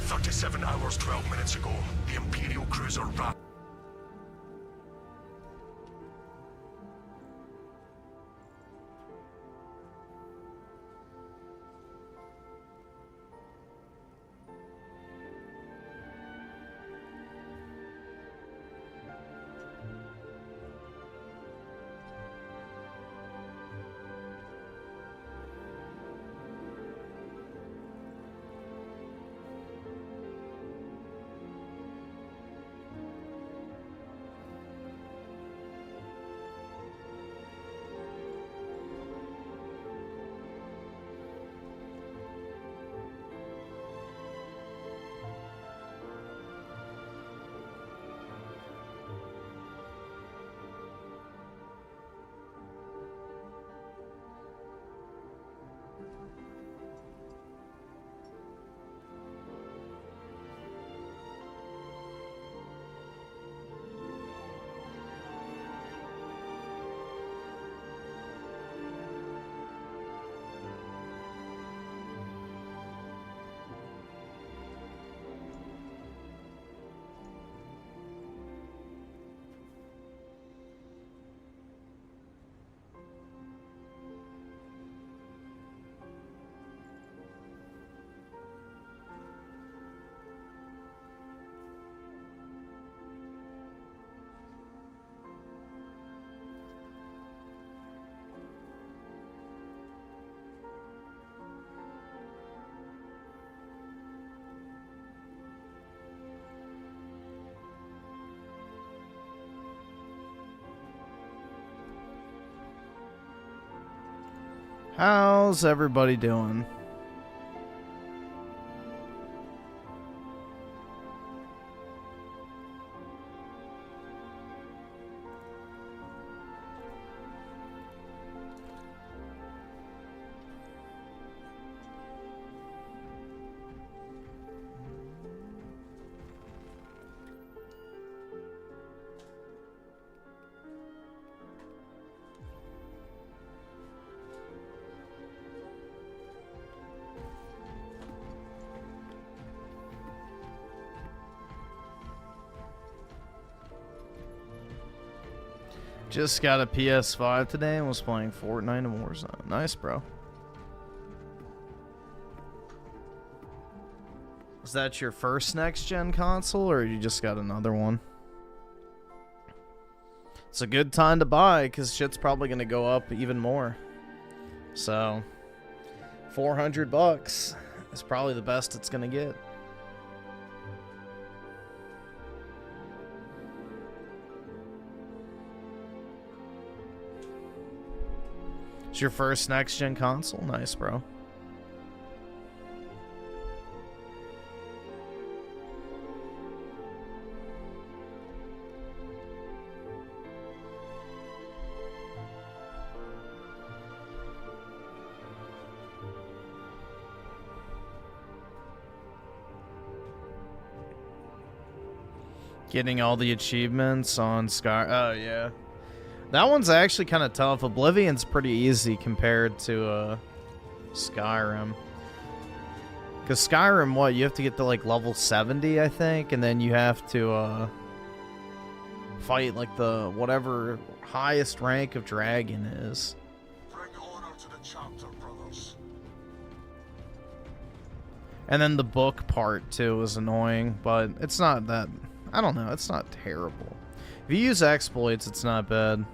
37 hours, 12 minutes ago, the Imperial cruiser ran. How's everybody doing? Just got a PS5 today and was playing Fortnite and Warzone. Nice, bro. Is that your first next-gen console, or you just got another one? It's a good time to buy, because shit's probably going to go up even more. So, $400 is probably the best it's going to get. It's your first next-gen console? Nice, bro. Getting all the achievements on Sky. Oh, yeah. That one's actually kind of tough. Oblivion's pretty easy compared to Skyrim. Because Skyrim, what? You have to get to like level 70, I think, and then you have to fight like the whatever highest rank of dragon is. Bring order to the chapter, brothers. And then the book part too is annoying, but it's not that. I don't know. It's not terrible. If you use exploits, it's not bad.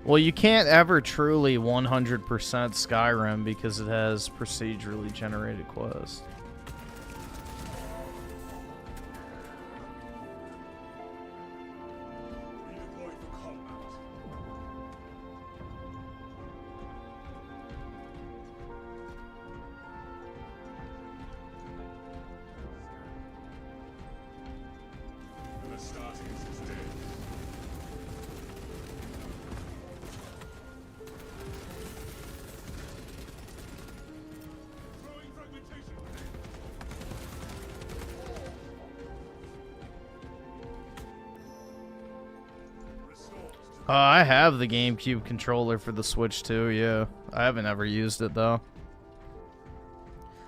Well, you can't ever truly 100% Skyrim because it has procedurally generated quests. I have the GameCube controller for the Switch too, yeah. I haven't ever used it though.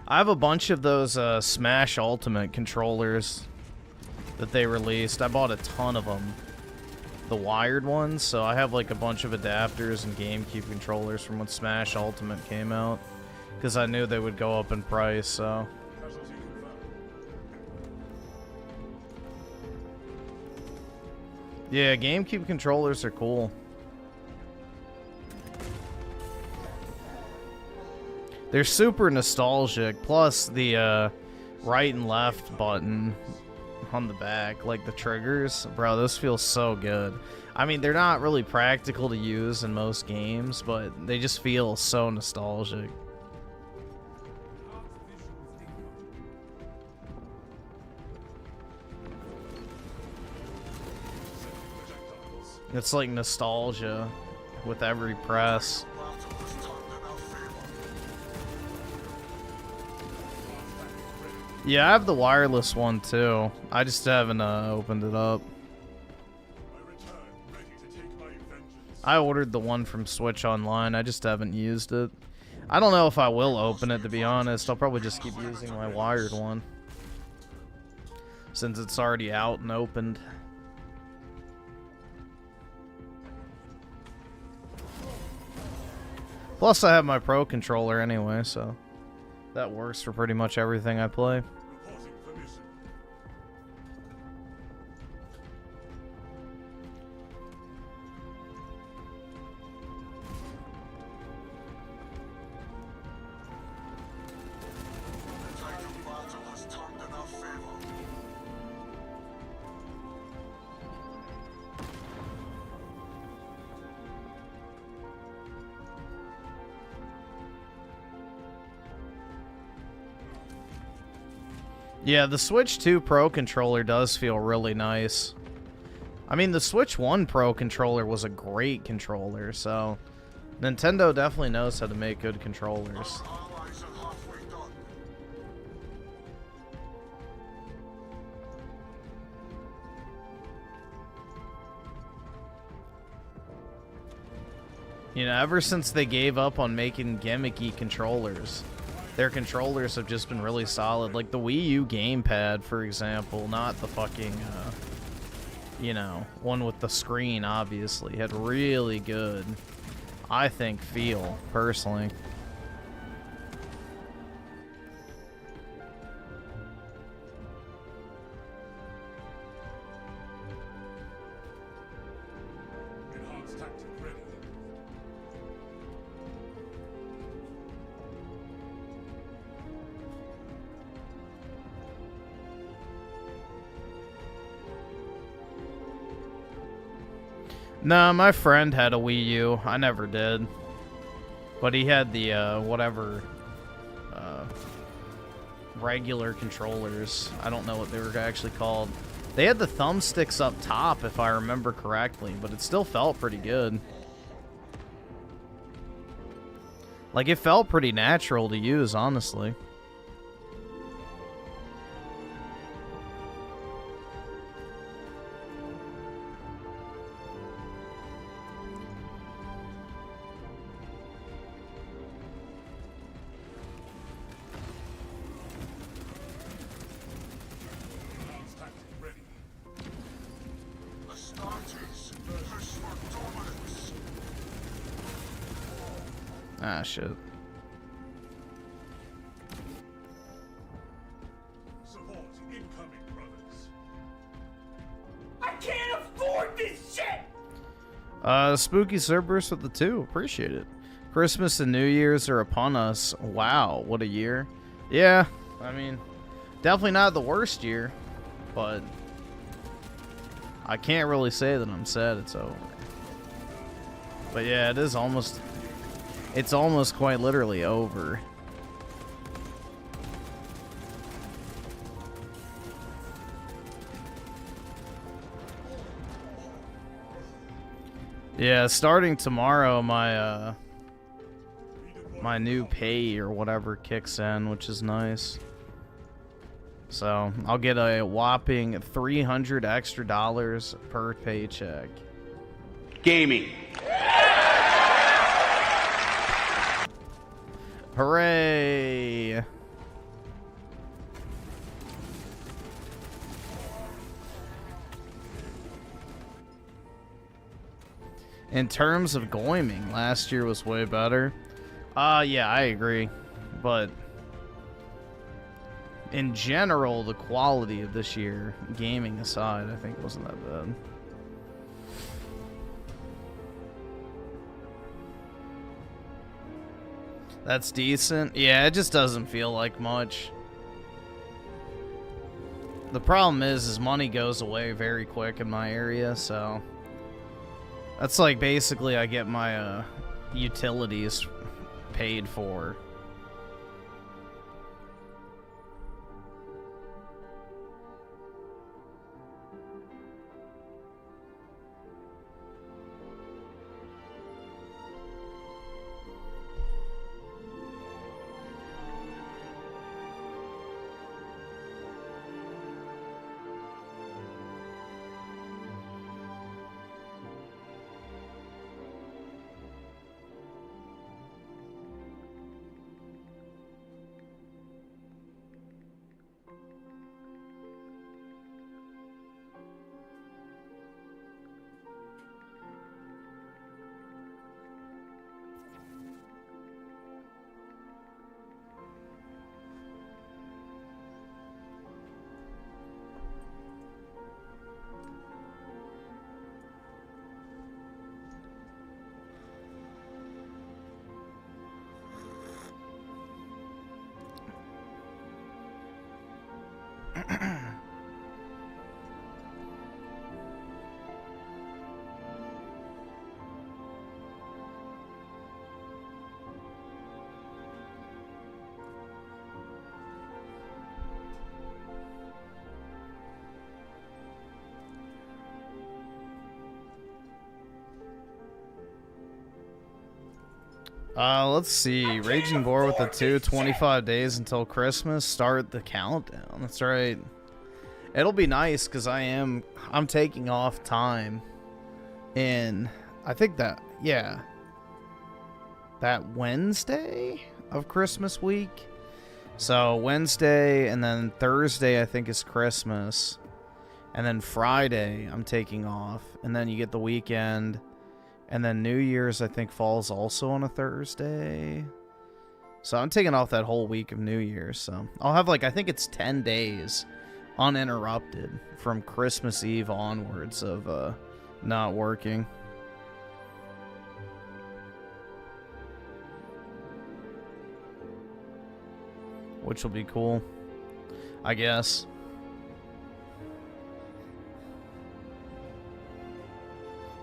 I have a bunch of those Smash Ultimate controllers that they released. I bought a ton of them. The wired ones, so I have like a bunch of adapters and GameCube controllers from when Smash Ultimate came out. Because I knew they would go up in price, so... Yeah, GameCube controllers are cool. They're super nostalgic, plus the right and left button on the back, like the triggers. Bro, this feels so good. I mean, they're not really practical to use in most games, but they just feel so nostalgic. It's like nostalgia with every press. Yeah, I have the wireless one too. I just haven't opened it up. I ordered the one from Switch Online. I just haven't used it. I don't know if I will open it, to be honest. I'll probably just keep using my wired one, since it's already out and opened. Plus, I have my Pro controller anyway, so that works for pretty much everything I play. Yeah, the Switch 2 Pro controller does feel really nice. I mean, the Switch 1 Pro controller was a great controller, so Nintendo definitely knows how to make good controllers. You know, ever since they gave up on making gimmicky controllers, their controllers have just been really solid. Like the Wii U gamepad, for example, not the fucking, you know, one with the screen, obviously, had really good, I think, feel, personally. No, my friend had a Wii U. I never did. But he had the, whatever, regular controllers. I don't know what they were actually called. They had the thumbsticks up top, if I remember correctly, but it still felt pretty good. Like, it felt pretty natural to use, honestly. Ah, shit. Support incoming, brothers. I can't afford this shit! Spooky Cerberus with the 2. Appreciate it. Christmas and New Year's are upon us. Wow, what a year. Yeah, I mean, definitely not the worst year, but I can't really say that I'm sad it's over. But yeah, it is almost... It's almost quite literally over. Yeah, starting tomorrow, my my new pay or whatever kicks in, which is nice. So I'll get a whopping $300 extra per paycheck. gaming. Hooray! In terms of goiming, last year was way better. Yeah, I agree. But in general, the quality of this year, gaming aside, I think wasn't that bad. That's decent. Yeah, it just doesn't feel like much. The problem is money goes away very quick in my area, so that's like basically I get my utilities paid for. Let's see. Raging Boar with the 25 days until Christmas. Start the countdown. That's right. It'll be nice because I'm taking off time in, I think that, yeah, that Wednesday of Christmas week. So Wednesday and then Thursday I think is Christmas. And then Friday I'm taking off. And then you get the weekend. And then New Year's, I think, falls also on a Thursday. So I'm taking off that whole week of New Year's. So I'll have, like, I think it's 10 days uninterrupted from Christmas Eve onwards of not working. Which will be cool, I guess.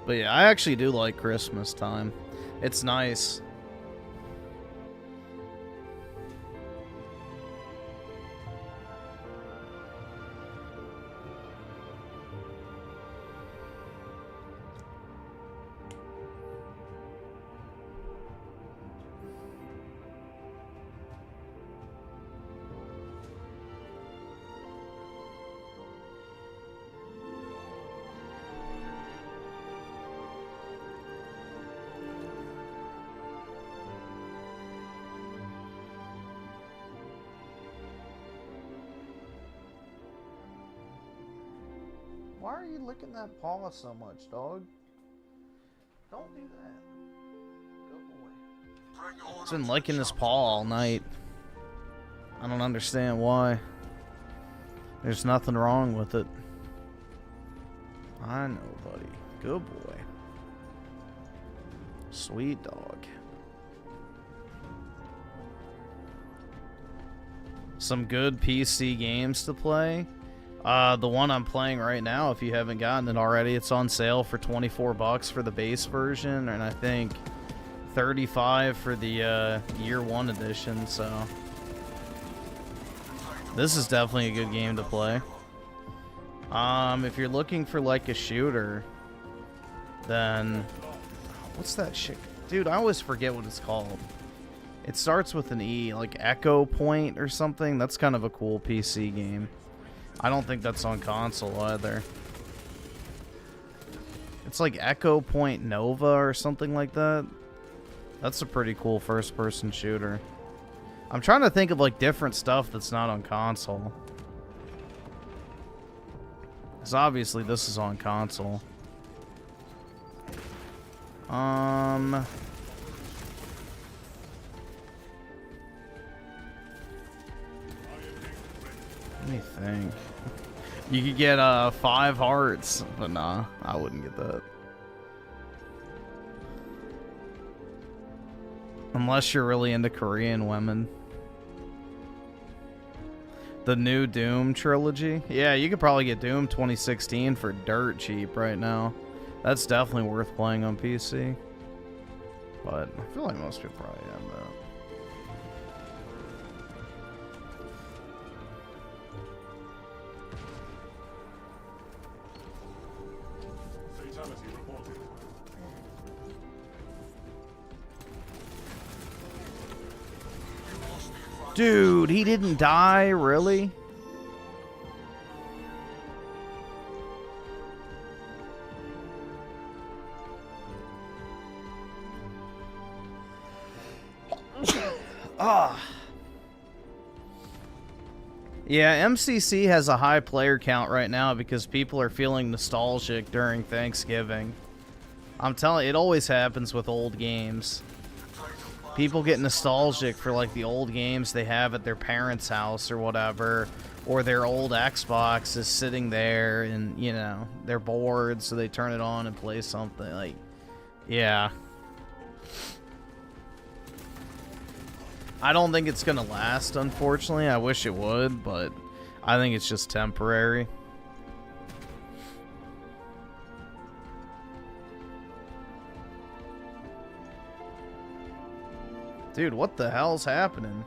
But yeah, I actually do like Christmas time. It's nice. Why are you licking that paw so much, dog? Don't do that. Good boy. He's been licking his paw all night. I don't understand why. There's nothing wrong with it. I know, buddy. Good boy. Sweet dog. Some good PC games to play. The one I'm playing right now, if you haven't gotten it already, it's on sale for $24 for the base version, and I think $35 for the year one edition, so this is definitely a good game to play. If you're looking for like a shooter, then what's that shit? Dude, I always forget what it's called. It starts with an E, like Echo Point or something. That's kind of a cool PC game. I don't think that's on console either. It's like Echo Point Nova or something like that. That's a pretty cool first-person shooter. I'm trying to think of like different stuff that's not on console. Because obviously this is on console. Let me think. You could get 5 hearts, but nah, I wouldn't get that. Unless you're really into Korean women. The new Doom trilogy. Yeah, you could probably get Doom 2016 for dirt cheap right now. That's definitely worth playing on PC. But I feel like most people probably have that. Dude, he didn't die, really? Ah. Yeah, MCC has a high player count right now because people are feeling nostalgic during Thanksgiving. I'm telling you, it always happens with old games. People get nostalgic for like the old games they have at their parents' house or whatever, or their old Xbox is sitting there and, you know, they're bored, so they turn it on and play something. Like, yeah. I don't think it's gonna last, unfortunately. I wish it would, but I think it's just temporary. Dude, what the hell's happening?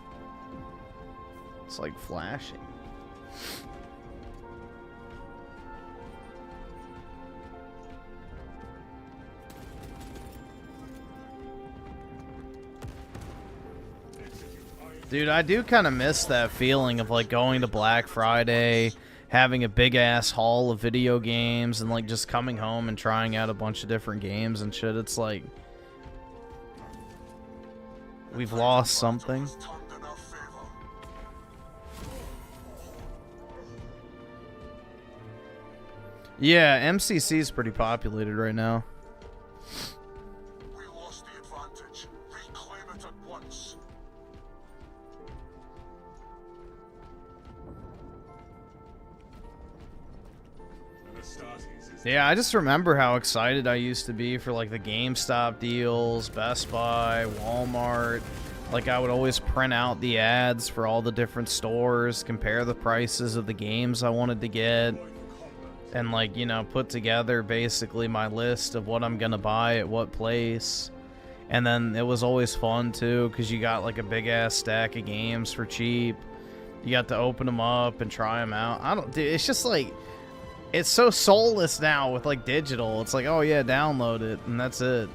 It's like flashing. Dude, I do kind of miss that feeling of like going to Black Friday, having a big ass haul of video games, and like just coming home and trying out a bunch of different games and shit. It's like we've lost something. Yeah, MCC is pretty populated right now. We lost the advantage. Reclaim it at once. Yeah, I just remember how excited I used to be for like the GameStop deals, Best Buy, Walmart. Like I would always print out the ads for all the different stores, compare the prices of the games I wanted to get, and like, you know, put together basically my list of what I'm gonna buy at what place. And then it was always fun too, because you got like a big ass stack of games for cheap. You got to open them up and try them out. Dude, it's just like, it's so soulless now with like digital. It's like, oh yeah, download it and that's it.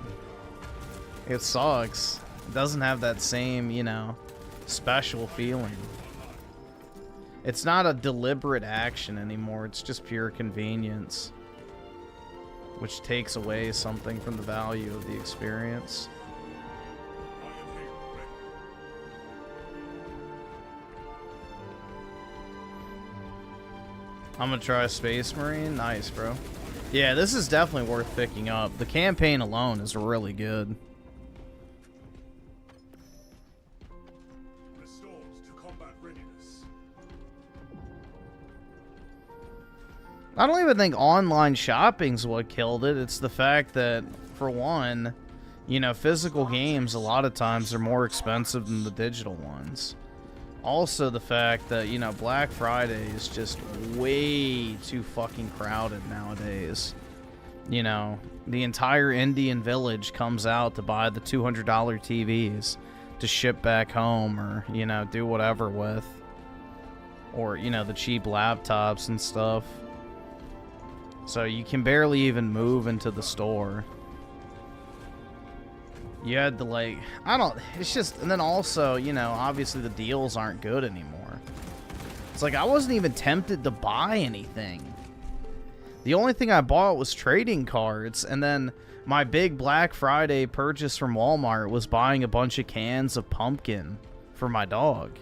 It sucks. It doesn't have that same, you know, special feeling. It's not a deliberate action anymore. It's just pure convenience, which takes away something from the value of the experience. I'm gonna try Space Marine. Nice, bro. Yeah, this is definitely worth picking up. The campaign alone is really good. Restored to combat readiness. I don't even think online shopping's what killed it. It's the fact that, for one, you know, physical games a lot of times are more expensive than the digital ones. Also the fact that, you know, Black Friday is just way too fucking crowded nowadays. You know, the entire Indian village comes out to buy the $200 TVs to ship back home, or, you know, do whatever with. Or, you know, the cheap laptops and stuff. So you can barely even move into the store. You had to, like, it's just, and then also, you know, obviously the deals aren't good anymore. It's like, I wasn't even tempted to buy anything. The only thing I bought was trading cards, and then my big Black Friday purchase from Walmart was buying a bunch of cans of pumpkin for my dog.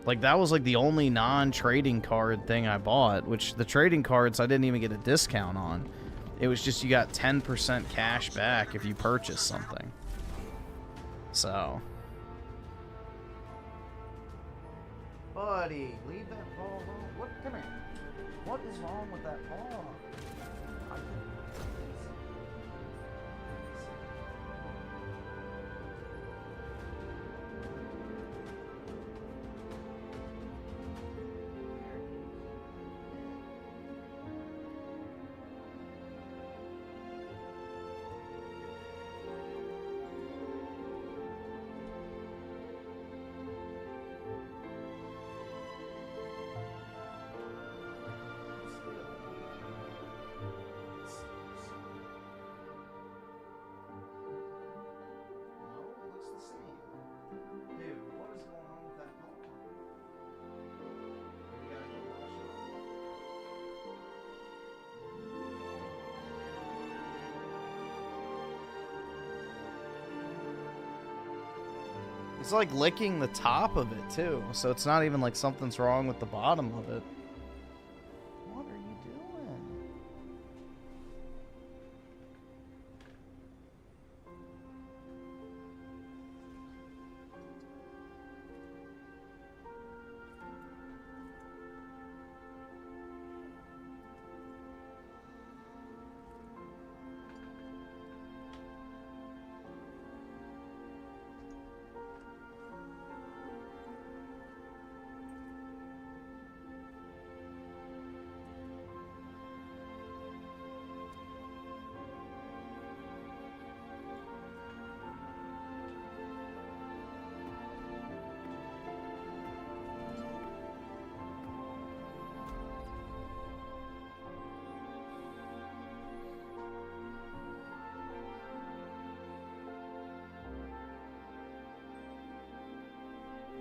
Like, that was like the only non-trading card thing I bought, which the trading cards I didn't even get a discount on. It was just you got 10% cash back if you purchase something. So. Buddy, leave that ball alone. What? Come here. What is wrong with that ball? It's like licking the top of it too, so it's not even like something's wrong with the bottom of it. What are you doing?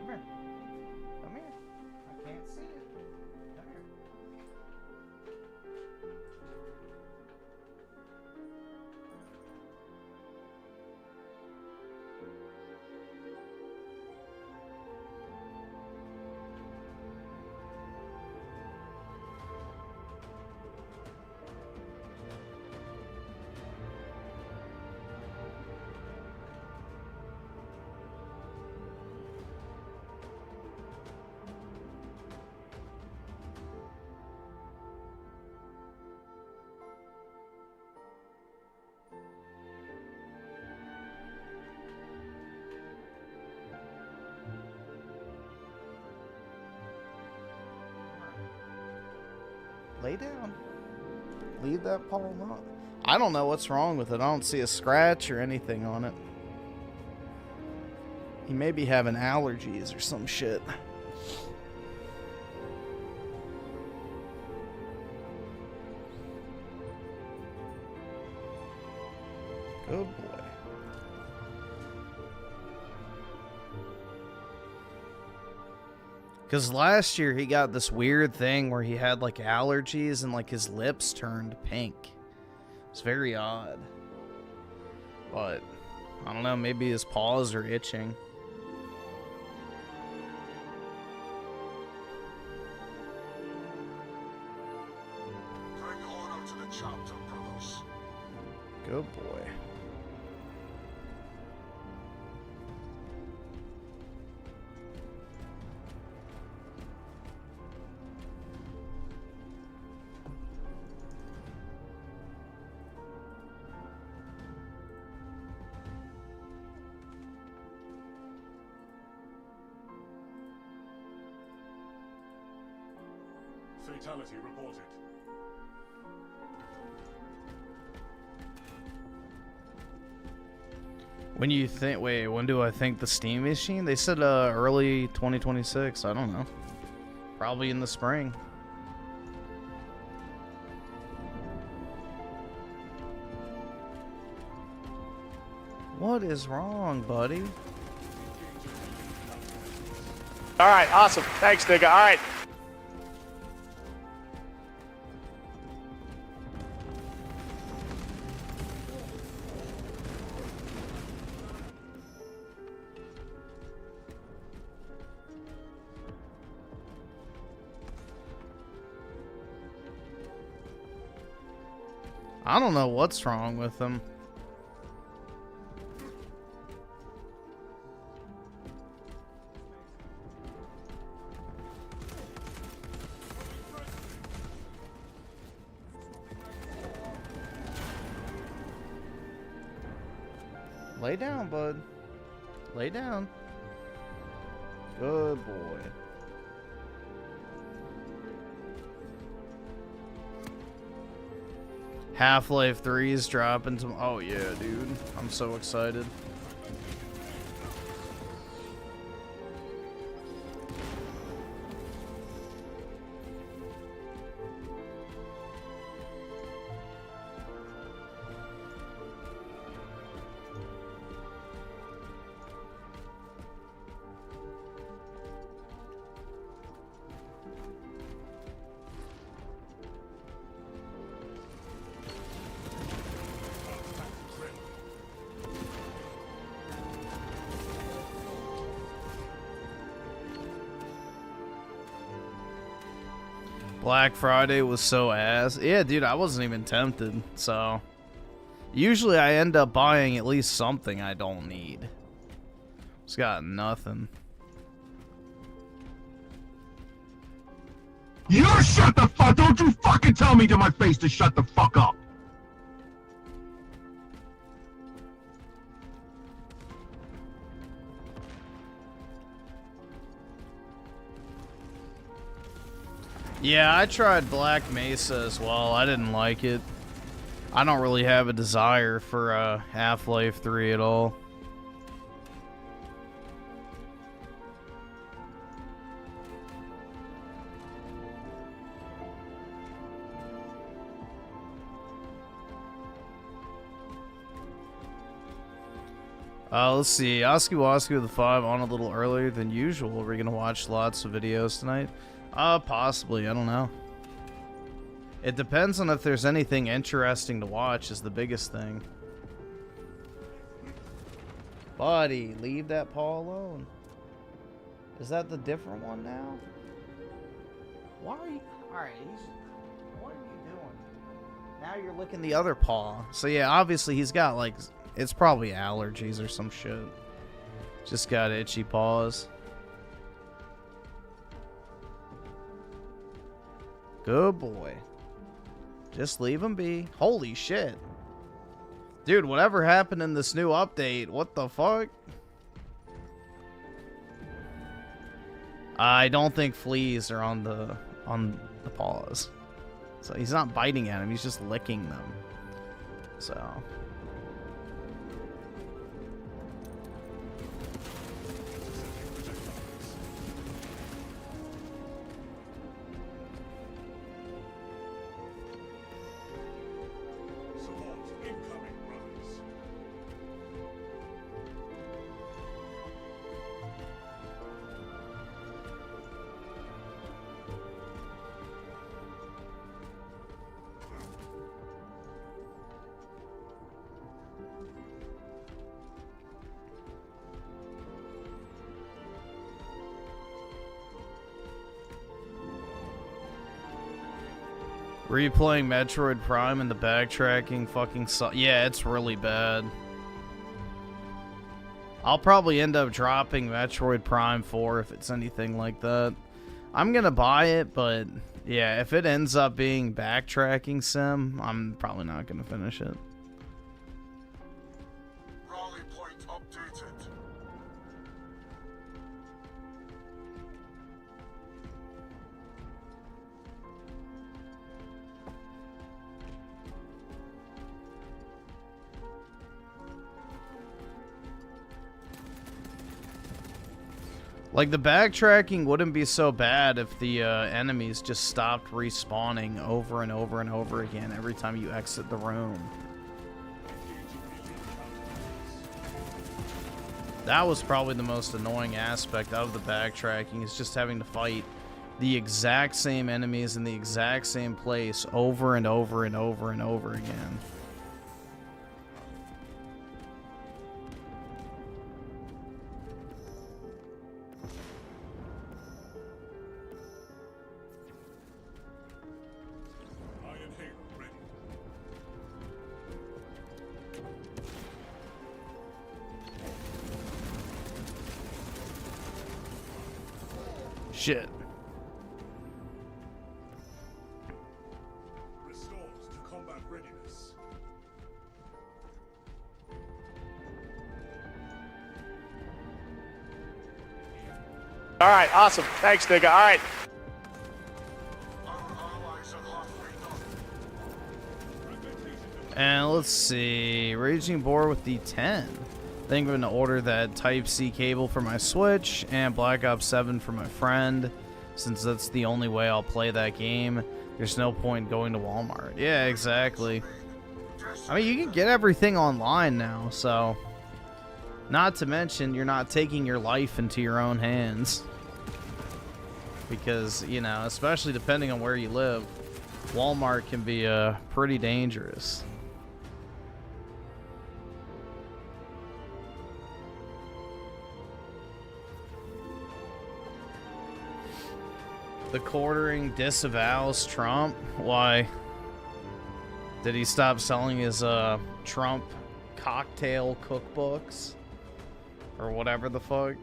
Come here. I can't see it. Come here. Lay down. Leave that paw alone. I don't know what's wrong with it. I don't see a scratch or anything on it. He may be having allergies or some shit. Good boy. Because last year he got this weird thing where he had like allergies and like his lips turned pink. It's very odd. But I don't know, maybe his paws are itching. Bring order to the chapter, brothers. Good boy. Fatality reported. When you think, wait, when do I think the Steam machine? They said early 2026. I don't know. Probably in the spring. What is wrong, buddy? All right, awesome. Thanks, nigga. All right. I don't know what's wrong with him. Lay down, bud. Lay down. Good boy. Half-Life 3 is dropping some. Oh yeah, dude. I'm so excited. Black Friday was so ass. Yeah, dude, I wasn't even tempted, so... Usually I end up buying at least something I don't need. It's got nothing. You shut the fuck! Don't you fucking tell me to my face to shut the fuck up! Yeah, I tried Black Mesa as well. I didn't like it. I don't really have a desire for Half-Life 3 at all. Let's see. Oski Woski with the 5 on a little earlier than usual. We're gonna watch lots of videos tonight. Possibly. I don't know. It depends on if there's anything interesting to watch is the biggest thing. Buddy, leave that paw alone. Is that the different one now? Why are you... Alright, what are you doing? Now you're licking the other paw. So yeah, obviously he's got like... It's probably allergies or some shit. Just got itchy paws. Good boy. Just leave him be. Holy shit. Dude, whatever happened in this new update? What the fuck? I don't think fleas are on the paws. So he's not biting at him, he's just licking them. So... Were you playing Metroid Prime and the backtracking fucking yeah, it's really bad. I'll probably end up dropping Metroid Prime 4 if it's anything like that. I'm gonna buy it, but yeah, if it ends up being backtracking sim, I'm probably not gonna finish it. Rally point updated. Like, the backtracking wouldn't be so bad if the enemies just stopped respawning over and over and over again every time you exit the room. That was probably the most annoying aspect of the backtracking, is just having to fight the exact same enemies in the exact same place over and over and over and over again. Shit. Restores to combat readiness. All right, awesome. Thanks, nigga. All right. Our allies are halfway done. And let's see. Raging Boar with the 10. I think I'm going to order that Type-C cable for my Switch and Black Ops 7 for my friend, since that's the only way I'll play that game. There's no point going to Walmart. Yeah, exactly. I mean, you can get everything online now, so... Not to mention, you're not taking your life into your own hands. Because, you know, especially depending on where you live, Walmart can be pretty dangerous. The quartering disavows Trump. Why? Did he stop selling his Trump cocktail cookbooks? Or whatever the fuck?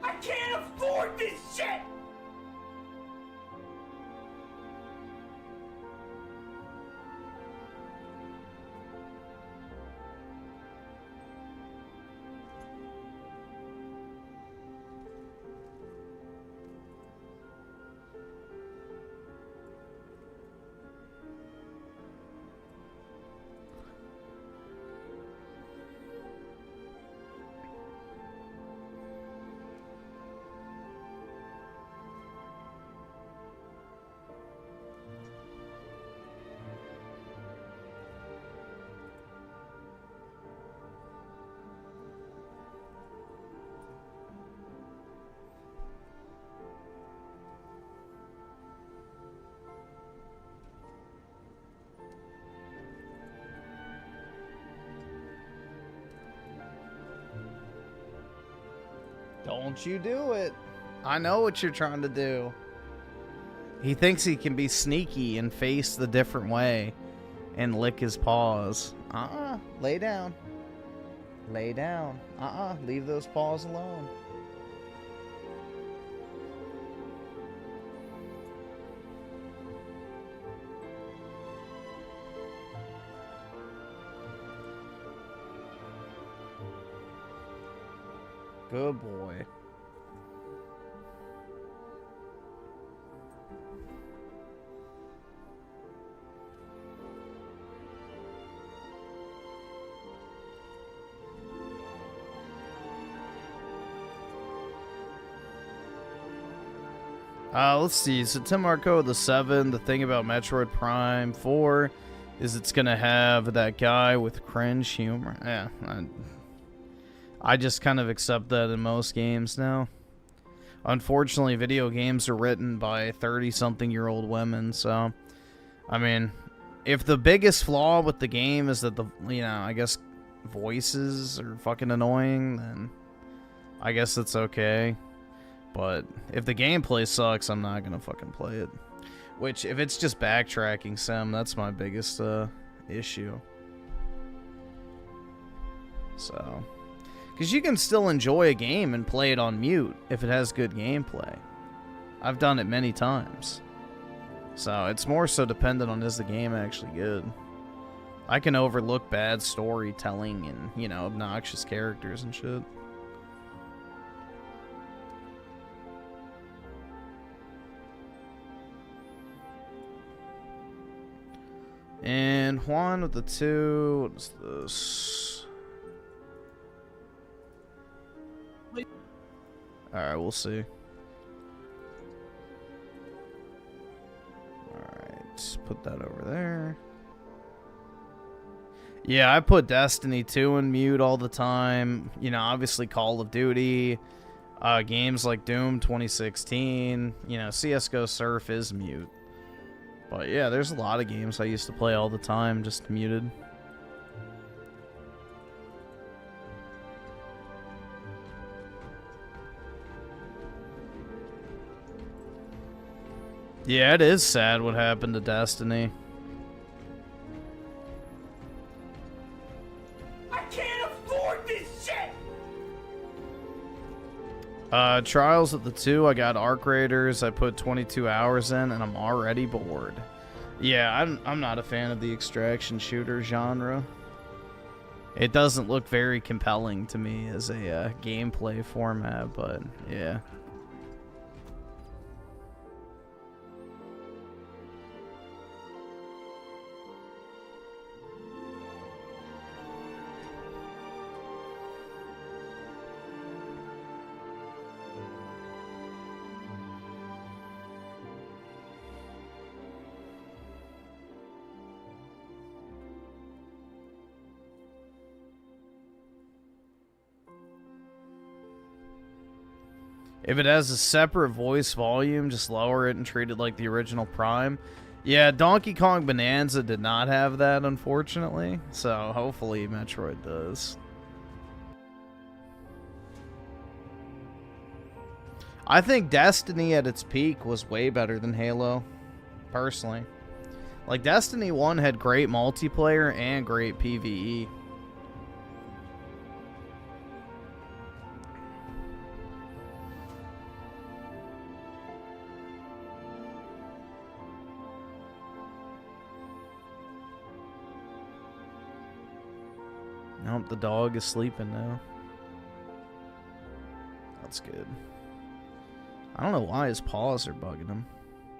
I can't afford this shit! Don't you do it. I know what you're trying to do. He thinks he can be sneaky and face the different way and lick his paws. Lay down. Lay down. Leave those paws alone. Good boy. Let's see. So Tim Marco the 7. The thing about Metroid Prime 4 is it's gonna have that guy with cringe humor. Yeah, I just kind of accept that in most games now. Unfortunately, video games are written by 30-something-year-old women, so... I mean, if the biggest flaw with the game is that the, I guess voices are fucking annoying, then I guess it's okay. But if the gameplay sucks, I'm not gonna fucking play it. Which, if it's just backtracking sim, that's my biggest issue. So... Because you can still enjoy a game and play it on mute if it has good gameplay. I've done it many times. So it's more so dependent on, is the game actually good. I can overlook bad storytelling and, obnoxious characters and shit. And Juan with the 2. What is this? Alright, we'll see. Alright. Put that over there. Yeah, I put Destiny 2 in mute all the time. You know, obviously Call of Duty, games like Doom 2016. You know, CSGO Surf is mute. But yeah, there's a lot of games I used to play all the time, just muted. Yeah, it is sad what happened to Destiny. I can't afford this shit! Trials of the 2, I got Arc Raiders, I put 22 hours in, and I'm already bored. Yeah, I'm not a fan of the extraction shooter genre. It doesn't look very compelling to me as a gameplay format, but yeah. If it has a separate voice volume, just lower it and treat it like the original Prime. Yeah, Donkey Kong Bonanza did not have that, unfortunately. So hopefully Metroid does. I think Destiny at its peak was way better than Halo, personally. Like, Destiny 1 had great multiplayer and great PvE. Nope, the dog is sleeping now. That's good. I don't know why his paws are bugging him.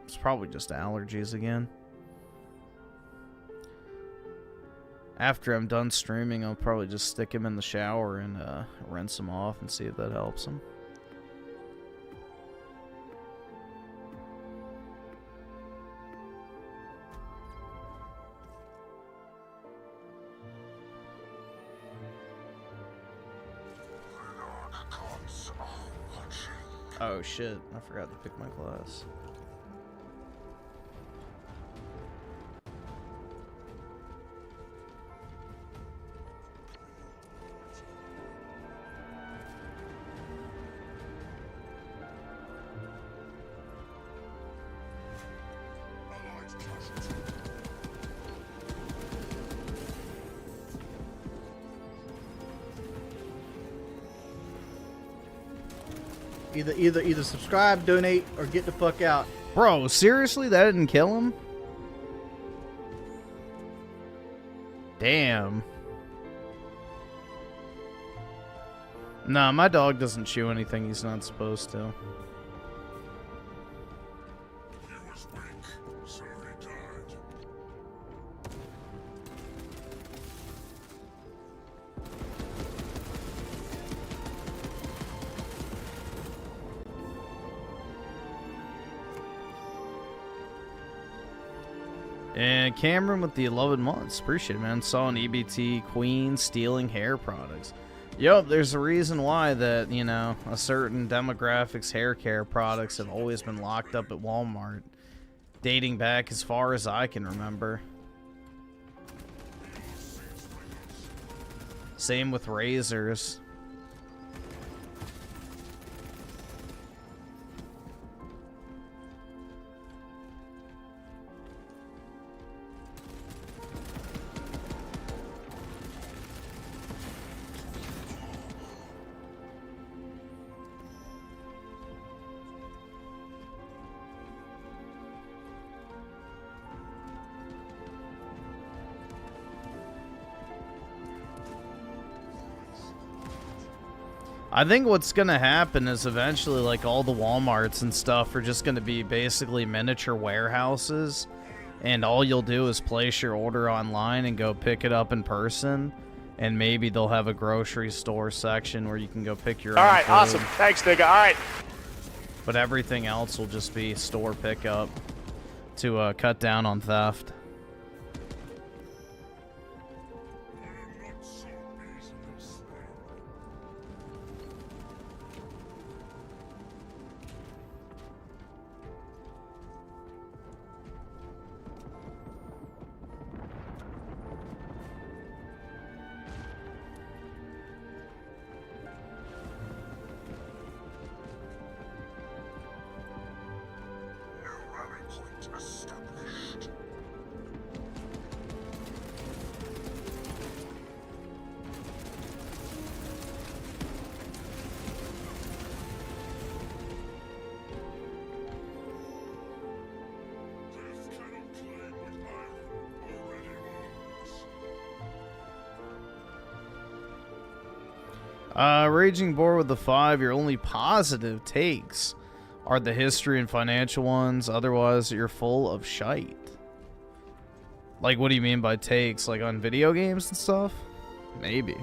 It's probably just allergies again. After I'm done streaming, I'll probably just stick him in the shower and rinse him off and see if that helps him. Oh shit, I forgot to pick my class. Either subscribe, donate, or get the fuck out. Bro, seriously? That didn't kill him? Damn. Nah, my dog doesn't chew anything he's not supposed to. He was weak, so he died. And Cameron with the 11 months. Appreciate it, man. Saw an EBT queen stealing hair products. Yup, there's a reason why that, you know, a certain demographic's hair care products have always been locked up at Walmart. Dating back as far as I can remember. Same with razors. I think what's going to happen is eventually, like, all the Walmarts and stuff are just going to be basically miniature warehouses, and all you'll do is place your order online and go pick it up in person, and maybe they'll have a grocery store section where you can go pick your own All right, food. awesome. Thanks, nigga. All right. But everything else will just be store pickup. to cut down on theft. Raging Boar with the 5, your only positive takes are the history and financial ones. Otherwise, you're full of shite. Like, what do you mean by takes? Like on video games and stuff? Maybe.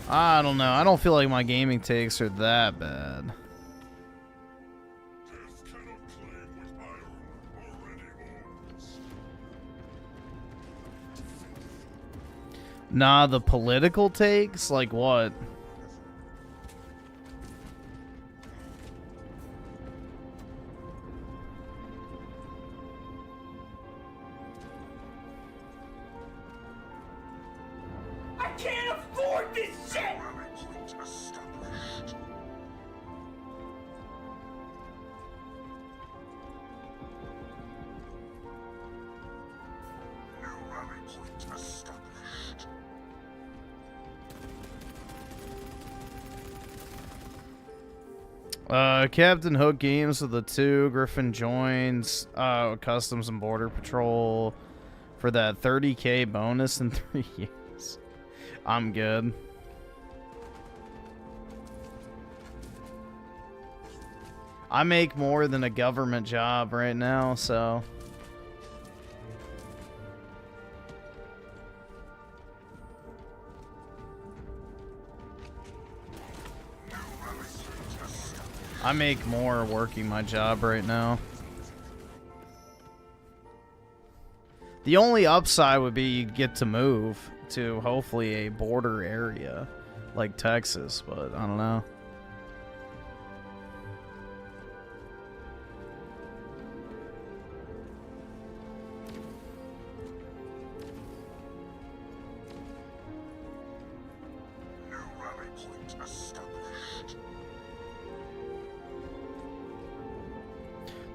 I don't know. I don't feel like my gaming takes are that bad. Nah, the political takes? Like what? I can't afford this shit! Captain Hook games with the 2. Griffin joins Customs and Border Patrol for that 30K bonus in 3 years. I'm good. I make more than a government job right now, so... I make more working my job right now. The only upside would be you'd get to move to hopefully a border area like Texas, but I don't know.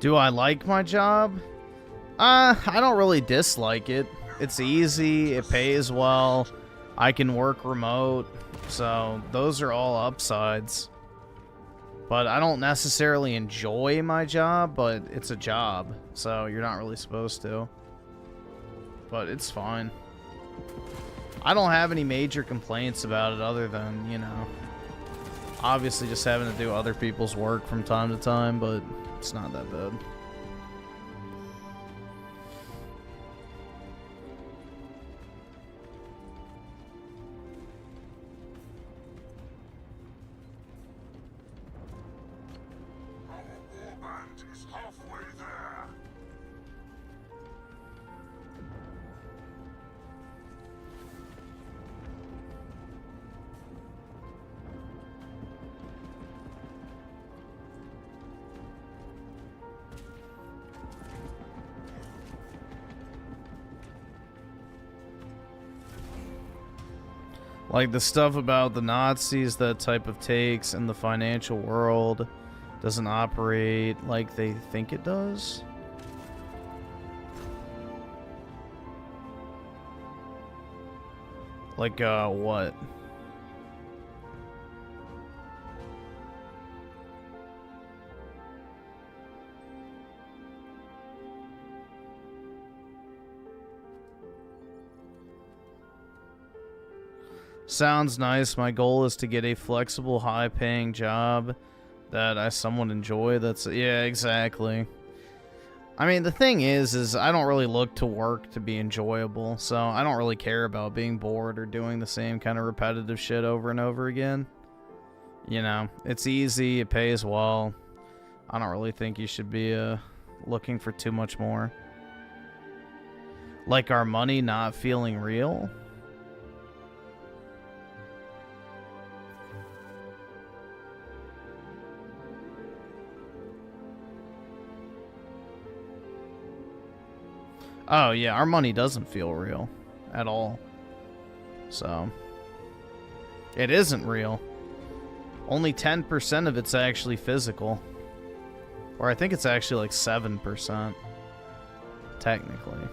Do I like my job? I don't really dislike it. It's easy, it pays well, I can work remote, so those are all upsides. But I don't necessarily enjoy my job, but it's a job, so you're not really supposed to. But it's fine. I don't have any major complaints about it other than, you know, obviously just having to do other people's work from time to time, but it's not that bad. Like the stuff about the Nazis, that type of takes, and the financial world doesn't operate like they think it does. Like, what? Sounds nice. My goal is to get a flexible, high-paying job that I somewhat enjoy. That's, yeah, exactly. I mean, the thing is I don't really look to work to be enjoyable, so I don't really care about being bored or doing the same kind of repetitive shit over and over again. You know, it's easy, it pays well. I don't really think you should be looking for too much more. Like our money not feeling real? Oh, yeah, our money doesn't feel real at all. So, it isn't real. Only 10% of it's actually physical. Or I think it's actually like 7%, technically.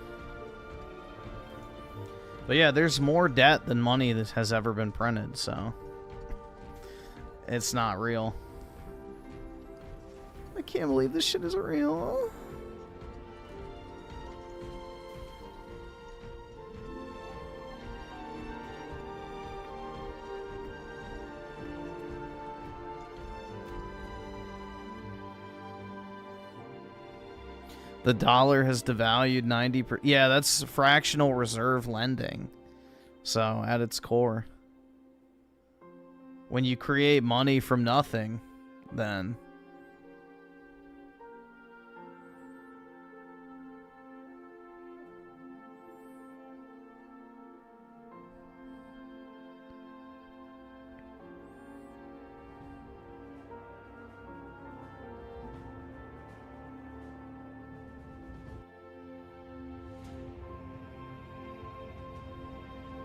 But yeah, there's more debt than money that has ever been printed, so it's not real. I can't believe this shit is real. The dollar has devalued 90%. Yeah, that's fractional reserve lending. So, at its core. When you create money from nothing, then...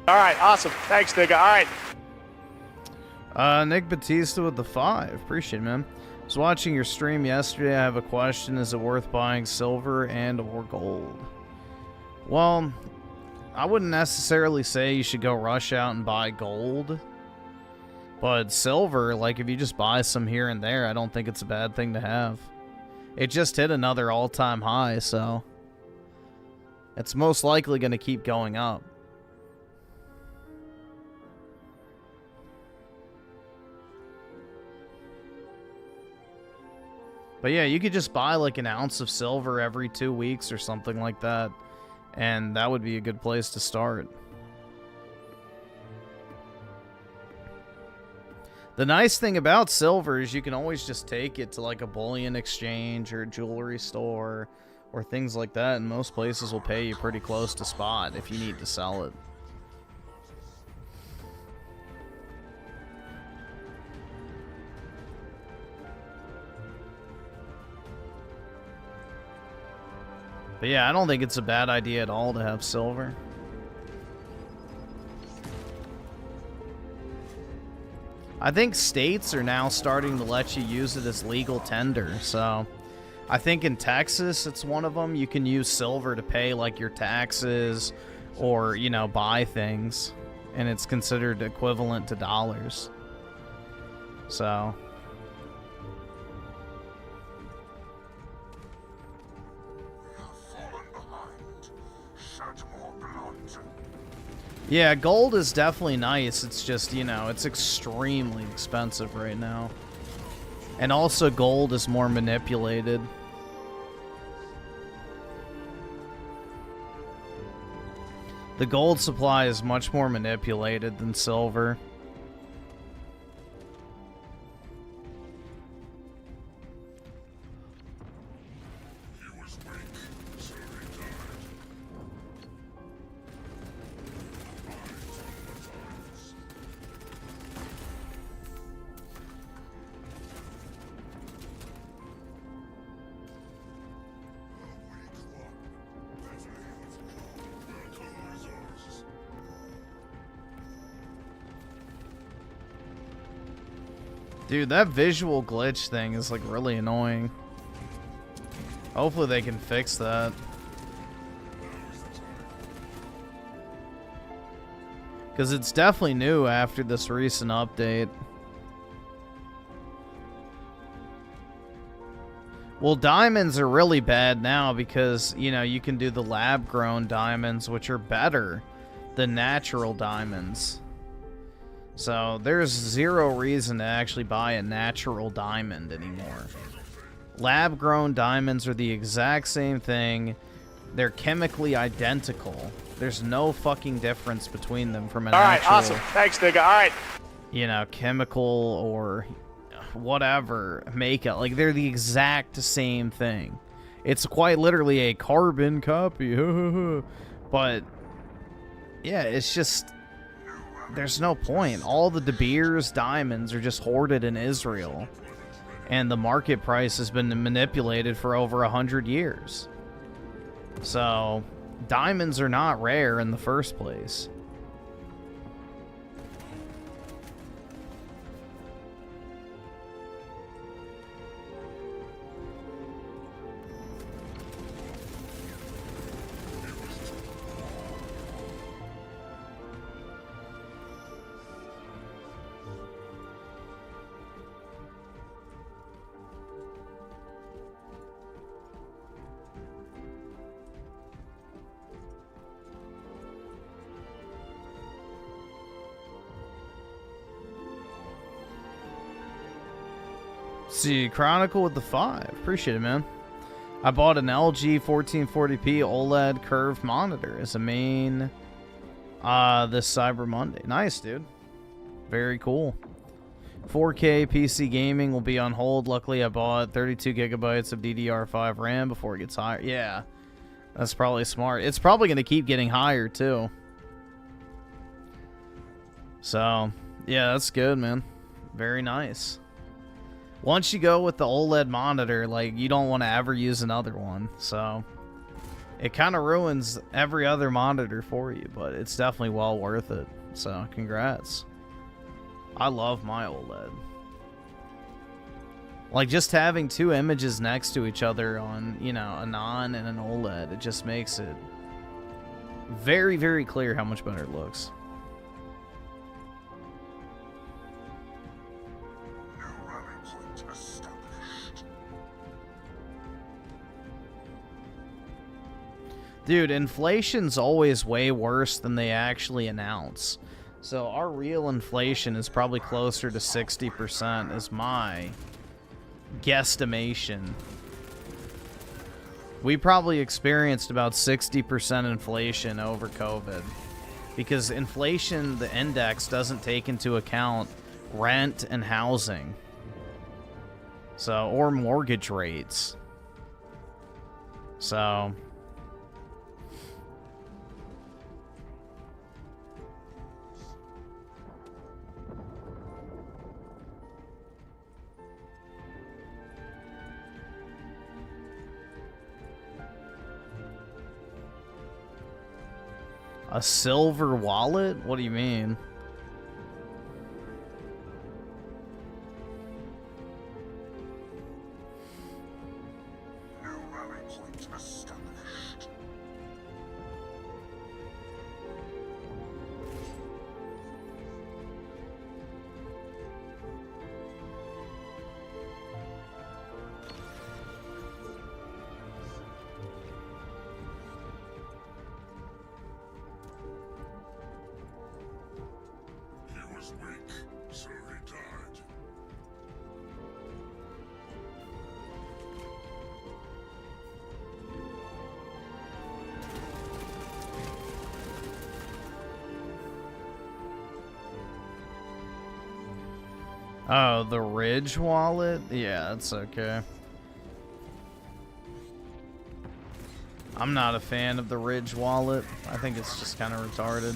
All right, awesome. Thanks, nigga. All right. Nick Batista with the 5. Appreciate it, man. I was watching your stream yesterday. I have a question. Is it worth buying silver and or gold? Well, I wouldn't necessarily say you should go rush out and buy gold. But silver, like if you just buy some here and there, I don't think it's a bad thing to have. It just hit another all-time high, so it's most likely going to keep going up. But yeah, you could just buy like an ounce of silver every 2 weeks or something like that. And that would be a good place to start. The nice thing about silver is you can always just take it to like a bullion exchange or a jewelry store or things like that. And most places will pay you pretty close to spot if you need to sell it. But yeah, I don't think it's a bad idea at all to have silver. I think states are now starting to let you use it as legal tender. So I think in Texas, it's one of them. You can use silver to pay like your taxes or, you know, buy things. And it's considered equivalent to dollars. So... yeah, gold is definitely nice. It's just, you know, it's extremely expensive right now. And also gold is more manipulated. The gold supply is much more manipulated than silver. Dude, that visual glitch thing is like really annoying. Hopefully they can fix that. Because it's definitely new after this recent update. Well, diamonds are really bad now because, you know, you can do the lab-grown diamonds, which are better than natural diamonds. So there's zero reason to actually buy a natural diamond anymore. Lab-grown diamonds are the exact same thing. They're chemically identical. There's no fucking difference between them from an actual... All right, awesome. Thanks, nigga. All right. You know, chemical or whatever makeup. Like, they're the exact same thing. It's quite literally a carbon copy. But, yeah, it's just... There's no point. All the De Beers diamonds are just hoarded in Israel. And the market price has been manipulated for over 100 years. So, diamonds are not rare in the first place. See, Chronicle with the 5. Appreciate it, man. I bought an LG 1440p OLED curved monitor as a main this Cyber Monday. Nice, dude. Very cool. 4K PC gaming will be on hold. Luckily, I bought 32 gigabytes of DDR5 RAM before it gets higher. Yeah, that's probably smart. It's probably going to keep getting higher, too. So, yeah, that's good, man. Very nice. Once you go with the OLED monitor, like, you don't want to ever use another one. So, it kind of ruins every other monitor for you, but it's definitely well worth it. So, congrats. I love my OLED. Like, just having two images next to each other on, you know, a non and an OLED, it just makes it very, very clear how much better it looks. Dude, inflation's always way worse than they actually announce. So our real inflation is probably closer to 60% is my guesstimation. We probably experienced about 60% inflation over COVID. Because inflation, the index, doesn't take into account rent and housing. So, or mortgage rates. So... A silver wallet? What do you mean? Oh, the Ridge wallet? Yeah, that's okay. I'm not a fan of the Ridge wallet. I think it's just kind of retarded.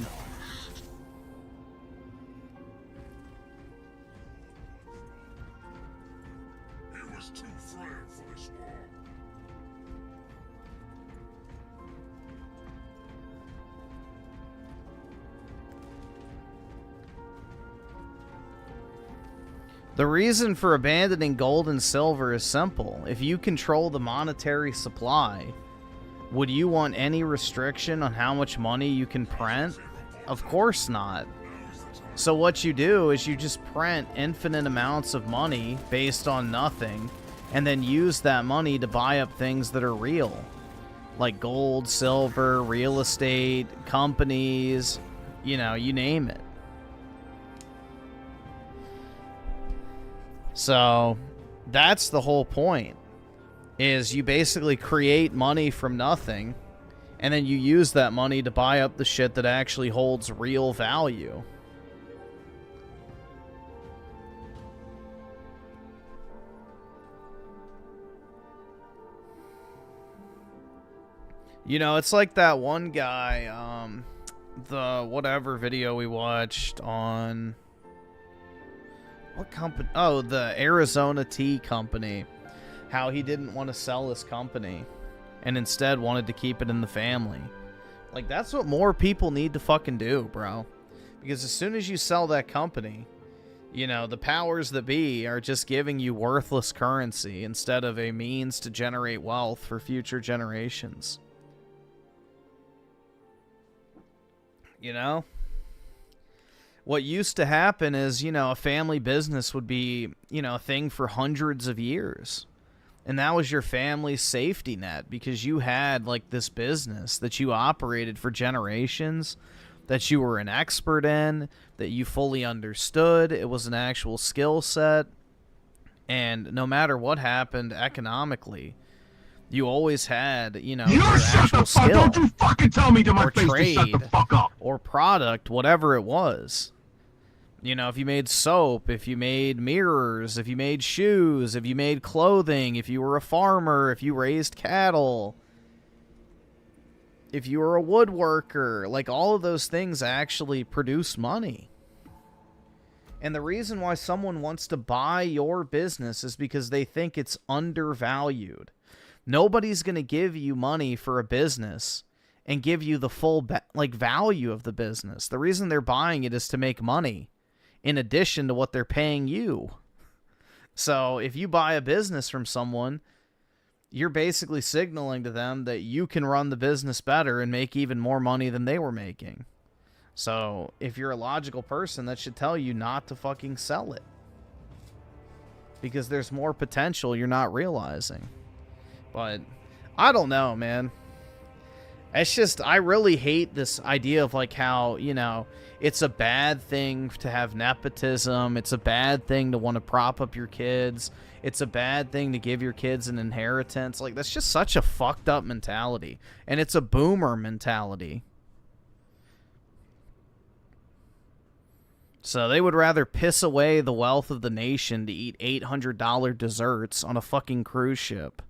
He was too frail for this war. The reason for abandoning gold and silver is simple. If you control the monetary supply, would you want any restriction on how much money you can print? Of course not. So what you do is you just print infinite amounts of money based on nothing, and then use that money to buy up things that are real. Like gold, silver, real estate, companies, you know, you name it. So that's the whole point, is you basically create money from nothing, and then you use that money to buy up the shit that actually holds real value. You know, it's like that one guy, the whatever video we watched on... What company? Oh, the Arizona Tea Company. How he didn't want to sell his company and instead wanted to keep it in the family. Like, that's what more people need to fucking do, bro. Because as soon as you sell that company, you know, the powers that be are just giving you worthless currency instead of a means to generate wealth for future generations. You know? What used to happen is, you know, a family business would be, you know, a thing for hundreds of years. And that was your family's safety net because you had, like, this business that you operated for generations, that you were an expert in, that you fully understood. It was an actual skill set. And no matter what happened economically, you always had, you know, You your shut the actual fuck! skill, Don't you fucking tell me to my or face to shut the trade, fuck up! or product, whatever it was. You know, if you made soap, if you made mirrors, if you made shoes, if you made clothing, if you were a farmer, if you raised cattle, if you were a woodworker, like, all of those things actually produce money. And the reason why someone wants to buy your business is because they think it's undervalued. Nobody's going to give you money for a business and give you the full value of the business. The reason they're buying it is to make money in addition to what they're paying you. So if you buy a business from someone, you're basically signaling to them that you can run the business better and make even more money than they were making. So if you're a logical person, that should tell you not to fucking sell it, because there's more potential you're not realizing. But I don't know, man. It's just, I really hate this idea of, like, how, you know, it's a bad thing to have nepotism. It's a bad thing to want to prop up your kids. It's a bad thing to give your kids an inheritance. Like, that's just such a fucked up mentality. And it's a boomer mentality. So they would rather piss away the wealth of the nation to eat $800 desserts on a fucking cruise ship.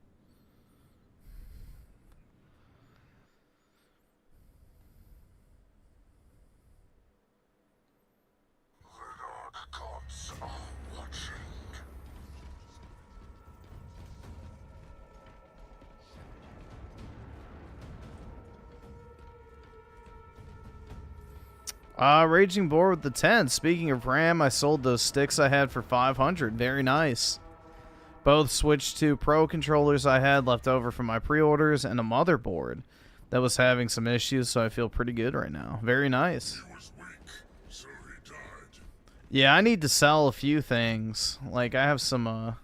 Raging Boar with the 10. Speaking of RAM, I sold those sticks I had for 500. Very nice. Both switched to Pro controllers I had left over from my pre-orders and a motherboard that was having some issues, so I feel pretty good right now. Very nice. Yeah, I need to sell a few things. Like, I have some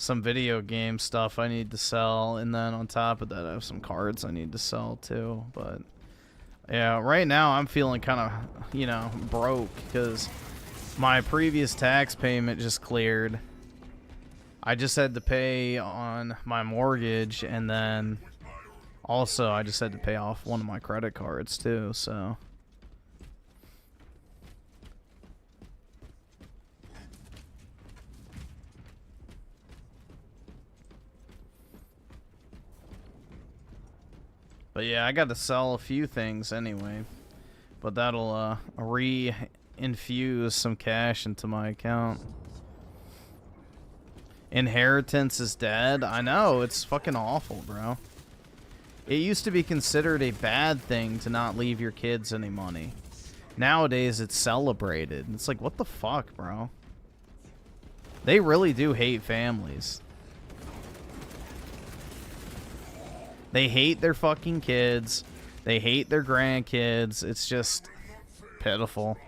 video game stuff I need to sell, and then on top of that, I have some cards I need to sell too, but... yeah, right now I'm feeling kind of, you know, broke because my previous tax payment just cleared. I just had to pay on my mortgage, and then also I just had to pay off one of my credit cards too, so... but yeah, I got to sell a few things anyway. But that'll re-infuse some cash into my account. Inheritance is dead? I know, it's fucking awful, bro. It used to be considered a bad thing to not leave your kids any money. Nowadays, it's celebrated. It's like, what the fuck, bro? They really do hate families. They hate their fucking kids. They hate their grandkids. It's just pitiful.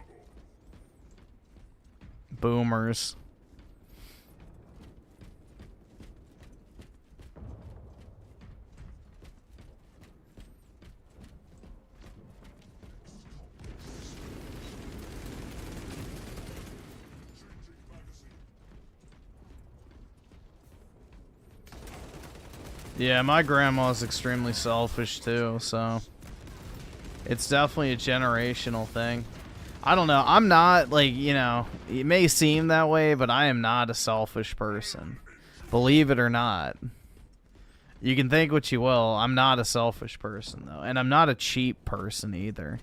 Boomers. Yeah, my grandma's extremely selfish too, so it's definitely a generational thing. I don't know. I'm not, like, you know, it may seem that way, but I am not a selfish person. Believe it or not. You can think what you will. I'm not a selfish person, though. And I'm not a cheap person, either.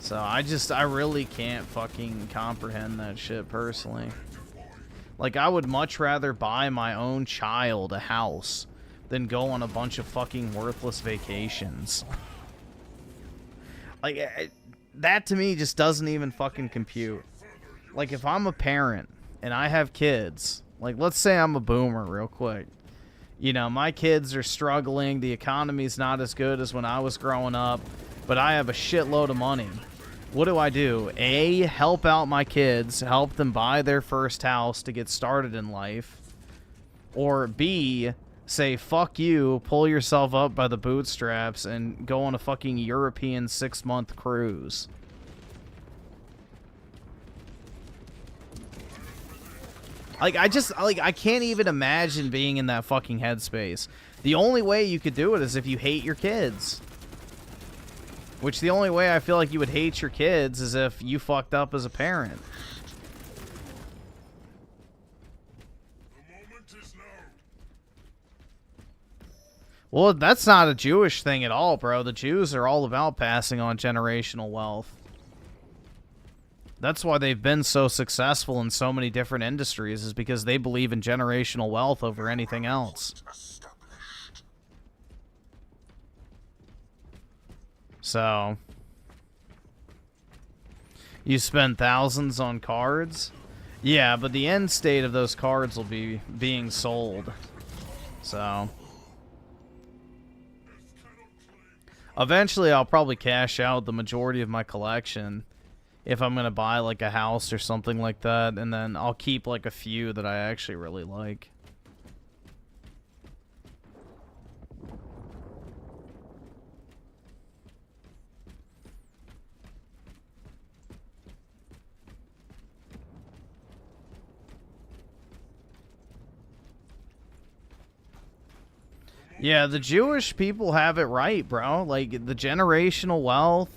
So, I really can't fucking comprehend that shit, personally. Like, I would much rather buy my own child a house than go on a bunch of fucking worthless vacations. Like, that to me just doesn't even fucking compute. Like, if I'm a parent and I have kids, like, let's say I'm a boomer real quick. You know, my kids are struggling. The economy's not as good as when I was growing up, but I have a shitload of money. What do? A, help out my kids, help them buy their first house to get started in life. Or B, say, fuck you, pull yourself up by the bootstraps, and go on a fucking European 6-month cruise. Like, I can't even imagine being in that fucking headspace. The only way you could do it is if you hate your kids. Which, the only way I feel like you would hate your kids is if you fucked up as a parent. Well, that's not a Jewish thing at all, bro. The Jews are all about passing on generational wealth. That's why they've been so successful in so many different industries, is because they believe in generational wealth over anything else. So, you spend thousands on cards? Yeah, but the end state of those cards will be being sold. So, eventually I'll probably cash out the majority of my collection if I'm going to buy like a house or something like that, and then I'll keep like a few that I actually really like. Yeah, the Jewish people have it right, bro. Like, the generational wealth,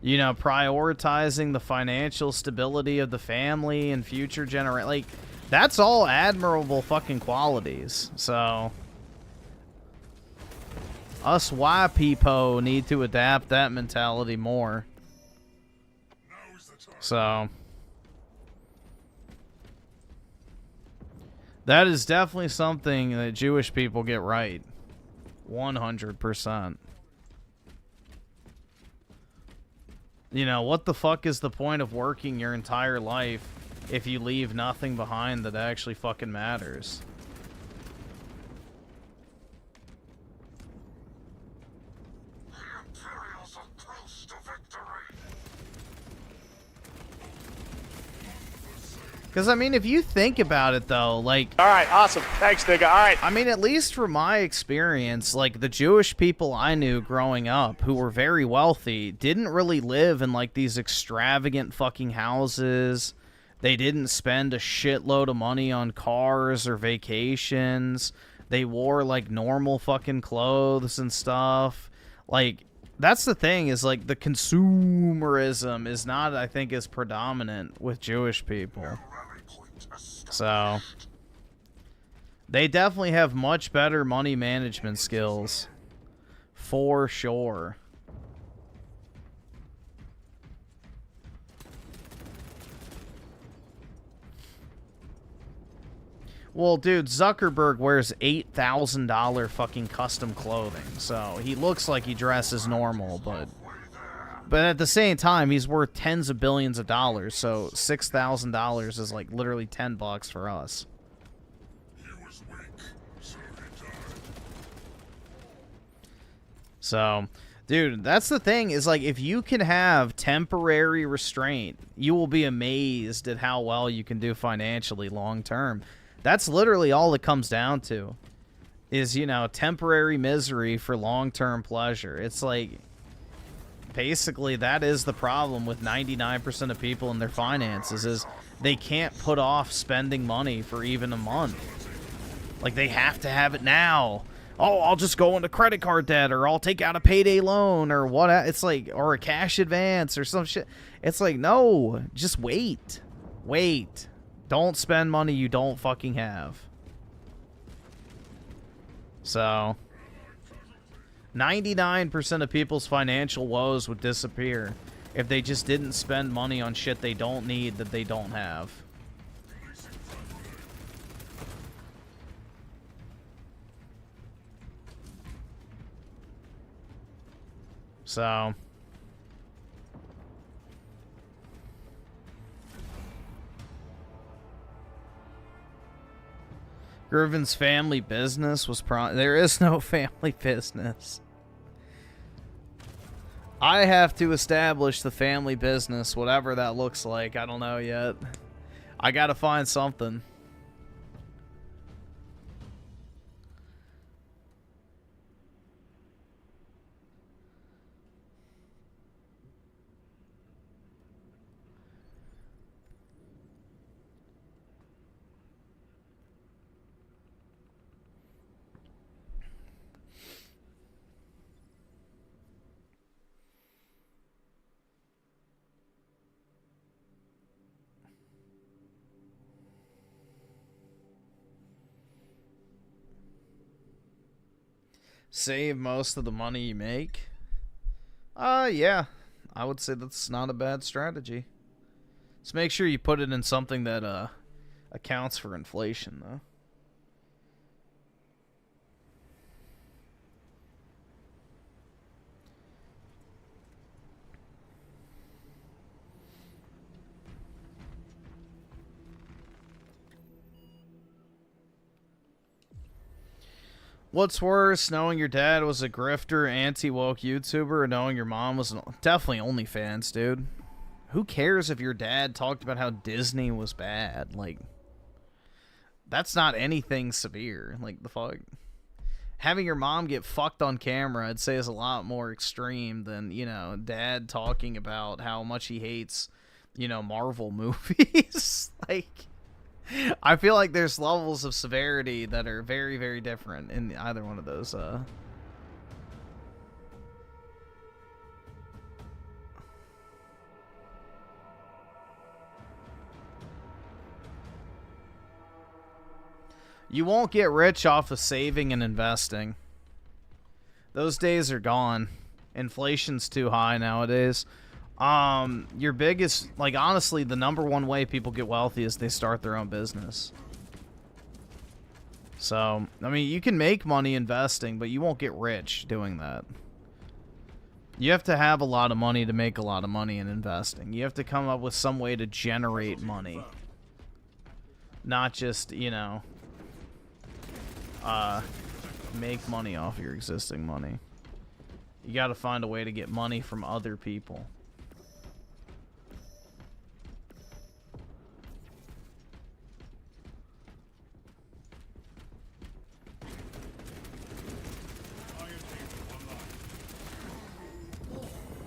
you know, prioritizing the financial stability of the family and future generations. Like, that's all admirable fucking qualities. So, us white people need to adapt that mentality more. So, that is definitely something that Jewish people get right. 100%. You know, what the fuck is the point of working your entire life if you leave nothing behind that actually fucking matters? Because, I mean, if you think about it, though, like... All right, awesome. Thanks, nigga. All right. I mean, at least from my experience, like, the Jewish people I knew growing up who were very wealthy didn't really live in, like, these extravagant fucking houses. They didn't spend a shitload of money on cars or vacations. They wore, like, normal fucking clothes and stuff. Like, that's the thing, is, like, the consumerism is not, I think, as predominant with Jewish people. So, they definitely have much better money management skills. For sure. Well, dude, Zuckerberg wears $8,000 fucking custom clothing. So, he looks like he dresses normal, but at the same time, he's worth tens of billions of dollars, so $6,000 is like literally $10 for us. So, dude, that's the thing, is like, if you can have temporary restraint, you will be amazed at how well you can do financially long term. That's literally all it comes down to, is, you know, temporary misery for long-term pleasure. It's like... basically that is the problem with 99% of people in their finances is they can't put off spending money for even a month. Like, they have to have it now. Oh, I'll just go into credit card debt, or I'll take out a payday loan, or what. It's like, or a cash advance or some shit. It's like, no, just wait. Wait. Don't spend money you don't fucking have. So 99% of people's financial woes would disappear if they just didn't spend money on shit they don't need that they don't have. So Griffin's family business was there is no family business. I have to establish the family business, whatever that looks like. I don't know yet. I gotta find something. Save most of the money you make? Yeah. I would say that's not a bad strategy. Just make sure you put it in something that, accounts for inflation, though. What's worse, knowing your dad was a grifter, anti-woke YouTuber, or knowing your mom was definitely OnlyFans, dude. Who cares if your dad talked about how Disney was bad? Like, that's not anything severe. Like, the fuck? Having your mom get fucked on camera, I'd say, is a lot more extreme than, you know, dad talking about how much he hates, you know, Marvel movies. Like, I feel like there's levels of severity that are very, very different in either one of those. You won't get rich off of saving and investing. Those days are gone. Inflation's too high nowadays. Your biggest, like, honestly, the number one way people get wealthy is they start their own business. So, I mean, you can make money investing, but you won't get rich doing that. You have to have a lot of money to make a lot of money in investing. You have to come up with some way to generate money. Not just, you know, make money off your existing money. You gotta find a way to get money from other people.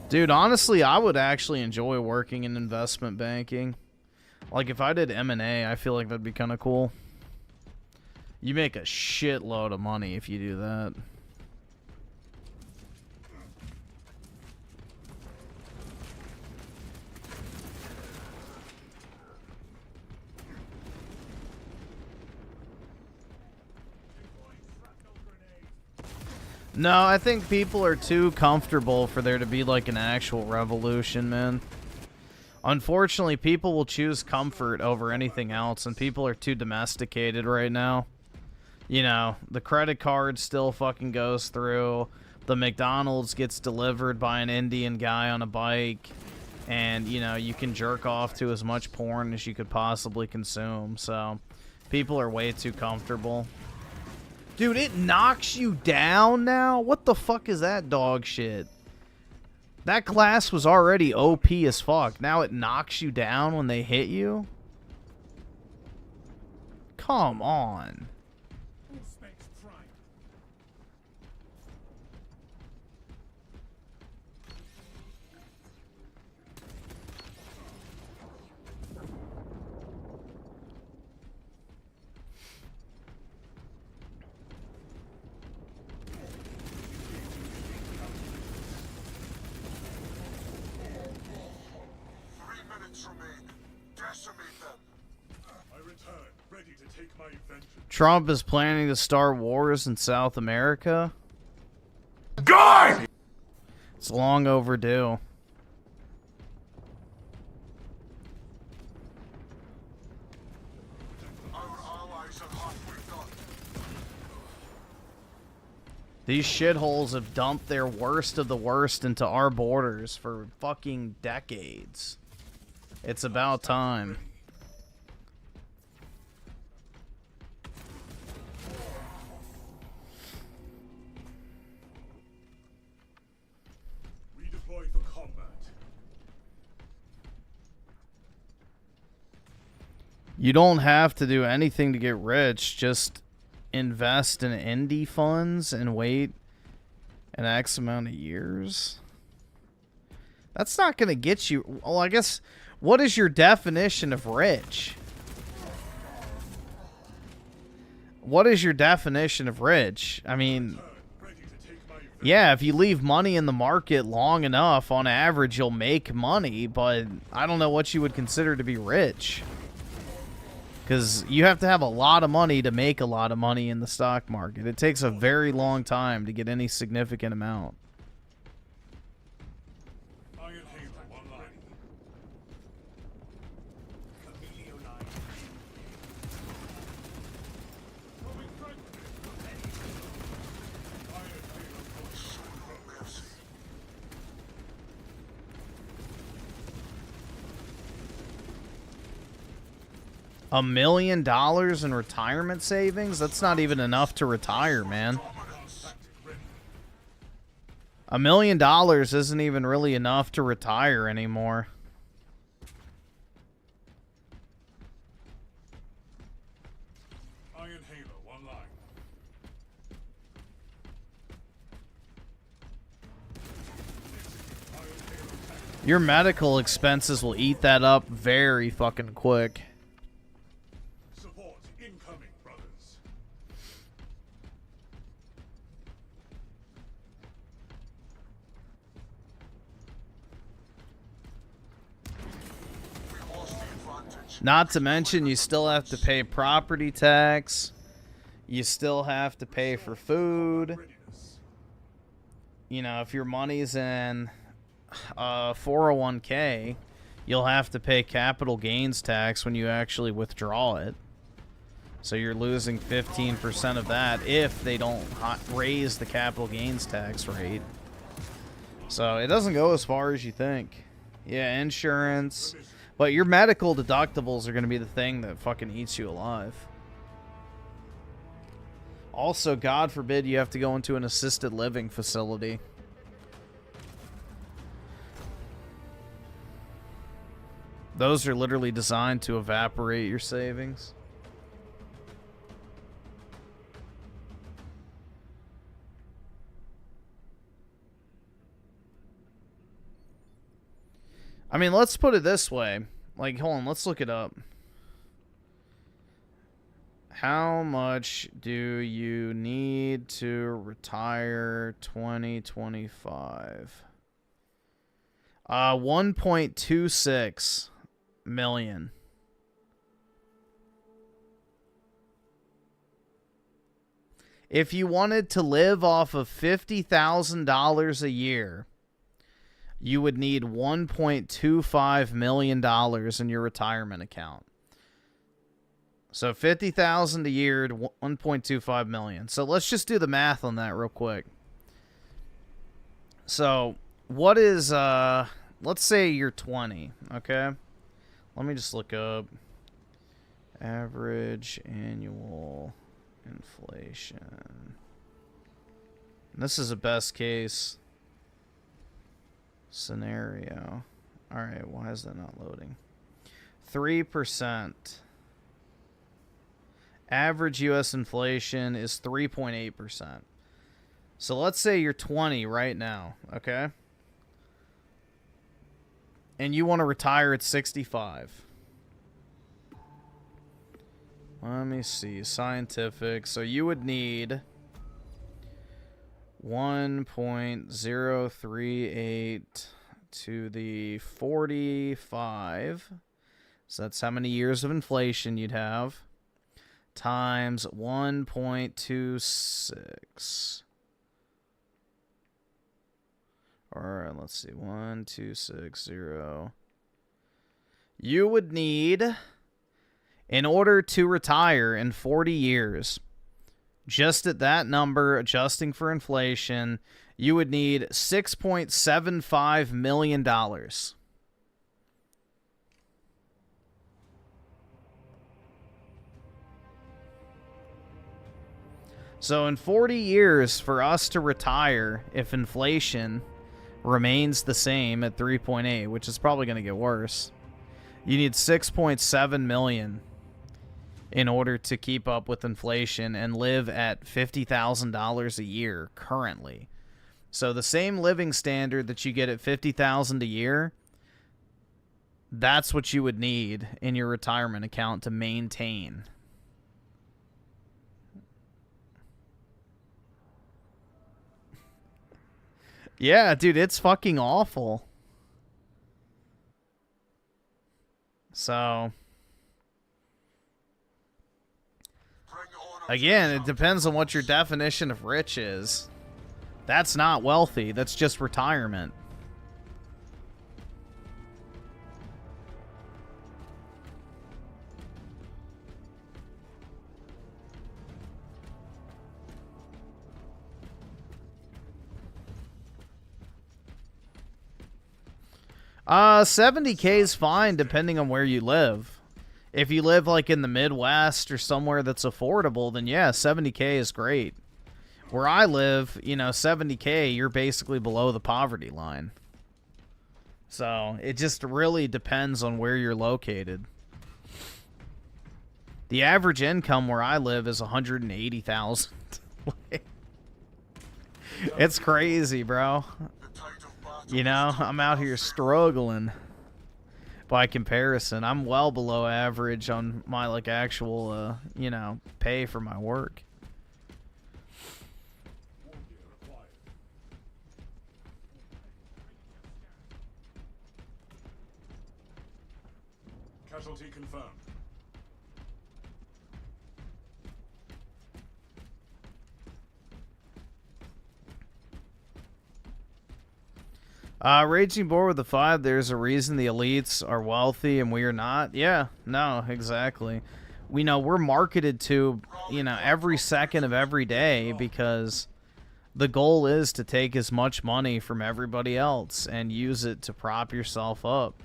Dude, honestly, I would actually enjoy working in investment banking. Like, if I did M&A, I feel like that'd be kind of cool. You make a shitload of money if you do that. No, I think people are too comfortable for there to be like an actual revolution, man. Unfortunately, people will choose comfort over anything else, and people are too domesticated right now. You know, the credit card still fucking goes through. The McDonald's gets delivered by an Indian guy on a bike. And, you know, you can jerk off to as much porn as you could possibly consume. So, people are way too comfortable. Dude, it knocks you down now? What the fuck is that dog shit? That class was already OP as fuck. Now it knocks you down when they hit you? Come on. Remnants remain. Decimate them. I return, ready to take my vengeance. Trump is planning to start wars in South America. God! It's long overdue. Our allies are halfway done. These shitholes have dumped their worst of the worst into our borders for fucking decades. It's about time. Redeploy for combat. You don't have to do anything to get rich. Just invest in indie funds and wait an X amount of years. That's not going to get you... Well, I guess... What is your definition of rich? What is your definition of rich? I mean... Yeah, if you leave money in the market long enough, on average, you'll make money, but I don't know what you would consider to be rich. Because you have to have a lot of money to make a lot of money in the stock market. It takes a very long time to get any significant amount. Iron Halo online. Emilio 9. $1 million in retirement savings? That's not even enough to retire, man. $1 million isn't even really enough to retire anymore. Iron Halo online. Your medical expenses will eat that up very fucking quick. Support incoming, brothers. We lost the advantage. Not to mention, you still have to pay property tax. You still have to pay for food. Readiness. You know, if your money's in 401k, you'll have to pay capital gains tax when you actually withdraw it. So you're losing 15% of that if they don't raise the capital gains tax rate. So it doesn't go as far as you think. Yeah, insurance. But your medical deductibles are going to be the thing that fucking eats you alive. Also, God forbid you have to go into an assisted living facility. Those are literally designed to evaporate your savings. I mean, let's put it this way. Like, hold on, let's look it up. How much do you need to retire 2025? 1.26 million. If you wanted to live off of $50,000 a year, you would need $1.25 million in your retirement account. So $50,000 a year to $1.25 million. So let's just do the math on that real quick. So what is, let's say you're 20, okay? Let me just look up average annual inflation. This is a best case scenario. All right, why is that not loading? 3%. Average U.S. inflation is 3.8%. So let's say you're 20 right now, okay? And you want to retire at 65. Let me see. Scientific. So you would need 1.038 to the 45. So that's how many years of inflation you'd have. Times 1.26. Or let's see, 1260. You would need, in order to retire in 40 years, just at that number, adjusting for inflation, you would need $6.75 million. So in 40 years, for us to retire, if inflation remains the same at 3.8, which is probably going to get worse, you need 6.7 million in order to keep up with inflation and live at $50,000 a year currently. So the same living standard that you get at $50,000 a year, that's what you would need in your retirement account to maintain. Yeah, dude, it's fucking awful. So, again, it depends on what your definition of rich is. That's not wealthy. That's just retirement. $70K is fine depending on where you live. If you live like in the Midwest or somewhere that's affordable, then yeah, $70K is great. Where I live, you know, $70K, you're basically below the poverty line. So it just really depends on where you're located. The average income where I live is $180,000. It's crazy, bro. You know, I'm out here struggling. By comparison, I'm well below average on my like actual, you know, pay for my work. Casualty confirmed. Raging Boar with the 5, there's a reason the elites are wealthy and we are not. Yeah, no, exactly. We know we're marketed to, you know, every second of every day because the goal is to take as much money from everybody else and use it to prop yourself up.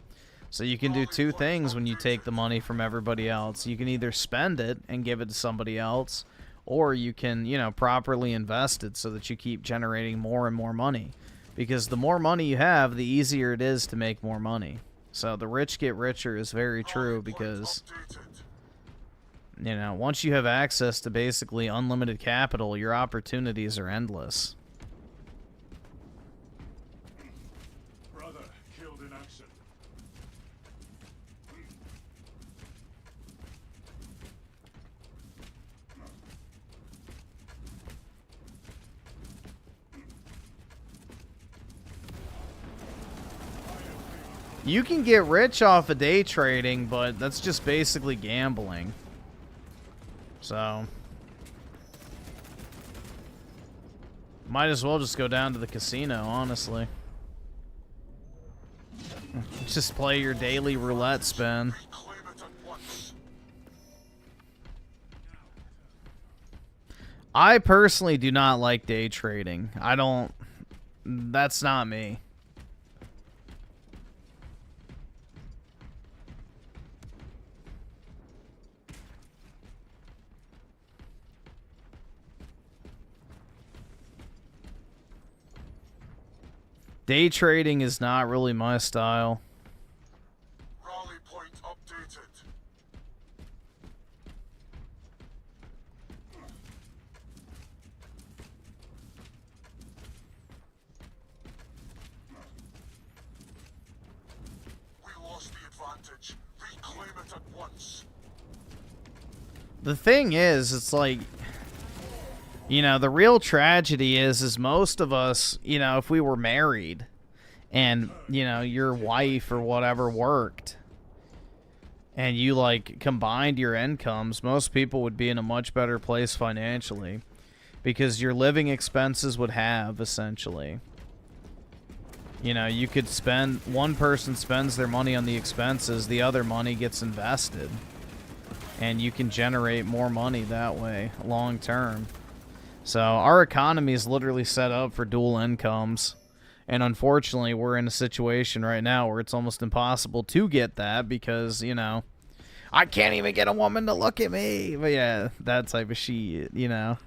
So you can do two things when you take the money from everybody else. You can either spend it and give it to somebody else, or you can, you know, properly invest it so that you keep generating more and more money. Because the more money you have, the easier it is to make more money. So the rich get richer is very true because, you know, once you have access to basically unlimited capital, your opportunities are endless. Brother killed in action. You can get rich off of day trading, but that's just basically gambling. So, might as well just go down to the casino, honestly. Just play your daily roulette spin. I personally do not like day trading. I don't... That's not me. Day trading is not really my style. Rally point updated. We lost the advantage. Reclaim it at once. The thing is, it's like, you know, the real tragedy is most of us, you know, if we were married and, you know, your wife or whatever worked, and you, like, combined your incomes, most people would be in a much better place financially because your living expenses would halve, essentially. You know, you could spend, one person spends their money on the expenses, the other money gets invested. And you can generate more money that way, long term. So our economy is literally set up for dual incomes. And unfortunately, we're in a situation right now where it's almost impossible to get that because, you know, I can't even get a woman to look at me. But yeah, that type of shit, you know.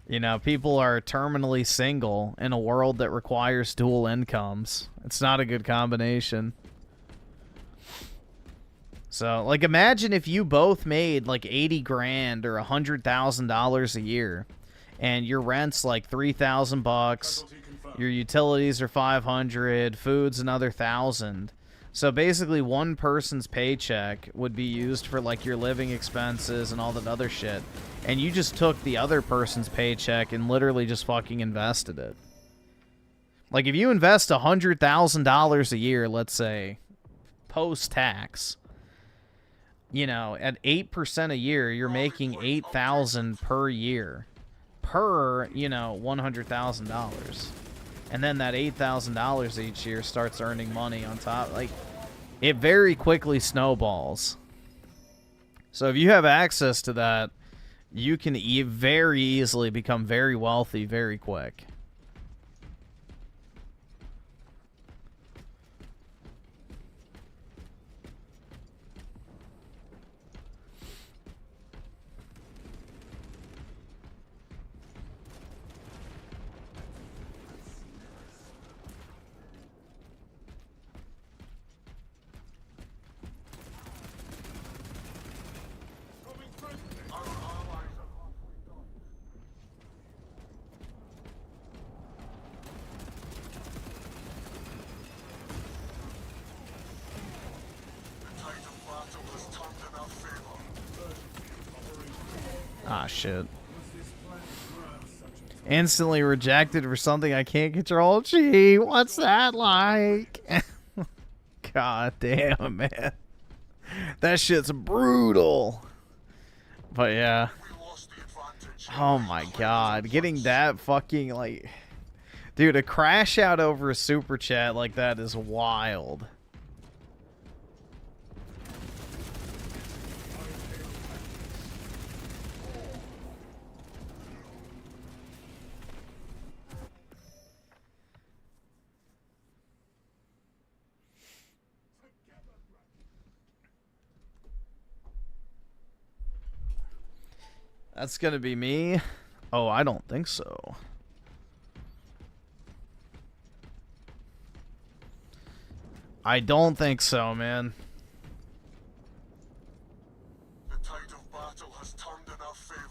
You know, people are terminally single in a world that requires dual incomes. It's not a good combination. So, like, imagine if you both made, like, 80 grand or $100,000 a year, and your rent's, like, $3,000, your utilities are $500, food's another $1,000. So, basically, one person's paycheck would be used for, like, your living expenses and all that other shit, and you just took the other person's paycheck and literally just fucking invested it. Like, if you invest $100,000 a year, let's say, post-tax, you know, at 8% a year, you're making $8,000 per year, per, you know, $100,000, and then that $8,000 each year starts earning money on top. Like, it very quickly snowballs. So if you have access to that, you can very easily become very wealthy very quick. Ah, shit. Instantly rejected for something I can't control. Gee, what's that like? God damn, man. That shit's brutal. But yeah. Oh my god. Getting that fucking, like... Dude, a crash out over a super chat like that is wild. That's gonna be me? Oh, I don't think so. I don't think so, man. The tide of battle has turned in our favor.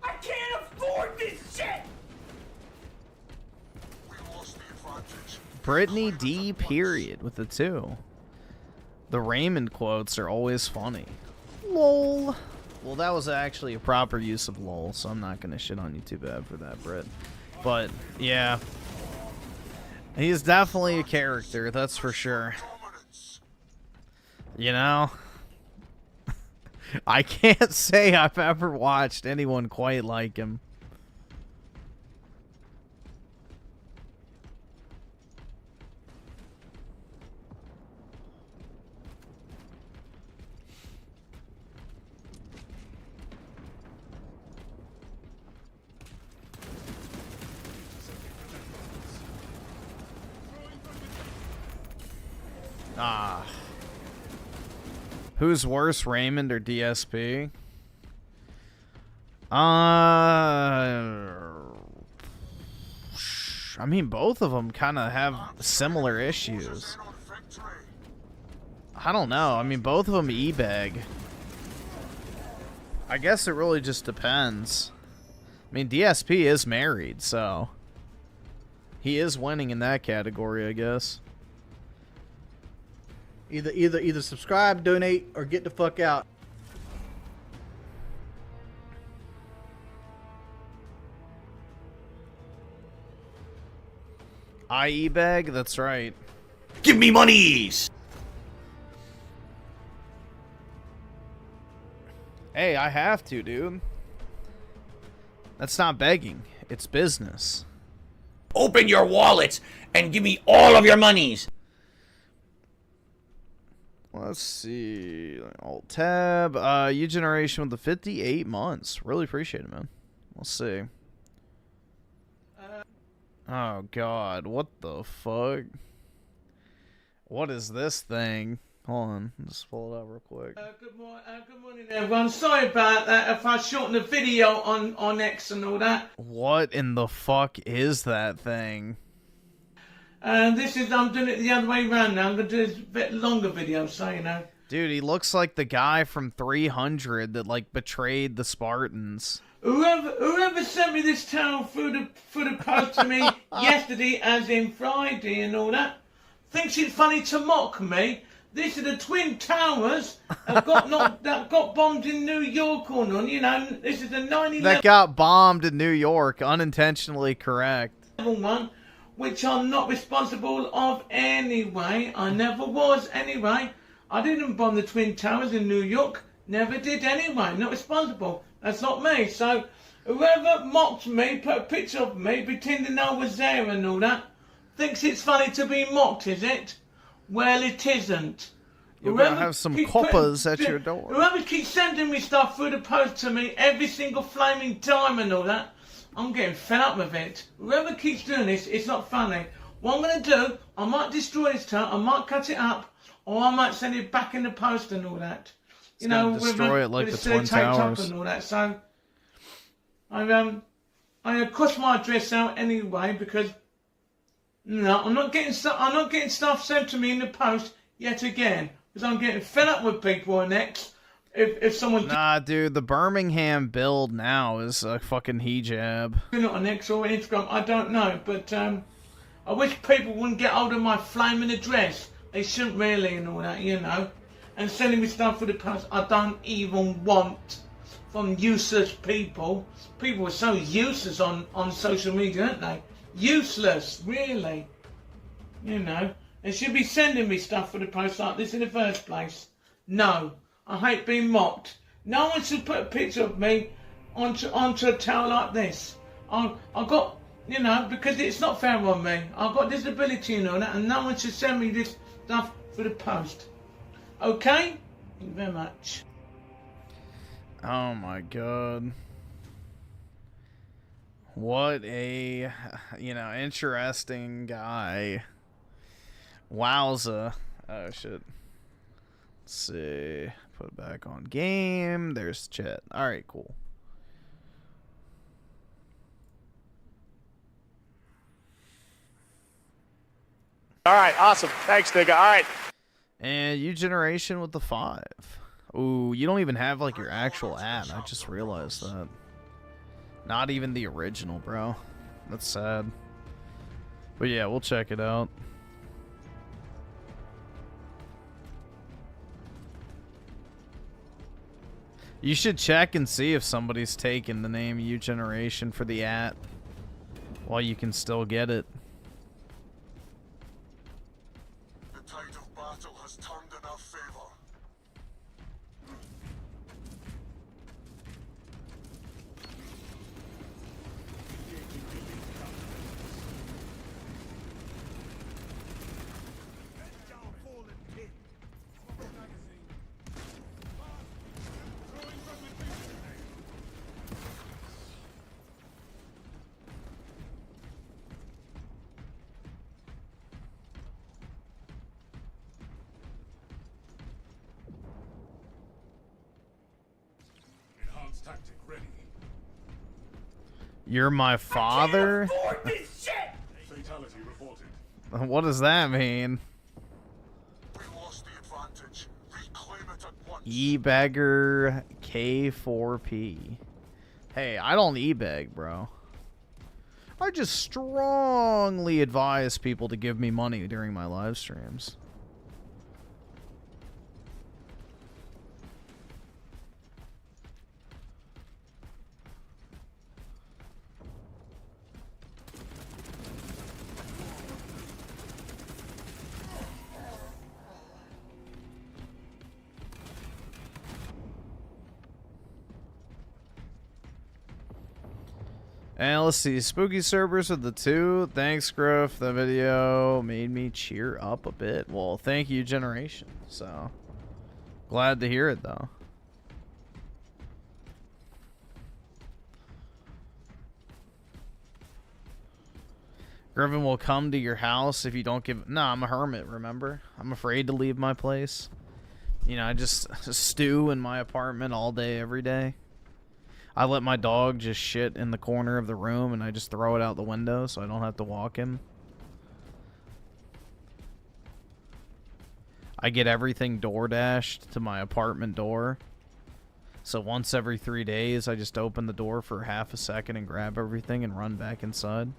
I can't afford this shit! We lost the advantage. Brittany D. period with the 2. The Raymond quotes are always funny. LOL. Well, that was actually a proper use of LOL, so I'm not gonna shit on you too bad for that, Britt. But, yeah. He's definitely a character, that's for sure. You know? I can't say I've ever watched anyone quite like him. Ah. Who's worse, Raymond or DSP? I mean, both of them kind of have similar issues. I don't know. I mean, both of them e-bag. I guess it really just depends. I mean, DSP is married, so he is winning in that category, I guess. Either subscribe, donate, or get the fuck out. IE bag? That's right. Give me monies! Hey, I have to, dude. That's not begging. It's business. Open your wallets and give me all of your monies! Let's see. Alt tab. U generation with the 58 months. Really appreciate it, man. We'll see. Oh, God. What the fuck? What is this thing? Hold on. Let's pull it out real quick. Good morning, everyone. Sorry about that if I shortened the video on X and all that. What in the fuck is that thing? I'm doing it the other way around now. I'm going to do a bit longer video, so you know. Dude, he looks like the guy from 300 that, like, betrayed the Spartans. Whoever sent me this towel through the post to me yesterday, as in Friday and all that, thinks it's funny to mock me. This is the Twin Towers that got bombed in New York or none. You know, this is the 9/11 that got bombed in New York, unintentionally correct. one, which I'm not responsible of anyway. I never was anyway. I didn't bomb the Twin Towers in New York. Never did anyway. Not responsible. That's not me. So whoever mocked me, put a picture of me, pretending I was there and all that, thinks it's funny to be mocked, is it? Well, it isn't. You're gonna have some coppers at your door. Whoever keeps sending me stuff through the post to me every single flaming time and all that, I'm getting fed up with it. Whoever keeps doing this, it's not funny. What I'm going to do, I might destroy this town, I might cut it up, or I might send it back in the post and all that. You know, destroy it like the Twin Towers and all that. So I cross my address out anyway because no, I'm not getting stuff sent to me in the post yet again because I'm getting fed up with people and X. If someone dude, the Birmingham build now is a fucking hijab. Not on X or Instagram, I don't know, but I wish people wouldn't get hold of my flaming address. They shouldn't really and all that, you know. And sending me stuff for the post I don't even want from useless people. People are so useless on social media, aren't they? Useless, really. You know, they should be sending me stuff for the post like this in the first place. No, I hate being mocked. No one should put a picture of me onto a towel like this. I got, you know, because it's not fair on me. I've got disability and all that, and no one should send me this stuff for the post. Okay? Thank you very much. Oh my god. What a, you know, interesting guy. Wowza. Oh shit. Let's see. Put it back on game. There's chat. Alright, cool. Alright, awesome. Thanks, nigga. Alright. And U generation with the 5. Ooh, you don't even have like your actual ad. I just realized that. Not even the original, bro. That's sad. But yeah, we'll check it out. You should check and see if somebody's taken the name U generation for the at while you can still get it. The tide of battle has turned in our favor. Enhanced tactic ready. You're my father? Fatality reported. What does that mean? We lost the advantage. Reclaim it at once. E-bagger K4P. Hey, I don't e-bag, bro. I just strongly advise people to give me money during my live streams. And let's see, spooky servers with the 2. Thanks, Griff. That video made me cheer up a bit. Well, thank you, Generation. So, glad to hear it, though. Griffin will come to your house if you don't give... No, I'm a hermit, remember? I'm afraid to leave my place. You know, I just stew in my apartment all day, every day. I let my dog just shit in the corner of the room, and I just throw it out the window so I don't have to walk him. I get everything door-dashed to my apartment door. So once every 3 days, I just open the door for half a second and grab everything and run back inside.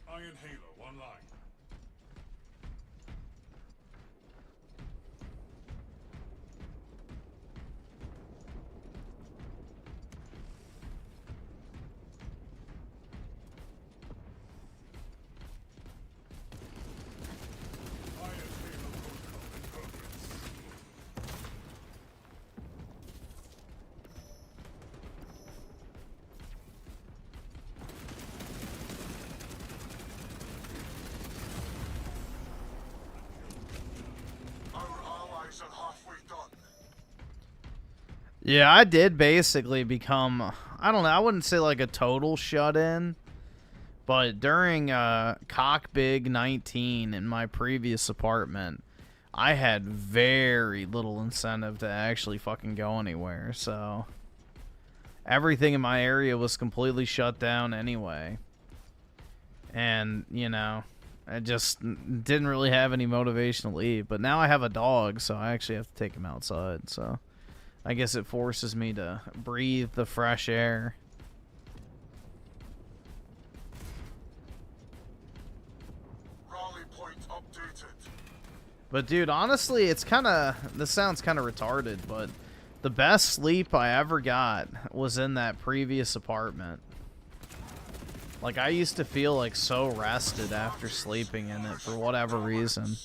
Iron Halo online. Yeah, I did basically become, I don't know, I wouldn't say like a total shut-in, but during Cock Big 19 in my previous apartment, I had very little incentive to actually fucking go anywhere, so everything in my area was completely shut down anyway. And, you know, I just didn't really have any motivation to leave, but now I have a dog, so I actually have to take him outside, so I guess it forces me to breathe the fresh air. Rally point updated. But dude, honestly, it's kind of, this sounds kind of retarded, but the best sleep I ever got was in that previous apartment. Like, I used to feel like so rested after sleeping in it for whatever reason.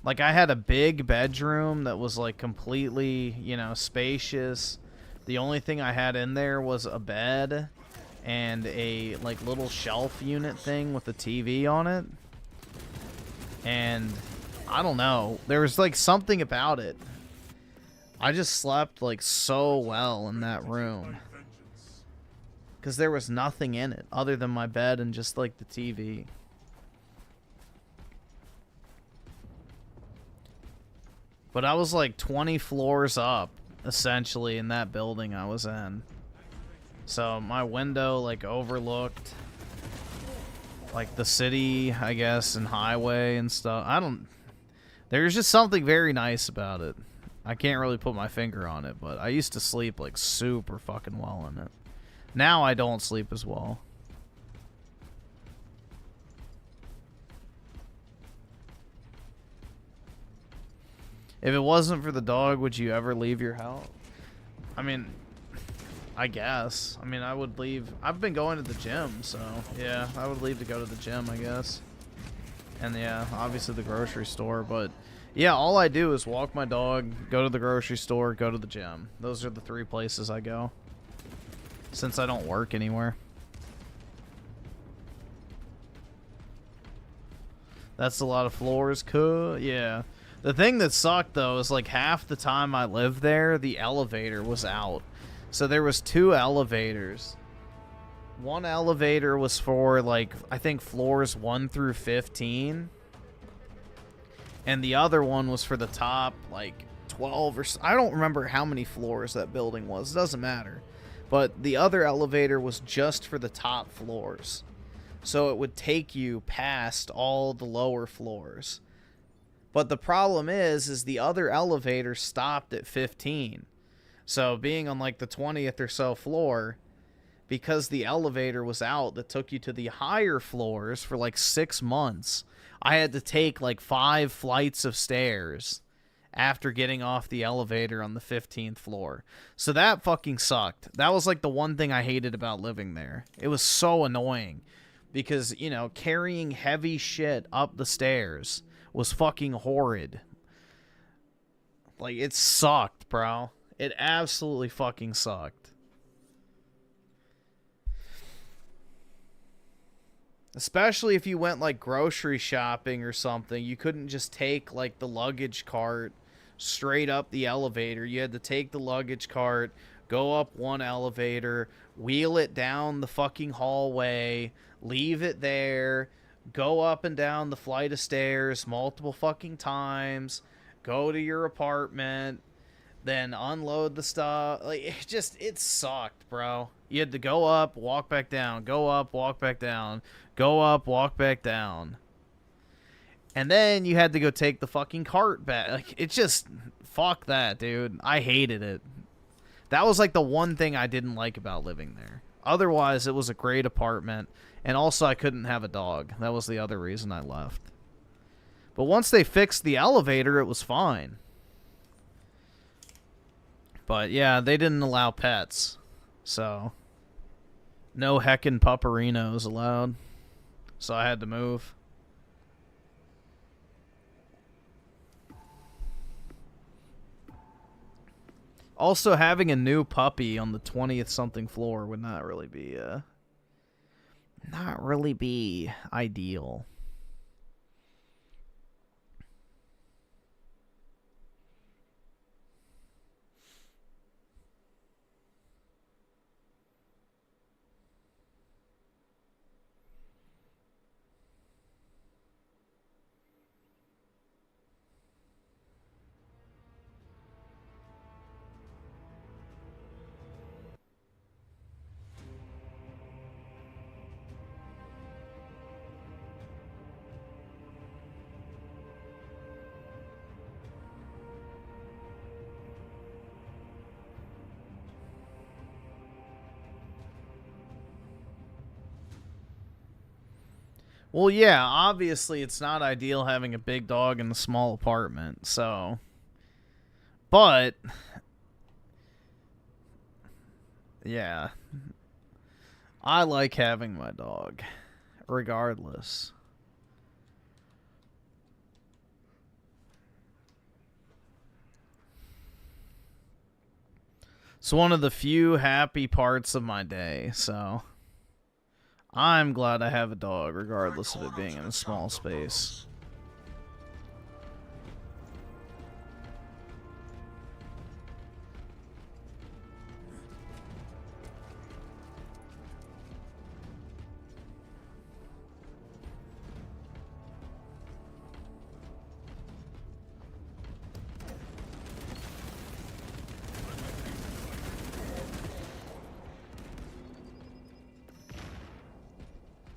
Like, I had a big bedroom that was, like, completely, you know, spacious. The only thing I had in there was a bed and a, like, little shelf unit thing with a TV on it. And I don't know. There was, like, something about it. I just slept, like, so well in that room. Because there was nothing in it other than my bed and just, like, the TV. But I was like 20 floors up, essentially, in that building I was in. So my window, like, overlooked, like, the city, I guess, and highway and stuff. There's just something very nice about it. I can't really put my finger on it, but I used to sleep, like, super fucking well in it. Now I don't sleep as well. If it wasn't for the dog, would you ever leave your house? I mean, I guess. I mean, I would leave. I've been going to the gym, so yeah, I would leave to go to the gym, I guess. And yeah, obviously the grocery store, but yeah, all I do is walk my dog, go to the grocery store, go to the gym. Those are the 3 places I go, since I don't work anywhere. That's a lot of floors, cool. Yeah. The thing that sucked, though, is like half the time I lived there, the elevator was out. So there was 2 elevators. One elevator was for, like, I think floors 1 through 15. And the other one was for the top, like, 12 or so. I don't remember how many floors that building was. It doesn't matter. But the other elevator was just for the top floors. So it would take you past all the lower floors. But the problem is the other elevator stopped at 15. So being on like the 20th or so floor, because the elevator was out that took you to the higher floors for like 6 months. I had to take like 5 flights of stairs after getting off the elevator on the 15th floor. So that fucking sucked. That was like the one thing I hated about living there. It was so annoying because, you know, carrying heavy shit up the stairs was fucking horrid. Like, it sucked, bro. It absolutely fucking sucked. Especially if you went, like, grocery shopping or something. You couldn't just take, like, the luggage cart straight up the elevator. You had to take the luggage cart, go up one elevator, wheel it down the fucking hallway, leave it there, go up and down the flight of stairs multiple fucking times, go to your apartment, then unload the stuff. Like, it sucked, bro. You had to go up, walk back down, go up, walk back down, go up, walk back down. And then you had to go take the fucking cart back. Like, it just, fuck that, dude. I hated it. That was like the one thing I didn't like about living there. Otherwise, it was a great apartment. And also, I couldn't have a dog. That was the other reason I left. But once they fixed the elevator, it was fine. But yeah, they didn't allow pets. So, no heckin' pupperinos allowed. So I had to move. Also, having a new puppy on the 20th something floor would not really be ideal. Well, yeah, obviously it's not ideal having a big dog in a small apartment, so... But... Yeah. I like having my dog, regardless. It's one of the few happy parts of my day, so... I'm glad I have a dog, regardless of it being in a small space.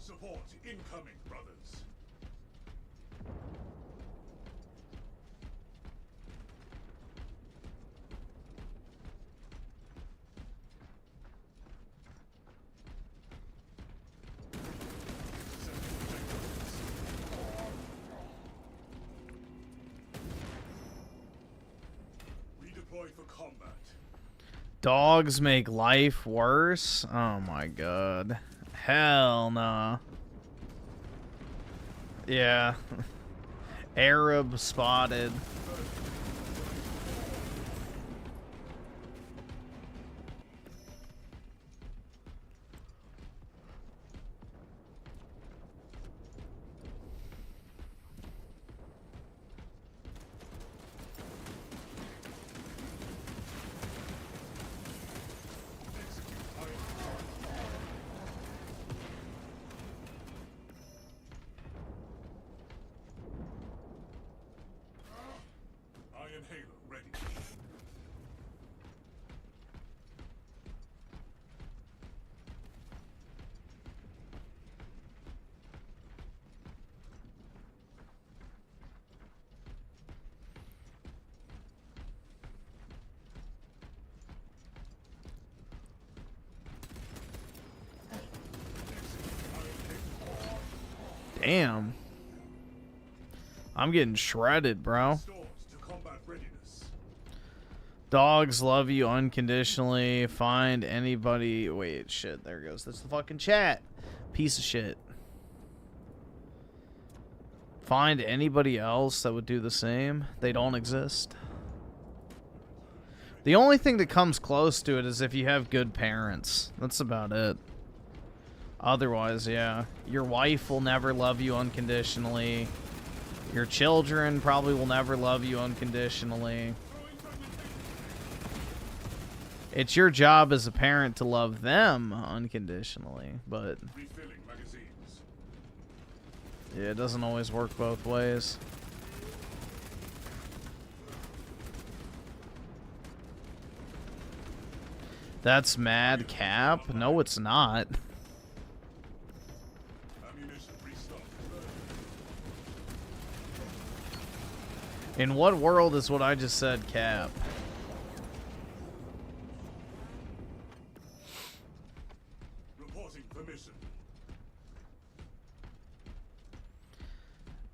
Support incoming, brothers. Redeploy for combat. Dogs make life worse? Oh my god. Hell nah. Yeah. Arab spotted. Damn. I'm getting shredded, bro. Restored to combat readiness. Dogs love you unconditionally. Find anybody. Wait, shit. There goes. That's the fucking chat. Piece of shit. Find anybody else that would do the same. They don't exist. The only thing that comes close to it is if you have good parents. That's about it. Otherwise, yeah. Your wife will never love you unconditionally. Your children probably will never love you unconditionally. It's your job as a parent to love them unconditionally, but Refilling magazines. yeah, it doesn't always work both ways. That's mad cap? No, it's not. Ammunition restocked. In what world is what I just said cap? Reporting for mission.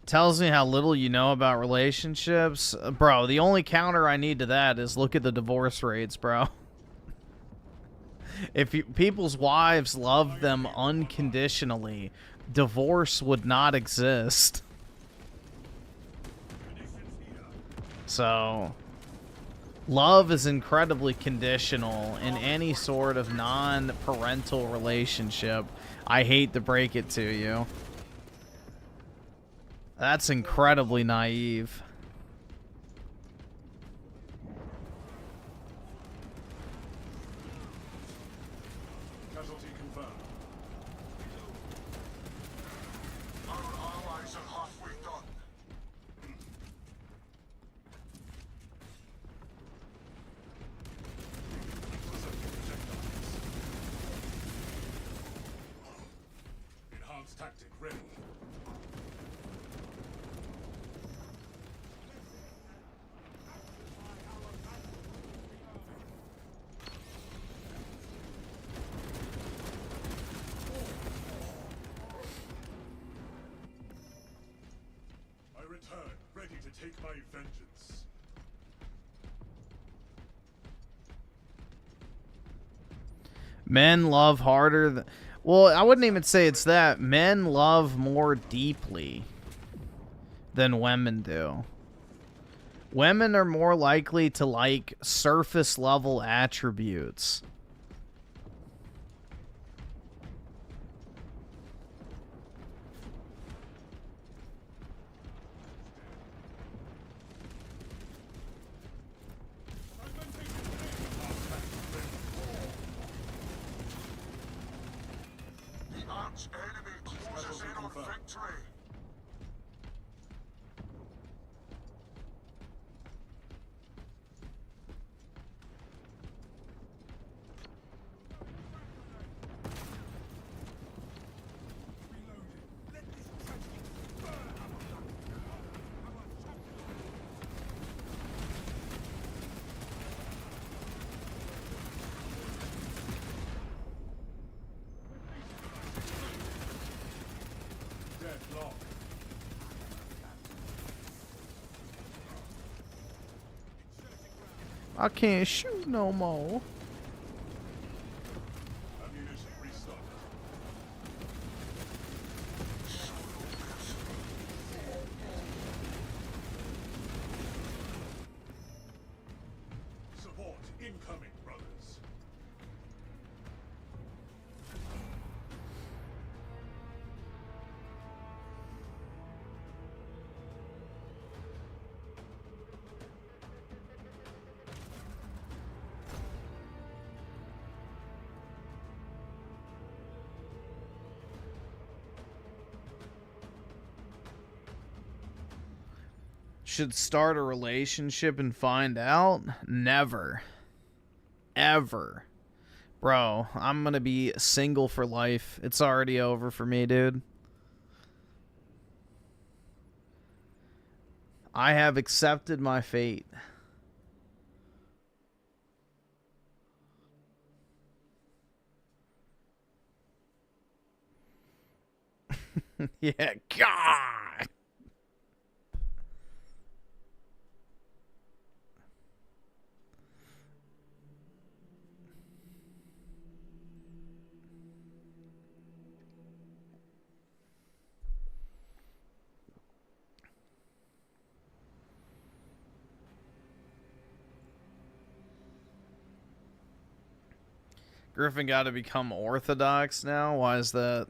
Tells me how little you know about relationships. Bro, the only counter I need to that is look at the divorce rates, bro. If people's wives love them unconditionally, divorce would not exist. So, love is incredibly conditional in any sort of non-parental relationship. I hate to break it to you. That's incredibly naive. Casualty confirmed. Our allies are halfway done. Enhanced tactic ready. I return, ready to take my vengeance. Men love harder than... Well, I wouldn't even say it's that. Men love more deeply than women do. Women are more likely to like surface level attributes. The arch enemy closes in on victory. Deadlock. I can't shoot no more. Ammunition restocked. Support incoming, brothers. Should start a relationship and find out? Never. Ever. Bro, I'm gonna be single for life. It's already over for me, dude. I have accepted my fate. Yeah, God. Griffin got to become orthodox now? Why is that?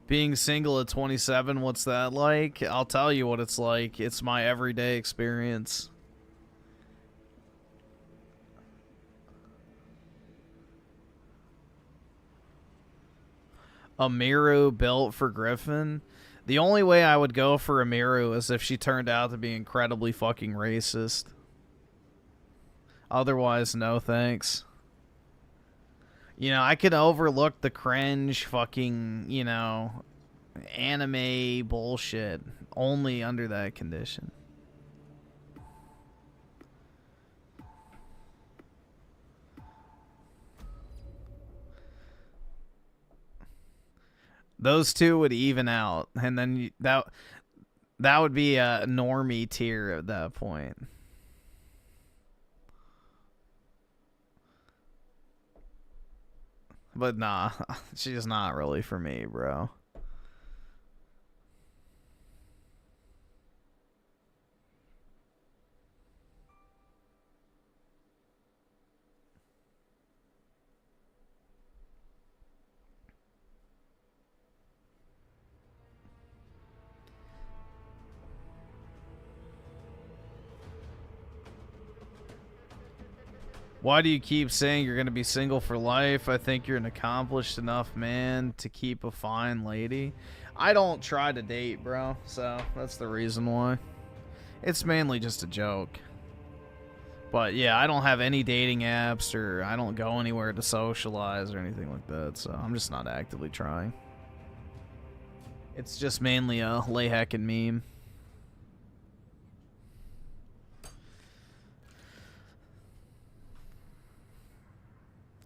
Being single at 27, what's that like? I'll tell you what it's like. It's my everyday experience. A Miru built for Griffin? The only way I would go for a Miru is if she turned out to be incredibly fucking racist. Otherwise, no thanks. You know, I could overlook the cringe fucking, you know, anime bullshit only under that condition. Those two would even out, and then that would be a normie tier at that point. But nah, she's not really for me, bro. Why do you keep saying you're going to be single for life? I think you're an accomplished enough man to keep a fine lady. I don't try to date, bro, so that's the reason why. It's mainly just a joke. But yeah, I don't have any dating apps, or I don't go anywhere to socialize or anything like that, so I'm just not actively trying. It's just mainly a lay heckin' meme.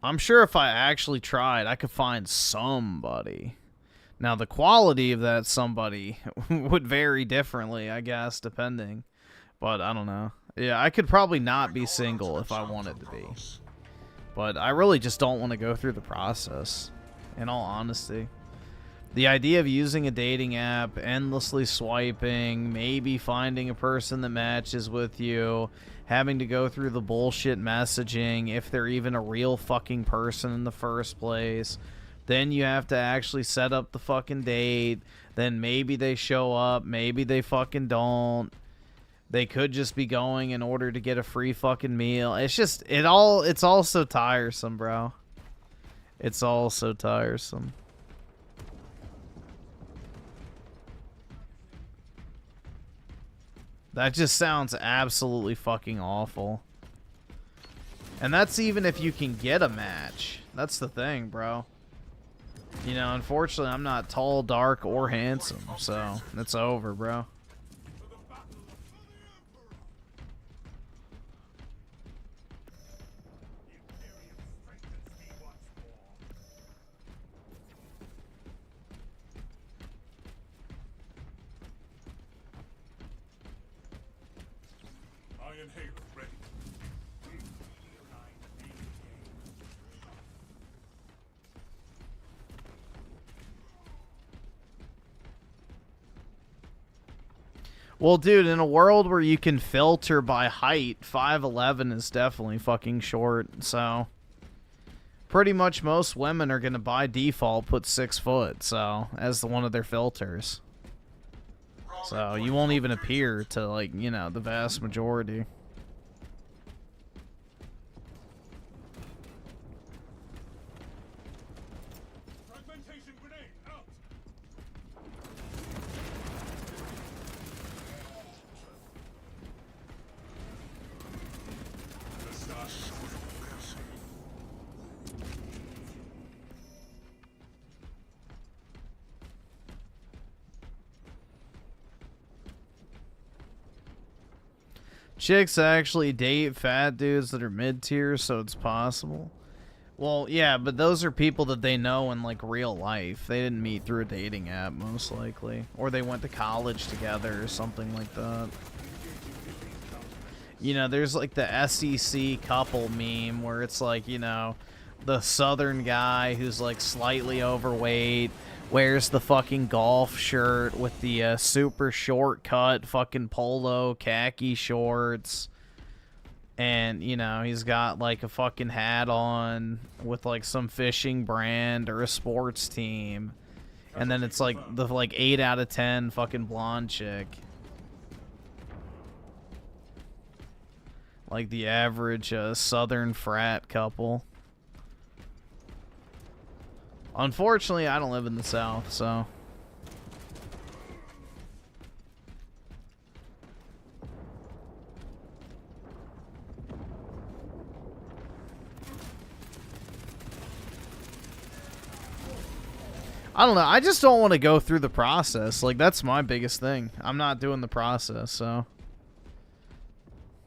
I'm sure if I actually tried, I could find somebody. Now, the quality of that somebody would vary differently, I guess, depending. But I don't know. Yeah, I could probably not be single if I wanted to be. But I really just don't want to go through the process, in all honesty. The idea of using a dating app, endlessly swiping, maybe finding a person that matches with you, having to go through the bullshit messaging, if they're even a real fucking person in the first place. Then you have to actually set up the fucking date. Then maybe they show up, maybe they fucking don't. They could just be going in order to get a free fucking meal. It's just, it's all so tiresome, bro. It's all so tiresome. That just sounds absolutely fucking awful. And that's even if you can get a match. That's the thing, bro. You know, unfortunately, I'm not tall, dark, or handsome, so it's over, bro. Well, dude, in a world where you can filter by height, 5'11" is definitely fucking short, so pretty much most women are going to by default put 6 foot, so, as one of their filters. So, you won't even appear to, like, you know, the vast majority. Chicks actually date fat dudes that are mid-tier, so it's possible. Well, yeah, but those are people that they know in, like, real life. They didn't meet through a dating app, most likely. Or they went to college together or something like that. You know, there's, like, the SEC couple meme where it's, like, you know, the southern guy who's, like, slightly overweight, wears the fucking golf shirt with the super short cut fucking polo khaki shorts. And, you know, he's got, like, a fucking hat on with, like, some fishing brand or a sports team. And then it's, like, the, like, 8 out of 10 fucking blonde chick. Like the average southern frat couple. Unfortunately, I don't live in the South, so... I don't know. I just don't want to go through the process. Like, that's my biggest thing. I'm not doing the process, so...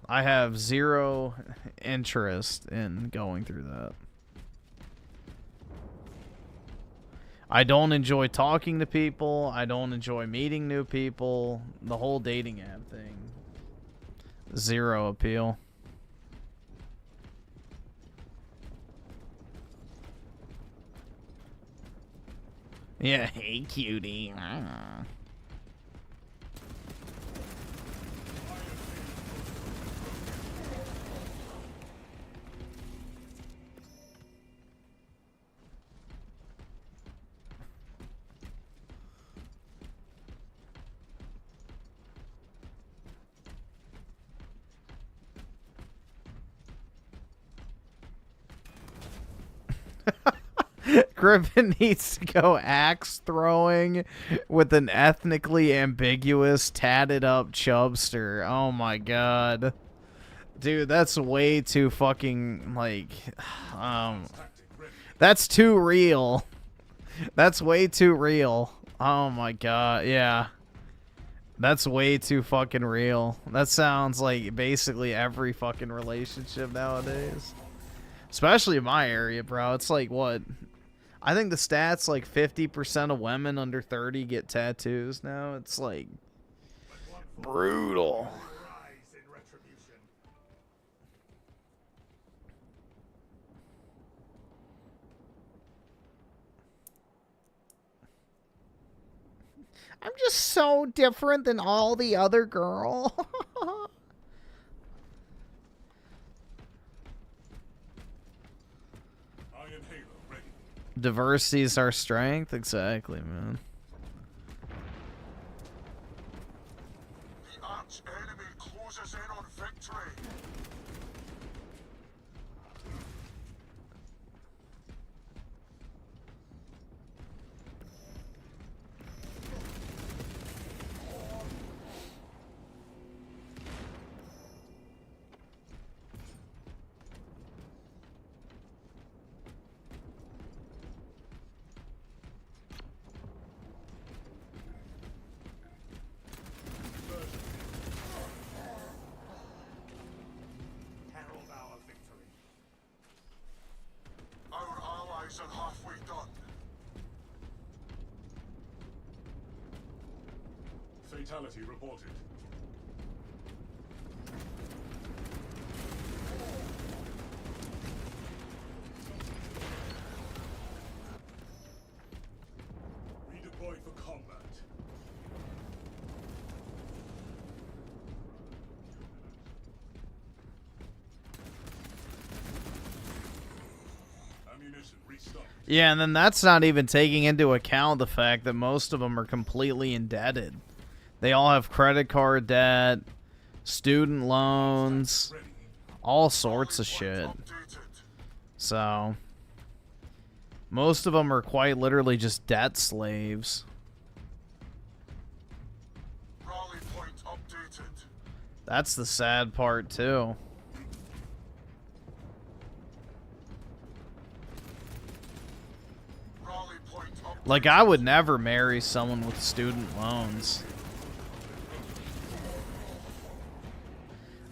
I have zero interest in going through that. I don't enjoy talking to people. I don't enjoy meeting new people. The whole dating app thing. Zero appeal. Yeah, hey cutie. Griffin needs to go axe throwing with an ethnically ambiguous, tatted up chubster. Oh my god. Dude, that's way too fucking, like, that's too real. That's way too real. Oh my god, yeah. That's way too fucking real. That sounds like basically every fucking relationship nowadays. Especially in my area, bro. It's like, what? I think the stats, like, 50% of women under 30 get tattoos now. It's, like, brutal. I'm just so different than all the other girls. Diversity is our strength? Exactly, man. The arch enemy closes in on victory. Halfway done. Fatality reported. Redeploy for combat. Yeah, and then that's not even taking into account the fact that most of them are completely indebted. They all have credit card debt, student loans, all sorts of shit. So, most of them are quite literally just debt slaves. Rally point updated. That's the sad part, too. Like, I would never marry someone with student loans.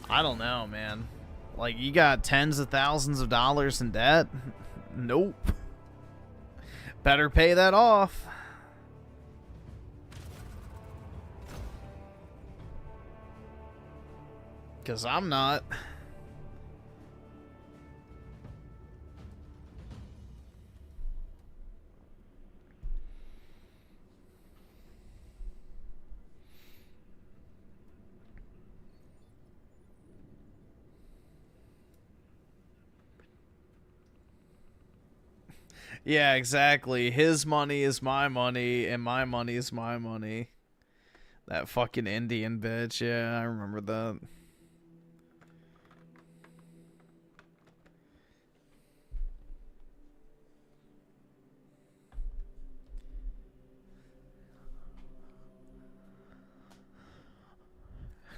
I don't know, man. Like, you got tens of thousands of dollars in debt? Nope. Better pay that off. Because I'm not. Yeah, exactly. His money is my money, and my money is my money. That fucking Indian bitch. Yeah, I remember that.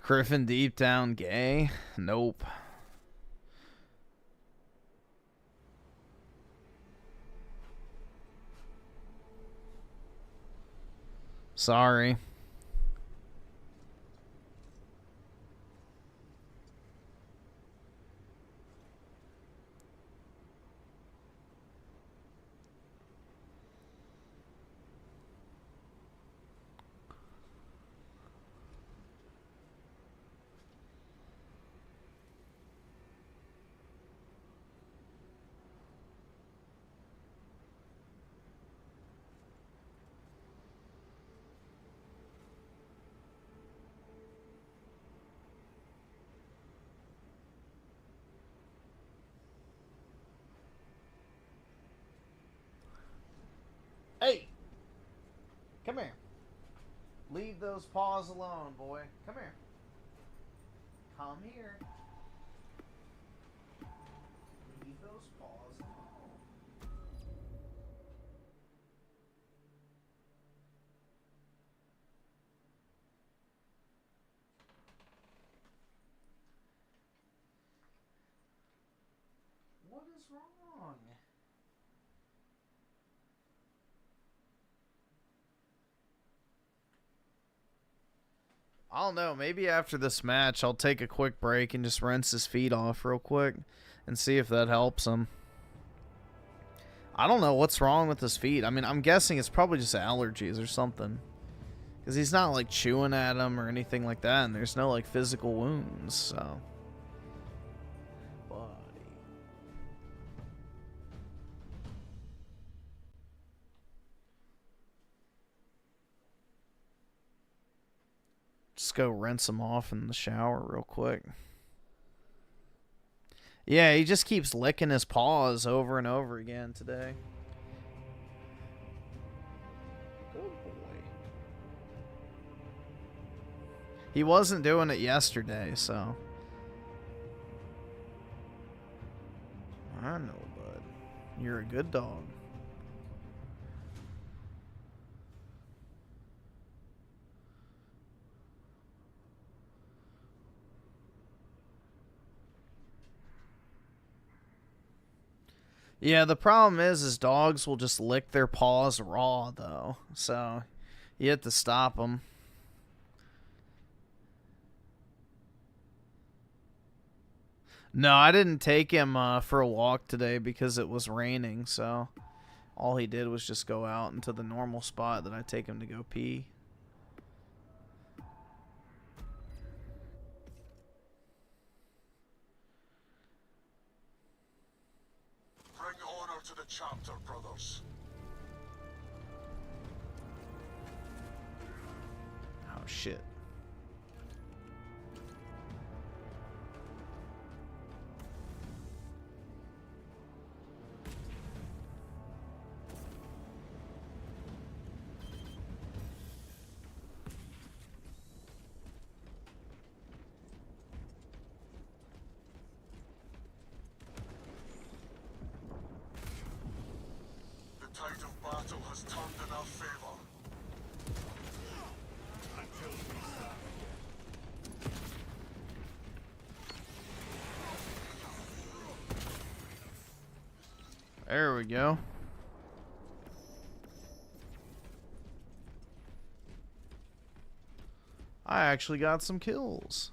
Griffin deep down gay? Nope. Sorry. Hey! Come here. Leave those paws alone, boy. Come here. Come here. Leave those paws alone. What is wrong? I don't know. Maybe after this match, I'll take a quick break and just rinse his feet off real quick and see if that helps him. I don't know what's wrong with his feet. I mean, I'm guessing it's probably just allergies or something. Because he's not, like, chewing at them or anything like that, and there's no, like, physical wounds, so... Just go rinse him off in the shower real quick. Yeah, he just keeps licking his paws over and over again today. Good boy. He wasn't doing it yesterday, so... I know, bud. You're a good dog. Yeah, the problem is dogs will just lick their paws raw, though. So, you have to stop them. No, I didn't take him for a walk today because it was raining, so all he did was just go out into the normal spot that I take him to go pee. To the chapter, brothers. Oh, shit. The tide of battle has turned in our favor. There we go. I actually got some kills.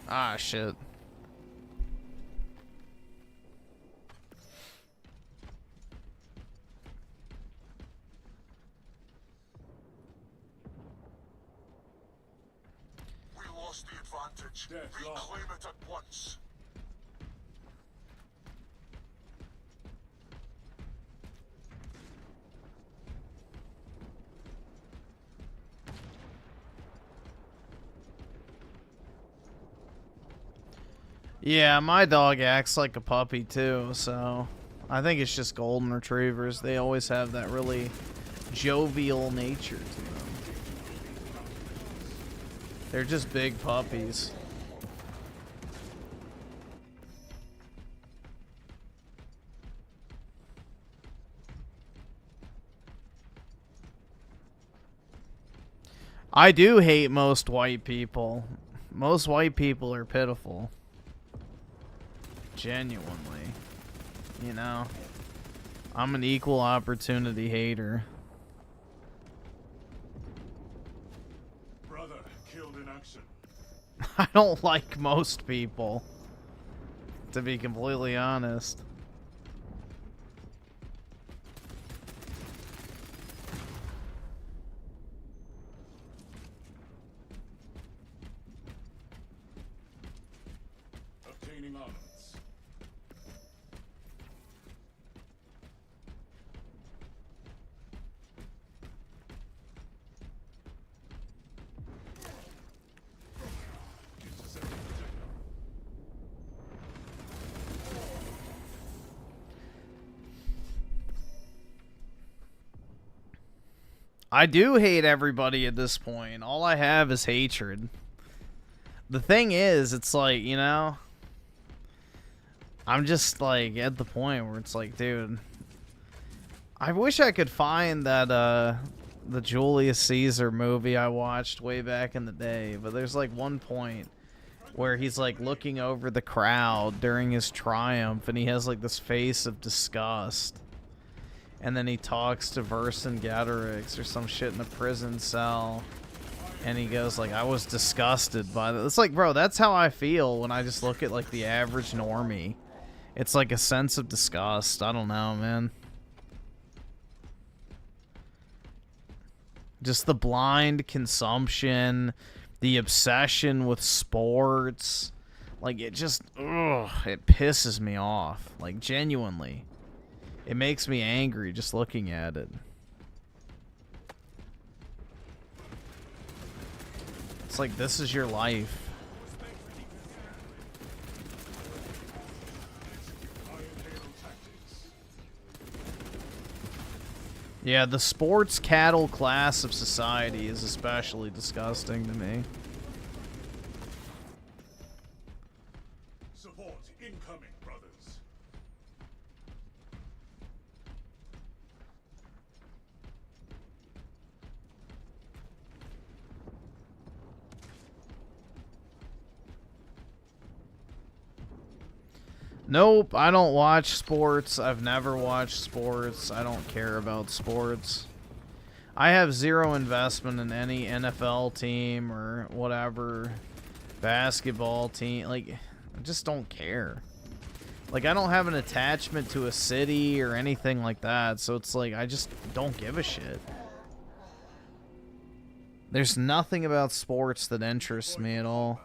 Ah, shit. We lost the advantage. Dead long. Reclaim it at once. Yeah, my dog acts like a puppy too, so I think it's just golden retrievers. They always have that really jovial nature to them. They're just big puppies. I do hate most white people. Most white people are pitiful. Genuinely. You know? I'm an equal opportunity hater. Brother killed in action. I don't like most people, to be completely honest. Obtaining armaments. I do hate everybody at this point. All I have is hatred. The thing is, it's like, you know, I'm just like at the point where it's like, dude, I wish I could find that the Julius Caesar movie I watched way back in the day, but there's like one point where he's like looking over the crowd during his triumph and he has like this face of disgust. And then he talks to Vercingetorix or some shit in a prison cell. And he goes like, I was disgusted by that. It's like, bro, that's how I feel when I just look at like the average normie. It's like a sense of disgust. I don't know, man. Just the blind consumption, the obsession with sports. Like, it just, ugh, it pisses me off. Like, genuinely. It makes me angry just looking at it. It's like, this is your life. Yeah, the sports cattle class of society is especially disgusting to me. Support incoming, brothers. Nope, I don't watch sports. I've never watched sports. I don't care about sports. I have zero investment in any NFL team or whatever basketball team. Like, I just don't care. Like, I don't have an attachment to a city or anything like that, so it's like, I just don't give a shit. There's nothing about sports that interests me at all.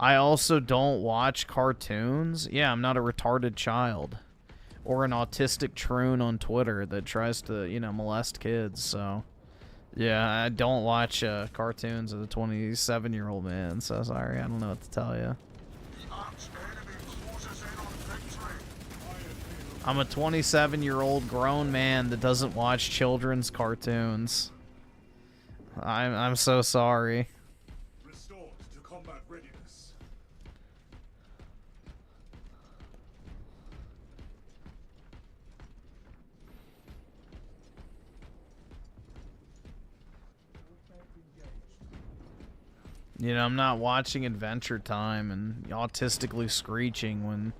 I also don't watch cartoons. Yeah, I'm not a retarded child. Or an autistic troon on Twitter that tries to, you know, molest kids, so... Yeah, I don't watch cartoons as a 27-year-old man, so sorry, I don't know what to tell you. The arch enemy closes in on victory. I'm a 27-year-old grown man that doesn't watch children's cartoons. I'm so sorry. Restored to combat readiness. You know, I'm not watching Adventure Time and autistically screeching when,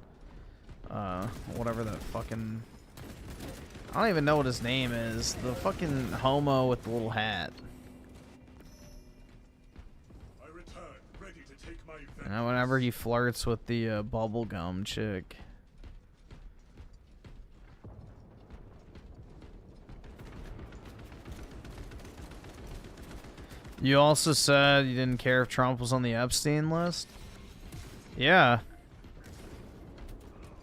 whatever that fucking... I don't even know what his name is. The fucking homo with the little hat. And whenever he flirts with the bubblegum chick. You also said you didn't care if Trump was on the Epstein list? Yeah.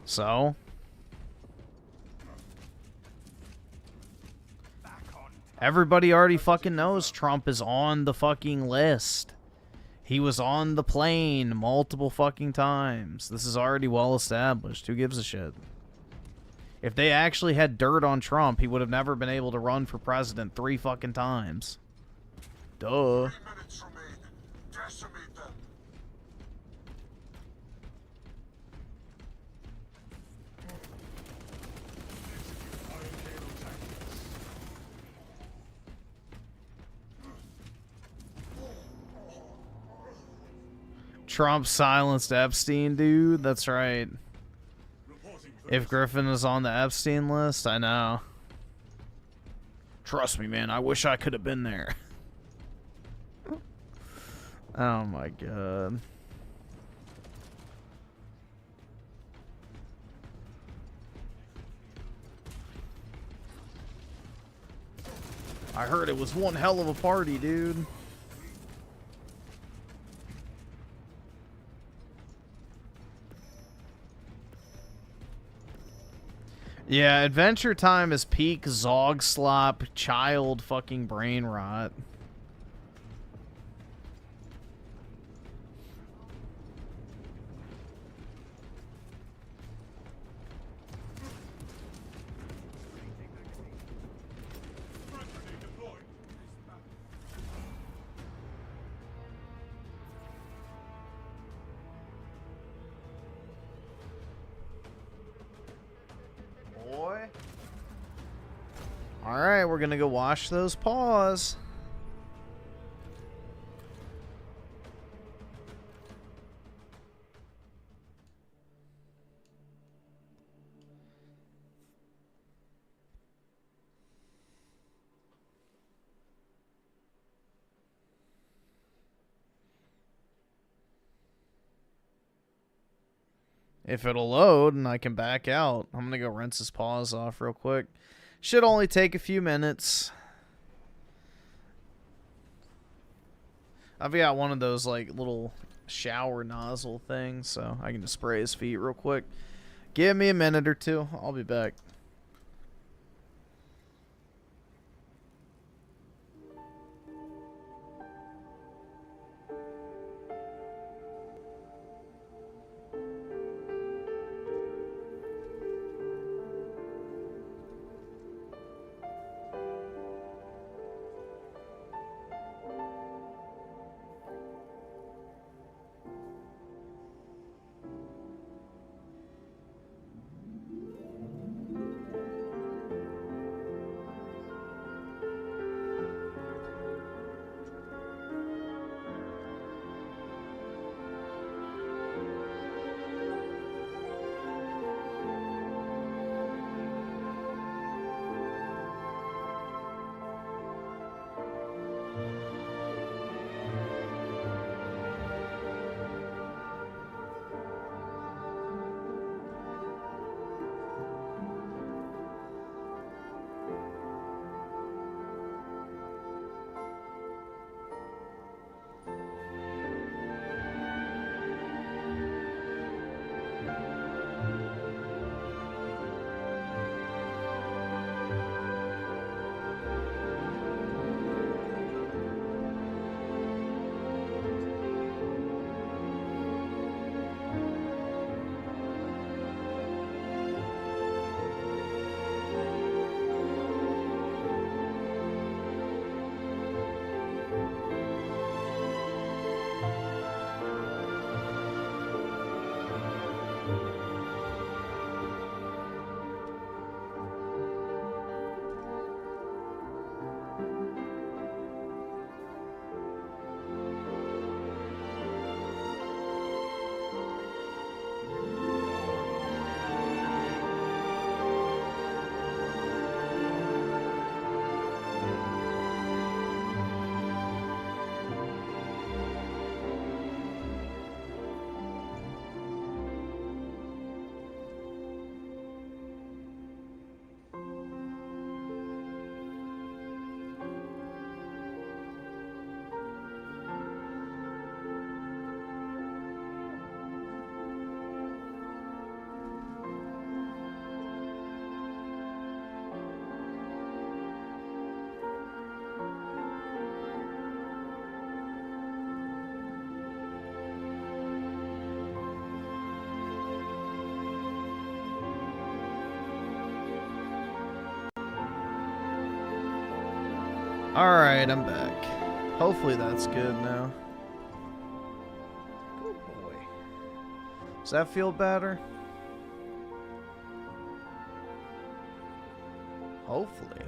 So? Everybody already fucking knows Trump is on the fucking list. He was on the plane multiple fucking times. This is already well established. Who gives a shit? If they actually had dirt on Trump, he would have never been able to run for president 3 fucking times. Duh. 3 minutes remain. Decimate them. Trump silenced Epstein, dude. That's right. If Griffin was on the Epstein list, I know. Trust me, man. I wish I could have been there. Oh my god. I heard it was one hell of a party, dude. Yeah, Adventure Time is peak Zog Slop child fucking brain rot. Boy. Alright, we're gonna go wash those paws. If it'll load and I can back out, I'm gonna go rinse his paws off real quick. Should only take a few minutes. I've got one of those like little shower nozzle things, so I can just spray his feet real quick. Give me a minute or two. I'll be back. Alright, I'm back. Hopefully that's good now. Good boy. Does that feel better? Hopefully.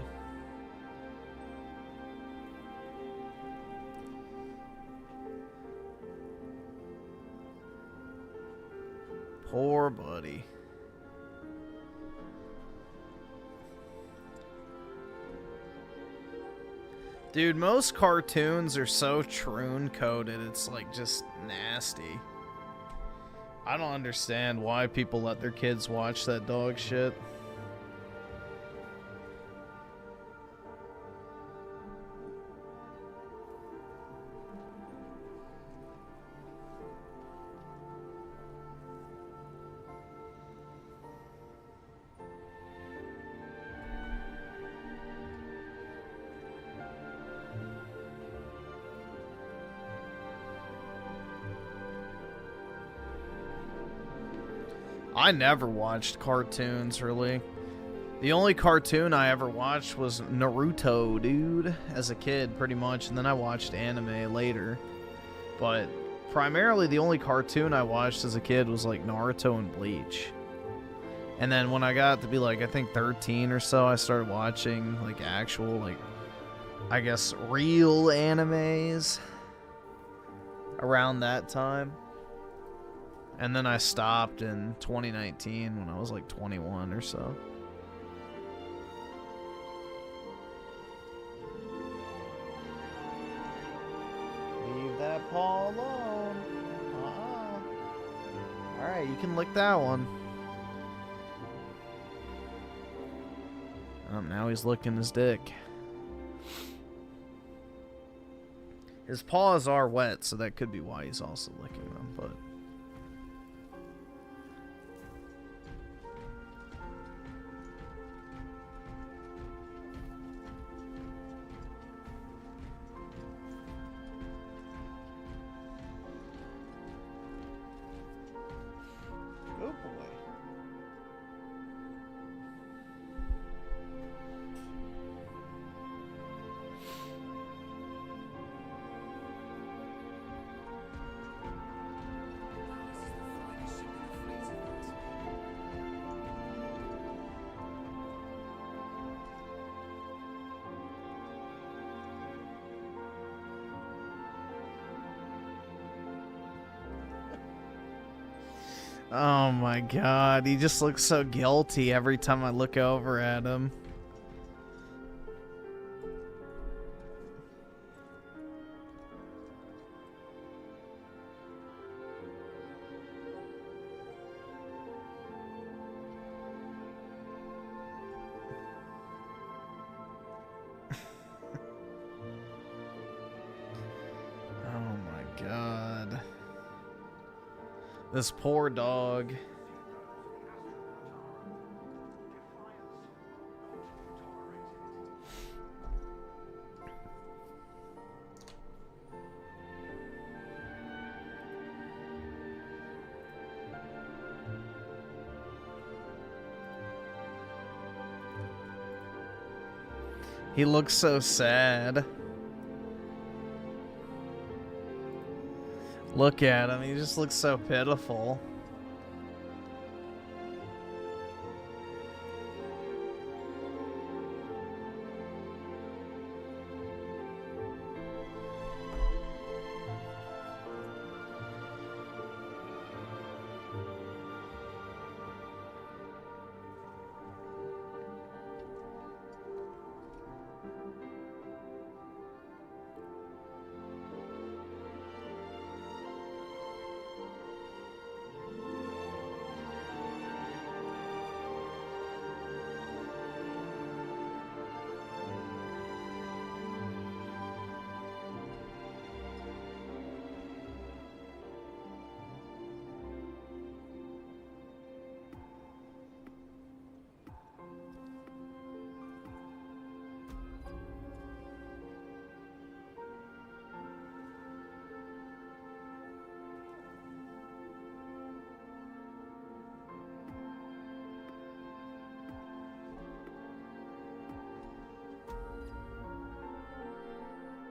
Poor buddy. Dude, most cartoons are so troon coded, it's like just nasty. I don't understand why people let their kids watch that dog shit. I never watched cartoons, really. The only cartoon I ever watched was Naruto, dude, as a kid, pretty much, and then I watched anime later. But primarily the only cartoon I watched as a kid was like Naruto and Bleach. And then when I got to be like, I think 13 or so, I started watching like actual, like, I guess real animes around that time. And then I stopped in 2019 when I was like 21 or so. Leave that paw alone. Alright, you can lick that one. Now he's licking his dick. His paws are wet, so that could be why he's also licking them, but... Good boy. Oh my god, he just looks so guilty every time I look over at him. Oh my god. This poor dog. He looks so sad. Look at him, he just looks so pitiful.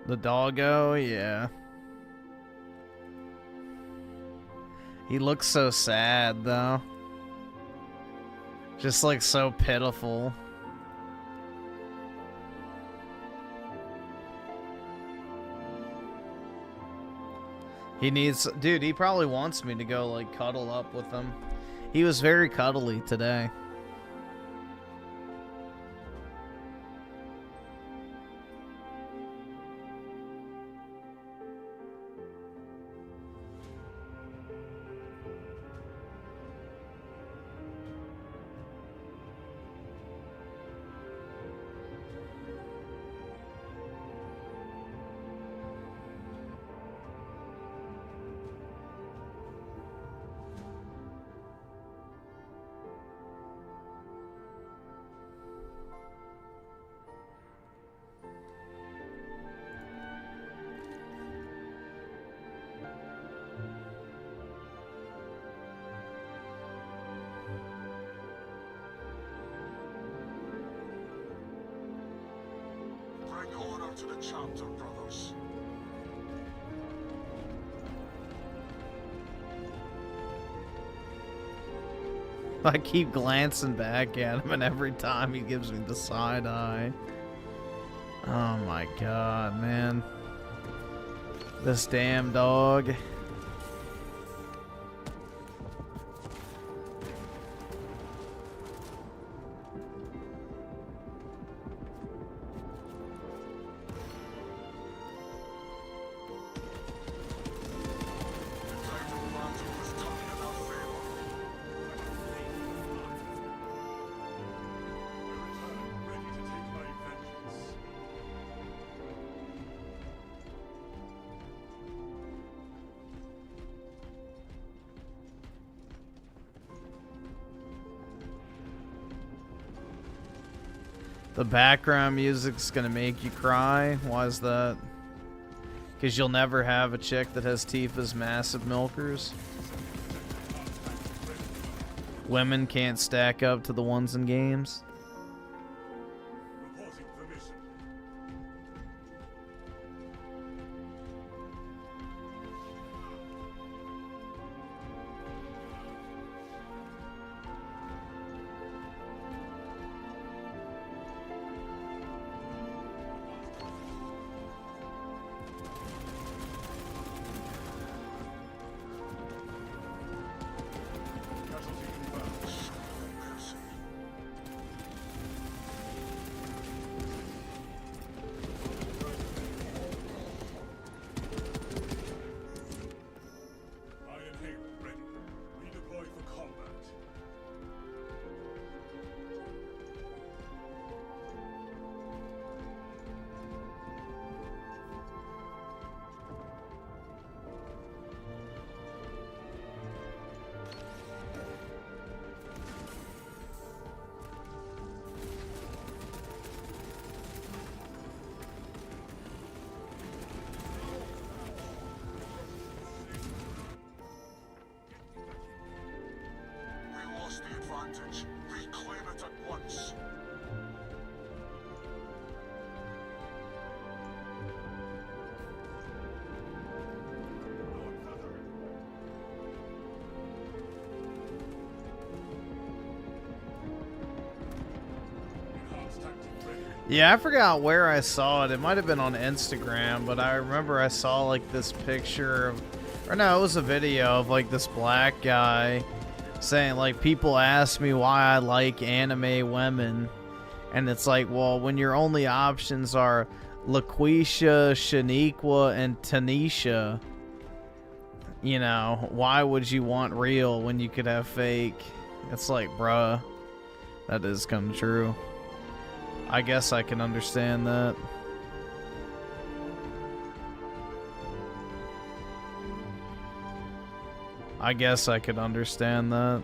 The doggo, yeah. He looks so sad, though. Just, like, so pitiful. He needs... Dude, he probably wants me to go, like, cuddle up with him. He was very cuddly today. Bring order to the chapter, brothers. I keep glancing back at him, and every time he gives me the side eye. Oh my god, man. This damn dog. The background music's gonna make you cry. Why is that? Because you'll never have a chick that has Tifa's massive milkers. Women can't stack up to the ones in games. Reporting for mission. Casualty confirmed. Iron Halo ready. Redeploy for combat. We lost the advantage. Reclaim it at once. Enhanced tactic ready. Yeah, I forgot where I saw it. It might have been on Instagram, but I remember I saw like this picture of, or no, it was a video of like this black guy saying like, people ask me why I like anime women, and it's like, well, when your only options are LaQuisha, Shaniqua, and Tanisha, you know, why would you want real when you could have fake? It's like, bruh, that is kind of true. I guess I can understand that. I guess I could understand that.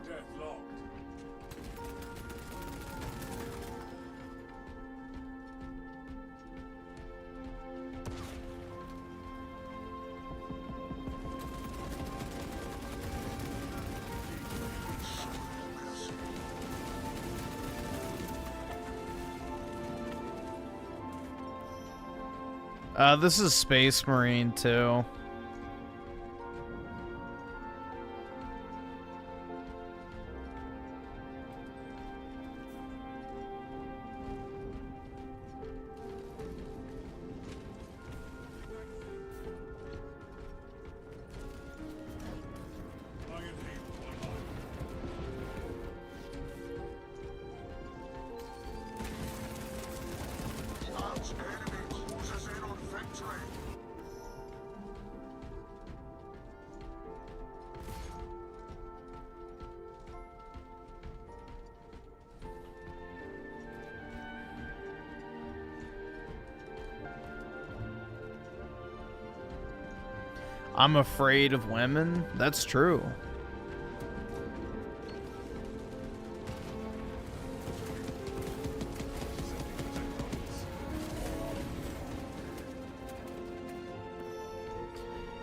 Death lost. This is Space Marine too. Large enemy closes in on victory. I'm afraid of women. That's true.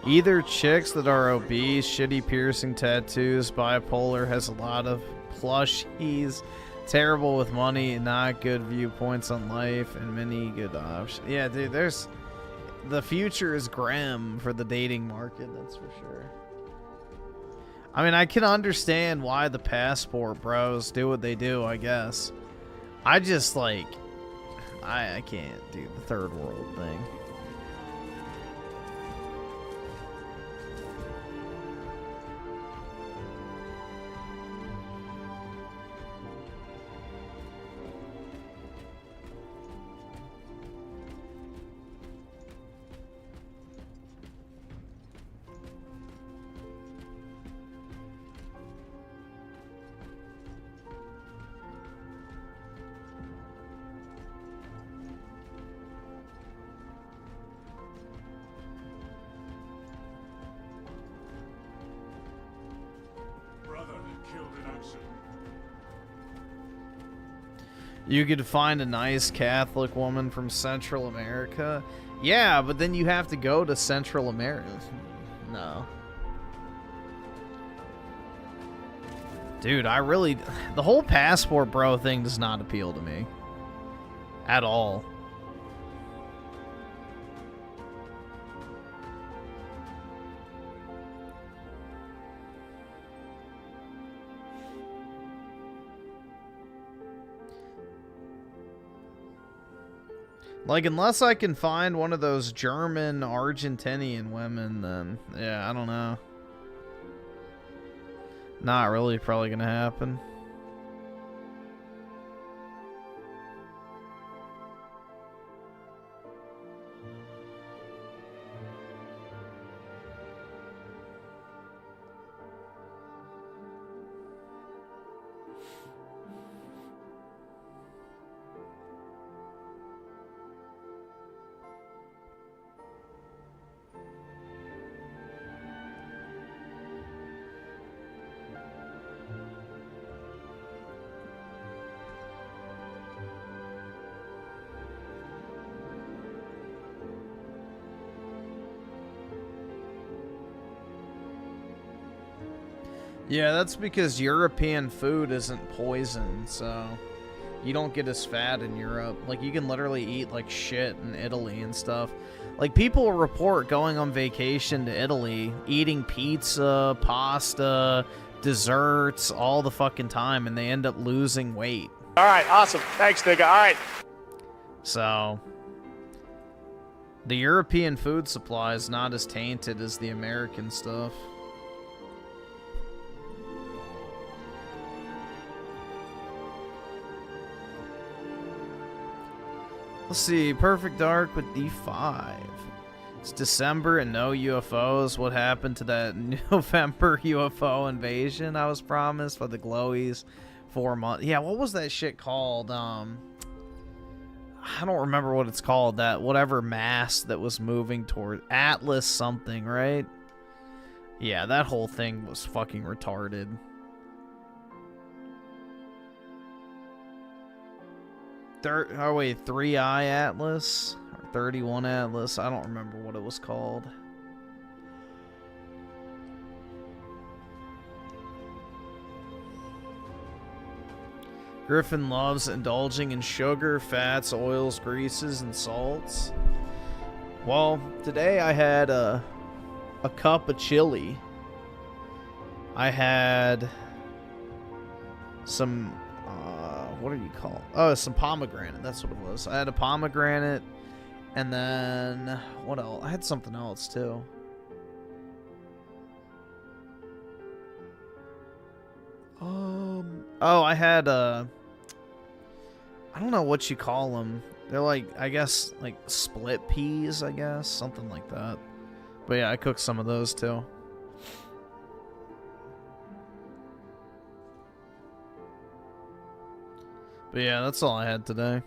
Either chicks that are obese, shitty piercing tattoos, bipolar, has a lot of plushies, terrible with money, not good viewpoints on life, and many good options. Yeah, dude, there's... The future is grim for the dating market, that's for sure. I mean, I can understand why the passport bros do what they do, I guess. I just, like... I can't do the third world thing. You could find a nice Catholic woman from Central America. Yeah, but then you have to go to Central America. No. Dude, I really... The whole passport bro thing does not appeal to me. At all. Like, unless I can find one of those German, Argentinian women, then, yeah, I don't know. Not really probably gonna happen. Yeah, that's because European food isn't poison, so you don't get as fat in Europe. Like, you can literally eat like shit in Italy and stuff. Like, people report going on vacation to Italy, eating pizza, pasta, desserts all the fucking time, and they end up losing weight. All right, awesome. Thanks, nigga. All right. So, the European food supply is not as tainted as the American stuff. Let's see, Perfect Dark with D5. It's December and no UFOs. What happened to that November UFO invasion I was promised by the glowies 4 months? Yeah, what was that shit called? I don't remember what it's called. That whatever mass that was moving toward Atlas something, right? Yeah, that whole thing was fucking retarded. Oh wait, 3i Atlas or 31 Atlas. I don't remember what it was called. Griffin loves indulging in sugar, fats, oils, greases, and salts. Well, today I had a cup of chili. I had some, what do you call it? Oh, some pomegranate. That's what it was. I had a pomegranate, and then, what else? I had something else, too. Oh, I had, I don't know what you call them. They're like, I guess, like split peas, I guess. Something like that. But yeah, I cooked some of those, too. But yeah, that's all I had today.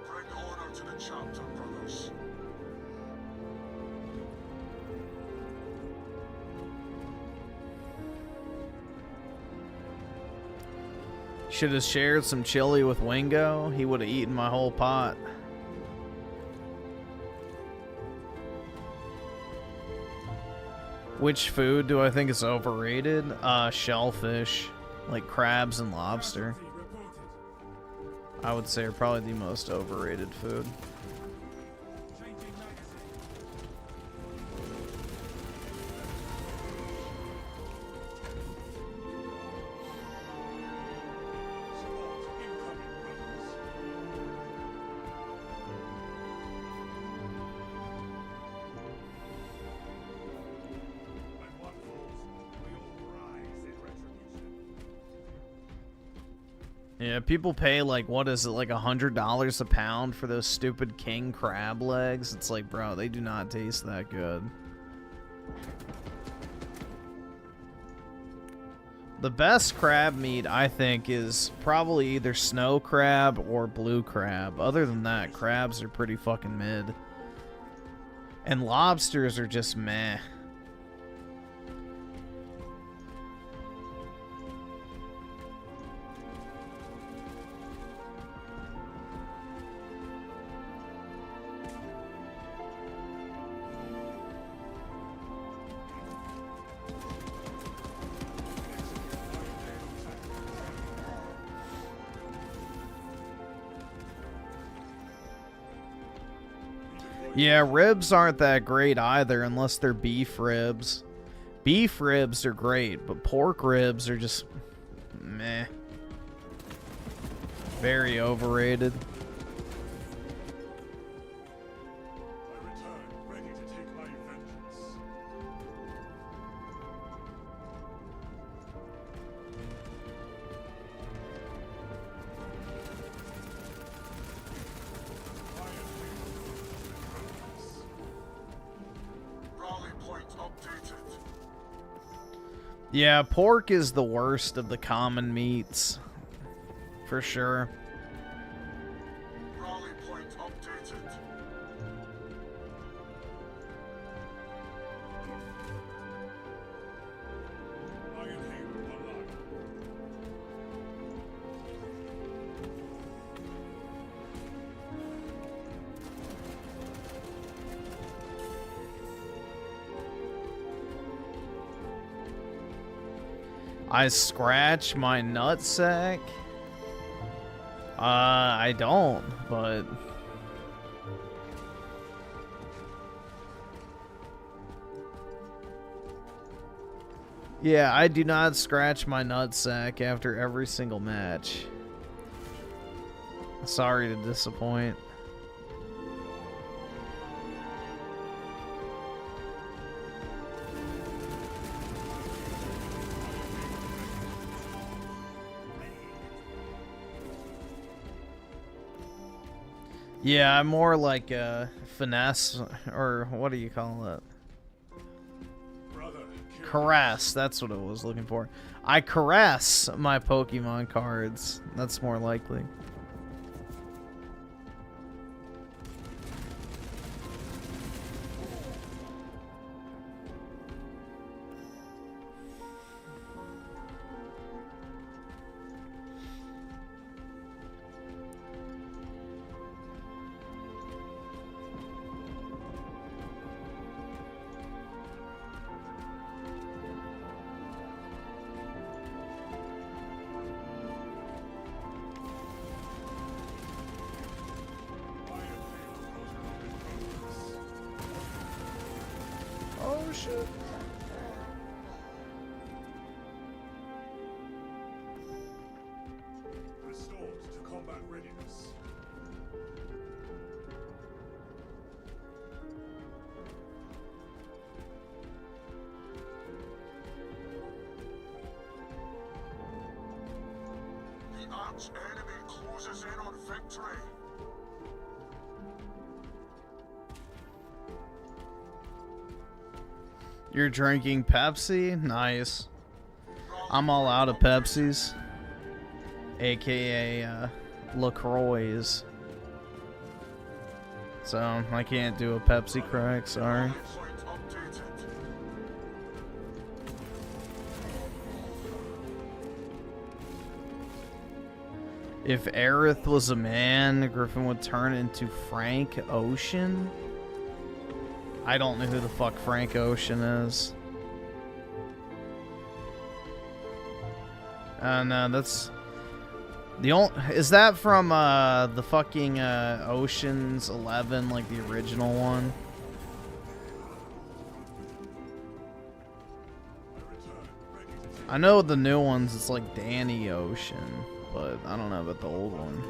Bring order to the chapter, brothers. Should have shared some chili with Wingo. He would have eaten my whole pot. Which food do I think is overrated? Shellfish. Like crabs and lobster. I would say are probably the most overrated food. Yeah, people pay like, what is it, like $100 a pound for those stupid king crab legs? It's like, bro, they do not taste that good. The best crab meat, I think, is probably either snow crab or blue crab. Other than that, crabs are pretty fucking mid. And lobsters are just meh. Yeah, ribs aren't that great either unless they're beef ribs. Beef ribs are great, but pork ribs are just meh. Very overrated. I return, ready to take my vengeance. Rally point updated. Yeah, pork is the worst of the common meats. For sure. Rally point updated. Iron Haven online. I scratch my nutsack? I don't, but... Yeah, I do not scratch my nutsack after every single match. Sorry to disappoint. Yeah, I'm more like a finesse, or what do you call it? Brother, kill Caress, that's what I was looking for. I caress my Pokemon cards. That's more likely. shit. Restored to combat readiness. The arch enemy closes in on victory. You're drinking Pepsi? Nice. I'm all out of Pepsis. AKA LaCroix. So I can't do a Pepsi crack, sorry. Point updated. If Aerith was a man, Griffin would turn into Frank Ocean? I don't know who the fuck Frank Ocean is. No, that's the only. Is that from the fucking Ocean's 11, like the original one? I know the new ones. It's like Danny Ocean, but I don't know about the old one.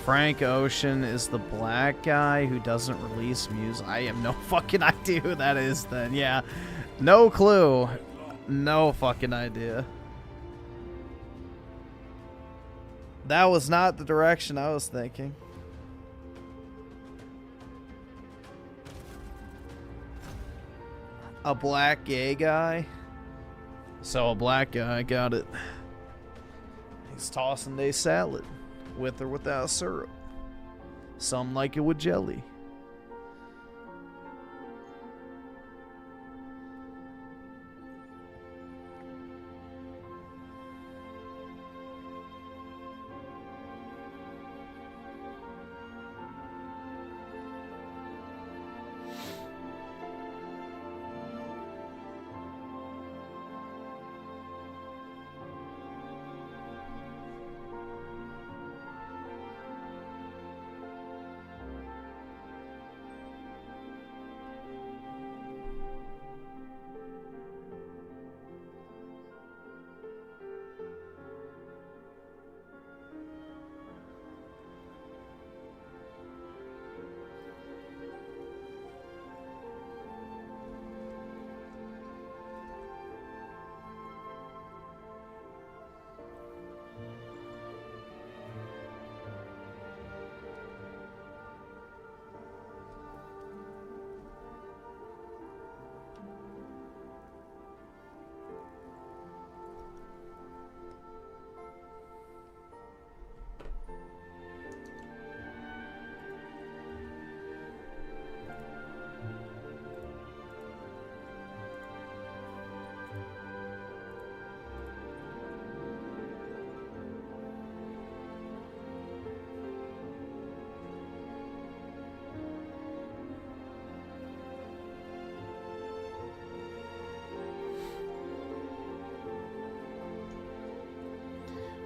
Frank Ocean is the black guy who doesn't release music. I have no fucking idea who that is then. Yeah. No clue. No fucking idea. That was not the direction I was thinking. A black gay guy? So a black guy, got it. He's tossing a salad. With or without syrup. Some like it with jelly.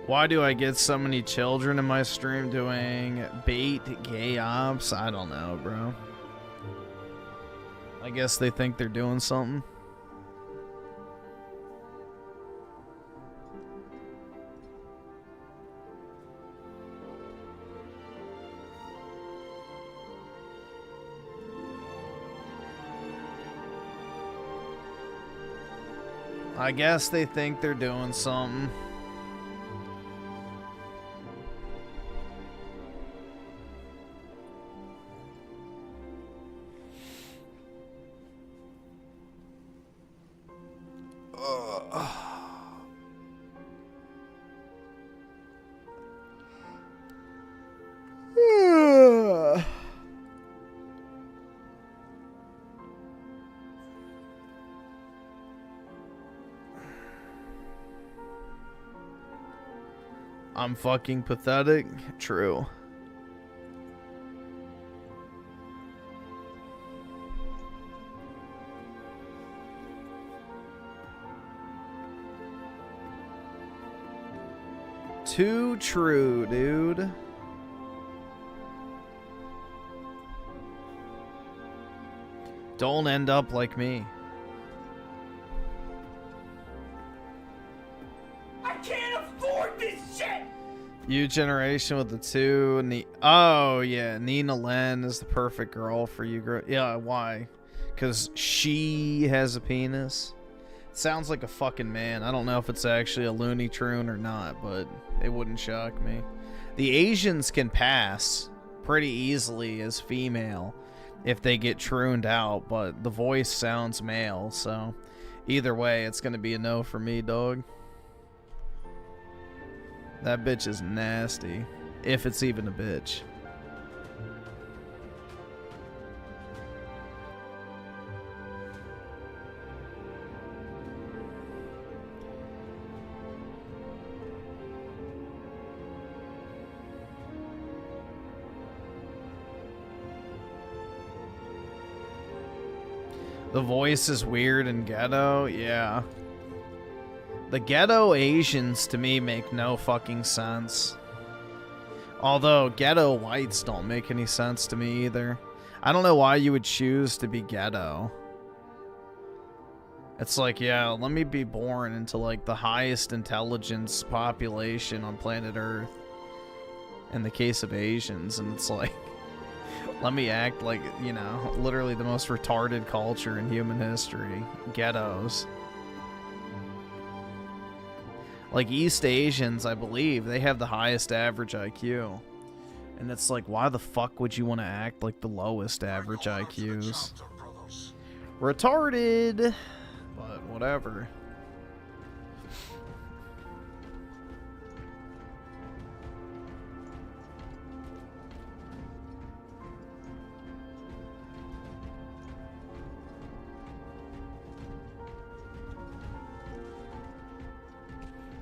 Why do I get so many children in my stream doing bait gay ops? I don't know, bro. I guess they think they're doing something. I guess they think they're doing something. I'm fucking pathetic. True. Too true, dude. Don't end up like me. I can't afford this shit! You generation with the two. Oh, yeah. Nina Len is the perfect girl for you. Yeah, why? Because she has a penis. Sounds like a fucking man. I don't know if it's actually a Looney Tune or not, but it wouldn't shock me. The Asians can pass pretty easily as female if they get trooned out, but the voice sounds male, so either way, it's going to be a no for me, dog. That bitch is nasty, if it's even a bitch. The voice is weird and ghetto, yeah. The ghetto Asians, to me, make no fucking sense. Although, ghetto whites don't make any sense to me either. I don't know why you would choose to be ghetto. It's like, yeah, let me be born into, like, the highest intelligence population on planet Earth. In the case of Asians, and it's like... Let me act like, you know, literally the most retarded culture in human history. Ghettos. Like, East Asians, I believe, they have the highest average IQ. And it's like, why the fuck would you want to act like the lowest average IQs? Retarded! But whatever.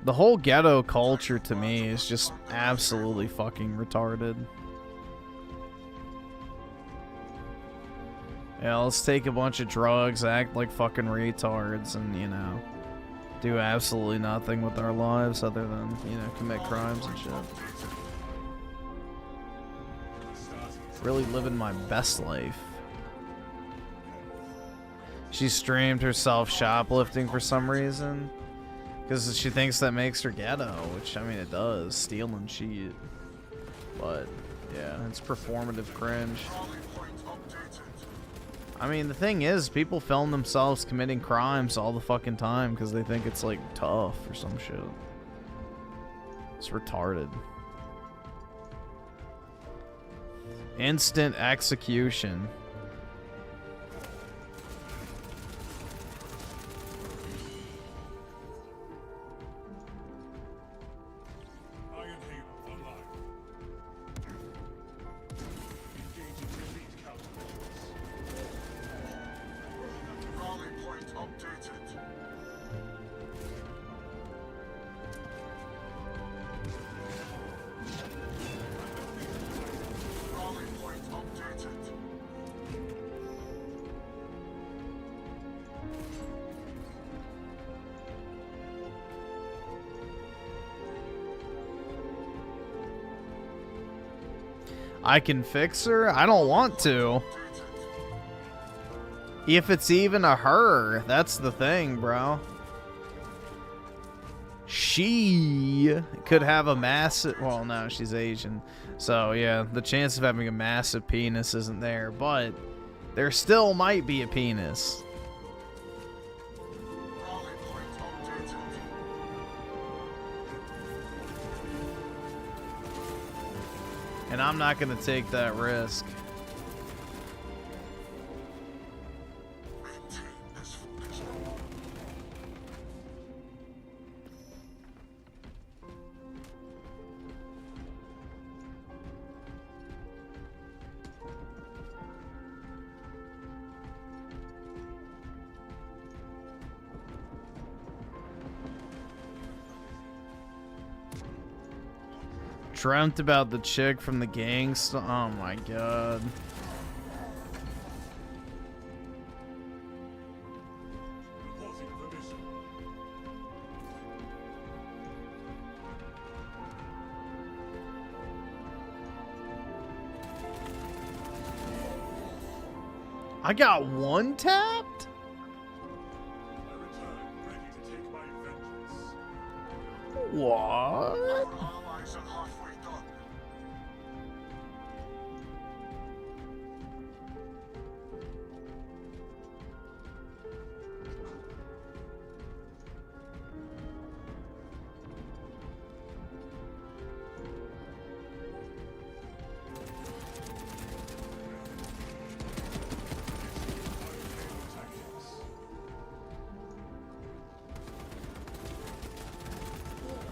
The whole ghetto culture to me is just absolutely fucking retarded. Yeah, let's take a bunch of drugs, act like fucking retards, and, you know, do absolutely nothing with our lives other than, you know, commit crimes and shit. Really living my best life. She streamed herself shoplifting for some reason. Because she thinks that makes her ghetto, which, I mean, it does. Stealing shit. But, yeah, it's performative cringe. I mean, the thing is, people film themselves committing crimes all the fucking time because they think it's, like, tough or some shit. It's retarded. Instant execution. I can fix her? I don't want to. If it's even a her, that's the thing, bro. She could have a massive... Well, no, she's Asian. So, yeah, the chance of having a massive penis isn't there. But there still might be a penis. And I'm not going to take that risk. Dreamt about the chick from the gangsta. Oh my god. I got one tapped? I return, ready to take my vengeance. What? Our allies are halfway done.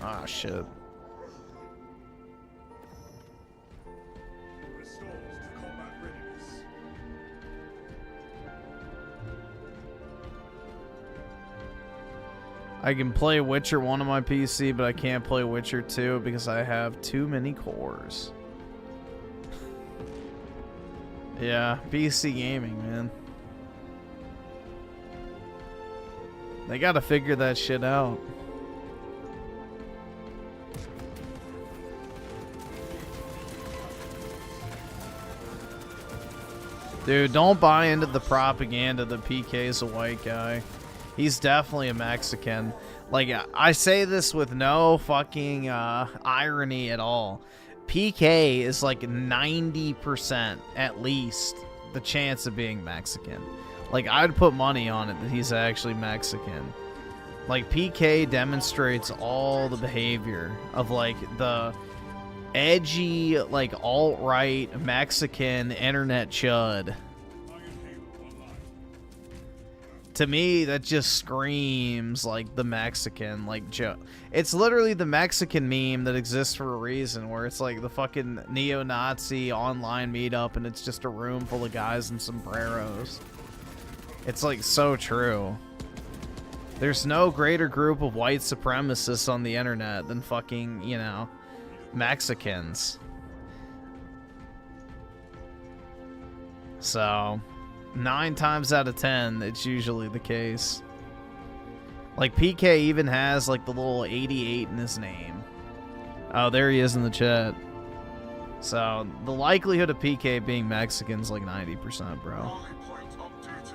Ah, shit. Restored to combat readiness. I can play Witcher 1 on my PC, but I can't play Witcher 2 because I have too many cores. Yeah, PC gaming, man. They gotta figure that shit out. Dude, don't buy into the propaganda that PK's a white guy. He's definitely a Mexican. Like, I say this with no fucking irony at all. PK is like 90% at least the chance of being Mexican. Like, I'd put money on it that he's actually Mexican. Like, PK demonstrates all the behavior of, like, the edgy, like, alt-right Mexican internet chud. To me, that just screams like the Mexican, like, joke. It's literally the Mexican meme that exists for a reason, where it's like the fucking neo-Nazi online meetup and it's just a room full of guys in sombreros. It's like so true. There's no greater group of white supremacists on the internet than fucking, you know, Mexicans. So 9 times out of 10, it's usually the case. Like, PK even has, like, the little 88 in his name. Oh, there he is in the chat. So, the likelihood of PK being Mexican is, like, 90%, bro. Rally point updated.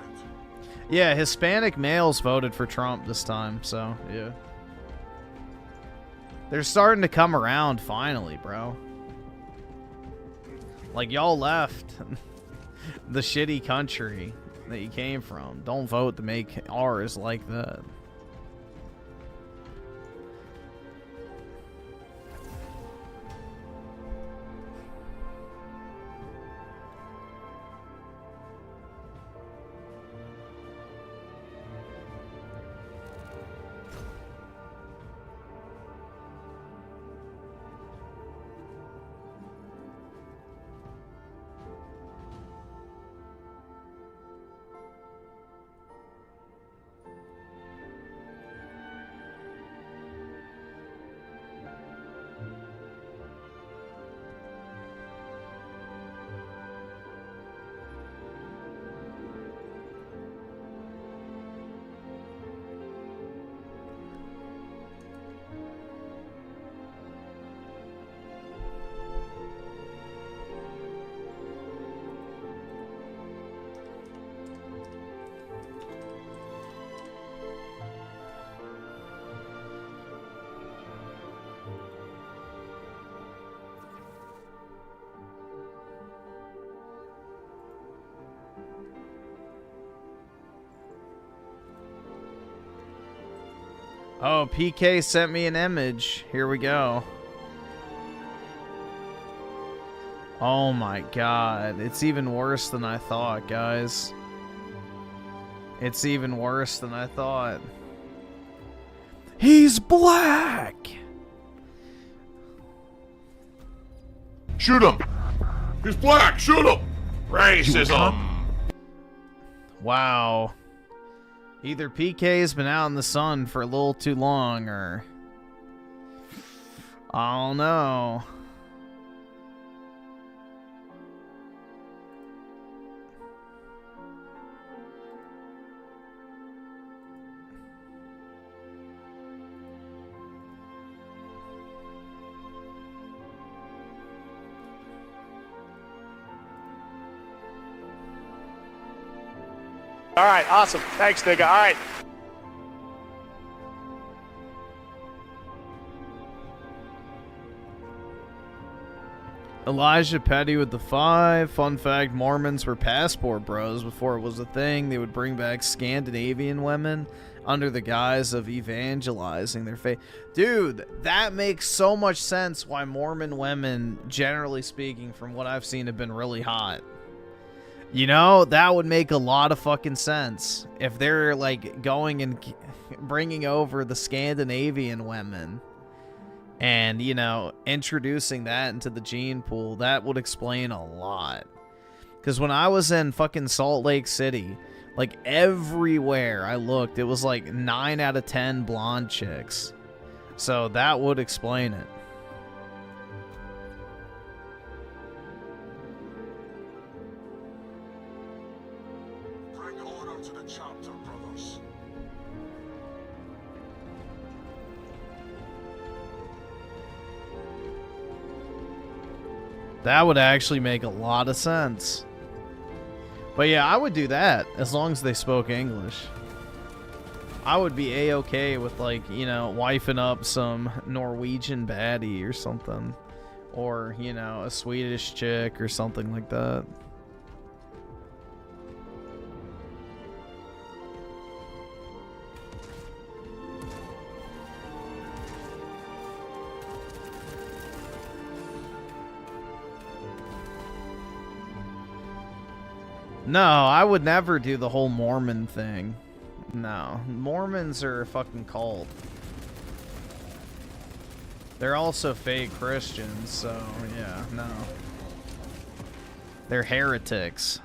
Yeah, Hispanic males voted for Trump this time, so, yeah. They're starting to come around, finally, bro. Like, y'all left the shitty country that you came from. Don't vote to make ours like that. Oh, PK sent me an image. Here we go. Oh my god. It's even worse than I thought, guys. It's even worse than I thought. He's black! Shoot him! He's black! Shoot him! Racism! Wow. Either PK's been out in the sun for a little too long, or I don't know. All right, awesome. Thanks, nigga. All right. Elijah Petty with the 5. Fun fact, Mormons were passport bros before it was a thing. They would bring back Scandinavian women under the guise of evangelizing their faith. Dude, that makes so much sense why Mormon women, generally speaking, from what I've seen, have been really hot. You know, that would make a lot of fucking sense. If they're, like, going and bringing over the Scandinavian women and, you know, introducing that into the gene pool, that would explain a lot. Because when I was in fucking Salt Lake City, like, everywhere I looked, it was like 9 out of 10 blonde chicks. So that would explain it. Bring order to the chapter, brothers. That would actually make a lot of sense. But yeah, I would do that as long as they spoke English. I would be A-okay with, like, you know, wifing up some Norwegian baddie or something. Or, you know, a Swedish chick or something like that. No, I would never do the whole Mormon thing. No, Mormons are a fucking cult. They're also fake Christians, so yeah, no. They're heretics.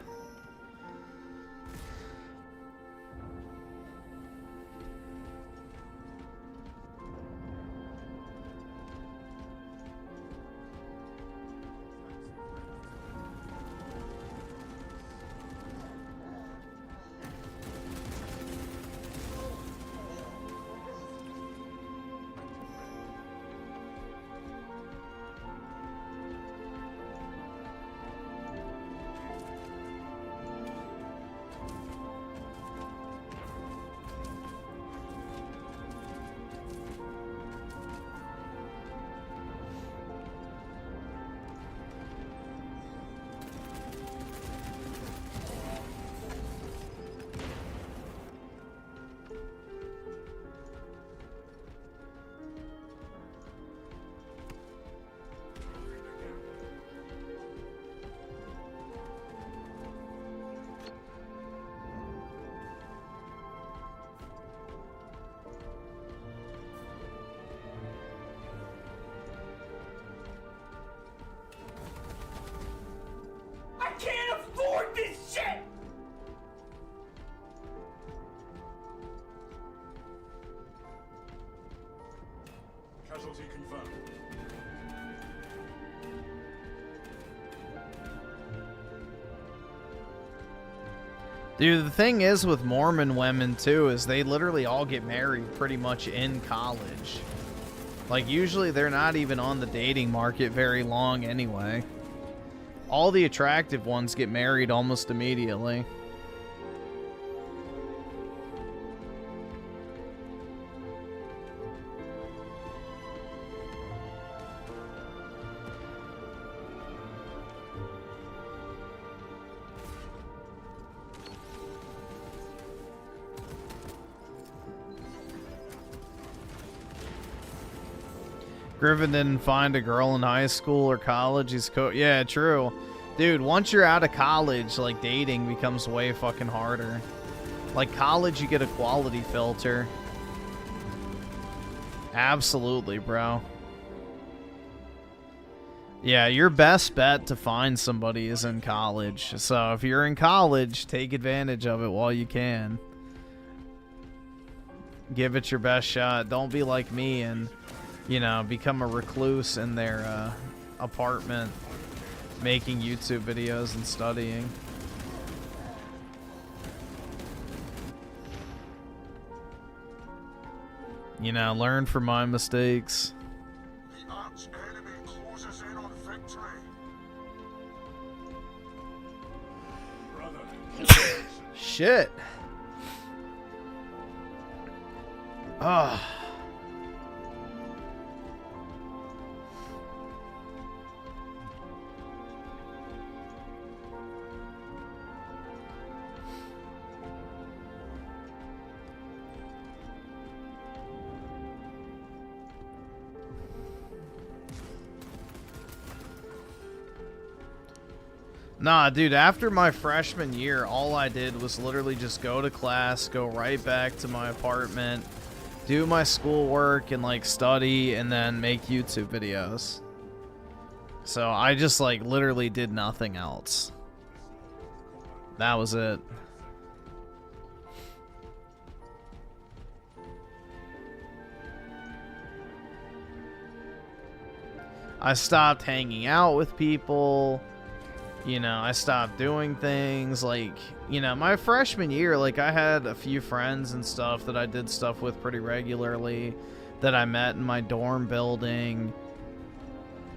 I can't afford this shit! Casualty confirmed. Dude, the thing is with Mormon women, too, is they literally all get married pretty much in college. Like, usually they're not even on the dating market very long anyway. All the attractive ones get married almost immediately. Griffin didn't find a girl in high school or college. He's yeah, true. Dude, once you're out of college, like, dating becomes way fucking harder. Like, college, you get a quality filter. Absolutely, bro. Yeah, your best bet to find somebody is in college. So if you're in college, take advantage of it while you can. Give it your best shot. Don't be like me and, you know, become a recluse in their apartment, making YouTube videos and studying. You know, learn from my mistakes. The arch enemy closes in on victory. Brother, Shit. Ah. Nah, dude, after my freshman year, all I did was literally just go to class, go right back to my apartment, do my schoolwork and like study, and then make YouTube videos. So I just like literally did nothing else. That was it. I stopped hanging out with people. You know, I stopped doing things like, you know, my freshman year, like I had a few friends and stuff that I did stuff with pretty regularly that I met in my dorm building.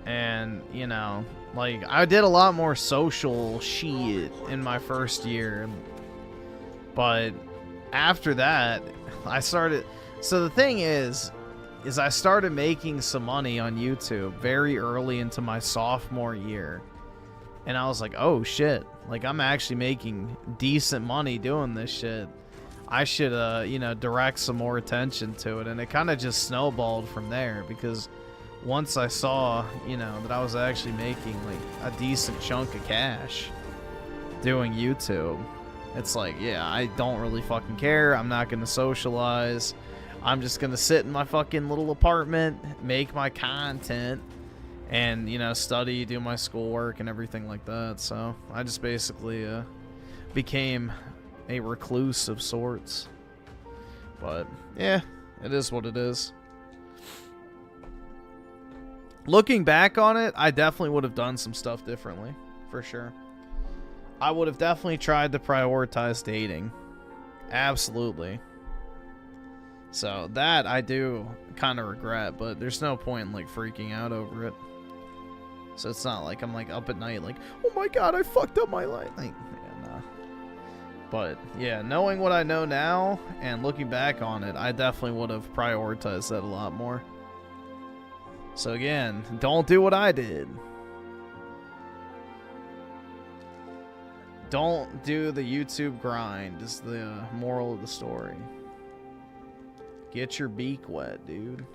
And, you know, like I did a lot more social shit in my first year. But after that, I started, so the thing is I started making some money on YouTube very early into my sophomore year. And I was like, oh shit, like I'm actually making decent money doing this shit. I should, you know, direct some more attention to it. And it kind of just snowballed from there because once I saw, you know, that I was actually making like a decent chunk of cash doing YouTube, it's like, yeah, I don't really fucking care. I'm not going to socialize. I'm just going to sit in my fucking little apartment, make my content, and, you know, study, do my schoolwork and everything like that. So I just basically became a recluse of sorts. But yeah, it is what it is. Looking back on it, I definitely would have done some stuff differently, for sure. I would have definitely tried to prioritize dating. Absolutely. So that I do kind of regret, but there's no point in like freaking out over it. So it's not like I'm like up at night like, oh my god, I fucked up my life. Like, yeah, nah. But yeah, knowing what I know now and looking back on it, I definitely would have prioritized that a lot more. So again, don't do what I did. Don't do the YouTube grind is the moral of the story. Get your beak wet, dude.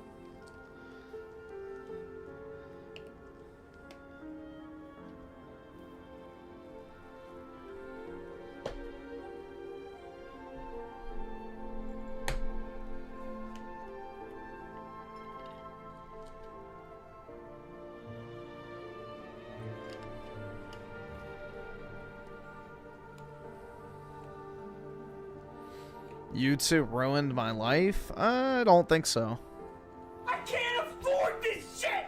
YouTube ruined my life? I don't think so. I can't afford this shit!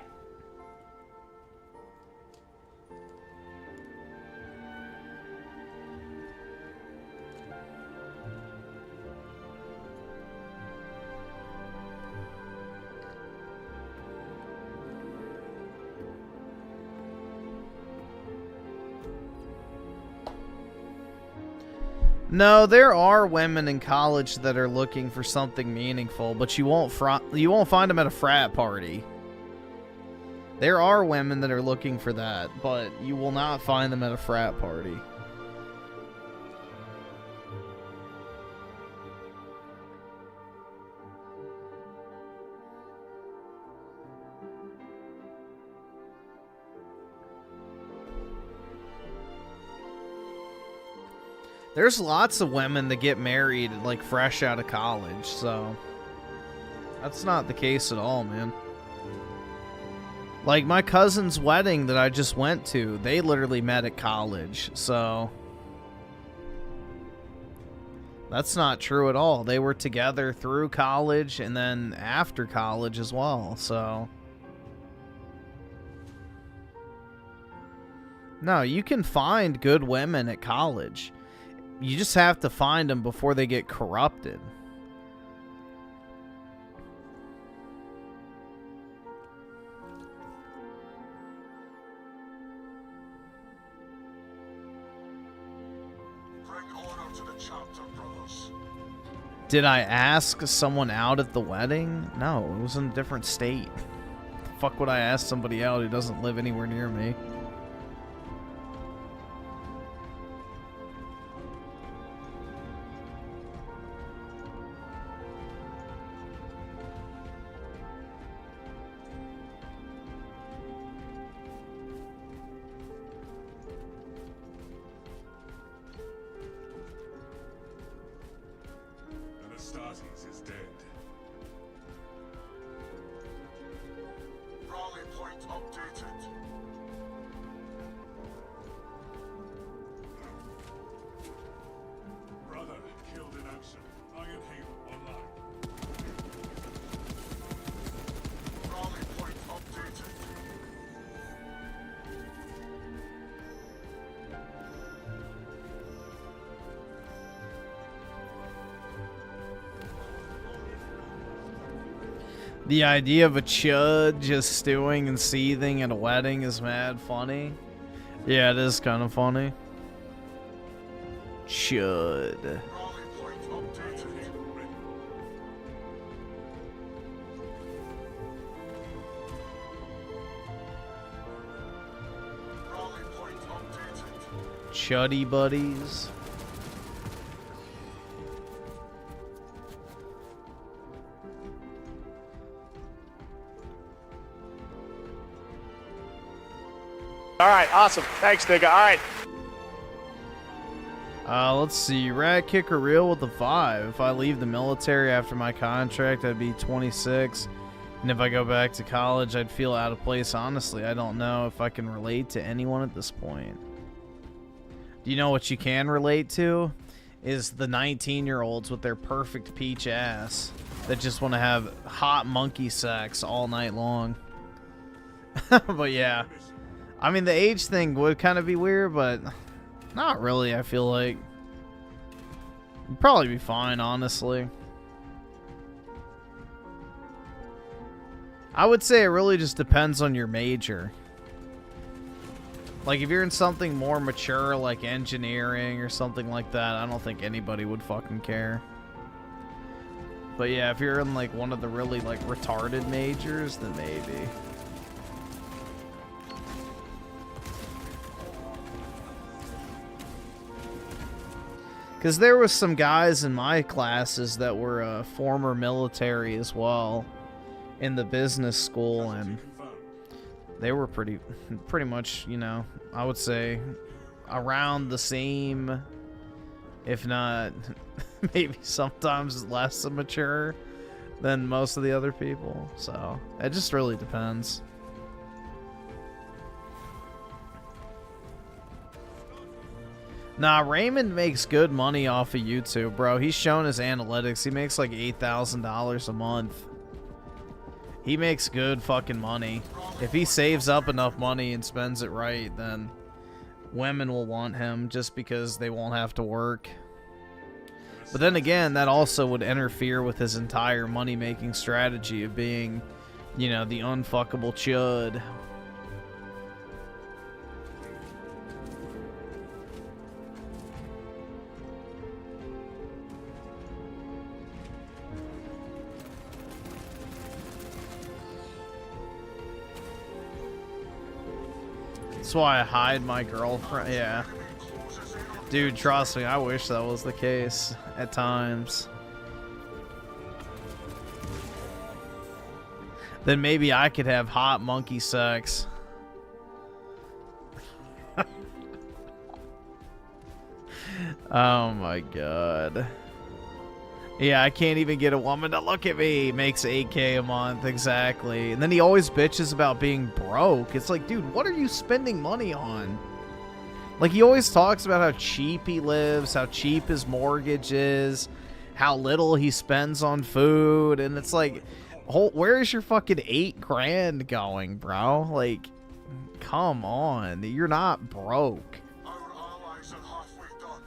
No, there are women in college that are looking for something meaningful, but you won't find them at a frat party. There are women that are looking for that, but you will not find them at a frat party. There's lots of women that get married like fresh out of college, so that's not the case at all, man. Like my cousin's wedding that I just went to, they literally met at college, so that's not true at all. They were together through college and then after college as well, so no, you can find good women at college. You just have to find them before they get corrupted. Greg Bring order to the chapter, brothers. Did I ask someone out at the wedding? No, it was in a different state. The fuck would I ask somebody out who doesn't live anywhere near me? Anastastes is dead. Rally point updated. Brother killed in action. Iron Halo online. Rally point updated. The idea of a chud just stewing and seething at a wedding is mad funny. Yeah, it is kind of funny. Chud. Rally point updated. Rally point updated. Chuddy buddies. All right, awesome. Thanks, nigga. All right. Let's see. Rat kicker real with the 5. If I leave the military after my contract, I'd be 26. And if I go back to college, I'd feel out of place. Honestly, I don't know if I can relate to anyone at this point. Do you know what you can relate to? Is the 19-year-olds with their perfect peach ass that just want to have hot monkey sex all night long. But yeah. I mean, the age thing would kind of be weird, but not really, I feel like. You'd probably be fine, honestly. I would say it really just depends on your major. Like, if you're in something more mature, like engineering or something like that, I don't think anybody would fucking care. But yeah, if you're in, like, one of the really, like, retarded majors, then maybe. Because there was some guys in my classes that were former military as well in the business school, and they were pretty much, you know, I would say around the same, if not maybe sometimes less mature than most of the other people. So it just really depends. Nah, Raymond makes good money off of YouTube, bro. He's shown his analytics. He makes like $8,000 a month. He makes good fucking money. If he saves up enough money and spends it right, then women will want him just because they won't have to work. But then again, that also would interfere with his entire money-making strategy of being, you know, the unfuckable chud. That's why I hide my girlfriend. Yeah. Dude, trust me, I wish that was the case at times. Then maybe I could have hot monkey sex. Oh my god. Yeah, I can't even get a woman to look at me. Makes $8K a month, exactly. And then he always bitches about being broke. It's like, dude, what are you spending money on? Like, he always talks about how cheap he lives, how cheap his mortgage is, how little he spends on food. And it's like, where is your fucking $8 going, bro? Like, come on. You're not broke. Our allies are halfway done.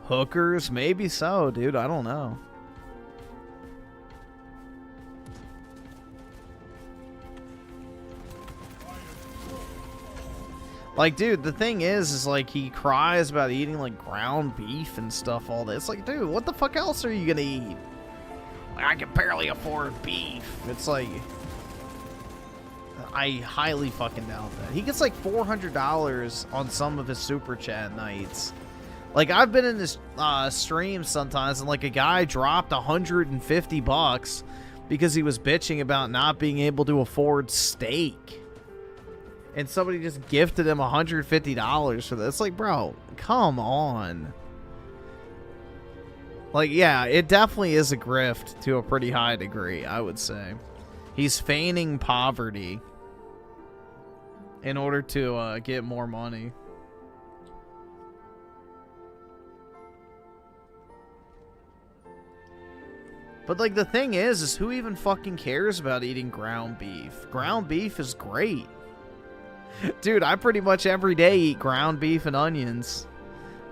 Hookers? Maybe so, dude. I don't know. Like, dude, the thing is like, he cries about eating, like, ground beef and stuff all day. It's like, dude, what the fuck else are you gonna eat? Like, I can barely afford beef. It's like, I highly fucking doubt that. He gets, like, $400 on some of his Super Chat nights. Like, I've been in this stream sometimes, and, like, a guy dropped $150 because he was bitching about not being able to afford steak. And somebody just gifted him $150 for this. It's like, bro, come on. Like, yeah, it definitely is a grift to a pretty high degree, I would say. He's feigning poverty in order to get more money. But, like, the thing is who even fucking cares about eating ground beef? Ground beef is great. Dude, I pretty much every day eat ground beef and onions.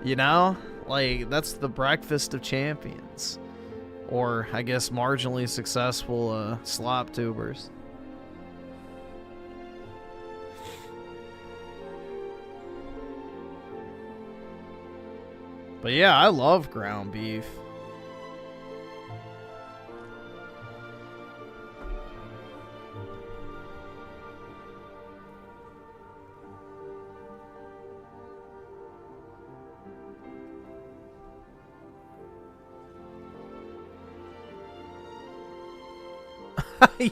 You know? Like, that's the breakfast of champions. Or, I guess, marginally successful slop tubers. But yeah, I love ground beef.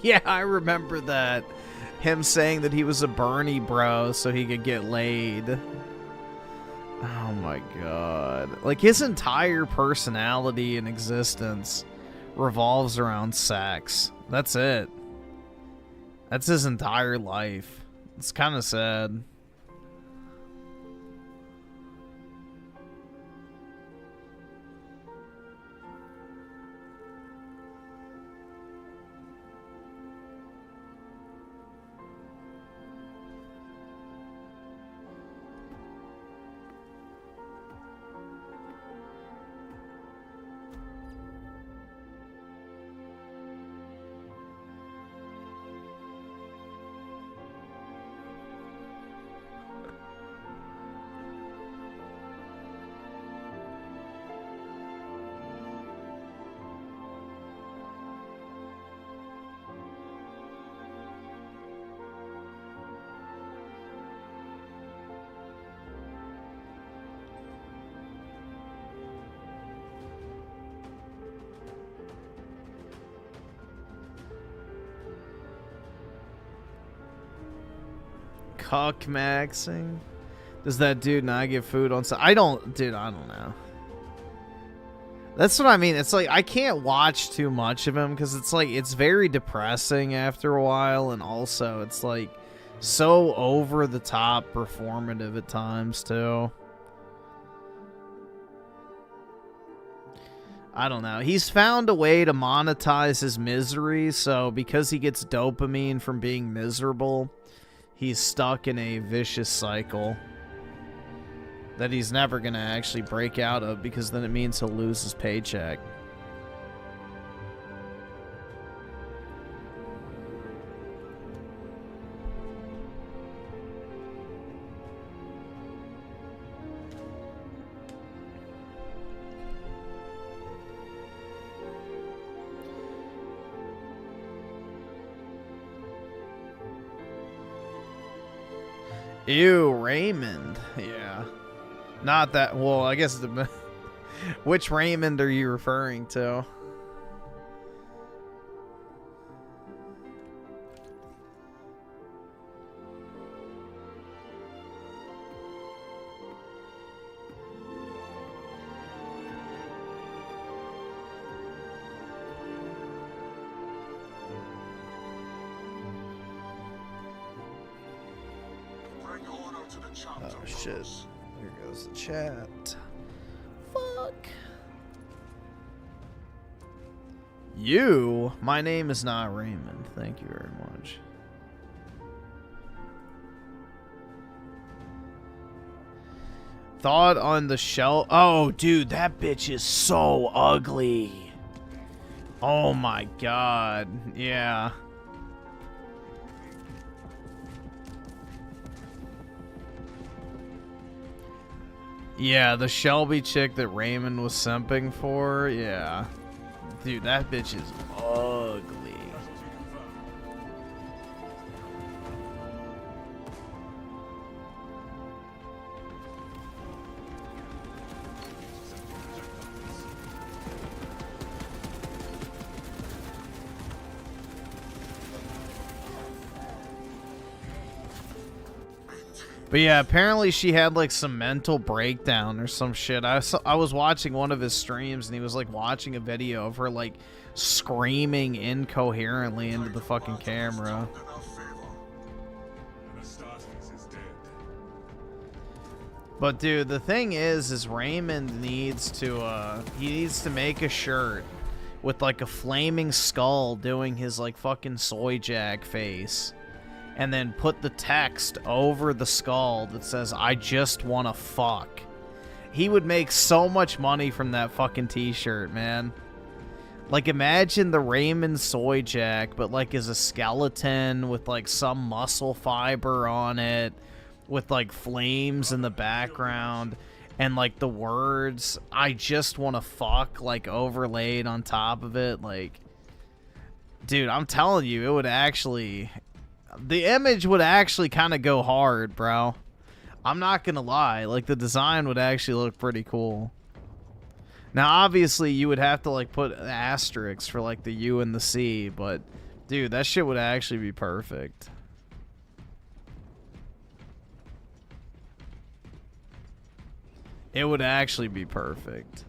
Yeah, I remember that. Him saying that he was a Bernie bro so he could get laid. Oh my god. Like, his entire personality and existence revolves around sex. That's it. That's his entire life. It's kind of sad. Cuck maxing? Does that dude not get food on? I don't, dude, I don't know. That's what I mean. It's like, I can't watch too much of him because it's like, it's very depressing after a while. And also, it's like so over the top performative at times, too. I don't know. He's found a way to monetize his misery. So because he gets dopamine from being miserable, he's stuck in a vicious cycle that he's never going to actually break out of, because then it means he'll lose his paycheck. Ew, Raymond. Yeah. Not that. Well, I guess the. Which Raymond are you referring to? Oh shit. Here goes the chat. Fuck. You? My name is not Raymond. Thank you very much. Thought on the shell. Oh, dude, that bitch is so ugly. Oh my god. Yeah. Yeah, the Shelby chick that Raymond was simping for. Yeah. Dude, that bitch is ugly. But yeah, apparently she had like some mental breakdown or some shit. I was watching one of his streams and he was like watching a video of her like screaming incoherently into the fucking camera. But dude, the thing is Raymond needs to he needs to make a shirt with like a flaming skull doing his like fucking soy jack face. And then put the text over the skull that says, "I just wanna fuck." He would make so much money from that fucking t-shirt, man. Like, imagine the Raymond Soy Jack, but like as a skeleton with like some muscle fiber on it, with like flames in the background, and like the words, "I just wanna fuck," like overlaid on top of it. Like, dude, I'm telling you, it would actually... The image would actually kind of go hard, bro. I'm not gonna lie. Like, the design would actually look pretty cool. Now, obviously, you would have to, like, put asterisks for, like, the U and the C, but, dude, that shit would actually be perfect. It would actually be perfect.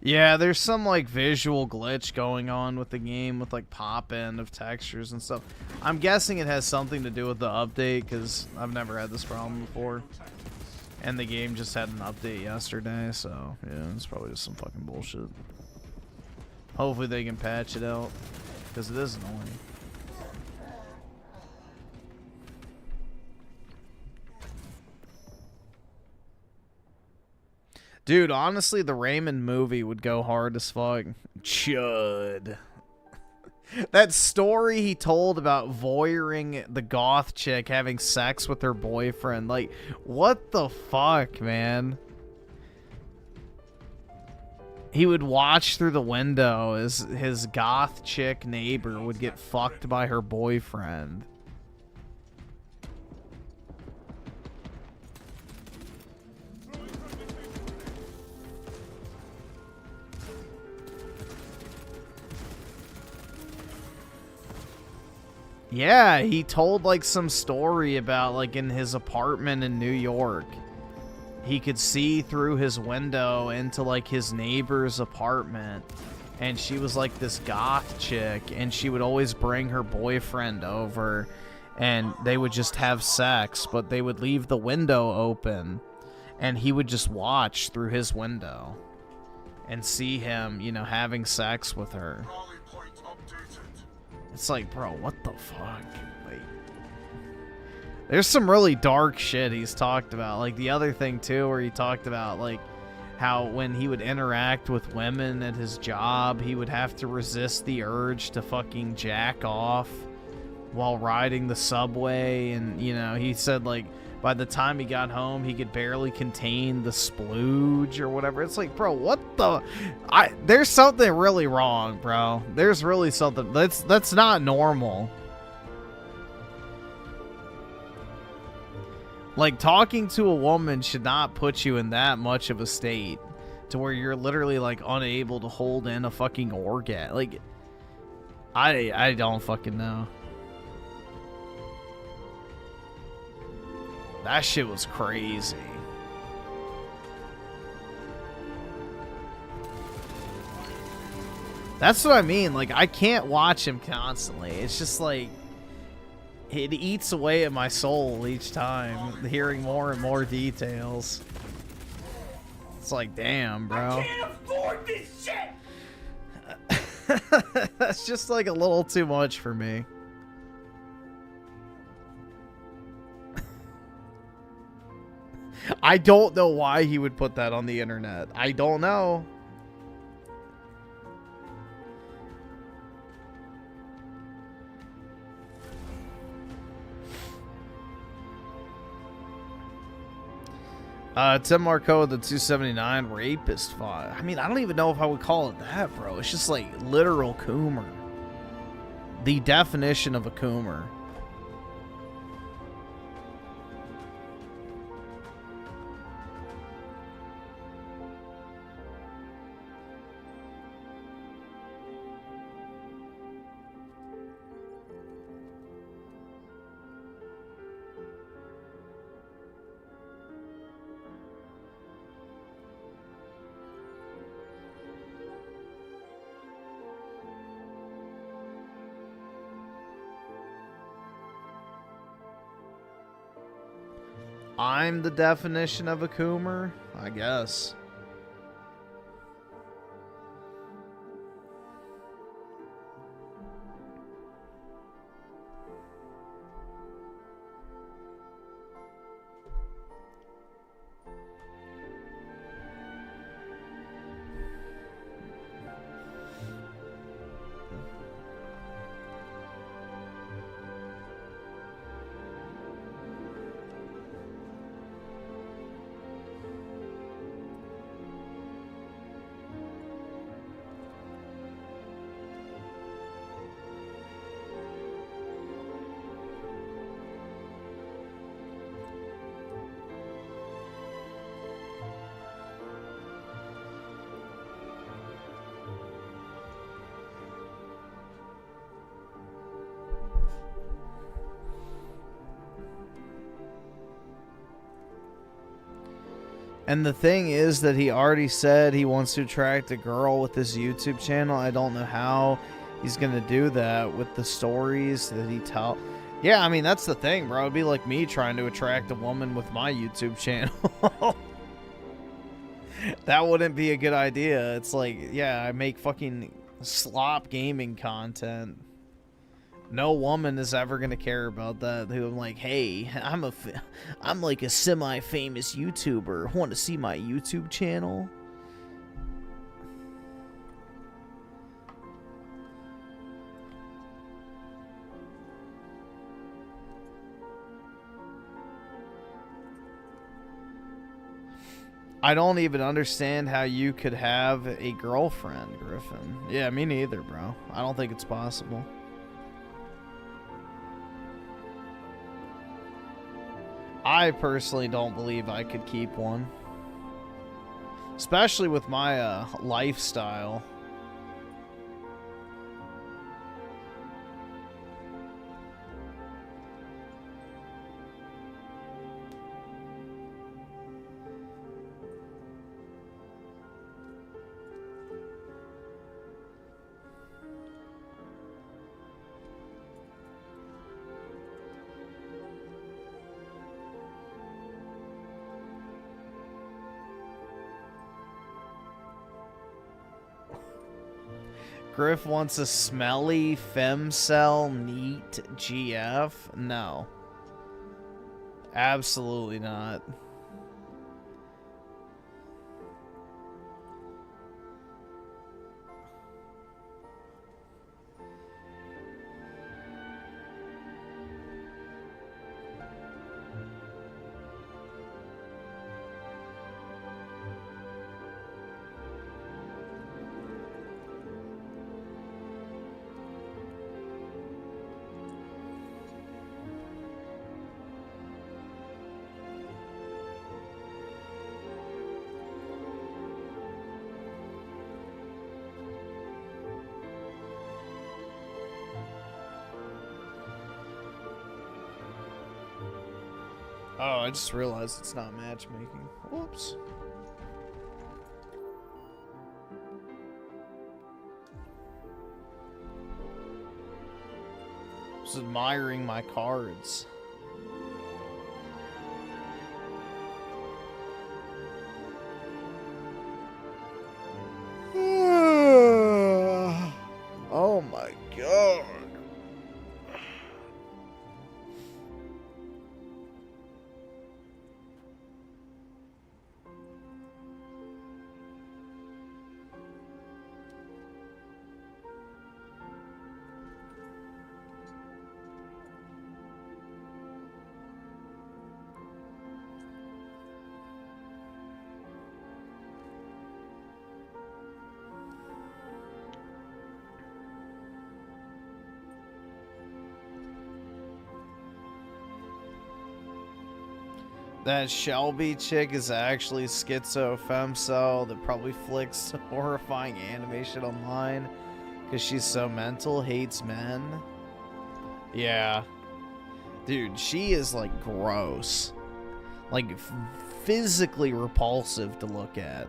Yeah, there's some like visual glitch going on with the game with like pop-in of textures and stuff. I'm guessing it has something to do with the update because I've never had this problem before. And the game just had an update yesterday, so yeah, it's probably just some fucking bullshit. Hopefully they can patch it out because it is annoying. Dude, honestly, the Raymond movie would go hard as fuck. Chud. That story he told about voyeuring the goth chick having sex with her boyfriend. Like, what the fuck, man? He would watch through the window as his goth chick neighbor would get fucked by her boyfriend. Yeah, he told like some story about like in his apartment in New York. He could see through his window into like his neighbor's apartment. And she was like this goth chick. And she would always bring her boyfriend over. And they would just have sex. But they would leave the window open. And he would just watch through his window. And see him, you know, having sex with her. It's like, bro, what the fuck? Like, there's some really dark shit he's talked about. Like, the other thing, too, where he talked about, like, how when he would interact with women at his job, he would have to resist the urge to fucking jack off while riding the subway. And, you know, he said, like, by the time he got home, he could barely contain the splooge or whatever. It's like, bro, what the... There's something really wrong, bro. There's really something... That's not normal. Like, talking to a woman should not put you in that much of a state to where you're literally, like, unable to hold in a fucking orgasm. Like, I don't fucking know. That shit was crazy. That's what I mean. Like, I can't watch him constantly. It's just like, it eats away at my soul each time, hearing more and more details. It's like, damn, bro. I can't afford this shit! That's just like a little too much for me. I don't know why he would put that on the internet. I don't know. Tim Marco, the 279 rapist fought. I mean, I don't even know if I would call it that, bro. It's just like literal coomer. The definition of a coomer. I'm the definition of a coomer, I guess. And the thing is that he already said he wants to attract a girl with his YouTube channel. I don't know how he's going to do that with the stories that he tells. Yeah, I mean, that's the thing, bro. It'd be like me trying to attract a woman with my YouTube channel. That wouldn't be a good idea. It's like, yeah, I make fucking slop gaming content. No woman is ever gonna care about that. Who I'm like, hey, I'm like a semi-famous YouTuber. Want to see my YouTube channel? I don't even understand how you could have a girlfriend, Griffin. Yeah, me neither, bro. I don't think it's possible. I personally don't believe I could keep one. Especially with my lifestyle. Griff wants a smelly femcel neat GF? No. Absolutely not. Oh, I just realized it's not matchmaking. Whoops. Just admiring my cards. That Shelby chick is actually schizo femcel that probably flicks horrifying animation online because she's so mental, hates men. Yeah. Dude, she is like gross. Like physically repulsive to look at.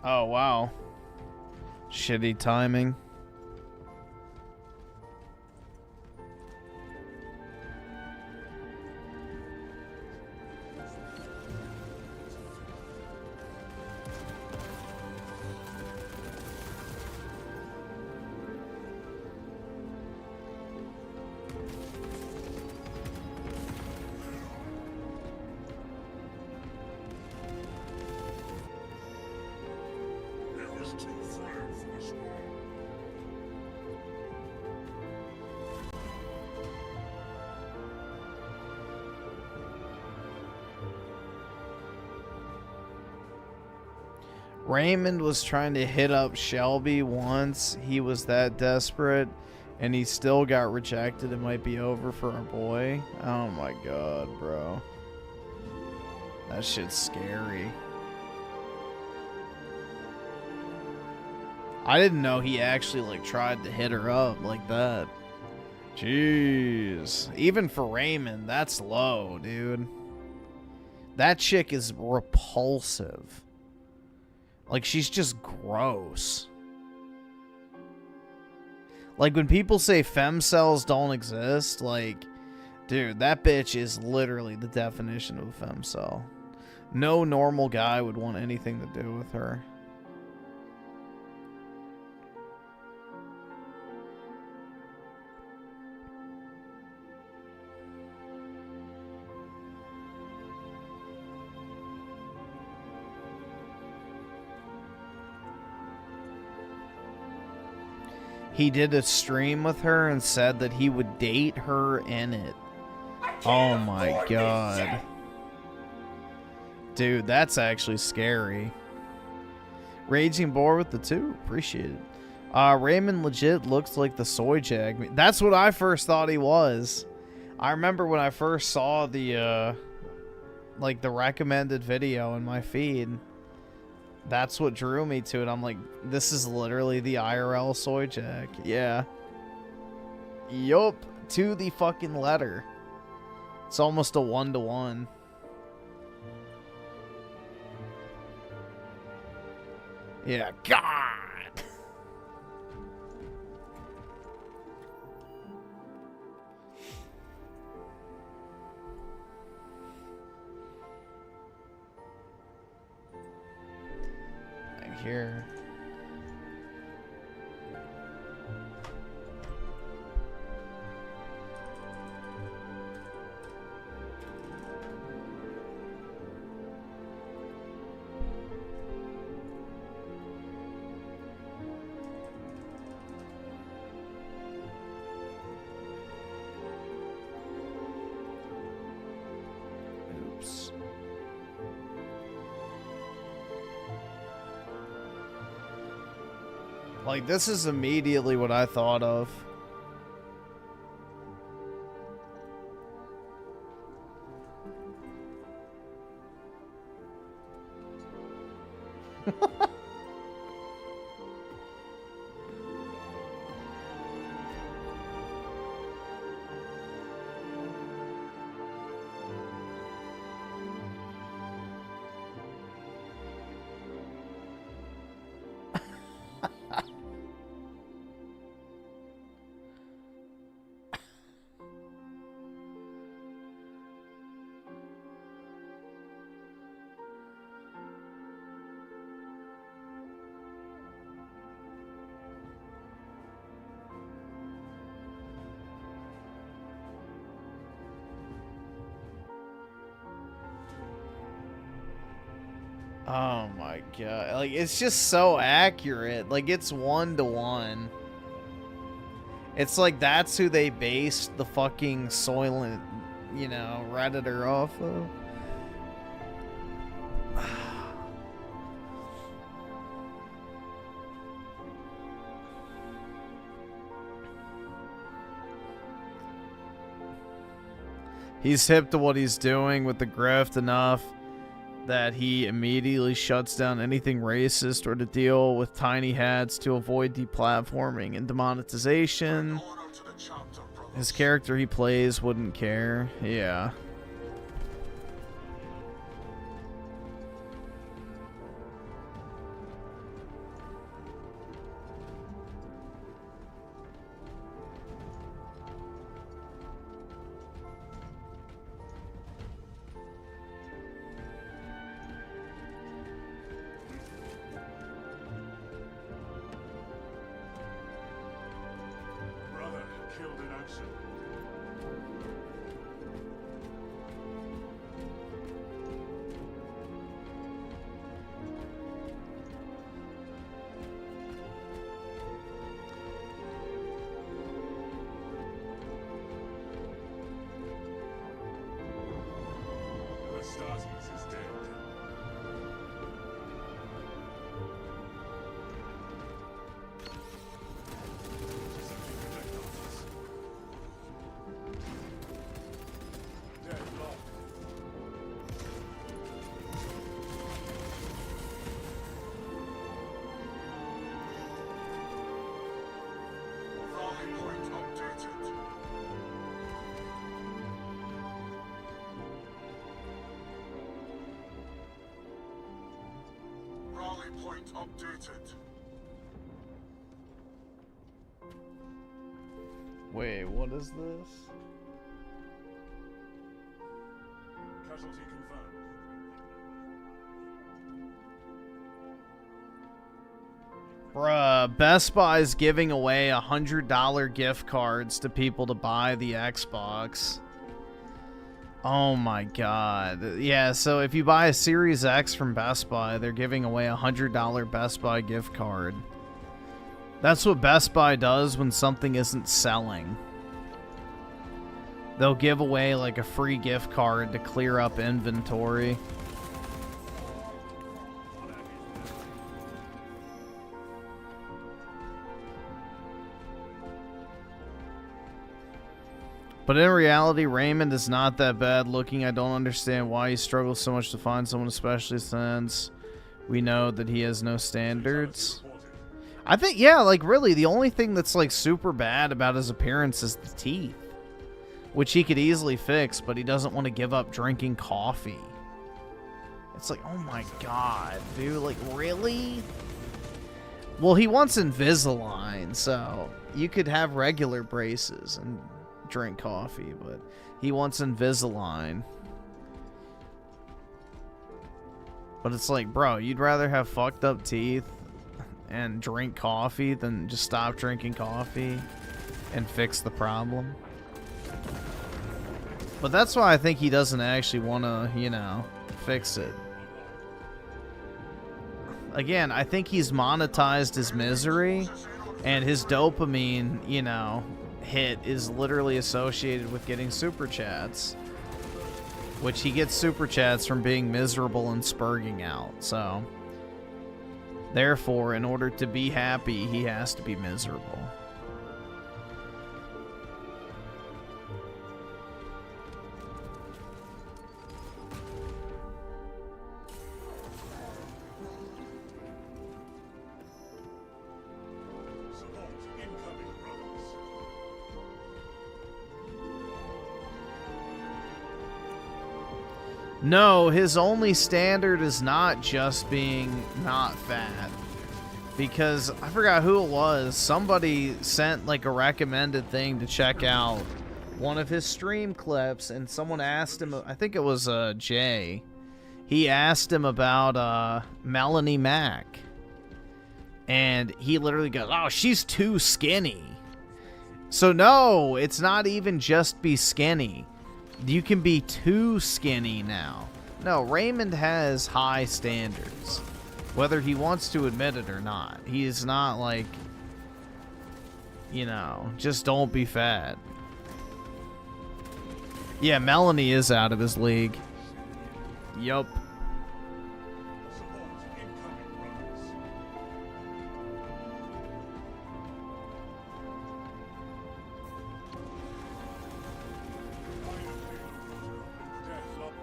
Oh, wow. Shitty timing. It was too frail for us all. Raymond was trying to hit up Shelby once. He was that desperate, and he still got rejected. It might be over for our boy. Oh my god, bro. That shit's scary. I didn't know he actually, like, tried to hit her up like that. Jeez. Even for Raymond, that's low, dude. That chick is repulsive. Like, she's just gross. Like, when people say femcells don't exist, like, dude, that bitch is literally the definition of a femcel. No normal guy would want anything to do with her. He did a stream with her and said that he would date her in it. Oh my god. Dude, that's actually scary. Raging Boar with the 2. Appreciate it. Raymond legit looks like the soy jag. That's what I first thought he was. I remember when I first saw the, like, the recommended video in my feed. That's what drew me to it. I'm like, this is literally the IRL soy jack. Yeah. Yup. To the fucking letter. It's almost a 1-to-1. Yeah, God. Here. Oops. Like, this is immediately what I thought of. Oh my god. Like, it's just so accurate. Like, it's 1-to-1. It's like that's who they based the fucking Soylent, you know, Redditor off of. He's hip to what he's doing with the grift enough that he immediately shuts down anything racist or to deal with tiny hats to avoid deplatforming and demonetization. His character he plays wouldn't care. Yeah. Brother killed in action. Astartes is dead. Rally point updated. Rally point updated. Wait, what is this? Casualty confirmed. Bruh, Best Buy is giving away $100 gift cards to people to buy the Xbox. Oh my god. Yeah, so if you buy a Series X from Best Buy, they're giving away a $100 Best Buy gift card. That's what Best Buy does when something isn't selling. They'll give away like a free gift card to clear up inventory. But in reality, Raymond is not that bad looking. I don't understand why he struggles so much to find someone, especially since we know that he has no standards. I think, yeah, like really, the only thing that's like super bad about his appearance is the teeth, which he could easily fix, but he doesn't want to give up drinking coffee. It's like, oh my god, dude, like really? Well, he wants Invisalign, so you could have regular braces and drink coffee, but he wants Invisalign. But it's like, bro, you'd rather have fucked up teeth and drink coffee than just stop drinking coffee and fix the problem. But that's why I think he doesn't actually want to, you know, fix it. Again, I think he's monetized his misery, and his dopamine, you know, hit is literally associated with getting super chats, which he gets super chats from being miserable and spurging out. So therefore, in order to be happy, he has to be miserable. Support incoming, brothers. No, his only standard is not just being not fat. Because I forgot who it was. Somebody sent like a recommended thing to check out one of his stream clips, and someone asked him, I think it was Jay. He asked him about Melanie Mack. And he literally goes, oh, she's too skinny. So no, it's not even just be skinny. You can be too skinny now. No, Raymond has high standards. Whether he wants to admit it or not. He is not like, you know, just don't be fat. Yeah, Melanie is out of his league. Yup. Support incoming runners. Death up.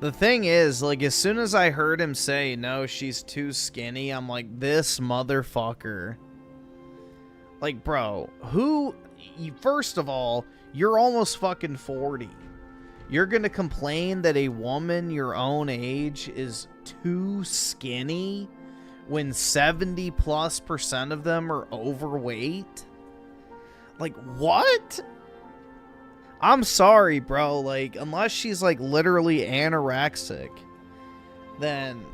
The thing is, like, as soon as I heard him say, no, she's too skinny, I'm like, this motherfucker. Like, bro, first of all, you're almost fucking 40. You're gonna complain that a woman your own age is too skinny when 70+% of them are overweight? Like, what? I'm sorry, bro. Like, unless she's, like, literally anorexic, then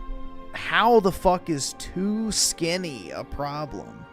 how the fuck is too skinny a problem?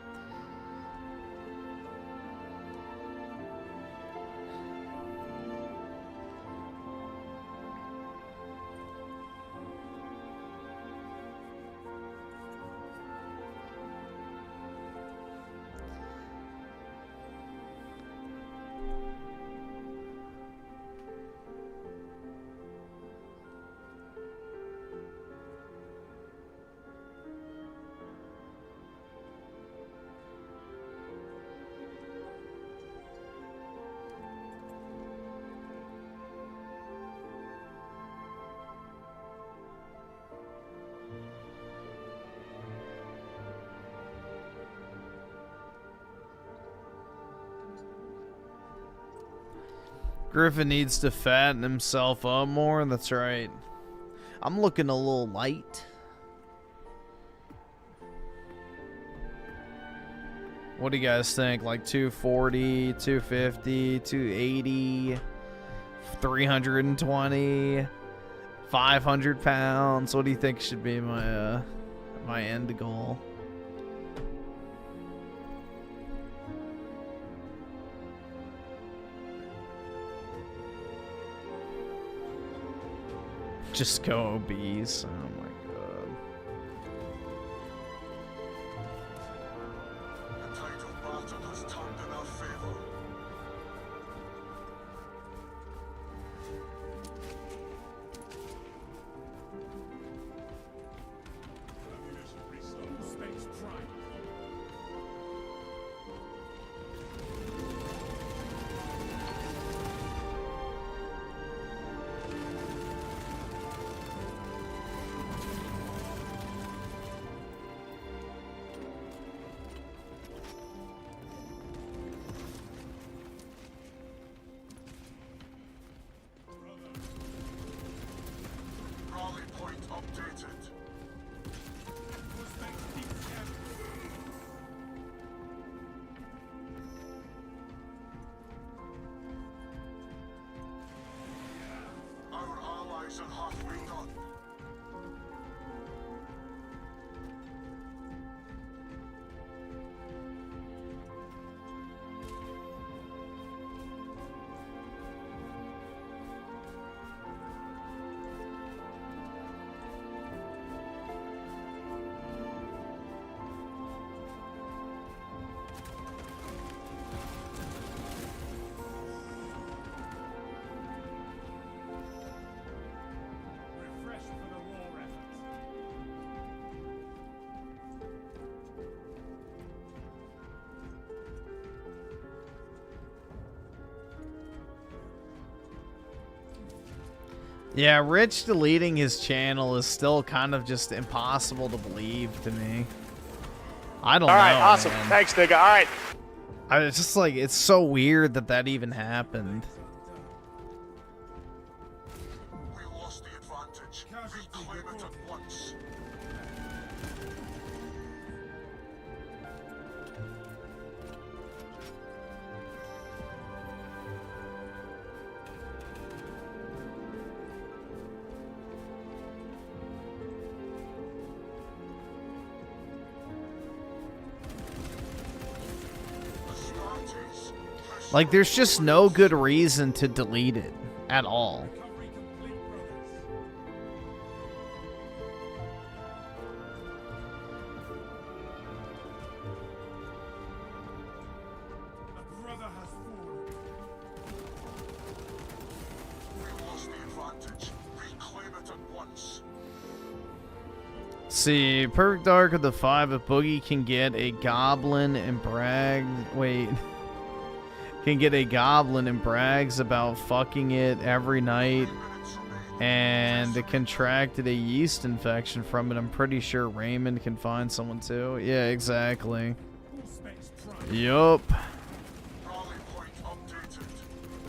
Griffin needs to fatten himself up more. That's right. I'm looking a little light. What do you guys think? Like 240, 250, 280, 320, 500 pounds. What do you think should be my my end goal? Just go obese. Oh my god. The title battle has turned in our favor. Ammunition restock. Space prime. isn't halfway done. Refresh for the war effort. Yeah, Rich deleting his channel is still kind of just impossible to believe to me. I don't know. All right, awesome. Man. Thanks, nigga. All right. It's just like, it's so weird that that even happened. We lost the advantage. Reclaim it at once. Astartes, Like, there's just no good reason to delete it at all. Recovery complete, brothers. A brother has fallen. we lost the advantage. Reclaim it at once. See, Perfect Dark of the 5, if Boogie can get a goblin and brag. Wait. Can get a goblin and brags about fucking it every night and contracted a yeast infection from it. I'm pretty sure Raymond can find someone too. Yeah, exactly. Full space prime. Yup. Rally point updated.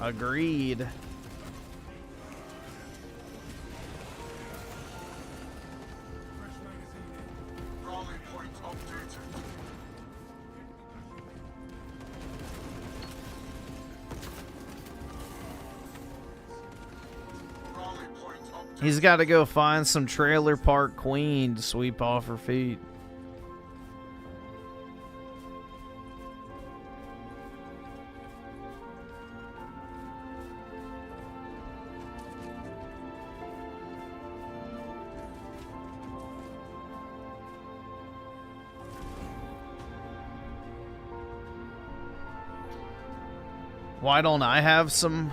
Agreed. Fresh magazine in. Rally point updated. Rally point updated. He's got to go find some trailer park queen to sweep off her feet. Why don't I have some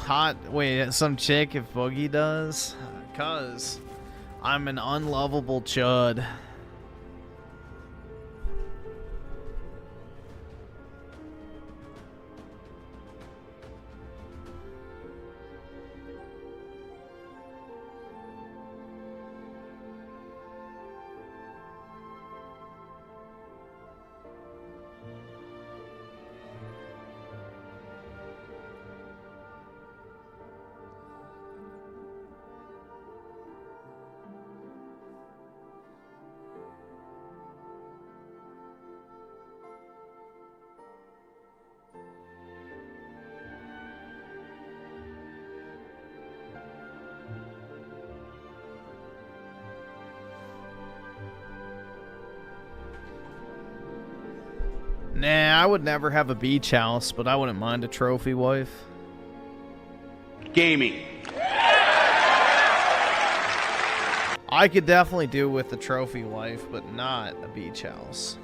some chick if Boogie does? 'Cause I'm an unlovable chud. Nah, I would never have a beach house, but I wouldn't mind a trophy wife. Gaming. I could definitely do with a trophy wife, but not a beach house.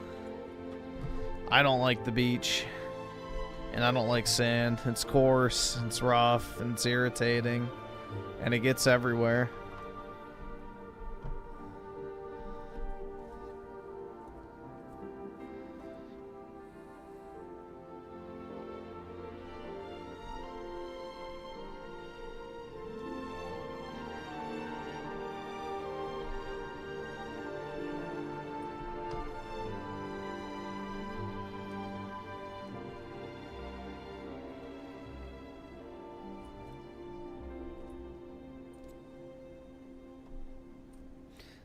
I don't like the beach, and I don't like sand. It's coarse, it's rough, and it's irritating, and it gets everywhere.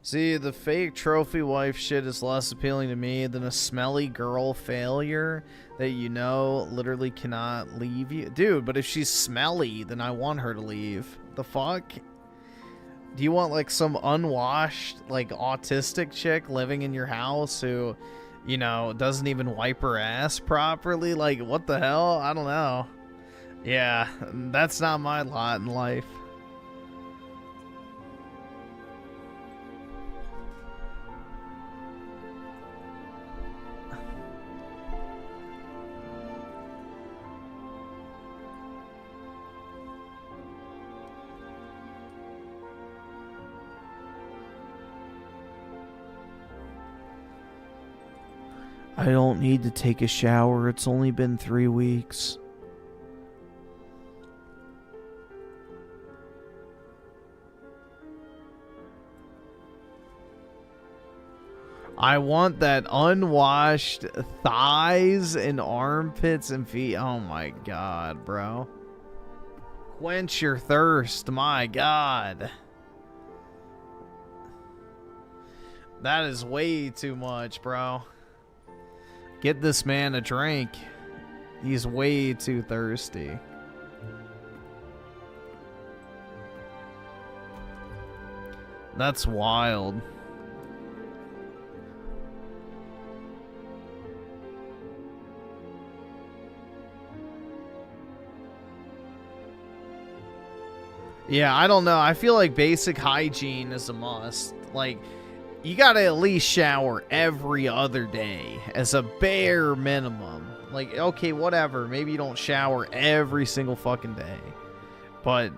See, the fake trophy wife shit is less appealing to me than a smelly girl failure that you know literally cannot leave you. Dude, but if she's smelly, then I want her to leave. The fuck? Do you want like some unwashed, like autistic chick living in your house who, you know, doesn't even wipe her ass properly? Like, what the hell? I don't know. Yeah, that's not my lot in life. I don't need to take a shower. It's only been 3 weeks. I want that unwashed thighs and armpits and feet. Oh my god, bro. Quench your thirst, my god. That is way too much, bro. Get this man a drink. He's way too thirsty. That's wild. Yeah, I don't know. I feel like basic hygiene is a must. Like, you gotta at least shower every other day as a bare minimum. Like, okay, whatever. Maybe you don't shower every single fucking day. But,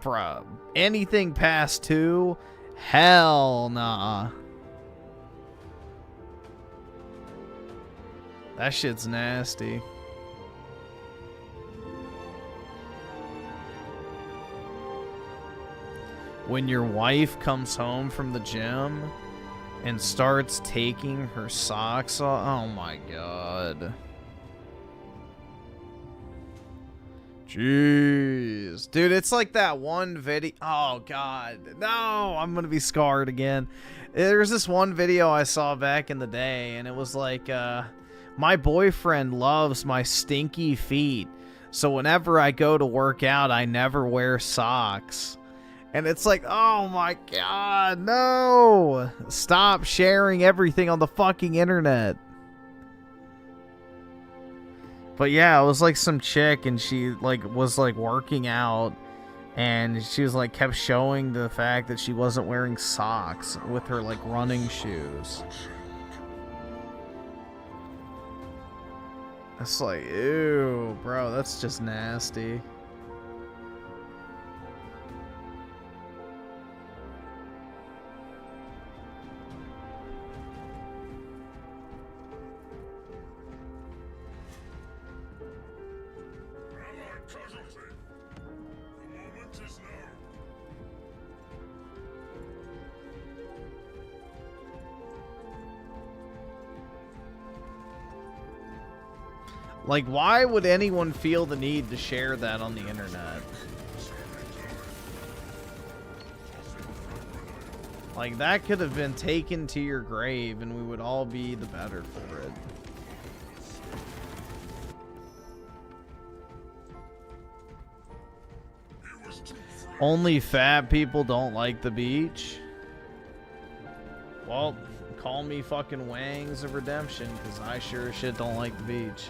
bruh, anything past 2, hell nah. That shit's nasty. When your wife comes home from the gym and starts taking her socks off, oh my god. Jeez. Dude, it's like that one video. Oh god. No, I'm gonna be scarred again. There's this one video I saw back in the day, and it was like, my boyfriend loves my stinky feet, so whenever I go to work out, I never wear socks. And it's like, oh my god, no! Stop sharing everything on the fucking internet. But yeah, it was like some chick, and she like was like working out, and she was like kept showing the fact that she wasn't wearing socks with her like running shoes. It's like, ew, bro, that's just nasty. Like, why would anyone feel the need to share that on the internet? Like, that could have been taken to your grave and we would all be the better for it. Only fat people don't like the beach? Well, call me fucking Wangs of Redemption, because I sure as shit don't like the beach.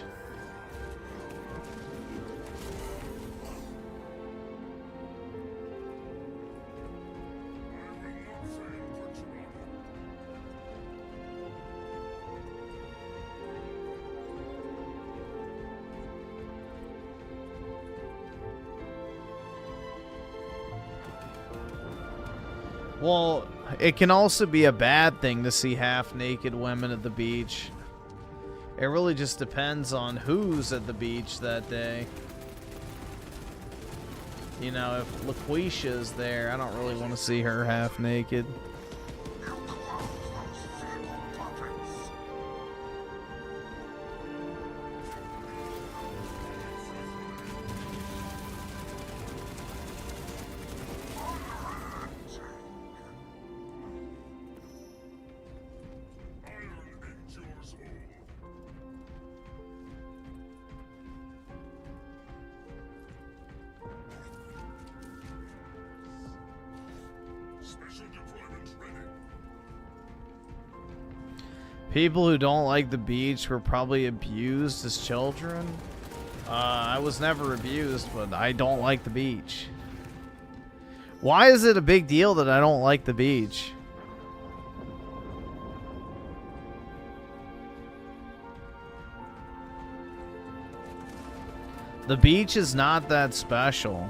Well, it can also be a bad thing to see half-naked women at the beach. It really just depends on who's at the beach that day. You know, if LaQuisha's there, I don't really want to see her half-naked. People who don't like the beach were probably abused as children. I was never abused, but I don't like the beach. Why is it a big deal that I don't like the beach? The beach is not that special.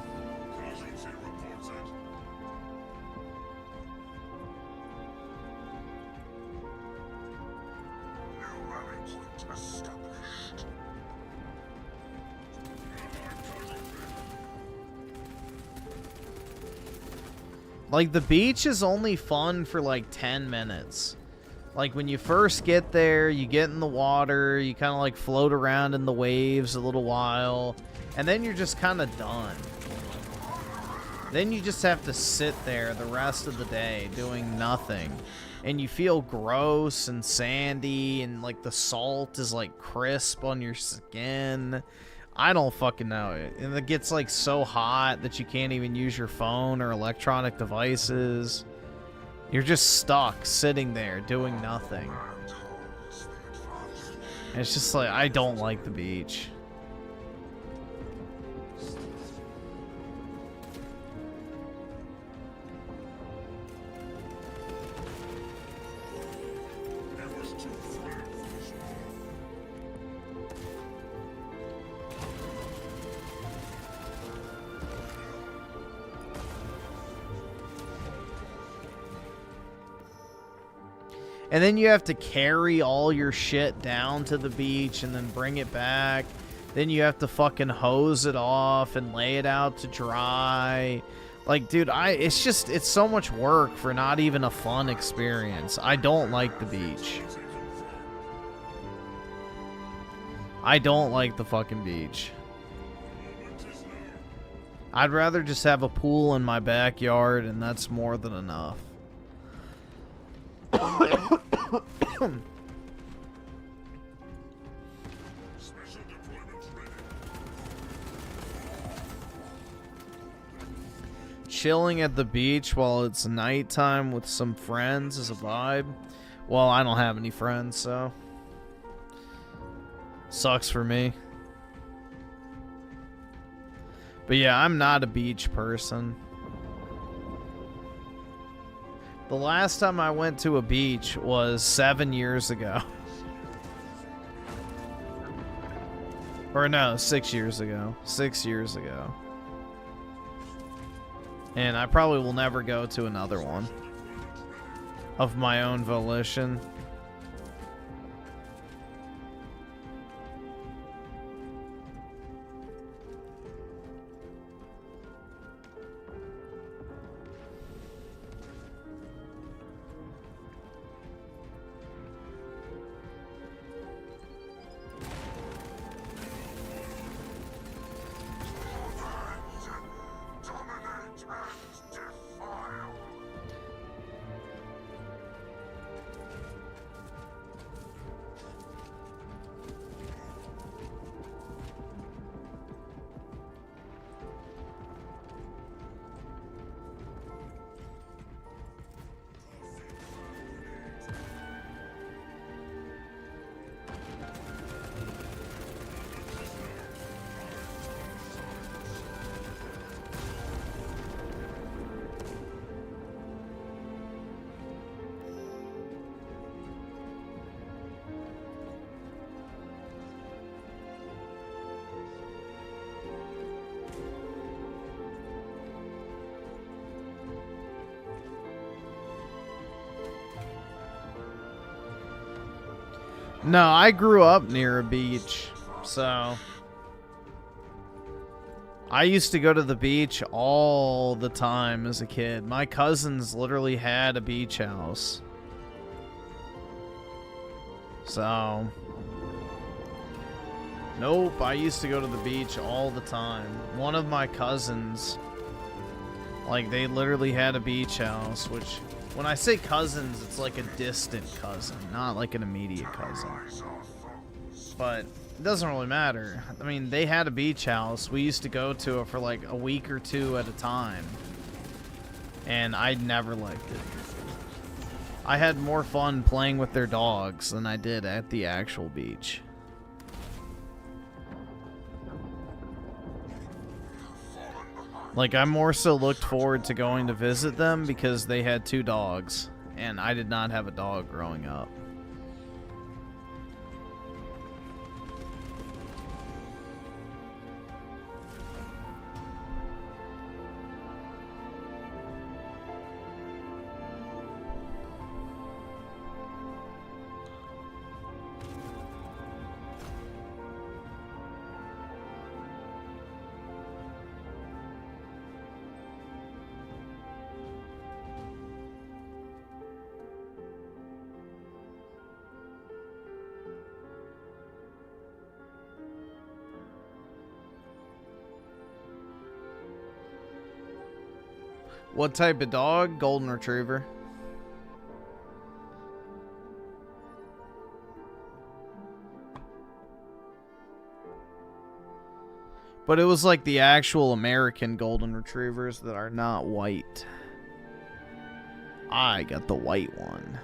Like, the beach is only fun for like 10 minutes. Like, when you first get there, you get in the water, you kind of like float around in the waves a little while, and then you're just kind of done. Then you just have to sit there the rest of the day doing nothing. And you feel gross and sandy, and like the salt is like crisp on your skin. I don't fucking know it. And it gets like so hot that you can't even use your phone or electronic devices. You're just stuck sitting there doing nothing. And it's just like, I don't like the beach. And then you have to carry all your shit down to the beach and then bring it back. Then you have to fucking hose it off and lay it out to dry. Like, dude, it's so much work for not even a fun experience. I don't like the beach. I don't like the fucking beach. I'd rather just have a pool in my backyard, and that's more than enough. Chilling at the beach while it's nighttime with some friends is a vibe. Well, I don't have any friends, so sucks for me. But yeah, I'm not a beach person. The last time I went to a beach was 7 years ago. Or no, 6 years ago. 6 years ago. And I probably will never go to another one. Of my own volition. No, I grew up near a beach, so I used to go to the beach all the time as a kid. My cousins literally had a beach house. So, nope, I used to go to the beach all the time. One of my cousins, like, they literally had a beach house, which, when I say cousins, it's like a distant cousin, not like an immediate cousin. But it doesn't really matter. I mean, they had a beach house. We used to go to it for like a week or two at a time. And I never liked it. I had more fun playing with their dogs than I did at the actual beach. Like, I more so looked forward to going to visit them because they had 2 dogs, and I did not have a dog growing up. What type of dog? Golden Retriever. But it was like the actual American Golden Retrievers that are not white. I got the white one.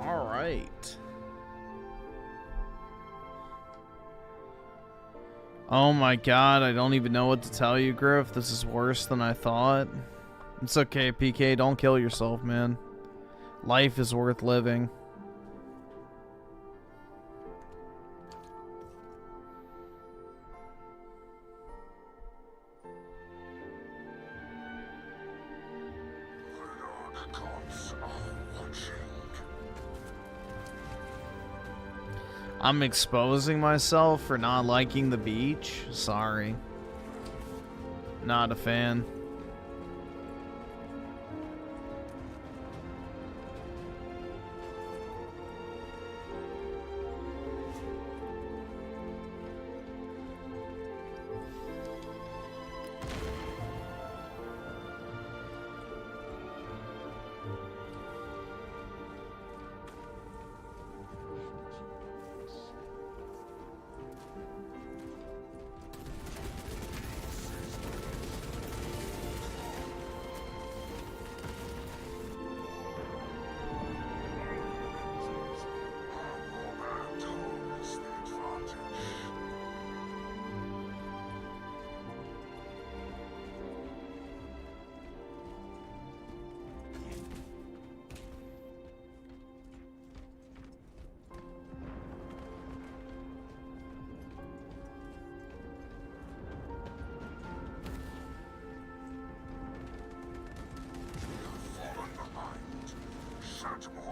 All right. Oh my god, I don't even know what to tell you, Griff. This is worse than I thought. It's okay, PK. Don't kill yourself, man. Life is worth living. I'm exposing myself for not liking the beach. Sorry. Not a fan.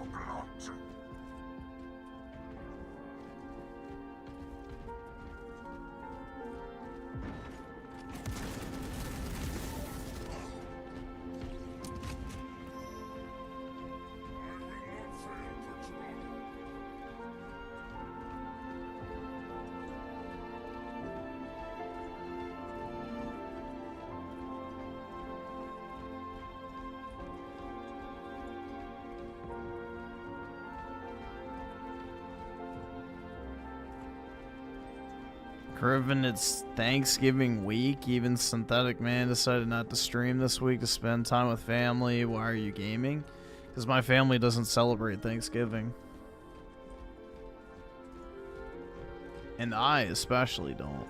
for blood. Griffin, it's Thanksgiving week. Even Synthetic Man decided not to stream this week to spend time with family. Why are you gaming? Because my family doesn't celebrate Thanksgiving. And I especially don't.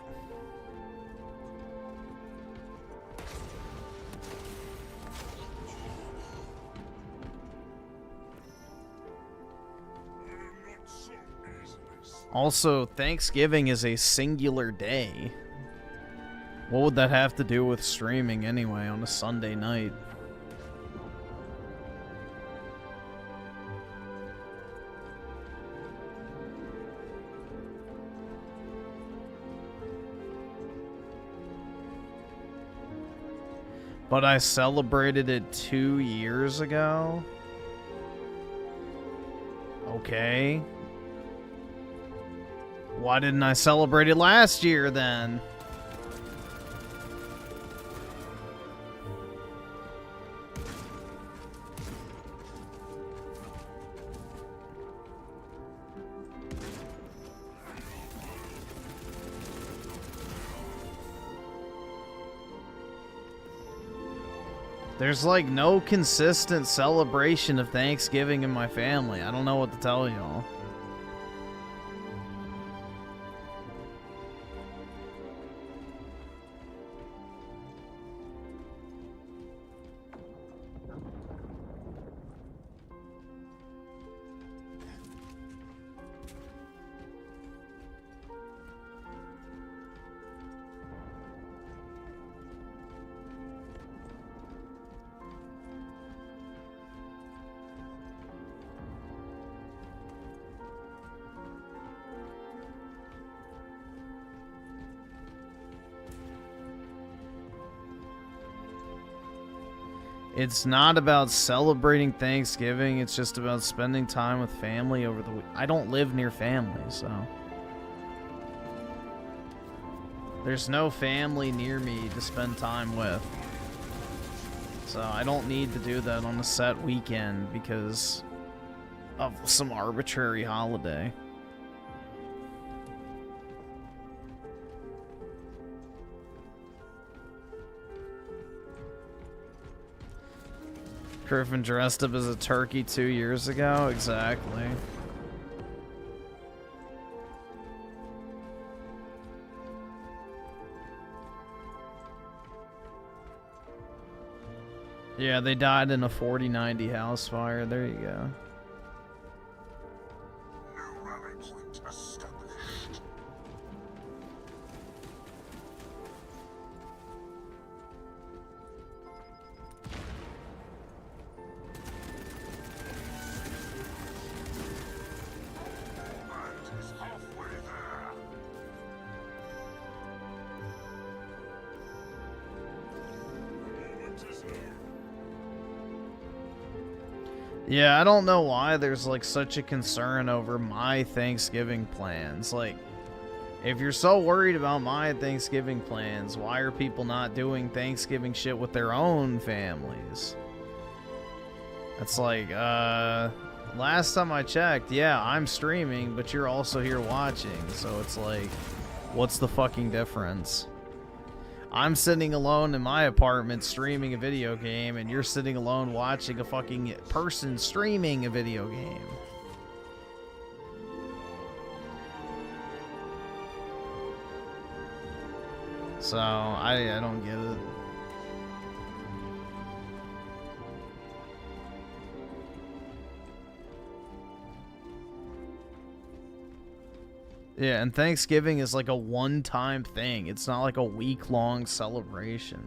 Also, Thanksgiving is a singular day. What would that have to do with streaming anyway on a Sunday night? But I celebrated it 2 years ago? Okay. Why didn't I celebrate it last year then? There's like no consistent celebration of Thanksgiving in my family. I don't know what to tell y'all. It's not about celebrating Thanksgiving, it's just about spending time with family over the week. I don't live near family, so. There's no family near me to spend time with. So I don't need to do that on a set weekend because of some arbitrary holiday. Griffin dressed up as a turkey 2 years ago? Exactly. Yeah, they died in a 4090 house fire. There you go. New rally point established. And is halfway there. Moment is over. Yeah, I don't know why there's like such a concern over my Thanksgiving plans. Like, if you're so worried about my Thanksgiving plans, why are people not doing Thanksgiving shit with their own families? It's like, last time I checked, yeah, I'm streaming, but you're also here watching. So it's like, what's the fucking difference? I'm sitting alone in my apartment streaming a video game, and you're sitting alone watching a fucking person streaming a video game. So, I don't get it. Yeah, and Thanksgiving is like a one-time thing. It's not like a week-long celebration.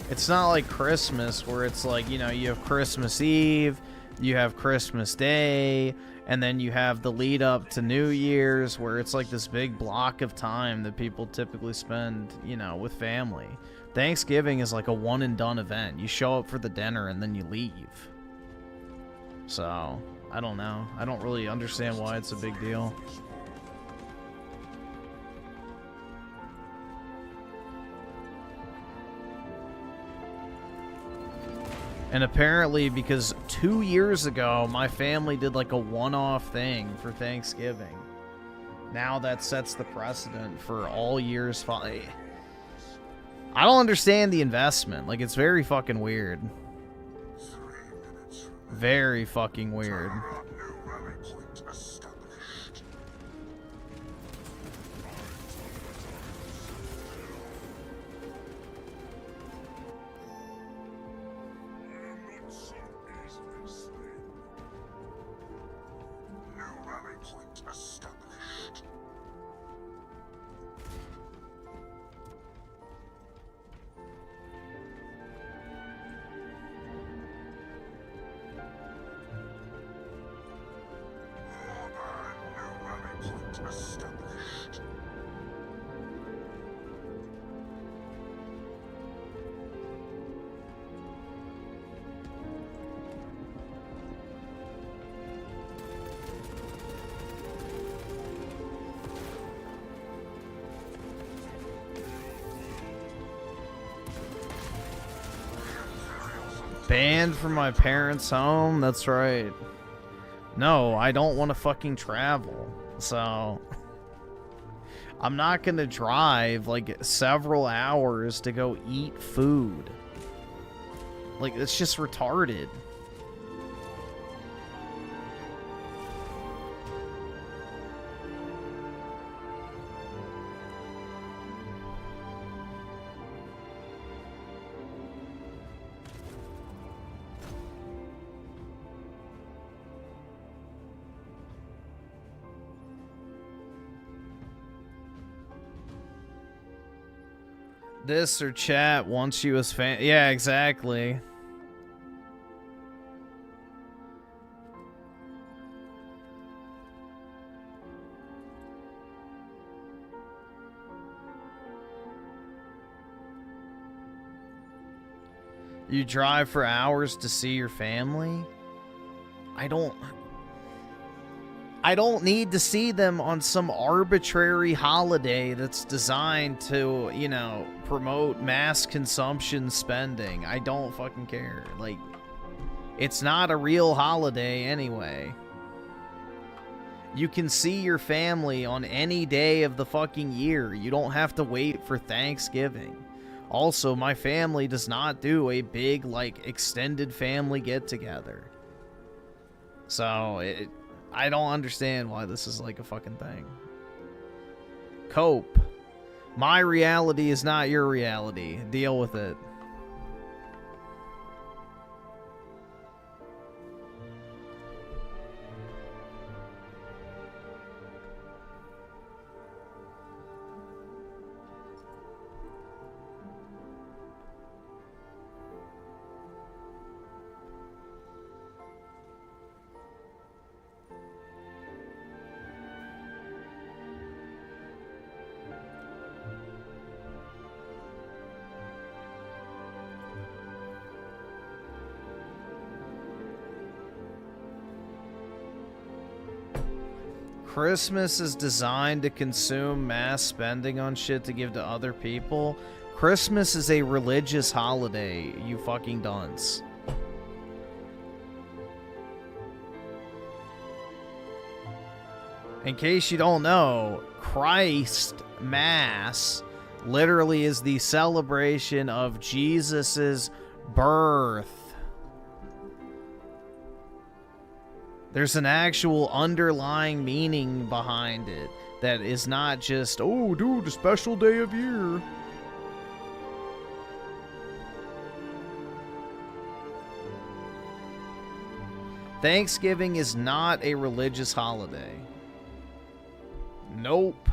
It's not like Christmas where it's like, you know, you have Christmas Eve, You have Christmas Day, and then you have the lead up to New Year's, where it's like this big block of time that people typically spend, you know, with family. Thanksgiving is like a one and done event. You show up for the dinner and then you leave. So, I don't know. I don't really understand why it's a big deal. And apparently, because 2 years ago, my family did like a one-off thing for Thanksgiving. Now that sets the precedent for all years. I don't understand the investment. Like, it's very fucking weird. Very fucking weird. Banned from my parents' home? That's right. No, I don't want to fucking travel. So, I'm not gonna drive like several hours to go eat food. Like, it's just retarded. This or chat wants you as fan. Yeah, exactly. You drive for hours to see your family? I don't need to see them on some arbitrary holiday that's designed to, you know, promote mass consumption spending. I don't fucking care. Like, it's not a real holiday anyway. You can see your family on any day of the fucking year. You don't have to wait for Thanksgiving. Also, my family does not do a big, like, extended family get-together. So, I don't understand why this is like a fucking thing. Cope. My reality is not your reality. Deal with it. Christmas is designed to consume mass spending on shit to give to other people. Christmas is a religious holiday, you fucking dunce. In case you don't know, Christ Mass literally is the celebration of Jesus's birth. There's an actual underlying meaning behind it that is not just, oh, dude, a special day of year. Thanksgiving is not a religious holiday. Nope.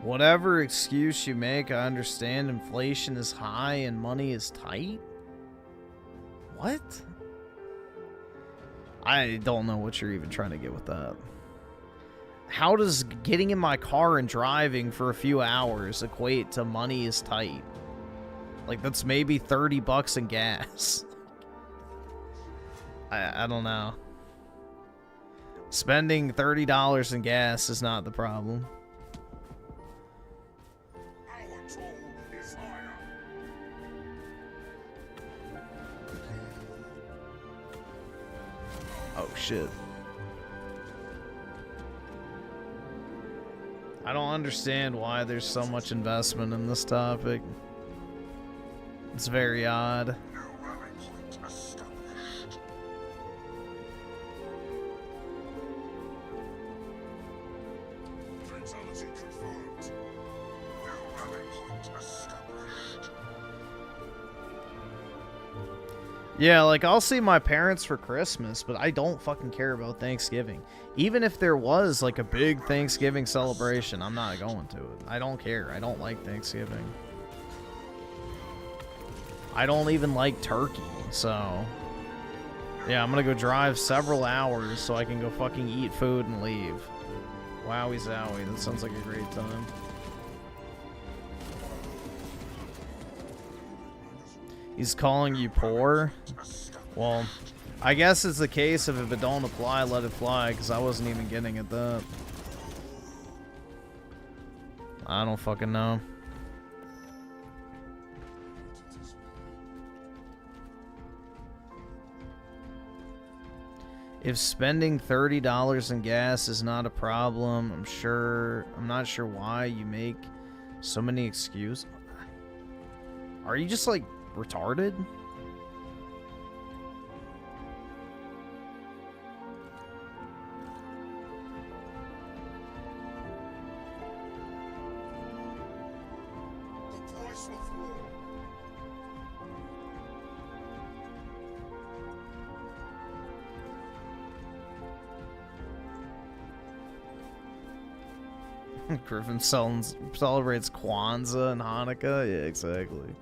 Whatever excuse you make, I understand inflation is high and money is tight. What? I don't know what you're even trying to get with that. How does getting in my car and driving for a few hours equate to money is tight? Like, that's maybe 30 bucks in gas. I don't know. Spending $30 in gas is not the problem. Our toll is higher. Oh, shit. I don't understand why there's so much investment in this topic. It's very odd. New rally point established. Fatality confirmed. New rally point established. Yeah, like, I'll see my parents for Christmas, but I don't fucking care about Thanksgiving. Even if there was, like, a big Thanksgiving celebration, I'm not going to it. I don't care. I don't like Thanksgiving. I don't even like turkey, so... Yeah, I'm gonna go drive several hours so I can go fucking eat food and leave. Wowie zowie, that sounds like a great time. He's calling you poor? Well, I guess it's the case of if it don't apply, let it fly, because I wasn't even getting at that. I don't fucking know. If spending $30 in gas is not a problem, I'm not sure why you make so many excuses. Are you just like retarded? The price of war. Griffin celebrates Kwanzaa and Hanukkah? Yeah, exactly.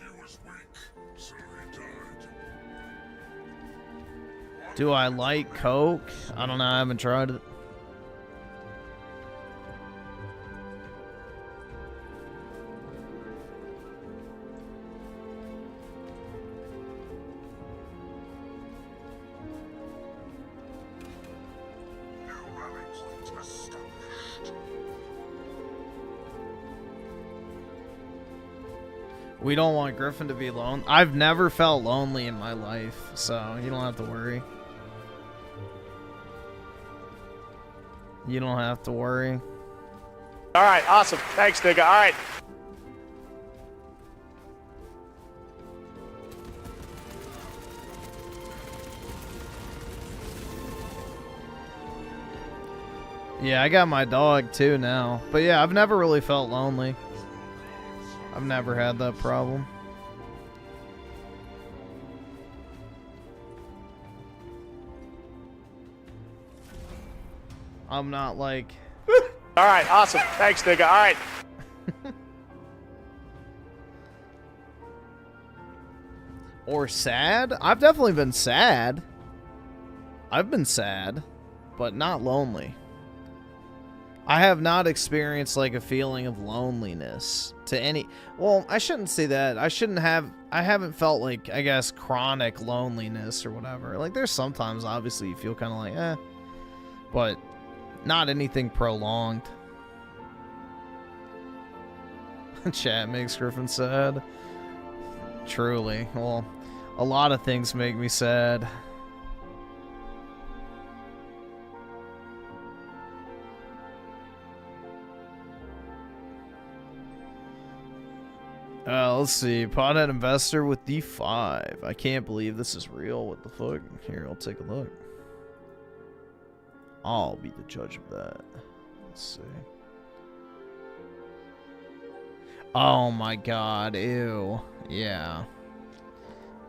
He was weak, so he died. Do I like Coke? I don't know, I haven't tried it. New rally point established. We don't want Griffin to be alone. I've never felt lonely in my life, so you don't have to worry. You don't have to worry. All right, awesome. Thanks, nigga. All right. Yeah, I got my dog too now. But yeah, I've never really felt lonely. I've never had that problem. I'm not like... All right, awesome. Thanks, nigga. All right. Or sad? I've definitely been sad. I've been sad, but not lonely. I have not experienced like a feeling of loneliness to any... Well, I shouldn't say that. I haven't felt like, I guess, chronic loneliness or whatever. Like, there's sometimes, obviously, you feel kind of like, eh. But not anything prolonged. Chat makes Griffin sad. Truly. Well, a lot of things make me sad. Let's see. Pothead investor with D5. I can't believe this is real. What the fuck? Here, I'll take a look. I'll be the judge of that. Let's see. Oh my god. Ew. Yeah.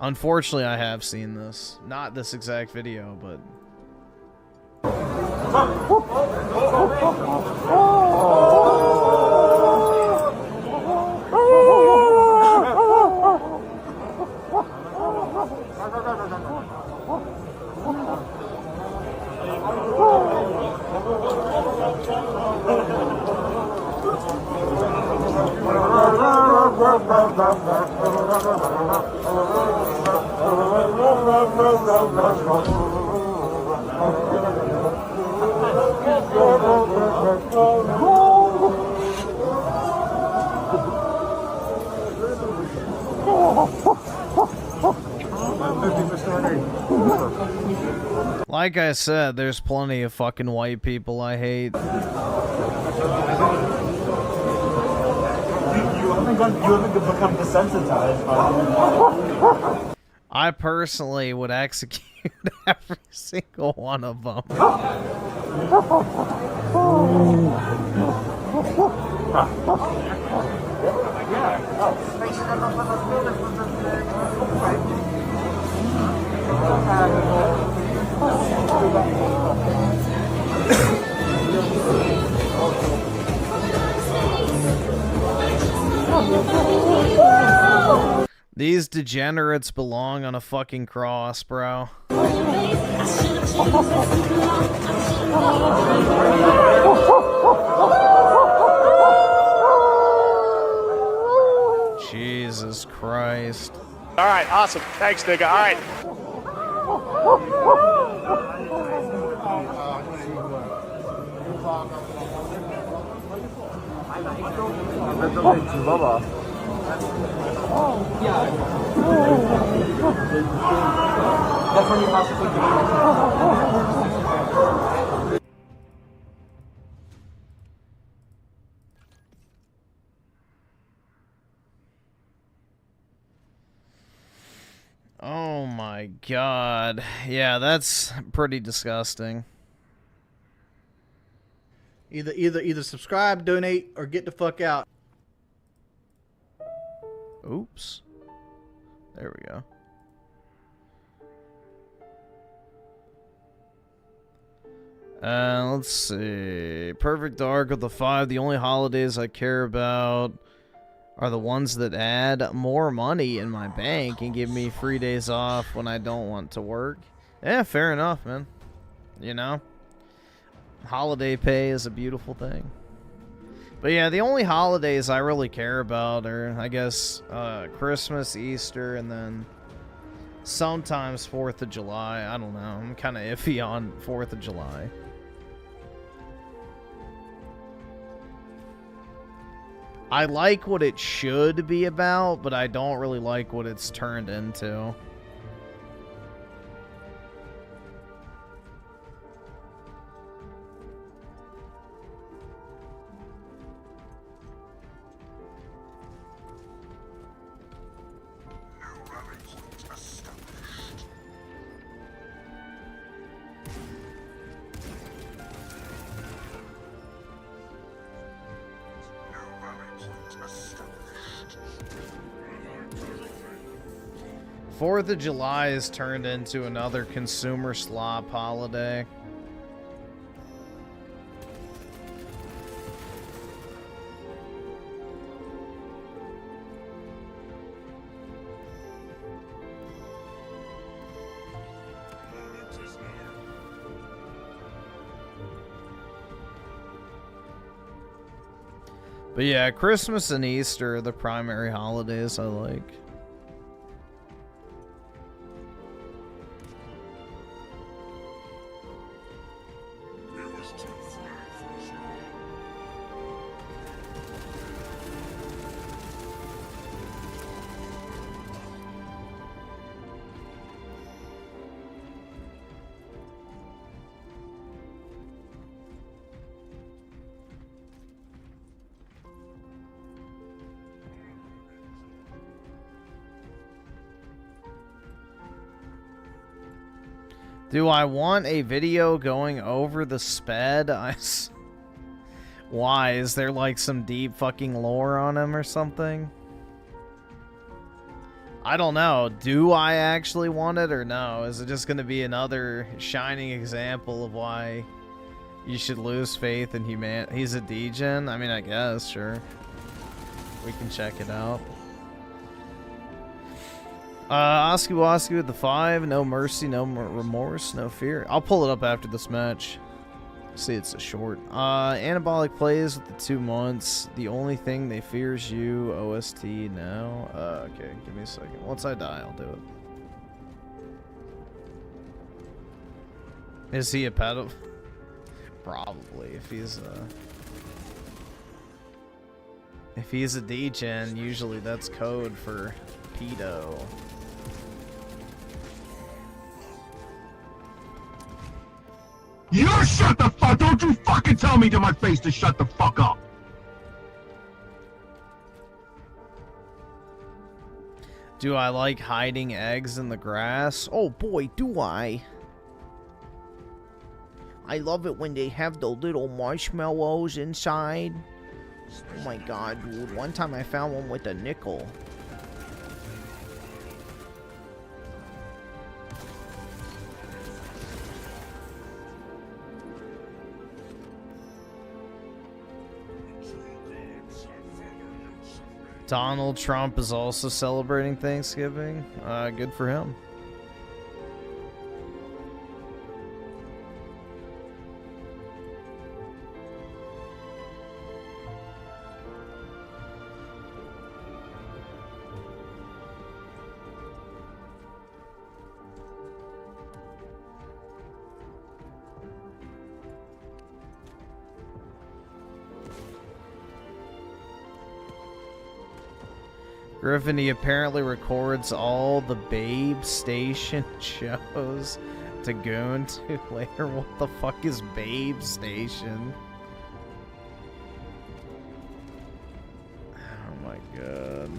Unfortunately, I have seen this. Not this exact video, but... Like I said, there's plenty of fucking white people I hate. You haven't become desensitized. I personally would execute every single one of them. These degenerates belong on a fucking cross, bro. Jesus Christ. All right, awesome. Thanks, nigga. All right. Oh my god. Yeah, that's pretty disgusting. Either subscribe, donate, or get the fuck out. Oops. There we go. Let's see. Perfect Dark of the 5. The only holidays I care about are the ones that add more money in my bank and give me free days off when I don't want to work. Yeah, fair enough, man. You know? Holiday pay is a beautiful thing. But yeah, the only holidays I really care about are, I guess, Christmas, Easter, and then sometimes 4th of July. I don't know. I'm kind of iffy on 4th of July. I like what it should be about, but I don't really like what it's turned into. Fourth of July is turned into another consumer slop holiday. But yeah, Christmas and Easter are the primary holidays I like. Do I want a video going over the sped? Why? Is there like some deep fucking lore on him or something? I don't know. Do I actually want it or no? Is it just going to be another shining example of why you should lose faith in humanity? He's a degen? I mean, I guess, sure. We can check it out. Osky Wasky with the 5. No mercy, no remorse, no fear. I'll pull it up after this match. See, it's a short. Anabolic plays with the 2 months. The only thing they fear is you. OST now. Okay, give me a second. Once I die, I'll do it. Is he a pedo? Probably. If he's a degen, usually that's code for pedo. You shut the fuck! Don't you fucking tell me to my face to shut the fuck up! Do I like hiding eggs in the grass? Oh boy, do I. I love it when they have the little marshmallows inside. Oh my god, dude. One time I found one with a nickel. Donald Trump is also celebrating Thanksgiving. Good for him. Griffin, he apparently records all the Babe Station shows to goon to later. What the fuck is Babe Station? Oh my god.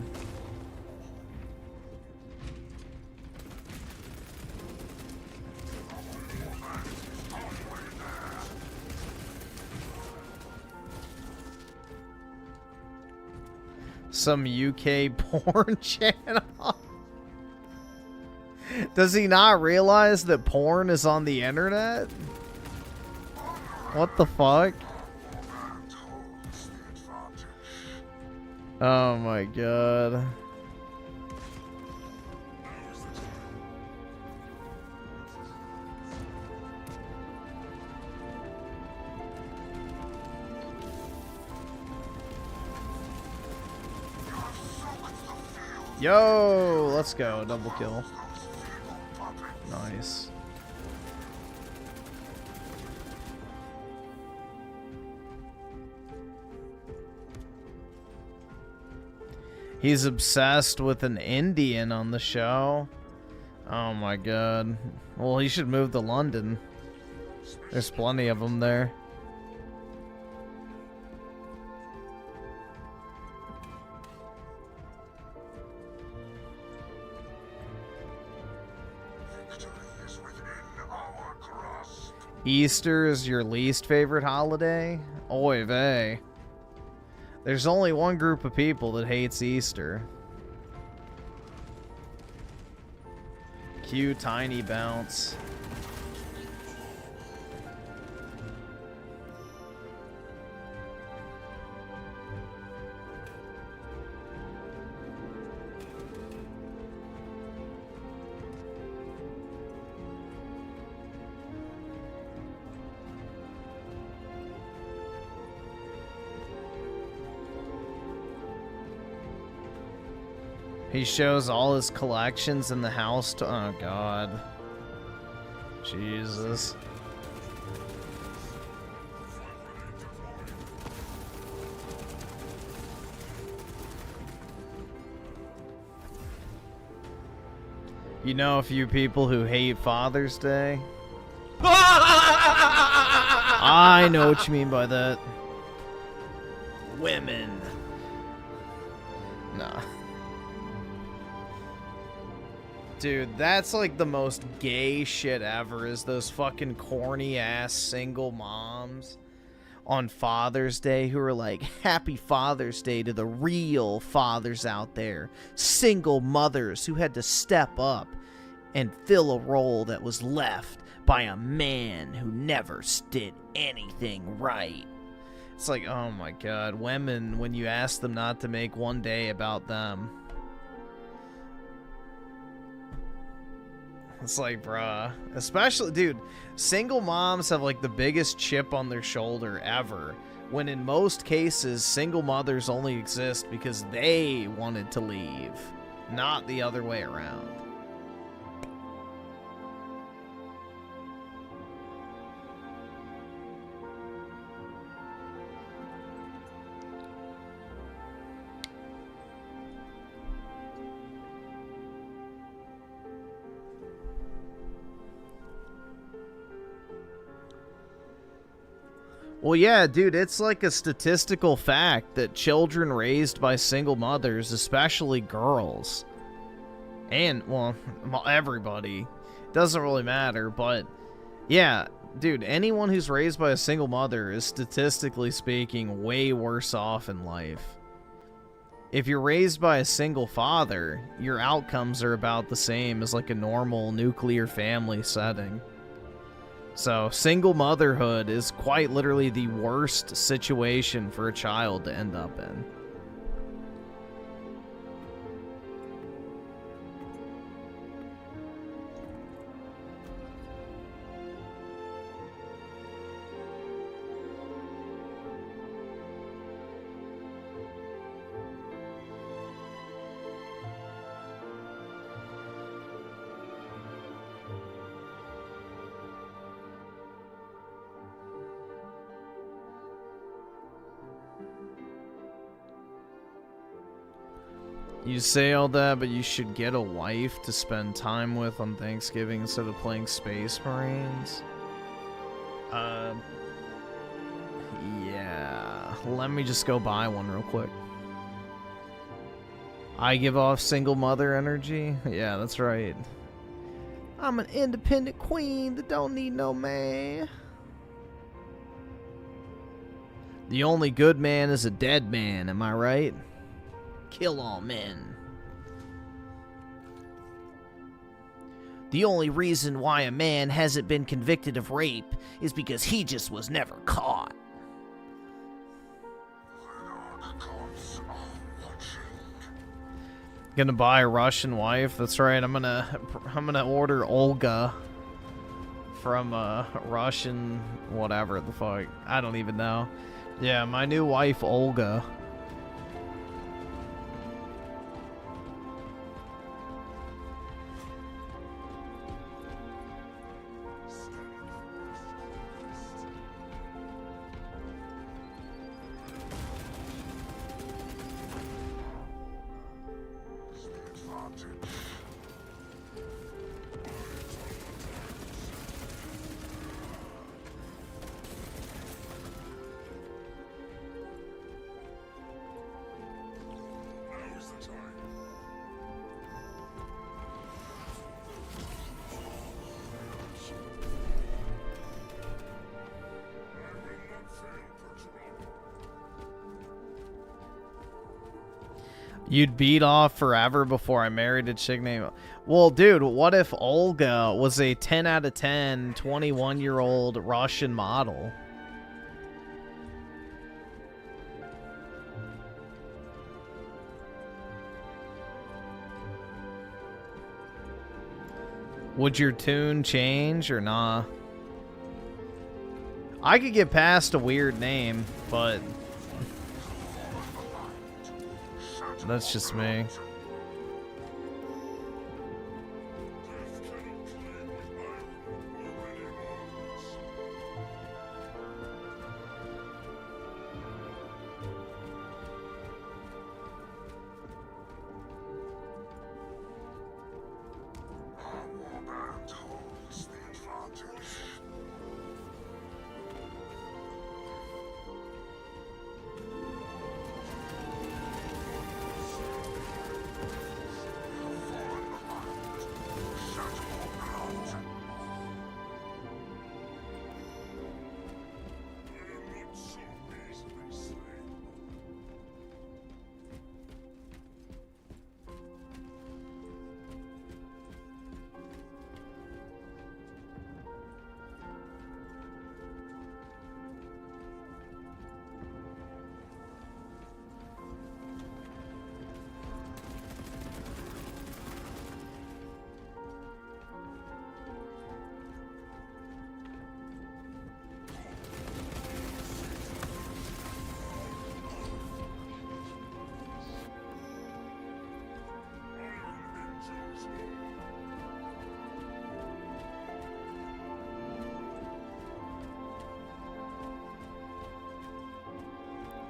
Some UK porn channel. Does he not realize that porn is on the internet? What the fuck? Oh my god. Yo, let's go. Double kill. Nice. He's obsessed with an Indian on the show. Oh my god. Well, he should move to London. There's plenty of them there. Easter is your least favorite holiday? Oy vey. There's only one group of people that hates Easter. Cue Tiny Bounce. He shows all his collections in the house to— oh god. Jesus. You know a few people who hate Father's Day? I know what you mean by that. Women. Nah. Dude, that's like the most gay shit ever, is those fucking corny ass single moms on Father's Day who are like, Happy Father's Day to the real fathers out there. Single mothers who had to step up and fill a role that was left by a man who never did anything right. It's like, oh my god, women, when you ask them not to make one day about them. It's like, bruh. Especially, dude, single moms have like the biggest chip on their shoulder ever. When in most cases, single mothers only exist because they wanted to leave, not the other way around. Well, yeah, dude, it's like a statistical fact that children raised by single mothers, especially girls, and, well, everybody, doesn't really matter, but, yeah, dude, anyone who's raised by a single mother is, statistically speaking, way worse off in life. If you're raised by a single father, your outcomes are about the same as, like, a normal nuclear family setting. So, single motherhood is quite literally the worst situation for a child to end up in. You say all that, but you should get a wife to spend time with on Thanksgiving instead of playing Space Marines. Yeah. Let me just go buy one real quick. I give off single mother energy? Yeah, that's right. I'm an independent queen that don't need no man. The only good man is a dead man, am I right? Kill all men. The only reason why a man hasn't been convicted of rape is because he just was never caught. Gonna buy a Russian wife? That's right. I'm gonna order Olga from Russian whatever the fuck. I don't even know. Yeah, my new wife Olga. You'd beat off forever before I married a chick named... Well, dude, what if Olga was a 10 out of 10, 21-year-old Russian model? Would your tune change or nah? I could get past a weird name, but... that's just me.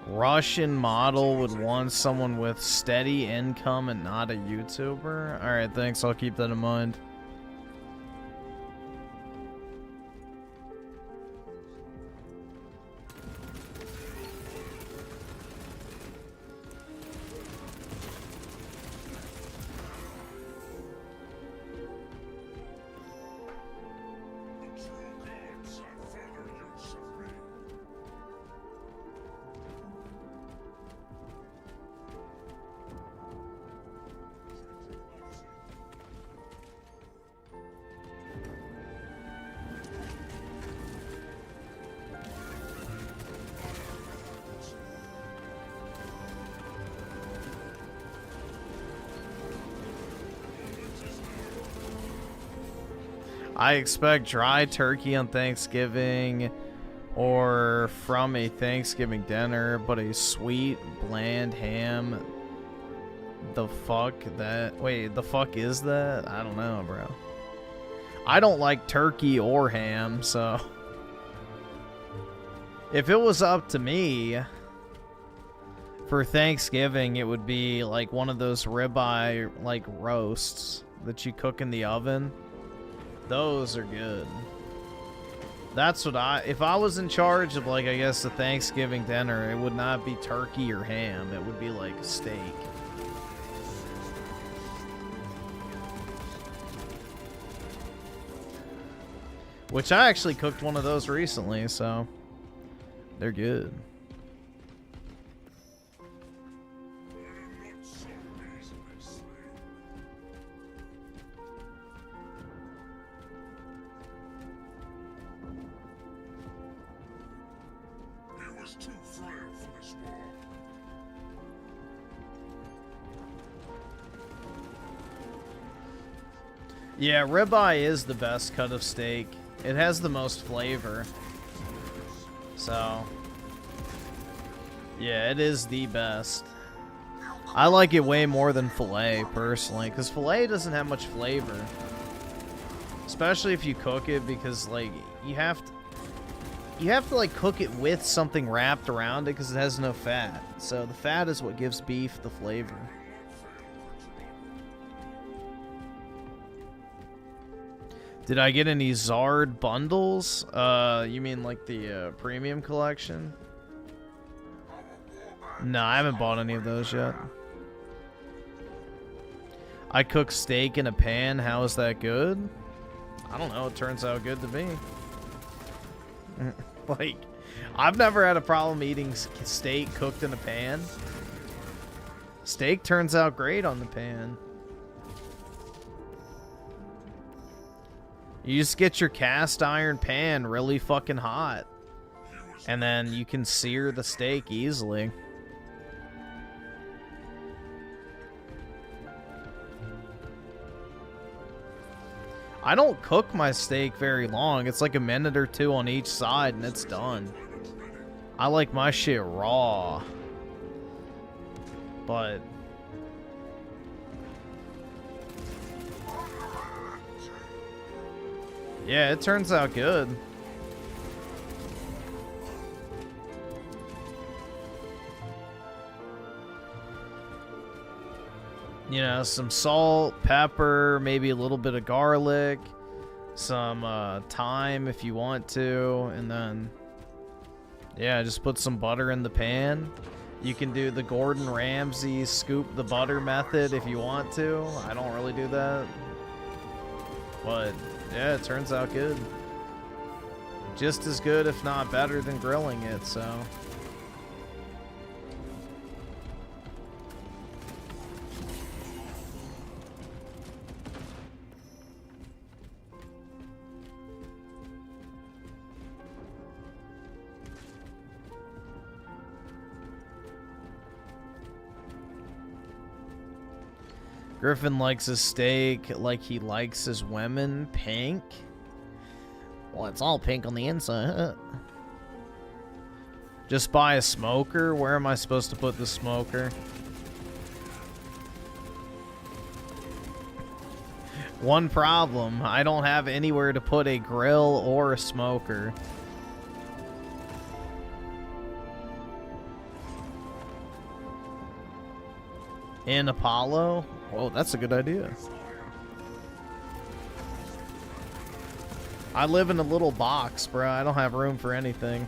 Russian model would want someone with steady income and not a YouTuber. Alright, thanks. I'll keep that in mind. I expect dry turkey on Thanksgiving or from a Thanksgiving dinner, but a sweet, bland ham. The fuck that? Wait, the fuck is that? I don't know, bro. I don't like turkey or ham, so if it was up to me for Thanksgiving, it would be like one of those ribeye like roasts that you cook in the oven. Those are good. That's what if I was in charge of, like, I guess the Thanksgiving dinner, it would not be turkey or ham. It would be like a steak. Which I actually cooked one of those recently, so they're good. Yeah, ribeye is the best cut of steak. It has the most flavor. So, yeah, it is the best. I like it way more than filet, personally, because filet doesn't have much flavor. Especially if you cook it, because, like, you have to like, cook it with something wrapped around it, because it has no fat. So, the fat is what gives beef the flavor. Did I get any Zard bundles? You mean like the premium collection? No, I haven't bought any of those yet. I cook steak in a pan. How is that good? I don't know. It turns out good to me. Like, I've never had a problem eating steak cooked in a pan. Steak turns out great on the pan. You just get your cast iron pan really fucking hot, and then you can sear the steak easily. I don't cook my steak very long. It's like a minute or two on each side and it's done. I like my shit raw. But yeah, it turns out good. You know, some salt, pepper, maybe a little bit of garlic, some thyme if you want to, and then, yeah, just put some butter in the pan. You can do the Gordon Ramsay scoop the butter method if you want to. I don't really do that. But, yeah, it turns out good. Just as good, if not better, than grilling it, so. Griffin likes his steak like he likes his women. Pink? Well, it's all pink on the inside. Just buy a smoker? Where am I supposed to put the smoker? One problem, I don't have anywhere to put a grill or a smoker. In Apollo? Oh, that's a good idea. I live in a little box, bro. I don't have room for anything.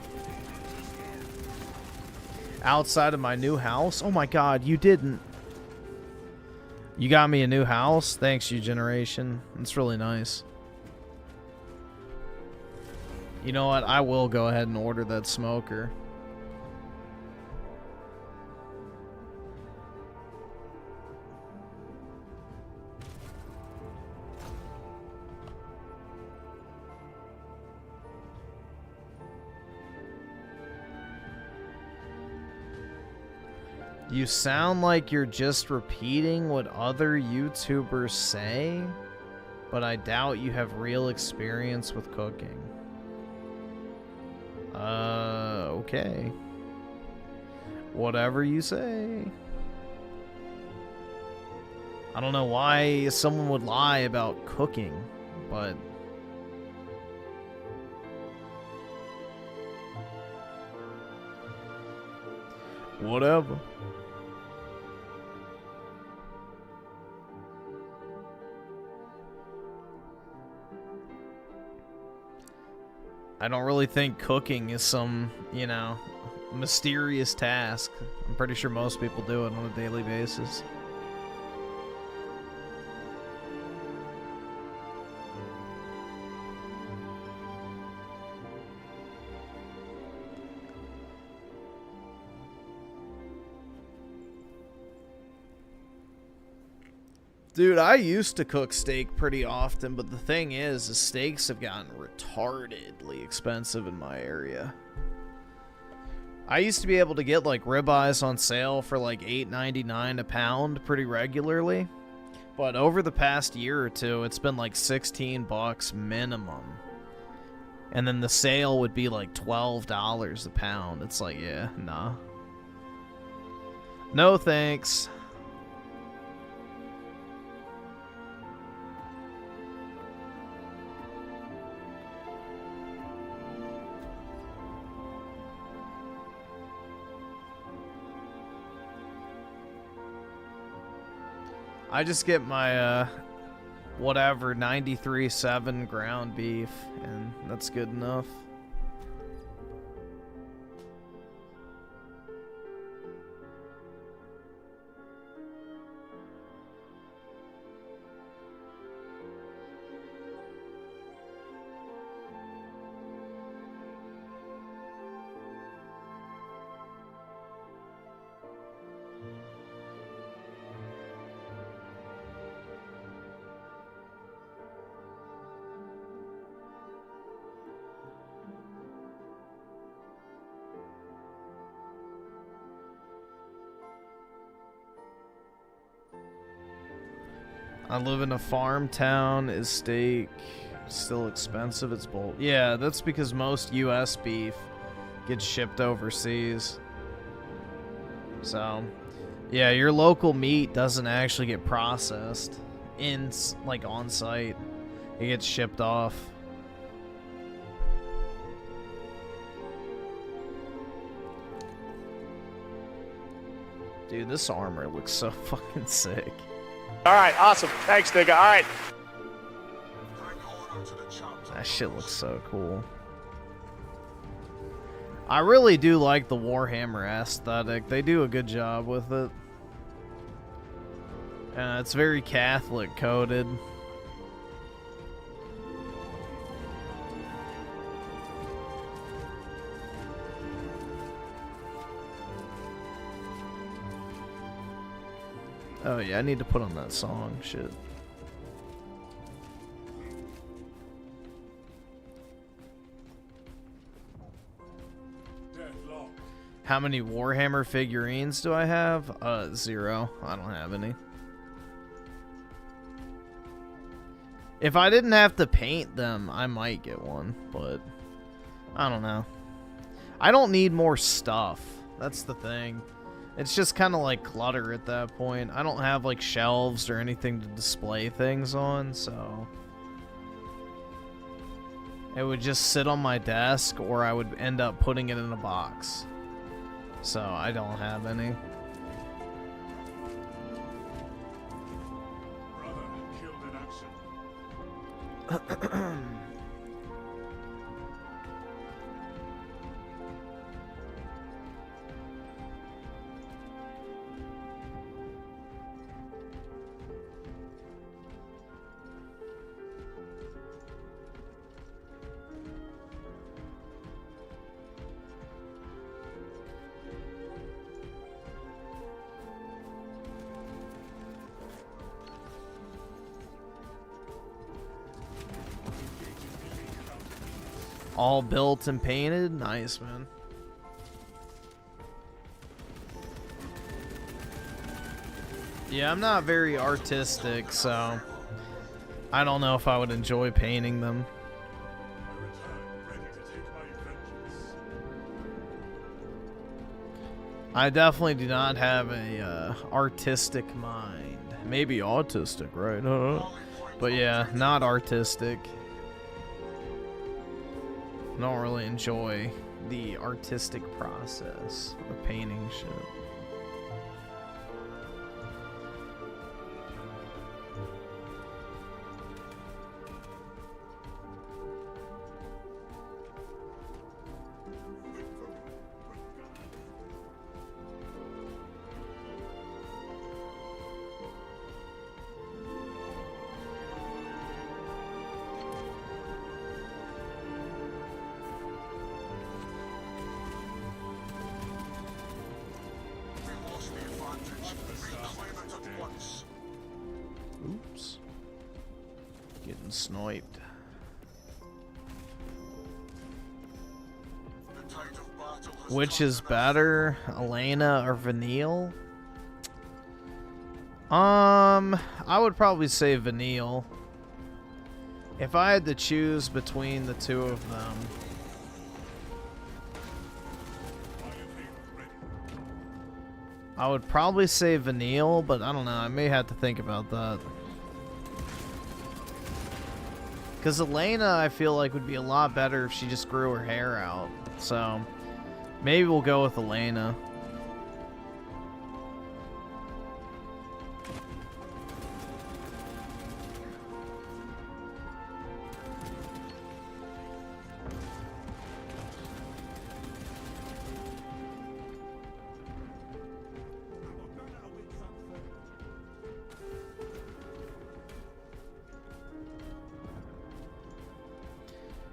Outside of my new house? Oh my god, you didn't. You got me a new house? Thanks, you generation. That's really nice. You know what? I will go ahead and order that smoker. You sound like you're just repeating what other YouTubers say, but I doubt you have real experience with cooking. Okay. Whatever you say. I don't know why someone would lie about cooking, but... whatever. I don't really think cooking is some, you know, mysterious task. I'm pretty sure most people do it on a daily basis. Dude, I used to cook steak pretty often, but the thing is, the steaks have gotten retardedly expensive in my area. I used to be able to get like ribeyes on sale for like $8.99 a pound pretty regularly, but over the past year or two, it's been like $16 minimum. And then the sale would be like $12 a pound. It's like, yeah, nah. No thanks. I just get my, whatever, 93.7 ground beef, and that's good enough. I live in a farm town. Is steak still expensive? It's bull. Yeah, that's because most U.S. beef gets shipped overseas. So, yeah, your local meat doesn't actually get processed in, like, on site. It gets shipped off. Dude, this armor looks so fucking sick. All right, awesome. Thanks, nigga. All right. That shit looks so cool. I really do like the Warhammer aesthetic. They do a good job with it. It's very Catholic coded. Oh yeah, I need to put on that song. Shit. How many Warhammer figurines do I have? 0. I don't have any. If I didn't have to paint them, I might get one, but I don't know. I don't need more stuff. That's the thing. It's just kind of like clutter at that point. I don't have like shelves or anything to display things on, so it would just sit on my desk, or I would end up putting it in a box. So I don't have any. Brother killed in action. All built and painted? Nice, man. Yeah, I'm not very artistic, so I don't know if I would enjoy painting them. I return, ready to take my vengeance. I definitely do not have a artistic mind. Maybe autistic, right? But yeah, not artistic. I don't really enjoy the artistic process of painting shit. Oops. Getting sniped. Which is better, Elena or Vanille? I would probably say Vanille. If I had to choose between the two of them. I would probably say Vanille, but I don't know. I may have to think about that. Because Elena, I feel like, would be a lot better if she just grew her hair out. So, maybe we'll go with Elena.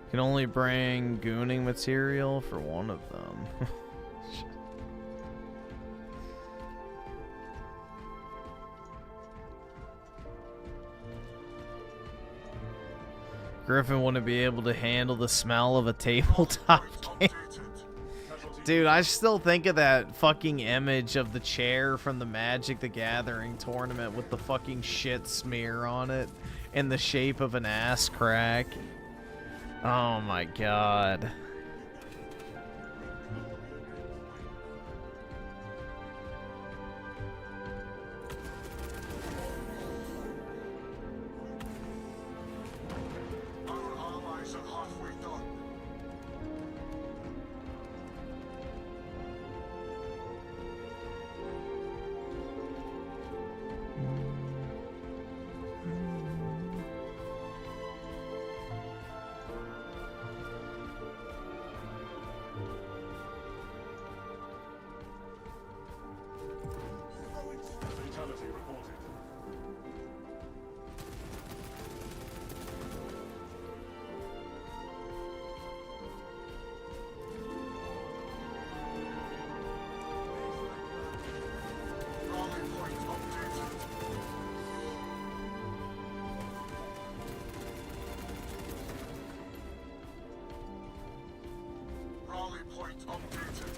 Can only bring gooning material for one of them. Griffin wouldn't be able to handle the smell of a tabletop game. Dude, I still think of that fucking image of the chair from the Magic the Gathering tournament with the fucking shit smear on it in the shape of an ass crack. Oh my god. Fatality reported. Rally point updated.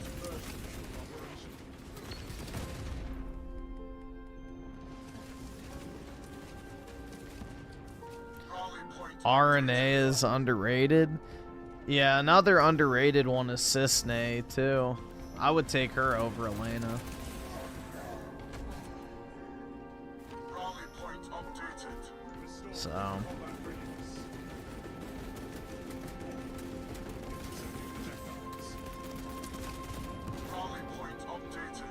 RNA is underrated. Yeah, another underrated one is Cisne too. I would take her over Elena. So, Rally point updated.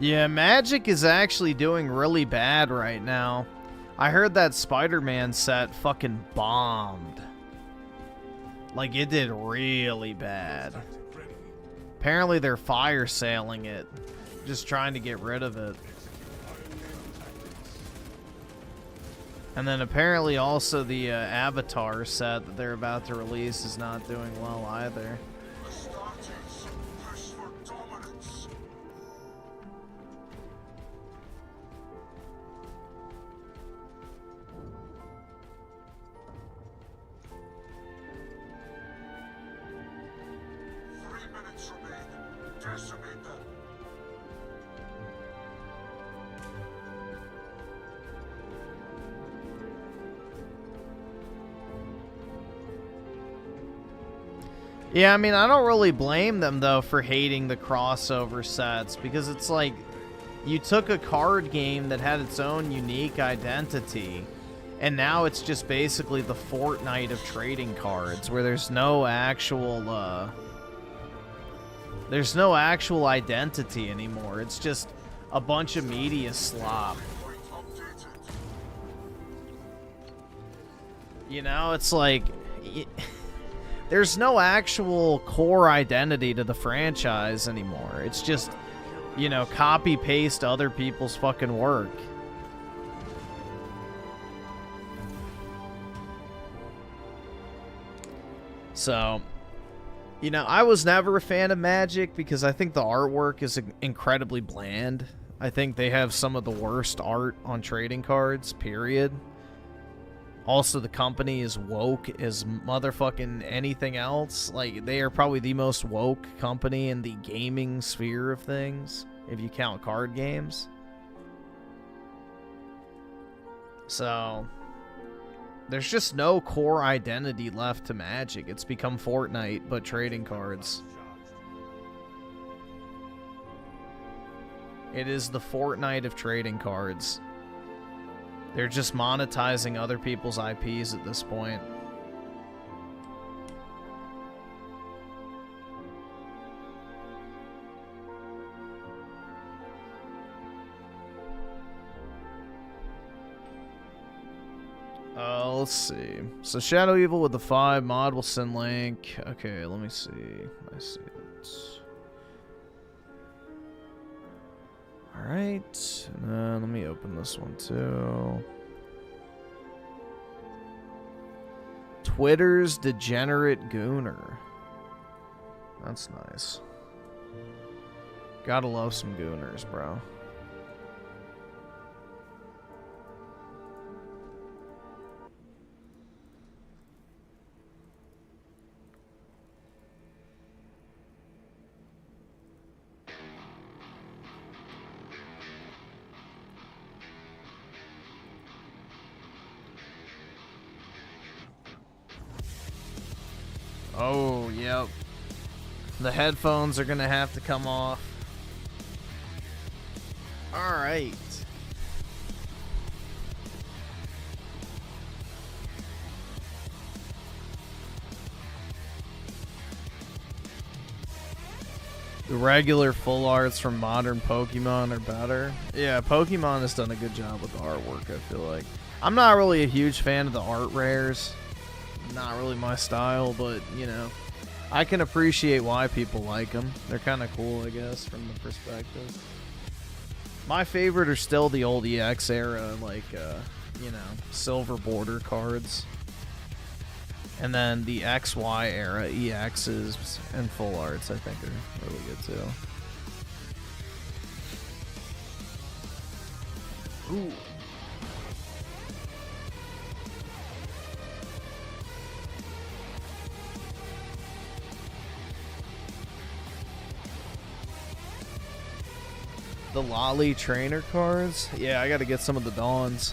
yeah, Magic is actually doing really bad right now. I heard that Spider-Man set fucking bombed. Like, it did really bad. Apparently they're fire sailing it. Just trying to get rid of it. And then apparently also the Avatar set that they're about to release is not doing well either. Astartes, push for dominance. Decimate them. Yeah, I mean, I don't really blame them, though, for hating the crossover sets, because it's like, you took a card game that had its own unique identity, and now it's just basically the Fortnite of trading cards, where there's no actual identity anymore. It's just a bunch of media slop. You know, it's like... There's no actual core identity to the franchise anymore. It's just, you know, copy-paste other people's fucking work. So, you know, I was never a fan of Magic because I think the artwork is incredibly bland. I think they have some of the worst art on trading cards, period. Also, the company is woke as motherfucking anything else. Like, they are probably the most woke company in the gaming sphere of things, if you count card games. So, there's just no core identity left to Magic. It's become Fortnite, but trading cards. It is the Fortnite of trading cards. They're just monetizing other people's IPs at this point. Let's see. So Shadow Evil with the 5 mod will send link. Okay, let me see. I see it. Alright, and then let me open this one too. Twitter's Degenerate Gooner. That's nice. Gotta love some Gooners, bro. Oh, yep. The headphones are gonna have to come off. Alright. The regular full arts from modern Pokemon are better. Yeah, Pokemon has done a good job with the artwork, I feel like. I'm not really a huge fan of the art rares. Not really my style, but, you know, I can appreciate why people like them. They're kind of cool, I guess, from the perspective. My favorite are still the old EX era, like, you know, silver border cards. And then the XY era EXs and full arts, I think, are really good, too. Ooh. The Lolly trainer cards? Yeah, I gotta get some of the Dawns.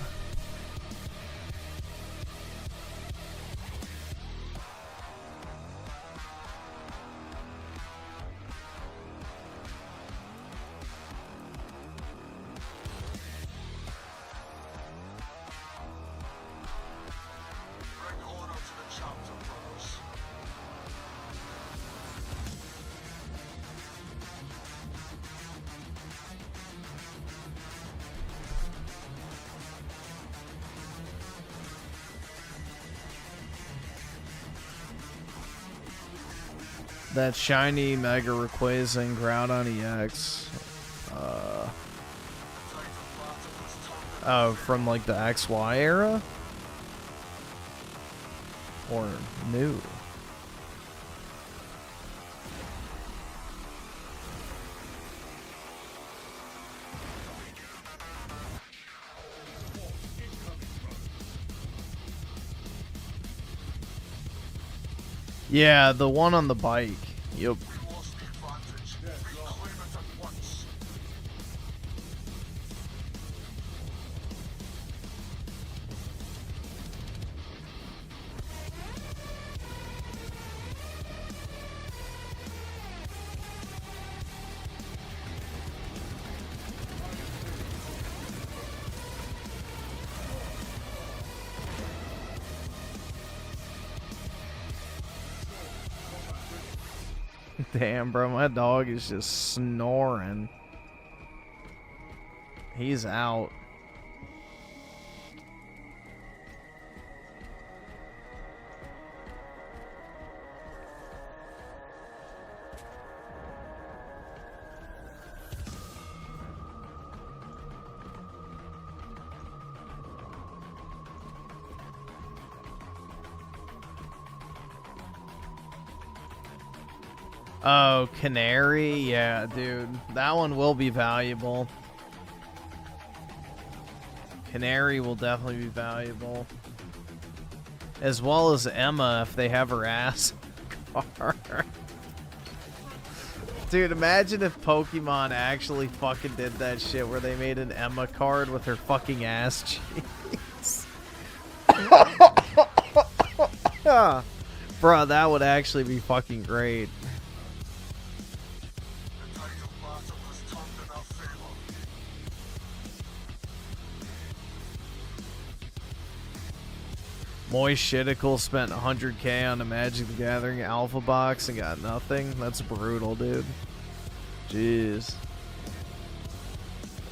That shiny Mega Rayquaza Groudon EX. Oh, from like the XY era? Or new? Yeah, the one on the bike. Yep. Damn, bro, my dog is just snoring. He's out. Oh, Canary? Yeah, dude. That one will be valuable. Canary will definitely be valuable. As well as Emma if they have her ass card. Dude, imagine if Pokemon actually fucking did that shit where they made an Emma card with her fucking ass cheeks. Bro, that would actually be fucking great. Moist Shitticle spent 100k on a Magic the Gathering Alpha box and got nothing. That's brutal, dude. Jeez.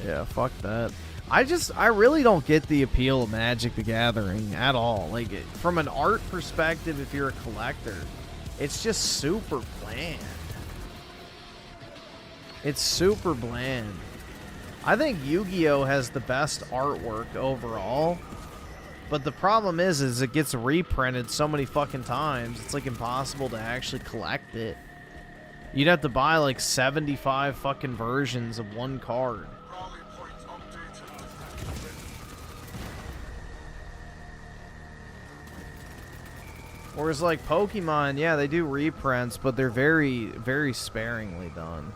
Yeah, fuck that. I really don't get the appeal of Magic the Gathering at all. Like, from an art perspective, if you're a collector, it's just super bland. It's super bland. I think Yu-Gi-Oh! Has the best artwork overall. But the problem is it gets reprinted so many fucking times, it's like impossible to actually collect it. You'd have to buy like 75 fucking versions of one card. Whereas like Pokemon, yeah, they do reprints, but they're very, very sparingly done.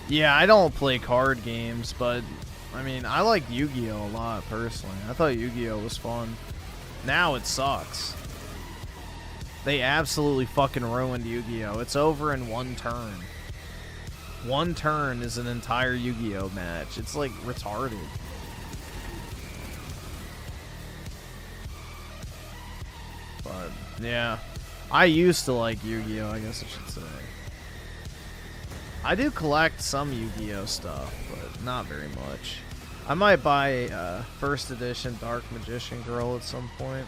Yeah, I don't play card games, but I mean, I like Yu-Gi-Oh! A lot, personally. I thought Yu-Gi-Oh! Was fun. Now it sucks. They absolutely fucking ruined Yu-Gi-Oh! It's over in one turn. One turn is an entire Yu-Gi-Oh! Match. It's like retarded. But, yeah. I used to like Yu-Gi-Oh! I guess I should say. I do collect some Yu-Gi-Oh! Stuff, but not very much. I might buy first edition Dark Magician Girl at some point.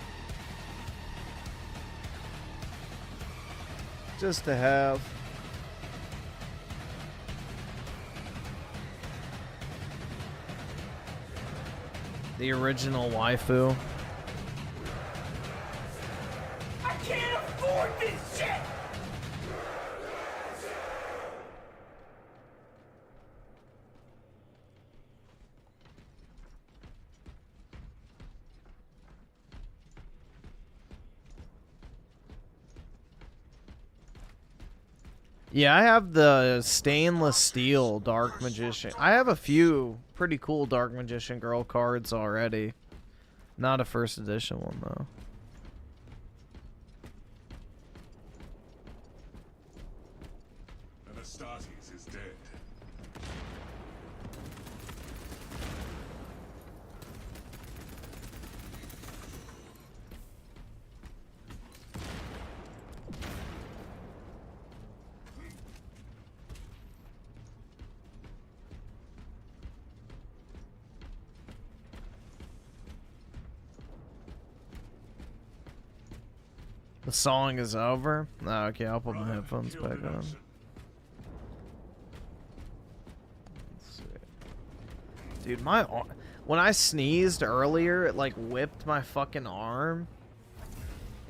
Just to have. The original waifu. I can't afford this shit! Yeah, I have the stainless steel Dark Magician. I have a few pretty cool Dark Magician girl cards already. Not a first edition one, though. Anastasis is dead. The song is over? Oh, okay, I'll put my headphones back on. Action. Let's see. Dude, my arm, when I sneezed earlier, it like whipped my fucking arm.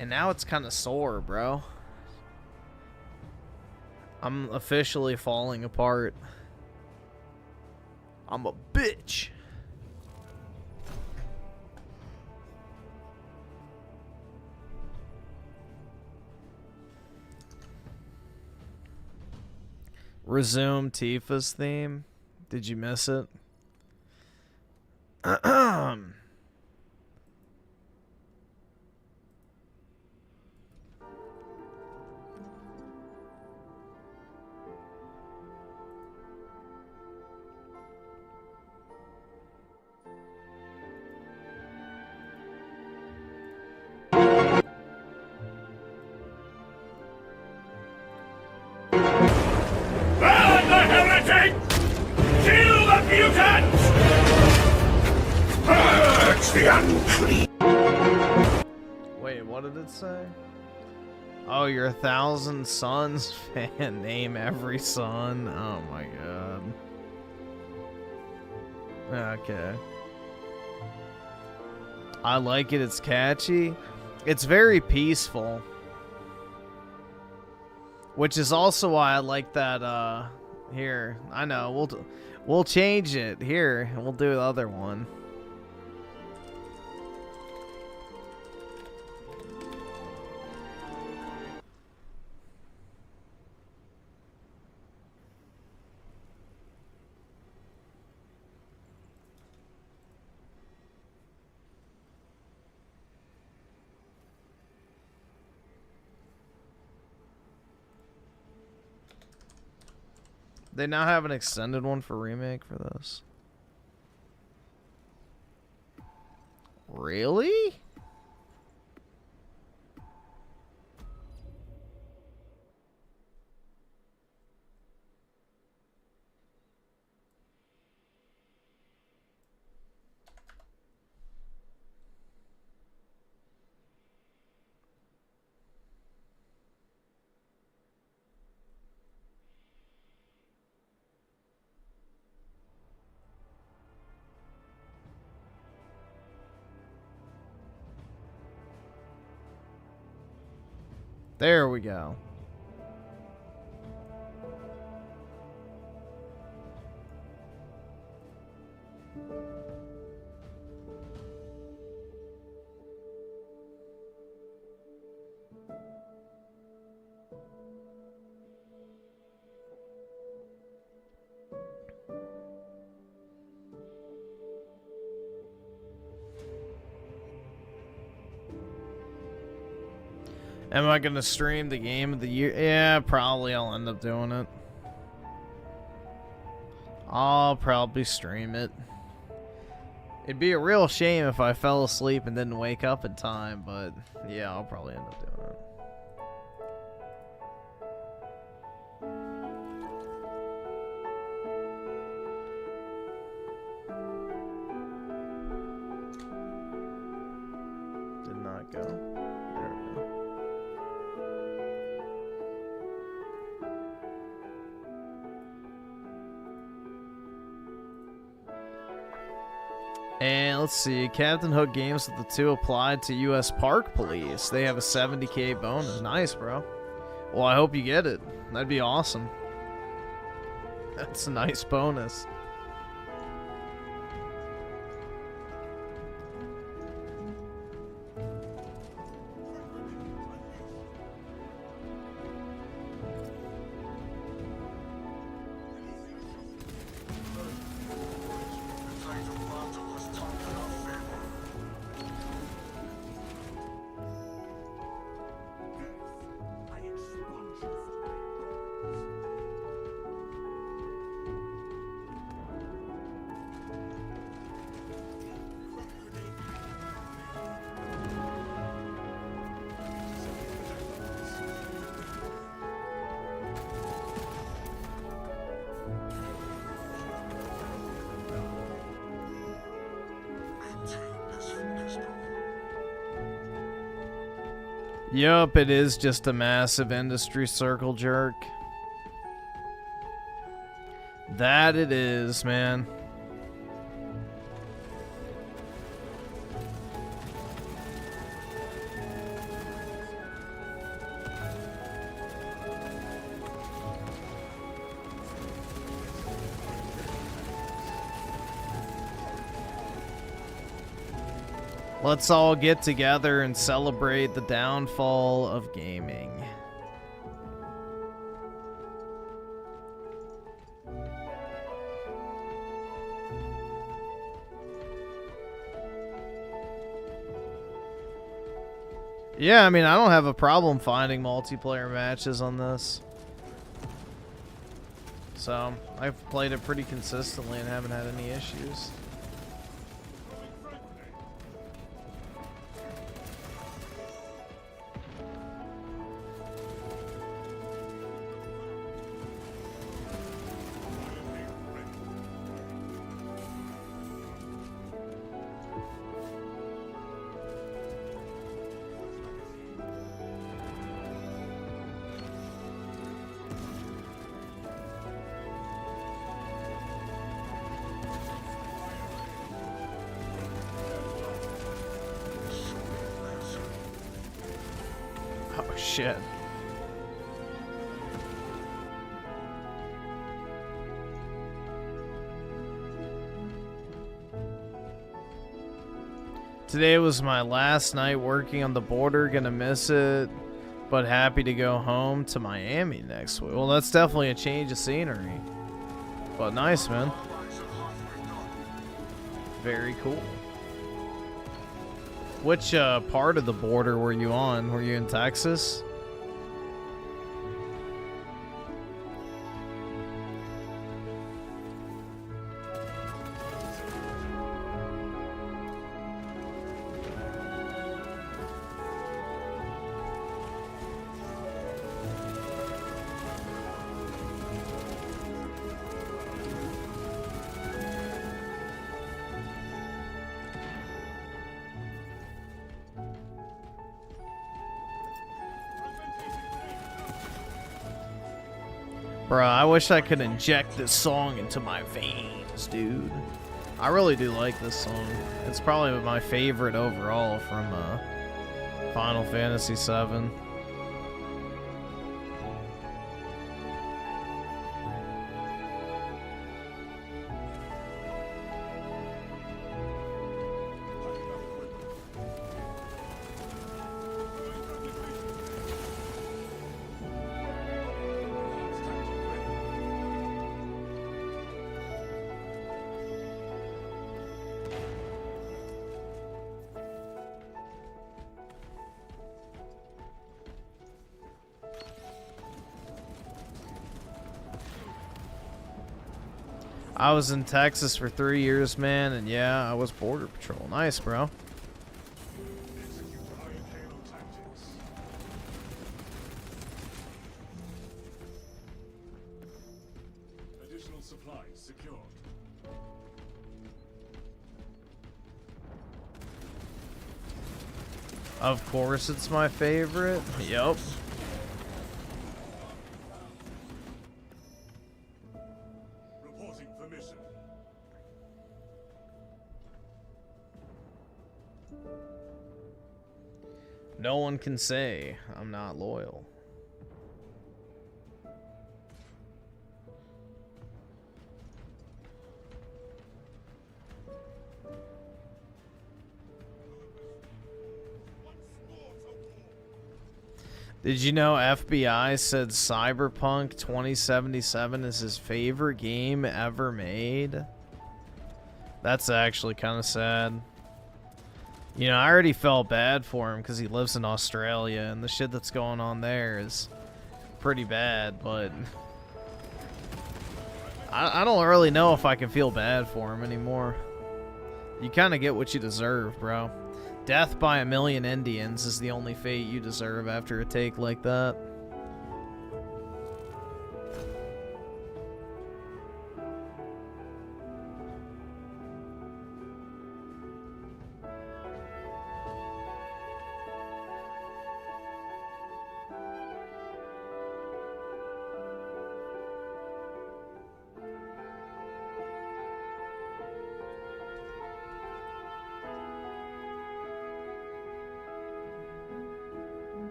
And now it's kind of sore, bro. I'm officially falling apart. I'm a bitch. Resume Tifa's theme. Did you miss it? Burn the heretic! Kill the mutants! Purge the unclean! Wait, what did it say? Oh, you're 1,000 Suns fan. Name every son. Oh my god. Okay. I like it. It's catchy. It's very peaceful. Which is also why I like that, here. I know, we'll change it. Here, we'll do the other one. They now have an extended one for remake for this. Really? There we go. Am I gonna stream the game of the year? Yeah, probably I'll end up doing it. I'll probably stream it. It'd be a real shame if I fell asleep and didn't wake up in time, but yeah, I'll probably end up doing it. Did not go. There we go. And let's see, Captain Hook games with the 2 applied to U.S. Park Police. They have a 70k bonus. Nice, bro. Well, I hope you get it. That'd be awesome. That's a nice bonus. Yup, it is just a massive industry circle jerk. That it is, man. Let's all get together and celebrate the downfall of gaming. Yeah, I mean, I don't have a problem finding multiplayer matches on this. So, I've played it pretty consistently and haven't had any issues. Oh, shit. Today was my last night working on the border. Gonna miss it, but happy to go home to Miami next week. Well, that's definitely a change of scenery. But nice, man. Very cool. Which part of the border were you on? Were you in Texas? Bruh, I wish I could inject this song into my veins, dude. I really do like this song. It's probably my favorite overall from Final Fantasy VII. I was in Texas for 3 years, man, and yeah, I was Border Patrol. Nice, bro. Additional supplies secured. Of course it's my favorite. Yup. Reporting for mission. No one can say I'm not loyal. Did you know FBI said Cyberpunk 2077 is his favorite game ever made? That's actually kind of sad. You know, I already felt bad for him because he lives in Australia and the shit that's going on there is pretty bad, but I don't really know if I can feel bad for him anymore. You kind of get what you deserve, bro. Death by a million Indians is the only fate you deserve after a take like that.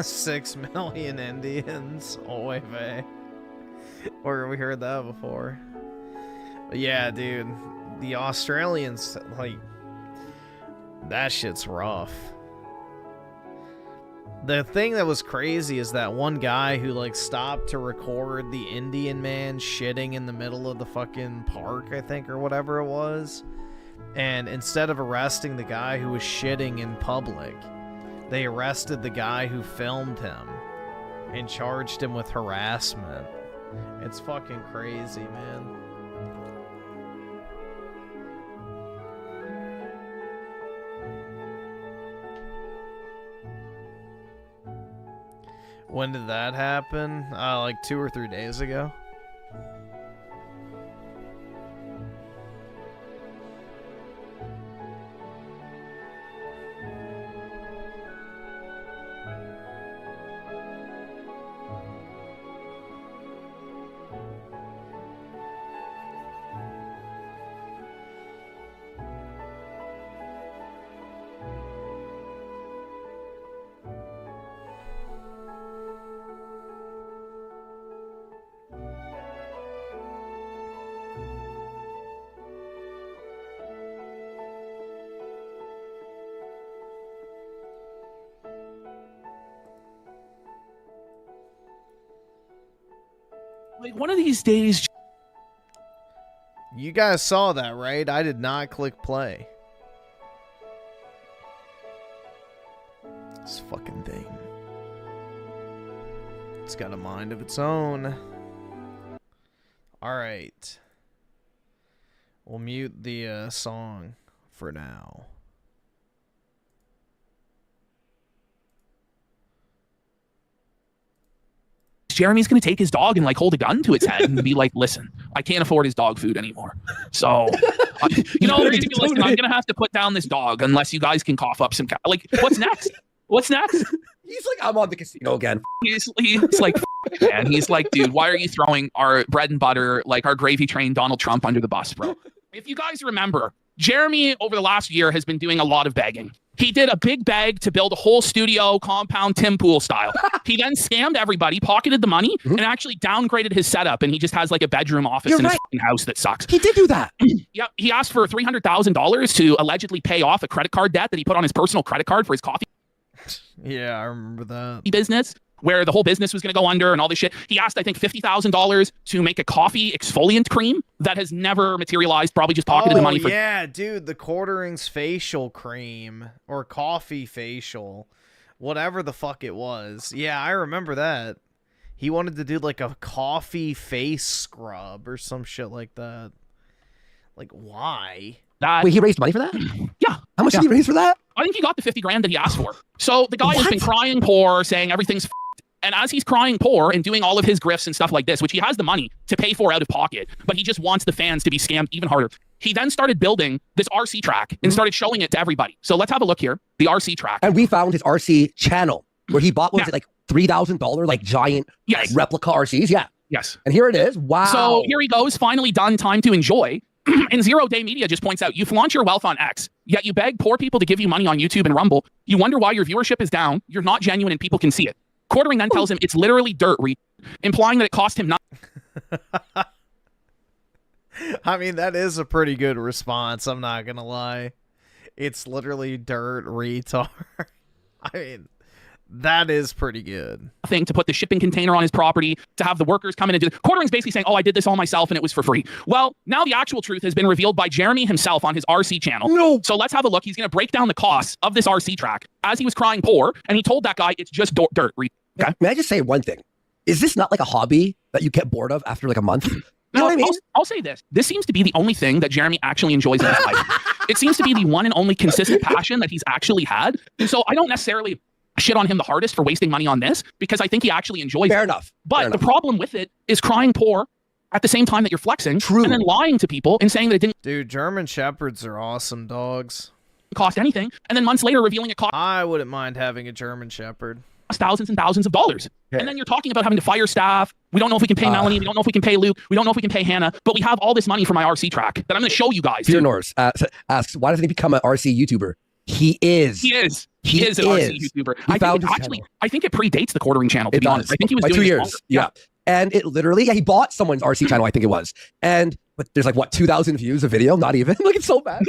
6 million Indians. Oy vey. Where we heard that before. But yeah, dude. The Australians, like, that shit's rough. The thing that was crazy is that one guy who, like, stopped to record the Indian man shitting in the middle of the fucking park, I think, or whatever it was. And instead of arresting the guy who was shitting in public, they arrested the guy who filmed him and charged him with harassment. It's fucking crazy, man. When did that happen? Like 2 or 3 days ago. Like, one of these days... You guys saw that, right? I did not click play. This fucking thing. It's got a mind of its own. Alright. We'll mute the song for now. Jeremy's going to take his dog and, like, hold a gun to its head and be like, listen, I can't afford his dog food anymore. So, you know, listen, I'm going to have to put down this dog unless you guys can cough up some... Like, what's next? What's next? He's like, I'm on the casino again. He's like, man, he's like, dude, why are you throwing our bread and butter, like our gravy train Donald Trump under the bus, bro? If you guys remember, Jeremy over the last year has been doing a lot of begging. He did a big beg to build a whole studio compound Tim Pool style. He then scammed everybody, pocketed the money, and actually downgraded his setup. And he just has like a bedroom office in his house that sucks. He did do that. Yeah, he asked for $300,000 to allegedly pay off a credit card debt that he put on his personal credit card for his coffee. Yeah, I remember that. Business, where the whole business was going to go under and all this shit. He asked, I think, $50,000 to make a coffee exfoliant cream that has never materialized, probably just pocketed the money for... yeah, dude, the Quarterings facial cream, or coffee facial, whatever the fuck it was. Yeah, I remember that. He wanted to do, like, a coffee face scrub or some shit like that. Like, why? Wait, he raised money for that? Yeah. How much did he raise for that? I think he got the $50,000 that he asked for. So the guy has been crying poor, saying everything's f***ed. And as he's crying poor and doing all of his grifts and stuff like this, which he has the money to pay for out of pocket, but he just wants the fans to be scammed even harder. He then started building this RC track and started showing it to everybody. So let's have a look here. The RC track. And we found his RC channel where he bought, what was it, like $3,000, like giant replica RCs? Yeah. Yes. And here it is. Wow. So here he goes, finally done, time to enjoy. And 0 Day Media just points out, you flaunt your wealth on X, yet you beg poor people to give you money on YouTube and Rumble. You wonder why your viewership is down. You're not genuine and people can see it. Quartering then tells him it's literally dirt, implying that it cost him nothing. I mean, that is a pretty good response, I'm not gonna lie. It's literally dirt, retard. I mean, that is pretty good. Thing to put the shipping container on his property, to have the workers come in and do it. Quartering's basically saying, oh, I did this all myself and it was for free. Well, now the actual truth has been revealed by Jeremy himself on his RC channel. No. So let's have a look. He's going to break down the costs of this RC track as he was crying poor, and he told that guy it's just dirt. Okay? May I just say one thing? Is this not like a hobby that you get bored of after like a month? You know what I mean? I'll say this. This seems to be the only thing that Jeremy actually enjoys in his life. It seems to be the one and only consistent passion that he's actually had. So I don't necessarily shit on him the hardest for wasting money on this, because I think he actually enjoys Fair it. enough. But the problem with it is crying poor at the same time that you're flexing. True. And then lying to people and saying that it didn't Dude, German Shepherds are awesome dogs. cost anything, and then months later revealing it cost I wouldn't mind having a German Shepherd. thousands and thousands of dollars. Yeah. And then you're talking about having to fire staff. We don't know if we can pay Melanie. We don't know if we can pay Luke. We don't know if we can pay Hannah. But we have all this money for my RC track that I'm going to show you guys. Fear Norse asks, why doesn't he become an RC YouTuber? He is. He is. He is an RC YouTuber. I think it predates the quartering channel, to be honest. I think he was by doing 2 it years. longer. Yeah. And it literally, he bought someone's RC channel, I think it was. But there's like, what, 2,000 views a video? Not even. Like, it's so bad.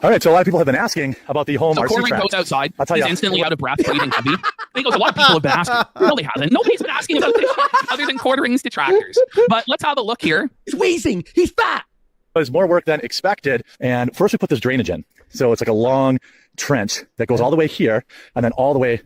All right, so a lot of people have been asking about the home RC quartering track. goes outside. He's instantly out of breath, breathing heavy. He goes, a lot of people have been asking. No, they haven't. Nobody's been asking about this other than quarterings to tractors. But let's have a look here. He's wheezing. He's fat. It was more work than expected. And first we put this drainage in. So it's like a long trench that goes all the way here and then all the way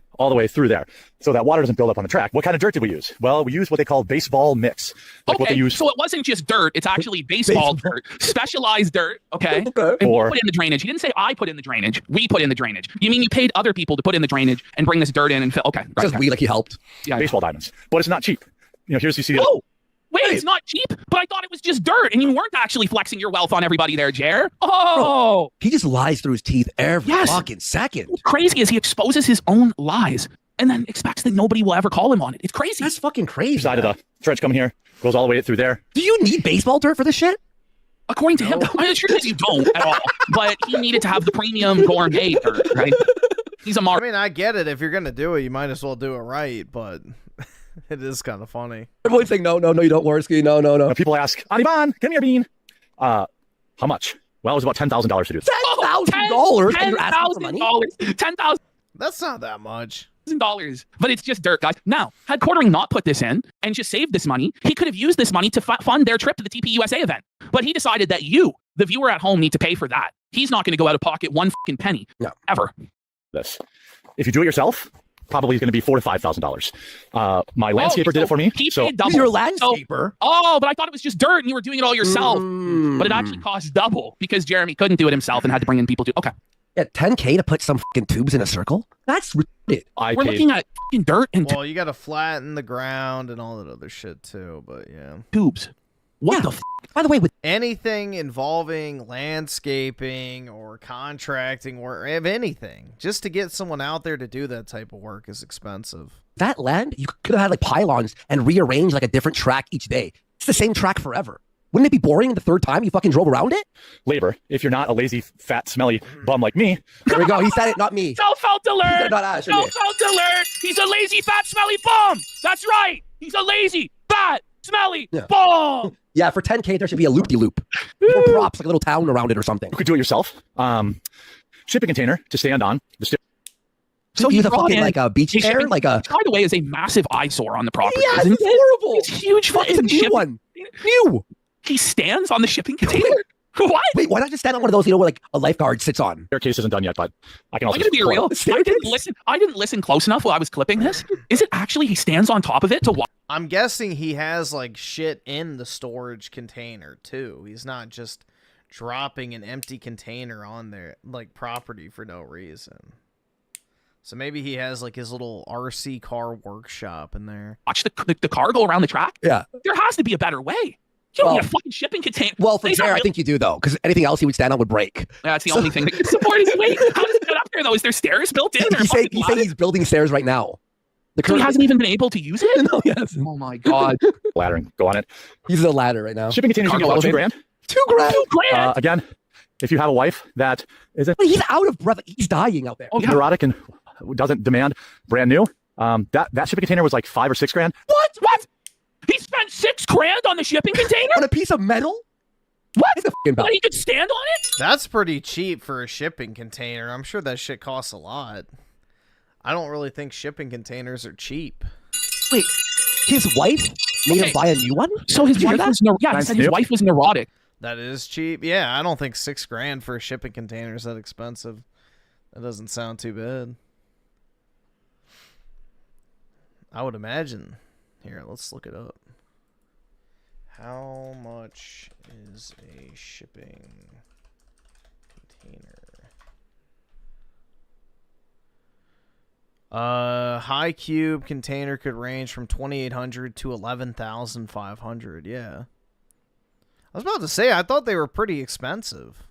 through there. So that water doesn't build up on the track. What kind of dirt did we use? Well, we used what they call baseball mix. Like what they use. So it wasn't just dirt. It's actually baseball dirt, specialized dirt. Okay. And we put in the drainage. You didn't say I put in the drainage. We put in the drainage. You mean you paid other people to put in the drainage and bring this dirt in and fill? Okay. Right, Because we, like, he helped. Yeah. Baseball diamonds. But it's not cheap. You know, here's you see. Wait, it's not cheap, but I thought it was just dirt, and you weren't actually flexing your wealth on everybody there, Jer. Oh! Bro, he just lies through his teeth every fucking second. What's crazy is he exposes his own lies and then expects that nobody will ever call him on it. It's crazy. That's fucking crazy. Side of the trench coming here, goes all the way through there. Do you need baseball dirt for this shit? According to him, I'm sure that you don't at all, but he needed to have the premium gourmet dirt, right? He's a mark. I mean, I get it. If you're going to do it, you might as well do it right, but... It is kind of funny. Everyone's saying, no, you don't, Worski. No. When people ask, Aniban, give me your bean. How much? Well, it was about $10,000 to do this. $10,000? $10,000. That's not that much. $10,000. But it's just dirt, guys. Now, had Quartering not put this in and just saved this money, he could have used this money to fund their trip to the TPUSA event. But he decided that you, the viewer at home, need to pay for that. He's not going to go out of pocket one fucking penny. No. Ever. This. If you do it yourself, probably going to be $4,000 to $5,000. My landscaper did it for me. He so paid double. You're a landscaper. But I thought it was just dirt and you were doing it all yourself. But it actually cost double because Jeremy couldn't do it himself and had to bring in people to. Okay. Yeah, $10K to put some fucking tubes in a circle? That's ridiculous. We're looking at fucking dirt and well, you got to flatten the ground and all that other shit too. But yeah, tubes. What the? By the way, with anything involving landscaping or contracting work, if anything, just to get someone out there to do that type of work is expensive. That land, you could have had like pylons and rearranged like a different track each day. It's the same track forever. Wouldn't it be boring the third time you fucking drove around it? Labor, if you're not a lazy, fat, smelly bum like me. There we go. He said it, not me. Self-help alert! Not Self-help alert! He's a lazy, fat, smelly bum! That's right! He's a lazy, fat, smelly bum! Yeah, for 10K, there should be a loop-de-loop. Or props, like a little town around it or something. You could do it yourself. Shipping container to stand on. So he's a fucking, like a beach chair? Like a... By the way, is a massive eyesore on the property. Yeah, it's horrible. It's huge fucking It's a new one. New. He stands on the shipping container? What? Wait, why not just stand on one of those, where like a lifeguard sits on? Your case isn't done yet, but I can also... I'm going to be real. I didn't listen close enough while I was clipping this. Is it actually he stands on top of it to watch? I'm guessing he has like shit in the storage container too. He's not just dropping an empty container on their like property for no reason. So maybe he has like his little RC car workshop in there. Watch the car go around the track? Yeah. There has to be a better way. You don't need a fucking shipping container. Well, for Jared, I think you do, though, because anything else he would stand on would break. That's the only thing that can support his weight. How does it get up there, though? Is there stairs built in? He's saying he's building stairs right now. So he hasn't even been able to use it? No, yes. Oh, my God. Laddering. Go on it. He's a ladder right now. Shipping containers are $2 grand. $2,000? Again, if you have a wife that isn't... Wait, he's out of breath. He's dying out there. Oh, neurotic and doesn't demand brand new. That shipping container was like $5 or $6 grand. What? He spent $6 grand on the shipping container? On a piece of metal? What? But he could stand on it? That's pretty cheap for a shipping container. I'm sure that shit costs a lot. I don't really think shipping containers are cheap. Wait, his wife made him buy a new one? So his wife was he said his wife was neurotic. That is cheap. Yeah, I don't think $6 grand for a shipping container is that expensive. That doesn't sound too bad. I would imagine. Here, let's look it up. How much is a shipping container? High cube container could range from 2,800 to 11,500. Yeah. I was about to say, I thought they were pretty expensive.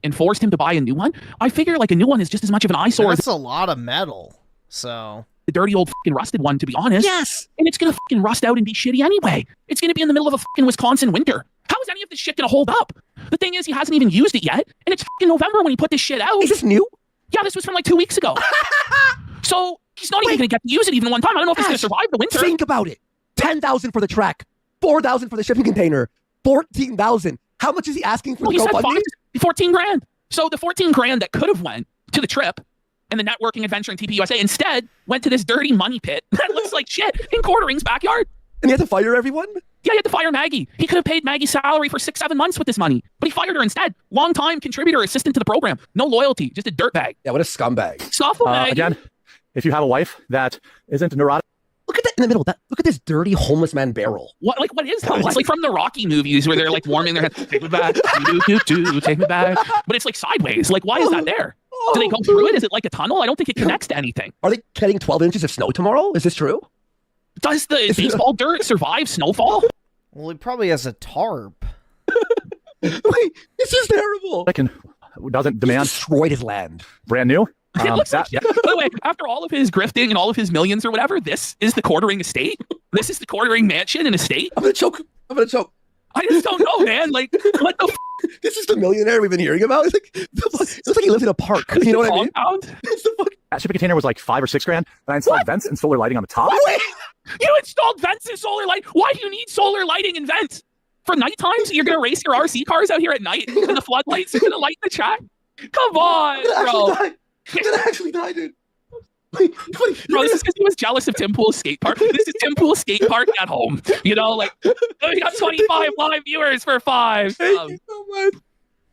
And forced him to buy a new one? I figure like a new one is just as much of an eyesore. That's a lot of metal. So... the dirty old fucking rusted one, to be honest. Yes. And it's gonna fucking rust out and be shitty anyway. It's gonna be in the middle of a fucking Wisconsin winter. How is any of this shit gonna hold up? The thing is, he hasn't even used it yet, and it's fucking November when he put this shit out. Is this new? Yeah, this was from like 2 weeks ago. So he's not even going to get to use it even one time. I don't know if he's going to survive the winter. Think about it. 10,000 for the track, 4,000 for the shipping container, 14,000. How much is he asking for the GoFundMe? 14 grand. So the 14 grand that could have went to the trip and the networking adventure in TPUSA instead went to this dirty money pit that looks like shit in Quartering's backyard. And he had to fire everyone? Yeah, he had to fire Maggie. He could have paid Maggie's salary for 6-7 months with this money, but he fired her instead. Long-time contributor, assistant to the program. No loyalty, just a dirtbag. Yeah, what a scumbag. Softball Maggie. Again, if you have a wife that isn't neurotic. Look at that in the middle. Look at this dirty homeless man barrel. What is that? It's like from the Rocky movies where they're like warming their hands. Take me back. Take me back. But it's like sideways. Like, why is that there? Do they go through it? Is it like a tunnel? I don't think it connects to anything. Are they getting 12 inches of snow tomorrow? Is this true? Does the baseball dirt survive snowfall? Well, he probably has a tarp. Wait, this is terrible. Doesn't demand. He destroyed his land. Brand new. It looks like, by the way, after all of his grifting and all of his millions or whatever, this is the Quartering estate. This is the Quartering mansion and estate. I'm gonna choke. I just don't know, man. Like, what the This is the millionaire we've been hearing about. It's like, it looks like he lives in a park. You know what I mean? That shipping container was like 5 or 6 grand, and I installed vents and solar lighting on the top. You installed vents and solar light. Why do you need solar lighting and vents? For night times? You're going to race your RC cars out here at night and the floodlights are going to light the track? Come on, bro. I'm gonna actually die, dude. Bro, this is because he was jealous of Tim Pool's skate park. This is Tim Pool's skate park at home. You know, like, we got 25 live viewers for 5. Thank you so much.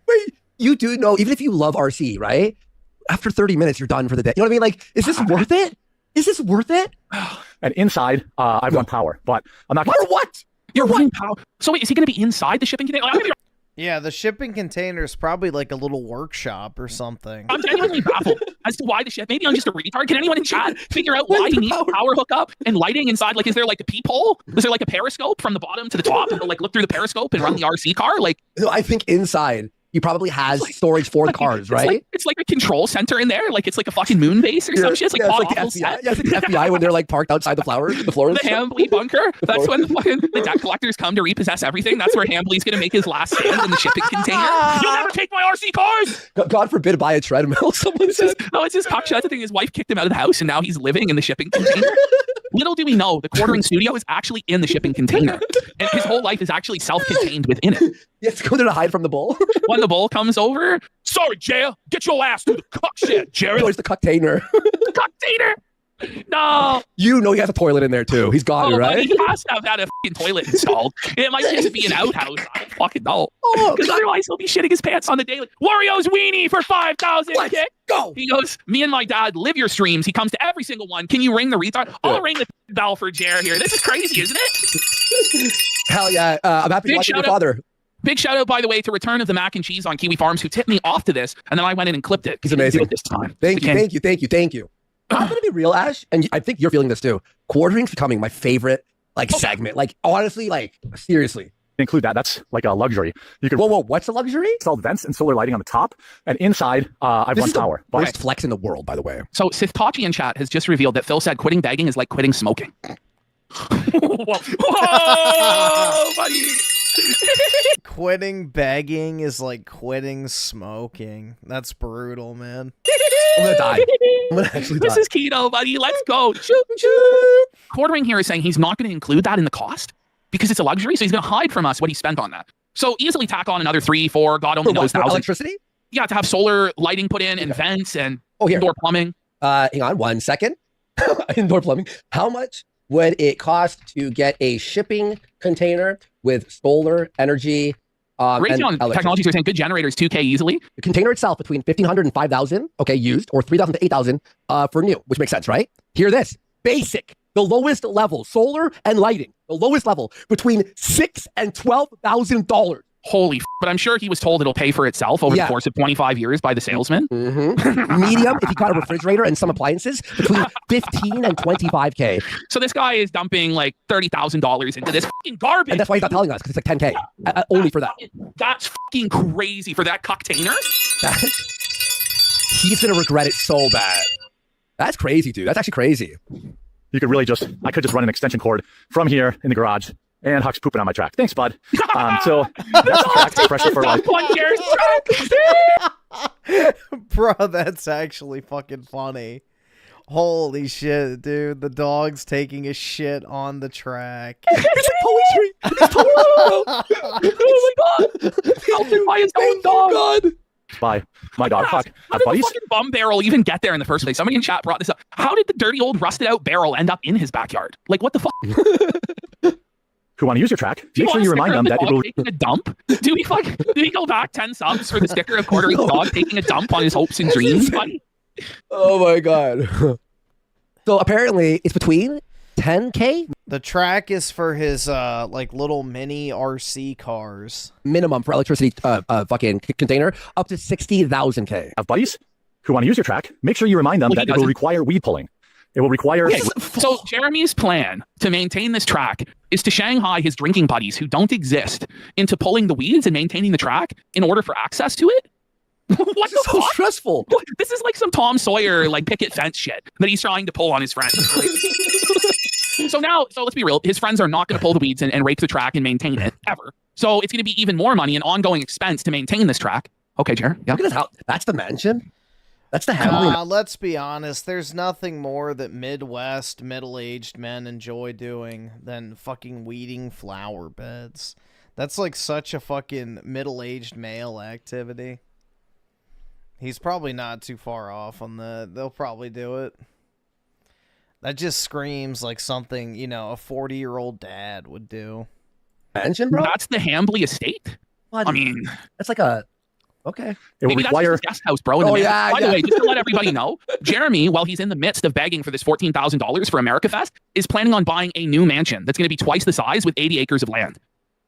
Wait, you do know, even if you love RC, right? After 30 minutes, you're done for the day. You know what I mean? Like, is this worth it? Is this worth it? And inside, I've run power, but I'm not. What? You're running power. So wait, is he going to be inside the shipping container? Like, yeah, the shipping container is probably like a little workshop or something. I'm genuinely baffled as to why the ship. Maybe I'm just a retard. Can anyone in chat figure out why he needs a power hookup and lighting inside? Like, is there like a peephole? Is there like a periscope from the bottom to the top, and they'll like look through the periscope and run the RC car? Like, no, I think inside he probably has storage for the cars, right? It's like a control center in there. Like, it's like a fucking moon base or some shit. It's like, it's like the FBI. Yeah, it's like the FBI when they're like parked outside the floors. The Hambly bunker. That's when the debt collectors come to repossess everything. That's where Hambly's going to make his last stand in the shipping container. You'll never take my RC cars! God forbid buy a treadmill, someone says. No, it's just cockshot. The thing is, wife kicked him out of the house and now he's living in the shipping container. Little do we know, the Quartering studio is actually in the shipping container. And his whole life is actually self-contained within it. You have to go there to hide from the bull. When the bull comes over, sorry, Jaya, get your ass to the cuck shit, Jerry. Where's the container? The container. No. You know he has a toilet in there too. He's got it, right? Buddy, he has to have had a fucking toilet installed. It might just be an outhouse. I don't fucking know. Because otherwise he'll be shitting his pants on the daily. Wario's weenie for 5,000. Let's go. He goes, me and my dad live your streams. He comes to every single one. Can you ring the retard? I'll ring the bell for Jer here. This is crazy, isn't it? Hell yeah. I'm happy to watch your father. Big shout out, by the way, to Return of the Mac and Cheese on Kiwi Farms, who tipped me off to this, and then I went in and clipped it. He's amazing. This time. Thank you. I'm gonna be real, Ash, and I think you're feeling this too. Quartering's becoming my favorite segment. Like, honestly, like, seriously. Include that. That's like a luxury. You could. Whoa, what's a luxury? Installed vents and solar lighting on the top, and inside, I've run power. Worst flex in the world, by the way. So Sithtachi in chat has just revealed that Phil said quitting begging is like quitting smoking. Whoa, buddy. Quitting begging is like quitting smoking. That's brutal, man. I'm gonna die. I'm gonna actually die. This is Kino, buddy. Let's go. Quartering here is saying he's not going to include that in the cost because it's a luxury, so he's going to hide from us what he spent on that. So easily tack on another 3, 4, God only knows, thousand. Electricity? Yeah, to have solar lighting put in and vents and indoor plumbing. Hang on 1 second. Indoor plumbing. How much would it cost to get a shipping container with solar energy? Raytheon Technologies are saying good generators, 2K easily. The container itself between 1,500 and 5,000, okay, used, or 3,000 to 8,000 for new, which makes sense, right? Hear this. Basic, the lowest level, solar and lighting, the lowest level between $6,000 and $12,000. Holy but I'm sure he was told it'll pay for itself over the course of 25 years by the salesman. Medium, if you got a refrigerator and some appliances, between 15 and 25K. So this guy is dumping like $30,000 into this fucking garbage. And that's why he's not telling us, because it's like 10K. Only for that. That's fucking crazy for that container. He's going to regret it so bad. That's crazy, dude. That's actually crazy. You could really I could just run an extension cord from here in the garage. And Huck's pooping on my track. Thanks, bud. So that's the track pressure for life. Bro, that's actually fucking funny. Holy shit, dude. The dog's taking a shit on the track. It's like poetry. It's poetry. Oh my god. Helped by his own dog. God. By my dog. Fuck. How did the fucking bum barrel even get there in the first place? Somebody in chat brought this up. How did the dirty old rusted out barrel end up in his backyard? Like, what the fuck? Who want to use your track? Make sure you remind them that it will. Taking a dump? Do we go back 10 subs for the sticker of quartering the dog taking a dump on his hopes and dreams, buddy? Oh my god. So apparently it's between 10K The track is for his like little mini RC cars. minimum for electricity fucking container up to 60,000K. Have buddies who want to use your track? Make sure you remind them that it will require weed pulling. It will require. Okay, so Jeremy's plan to maintain this track is to Shanghai his drinking buddies who don't exist into pulling the weeds and maintaining the track in order for access to it. What the so fuck? stressful. This is like some Tom Sawyer like picket fence shit that he's trying to pull on his friends. So let's be real. His friends are not going to pull the weeds and rake the track and maintain it ever. So it's going to be even more money and ongoing expense to maintain this track. Okay, Jer. Yeah. Look at this house. That's the mansion. That's the house. Let's be honest. There's nothing more that Midwest middle-aged men enjoy doing than fucking weeding flower beds. That's like such a fucking middle-aged male activity. He's probably not too far off on that. They'll probably do it. That just screams like something, you know, a 40-year-old dad would do. Mansion, bro? That's the Hambly estate? What? I mean... That's like a... Okay. It will Maybe require... that's his guest house, bro. Yeah, By the way, just to let everybody know, Jeremy, while he's in the midst of begging for this $14,000 for America Fest, is planning on buying a new mansion that's going to be twice the size with 80 acres of land.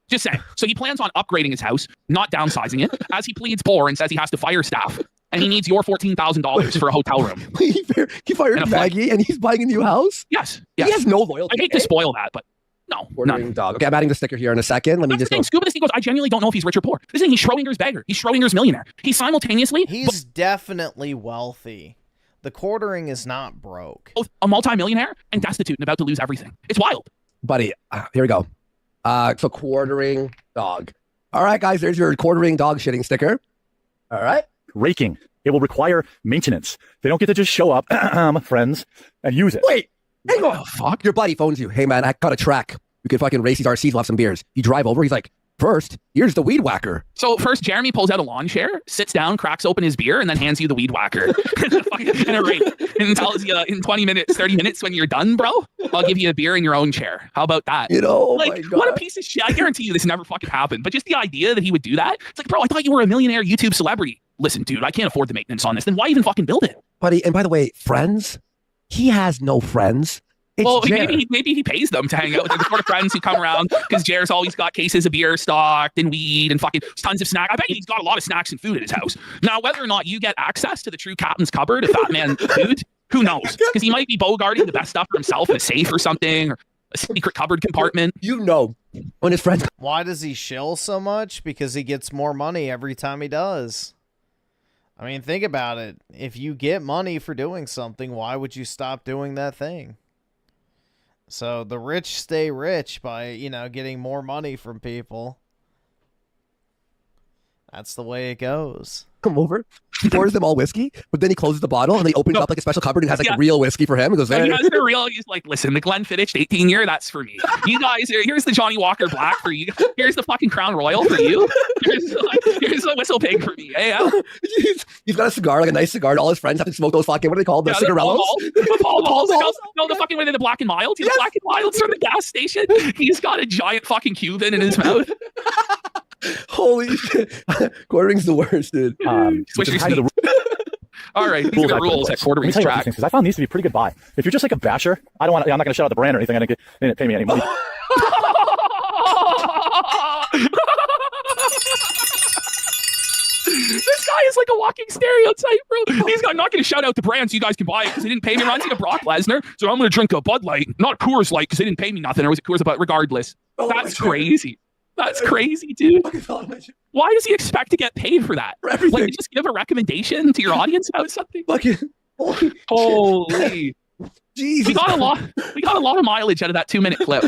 Just saying. So he plans on upgrading his house, not downsizing it, as he pleads poor and says he has to fire staff. And he needs your $14,000 for a hotel room. He fired Maggie and he's buying a new house? Yes. He has no loyalty. I hate to spoil that, but no. Ordering dog. Okay, I'm adding the sticker here in a second. Let me just... Scuba this thing goes, I genuinely don't know if he's rich or poor. This thing, he's Schrodinger's beggar. He's Schrodinger's millionaire. He's simultaneously... He's definitely wealthy. The quartering is not broke. Both a multimillionaire and destitute and about to lose everything. It's wild. Buddy, here we go. So quartering dog. All right, guys, there's your quartering dog shitting sticker. All right. Raking. It will require maintenance. They don't get to just show up, friends, and use it. Wait, hang on. Fuck. Your buddy phones you. Hey, man, I got a track. We could fucking race these RCs. We'll have some beers. You drive over. He's like, first, here's the weed whacker. So first, Jeremy pulls out a lawn chair, sits down, cracks open his beer, and then hands you the weed whacker in a rate, and tells you in 20 minutes, 30 minutes when you're done, bro, I'll give you a beer in your own chair. How about that? You know, like, what a piece of shit. I guarantee you this never fucking happened. But just the idea that he would do that, it's like, bro, I thought you were a millionaire YouTube celebrity. Listen, dude, I can't afford the maintenance on this. Then why even fucking build it? Buddy, and by the way, friends, he has no friends. It's well, Jer. maybe he pays them to hang out with the sort of friends who come around because Jer's always got cases of beer stocked and weed and fucking tons of snacks. I bet he's got a lot of snacks and food at his house. Now, whether or not you get access to the true captain's cupboard of Fat Man Food, who knows? Because he might be bogarting the best stuff for himself in a safe or something, or a secret cupboard compartment. You know, when his friends... Why does he shill so much? Because he gets more money every time he does. I mean, think about it. If you get money for doing something, why would you stop doing that thing? So the rich stay rich by, you know, getting more money from people. That's the way it goes. Come over, he pours them all whiskey, but then he closes the bottle and he opens up like a special cupboard and has like real whiskey for him. He goes, he has the real. He's like, listen, the Glenfiddich 18-year, that's for me. You guys, here's the Johnny Walker Black for you. Here's the fucking Crown Royal for you. Here's the Whistle Pig for me. Hey, he's got a cigar, like a nice cigar, and all his friends have to smoke those fucking, what do they call them? The cigarellos? No, the fucking way the Black and Mild. He's Black and Milds from the gas station. He's got a giant fucking Cuban in his mouth. Holy shit. Quartering's the worst, dude. All right, these are the rules at quartering's track. Because I found these to be a pretty good buy. If you're just like a basher, I'm not going to shout out the brand or anything. They didn't pay me any money. This guy is like a walking stereotype, bro. He's not going to shout out the brand so you guys can buy it because they didn't pay me. Runs into Brock Lesnar, so I'm going to drink a Bud Light, not Coors Light, because they didn't pay me nothing. Or was it Coors? But regardless, that's crazy. That's crazy, dude. Why does he expect to get paid for that? For everything. Like, just give a recommendation to your audience about something. Holy. Jesus. We got a lot of mileage out of that 2-minute clip.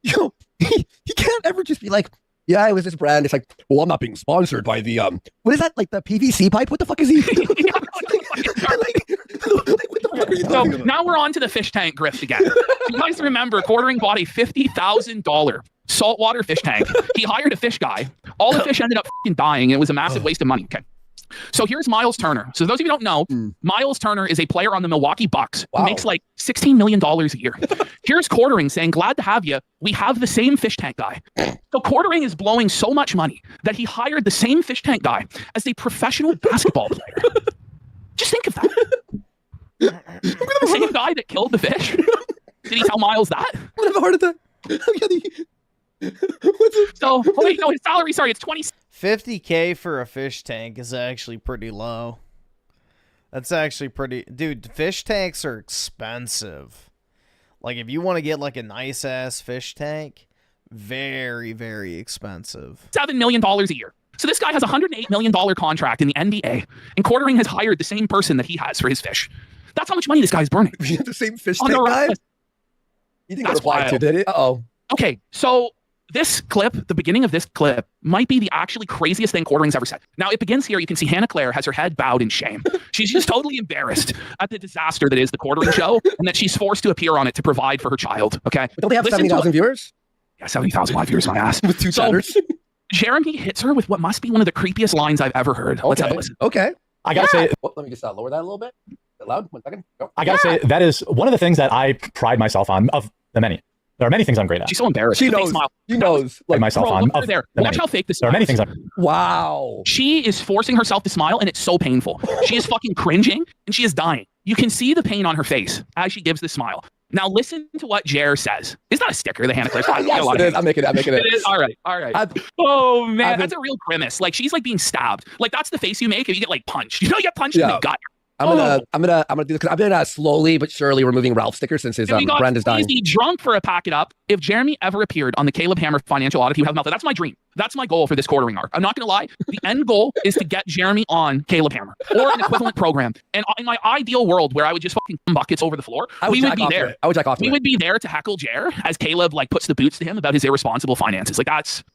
Yo, he can't ever just be like, Yeah, it was this brand. It's like, well, I'm not being sponsored by the what is that? Like the PVC pipe? What the fuck is he? So now we're on to the fish tank grift again. You guys remember Quartering bought a $50,000 saltwater fish tank. He hired a fish guy. All the fish ended up dying. It was a massive waste of money. Okay. So here's Miles Turner. So those of you who don't know, Miles Turner is a player on the Milwaukee Bucks who makes like $16 million a year. Here's Quartering saying, glad to have you. We have the same fish tank guy. So Quartering is blowing so much money that he hired the same fish tank guy as a professional basketball player. Just think of that. The same guy that killed the fish. Did he tell Miles that? What have a heart attack? So, oh wait, no, his salary, sorry, it's 20. 50K for a fish tank is actually pretty low. That's actually pretty... Dude, fish tanks are expensive. Like, if you want to get, like, a nice-ass fish tank, very, very expensive. $7 million a year. So this guy has a $108 million contract in the NBA, and Quartering has hired the same person that he has for his fish. That's how much money this guy's burning. The same fish tank guy? You think I replied to, did it? Uh-oh. Okay, so this clip, the beginning of this clip, might be the actually craziest thing Quartering's ever said. Now, it begins here. You can see Hannah Claire has her head bowed in shame. She's just totally embarrassed at the disaster that is the Quartering show, and that she's forced to appear on it to provide for her child, okay? Don't they have 70,000 viewers? Yeah, 70,000 live viewers, my ass. With two chatters? Jeremy hits her with what must be one of the creepiest lines I've ever heard. Let's have a listen. Okay. I gotta say, let me just lower that a little bit. Loud. 1 second. Go. I gotta say that is one of the things that I pride myself on. Of the many, there are many things I'm great at. She's so embarrassed. She knows. She knows. Like myself on. Look there. Watch how fake this. There are many things. Wow. She is forcing herself to smile, and it's so painful. She is fucking cringing, and she is dying. You can see the pain on her face as she gives this smile. Now listen to what Jer says. Is that a sticker that Hannah Claire's got? Yes, it is. I'm making it. It is. All right. Oh man, that's a real grimace. Like she's like being stabbed. Like that's the face you make if you get like punched. You know, you get punched in the gut. I'm gonna do this because I've been slowly but surely removing Ralph stickers since his brand is dying. Is he drunk for a pack it up? If Jeremy ever appeared on the Caleb Hammer financial audit, he would have melted. That's my dream. That's my goal for this Quartering arc. I'm not gonna lie. The end goal is to get Jeremy on Caleb Hammer or an equivalent program. And in my ideal world where I would just fucking buckets over the floor, we would be there. I would jack off. We would be there to heckle Jer as Caleb like puts the boots to him about his irresponsible finances. Like that's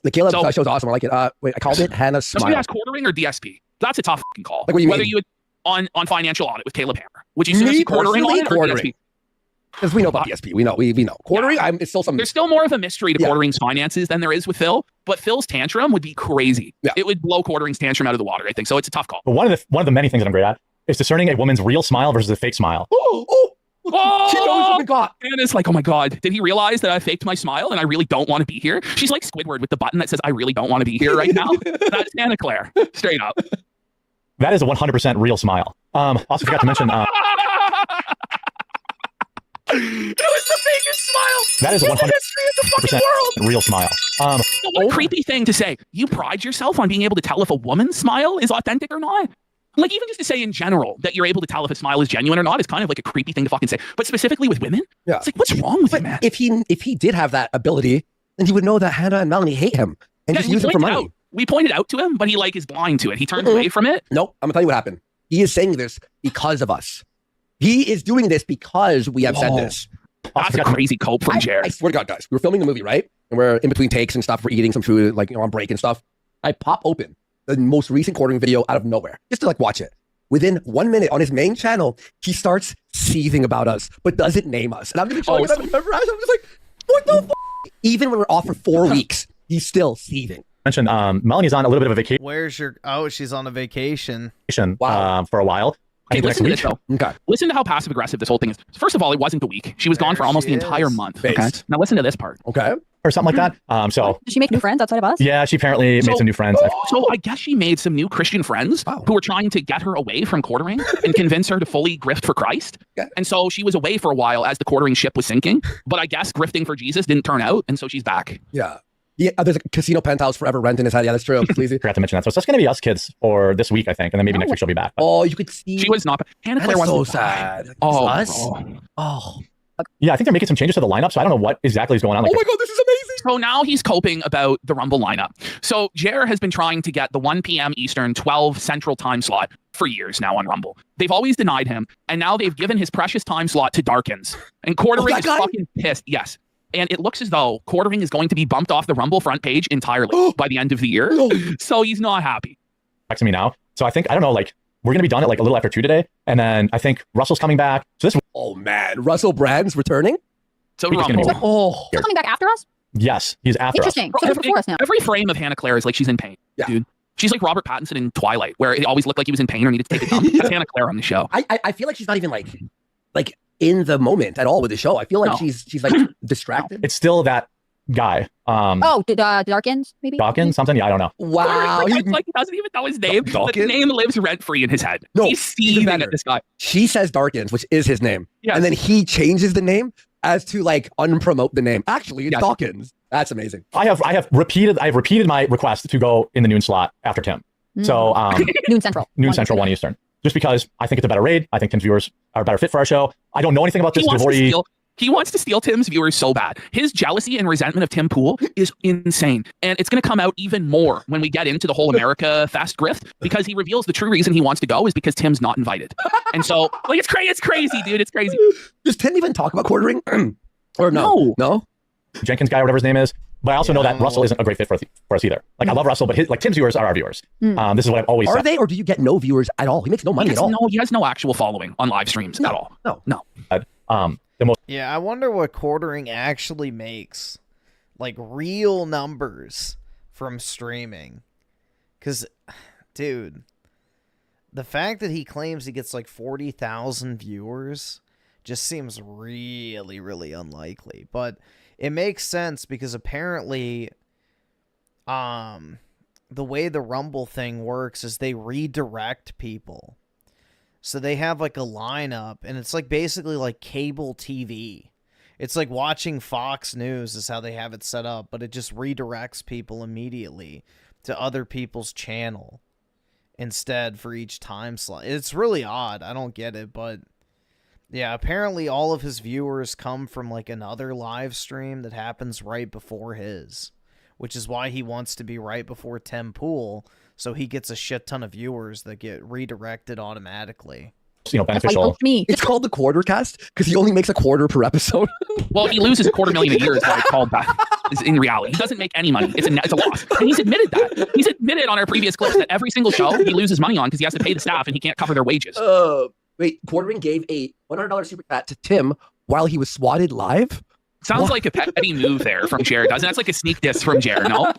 the Caleb show's awesome. I like it. Wait, I called it Hannah's Smile. Somebody asked Quartering or DSP. That's a tough fucking call. Like, what do you Whether mean? you would on financial audit with Caleb Hammer. Would you say Quartering on it or DSP? Because we know about DSP. We know. Quartering, yeah. It's still something. There's still more of a mystery to Quartering's finances than there is with Phil. But Phil's tantrum would be crazy. Yeah. It would blow Quartering's tantrum out of the water, I think. So it's a tough call. But one of the many things that I'm great at is discerning a woman's real smile versus a fake smile. She knows what we got. And it's like, oh my God, did he realize that I faked my smile and I really don't want to be here? She's like Squidward with the button that says, I really don't want to be here right now. That's Hannah Claire, straight up. That is a 100% real smile. Also forgot to mention. It was the fakest smile. That is 100% real smile. What a creepy thing to say. You pride yourself on being able to tell if a woman's smile is authentic or not. Like even just to say in general that you're able to tell if a smile is genuine or not is kind of like a creepy thing to fucking say. But specifically with women, it's like, what's wrong with you, man? If he did have that ability, then he would know that Hannah and Melanie hate him and just use him for money. We pointed out to him, but he like is blind to it. He turns away from it. Nope. I'm gonna tell you what happened. He is saying this because of us. He is doing this because we have said this. That's a crazy cope from Jared. I swear to God, guys, we were filming the movie, right? And we're in between takes and stuff. We're eating some food, like on break and stuff. I pop open the most recent Quartering video out of nowhere just to like watch it. Within 1 minute on his main channel, he starts seething about us, but doesn't name us. And I'm gonna show you. I'm just like, what the f? Even when we're off for 4 weeks, he's still seething. Mentioned Melanie's on a little bit of a vacation. Where's your... Oh, she's on a vacation. Wow. For a while. Okay, listen to this, though. Okay. Listen to how passive-aggressive this whole thing is. First of all, it wasn't the week. She was gone for almost the entire month. Okay. Now listen to this part. Okay. Or something like that. So did she make new friends outside of us? Yeah, she apparently made some new friends. So I guess she made some new Christian friends who were trying to get her away from Quartering and convince her to fully grift for Christ. Okay. And so she was away for a while as the Quartering ship was sinking. But I guess grifting for Jesus didn't turn out, and so she's back. Yeah. Yeah, there's a casino penthouse forever rent in his head. Yeah, that's true. Sleazy. Forgot to mention that. So it's just going to be us kids for this week, I think. And then maybe next week she'll be back. But... Oh, you could see. She was not. Hannah Claire was so sad. Oh, us? Oh. Yeah, I think they're making some changes to the lineup, so I don't know what exactly is going on. Oh my God, this is amazing. So now he's coping about the Rumble lineup. So Jer has been trying to get the 1 p.m. Eastern, 12 Central time slot for years now on Rumble. They've always denied him, and now they've given his precious time slot to Darkins. And Quartering is fucking pissed. Yes. And it looks as though Quartering is going to be bumped off the Rumble front page entirely by the end of the year. So he's not happy. Texting me now. So I don't know, like, we're going to be done at like a little after 2 today. And then I think Russell's coming back. So this. Oh, man. Russell Brand's returning? So He's Rumble. Still coming back after us? Yes, he's after us. Interesting. So before us now. Every frame of Hannah Claire is like she's in pain, dude. She's like Robert Pattinson in Twilight, where it always looked like he was in pain or needed to take a dump. That's Hannah Claire on the show. I feel like she's not even like in the moment at all with the show. I feel like she's like distracted. It's still that guy. Darkins, maybe? Dawkins, something? Yeah, I don't know. Wow. He doesn't even know his name. The name lives rent-free in his head. No, he's seething at this guy. She says Darkins, which is his name. Yes. And then he changes the name as to like unpromote the name. Actually, it's Dawkins. That's amazing. I have repeated my request to go in the noon slot after Tim. So Noon Central. Noon Central, 1 Eastern. Just because I think it's a better raid. I think Tim's viewers are a better fit for our show. I don't know anything about this. He wants to steal Tim's viewers so bad. His jealousy and resentment of Tim Pool is insane. And it's going to come out even more when we get into the whole America Fest grift, because he reveals the true reason he wants to go is because Tim's not invited. And so, like, it's crazy, dude. It's crazy. Does Tim even talk about Quartering? Or no? No? Jenkins guy, or whatever his name is. But I also know that Russell isn't a great fit for us either. Like, I love Russell, but Tim's viewers are our viewers. This is what I've always said. Are they, or do you get no viewers at all? He makes no money at all. No, he has no actual following on live streams at all. No. Yeah, I wonder what Quartering actually makes. Like, real numbers from streaming. Because, dude, the fact that he claims he gets like 40,000 viewers just seems really, really unlikely. But it makes sense because apparently the way the Rumble thing works is they redirect people. So they have like a lineup, and it's like basically like cable TV. It's like watching Fox News is how they have it set up, but it just redirects people immediately to other people's channel instead for each time slot. It's really odd. I don't get it, but yeah, apparently all of his viewers come from like another live stream that happens right before his, which is why he wants to be right before Tim Pool, so he gets a shit ton of viewers that get redirected automatically. Beneficial. It's called the quarter cast because he only makes a quarter per episode. Well, he loses $250,000 a year is what it's called that. Is in reality. He doesn't make any money. It's a loss. And he's admitted that. He's admitted on our previous clips that every single show he loses money on because he has to pay the staff and he can't cover their wages. Wait, Quartering gave a $100 super chat to Tim while he was swatted live? Sounds like a petty move there from Jared, doesn't it? That's like a sneak diss from Jared, no?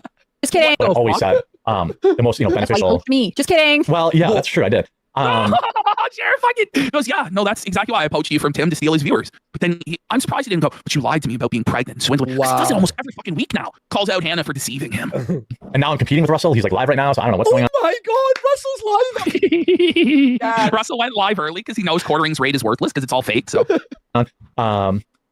Just kidding. I've always said the most beneficial. Me. Just kidding. Well, yeah, that's true. I did. Jared fucking goes, yeah, no, that's exactly why I poached you from Tim to steal his viewers. But then I'm surprised he didn't go, but you lied to me about being pregnant and swindling. Wow. He does it almost every fucking week now. Calls out Hannah for deceiving him. And now I'm competing with Russell. He's like live right now, so I don't know what's going on. Oh my God, Russell's live. Russell went live early because he knows Quartering's rate is worthless because it's all fake. So,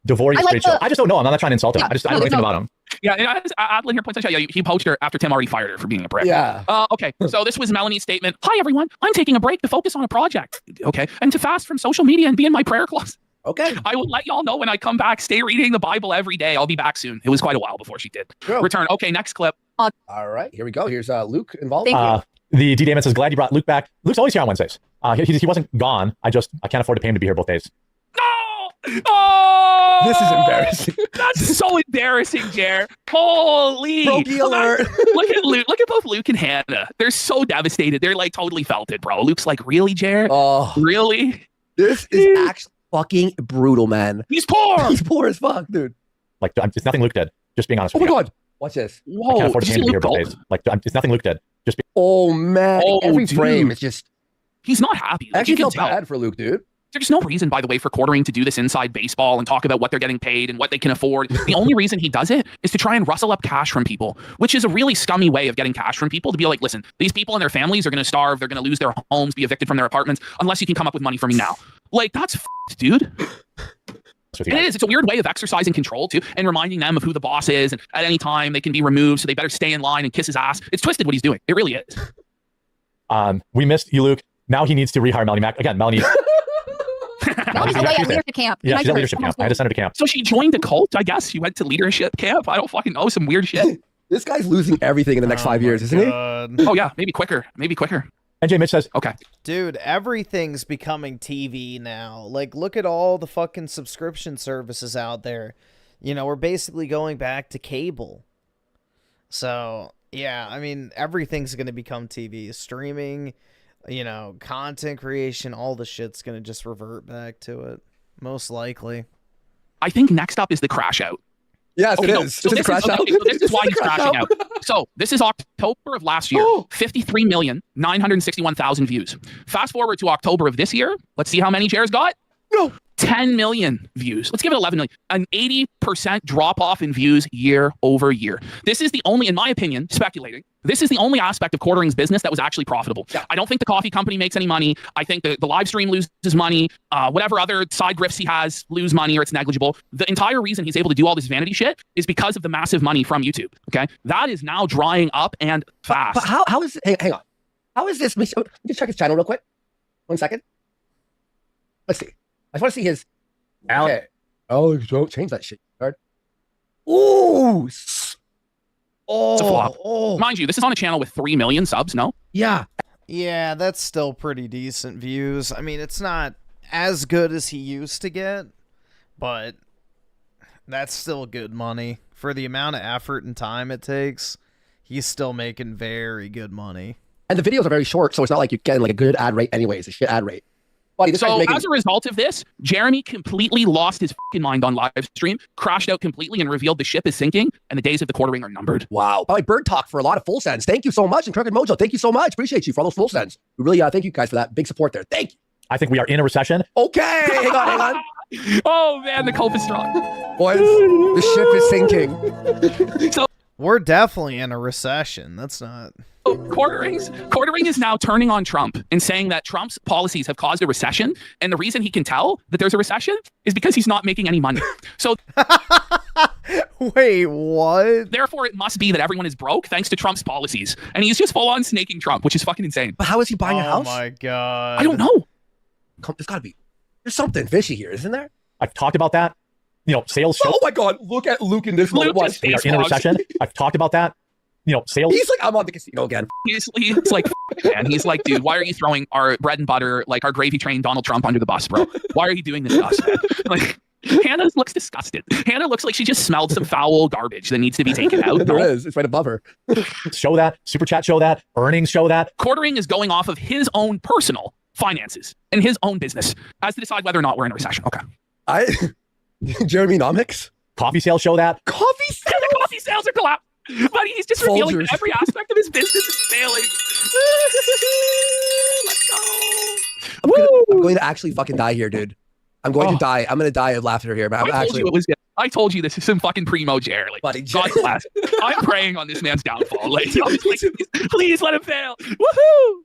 Devori's great show. I just don't know. I'm not trying to insult him. I don't know anything about him. Yeah, and Adlin here points out, yeah, he poached her after Tim already fired her for being a prick. Yeah. Okay, so this was Melanie's statement. Hi, everyone. I'm taking a break to focus on a project. Okay, and to fast from social media and be in my prayer closet. Okay. I will let y'all know when I come back. Stay reading the Bible every day. I'll be back soon. It was quite a while before she did. Return. Okay, next clip. All right, here we go. Here's Luke involved. Thank you. The D-Damon says, glad you brought Luke back. Luke's always here on Wednesdays. He wasn't gone. I can't afford to pay him to be here both days. No! Oh! This is embarrassing. That's so embarrassing, Jer. Holy. Brokey alert. Look at Luke. Look at both Luke and Hannah. They're so devastated. They're like totally felt it, bro. Luke's like, really, Jer? Oh. Really? This is actually fucking brutal, man. He's poor. He's poor as fuck, dude. Like, it's nothing Luke did. Just being honest with you. Oh my God. Watch this. Whoa. I can't afford to pay him to be here both days. Like, it's nothing Luke did. Just be. Oh, man. Every frame is just. He's not happy. I actually feel bad for Luke, dude. There's no reason, by the way, for Quartering to do this inside baseball and talk about what they're getting paid and what they can afford. The only reason he does it is to try and rustle up cash from people, which is a really scummy way of getting cash from people, to be like, listen, these people and their families are going to starve. They're going to lose their homes, be evicted from their apartments, unless you can come up with money for me now. Like, that's f***ed, dude. And it is. It's a weird way of exercising control, too, and reminding them of who the boss is, and at any time they can be removed, so they better stay in line and kiss his ass. It's twisted what he's doing. It really is. We missed you, Luke. Now he needs to rehire Melanie Mack. Again, Melanie... Melonie's away at leadership camp. Yeah, she's at leadership camp. I had to send her to camp. So she joined a cult, I guess. She went to leadership camp. I don't fucking know. Some weird shit. This guy's losing everything in the next 5 years, isn't he? Oh, yeah. Maybe quicker. Maybe quicker. NJ Mitch says, okay. Dude, everything's becoming TV now. Like, look at all the fucking subscription services out there. You know, we're basically going back to cable. So, yeah, I mean, everything's going to become TV. Streaming, you know, content creation, all the shit's going to just revert back to it. Most likely. I think next up is the crash out. Yes, it is. So this is why he's crashing out. So this is October of last year. 53,961,000 views. Fast forward to October of this year. Let's see how many Jared's got. No. 10 million views. Let's give it 11 million. An 80% drop off in views year over year. This is the only, in my opinion, speculating, this is the only aspect of Quartering's business that was actually profitable. Yeah. I don't think the coffee company makes any money. I think the live stream loses money. Whatever other side grifts he has lose money or it's negligible. The entire reason he's able to do all this vanity shit is because of the massive money from YouTube. Okay. That is now drying up and fast. But how is it? Hang on. How is this? Let me just check his channel real quick. 1 second. Let's see. I just want to see his. Okay. Oh, don't change that shit. Ooh. Oh. It's a flop. Mind you, this is on a channel with 3 million subs, no? Yeah. Yeah, that's still pretty decent views. I mean, it's not as good as he used to get, but that's still good money. For the amount of effort and time it takes, he's still making very good money. And the videos are very short, so it's not like you're getting like a good ad rate anyways. A shit ad rate. Buddy, so as a result of this, Jeremy completely lost his fucking mind on live stream, crashed out completely, and revealed the ship is sinking, and the days of the Quartering are numbered. Wow. By Bird Talk for a lot of full sends. Thank you so much. And Crooked Mojo, thank you so much. Appreciate you for all those full sends. We really thank you guys for that big support there. Thank you. I think we are in a recession. Okay. Hang on. Oh, man, the cope is strong. Boys, the ship is sinking. So we're definitely in a recession. That's not... Quartering is now turning on Trump and saying that Trump's policies have caused a recession, and the reason he can tell that there's a recession is because he's not making any money. So wait, what? Therefore, it must be that everyone is broke thanks to Trump's policies, and he's just full on snaking Trump, which is fucking insane. But how is he buying a house? Oh my god! I don't know. There's gotta be. There's something fishy here, isn't there? I've talked about that. You know, sales show. Oh my god! Look at Luke in this moment. We are in a recession. I've talked about that. You know, sales. He's like, I'm on the casino again. He's like, man, he's like, dude, why are you throwing our bread and butter, like our gravy train Donald Trump under the bus, bro? Why are you doing this to us, man? Like, Hannah looks disgusted. Hannah looks like she just smelled some foul garbage that needs to be taken out. There is. It's right above her. Show that. Super chat show that. Earnings show that. Quartering is going off of his own personal finances and his own business as to decide whether or not we're in a recession. Okay. Jeremy Nomics. Coffee sales show that. Coffee sales? The coffee sales are collapsing. But he's just revealing that every aspect of his business is failing. Let's go. I'm going to actually fucking die here, dude. I'm going to die. I'm going to die of laughter here. But I told you this is some fucking primo Jared. Like, buddy, God bless. I'm praying on this man's downfall. Like, please let him fail. Woohoo!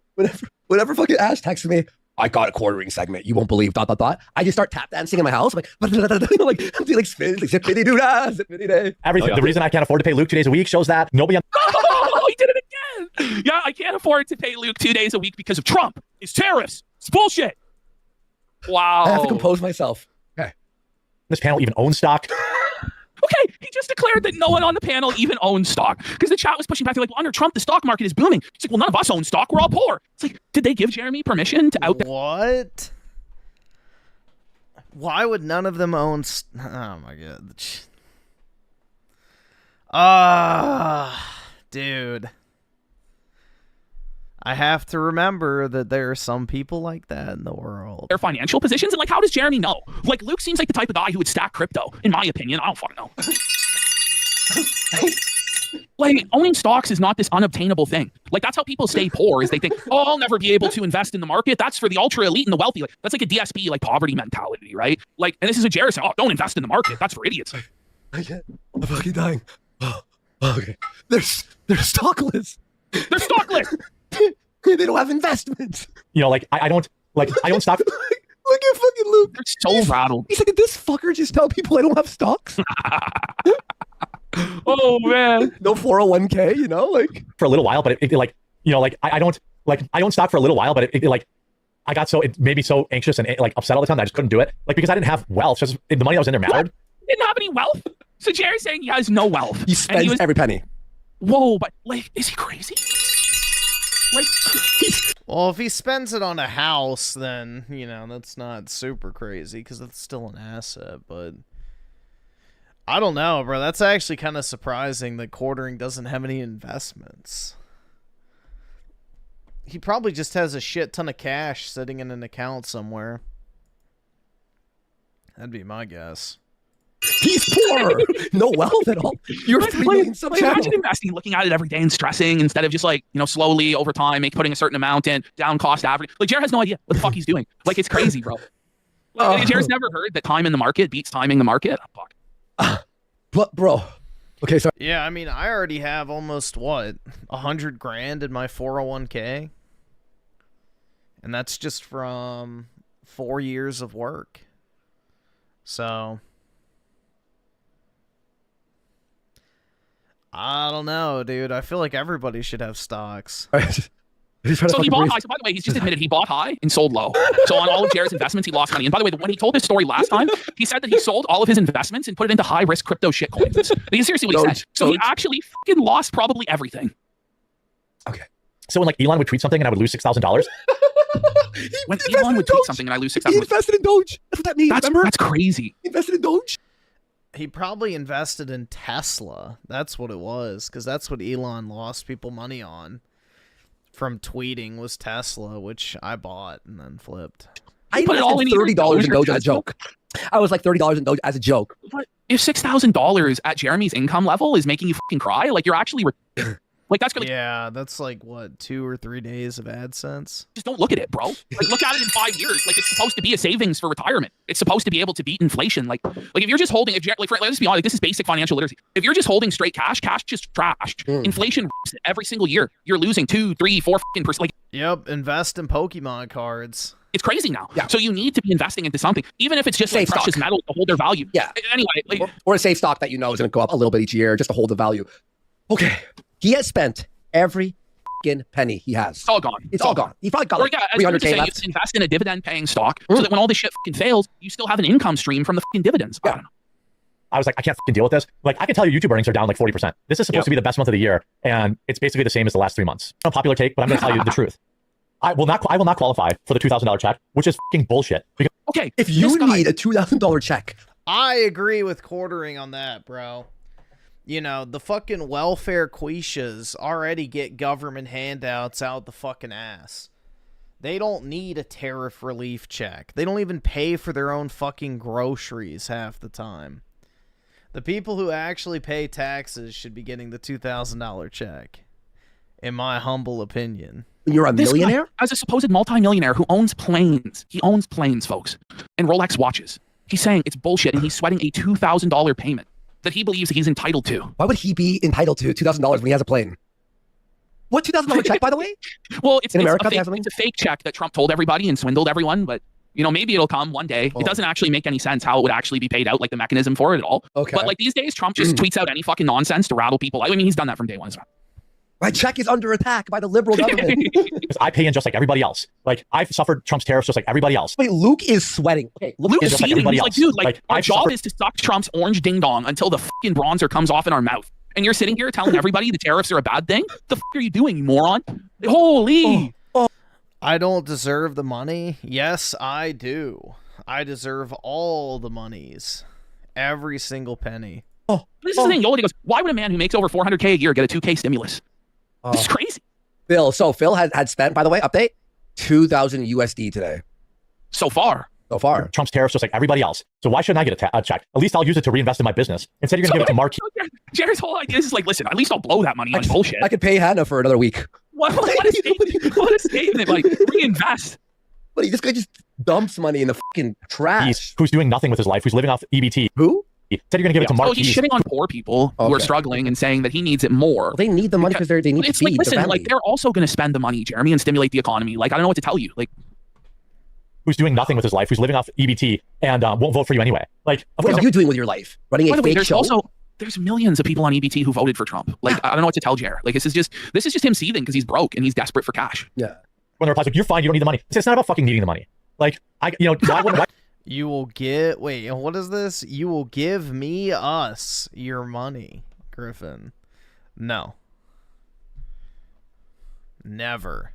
Whenever fucking Ash texts me, I got a Quartering segment. You won't believe ... I just start tap dancing in my house. I'm like, I'm doing like spins, like zippity doo dah, zippity day. Everything. Oh, the reason I can't afford to pay Luke 2 days a week shows that nobody. Oh, he did it again. Yeah, I can't afford to pay Luke 2 days a week because of Trump. It's tariffs. It's bullshit. Wow. I have to compose myself. Okay. This panel even owns stock. Okay, he just declared that no one on the panel even owns stock because the chat was pushing back. They're like, well, under Trump, the stock market is booming. It's like, well, none of us own stock. We're all poor. It's like, did they give Jeremy permission to out? What? Why would none of them own? Oh my god. Dude. I have to remember that there are some people like that in the world. Their financial positions, and like, how does Jeremy know? Like, Luke seems like the type of guy who would stack crypto, in my opinion. I don't fucking know. Like, owning stocks is not this unobtainable thing. Like, that's how people stay poor, is they think, oh, I'll never be able to invest in the market. That's for the ultra elite and the wealthy. Like, that's like a DSP, like, poverty mentality, right? Like, and this is a Jared saying, oh, don't invest in the market. That's for idiots. I'm fucking dying. Oh, okay. They're stockless. They're stockless. They don't have investments. You know, like I don't stock. Look at fucking Luke. They're so rattled. He's like, did this fucker just tell people I don't have stocks? Oh man. No 401k, you know, like for a little while, but it like, you know, like I don't stock for a little while, but it like I got so it made me so anxious and like upset all the time that I just couldn't do it. Like because I didn't have wealth, just the money that was in there mattered. Didn't have any wealth. So Jerry's saying he has no wealth. He spends every penny. Whoa, but like, is he crazy? Like, well, if he spends it on a house, then, you know, that's not super crazy because it's still an asset. But I don't know, bro. That's actually kind of surprising that Quartering doesn't have any investments. He probably just has a shit ton of cash sitting in an account somewhere. That'd be my guess. He's poor. No wealth at all. You're 3 million sub channel. Imagine investing, looking at it every day and stressing instead of just like, you know, slowly over time, putting a certain amount in, down cost average. Like, Jared has no idea what the fuck he's doing. Like, it's crazy, bro. Like, Jared's never heard that time in the market beats timing the market. Fuck. But, bro. Okay, so. Yeah, I mean, I already have almost, what, 100 grand in my 401k? And that's just from 4 years of work. So, I don't know, dude. I feel like everybody should have stocks. So he bought high. So by the way, he's just admitted he bought high and sold low. So on all of Jared's investments, he lost money. And by the way, when he told this story last time, he said that he sold all of his investments and put it into high-risk crypto shitcoins. This is seriously what he said. So he actually fucking lost probably everything. Okay. So when like Elon would tweet something and I would lose $6,000. When Elon would tweet something and I lose $6,000. He invested in Doge. That's what that means. Remember? That's crazy. He invested in Doge. He probably invested in Tesla. That's what it was, because that's what Elon lost people money on from tweeting was Tesla, which I bought and then flipped. I put it all in $30 in Doge as a joke. I was like $30 in Doge as a joke. But if $6,000 at Jeremy's income level is making you fucking cry, like you're actually like that's gonna yeah, that's like what 2 or 3 days of AdSense. Just don't look at it, bro. Like look at it in 5 years. Like it's supposed to be a savings for retirement. It's supposed to be able to beat inflation. Like if you're just holding, let's be honest, this is basic financial literacy. If you're just holding straight cash just trashed. Inflation every single year. You're losing 2, 3, 4%. Like yep, invest in Pokemon cards. It's crazy now. Yeah. So you need to be investing into something, even if it's just like precious metals to hold their value. Yeah. Anyway, like, or a safe stock that you know is going to go up a little bit each year just to hold the value. Okay. He has spent every fucking penny he has. It's all gone. It's all gone. He probably got like 300K left. You invest in a dividend-paying stock so that when all this shit fucking fails, you still have an income stream from the fucking dividends. Yeah. I was like, I can't fucking deal with this. Like, I can tell you YouTube earnings are down like 40%. This is supposed to be the best month of the year, and it's basically the same as the last 3 months. Unpopular take, but I'm going to tell you the truth. I will not qualify for the $2,000 check, which is fucking bullshit. Because okay, if you need a $2,000 check, I agree with Quartering on that, bro. You know, the fucking welfare quishas already get government handouts out the fucking ass. They don't need a tariff relief check. They don't even pay for their own fucking groceries half the time. The people who actually pay taxes should be getting the $2,000 check, in my humble opinion. You're a millionaire? Guy, as a supposed multimillionaire who owns planes, he owns planes, folks, and Rolex watches. He's saying it's bullshit, and he's sweating a $2,000 payment that he believes he's entitled to. Why would he be entitled to $2,000 when he has a plane? What $2,000 check, by the way? Well, it's a fake check that Trump told everybody and swindled everyone, but you know, maybe it'll come one day. It doesn't actually make any sense how it would actually be paid out, like the mechanism for it at all. Okay. But like these days, Trump just tweets out any fucking nonsense to rattle people. I mean, he's done that from day one as well. My check is under attack by the liberal government. Because I pay in just like everybody else. Like, I've suffered Trump's tariffs just like everybody else. Wait, Luke is sweating. Okay, Luke is seething. He's like, dude, like our job suffered... is to suck Trump's orange ding dong until the fucking bronzer comes off in our mouth. And you're sitting here telling everybody the tariffs are a bad thing? The fuck are you doing, you moron? Holy! I don't deserve the money. Yes, I do. I deserve all the monies. Every single penny. This is the thing. Yoli goes, why would a man who makes over $400K a year get a $2K stimulus? This is crazy. Phil had spent, by the way, update, 2,000 USD today. So far. Trump's tariffs just like everybody else. So why shouldn't I get a check? At least I'll use it to reinvest in my business. Instead, you're going to give it to Mark. Jared's whole idea is like, listen, at least I'll blow that money on bullshit. I could pay Hannah for another week. What a statement. Like, reinvest. But this guy just dumps money in the fucking trash. Who's doing nothing with his life, who's living off EBT. Who? Said you're going to give it to Mark. So he's shitting on poor people who are struggling and saying that he needs it more. Well, they need the money because they need to feed like, listen, their family. like they're also going to spend the money, Jeremy, and stimulate the economy. Like, I don't know what to tell you. Like, who's doing nothing with his life, who's living off EBT and won't vote for you anyway. Like, what are you doing with your life? Running a fake show? There's millions of people on EBT who voted for Trump. Like, I don't know what to tell Jer. Like, this is just him seething because he's broke and he's desperate for cash. Yeah. When the replies like, you're fine, you don't need the money. It's not about fucking needing the money. Like, why you will get, wait, what is this? You will give us your money, Griffin. No. Never.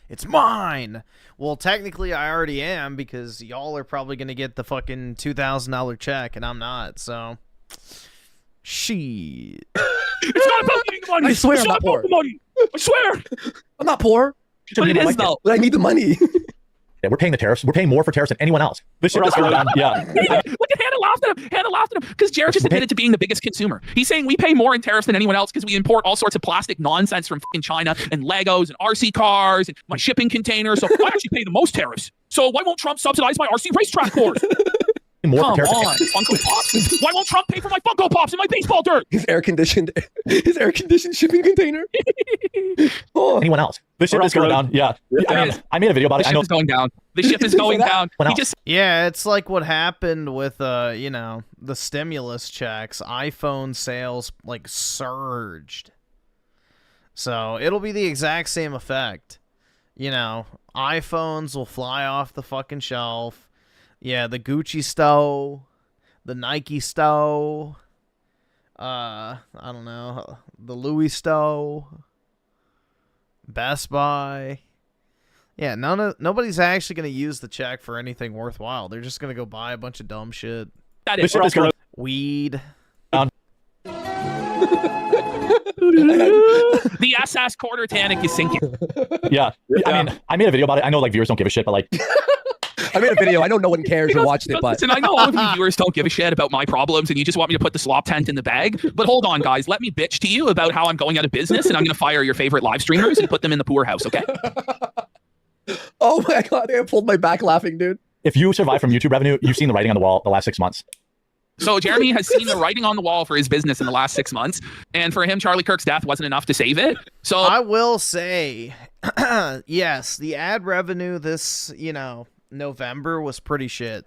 It's mine. Well, technically I already am because y'all are probably going to get the fucking $2,000 check and I'm not, so Shit. It's not about getting the money. I swear it's I'm not not poor. about the money. I swear. I'm not poor. But it is though. But I need the money. Yeah, we're paying the tariffs. We're paying more for tariffs than anyone else. This shit is going down. Yeah. Look at Hannah laughed at him. Hannah laughed at him because Jared just admitted to being the biggest consumer. He's saying we pay more in tariffs than anyone else because we import all sorts of plastic nonsense from fucking China and Legos and RC cars and my shipping containers. So I actually pay the most tariffs. So why won't Trump subsidize my RC racetrack course? More Come for on, tariffs. Funko Pops. Why won't Trump pay for my Funko Pops and my baseball dirt? His air conditioned shipping container. Oh. Anyone else? This shit is going down. Yeah. I made a video about it. The I know ship is going down. The ship is going down. He just Yeah, it's like what happened with you know, the stimulus checks. iPhone sales like surged. So it'll be the exact same effect. You know, iPhones will fly off the fucking shelf. Yeah, the Gucci stove, the Nike stove, I don't know, the Louis stove, Best Buy. Yeah, nobody's actually going to use the check for anything worthwhile. They're just going to go buy a bunch of dumb shit. that is Weed. the SS quarter Titanic is sinking. Yeah. I mean, I made a video about it. I know like viewers don't give a shit, but like I made a video. I know no one cares or watched it, but listen, I know all of you viewers don't give a shit about my problems, and you just want me to put the slop tent in the bag. But hold on, guys, let me bitch to you about how I'm going out of business, and I'm going to fire your favorite live streamers and put them in the poorhouse. Okay? oh my god, I pulled my back laughing, dude. if you survive from YouTube revenue, you've seen the writing on the wall the last 6 months. So Jeremy has seen the writing on the wall for his business in the last 6 months, and for him, Charlie Kirk's death wasn't enough to save it. So I will say, yes, the ad revenue this, November was pretty shit.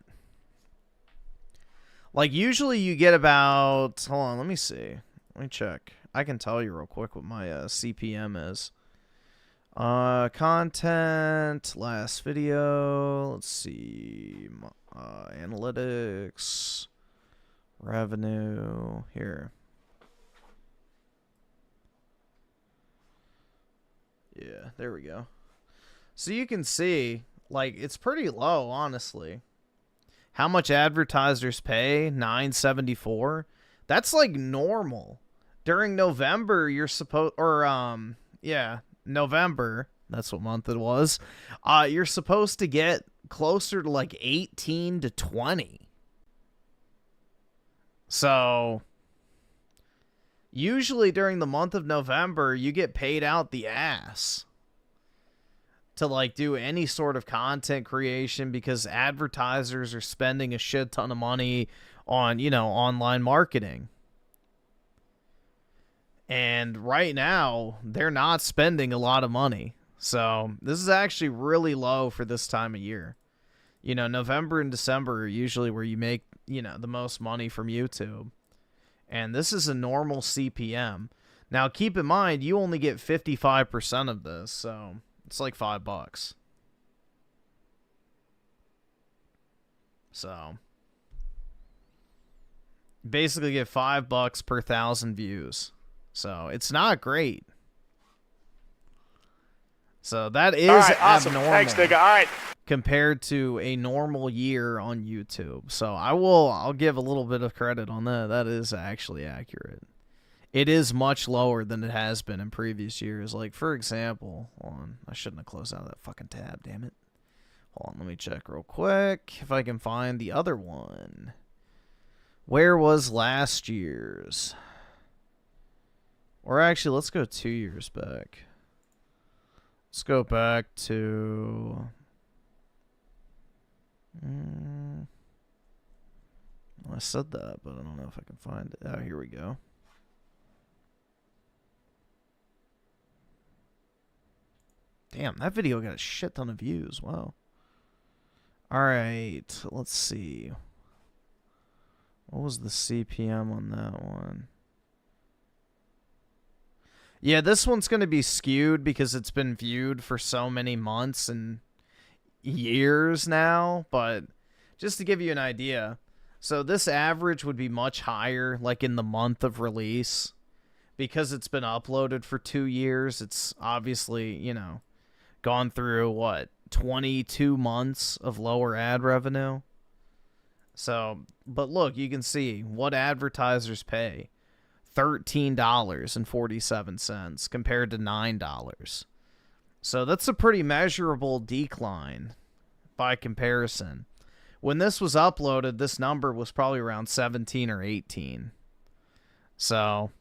Like, usually you get about, hold on, let me see. Let me check. I can tell you real quick what my CPM is. Content, last video, let's see, analytics, revenue, here. Yeah, there we go. So you can see, like, it's pretty low, honestly. How much advertisers pay? $9.74. That's like normal. During November, you're supposed, November, that's what month it was. You're supposed to get closer to like 18 to 20. So usually during the month of November, you get paid out the ass to like do any sort of content creation because advertisers are spending a shit ton of money on, online marketing. And right now, they're not spending a lot of money. So this is actually really low for this time of year. November and December are usually where you make, the most money from YouTube. And this is a normal CPM. Now, keep in mind, you only get 55% of this, so it's like $5. So basically get $5 per 1,000 views. So it's not great. So that is all right, awesome. abnormal. Thanks, nigga. All right. Compared to a normal year on YouTube. So I'll give a little bit of credit on that. That is actually accurate. It is much lower than it has been in previous years. Like, for example, hold on, I shouldn't have closed out that fucking tab, damn it. Hold on, let me check real quick if I can find the other one. Where was last year's? Or actually, let's go 2 years back. Let's go back to... I said that, but I don't know if I can find it. Oh, here we go. Damn, that video got a shit ton of views. Wow. Alright, let's see. What was the CPM on that one? Yeah, this one's going to be skewed because it's been viewed for so many months and years now, but just to give you an idea, so this average would be much higher, like in the month of release, because it's been uploaded for 2 years. It's obviously, gone through, 22 months of lower ad revenue. So, but look, you can see what advertisers pay. $13.47 compared to $9. So that's a pretty measurable decline by comparison. When this was uploaded, this number was probably around 17 or 18. So,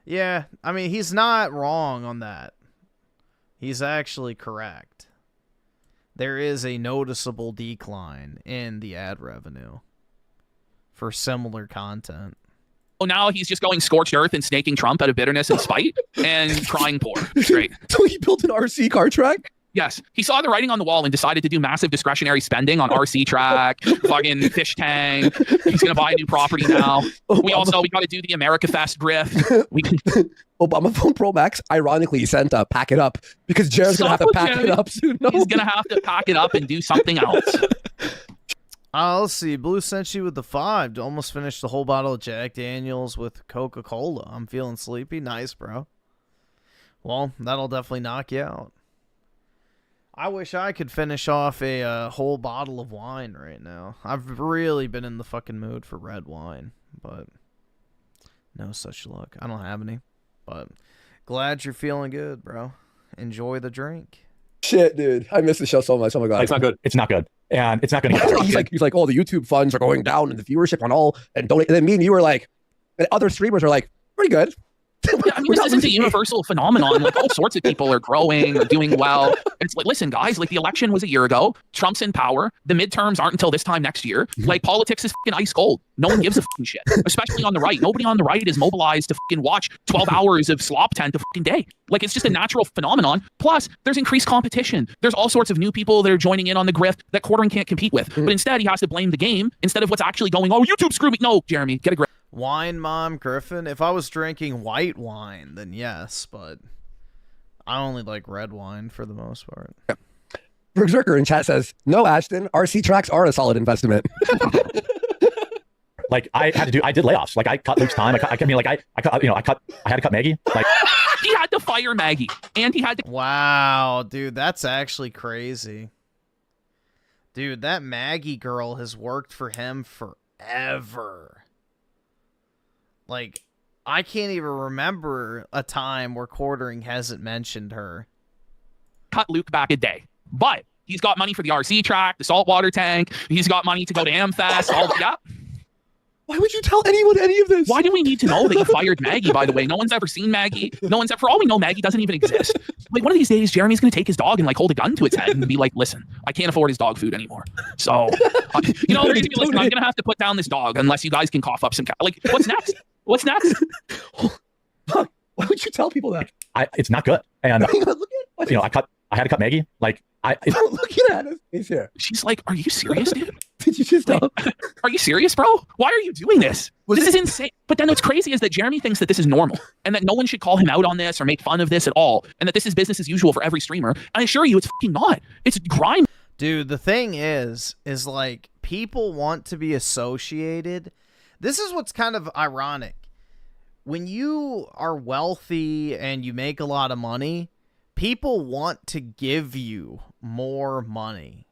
yeah, I mean, he's not wrong on that. He's actually correct. There is a noticeable decline in the ad revenue for similar content. Oh, now he's just going scorched earth and snaking Trump out of bitterness and spite and crying poor. Great. So he built an RC car track? Yes. He saw the writing on the wall and decided to do massive discretionary spending on RC track, fucking fish tank. He's going to buy a new property now. We got to do the America Fest grift. We can... Obama Phone Pro Max ironically sent a pack it up because Jared's going to have to pack it up soon. No. He's going to have to pack it up and do something else. Let's see. Blue sent you with the 5 to almost finish the whole bottle of Jack Daniels with Coca-Cola. I'm feeling sleepy. Nice, bro. Well, that'll definitely knock you out. I wish I could finish off a whole bottle of wine right now. I've really been in the fucking mood for red wine, but no such luck. I don't have any, but glad you're feeling good, bro. Enjoy the drink. Shit, dude. I miss the show so much. Oh my God. It's not good. It's not good. And it's not going to get better. He's like, oh, the YouTube funds are going down and the viewership on all and donate. And then me and you were like, and other streamers are like, pretty good. Yeah, I mean, this isn't a universal phenomenon. Like, all sorts of people are growing or doing well. It's like, listen, guys, like, the election was a year ago. Trump's in power. The midterms aren't until this time next year. Like, politics is fucking ice cold. No one gives a fucking shit, especially on the right. Nobody on the right is mobilized to fucking watch 12 hours of slop tent a fucking day. Like, it's just a natural phenomenon. Plus, there's increased competition. There's all sorts of new people that are joining in on the grift that quartering can't compete with. But instead, he has to blame the game instead of what's actually going, oh, YouTube screw me. No, Jeremy, get a grip. Wine Mom Griffin. If I was drinking white wine, then yes, but I only like red wine for the most part. Berserker in chat says, no, Ashton, RC tracks are a solid investment. Like, I did layoffs. Like, I cut Luke's time. I had to cut Maggie. Like, he had to fire Maggie, and he had to. Wow, dude, that's actually crazy. Dude, that Maggie girl has worked for him forever. Like, I can't even remember a time where quartering hasn't mentioned her. Cut Luke back a day, but he's got money for the RC track, the saltwater tank. He's got money to go to AmFest. Yeah. Why would you tell anyone any of this? Why do we need to know that you fired Maggie, by the way? No one's ever seen Maggie. No one's ever, for all we know, Maggie doesn't even exist. Like, one of these days, Jeremy's going to take his dog and, like, hold a gun to its head and be like, listen, I can't afford his dog food anymore. So, you know, listen, I'm going to have to put down this dog unless you guys can cough up some, like, what's next? What's next? Why would you tell people that? It's not good. And, you know, I had to cut Maggie. Like, looking at his face here. She's like, are you serious, dude? Did you just tell? Are you serious, bro? Why are you doing this? This is insane. But then what's crazy is that Jeremy thinks that this is normal and that no one should call him out on this or make fun of this at all. And that this is business as usual for every streamer. And I assure you, it's fucking not. It's grime. Dude, the thing is like, people want to be associated. This is what's kind of ironic. When you are wealthy and you make a lot of money, people want to give you more money.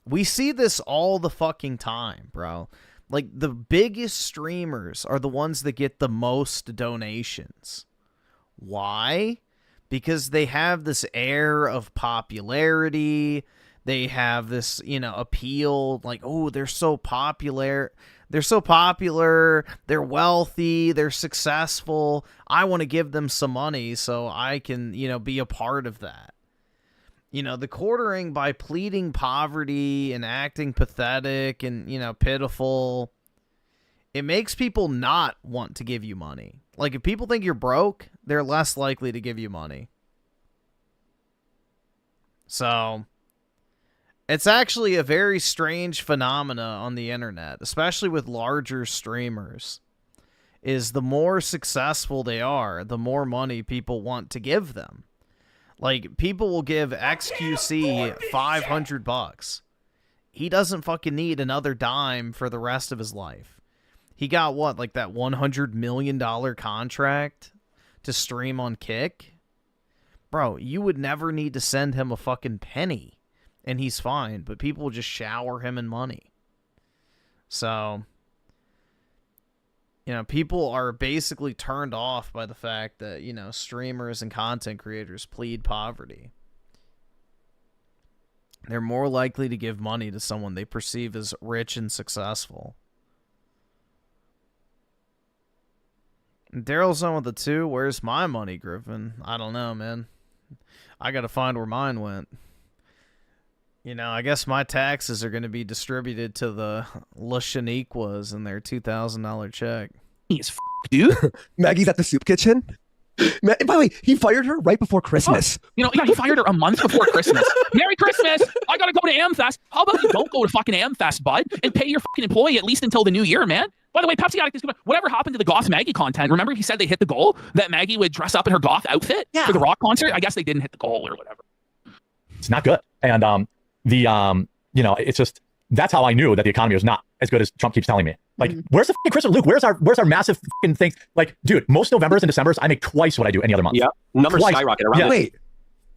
We see this all the fucking time, bro. Like, the biggest streamers are the ones that get the most donations. Why? Because they have this air of popularity. They have this, you know, appeal. Like, oh, they're so popular. They're so popular. They're wealthy. They're successful. I want to give them some money so I can, you know, be a part of that. You know, the quartering by pleading poverty and acting pathetic and, you know, pitiful, it makes people not want to give you money. Like, if people think you're broke, they're less likely to give you money. So, it's actually a very strange phenomena on the internet, especially with larger streamers, is the more successful they are, the more money people want to give them. Like, people will give XQC $500. He doesn't fucking need another dime for the rest of his life. He got what, like that $100 million contract to stream on Kick? Bro, you would never need to send him a fucking penny, and he's fine, but people will just shower him in money. So, you know, people are basically turned off by the fact that, you know, streamers and content creators plead poverty. They're more likely to give money to someone they perceive as rich and successful. Daryl's on with the 2. Where's my money, Griffin? I don't know, man. I gotta find where mine went. You know, I guess my taxes are gonna be distributed to the La Shaniquas in their $2,000 check. He's dude. Maggie's at the soup kitchen. By the way, he fired her right before Christmas. You know, yeah, he fired her a month before Christmas. Merry Christmas! I gotta go to AmFest. How about you don't go to fucking AmFest, bud, and pay your fucking employee at least until the new year, man? By the way, Pepsi Addict is good. Whatever happened to the Goth Maggie content? Remember he said they hit the goal? That Maggie would dress up in her goth outfit for the rock concert? I guess they didn't hit the goal or whatever. It's not good. And you know, it's just, that's how I knew that the economy was not as good as Trump keeps telling me. Like, where's the fucking Christmas? Luke, where's our massive fucking thing? Like, dude, most Novembers and Decembers, I make twice what I do any other month. Yeah, numbers skyrocket around. Yeah. Wait,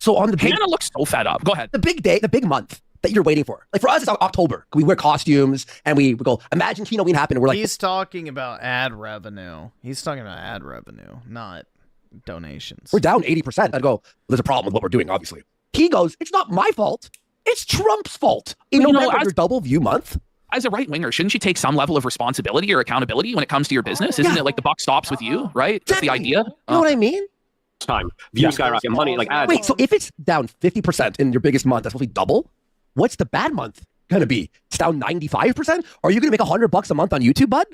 so on the big, Hannah looks so fed up. Go ahead. The big day, the big month that you're waiting for. Like for us, it's October. We wear costumes and we go, imagine Kino Ween happen. And we're like, he's talking about ad revenue. He's talking about ad revenue, not donations. We're down 80%. I go, well, there's a problem with what we're doing, obviously. He goes, it's not my fault. It's Trump's fault. In November, your double view month. As a right-winger, shouldn't you take some level of responsibility or accountability when it comes to your business? Isn't it like the buck stops with you, right? That's the idea. You know what I mean? Time. View skyrocket, money, like ads. Wait, so if it's down 50% in your biggest month, that's supposed to be double? What's the bad month gonna be? It's down 95%? Are you gonna make $100 a month on YouTube, bud?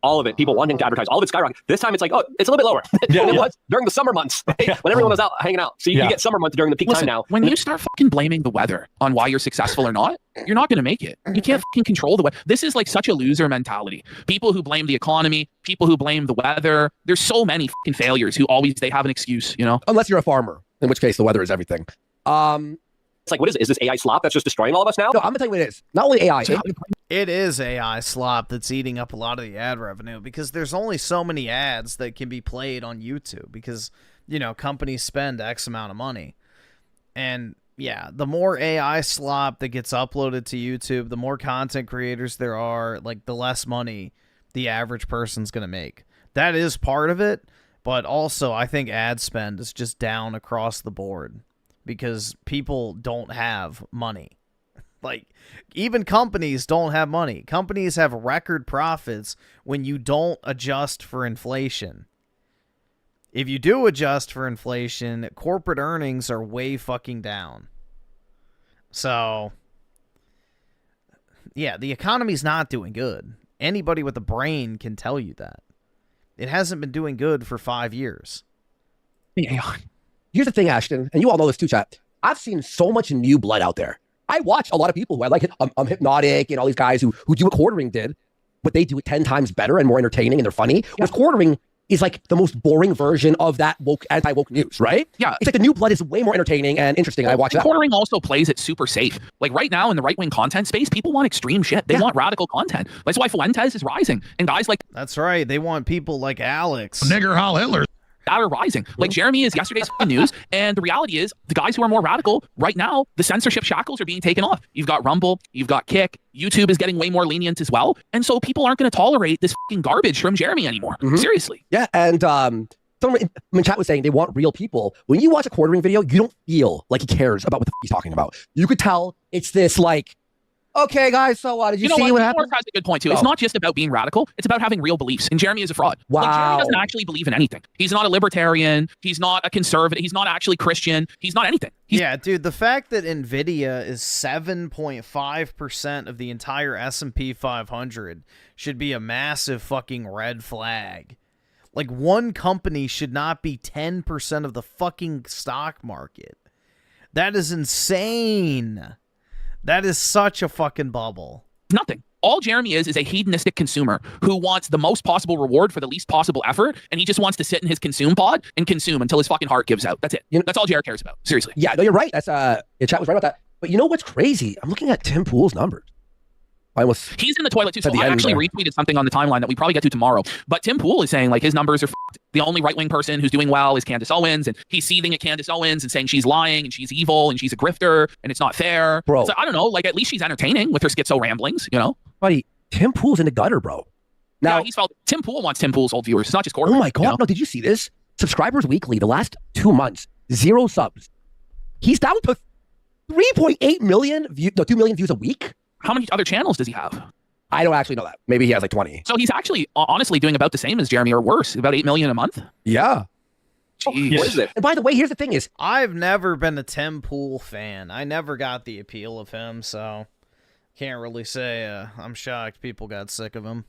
All of it, people wanting to advertise, all of it skyrocket. This time it's like, oh, it's a little bit lower than it was during the summer months, right? When everyone was out hanging out. So you get summer months during the peak time now. When you start fucking blaming the weather on why you're successful or not, you're not going to make it. You can't fucking control the weather. This is like such a loser mentality. People who blame the economy, people who blame the weather. There's so many fucking failures who always, they have an excuse, you know? Unless you're a farmer, in which case the weather is everything. It's like, what is it? Is this AI slop that's just destroying all of us now? No, I'm gonna tell you what it is. Not only AI. It is AI slop that's eating up a lot of the ad revenue because there's only so many ads that can be played on YouTube because, you know, companies spend X amount of money. And yeah, the more AI slop that gets uploaded to YouTube, the more content creators there are, like the less money the average person's going to make. That is part of it, but also I think ad spend is just down across the board because people don't have money. Like, even companies don't have money. Companies have record profits when you don't adjust for inflation. If you do adjust for inflation, corporate earnings are way fucking down. So, yeah, the economy's not doing good. Anybody with a brain can tell you that. It hasn't been doing good for 5 years. Here's the thing, Ashton, and you all know this too, chat. I've seen so much new blood out there. I watch a lot of people who I like. Hypnotic and all these guys who do what Quartering did, but they do it 10 times better and more entertaining and they're funny. Whereas Quartering is like the most boring version of that woke, anti-woke news, right? Yeah. It's like the new blood is way more entertaining and interesting. I watch that. Quartering also plays it super safe. Like right now in the right-wing content space, people want extreme shit. They want radical content. That's why Fuentes is rising. And guys like... That's right. They want people like Alex. Nigger Hal Hitler. That are rising. Like Jeremy is yesterday's news, and the reality is the guys who are more radical right now, the censorship shackles are being taken off. You've got Rumble, you've got Kick, YouTube is getting way more lenient as well, and so people aren't going to tolerate this fucking garbage from Jeremy anymore. Seriously. Yeah, and someone in chat was saying they want real people. When you watch a Quartering video, you don't feel like he cares about what the he's talking about. You could tell it's this like, okay, guys, so did you see what happened? Has a good point, too. It's not just about being radical. It's about having real beliefs. And Jeremy is a fraud. Wow. Like, Jeremy doesn't actually believe in anything. He's not a libertarian. He's not a conservative. He's not actually Christian. He's not anything. Yeah, dude, the fact that NVIDIA is 7.5% of the entire S&P 500 should be a massive fucking red flag. Like, one company should not be 10% of the fucking stock market. That is insane. That is such a fucking bubble. Nothing. All Jeremy is a hedonistic consumer who wants the most possible reward for the least possible effort, and he just wants to sit in his consume pod and consume until his fucking heart gives out. That's it. That's all Jared cares about. Seriously. Yeah, no, you're right. That's your chat was right about that. But you know what's crazy? I'm looking at Tim Pool's numbers. He's in the toilet too. So I actually retweeted something on the timeline that we probably get to tomorrow. But Tim Pool is saying like his numbers are f***ed. The only right-wing person who's doing well is Candace Owens, and he's seething at Candace Owens and saying she's lying and she's evil and she's a grifter and it's not fair. Bro. So I don't know, like at least she's entertaining with her schizo ramblings, you know? Buddy, Tim Pool's in the gutter, bro. Now, yeah, he's felt Tim Pool wants Tim Pool's old viewers. It's not just quarterback. Oh my God. You know? No, did you see this? Subscribers weekly, the last 2 months, 0 subs. He's down to 3.8 million 2 million views a week. How many other channels does he have? I don't actually know that. Maybe he has like 20. So he's actually honestly doing about the same as Jeremy or worse, about 8 million a month. Yeah. Jeez. What is it? And by the way, here's the thing is, I've never been a Tim Pool fan. I never got the appeal of him, so can't really say I'm shocked people got sick of him.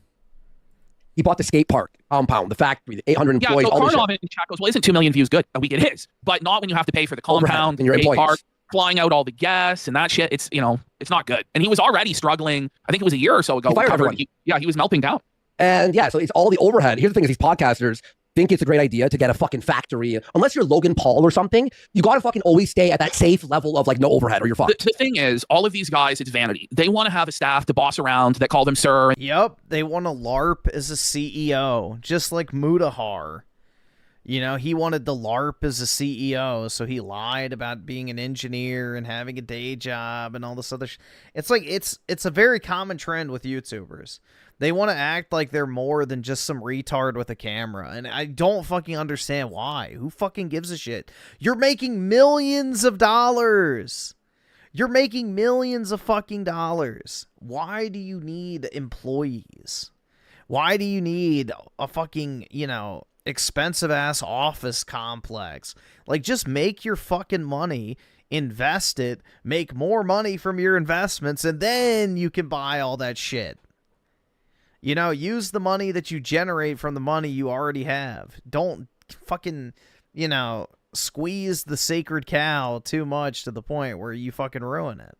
he bought the skate park compound, the factory, the 800 employees. Yeah, so all this Karnov shit. in chat goes, well, isn't 2 million views good? A week it is, but not when you have to pay for the compound, and your skate employees. park, flying out all the guests and that shit. It's, you know, it's not good. And he was already struggling. I think it was a year or so ago. He fired everyone. He was melting down. And yeah, so it's all the overhead. Here's the thing is these podcasters think it's a great idea to get a fucking factory. Unless you're Logan Paul or something, you got to fucking always stay at that safe level of like no overhead or you're fucked. The thing is, all of these guys, it's vanity. They want to have a staff to boss around that call them sir. Yep, they want to LARP as a CEO, just like Mudahar. You know, he wanted to LARP as a CEO, so he lied about being an engineer and having a day job and all this other It's like, it's a very common trend with YouTubers. They want to act like they're more than just some retard with a camera, and I don't fucking understand why. Who fucking gives a shit? You're making millions of dollars. You're making millions of fucking dollars. Why do you need employees? Why do you need a fucking, you know, expensive ass office complex? Like, just make your fucking money, invest it, make more money from your investments, and then you can buy all that shit. You know, use the money that you generate from the money you already have. Don't fucking, you know, squeeze the sacred cow too much to the point where you fucking ruin it.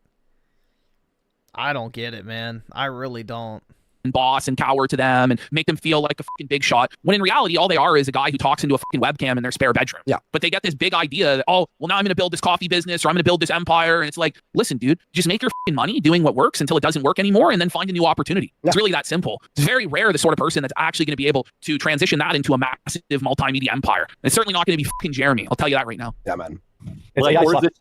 I don't get it, man. I really don't. Boss and cower to them and make them feel like a fucking big shot, when in reality all they are is a guy who talks into a fucking webcam in their spare bedroom. Yeah. But they get this big idea that, oh, well, now I'm going to build this coffee business or I'm going to build this empire. And it's like, listen, dude, just make your fucking money doing what works until it doesn't work anymore and then find a new opportunity. Yeah. It's really that simple. It's very rare the sort of person that's actually going to be able to transition that into a massive multimedia empire. It's certainly not going to be fucking Jeremy. I'll tell you that right now. Yeah, man. It's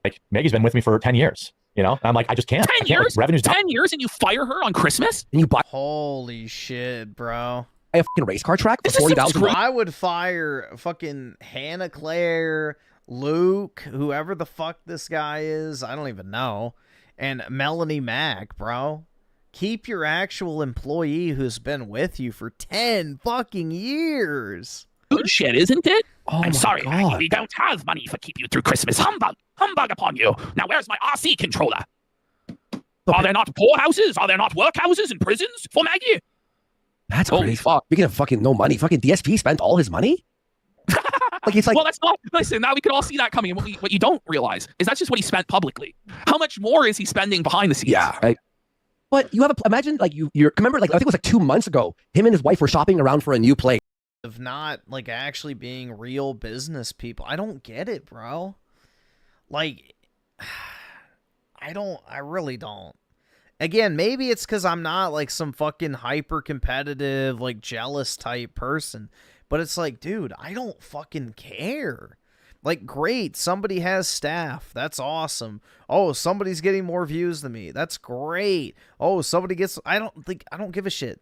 like Maggie's been with me for 10 years. You know, and I'm like, I just can't. 10 years? Like, revenue's 10 years and you fire her on Christmas? And you buy. Holy shit, bro. I have a fucking race car track for 40,000. I would fire fucking Hannah Claire, Luke, whoever the fuck this guy is. I don't even know. And Melanie Mack, bro. Keep your actual employee who's been with you for 10 fucking years. Good shit, isn't it? Oh I'm sorry, God. Maggie, we don't have money to keep you through Christmas. Humbug! Humbug upon you! Now where's my RC controller? Are there not poorhouses? Are there not workhouses and prisons for Maggie? That's holy crazy. fuck. Speaking of fucking no money, fucking DSP spent all his money? Like it's like, well, that's not. Listen, now we can all see that coming. And what you don't realize is that's just what he spent publicly. How much more is he spending behind the scenes? Yeah. Right? But you have imagine like you're remember like I think it was like 2 months ago, him and his wife were shopping around for a new place. Of not like actually being real business people. I don't get it, bro. Like, I really don't. Again, maybe it's because I'm not like some fucking hyper competitive, like jealous type person. But it's like, dude, I don't fucking care. Like, great, somebody has staff. That's awesome. Oh, somebody's getting more views than me. That's great. Oh, somebody gets, I don't give a shit.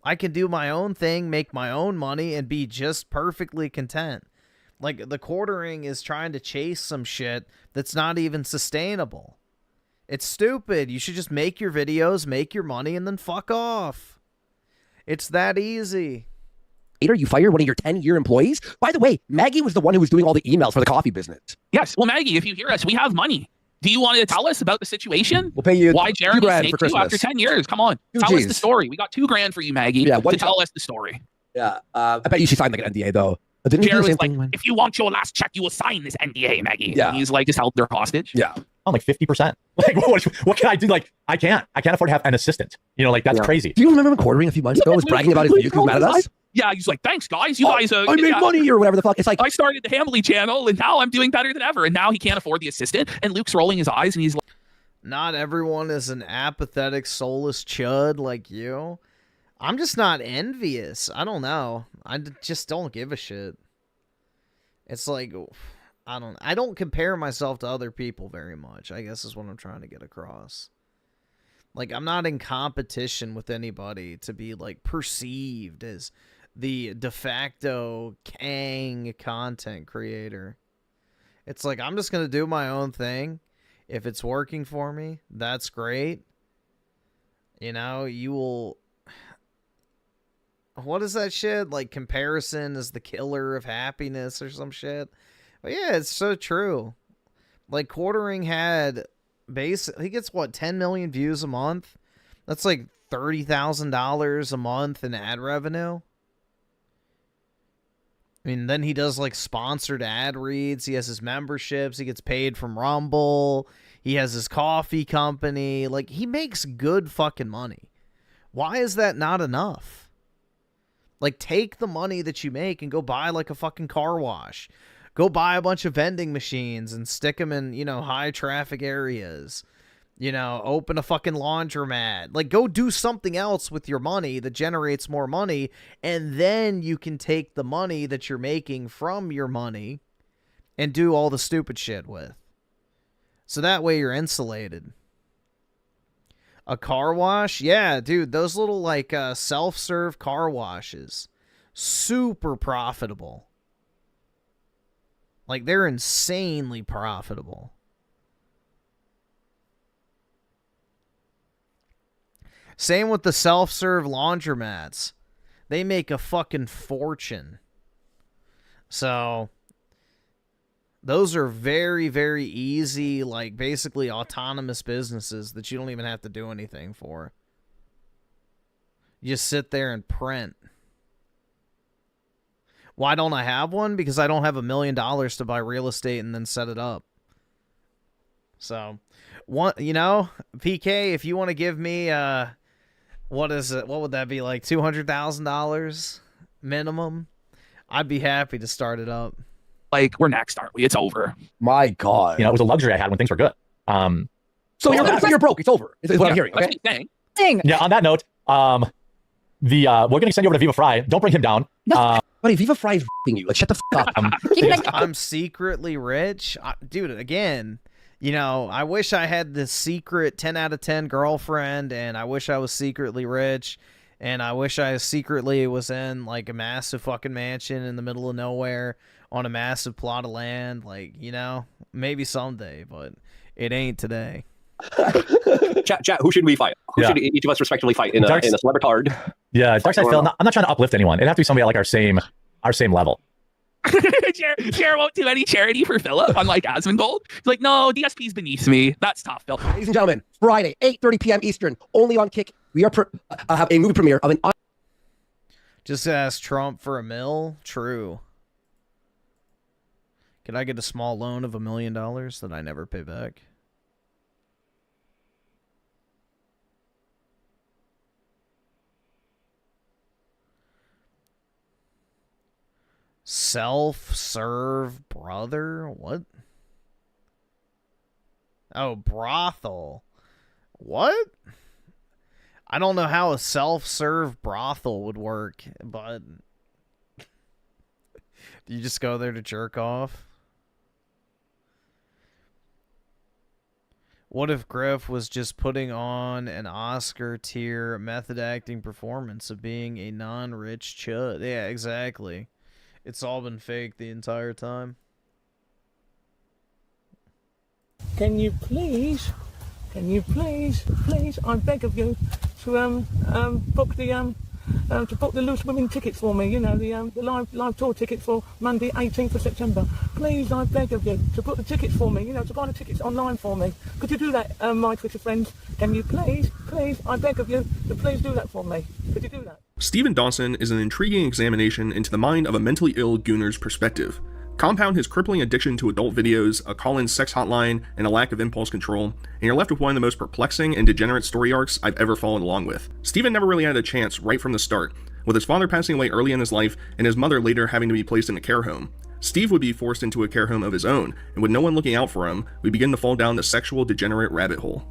I can do my own thing, make my own money, and be just perfectly content. Like, the quartering is trying to chase some shit that's not even sustainable. It's stupid. You should just make your videos, make your money, and then fuck off. It's that easy. You fire one of your 10-year employees? By the way, Maggie was the one who was doing all the emails for the coffee business. Yes. Well, Maggie, if you hear us, we have money. Do you want to tell us about the situation? We'll pay you why Jeremy $2,000 snaked for Christmas. you after 10 years. Come on. Tell us the story. We got $2,000 for you, Maggie, to tell us the story. Yeah. I bet you she signed like an NDA, though. Didn't he do the Jeremy's same like, thing? if you want your last check, you will sign this NDA, Maggie. Yeah. And he's like, just held their hostage. Yeah. I'm like 50%. Like, what can I do? Like, I can't afford to have an assistant. You know, like, that's crazy. Do you remember when quartering a few months ago was bragging about his views? He was mad at us? Yeah, he's like, thanks, guys. You guys I made money or whatever the fuck. It's like, I started the Hamley channel, and now I'm doing better than ever. And now he can't afford the assistant. And Luke's rolling his eyes, and he's like, not everyone is an apathetic, soulless chud like you. I'm just not envious. I don't know. I just don't give a shit. It's like, I don't compare myself to other people very much, I guess is what I'm trying to get across. Like, I'm not in competition with anybody to be, like, perceived as the de facto Kang content creator. It's like, I'm just going to do my own thing. If it's working for me, that's great. You know, you will... What is that shit? Like, comparison is the killer of happiness or some shit. But yeah, it's so true. Like, Quartering had... he gets, what, 10 million views a month? That's like $30,000 a month in ad revenue. I mean, then he does, like, sponsored ad reads. He has his memberships. He gets paid from Rumble. He has his coffee company. Like, he makes good fucking money. Why is that not enough? Like, take the money that you make and go buy, like, a fucking car wash. Go buy a bunch of vending machines and stick them in, you know, high traffic areas. You know, open a fucking laundromat. Like, go do something else with your money that generates more money, and then you can take the money that you're making from your money and do all the stupid shit with. So that way you're insulated. A car wash? Yeah, dude, those little, like, self-serve car washes. Super profitable. Like, they're insanely profitable. Same with the self-serve laundromats. They make a fucking fortune. So, those are very, very easy, like, basically autonomous businesses that you don't even have to do anything for. You just sit there and print. Why don't I have one? Because I don't have $1 million to buy real estate and then set it up. So, you know, PK, if you want to give me, what is it? What would that be, like $200,000 minimum? I'd be happy to start it up. Like, we're next, aren't we? It's over. My God. You know, it was a luxury I had when things were good. So you're broke. It's over. Is what I'm hearing. Okay? Ding. Yeah. On that note, we're gonna send you over to Viva Fry. Don't bring him down. No, buddy, Viva Fry is f***ing you. Like, shut the f*** up. I'm secretly rich, dude. Again, you know, I wish I had this secret 10 out of 10 girlfriend, and I wish I was secretly rich, and I wish I secretly was in, like, a massive fucking mansion in the middle of nowhere on a massive plot of land. Like, you know, maybe someday, but it ain't today. Chat, who should we fight? Who should each of us respectively fight in a celebrity card? Yeah, Dark Side Phil. I'm not trying to uplift anyone. It'd have to be somebody at, like, our same level. Jared won't do any charity for Philip, unlike Asmongold. He's like, no, DSP's beneath me. That's tough, Phil. Ladies and gentlemen, Friday, 8:30 p.m. Eastern, only on Kick. We are have a movie premiere of an... Just ask Trump for $1 million? True. Can I get a small loan of $1 million that I never pay back? Self-serve brother? What? Oh, brothel. What? I don't know how a self-serve brothel would work, but... Do you just go there to jerk off? What if Griff was just putting on an Oscar-tier method acting performance of being a non-rich chud? Yeah, exactly. It's all been fake the entire time. Can you please, I beg of you, to book the loose women tickets for me, you know, the live tour ticket for Monday 18th of September. Please, I beg of you, to book the tickets for me, you know, to buy the tickets online for me. Could you do that, my Twitter friends? Can you please, I beg of you, to please do that for me? Could you do that? Stephen Dawson is an intriguing examination into the mind of a mentally ill Gooner's perspective. Compound his crippling addiction to adult videos, a call-in sex hotline, and a lack of impulse control, and you're left with one of the most perplexing and degenerate story arcs I've ever followed along with. Stephen never really had a chance right from the start, with his father passing away early in his life and his mother later having to be placed in a care home. Steve would be forced into a care home of his own, and with no one looking out for him, we begin to fall down the sexual degenerate rabbit hole.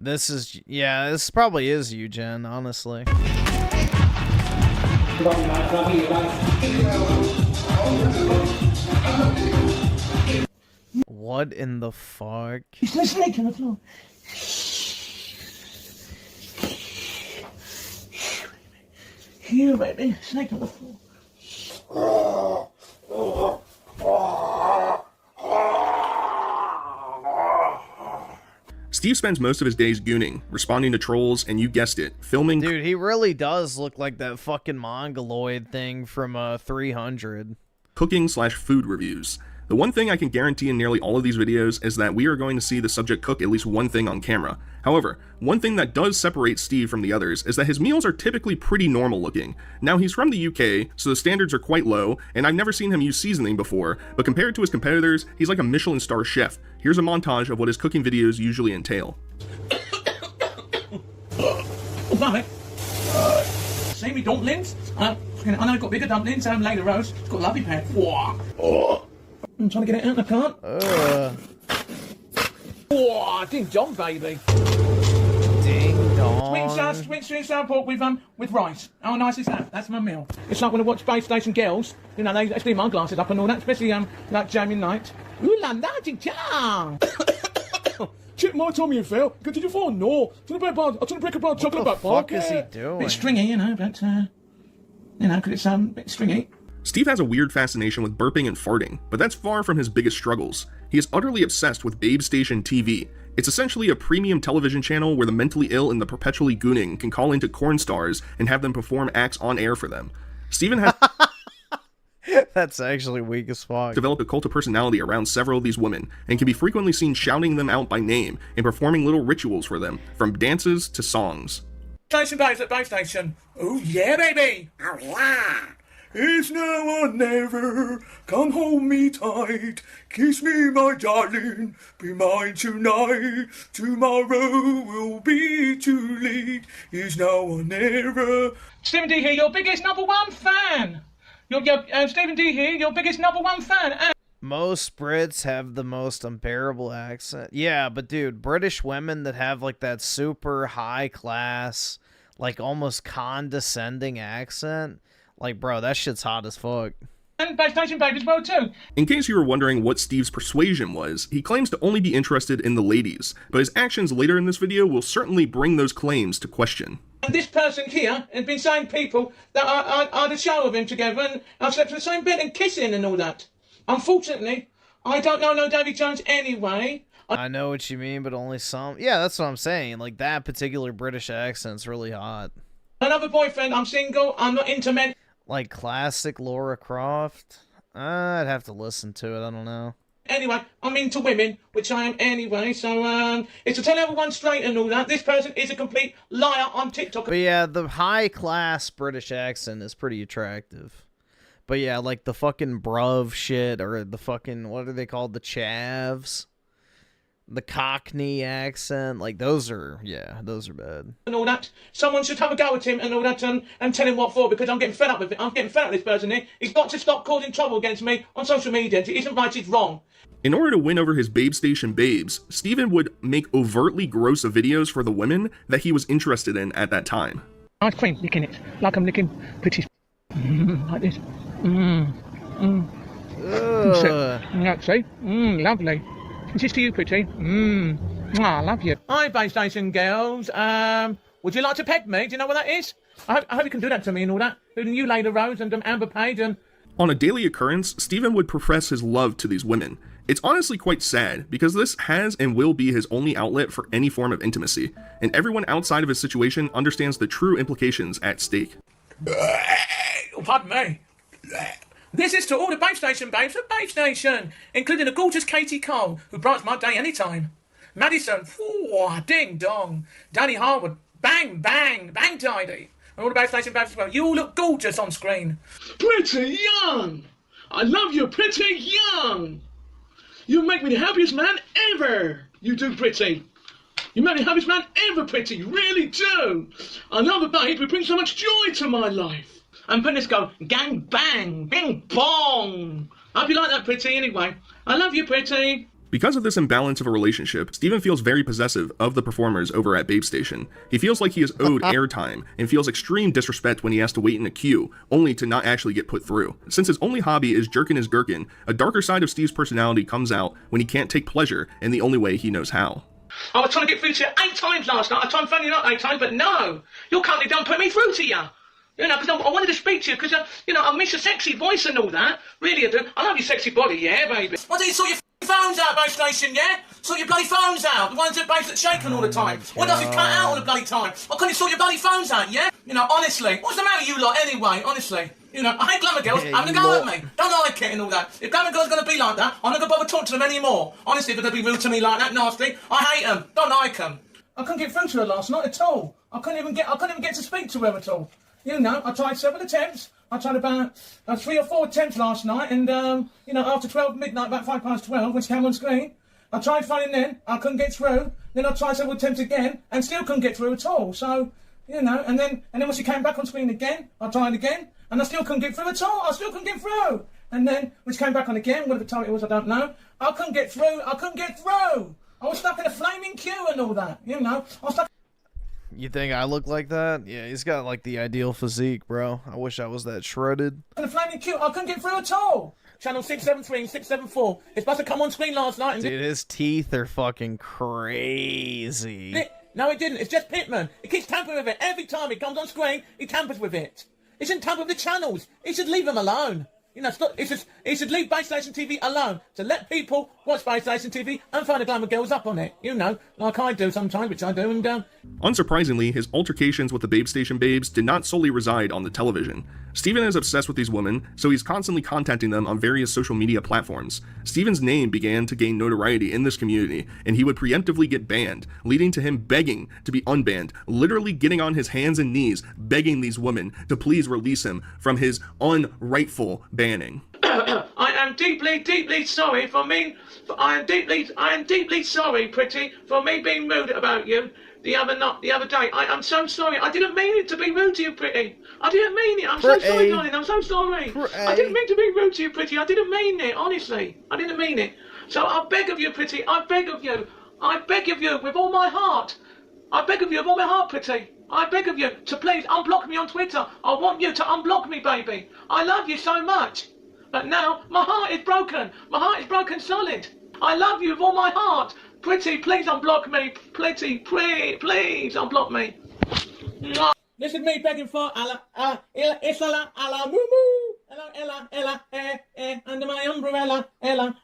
This probably is you, Jen, honestly. What in the fuck? Is there a snake on the floor? Here, baby. Snake on the floor. Steve spends most of his days gooning, responding to trolls, and you guessed it, filming. Dude, he really does look like that fucking mongoloid thing from 300. Cooking/food reviews. The one thing I can guarantee in nearly all of these videos is that we are going to see the subject cook at least one thing on camera. However, one thing that does separate Steve from the others is that his meals are typically pretty normal looking. Now, he's from the UK, so the standards are quite low, and I've never seen him use seasoning before, but compared to his competitors, he's like a Michelin star chef. Here's a montage of what his cooking videos usually entail. Right. See me dumplings? I know I've got bigger dumplings, later roast. It's got a lovely pair. I'm trying to get it out and I can't. Ding dong, baby. Ding dong. Sweet and sour pork with rice. How nice is that? That's my meal. It's like when I watch Space Station Girls. You know, they steam my glasses up and all that, especially like Jamie Knight. Ooh la la, ding dong. Chip my tummy, Phil. Did you fall? No. I trying to break a bar of chocolate back. What the fuck is he doing? Bit stringy, you know, but because it's a bit stringy. Steve has a weird fascination with burping and farting, but that's far from his biggest struggles. He is utterly obsessed with Babe Station TV. It's essentially a premium television channel where the mentally ill and the perpetually gooning can call into corn stars and have them perform acts on air for them. Steven has That's actually weak as fuck. developed a cult of personality around several of these women and can be frequently seen shouting them out by name and performing little rituals for them, from dances to songs. Station babes at Babe Station. Oh yeah, baby. Oh yeah. It's now or never, come hold me tight, kiss me my darling, be mine tonight, tomorrow will be too late, it's now or never. Stephen D here, your biggest #1 fan. Stephen D here, your biggest #1 fan. Most Brits have the most unbearable accent. Yeah, but dude, British women that have like that super high class, like almost condescending accent, like, bro, that shit's hot as fuck. And Babe Station Babe as well too. In case you were wondering what Steve's persuasion was, he claims to only be interested in the ladies, but his actions later in this video will certainly bring those claims to question. And this person here has been saying people that I had a show with him together and I slept in the same bed and kissing and all that. Unfortunately, I don't know no Davy Jones anyway. I know what you mean, but only some. Yeah, that's what I'm saying. Like, that particular British accent's really hot. Another boyfriend, I'm single, I'm not into men. Like classic Laura Croft? I'd have to listen to it, I don't know. Anyway, I'm into women, which I am anyway, so it's to tell everyone straight and all that. This person is a complete liar on TikTok. But yeah, the high-class British accent is pretty attractive. But yeah, like the fucking bruv shit, or the fucking, what are they called, the chavs? The Cockney accent, like those are bad. And all that. Someone should have a go at him and all that and tell him what for, because I'm getting fed up with it. I'm getting fed up with this person here. He's got to stop causing trouble against me on social media. It isn't right, it's wrong. In order to win over his Babe Station babes, Steven would make overtly gross videos for the women that he was interested in at that time. Ice cream, licking it, like I'm licking pretty like this. See? Lovely. Is this to you, pretty? I love you. Hi, Babe Station girls. Would you like to peg me? Do you know what that is? I hope you can do that to me and all that. You, Layla Rose and Amber Page and... On a daily occurrence, Steven would profess his love to these women. It's honestly quite sad, because this has and will be his only outlet for any form of intimacy, and everyone outside of his situation understands the true implications at stake. Oh, pardon me. This is to all the Babe Station babes at Babe Station, including the gorgeous Katie Cole, who brightens my day anytime. Madison, ding dong. Danny Harwood, bang, bang, bang tidy. And all the Babe Station babes as well. You all look gorgeous on screen. Pretty young. I love you, Pretty Young. You make me the happiest man ever. You do, Pretty. You make me the happiest man ever, Pretty. You really do. I love a babe who brings so much joy to my life. And let's go, gang bang, bing bong. I hope you like that, Pretty, anyway. I love you, Pretty. Because of this imbalance of a relationship, Steven feels very possessive of the performers over at Babe Station. He feels like he is owed airtime and feels extreme disrespect when he has to wait in a queue, only to not actually get put through. Since his only hobby is jerking his gherkin, a darker side of Steve's personality comes out when he can't take pleasure in the only way he knows how. I was trying to get through to you 8 times last night. I tried phoning you up 8 times, but no. Your company don't put me through to you. You know, because I wanted to speak to you, because, you know, I miss your sexy voice and all that. Really, I do. I love your sexy body, yeah, baby. Why don't you sort your phones out, Base Station, yeah? Sort your bloody phones out. The ones that base that's shaking all the time. Why does it cut out all the bloody time? Why couldn't you sort your bloody phones out, yeah? You know, honestly. What's the matter with you lot, anyway? Honestly. You know, I hate glamour girls having a go at me. Don't like it and all that. If glamour girls are going to be like that, I'm not going to bother talking to them anymore. Honestly, if they're going to be rude to me like that, nasty, I hate them. Don't like them. I couldn't get through to her last night at all. I couldn't even get to speak to her at all. You know, I tried several attempts. I tried about 3 or 4 attempts last night, and, you know, after 12 midnight, about 12:05, when she came on screen, I tried phoning then, I couldn't get through. Then I tried several attempts again, and still couldn't get through at all. So, you know, and then when she came back on screen again, I tried again, and I still couldn't get through at all. I still couldn't get through. And then when she came back on again, whatever time it was, I don't know, I couldn't get through. I was stuck in a flaming queue and all that, you know. I was stuck. You think I look like that? Yeah, he's got like the ideal physique, bro. I wish I was that shredded. In a flaming queue, I couldn't get through at all. Channel 673 and 674. It's supposed to come on screen last night. And dude, his teeth are fucking crazy. No, it didn't. It's just Pitman. He keeps tampering with it. Every time it comes on screen, he tampers with it. He shouldn't tamper with the channels. He should leave them alone. You know, he should leave Base Station TV alone to let people watch Base Station TV and find the glamour girls up on it. You know, like I do sometimes, which I do, and Unsurprisingly, his altercations with the Babe Station babes did not solely reside on the television. Steven is obsessed with these women, so he's constantly contacting them on various social media platforms. Steven's name began to gain notoriety in this community, and he would preemptively get banned, leading to him begging to be unbanned, literally getting on his hands and knees, begging these women to please release him from his unrightful banning. I am deeply, deeply sorry for me. I am deeply sorry, Pretty, for me being rude about you the other day. I am so sorry. I didn't mean it to be rude to you, Pretty. I didn't mean it. I'm so sorry, darling. I'm so sorry. I didn't mean to be rude to you, Pretty. I didn't mean it. Honestly, I didn't mean it. So I beg of you, Pretty. I beg of you. I beg of you with all my heart. I beg of you with all my heart, Pretty. I beg of you to please unblock me on Twitter. I want you to unblock me, baby. I love you so much. But now, my heart is broken. My heart is broken solid. I love you with all my heart. Pretty, please unblock me. Pretty, please unblock me. Mwah. This is me begging for Ella, under my umbrella. Ella,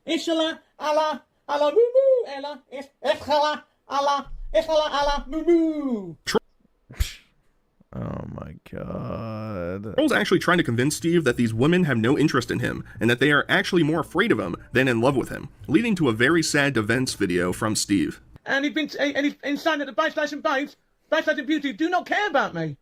Ishala, Allah, moo, Ella, Ishala, moo. Oh my god. Troll's actually trying to convince Steve that these women have no interest in him, and that they are actually more afraid of him than in love with him, leading to a very sad events video from Steve. And he's saying that the Base Station babes, Base Station beauties do not care about me.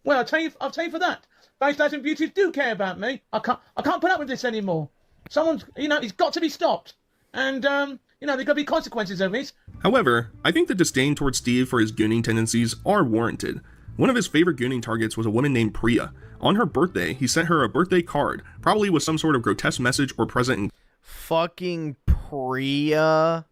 Well, I'll tell you for that. Base Station beauties do care about me. I can't put up with this anymore. Someone's, you know, it's got to be stopped. And, you know, there got to be consequences of it. However, I think the disdain towards Steve for his gooning tendencies are warranted. One of his favorite gooning targets was a woman named Priya. On her birthday, he sent her a birthday card, probably with some sort of grotesque message or present. Fucking Priya.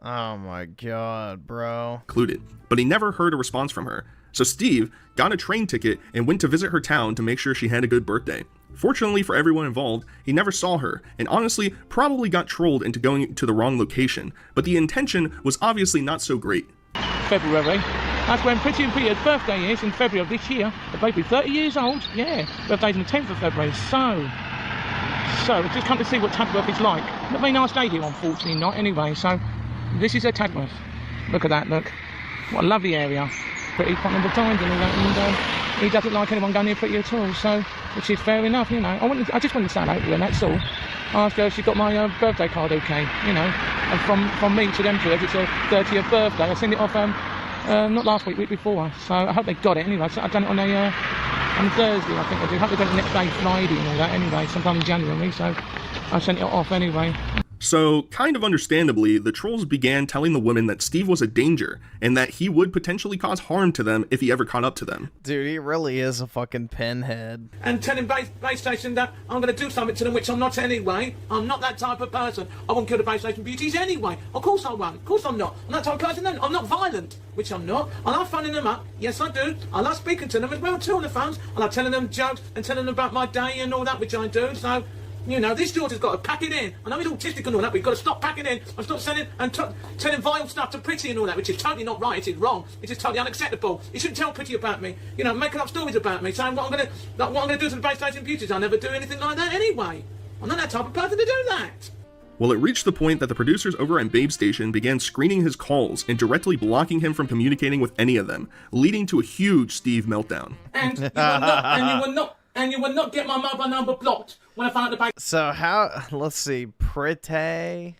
Oh my god, bro. Included, but he never heard a response from her. So Steve got a train ticket and went to visit her town to make sure she had a good birthday. Fortunately for everyone involved, he never saw her, and honestly, probably got trolled into going to the wrong location, but the intention was obviously not so great. February. That's when Pretty and Priya's birthday is, in February of this year. The baby's 30 years old, yeah. Birthday's on the 10th of February, so just come to see what Tadworth is like. Not very nice day here, unfortunately, not anyway, so this is a Tadworth. Look at that, look. What a lovely area. Pretty quite a number of times and all that, and he doesn't like anyone going near Pretty at all, so, which is fair enough, you know. I just wanted to say hello to her, that's all. I asked her if she got my birthday card okay, you know. And from me to them two, as it's her 30th birthday, I sent it off, not last week, week before, so I hope they got it anyway. So I've done it on Thursday, I think I do. I hope they got it next day, Friday and all that anyway, sometime in January, so I sent it off anyway. So, kind of understandably, the trolls began telling the women that Steve was a danger, and that he would potentially cause harm to them if he ever caught up to them. Dude, he really is a fucking pinhead. And telling base station that I'm going to do something to them, which I'm not anyway. I'm not that type of person. I won't kill the base station beauties anyway. Of course I won't. Of course I'm not. I'm that type of person. No, I'm not violent, which I'm not. I like phoning them up. Yes, I do. I like speaking to them as well, too, on the phones. I like telling them jokes and telling them about my day and all that, which I do. So, you know, this George has got to pack it in. I know he's autistic and all that, but he's got to stop packing in and stop sending and telling vile stuff to Pretty and all that, which is totally not right. It's wrong. It's just totally unacceptable. You shouldn't tell Pretty about me. You know, making up stories about me, saying what I'm going to do to the base station beauties. I'll never do anything like that anyway. I'm not that type of person to do that. Well, it reached the point that the producers over at Babe Station began screening his calls and directly blocking him from communicating with any of them, leading to a huge Steve meltdown. And you will not get my mobile number blocked when I find out the base. So how, let's see, Pretty,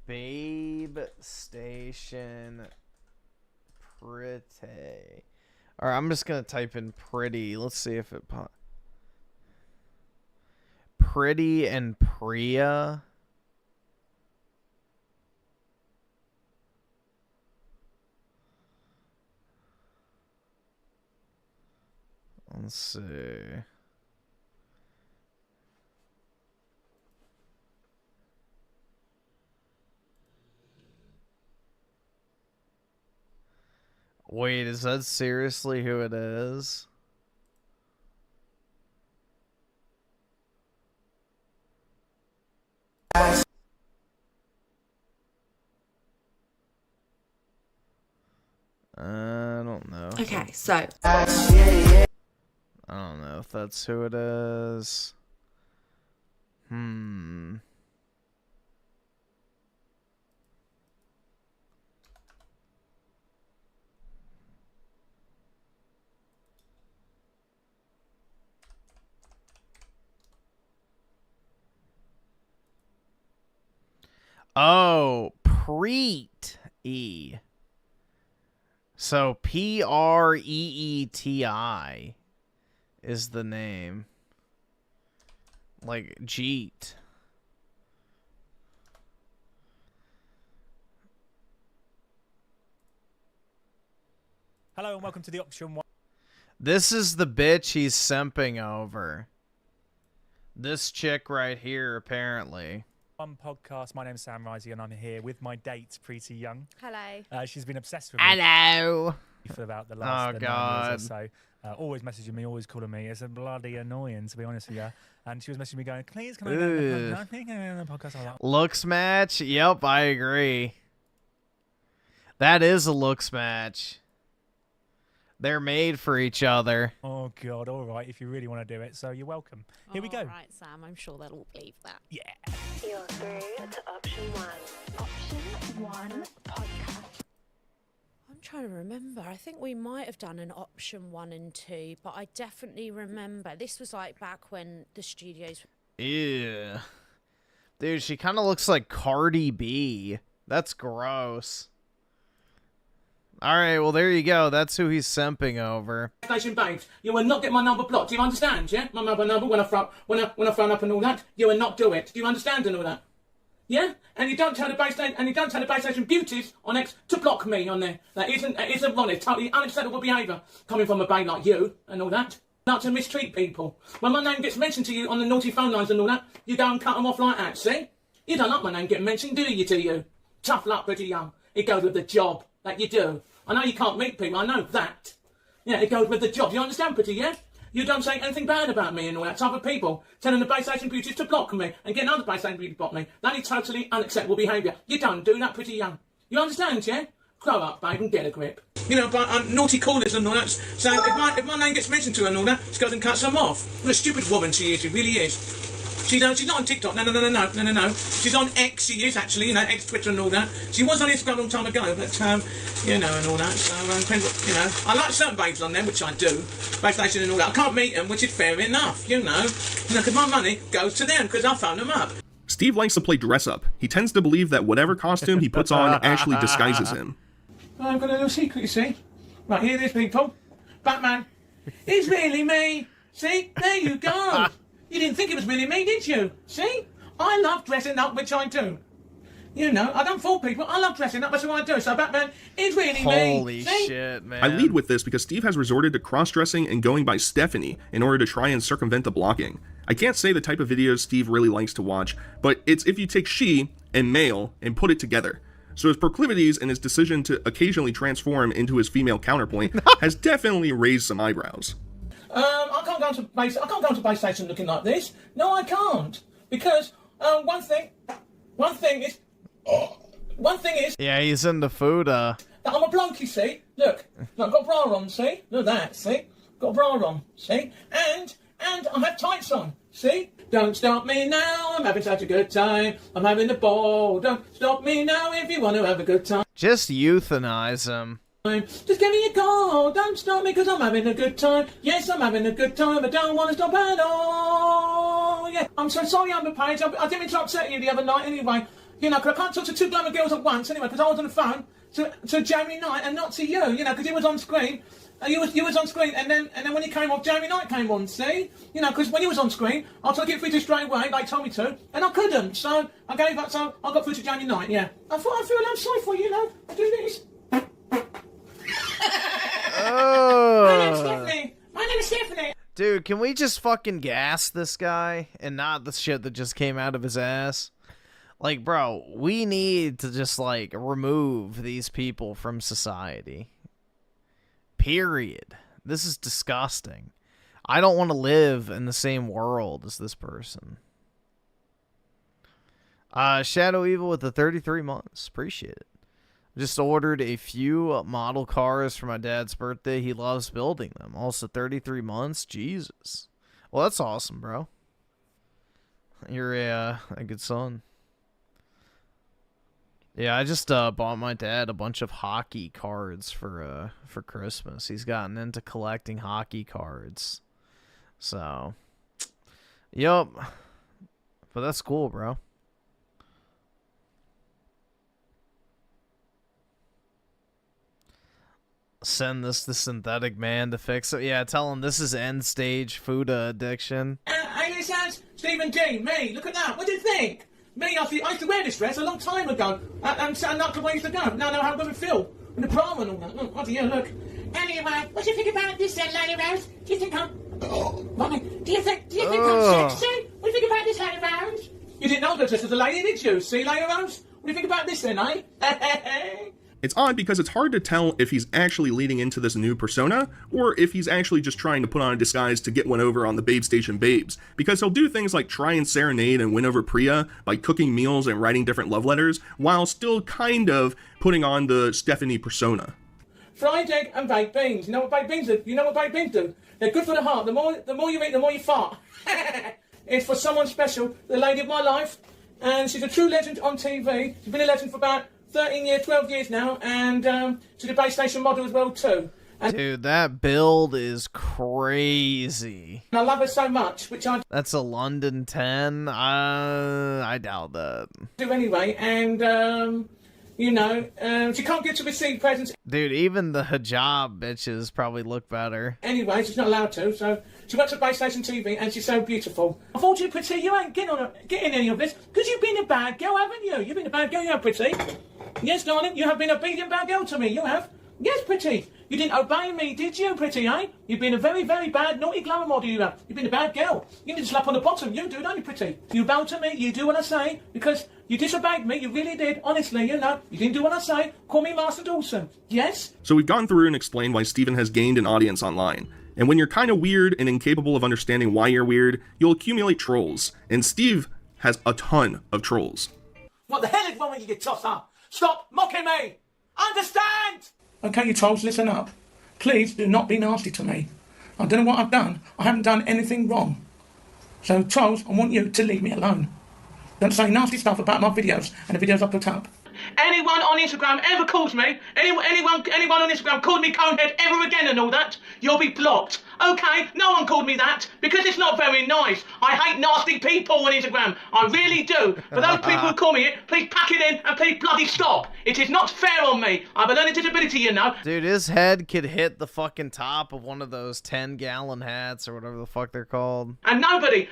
Babe Station, Pretty. Alright, I'm just gonna type in Pretty. Let's see if it pops. Pretty and Priya. Let's see. Wait, is that seriously who it is? I don't know. Okay, so I don't know if that's who it is. Oh, Preet E. So Preeti is the name. Like Jeet. Hello and welcome to the option one. This is the bitch he's simping over. This chick right here, apparently. One podcast. My name's Sam Risey and I'm here with my date, Pretty Young. Hello. She's been obsessed with me. Hello. For about the last 9 God. years or so. Always messaging me, always calling me. It's a bloody annoying, to be honest with you. And she was messaging me going, please, can I go on the podcast? I was like, looks match? Yep, I agree. That is a looks match. They're made for each other. oh, God, all right, if you really want to do it. So you're welcome. Here we go. All right, Sam, I'm sure they'll all believe that. Yeah. You're through to option 1. Option 1 podcast. I'm trying to remember. I think we might have done an option 1 and 2, but I definitely remember. This was like back when the studios... Ew. Dude, she kind of looks like Cardi B. That's gross. Alright, well, there you go. That's who he's simping over. Station babes, you will not get my number blocked. Do you understand, yeah? My mobile number when I phone up and all that, you will not do it. Do you understand and all that? Yeah? And you don't tell the base station beauties on X to block me on there. That isn't wrong. It's totally unacceptable behaviour coming from a babe like you and all that. Not to mistreat people. When my name gets mentioned to you on the naughty phone lines and all that, you go and cut them off like that, see? You don't like my name getting mentioned, do you, to you? Tough luck, Pretty Young. It goes with the job that you do. I know you can't meet people, I know that. Yeah, it goes with the job. You understand, Pretty, yeah? You don't say anything bad about me and all that type of people. Telling the base station beauties to block me and getting other base station beauties to block me. That is totally unacceptable behaviour. You don't do that, Pretty Young. You understand, yeah? Grow up, babe, and get a grip. You know, but naughty callers and all that. So if my name gets mentioned to her and all that, she goes and cuts them off. What a stupid woman she is, she really is. She's not on TikTok, no. She's on X, she is actually, you know, X, Twitter and all that. She was on Instagram a long time ago, but, you know, and all that. So, depends what, you know. I like certain babes on there, which I do. Base station and all that. I can't meet them, which is fair enough, you know. Because my money goes to them, because I phone them up. Steve likes to play dress up. He tends to believe that whatever costume he puts on actually disguises him. I've got a little secret, you see. Right, here it is, people. Batman. It's really me. See? There you go. You didn't think it was really me, did you? See? I love dressing up, which I do. You know, I don't fool people. I love dressing up, that's what I do. So Batman is really me. Holy See? shit, man. I lead with this because Steve has resorted to cross-dressing and going by Stephanie in order to try and circumvent the blocking. I can't say the type of videos Steve really likes to watch, but it's if you take she and male and put it together. So his proclivities and his decision to occasionally transform into his female counterpoint has definitely raised some eyebrows. I can't go to base station looking like this. No, I can't. Because one thing is Yeah, he's into food, that I'm a bloke, you see. Look, I've got a bra on, see? Look at that, see? Got a bra on, see? And I have tights on, see? Don't stop me now, I'm having such a good time. I'm having a ball. Don't stop me now if you want to have a good time. Just euthanize him. Just give me a call, don't stop me because I'm having a good time. Yes, I'm having a good time, I don't want to stop at all. Yeah, I'm so sorry, Amber Page. I didn't mean to upset you the other night anyway. You know, because I can't talk to two glamour girls at once anyway, because I was on the phone to Jeremy Knight and not to you, you know, because he was on screen. You was on screen, and then when he came off, Jeremy Knight came on, see? You know, because when he was on screen, I tried to get through to straight away, they told me to, and I couldn't, so I gave up, so I got through to Jeremy Knight, yeah. I thought I'd feel a little sorry for you, you know, I do this. My name is Stephanie. Dude, can we just fucking gas this guy and not the shit that just came out of his ass? Like, bro, we need to just, like, remove these people from society. Period. This is disgusting. I don't want to live in the same world as this person. Shadow Evil with the 33 months. Appreciate it. Just ordered a few model cars for my dad's birthday. He loves building them. Also 33 months. Jesus. Well, that's awesome, bro. You're a good son. Yeah, I just bought my dad a bunch of hockey cards for Christmas. He's gotten into collecting hockey cards. So, yup. But that's cool, bro. Send this to Synthetic Man to fix it. Yeah, tell him this is end stage food addiction. Hey, this is Stephen G. Me, look at that. What do you think? Me, I used to wear this dress a long time ago. I'm not the way I used to go. Now how women feel. With the bra and all that. Look, what do you look? Anyway, what do you think about this then, Lady Rose? Do you think I'm... Do you think I'm sexy? What do you think about this, Lady Rose? You didn't know that just as a lady, did you? See, Lady Rose? What do you think about this then, eh? It's odd because it's hard to tell if he's actually leading into this new persona, or if he's actually just trying to put on a disguise to get one over on the Babe Station babes, because he'll do things like try and serenade and win over Priya by cooking meals and writing different love letters, while still kind of putting on the Stephanie persona. Fried egg and baked beans. You know what baked beans do? You know what baked beans do? They're good for the heart. The more you eat, the more you fart. It's for someone special, the lady of my life, and she's a true legend on TV. She's been a legend for about 13 years, 12 years now, and she's a base station model as well too. And dude, that build is crazy. I love her so much, which I That's a London 10? I doubt that. do anyway, and you know, she can't get to receive presents Dude, even the hijab bitches probably look better. anyway, she's not allowed to, so she went to base station TV and she's so beautiful. I thought you, Pretty, you ain't getting any of this, because you've been a bad girl, haven't you? You've been a bad girl, you have, Pretty. Yes, darling, you have been a obedient bad girl to me, you have. Yes, Pretty. You didn't obey me, did you, Pretty, eh? You've been a very, very bad, naughty glamour model, you have. You've been a bad girl. You need to slap on the bottom, you do, don't you, Pretty? You bow to me, you do what I say, because you disobeyed me, you really did, honestly, you know. You didn't do what I say, call me Master Dawson. Yes? So we've gone through and explained why Steven has gained an audience online. And when you're kind of weird and incapable of understanding why you're weird, you'll accumulate trolls. And Steve has a ton of trolls. What the hell is wrong with you, you tosser? Stop mocking me! Understand! Okay, you trolls, listen up. Please do not be nasty to me. I don't know what I've done. I haven't done anything wrong. So, trolls, I want you to leave me alone. Don't say nasty stuff about my videos and the videos I put up. anyone on Instagram ever calls me, anyone on Instagram called me conehead ever again and all that, you'll be blocked. Okay, no one called me that because it's not very nice. I hate nasty people on Instagram. I really do. For those people who call me it, please pack it in and please bloody stop. It is not fair on me. I have a learning disability, you know. Dude, his head could hit the fucking top of one of those 10-gallon hats or whatever the fuck they're called. And nobody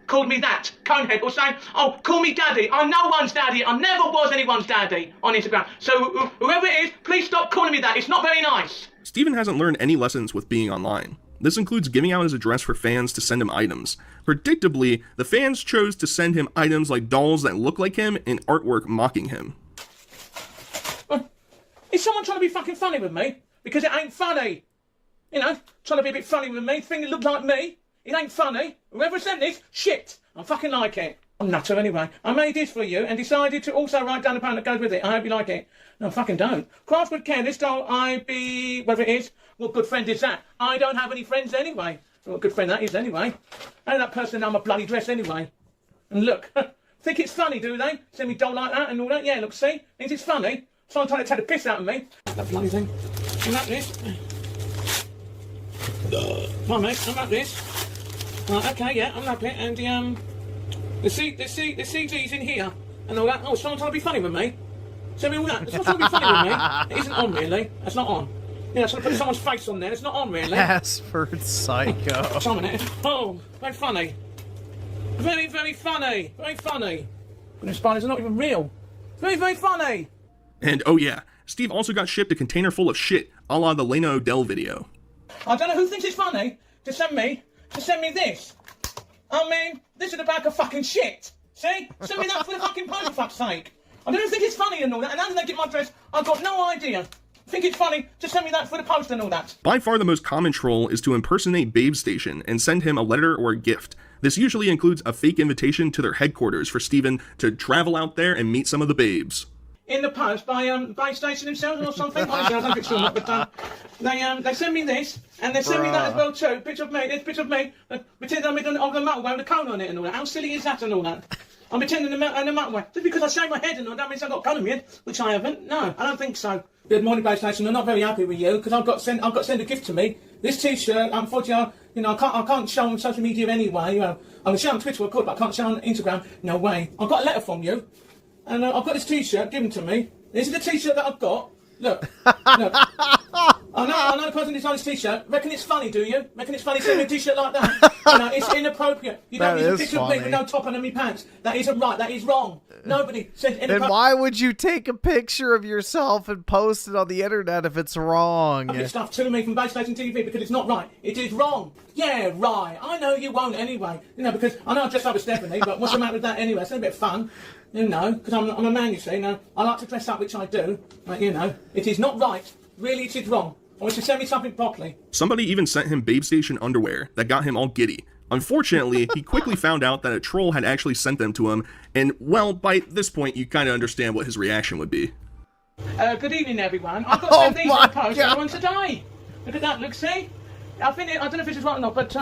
called me that, conehead, or saying, oh, call me daddy. I'm no one's daddy. I never was anyone's daddy on Instagram. So whoever it is, please stop calling me that. It's not very nice. Steven hasn't learned any lessons with being online. This includes giving out his address for fans to send him items. Predictably, the fans chose to send him items like dolls that look like him and artwork mocking him. Is someone trying to be fucking funny with me? Because it ain't funny. You know, trying to be a bit funny with me, thinking it looked like me. It ain't funny. Whoever sent this, shit. I fucking like it. I'm nutter anyway. I made this for you and decided to also write down the pound that goes with it. I hope you like it. No, I fucking don't. Craft with care, this doll whatever it is. What good friend is that? I don't have any friends anyway. What good friend that is anyway. And that person know my bloody dress anyway. And look, think it's funny, do they? Send me a doll like that and all that? Yeah, look, see? Thinks it's funny? Someone trying to take the piss out of me. That bloody thing. I'm at this. Come on, mate, I'm at this. Right, okay, yeah, I'm up it, and the CD's in here, and all that. Oh, someone trying to be funny with me? Send me all that. It's not trying to be funny with me. It isn't on, really. That's not on. Yeah, trying to put someone's face on there. It's not on, really. Password psycho. Some in it. Oh, very funny. Very, very funny. Very funny. But the spiders are not even real. Very, very funny. And oh yeah, Steve also got shipped a container full of shit, a la the Lena Odell video. I don't know who thinks it's funny to send me this. I mean, this is a bag of fucking shit. See? Send me that for the fucking post, for fuck's sake. I don't think it's funny and all that, and as they get my dress, I've got no idea. Think it's funny to send me that for the post and all that. By far the most common troll is to impersonate Babe Station and send him a letter or a gift. This usually includes a fake invitation to their headquarters for Steven to travel out there and meet some of the babes. In the post by Station themselves or something. Honestly, I don't think it's true, but they send me this, and they send me that as well too. Picture of me, this picture of me, pretend I'm on the motorway with a cone on it and all that. How silly is that and all that? I'm pretending on the motorway. Just because I shave my head and all that means I've got a cone on my head, which I haven't. No, I don't think so. Good morning, Base Station. I'm not very happy with you because I've got to send a gift to me. This T-shirt, unfortunately, I can't show on social media anyway. I can show on Twitter, of course, but I can't show on Instagram. No way. I've got a letter from you. And I've got this T-shirt given to me. This is the T-shirt that I've got. Look. I know the person designed this T-shirt. Reckon it's funny, do you? Reckon it's funny sending me a T-shirt like that? It's inappropriate. You don't use a picture of me with no top under my pants. That isn't right. That is wrong. Nobody says inappropriate. Then why would you take a picture of yourself and post it on the internet if it's wrong? I get stuff to me from Base Station TV because it's not right. It is wrong. Yeah, right. I know you won't anyway. Because I know I dress up as Stephanie, but what's the matter with that anyway? It's a bit of fun. Because I'm a man, you see. I like to dress up, which I do. It is not right. Really, it is wrong. I want you to send me something properly. Somebody even sent him Babe Station underwear that got him all giddy. Unfortunately, he quickly found out that a troll had actually sent them to him, and, well, by this point, you kind of understand what his reaction would be. Good evening, everyone. I've got to send these in the post everyone today. Look at that, look, see? I don't know if this is right or not, but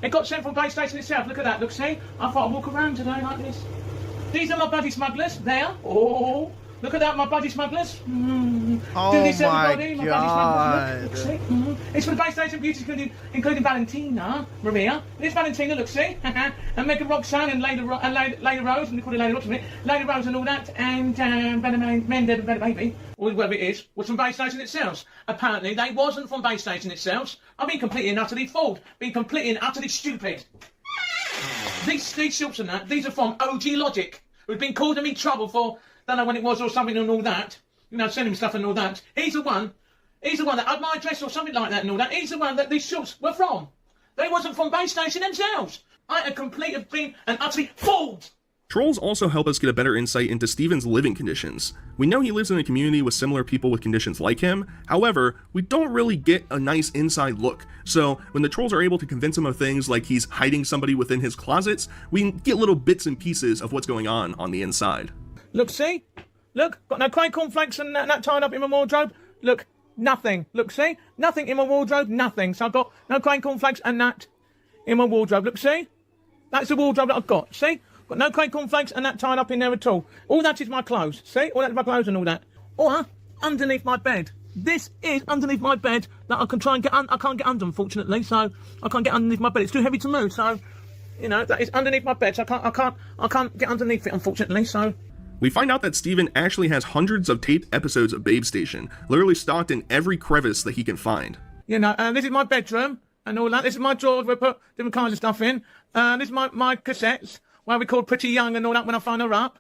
it got sent from Base Station itself. Look at that, look, see? I thought I'd walk around today like this. These are my bloody smugglers. There. Oh, look at that, my bloody smugglers. Oh, do this, my everybody, my God. bloody smugglers. Look, see? It's for the Base Station beauties, including Valentina, Maria. This Valentina, look, see? And Megan Roxanne and Lady Rose, and they call it Lady Rose, Lady Rose and all that, and Better Baby, or whatever it is, was from Base Station itself. Apparently, they wasn't from Base Station itself. I've been completely and utterly fooled. Been completely and utterly stupid. These shorts and that, these are from OG Logic, who'd been causing me trouble for, don't know when it was or something and all that, sending me stuff and all that. He's the one that had my address or something like that and all that. He's the one that these shorts were from. They wasn't from Base Station themselves. I had completely been and utterly fooled. Trolls also help us get a better insight into Steven's living conditions. We know he lives in a community with similar people with conditions like him, however, we don't really get a nice inside look, so when the trolls are able to convince him of things like he's hiding somebody within his closets, we get little bits and pieces of what's going on the inside. Look, see? Look, got no crayon cornflakes and that tied up in my wardrobe. Look, nothing. Look, see? Nothing in my wardrobe, nothing. So I've got no crayon cornflakes and that in my wardrobe. Look, see? That's the wardrobe that I've got, see? Got no cake cornflakes and that tied up in there at all. All that is my clothes. See? All that's my clothes and all that. Or underneath my bed. This is underneath my bed that I can try and get I can't get under, unfortunately, so I can't get underneath my bed. It's too heavy to move, so, you know, that is underneath my bed, so I can't get underneath it, unfortunately, so... We find out that Steven actually has hundreds of taped episodes of Babe Station, literally stocked in every crevice that he can find. You know, this is my bedroom and all that. This is my drawers where I put different kinds of stuff in. This is my cassettes, where I record Pretty Young and all that when I phone her up.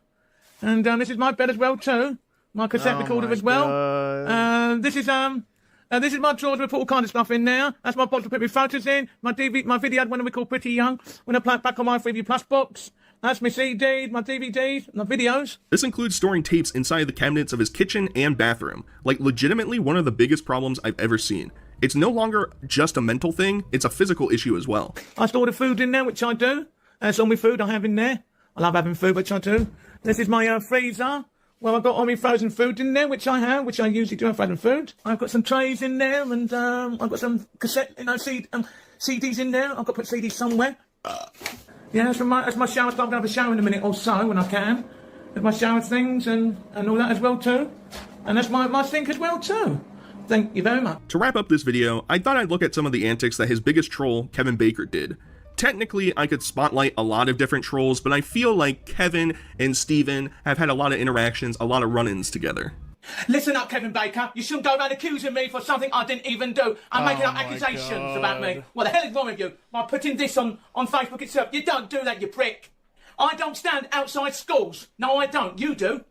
And this is my bed as well, too. My cassette recorder as well. This is my drawers where I put all kinds of stuff in there. That's my box to put my photos in. My video when I record Pretty Young. When I play it back on my Freeview Plus box. That's my CDs, my DVDs, my videos. This includes storing tapes inside the cabinets of his kitchen and bathroom. Like, legitimately one of the biggest problems I've ever seen. It's no longer just a mental thing, it's a physical issue as well. I store the food in there, which I do. That's all my food I have in there. I love having food, which I do. This is my freezer. Well, I've got all my frozen food in there, which I have, which I usually do have frozen food. I've got some trays in there, and I've got some cassette, CDs in there. I've got to put CDs somewhere. Yeah, that's my shower stuff. I'm going to have a shower in a minute or so, when I can. There's my shower things and all that as well, too. And that's my sink as well, too. Thank you very much. To wrap up this video, I thought I'd look at some of the antics that his biggest troll, Kevin Baker, did. Technically, I could spotlight a lot of different trolls, but I feel like Kevin and Steven have had a lot of interactions, a lot of run-ins together. Listen up, Kevin Baker. You shouldn't go around accusing me for something I didn't even do. I'm making up accusations about me. What the hell is wrong with you? By putting this on Facebook itself. You don't do that, you prick. I don't stand outside schools. No, I don't. You do.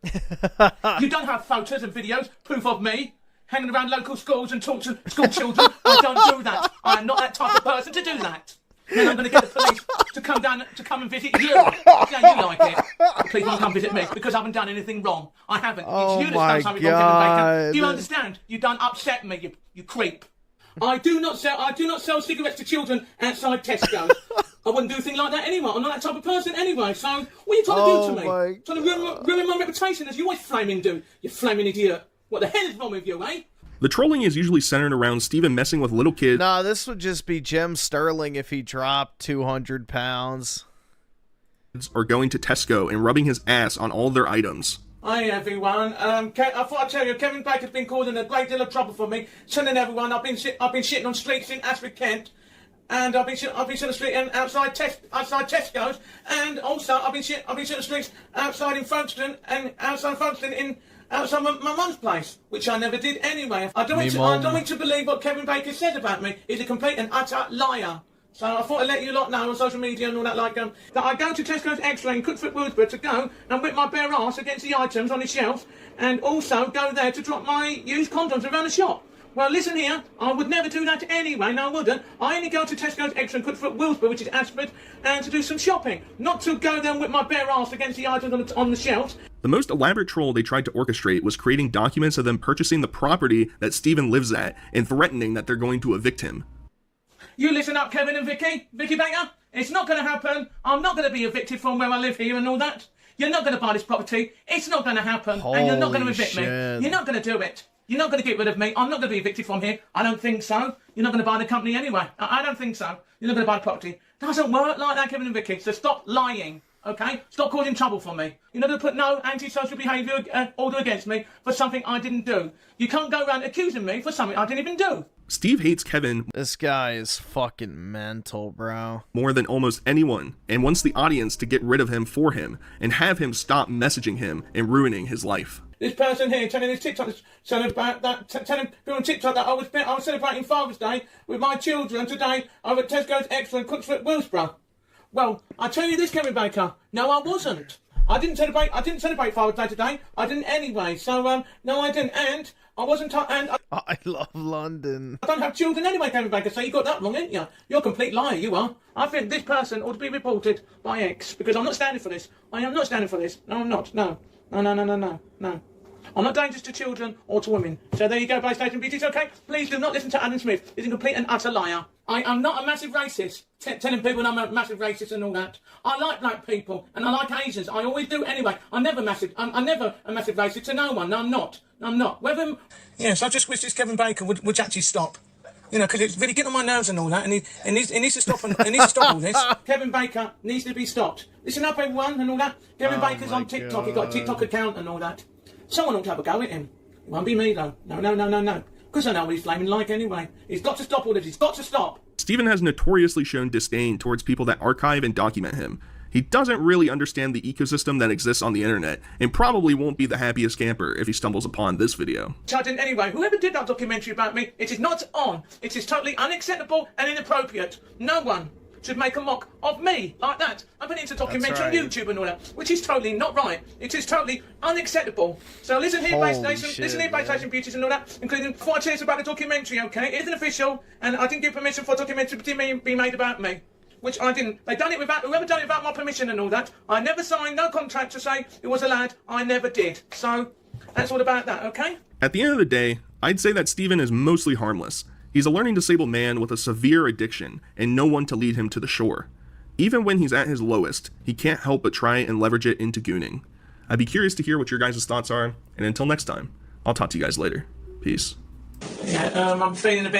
You don't have photos and videos, proof of me, hanging around local schools and talk to school children. I don't do that. I am not that type of person to do that. Then I'm going to get the police to come and visit you. Yeah, you like it. The police won't come visit me because I haven't done anything wrong. I haven't. It's you that's done something wrong, Kevin Baker. Do you understand? You done upset me, you creep. I do not sell cigarettes to children outside Tesco. I wouldn't do a thing like that anyway. I'm not that type of person anyway. So what are you trying to do to me? Trying to ruin my reputation as you always flaming do. You flaming idiot. What the hell is wrong with you, eh? The trolling is usually centered around Steven messing with little kids. Nah, this would just be Jim Sterling if he dropped 200 pounds. Or going to Tesco and rubbing his ass on all their items. Hi everyone. I thought I'd tell you, Kevin Baker's been causing a great deal of trouble for me. Telling everyone I've been shitting on streets in Ashford, Kent, and I've been shitting on the street and outside Tesco's, and also I've been shitting on the streets outside in Folkestone and outside my mum's place, which I never did anyway. I don't want to believe what Kevin Baker said about me. He's a complete and utter liar. So I thought I'd let you lot know on social media and all that, that I go to Tesco's Extra in Cookfoot, Woolsborough to go and whip my bare arse against the items on the shelf, and also go there to drop my used condoms around the shop. Well, listen here, I would never do that anyway, no I wouldn't. I only go to Tesco's Extra in Cookfoot, Woolsborough, which is Ashford, and to do some shopping, not to go there and whip my bare arse against the items on the shelves. The most elaborate troll they tried to orchestrate was creating documents of them purchasing the property that Steven lives at and threatening that they're going to evict him. You listen up, Kevin and Vicky Baker. It's not going to happen. I'm not going to be evicted from where I live here and all that. You're not going to buy this property. It's not going to happen. And you're not going to evict me. You're not going to do it. You're not going to get rid of me. I'm not going to be evicted from here. I don't think so. You're not going to buy the company anyway. I don't think so. You're not going to buy the property. It doesn't work like that, Kevin and Vicky. So stop lying. Okay? Stop causing trouble for me. You're not going to put no antisocial behaviour order against me for something I didn't do. You can't go around accusing me for something I didn't even do. Steve hates Kevin. This guy is fucking mental, bro. More than almost anyone, and wants the audience to get rid of him for him, and have him stop messaging him and ruining his life. This person here telling his TikTok, telling people on TikTok that I was celebrating Father's Day with my children today over at Tesco's Extra in Cookfoot, Woolsborough. Well, I tell you this, Kevin Baker. No, I wasn't. I didn't celebrate Father's Day today. I didn't anyway. So no, I didn't. And I wasn't. I love London. I don't have children anyway, Kevin Baker. So you got that wrong, ain't you? You're a complete liar. You are. I think this person ought to be reported by X because I'm not standing for this. I am not standing for this. No, I'm not. No. No. I'm not dangerous to children or to women. So there you go, PlayStation BTs, okay? Please do not listen to Adam Smith. He's a complete and utter liar. I am not a massive racist, telling people I'm a massive racist and all that. I like black people, and I like Asians. I always do anyway. I'm never a massive racist to no one. No, I'm not. Yes, I just wish this Kevin Baker would actually stop. You know, because it's really getting on my nerves and all that, and it needs to stop. It needs to stop all this. Kevin Baker needs to be stopped. Listen up, everyone, and all that. Kevin Baker's on TikTok. He's got a TikTok account and all that. Someone ought to have a go at him. It won't be me though. No. Because I know what he's flaming like anyway. He's got to stop all this. He's got to stop. Steven has notoriously shown disdain towards people that archive and document him. He doesn't really understand the ecosystem that exists on the internet, and probably won't be the happiest camper if he stumbles upon this video. Anyway, whoever did that documentary about me, it is not on. It is totally unacceptable and inappropriate. No one should make a mock of me like that. I've been into documentary on YouTube and all that, which is totally not right. It is totally unacceptable. So listen here, Base Station Beauties and all that, including 4 cheers about the documentary, okay? It isn't official, and I didn't give permission for a documentary to be made about me. Which I didn't. They done it without, whoever done it without my permission and all that. I never signed no contract to say it was a lad. I never did. So, that's all about that, okay? At the end of the day, I'd say that Steven is mostly harmless. He's a learning disabled man with a severe addiction and no one to lead him to the shore. Even when he's at his lowest, he can't help but try and leverage it into gooning. I'd be curious to hear what your guys' thoughts are, and until next time, I'll talk to you guys later. Peace. Yeah, I'm feeling a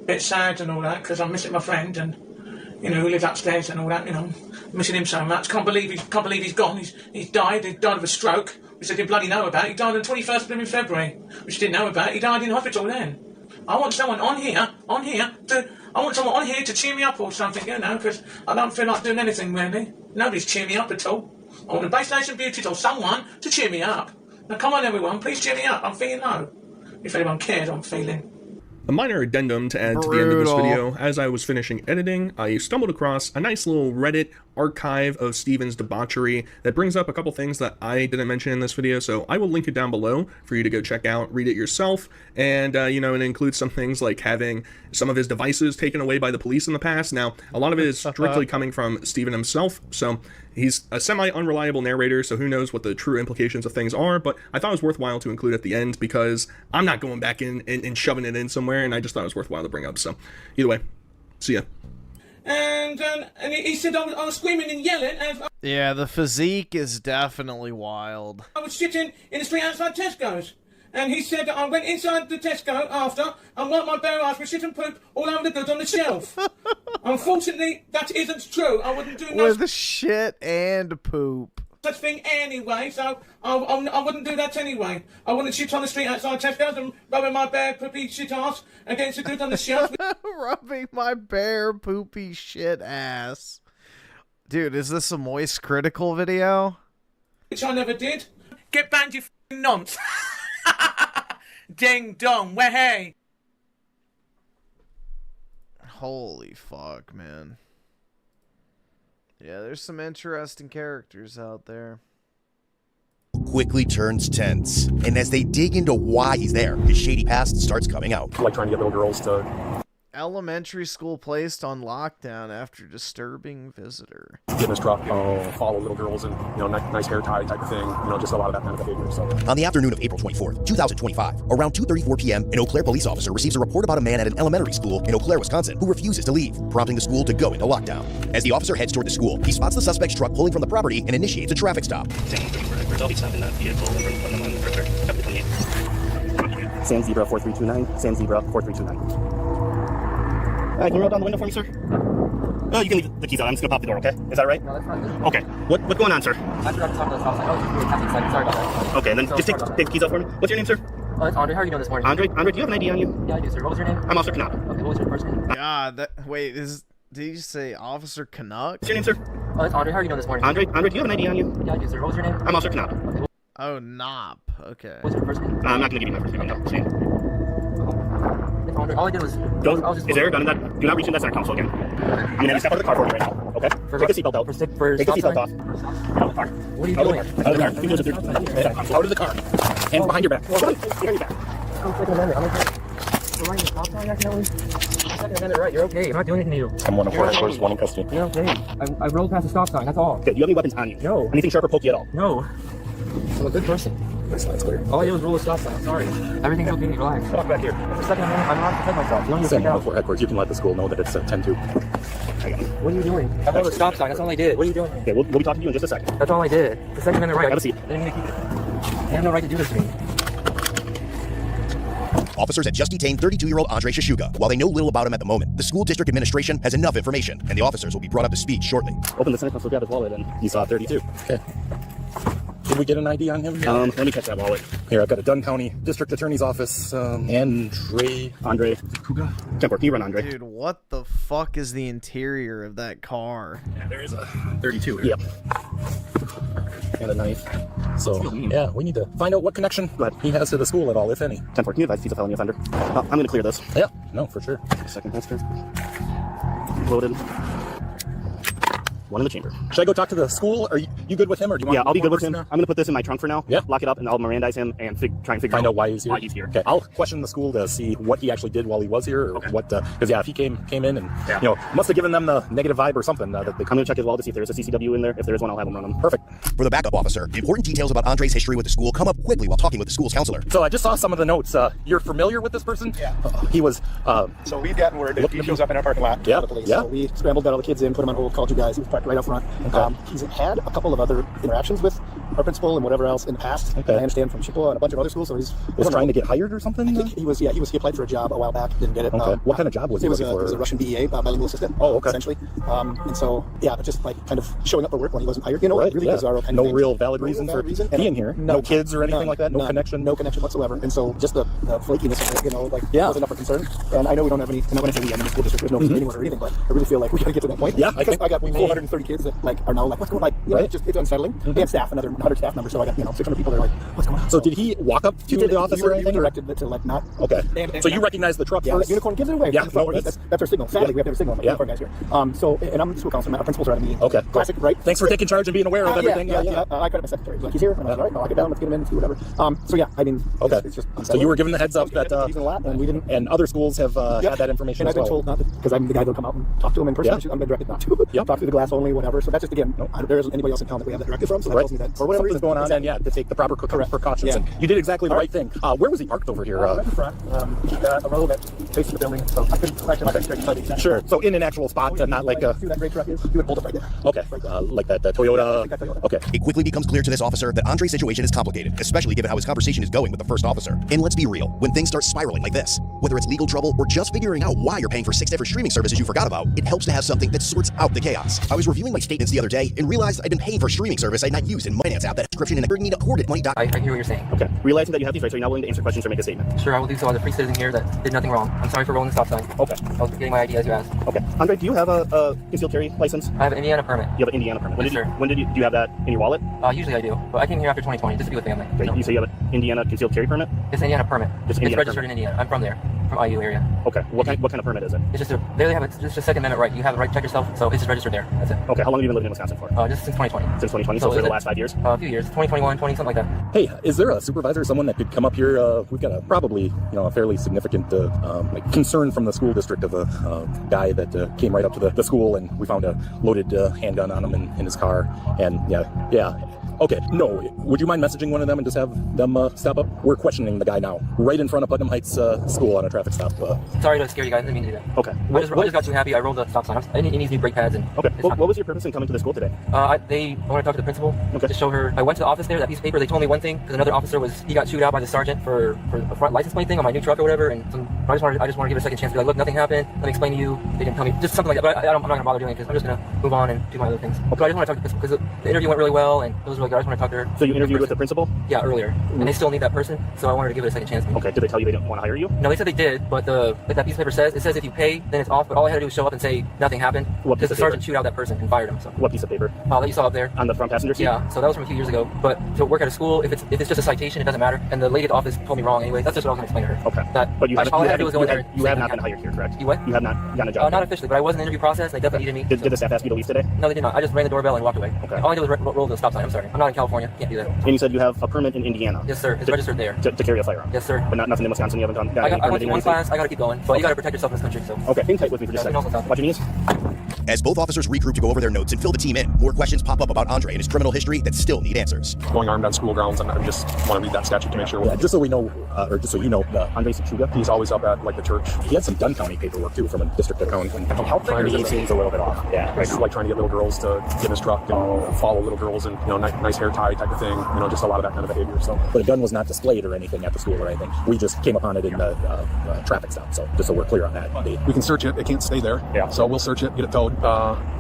bit sad and all that, because I'm missing my friend, and you know, who lives upstairs and all that, you know, missing him so much. Can't believe he's gone. He's died. He died of a stroke, which I didn't bloody know about. He died on the 21st of February, which I didn't know about. He died in hospital then. I want someone on here to cheer me up or something, you know, because I don't feel like doing anything really. Nobody's cheering me up at all. I want the Base Station Beauties or someone to cheer me up. Now come on everyone, please cheer me up. I'm feeling low. If anyone cares, I'm feeling. A minor addendum to add to the end of this video. As I was finishing editing, I stumbled across a nice little Reddit archive of Steven's debauchery that brings up a couple things that I didn't mention in this video, so I will link it down below for you to go check out, read it yourself, and, you know, it includes some things like having some of his devices taken away by the police in the past. Now, a lot of it is strictly coming from Steven himself, so he's a semi-unreliable narrator, so who knows what the true implications of things are, but I thought it was worthwhile to include at the end because I'm not going back in and shoving it in somewhere, and I just thought it was worthwhile to bring up. So, either way, see ya. And he said I was screaming and yelling as Yeah, the physique is definitely wild. I was sitting in the street outside Tesco's. And he said that I went inside the Tesco after and wiped my bare ass with shit and poop all over the goods on the shelf. Unfortunately, that isn't true. I wouldn't do no with shit and poop. Such thing anyway, so I wouldn't do that anyway. I wouldn't shit on the street outside Tesco's and rubbing my bare poopy shit ass against the goods on the shelf. Rubbing my bare poopy shit ass. Dude, is this a Moist Critical video? Which I never did. Get banned, you f***ing nonce. Ding dong, where hey. Holy fuck, man. Yeah, there's some interesting characters out there. Quickly turns tense, and as they dig into why he's there, his shady past starts coming out. Like trying to get little girls to Elementary school placed on lockdown after disturbing visitor. get in his truck, follow little girls and, you know, nice hair tie type of thing, you know, just a lot of that kind of behavior. So. On the afternoon of April 24th, 2025, around 2:34 p.m., an Eau Claire police officer receives a report about a man at an elementary school in Eau Claire, Wisconsin, who refuses to leave, prompting the school to go into lockdown. As the officer heads toward the school, he spots the suspect's truck pulling from the property and initiates a traffic stop. I'll be stopping that vehicle and putting them on the record. Copy 28. San Zebra 4329. San Zebra 4329. Can you roll down the window for me, sir? Oh, you can leave the keys on. I'm just gonna pop the door, okay? Is that right? No, that's fine. Okay. What's going on, sir? I forgot to talk to the stop sign. I was just doing traffic sign. Sorry about that. Okay, and then just take the keys off for me. What's your name, sir? Oh, it's Andre. How are you doing this morning? Andre, do you have an ID on you? Yeah, I do, sir. What was your name? I'm Officer Canuck. Okay, what was your first name? God, wait, did you say Officer Canuck? What's your name, sir? Oh, it's Andre. How are you doing this morning? Andre, do you have an ID on you? Yeah, I do, sir. What was your name? I'm Officer Canuck. Okay, Oh, Nop. Okay. what's your first name? I'm not gonna give you my first name. No, same. Andre, all I did was... Is there a gun in that? Do not reach in that center console again. I'm gonna have you step out of the car for me right now, okay? Take the seatbelt out. Take the seatbelt off. Out of the car. What are you doing? Out of the car. Out of the car. Hands behind your back. Behind your back. I'm Second Amendment. You're writing the stop sign accidentally? Second Amendment, right? You're okay. I'm not doing anything to you. I'm 1 of 4 headquarters, 1 in custody. You're okay. I rolled past the stop sign. That's all. Okay, do you have any weapons on you? No. Anything sharp or pokey at all? No. I'm a good person. That's clear. All I did was roll the stop sign. I'm sorry. Everything's okay. Relax. Walk back here. Second Amendment. I'm allowed to protect myself. You don't need to Send freak 1 out. of 4 headquarters. You can let the school know that it's 10-2. What are you doing? I rolled the stop sign. That's all I did. What are you doing? Okay, we'll be talking to you in just a second. That's all I did. The Second Amendment right. Have a seat. I didn't mean to keep it. I have no right to do this to me. Officers had just detained 32-year-old Andre Shashuga. While they know little about him at the moment, the school district administration has enough information, and the officers will be brought up to speed shortly. Open the center console, grab his wallet, and you saw 32. Okay. Did we get an ID on him? Let me catch that wallet. Here, I've got a Dunn County District Attorney's Office. Andre Kuga. Temper, can you run Andre? Dude, what the fuck is the interior of that car? Yeah, there is a 32 Yep. here. And a knife. So, yeah, we need to find out what connection he has to the school at all, if any. 10-4, can you advise he's a felony offender? I'm going to clear this. Yeah, no, for sure. Second tester. Loaded. One in the chamber. Should I go talk to the school? Are you good with him, or do you want? Yeah, I'll be good with him. There? I'm going to put this in my trunk for now. Yeah. Lock it up, and I'll Mirandize him and try and figure out why he's here. Okay. I'll question the school to see what he actually did while he was here, or what. Because if he came in and must have given them the negative vibe or something. That they I'm going to check his wallet to see if there's a CCW in there. If there is one, I'll have him run them. Perfect. For the backup officer, important details about Andre's history with the school come up quickly while talking with the school's counselor. So I just saw some of the notes. You're familiar with this person? Yeah. He was. So we've gotten word that he shows up in our parking lot. Yeah. The police. Yeah. So we scrambled, got all the kids in, put them on hold, called you guys. He was parked right up front. Okay. He's had a couple of other interactions with our principal and whatever else in the past. Okay. I understand from Chippewa and a bunch of other schools. So he's trying to get hired or something. I think he applied for a job a while back, didn't get it. Okay. What kind of job was he looking for? It was a Russian DEA bilingual assistant. Oh, okay. Essentially. And so just like kind of showing up for work when he wasn't hired. Right, really bizarre kind of no thing. real valid reason for being here. No kids or anything like that. No connection. No connection whatsoever. And so just the flakiness of it, was enough for concern. And I know we don't have any. I'm not going to say we have any school district. There's no anywhere or anything, but I really feel like we got to get to that point. Yeah, I got 430 kids that are now like, what's going on? It's unsettling. And staff, another 100 staff members. So I got 600 people that are like, what's going on? So did he walk up to the office or anything? He directed it to not. Okay. So you recognize the truck first? Unicorn gives it away. Yeah. That's our signal. Sadly, we have to have a signal. Yeah. Guys here. And I'm the school councilman. Our principals are at a meeting. Okay. Classic, right? Thanks for taking charge and being aware of everything. I got my secretary. Like, he's here. And I was like, all right, I'll lock it down. Let's get him in and see whatever. Okay. It's just so you were given the heads up that he's in a lot, and we didn't. And other schools have had that information. And I've been told not to, because I'm the guy that'll come out and talk to him in person. Yeah. I'm been directed not to. Talk through the glass only, whatever. So that's just again, there isn't anybody else in town that we have that directive from. So that tells me that for whatever reason going on, and to take the proper precautions. And you did exactly the right thing. Where was he parked over here? Right in front. He got a row that faces the building, so I couldn't actually my straight. Sure. So in an actual spot, not like a. See that great truck is? You would hold it right there. Okay. Like that Toyota. Okay. It quickly becomes clear to this officer that Andre's situation is complicated, especially given how his conversation is going with the first officer. And let's be real, when things start spiraling like this, whether it's legal trouble or just figuring out why you're paying for 6 different streaming services you forgot about, it helps to have something that sorts out the chaos. I was reviewing my statements the other day and realized I'd been paying for a streaming service I'd not used in my finance app that description and I need to coordinate money. I hear what you're saying. Okay. Realizing that you have these rights, are you now willing to answer questions or make a statement? Sure, I will do so. I was a free citizen here that did nothing wrong. I'm sorry for rolling the stop sign. Okay. I was getting my ID as you asked. Okay. Andre, do you have a concealed carry license? I have an Indiana permit. You have an Indiana permit. Yes, sir. Do you have that in your wallet? Usually I do, but I came here after 2020 just to be with family. Okay. You say you have an Indiana concealed carry permit? It's an Indiana permit. It's registered in Indiana. I'm from there, from IU area. Okay. What kind of permit is it? It's just just a Second Amendment right. You have the right to check yourself, so it's just registered there. That's it. Okay. How long have you been living in Wisconsin for? Just since 2020. Since 2020, so for the last 5 years? A few years, 2021, 20, something like that. Hey, is there a supervisor, someone that could come up here? We've got probably a fairly significant concern from the school district of a guy that came right up to the school, and we found a loaded handgun on him in his car. And yeah. Okay, no, would you mind messaging one of them and just have them step up? We're questioning the guy now, right in front of Putnam Heights School on a traffic stop. Sorry to scare you guys, I didn't mean to do that. Okay. I just got too happy, I rolled the stop sign. I need new brake pads. Okay, what was your purpose in coming to the school today? I want to talk to the principal, to show her. I went to the office there, that piece of paper, they told me one thing, because another officer he got chewed out by the sergeant for a front license plate thing on my new truck or whatever, and I just want to give it a second chance to be like, look, nothing happened, let me explain to you, they didn't tell me, just something like that, but I'm not going to bother doing it, because I'm just going to move on and do my other things. But I just want to talk to the principal, because the interview went really well, and it was really good, I just want to talk to her. So you interviewed with the principal? Yeah, earlier, and they still need that person, so I wanted to give it a second chance. Okay, did they tell you they didn't want to hire you? No, they said they did, but like that piece of paper says, it says if you pay, then it's off, but all I had to do was show up and say nothing happened, because the sergeant chewed out that person and fired him. So. What piece of paper? That you saw up there. On the front passenger seat? Yeah, so that was from a few years ago, but to work at a school, if it's just a citation, it doesn't matter, and the lady at the office told me wrong anyway, that's just what I was going to explain to her. Okay. But you all I had to do was go in there. You have not been hired here, correct? You what? You have not gotten a job? Not officially, but I was in the interview process, and they definitely needed me. Did the staff ask you to leave today? No, they did not. I just rang the doorbell and walked away. Okay. All I did was roll the stop sign. I'm sorry. I'm not in California. Can't do that. And you said you have a permit in Indiana? Yes, sir. It's registered there. To carry a firearm? Yes, sir. But nothing in Wisconsin? You haven't done? I went through one class. I got to keep going. But you got to protect yourself in this country. So. Okay, hang tight with me for just a second. Watch your knees. As both officers regroup to go over their notes and fill the team in, more questions pop up about Andre and his criminal history that still need answers. Going armed on school grounds, I just want to read that statute to make sure. Yeah, just so we know, or just so you know, Andre Sachuga, he's always up at like the church. He had some Dunn County paperwork too from a district account. And how he seems a little bit off. Yeah, like trying to get little girls to get in his truck and follow little girls and nice hair tie type of thing. Just a lot of that kind of behavior. So, but a gun was not displayed or anything at the school or anything. We just came upon it in the traffic stop. So just so we're clear on that. We can search it. It can't stay there. Yeah. So we'll search it, get it towed,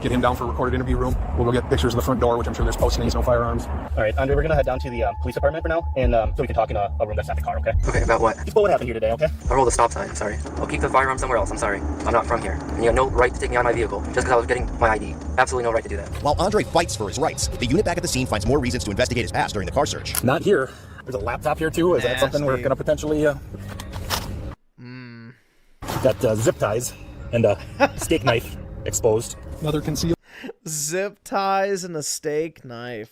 get him down for a recorded interview room. We'll go get pictures of the front door, which I'm sure there's post names, no firearms. All right, Andre, we're gonna head down to the police department for now, and so we can talk in a room that's not the car, okay? Okay, about what? Just what happened here today, okay? I rolled a stop sign, I'm sorry. I'll keep the firearm somewhere else, I'm sorry. I'm not from here. And you have no right to take me out of my vehicle just because I was getting my ID. Absolutely no right to do that. While Andre fights for his rights, the unit back at the scene finds more reasons to investigate his past during the car search. Not here. There's a laptop here too. Is that something we're gonna potentially got zip ties and a steak knife exposed. Another concealed. Zip ties and a steak knife.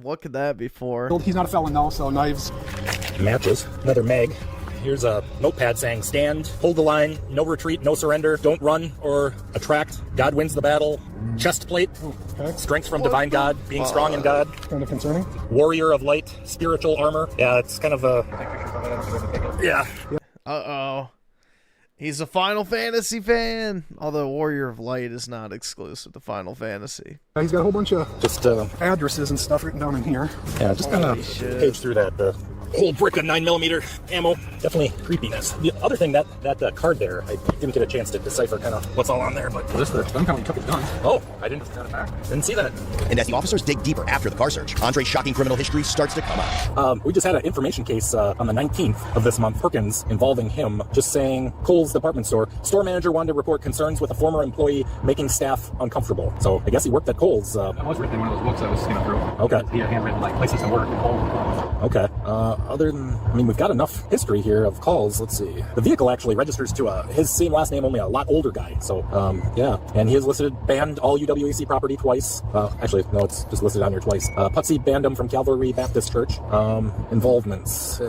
What could that be for? He's not a felon though, so knives. Matches. Another mag. Here's a notepad saying, stand, hold the line, no retreat, no surrender, don't run or attract, God wins the battle, chest plate, strength from divine God, being strong in God. Kind of concerning. Warrior of light, spiritual armor. Yeah, it's kind of a... Yeah. Uh-oh. He's a Final Fantasy fan, although Warrior of Light is not exclusive to Final Fantasy. He's got a whole bunch of just addresses and stuff written down in here. Yeah, just kind of page through that. Whole brick of 9mm ammo. Definitely creepiness. The other thing, that card there, I didn't get a chance to decipher kind of what's all on there, but this the gun company took his gun. Oh, I didn't see that. And as the officers dig deeper after the car search, Andre's shocking criminal history starts to come out. We just had an information case on the 19th of this month, Perkins, involving him, just saying Kohl's department store manager wanted to report concerns with a former employee making staff uncomfortable. So I guess he worked at Kohl's. I was reading one of those books I was skimming through. Okay. He had handwritten like places to work. Okay. Other than, we've got enough history here of calls. Let's see. The vehicle actually registers to his same last name, only a lot older guy. So, yeah. And he has listed banned all UWAC property twice. Actually, no, it's just listed on here twice. Putsy banned him from Calvary Baptist Church. Involvements.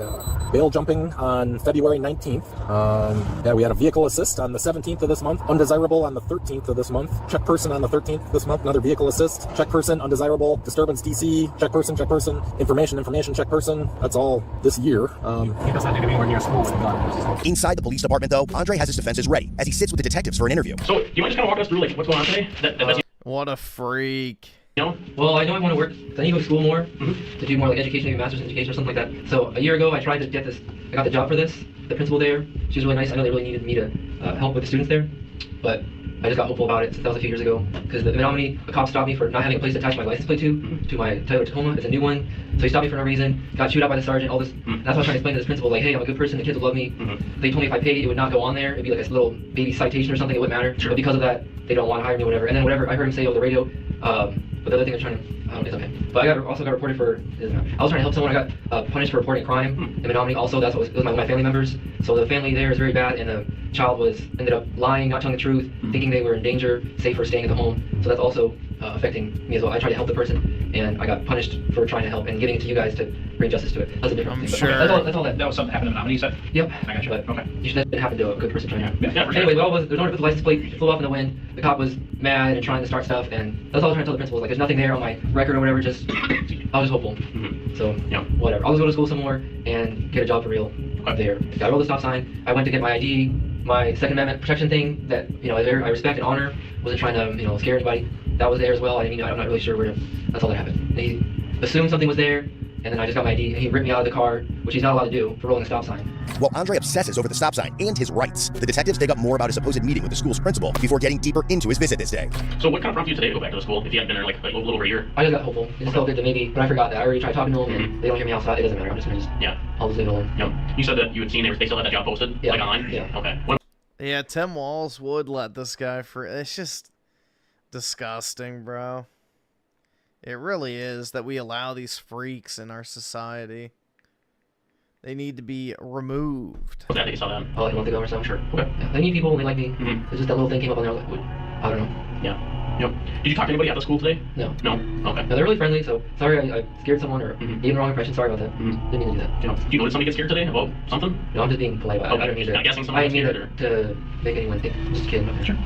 Bail jumping on February 19th. Yeah, we had a vehicle assist on the 17th of this month. Undesirable on the 13th of this month. Check person on the 13th of this month. Another vehicle assist. Check person, undesirable. Disturbance DC. Check person, check person. Information, check person. That's all this year. He doesn't have to be anywhere near school with a gun. Inside the police department, though, Andre has his defenses ready as he sits with the detectives for an interview. So, do you mind just kind of walk us through like what's going on today? What a freak. Well, I know I want to work. I need to go to school more to do more like education, maybe master's in education or something like that. So a year ago, I tried to get this. I got the job for this. The principal there, she was really nice. I know they really needed me to help with the students there, but I just got hopeful about it since that was a few years ago. Because the Menominee, a cop stopped me for not having a place to attach my license plate to my Toyota Tacoma. It's a new one, so he stopped me for no reason. Got chewed out by the sergeant. All this. That's what I was trying to explain to this principal. Like, hey, I'm a good person. The kids will love me. They told me if I paid, it would not go on there. It'd be like a little baby citation or something. It wouldn't matter. But because of that, they don't want to hire me or whatever. And then whatever I heard him say over the radio. But the other thing they're trying to, it's okay. But I also got reported for, I was trying to help someone. I got punished for reporting a crime in Menominee. Also, that's what it was my family members. So the family there is very bad, and the child ended up lying, not telling the truth, thinking they were in danger, safe for staying at the home. So that's also affecting me as well. I tried to help the person, and I got punished for trying to help and giving it to you guys to bring justice to it. That's a different thing. Sure. That's all that. That was something that happened in Menominee, you said? Yep. I got you. But okay. That didn't happen to a good person trying to. Yeah, for sure. Anyway, there's no one to put the license plate. It flew off in the wind. The cop was mad and trying to start stuff, and that's all I was trying to tell the principal. Like, there's nothing there on my record or whatever. Just I was just hopeful. So yeah, whatever. I'll just go to school some more and get a job for real up there. I rolled the stop sign. I went to get my ID, my Second Amendment protection thing that I respect and honor. Wasn't trying to scare anybody. That was there as well. I'm not really sure where. That's all that happened. He assumed something was there, and then I just got my ID, and he ripped me out of the car, which he's not allowed to do for rolling a stop sign. While Andre obsesses over the stop sign and his rights, the detectives dig up more about his supposed meeting with the school's principal before getting deeper into his visit this day. So what kind of prompted you today to go back to the school if you hadn't been there like a little over a year? I just got hopeful. It just felt good to maybe, but I forgot that. I already tried talking to them, and they don't hear me outside. It doesn't matter. I'm just gonna I'll just leave it alone. Yep. You said that you had seen they still had that job posted, like online? Yeah. Okay. Yeah, Tim Walls would let this guy it's just disgusting, bro. It really is that we allow these freaks in our society. They need to be removed. What's that you saw that? Like a month ago or so, sure. Okay. Yeah, they need people and they like me. It's just that little thing came up on there. I was like, I don't know. Yeah. Yep. Did you talk to anybody at the school today? No. No? Okay. No, they're really friendly, so sorry I scared someone or gave the wrong impression. Sorry about that. Didn't mean to do that. Do you know that somebody gets scared today about something? No, I'm just being polite. I don't mean to. I'm guessing somebody I didn't got mean scared, to make anyone think. Just kidding. Sure.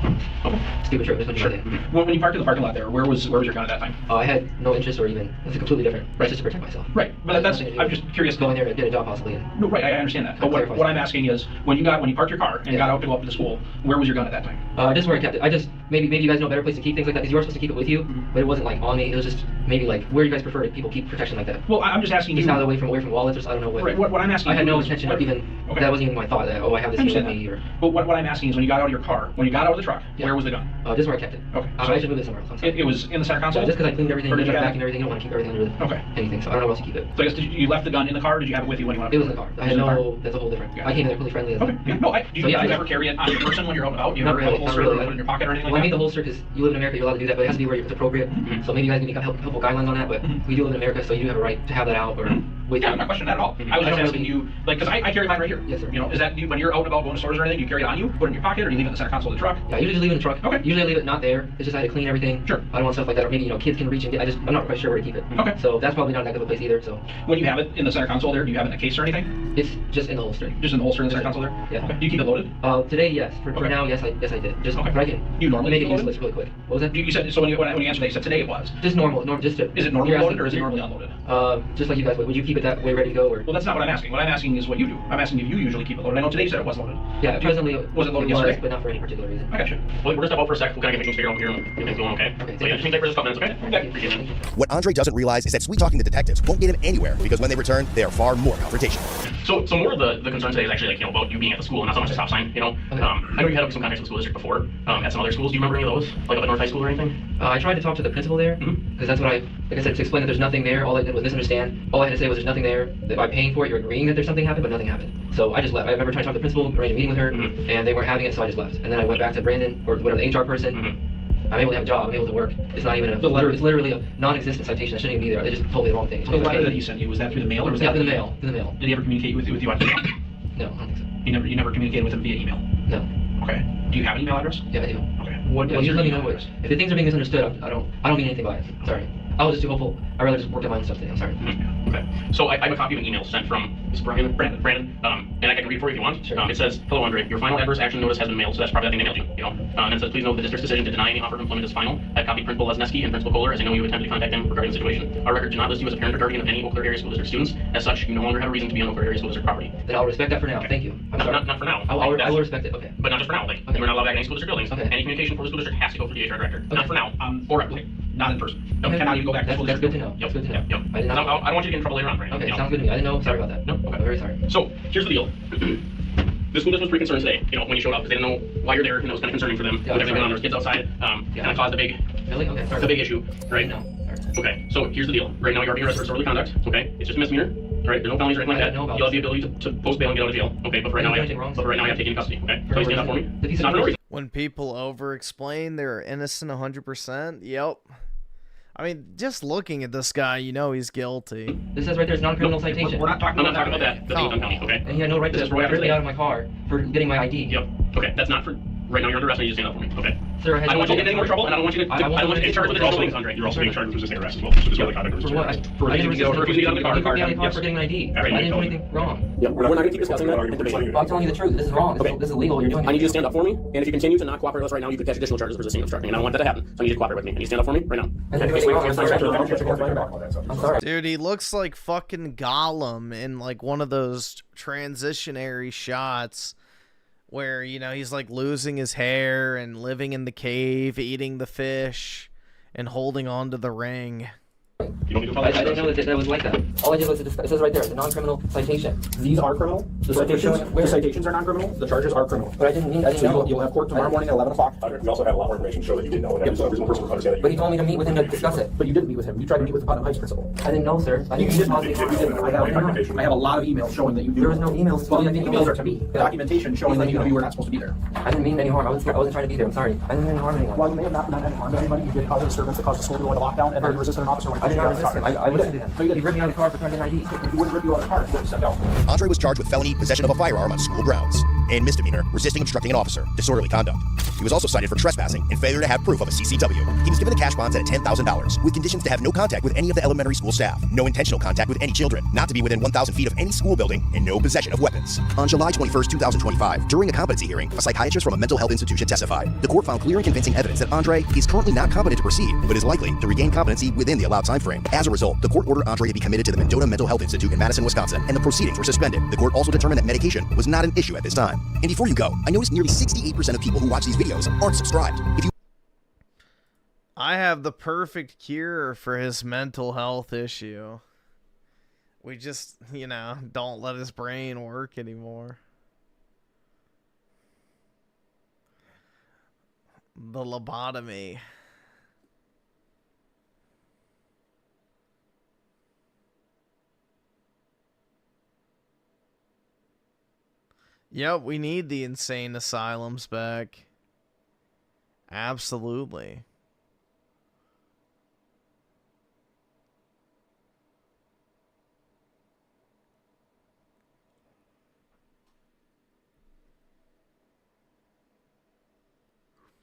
Okay. Stupid trip. Just when you Sure. got there. When you parked in the parking lot there, where was your gun at that time? I had no interest or even. It's completely different. Right. Just to protect myself. Right. But that's. I'm just curious. Go in there and get a job possibly. No, right. I understand that. But what I'm asking is, when you parked your car and got out to go up to the school, where was your gun at that time? Just where I kept it. I just maybe you guys know a better place to keep things like that because you are supposed to keep it with you, but it wasn't like on me. It was just maybe like where you guys prefer people keep protection like that. Well, I'm just asking just you. Just out away from wallets or so, I don't know what. Right. What I'm asking. I had no is, intention of even. Okay. That wasn't even my thought. That I have this here with me. Or. But what I'm asking is, when you got out of your car, when you got out of the truck, where was the gun? Just where I kept it. Okay. I should move it somewhere else. It was in the center console. Yeah, just because I cleaned everything, or did you back and everything. I don't want to keep everything under anything, so I don't know where else to keep it. So I guess you left the gun in the car, or did you have it with you when you went up? It was in the car. I had no. That's a whole different. I came in there really friendly. Okay. Yeah. No. Do you ever carry it on your person when you're out and about? Do you ever have a holster or put it in your pocket or anything Well, like I that? made the holster because you live in America, you're allowed to do that, but it has to be where it's appropriate. So maybe you guys need helpful guidelines on that, but we do live in America, so you do have a right to have that out or with you. I'm not questioning that at all. I was just asking you, like, because I carry mine right here. Yes, sir. You know, is that when you're out and about going to stores or anything, do you carry it on you, put it in your pocket, or do you leave it in the center console of the truck? Yeah, I usually just leave it in the truck. Okay. Usually I leave it not there. It's just I had to clean everything. Sure. I don't want stuff like that, or maybe kids can reach and get. I'm not quite sure where to keep it. Okay. So that's probably not that good of a place either. So. When you have it in the center console there, do you have it in a case or anything? It's just in the holster. Just in the holster in the center console there? Yeah. Okay. Do you keep it loaded? Today, yes. For now, yes, I did. Just okay. but I can. You normally make it loaded? useless really quick. What was that? You said so when you answered that, you said today it was. Just normal. Just to. Is it normally loaded or is it normally unloaded? Just like you guys would. Would you keep it that way ready to go or? Well, that's not what I'm asking. What I'm asking is what you do. I'm asking if you usually keep it loaded. I know today you said it was loaded. Yeah, presently was it loaded yesterday? But not for any particular reason. I got you. Well, we're just step out for a sec. We're gonna get things figured out here and get things going, okay? Okay. So yeah, just take for just a couple minutes, okay? Appreciate it. What Andre doesn't realize is that sweet-talking the detectives won't get him anywhere because when they return, they are far more confrontational. So more of the concern today is actually like, about you being at the school and not so much a stop sign, Okay. I know you had some contacts with the school district before, at some other schools. Do you remember any of those? Like up at North High School or anything? I tried to talk to the principal there, because that's what like I said, to explain that there's nothing there. All I did was misunderstand. All I had to say was there's nothing there. That by paying for it, you're agreeing that there's something happened, but nothing happened. So I just left. I remember trying to talk to the principal, arrange a meeting with her, and they weren't having it, so I just left. And then I went back to Brandon, or whatever, the HR person. I'm able to have a job. I'm able to work. It's not even a letter. It's literally a non-existent citation. I shouldn't even be there. They just told me the wrong thing. So the letter that he sent you, was that through the mail or was that through the mail? Through the mail. Did he ever communicate with you on email? No, I don't think so. You never communicated with him via email? No. Okay. Do you have an email address? Yeah, I do. Okay. Well, just let me know if the things are being misunderstood. I don't mean anything by it. Sorry. I was just too hopeful. I rather just worked on my own stuff today. I'm sorry. Okay. So I have a copy of an email sent from Brandon, and I can read it for you if you want. Sure. It says, "Hello, Andre. Your final adverse action notice has been mailed, so that's probably that thing they mailed you. And it says, please note the district's decision to deny any offer of employment is final. I have copied Principal Lesneski and Principal Kohler, as I know you attempted to contact them regarding the situation. Our records do not list you as a parent or guardian of any Eau Claire area school district students. As such, you no longer have a reason to be on Eau Claire area school district property." Then I'll respect that for now. Okay. Thank you. Not for now. I will respect it. Okay. But not just for now. Like, we're not allowed back in any school district buildings. Okay. Any communication for the school district has to go through the HR director. Okay. Not for now. Or not in person. No, cannot even go back to the school That's district. good to know. Yep. That's good to know. Yep. I did not. I don't want you to get in trouble later on, right? Okay, sounds good to me. I didn't know. Sorry about that. No. Okay. I'm very sorry. So here's the deal. The school district was pretty concerned today, when you showed up, because they didn't know why you're there. It was kind of concerning for them. With everything going on, there's kids outside. Kind of caused a big, the big issue, right? No. Okay. So here's the deal. Right now, you're being arrested for disorderly conduct. Okay. It's just a misdemeanor. All right. There's no felonies or anything like that. You'll have the ability to post bail and get out of jail. Okay. But for right now, I have to take you in custody. Okay. Please stand up for me. Not for no reason. When people over-explain they're innocent 100%, yep. I mean, just looking at this guy, you know he's guilty. This says right there, it's non-criminal citation. We're not talking about that. That's Dunn County, okay? And he had no right to rip me out of my car for getting my ID. Yep. Okay, that's not for... Right now, you're under arrest and you just stand up for me, okay? Sir, I don't want you to get in any more trouble, and I don't want you to get charged with additional things, Andre. You're also being charged with resisting arrest as well. So just the conduct of For what? For refusing to get out of the car. He put me out of the car for getting an ID. I didn't do anything wrong. Yep, we're not going to keep discussing that. Well, I'm telling you the truth. This is wrong. This is illegal. You're doing it. I need you to stand up for me, and if you continue to not cooperate with us right now, you could catch additional charges for resisting and obstructing, and I don't want that to happen. So I need you to cooperate with me. And you stand up for me right now. I'm sorry. Dude, he looks like fucking Gollum in like one of those transitionary shots where, he's like losing his hair and living in the cave, eating the fish, and holding on to the ring. I didn't know that was like that. All I did was, it says right there, it's a non-criminal citation. These are criminal. The citations are non-criminal. The charges are criminal. But I didn't know. You'll have court tomorrow morning at 11 o'clock. We also had a lot more information to show that you didn't know, and that was a reasonable person to understand that. But he told me to meet with him to discuss it. But you didn't meet with him. You tried to meet with the Putnam Heights principal. I didn't know, sir. You didn't. I have a lot of emails showing that you do. There was no emails. Well, the emails are to me. The documentation showing that you were not supposed to be there. I didn't mean any harm. I wasn't trying to be there. I'm sorry. I didn't mean harm anyone. Well, you may have not done any harm to anybody. You did cause a disturbance that caused the school to go into lockdown, and then you resisted an officer when he I did not resist him. I listened to him. He ripped me out of the car for trying to get an ID. He wouldn't rip you out of the car. Andre was charged with felony possession of a firearm on school grounds. and misdemeanor, resisting obstructing an officer, disorderly conduct. He was also cited for trespassing and failure to have proof of a CCW. He was given a cash bond at $10,000, with conditions to have no contact with any of the elementary school staff, no intentional contact with any children, not to be within 1,000 feet of any school building, and no possession of weapons. On July 21st, 2025, during a competency hearing, a psychiatrist from a mental health institution testified. The court found clear and convincing evidence that Andre is currently not competent to proceed, but is likely to regain competency within the allowed time frame. As a result, the court ordered Andre to be committed to the Mendota Mental Health Institute in Madison, Wisconsin, and the proceedings were suspended. The court also determined that medication was not an issue at this time. And before you go, I noticed nearly 68% of people who watch these videos aren't subscribed. If you I have the perfect cure for his mental health issue. We just, you know, don't let his brain work anymore. The lobotomy. Yep, we need the insane asylums back. Absolutely.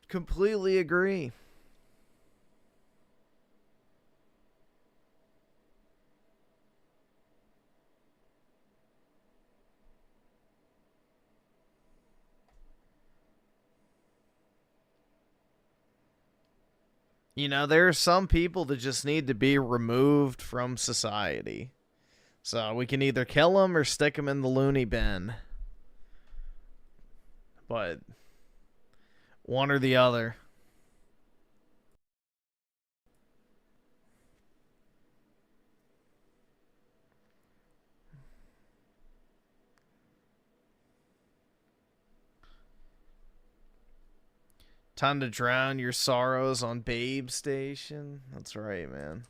Completely agree. You know, there are some people that just need to be removed from society. So we can either kill them or stick them in the loony bin. But one or the other. Time to drown your sorrows on Babe Station. That's right, man.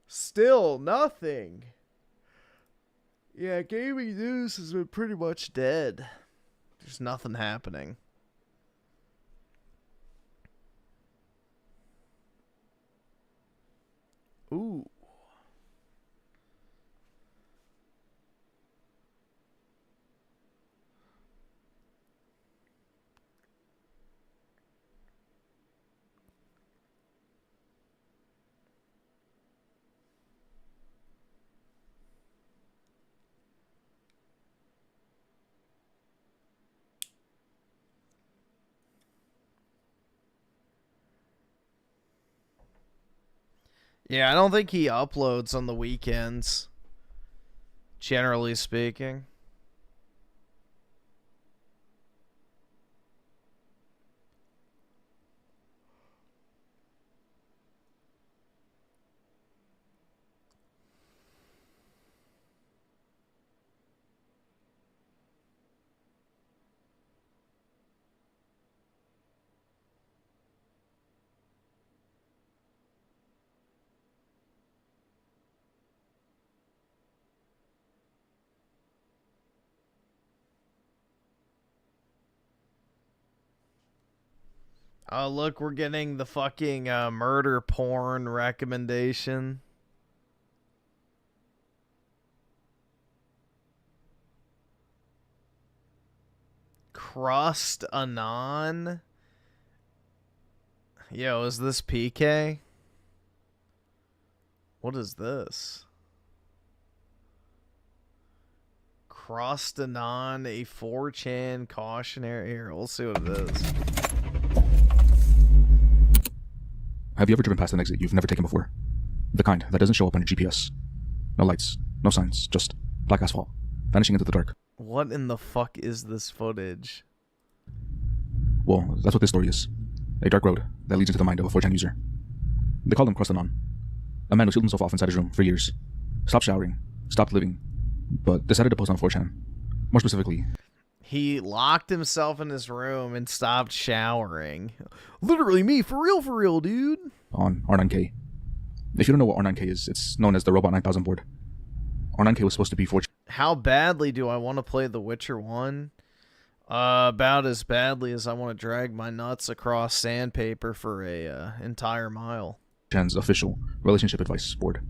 Still nothing. Yeah, gaming news has been pretty much dead. There's nothing happening. Ooh. Yeah, I don't think he uploads on the weekends, generally speaking. Oh, look, we're getting the fucking murder porn recommendation. Crustanon? Yo, is this PK? What is this? Crustanon, a 4chan cautionary. Here, we'll see what it is. Have you ever driven past an exit you've never taken before? The kind that doesn't show up on your GPS. No lights, no signs, just black asphalt, vanishing into the dark. What in the fuck is this footage? Well, that's what this story is. A dark road that leads into the mind of a 4chan user. They call him Crustanon. A man who sealed himself off inside his room for years. Stopped showering, stopped living, but decided to post on 4chan. More specifically, he locked himself in his room and stopped showering. Literally me, for real, dude. On R9K. If you don't know what R9K is, it's known as the Robot 9000 board. R9K was supposed to be 4chan. How badly do I want to play The Witcher 1? About as badly as I want to drag my nuts across sandpaper for a entire mile. Chan's official relationship advice board.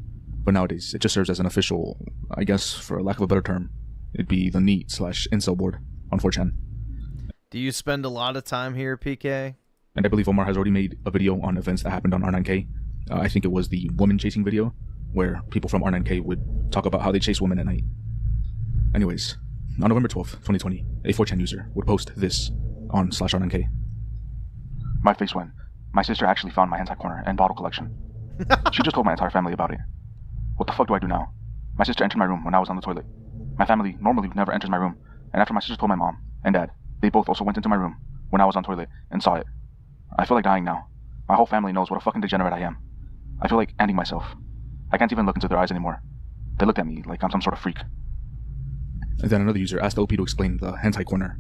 But nowadays, it just serves as an official, I guess, for lack of a better term, it'd be the neat/incel board on 4chan. Do you spend a lot of time here, PK? And I believe Omar has already made a video on events that happened on R9K. I think it was the woman chasing video, where people from R9K would talk about how they chase women at night. Anyways, on November 12th, 2020, a 4chan user would post this on /R9K. My face went. My sister actually found my hentai corner and bottle collection. She just told my entire family about it. What the fuck do I do now? My sister entered my room when I was on the toilet. My family normally never enters my room, and after my sister told my mom and dad, they both also went into my room when I was on toilet and saw it. I feel like dying now. My whole family knows what a fucking degenerate I am. I feel like ending myself. I can't even look into their eyes anymore. They looked at me like I'm some sort of freak. And then another user asked the OP to explain the hentai corner.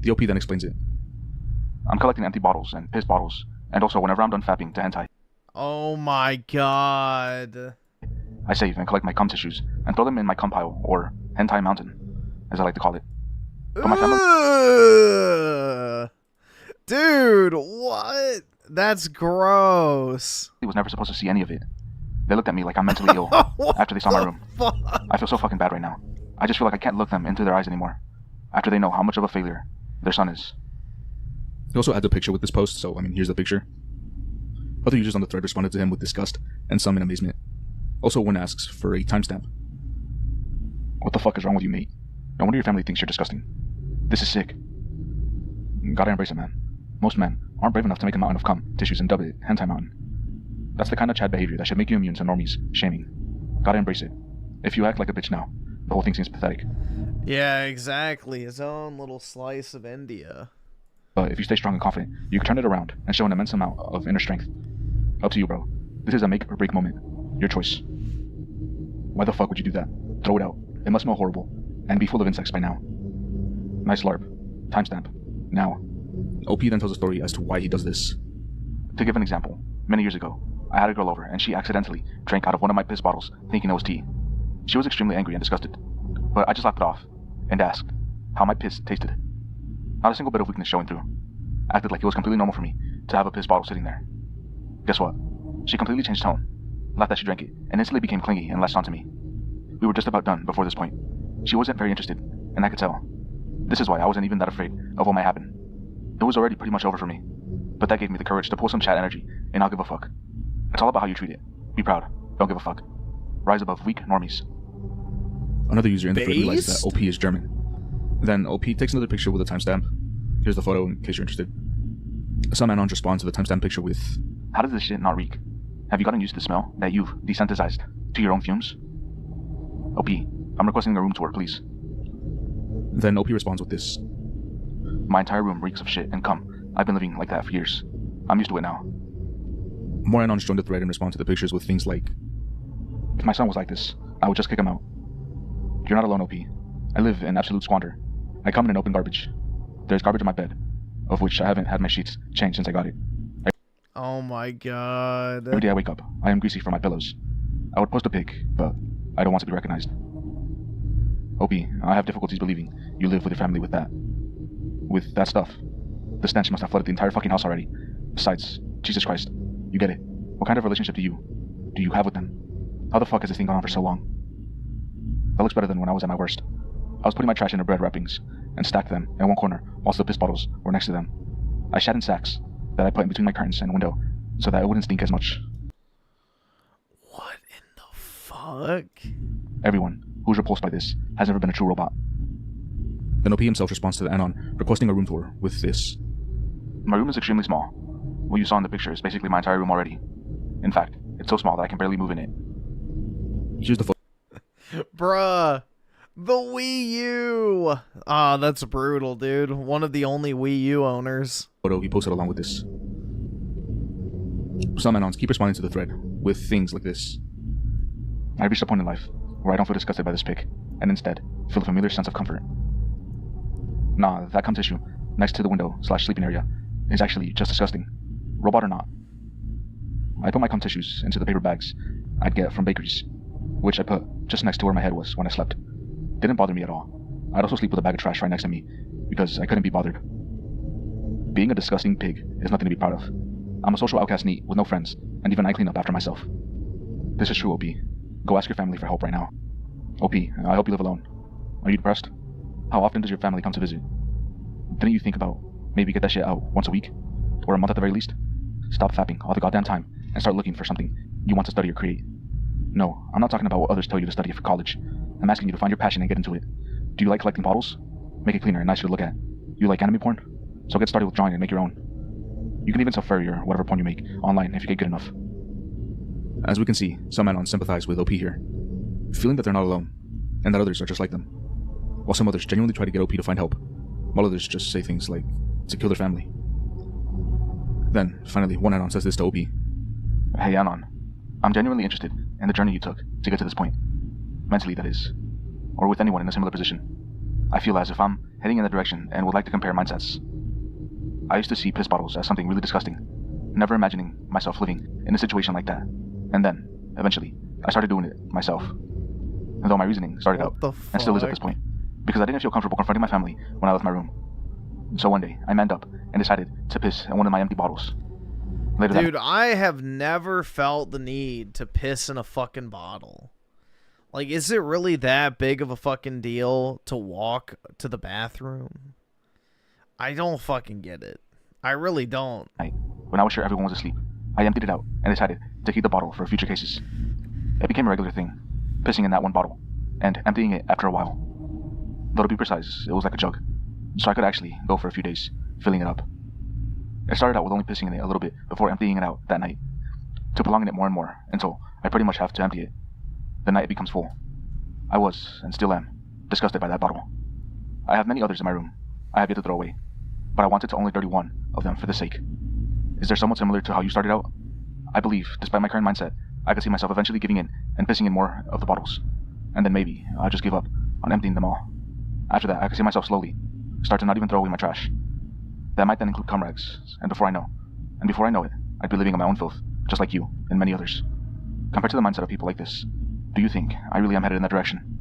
The OP then explains it. I'm collecting empty bottles and piss bottles, and also whenever I'm done fapping to hentai. Oh my god. I save and collect my cum tissues and throw them in my cum pile, or hentai mountain, as I like to call it. But my family... Dude, what? That's gross. He was never supposed to see any of it. They looked at me like I'm mentally ill after they saw my room. Fuck? I feel so fucking bad right now. I just feel like I can't look them into their eyes anymore, after they know how much of a failure their son is. He also adds a picture with this post, so here's the picture. Other users on the thread responded to him with disgust, and some in amazement. Also, one asks for a timestamp. What the fuck is wrong with you, mate? No wonder your family thinks you're disgusting. This is sick. Gotta embrace it, man. Most men aren't brave enough to make a mountain of cum, tissues, and dub it hentai mountain. That's the kind of Chad behavior that should make you immune to normies shaming. Gotta embrace it. If you act like a bitch now, the whole thing seems pathetic. Yeah, exactly. His own little slice of India. But if you stay strong and confident, you can turn it around and show an immense amount of inner strength. Up to you, bro. This is a make or break moment. Your choice. Why the fuck would you do that? Throw it out. It must smell horrible. And be full of insects by now. Nice LARP. Timestamp. Now. OP then tells a story as to why he does this. To give an example, many years ago, I had a girl over and she accidentally drank out of one of my piss bottles thinking it was tea. She was extremely angry and disgusted. But I just laughed it off and asked how my piss tasted. Not a single bit of weakness showing through. Acted like it was completely normal for me to have a piss bottle sitting there. Guess what? She completely changed tone, laughed as she drank it, and instantly became clingy and latched onto me. We were just about done before this point. She wasn't very interested, and I could tell. This is why I wasn't even that afraid of what might happen. It was already pretty much over for me, but that gave me the courage to pull some chat energy and not give a fuck. It's all about how you treat it. Be proud. Don't give a fuck. Rise above weak normies. Another user in the thread realizes that OP is German. Then OP takes another picture with a timestamp. Here's the photo in case you're interested. Some anon responds to the timestamp picture with, how does this shit not reek? Have you gotten used to the smell that you've desensitized to your own fumes? OP, I'm requesting a room tour, please. Then OP responds with this. My entire room reeks of shit and cum. I've been living like that for years. I'm used to it now. More anons join the thread and respond to the pictures with things like, if my son was like this, I would just kick him out. You're not alone, OP. I live in absolute squander. I come in an open garbage. There's garbage in my bed, of which I haven't had my sheets changed since I got it. Oh my god. Every day I wake up, I am greasy for my pillows. I would post a pic, but I don't want to be recognized. OP, I have difficulties believing you live with your family with that. With that stuff. The stench must have flooded the entire fucking house already. Besides, Jesus Christ, you get it. What kind of relationship do you have with them? How the fuck has this thing gone on for so long? That looks better than when I was at my worst. I was putting my trash into bread wrappings and stacked them in one corner whilst the piss bottles were next to them. I shat in sacks that I put in between my curtains and window so that it wouldn't stink as much. What in the fuck? Everyone who's repulsed by this has never been a true robot. Then OP himself responds to the anon, requesting a room tour with this. My room is extremely small. What you saw in the picture is basically my entire room already. In fact, it's so small that I can barely move in it. Here's the photo. Bruh. The Wii U! Ah, that's brutal, dude. One of the only Wii U owners. Photo he posted along with this. Some anons keep responding to the thread with things like this. I reached a point in life where I don't feel disgusted by this pic, and instead feel a familiar sense of comfort. Nah, that cum tissue next to the window/sleeping area is actually just disgusting, robot or not. I put my cum tissues into the paper bags I'd get from bakeries, which I put just next to where my head was when I slept. Didn't bother me at all. I'd also sleep with a bag of trash right next to me because I couldn't be bothered. Being a disgusting pig is nothing to be proud of. I'm a social outcast neat with no friends, and even I clean up after myself. This is true, OP. Go ask your family for help right now. OP, I hope you live alone. Are you depressed? How often does your family come to visit? Didn't you think about maybe get that shit out once a week? Or a month at the very least? Stop fapping all the goddamn time and start looking for something you want to study or create. No, I'm not talking about what others tell you to study for college. I'm asking you to find your passion and get into it. Do you like collecting bottles? Make it cleaner and nicer to look at. You like anime porn? So get started with drawing and make your own. You can even sell furry or whatever porn you make online if you get good enough. As we can see, some Anons sympathize with OP here, feeling that they're not alone, and that others are just like them, while some others genuinely try to get OP to find help, while others just say things like to kill their family. Then, finally, one Anon says this to OP. Hey Anon, I'm genuinely interested in the journey you took to get to this point. Mentally, that is. Or with anyone in a similar position. I feel as if I'm heading in that direction and would like to compare mindsets. I used to see piss bottles as something really disgusting, never imagining myself living in a situation like that. And then, eventually, I started doing it myself. Though my reasoning started out, and still is at this point, because I didn't feel comfortable confronting my family when I left my room. So one day, I manned up and decided to piss in one of my empty bottles. Dude, I have never felt the need to piss in a fucking bottle. Like, is it really that big of a fucking deal to walk to the bathroom? I don't fucking get it. I really don't. When I was sure everyone was asleep, I emptied it out and decided to keep the bottle for future cases. It became a regular thing, pissing in that one bottle, and emptying it after a while. Though to be precise, it was like a jug, so I could actually go for a few days, filling it up. It started out with only pissing in it a little bit before emptying it out that night, to prolonging it more and more until I pretty much have to empty it. The night it becomes full. I was, and still am, disgusted by that bottle. I have many others in my room I have yet to throw away, but I wanted to only dirty one of them for the sake. Is there somewhat similar to how you started out? I believe, despite my current mindset, I could see myself eventually giving in and pissing in more of the bottles, and then maybe I'll just give up on emptying them all. After that, I could see myself slowly start to not even throw away my trash. That might then include cum rags, and before I know it, I'd be living in my own filth, just like you and many others. Compared to the mindset of people like this, do you think I really am headed in that direction?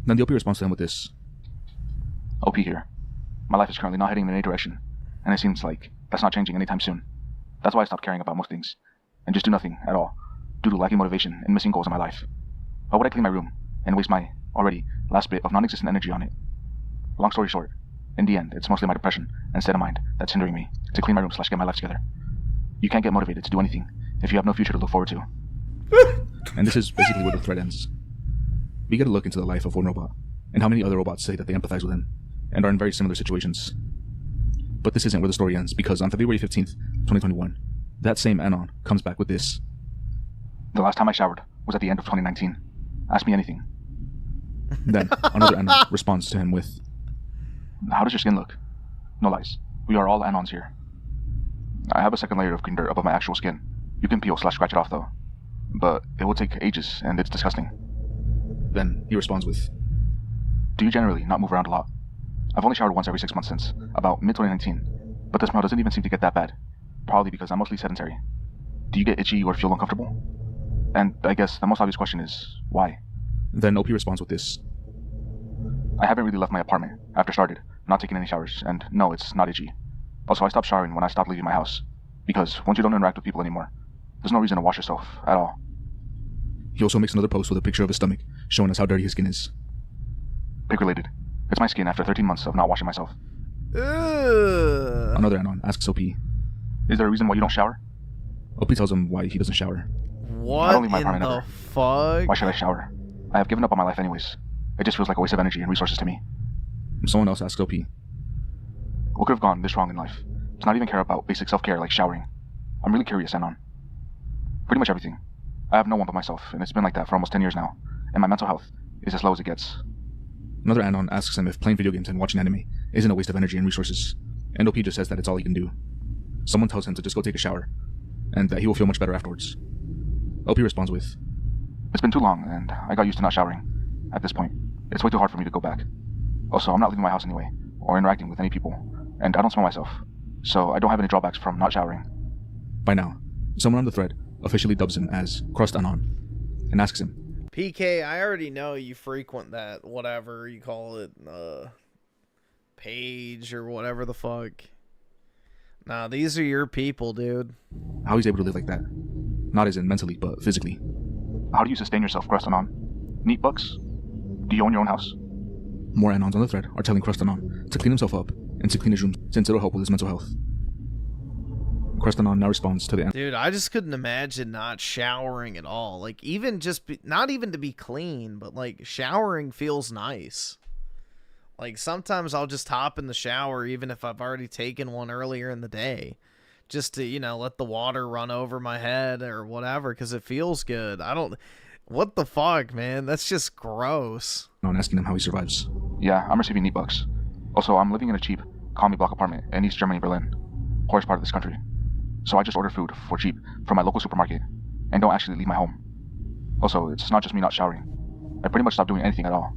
Then the OP responds to him with this. OP here. My life is currently not heading in any direction, and it seems like that's not changing anytime soon. That's why I stopped caring about most things, and just do nothing at all, due to lacking motivation and missing goals in my life. Why would I clean my room and waste my, already, last bit of non-existent energy on it? Long story short, in the end, it's mostly my depression and state of mind that's hindering me to clean my room / get my life together. You can't get motivated to do anything if you have no future to look forward to. And this is basically where the thread ends. We get a look into the life of one robot, and how many other robots say that they empathize with him, and are in very similar situations. But this isn't where the story ends, because on February 15th, 2021, that same Anon comes back with this. The last time I showered was at the end of 2019. Ask me anything. Then, another Anon responds to him with, how does your skin look? No lies. We are all Anons here. I have a second layer of green dirt above my actual skin. You can peel / scratch it off though. But it will take ages, and it's disgusting. Then he responds with, do you generally not move around a lot? I've only showered once every 6 months since about mid-2019, but the smell doesn't even seem to get that bad. Probably because I'm mostly sedentary. Do you get itchy or feel uncomfortable? And I guess the most obvious question is, why? Then OP responds with this. I haven't really left my apartment after started, not taking any showers, and no, it's not itchy. Also, I stopped showering when I stopped leaving my house, because once you don't interact with people anymore, there's no reason to wash yourself at all. He also makes another post with a picture of his stomach, showing us how dirty his skin is. Pig related. It's my skin after 13 months of not washing myself. Another Anon asks OP, is there a reason why you don't shower? OP tells him why he doesn't shower. What I don't leave my in apartment the ever. fuck? Why should I shower? I have given up on my life anyways. It just feels like a waste of energy and resources to me. Someone else asks OP, what could have gone this wrong in life? To not even care about basic self-care like showering. I'm really curious, Anon. Pretty much everything. I have no one but myself, and it's been like that for almost 10 years now, and my mental health is as low as it gets. Another Anon asks him if playing video games and watching anime isn't a waste of energy and resources, and OP just says that it's all he can do. Someone tells him to just go take a shower, and that he will feel much better afterwards. OP responds with, it's been too long, and I got used to not showering. At this point, it's way too hard for me to go back. Also, I'm not leaving my house anyway, or interacting with any people, and I don't smell myself, so I don't have any drawbacks from not showering. By now, someone on the thread officially dubs him as Crustanon, and asks him, PK, I already know you frequent that, whatever you call it, page or whatever the fuck. Nah, these are your people, dude. how he's able to live like that. Not as in mentally, but physically. How do you sustain yourself, Crustanon? Neat bucks? Do you own your own house? More Anons on the thread are telling Crustanon to clean himself up and to clean his room since it'll help with his mental health. Crustanon now responds to the Dude, I just couldn't imagine not showering at all. Like, even just not even to be clean, but like showering feels nice. Like, sometimes I'll just hop in the shower even if I've already taken one earlier in the day, just to, you know, let the water run over my head or whatever, because it feels good. What the fuck, man? That's just gross. I'm asking him how he survives. Yeah, I'm receiving neat bucks. Also, I'm living in a cheap, commie block apartment in East Germany, Berlin, poorest part of this country. So I just order food for cheap from my local supermarket and don't actually leave my home. Also, it's not just me not showering. I pretty much stopped doing anything at all.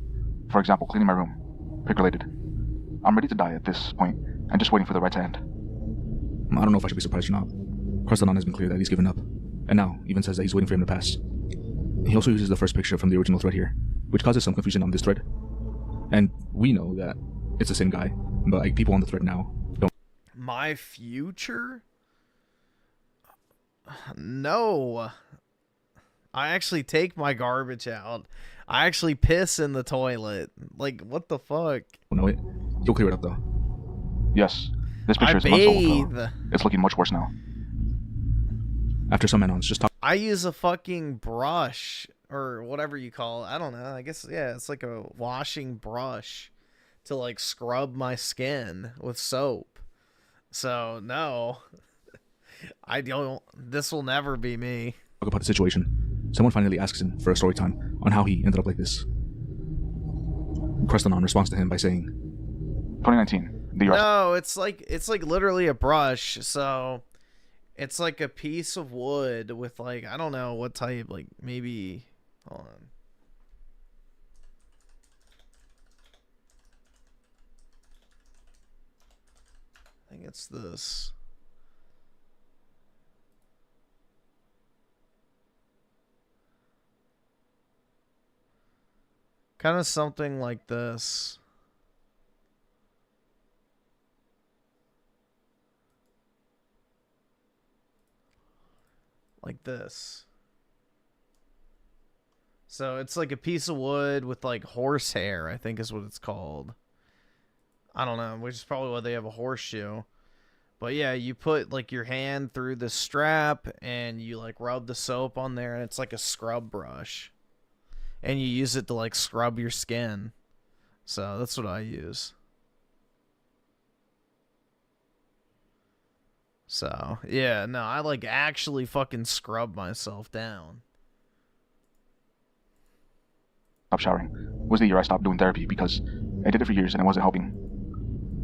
For example, cleaning my room. Pick related. I'm ready to die at this point and just waiting for the right to end. I don't know if I should be surprised or not. Crustanon has been clear that he's given up, and now even says that he's waiting for him to pass. He also uses the first picture from the original thread here, which causes some confusion on this thread. And we know that it's the same guy, but like, people on the thread now don't. My future? No. I actually take my garbage out. I actually piss in the toilet. Like, what the fuck? No, you'll clear it up though. Yes, this picture I is months old, bathe. though. It's looking much worse now. After some Anons just talk. I use a fucking brush or whatever you call it. I don't know. I guess, yeah, it's like a washing brush to like scrub my skin with soap. So, no. I don't. This will never be me. Talk about the situation. Someone finally asks him for a story time on how he ended up like this. Crustanon responds to him by saying, 2019, the US. No, it's like literally a brush. So it's like a piece of wood with like, I don't know what type, like maybe, hold on. I think it's this. Kind of something like this. Like this. So it's like a piece of wood with like horsehair, I think is what it's called. I don't know, which is probably why they have a horseshoe. But yeah, you put like your hand through the strap and you like rub the soap on there, and it's like a scrub brush. And you use it to like scrub your skin. So that's what I use. So, yeah, no, I like actually fucking scrub myself down. Stop showering was the year I stopped doing therapy because I did it for years and it wasn't helping.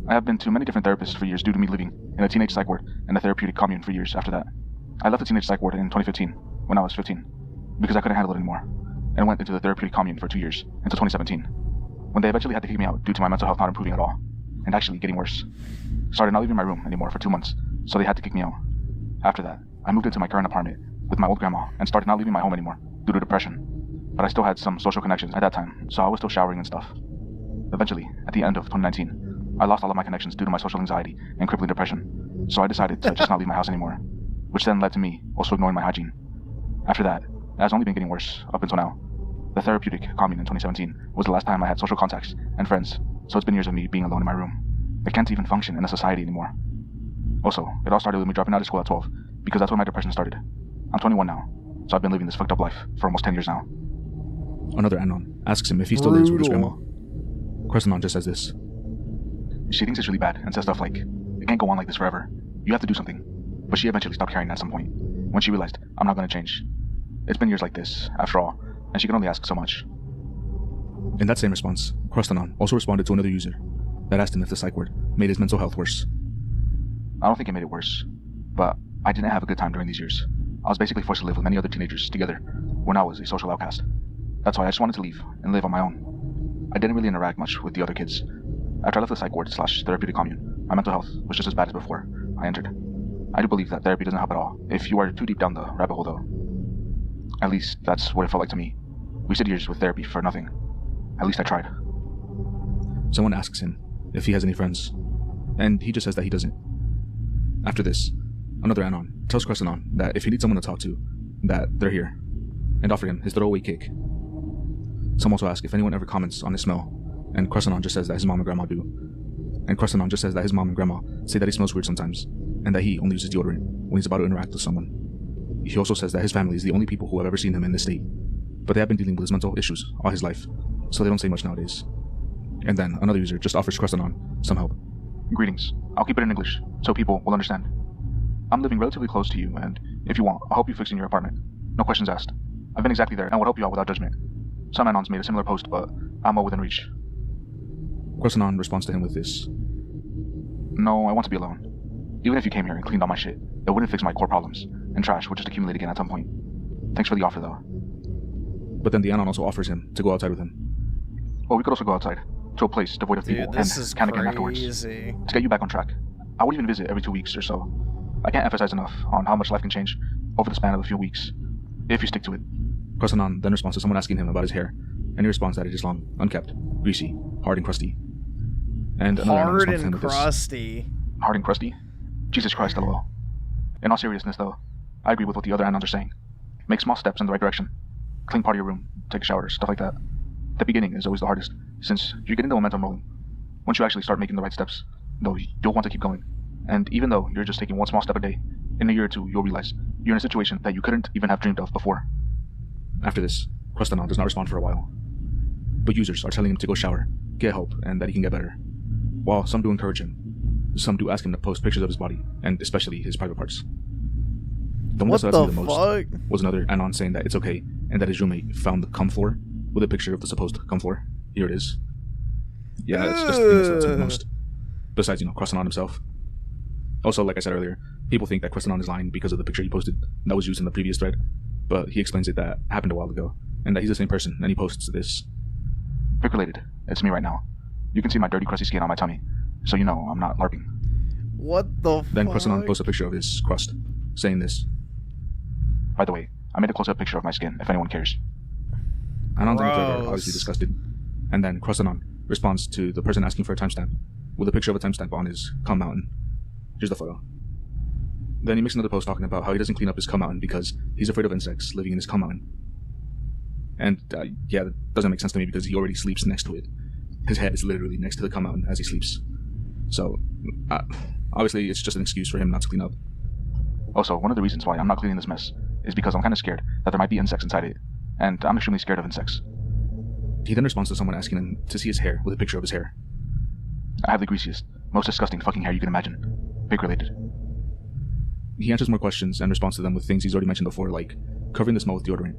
I have been to many different therapists for years due to me living in a teenage psych ward and a therapeutic commune for years after that. I left the teenage psych ward in 2015 when I was 15 because I couldn't handle it anymore, and went into the therapeutic commune for 2 years until 2017 when they eventually had to kick me out due to my mental health not improving at all and actually getting worse. Started not leaving my room anymore for 2 months, so they had to kick me out. After that, I moved into my current apartment with my old grandma and started not leaving my home anymore due to depression. But I still had some social connections at that time, so I was still showering and stuff. Eventually, at the end of 2019, I lost all of my connections due to my social anxiety and crippling depression, so I decided to just not leave my house anymore, which then led to me also ignoring my hygiene. After that, it has only been getting worse up until now. The therapeutic commune in 2017 was the last time I had social contacts and friends, so it's been years of me being alone in my room. I can't even function in a society anymore. Also, it all started with me dropping out of school at 12, because that's when my depression started. I'm 21 now, so I've been living this fucked up life for almost 10 years now. Another Anon asks him if he still lives with his grandma. Crustanon just says this. She thinks it's really bad and says stuff like, it can't go on like this forever. You have to do something. But she eventually stopped caring at some point, when she realized, I'm not going to change. It's been years like this, after all, and she can only ask so much. In that same response, Crustanon also responded to another user that asked him if the psych ward made his mental health worse. I don't think it made it worse, but I didn't have a good time during these years. I was basically forced to live with many other teenagers together when I was a social outcast. That's why I just wanted to leave and live on my own. I didn't really interact much with the other kids. After I left the psych ward / therapeutic commune, my mental health was just as bad as before I entered. I do believe that therapy doesn't help at all if you are too deep down the rabbit hole though. At least that's what it felt like to me. Wasted years with therapy for nothing. At least I tried. Someone asks him if he has any friends, and he just says that he doesn't. After this, another Anon tells Crustanon that if he needs someone to talk to, that they're here. and offer him his throwaway cake. Some also ask if anyone ever comments on his smell, and Crustanon just says that his mom and grandma do. And Crustanon just says that his mom and grandma say that he smells weird sometimes, and that he only uses deodorant when he's about to interact with someone. He also says that his family is the only people who have ever seen him in this state, but they have been dealing with his mental issues all his life, so they don't say much nowadays. And then another user just offers Crustanon some help. Greetings. I'll keep it in English, so people will understand. I'm living relatively close to you, and if you want, I'll help you fix in your apartment. No questions asked. I've been exactly there, and will help you out without judgment. Some Anons made a similar post, but I'm well within reach. Crustanon responds to him with this. No, I want to be alone. Even if you came here and cleaned all my shit, it wouldn't fix my core problems, and trash would just accumulate again at some point. Thanks for the offer, though. But then the Anon also offers him to go outside with him. Well, we could also go outside, to a place devoid of people, and can again afterwards. To get you back on track. I would even visit every 2 weeks or so. I can't emphasize enough on how much life can change over the span of a few weeks, if you stick to it. Crustanon then responds to someone asking him about his hair, and he responds that it is long, unkempt, greasy, hard and crusty. And another Anon Hard responds to him and with this. crusty. Hard and crusty? Jesus Christ, LOL. In all seriousness, though, I agree with what the other Anons are saying. Make small steps in the right direction. Clean part of your room, take a shower, stuff like that. The beginning is always the hardest, since you're getting the momentum rolling. Once you actually start making the right steps, though, you'll want to keep going. And even though you're just taking one small step a day, in a year or two, you'll realize you're in a situation that you couldn't even have dreamed of before. After this, Crustanon does not respond for a while. But users are telling him to go shower, get help, and that he can get better. While some do encourage him, some do ask him to post pictures of his body, and especially his private parts. The one that stood out to me the most was another Anon saying that it's okay, and that his roommate found the cum floor with a picture of the supposed cum floor. Here it is. Yeah, it's just the thing that stood out to me the most. Besides, Crustanon himself. Also, like I said earlier, people think that Crustanon is lying because of the picture he posted that was used in the previous thread, but he explains it that happened a while ago, and that he's the same person, and he posts this. Pick related. It's me right now. You can see my dirty crusty skin on my tummy, so you know I'm not LARPing. What the Then fuck? Crustanon posts a picture of his crust, saying this. By the way, I made a close-up picture of my skin, if anyone cares. Anons on the thread are obviously disgusted, and then Crustanon responds to the person asking for a timestamp with a picture of a timestamp on his cum mountain. Here's the photo. Then he makes another post talking about how he doesn't clean up his cum mountain because he's afraid of insects living in his cum mountain. And yeah, that doesn't make sense to me because he already sleeps next to it. His head is literally next to the cum mountain as he sleeps. So, obviously it's just an excuse for him not to clean up. Also, one of the reasons why I'm not cleaning this mess is because I'm kind of scared that there might be insects inside it, and I'm extremely scared of insects. He then responds to someone asking him to see his hair with a picture of his hair. I have the greasiest, most disgusting fucking hair you can imagine. Pig related. He answers more questions and responds to them with things he's already mentioned before, like covering the smell with deodorant.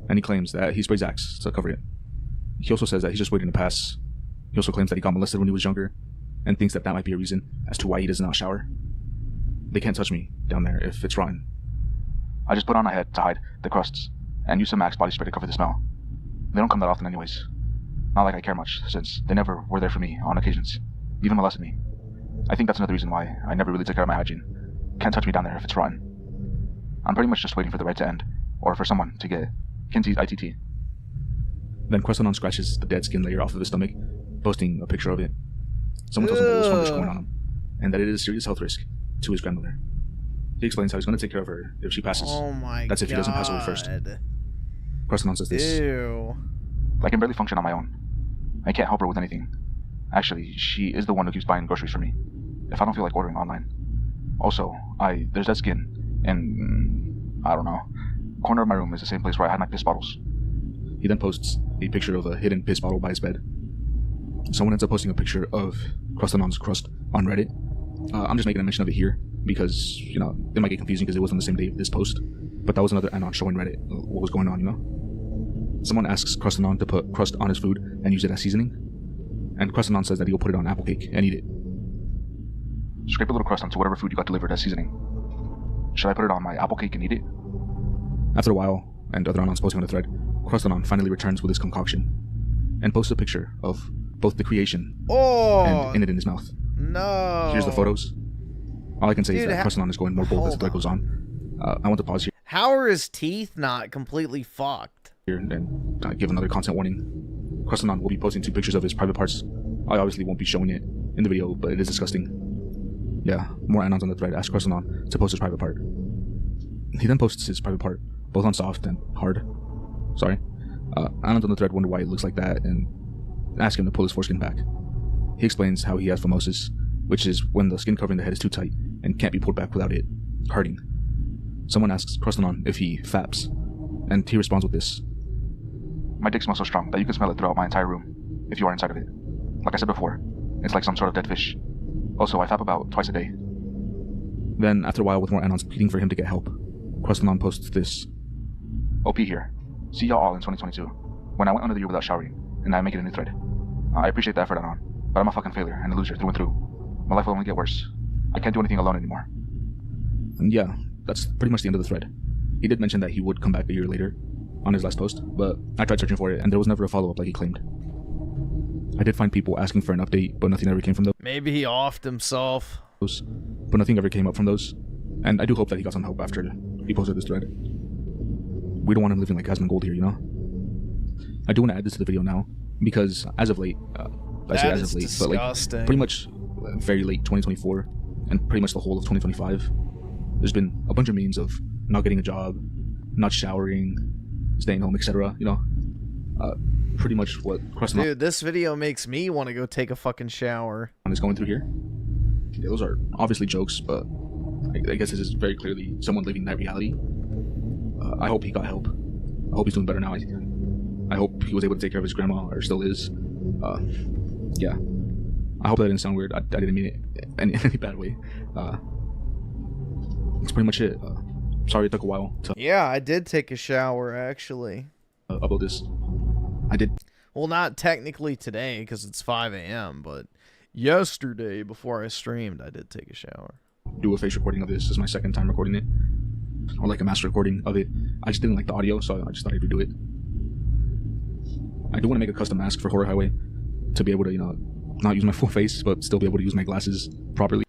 And he claims that he sprays Axe to cover it. He also says that he's just waiting to pass. He also claims that he got molested when he was younger, and thinks that that might be a reason as to why he does not shower. They can't touch me down there if it's rotten. I just put on a head to hide the crusts, and use some Axe body spray to cover the smell. They don't come that often anyways. Not like I care much, since they never were there for me on occasions. Even molested me. I think that's another reason why I never really took care of my hygiene. Can't touch me down there if it's rotten. I'm pretty much just waiting for the right to end, or for someone to get Kinsey's ITT. Then Crustanon scratches the dead skin layer off of his stomach, posting a picture of it. Someone tells him that there was fungus growing on him, and that it is a serious health risk to his grandmother. He explains how he's going to take care of her if she passes. Oh my That's if he doesn't pass away first. Crustanon says this. Ew. I can barely function on my own. I can't help her with anything. Actually, she is the one who keeps buying groceries for me, if I don't feel like ordering online. Also, there's dead skin in, I don't know, corner of my room is the same place where I had my piss bottles. He then posts a picture of a hidden piss bottle by his bed. Someone ends up posting a picture of Crustanon's crust on Reddit. I'm just making a mention of it here because, it might get confusing because it was on the same day of this post. But that was another Anon showing Reddit what was going on, Someone asks Crustanon to put crust on his food and use it as seasoning. And Crustanon says that he'll put it on apple cake and eat it. Scrape a little crust onto whatever food you got delivered as seasoning. Should I put it on my apple cake and eat it? After a while, and other Anons posting on the thread, Crustanon finally returns with his concoction and posts a picture of both the creation and in his mouth. No. Here's the photos. All I can say is that Crustanon is going more bold as the thread goes on. I want to pause here. How are his teeth not completely fucked? Here and give another content warning. Crustanon will be posting 2 pictures of his private parts. I obviously won't be showing it in the video, but it is disgusting. Yeah, more Anons on the thread ask Crustanon to post his private part. He then posts his private part, both on soft and hard. Sorry. Anons on the thread wonder why it looks like that and ask him to pull his foreskin back. He explains how he has phimosis, which is when the skin covering the head is too tight and can't be pulled back without it hurting. Someone asks Crustanon if he faps, and he responds with this. My dick smells so strong that you can smell it throughout my entire room, if you are inside of it. Like I said before, it's like some sort of dead fish. Also, I fap about twice a day. Then, after a while, with more Anons pleading for him to get help, Crustanon posts this. OP here. See y'all all in 2022, when I went under the year without showering, and I make it a new thread. I appreciate the effort, Anon, but I'm a fucking failure and a loser through and through. My life will only get worse. I can't do anything alone anymore. And yeah, that's pretty much the end of the thread. He did mention that he would come back a year later, on his last post, but I tried searching for it, and there was never a follow-up like he claimed. I did find people asking for an update, but nothing ever came from those. Maybe he offed himself. But nothing ever came up from those, and I do hope that he got some help after he posted this thread. We don't want him living like Hasman Gold here, you know? I do want to add this to the video now, because as of late, I say as of late, but like pretty much very late 2024, and pretty much the whole of 2025, there's been a bunch of memes of not getting a job, not showering, staying home, etc. You know, pretty much what Crustanon. Dude, this video makes me want to go take a fucking shower. Is going through here. Yeah, those are obviously jokes, but I guess this is very clearly someone living that reality. I hope he got help. I hope he's doing better now. I hope he was able to take care of his grandma, or still is. Yeah. I hope that didn't sound weird. I didn't mean it in any bad way. That's pretty much it. Sorry it took a while to... Yeah, I did take a shower, actually. Upload this. I did. Well, not technically today, because it's 5 a.m., but yesterday, before I streamed, I did take a shower. Do a face recording of this. This is my second time recording it. Or like a master recording of it. I just didn't like the audio, so I just thought I'd redo it. I do want to make a custom mask for Horror Highway to be able to, you know, not use my full face, but still be able to use my glasses properly.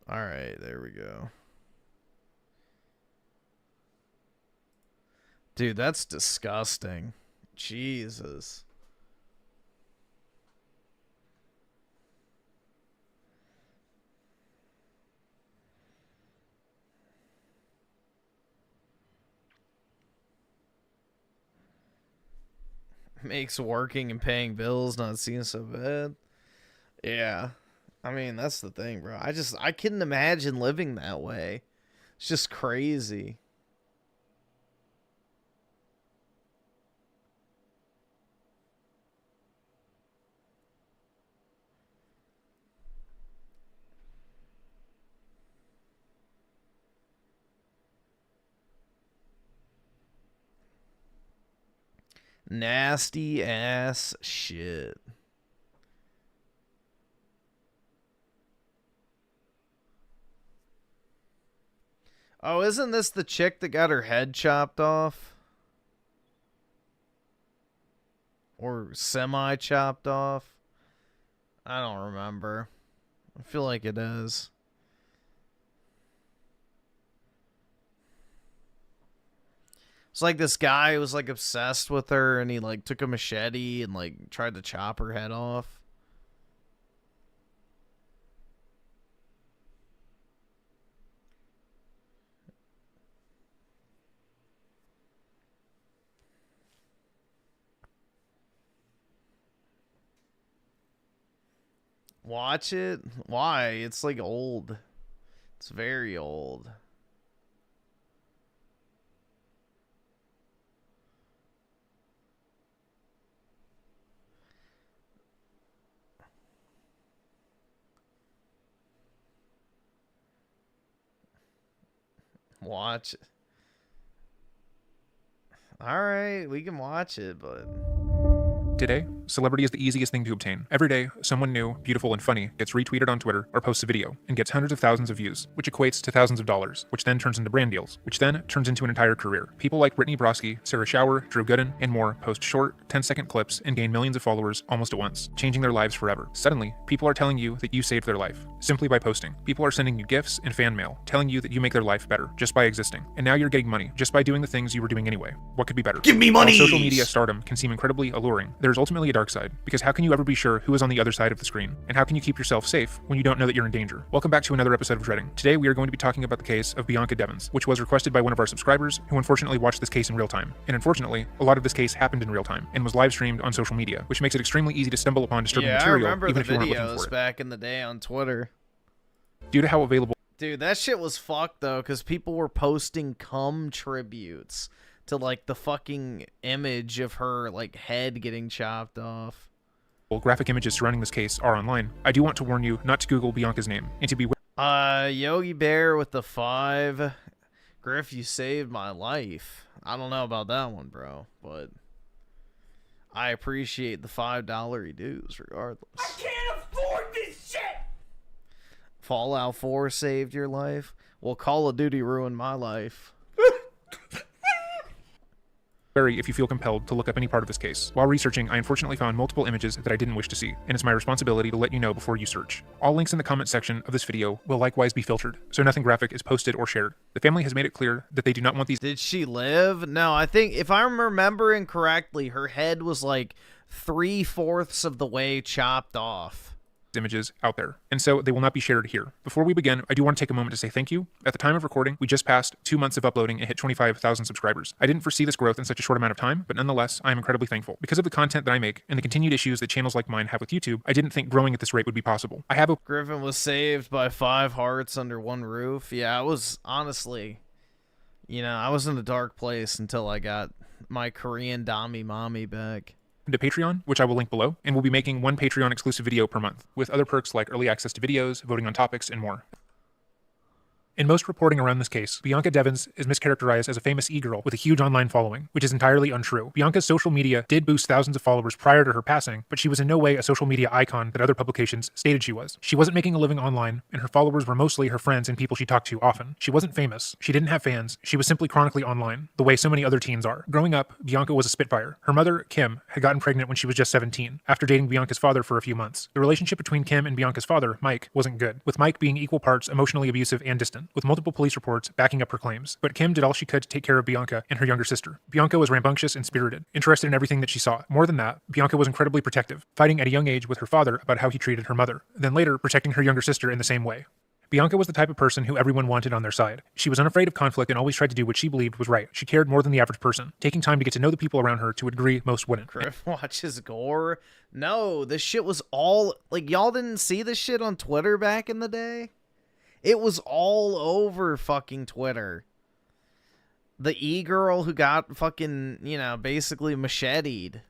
Alright, there we go. Dude, that's disgusting. Jesus. Makes working and paying bills not seem so bad. Yeah. I mean, that's the thing, bro. I couldn't imagine living that way. It's just crazy. Nasty ass shit. Oh, isn't this the chick that got her head chopped off? Or semi-chopped off? I don't remember. I feel like it is. It's like this guy was like obsessed with her, and he like took a machete and like tried to chop her head off. Watch it? Why? It's like old. It's very old. Watch it. Alright, we can watch it, but... Today, celebrity is the easiest thing to obtain. Every day, someone new, beautiful, and funny gets retweeted on Twitter or posts a video and gets hundreds of thousands of views, which equates to thousands of dollars, which then turns into brand deals, which then turns into an entire career. People like Brittany Broski, Sarah Shower, Drew Gooden, and more post short, 10-second clips and gain millions of followers almost at once, changing their lives forever. Suddenly, people are telling you that you saved their life, simply by posting. People are sending you gifts and fan mail, telling you that you make their life better, just by existing. And now you're getting money, just by doing the things you were doing anyway. What could be better? Give me money! While social media stardom can seem incredibly alluring, there's ultimately a dark side, because how can you ever be sure who is on the other side of the screen? And how can you keep yourself safe when you don't know that you're in danger? Welcome back to another episode of Dreading. Today we are going to be talking about the case of Bianca Devins, which was requested by one of our subscribers who unfortunately watched this case in real time. And unfortunately, a lot of this case happened in real time and was live streamed on social media, which makes it extremely easy to stumble upon disturbing material, I remember even the if you weren't looking for videos it. back in the day on Twitter. Due to how available Dude, that shit was fucked, though, because people were posting cum tributes to, like, the fucking image of her, like, head getting chopped off. graphic images surrounding this case are online, I do want to warn you not to Google Bianca's name, and to be Yogi Bear with the 5. Griff, you saved my life. I don't know about that one, bro, but I appreciate the $5 he dues, regardless. I can't afford this shit! Fallout 4 saved your life? Well, Call of Duty ruined my life. if you feel compelled to look up any part of this case. While researching, I unfortunately found multiple images that I didn't wish to see, and it's my responsibility to let you know before you search. All links in the comment section of this video will likewise be filtered, so nothing graphic is posted or shared. The family has made it clear that they do not want these— Did she live? No, I think, if I'm remembering correctly, her head was like 3/4 of the way chopped off. Images out there, and so they will not be shared here. Before we begin, I do want to take a moment to say thank you. At the time of recording, we just passed 2 months of uploading and hit 25,000 subscribers. I didn't foresee this growth in such a short amount of time, but nonetheless, I am incredibly thankful. Because of the content that I make and the continued issues that channels like mine have with YouTube, I didn't think growing at this rate would be possible. I have a— Griffin was saved by 5 hearts under one roof. Yeah, I was, honestly, you know, I was in a dark place until I got my Korean Dami Mommy back. To Patreon, which I will link below, and we'll be making one Patreon exclusive video per month, with other perks like early access to videos, voting on topics, and more. In most reporting around this case, Bianca Devins is mischaracterized as a famous e-girl with a huge online following, which is entirely untrue. Bianca's social media did boost thousands of followers prior to her passing, but she was in no way a social media icon that other publications stated she was. She wasn't making a living online, and her followers were mostly her friends and people she talked to often. She wasn't famous. She didn't have fans. She was simply chronically online, the way so many other teens are. Growing up, Bianca was a spitfire. Her mother, Kim, had gotten pregnant when she was just 17, after dating Bianca's father for a few months. The relationship between Kim and Bianca's father, Mike, wasn't good, with Mike being equal parts emotionally abusive and distant, with multiple police reports backing up her claims. But Kim did all she could to take care of Bianca and her younger sister. Bianca was rambunctious and spirited, interested in everything that she saw. More than that, Bianca was incredibly protective, fighting at a young age with her father about how he treated her mother, then later protecting her younger sister in the same way. Bianca was the type of person who everyone wanted on their side. She was unafraid of conflict and always tried to do what she believed was right. She cared more than the average person, taking time to get to know the people around her to a degree most wouldn't. Griff watches gore? No, this shit was all, like, y'all didn't see this shit on Twitter back in the day? It was all over fucking Twitter. The e-girl who got fucking, you know, basically macheted.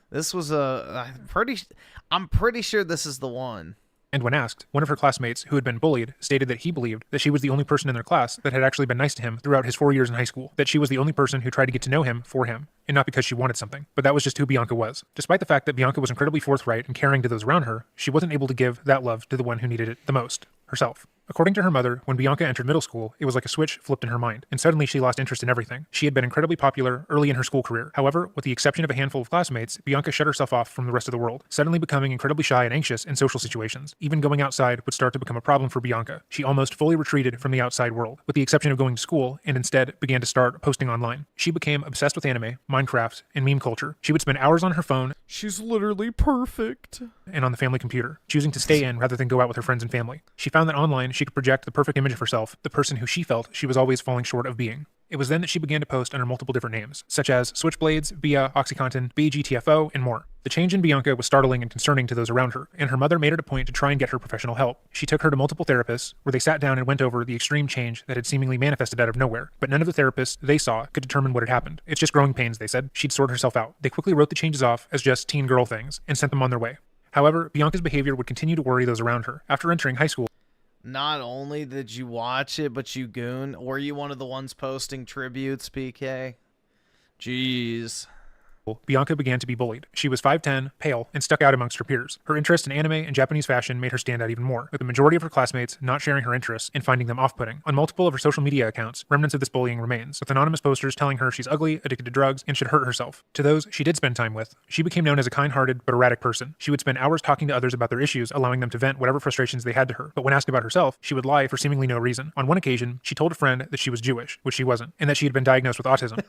This was I'm pretty sure this is the one. And when asked, one of her classmates who had been bullied stated that he believed that she was the only person in their class that had actually been nice to him throughout his 4 years in high school, that she was the only person who tried to get to know him for him, and not because she wanted something. But that was just who Bianca was. Despite the fact that Bianca was incredibly forthright and caring to those around her, she wasn't able to give that love to the one who needed it the most, herself. According to her mother, when Bianca entered middle school, it was like a switch flipped in her mind, and suddenly she lost interest in everything. She had been incredibly popular early in her school career. However, with the exception of a handful of classmates, Bianca shut herself off from the rest of the world, suddenly becoming incredibly shy and anxious in social situations. Even going outside would start to become a problem for Bianca. She almost fully retreated from the outside world, with the exception of going to school, and instead began to start posting online. She became obsessed with anime, Minecraft, and meme culture. She would spend hours on her phone— she's literally perfect— and on the family computer, choosing to stay in rather than go out with her friends and family. She found that online she could project the perfect image of herself, the person who she felt she was always falling short of being. It was then that she began to post under multiple different names, such as Switchblades, Bia, Oxycontin, BGTFO, and more. The change in Bianca was startling and concerning to those around her, and her mother made it a point to try and get her professional help. She took her to multiple therapists, where they sat down and went over the extreme change that had seemingly manifested out of nowhere. But none of the therapists they saw could determine what had happened. It's just growing pains, they said. She'd sort herself out. They quickly wrote the changes off as just teen girl things, and sent them on their way. However, Bianca's behavior would continue to worry those around her. After entering high school— Not only did you watch it, but you goon. Were you one of the ones posting tributes, PK? Jeez. Bianca began to be bullied. She was 5'10", pale, and stuck out amongst her peers. Her interest in anime and Japanese fashion made her stand out even more, with the majority of her classmates not sharing her interests and finding them off-putting. On multiple of her social media accounts, remnants of this bullying remains, with anonymous posters telling her she's ugly, addicted to drugs, and should hurt herself. To those she did spend time with, she became known as a kind-hearted but erratic person. She would spend hours talking to others about their issues, allowing them to vent whatever frustrations they had to her. But when asked about herself, she would lie for seemingly no reason. On one occasion, she told a friend that she was Jewish, which she wasn't, and that she had been diagnosed with autism.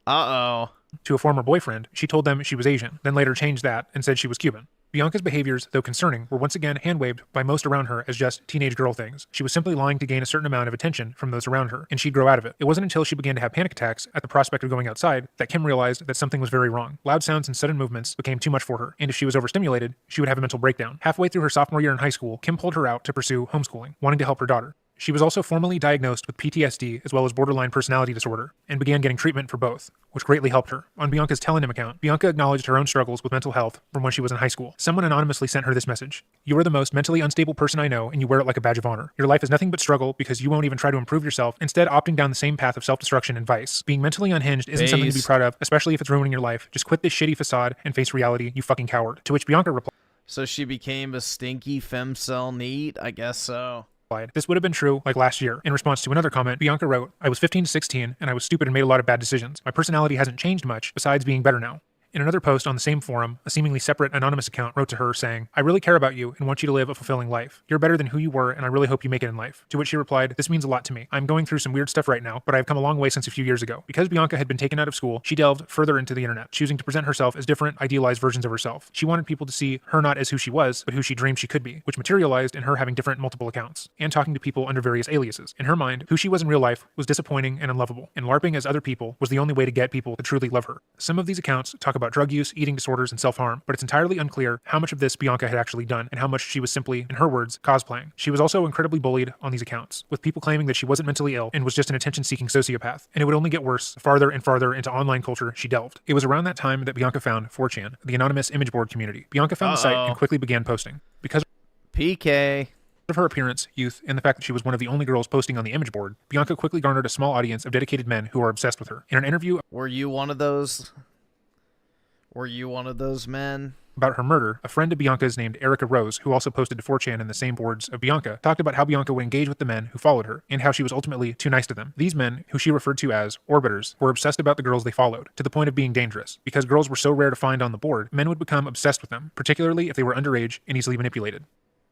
Uh-oh. To a former boyfriend, she told them she was Asian, then later changed that and said she was Cuban. Bianca's behaviors, though concerning, were once again hand-waved by most around her as just teenage girl things. She was simply lying to gain a certain amount of attention from those around her, and she'd grow out of it. It wasn't until she began to have panic attacks at the prospect of going outside that Kim realized that something was very wrong. Loud sounds and sudden movements became too much for her, and if she was overstimulated, she would have a mental breakdown. Halfway through her sophomore year in high school, Kim pulled her out to pursue homeschooling, wanting to help her daughter. She was also formally diagnosed with PTSD as well as borderline personality disorder, and began getting treatment for both, which greatly helped her. On Bianca's Telegram account, Bianca acknowledged her own struggles with mental health from when she was in high school. Someone anonymously sent her this message: "You are the most mentally unstable person I know, and you wear it like a badge of honor. Your life is nothing but struggle because you won't even try to improve yourself, instead opting down the same path of self-destruction and vice. Being mentally unhinged isn't something to be proud of, especially if it's ruining your life. Just quit this shitty facade and face reality, you fucking coward." To which Bianca replied, So she became a stinky femcel neat? I guess so. "This would have been true like last year." In response to another comment, Bianca wrote, "I was 15 to 16 and I was stupid and made a lot of bad decisions. My personality hasn't changed much besides being better now." In another post on the same forum, a seemingly separate anonymous account wrote to her saying, "I really care about you and want you to live a fulfilling life. You're better than who you were and I really hope you make it in life." To which she replied, "This means a lot to me. I'm going through some weird stuff right now, but I've come a long way since a few years ago." Because Bianca had been taken out of school, she delved further into the internet, choosing to present herself as different, idealized versions of herself. She wanted people to see her not as who she was, but who she dreamed she could be, which materialized in her having different multiple accounts, and talking to people under various aliases. In her mind, who she was in real life was disappointing and unlovable, and LARPing as other people was the only way to get people to truly love her. Some of these accounts talk about drug use, eating disorders, and self-harm, but it's entirely unclear how much of this Bianca had actually done and how much she was simply, in her words, cosplaying. She was also incredibly bullied on these accounts, with people claiming that she wasn't mentally ill and was just an attention-seeking sociopath, and it would only get worse the farther and farther into online culture she delved. It was around that time that Bianca found 4chan, the anonymous image board community. Bianca found the site and quickly began posting. Because PK of her appearance, youth, and the fact that she was one of the only girls posting on the image board, Bianca quickly garnered a small audience of dedicated men who are obsessed with her. In an interview, Were you one of those men? About her murder, a friend of Bianca's named Erica Rose, who also posted to 4chan in the same boards of Bianca, talked about how Bianca would engage with the men who followed her, and how she was ultimately too nice to them. These men, who she referred to as orbiters, were obsessed about the girls they followed, to the point of being dangerous. Because girls were so rare to find on the board, men would become obsessed with them, particularly if they were underage and easily manipulated.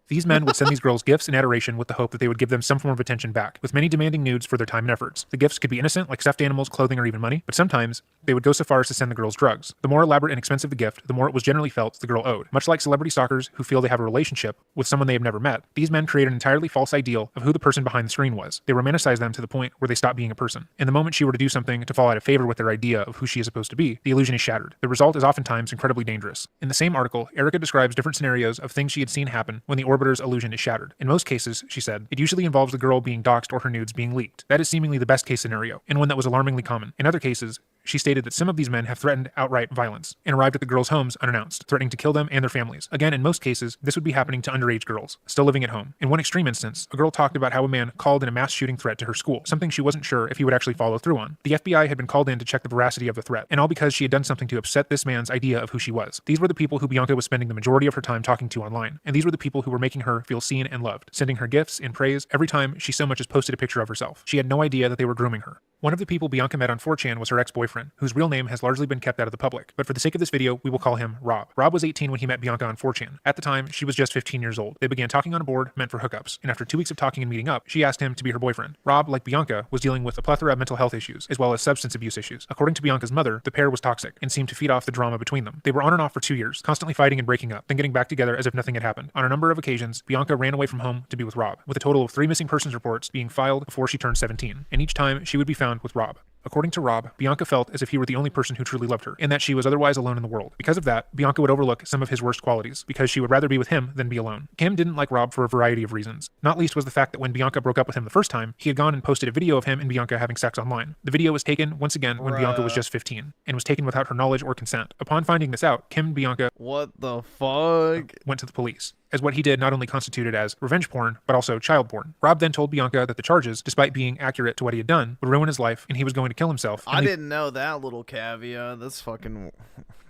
These men would send these girls gifts and adoration with the hope that they would give them some form of attention back, with many demanding nudes for their time and efforts. The gifts could be innocent, like stuffed animals, clothing, or even money, but sometimes they would go so far as to send the girls drugs. The more elaborate and expensive the gift, the more it was generally felt the girl owed. Much like celebrity stalkers who feel they have a relationship with someone they have never met, these men create an entirely false ideal of who the person behind the screen was. They romanticize them to the point where they stop being a person. And the moment she were to do something to fall out of favor with their idea of who she is supposed to be, the illusion is shattered. The result is oftentimes incredibly dangerous. In the same article, Erica describes different scenarios of things she had seen happen when the orbiter's illusion is shattered. In most cases, she said, it usually involves the girl being doxxed or her nudes being leaked. That is seemingly the best case scenario, and one that was alarmingly common. In other cases, she stated that some of these men have threatened outright violence and arrived at the girls' homes unannounced, threatening to kill them and their families. Again, in most cases, this would be happening to underage girls, still living at home. In one extreme instance, a girl talked about how a man called in a mass shooting threat to her school, something she wasn't sure if he would actually follow through on. The FBI had been called in to check the veracity of the threat, and all because she had done something to upset this man's idea of who she was. These were the people who Bianca was spending the majority of her time talking to online, and these were the people who were making her feel seen and loved, sending her gifts and praise every time she so much as posted a picture of herself. She had no idea that they were grooming her. One of the people Bianca met on 4chan was her ex-boyfriend, whose real name has largely been kept out of the public, but for the sake of this video, we will call him Rob. Rob was 18 when he met Bianca on 4chan. At the time, she was just 15 years old. They began talking on a board meant for hookups, and after 2 weeks of talking and meeting up, she asked him to be her boyfriend. Rob, like Bianca, was dealing with a plethora of mental health issues, as well as substance abuse issues. According to Bianca's mother, the pair was toxic, and seemed to feed off the drama between them. They were on and off for 2 years, constantly fighting and breaking up, then getting back together as if nothing had happened. On a number of occasions, Bianca ran away from home to be with Rob, with a total of 3 missing persons reports being filed before she turned 17, and each time she would be found with Rob. According to Rob, Bianca felt as if he were the only person who truly loved her, and that she was otherwise alone in the world. Because of that, Bianca would overlook some of his worst qualities, because she would rather be with him than be alone. Kim didn't like Rob for a variety of reasons. Not least was the fact that when Bianca broke up with him the first time, he had gone and posted a video of him and Bianca having sex online. The video was taken, once again, when Bianca was just 15, and was taken without her knowledge or consent. Upon finding this out, Kim and Bianca What the fuck? went to the police, as what he did not only constituted as revenge porn, but also child porn. Rob then told Bianca that the charges, despite being accurate to what he had done, would ruin his life, and he was going to kill himself. I didn't know that little caveat. That's fucking...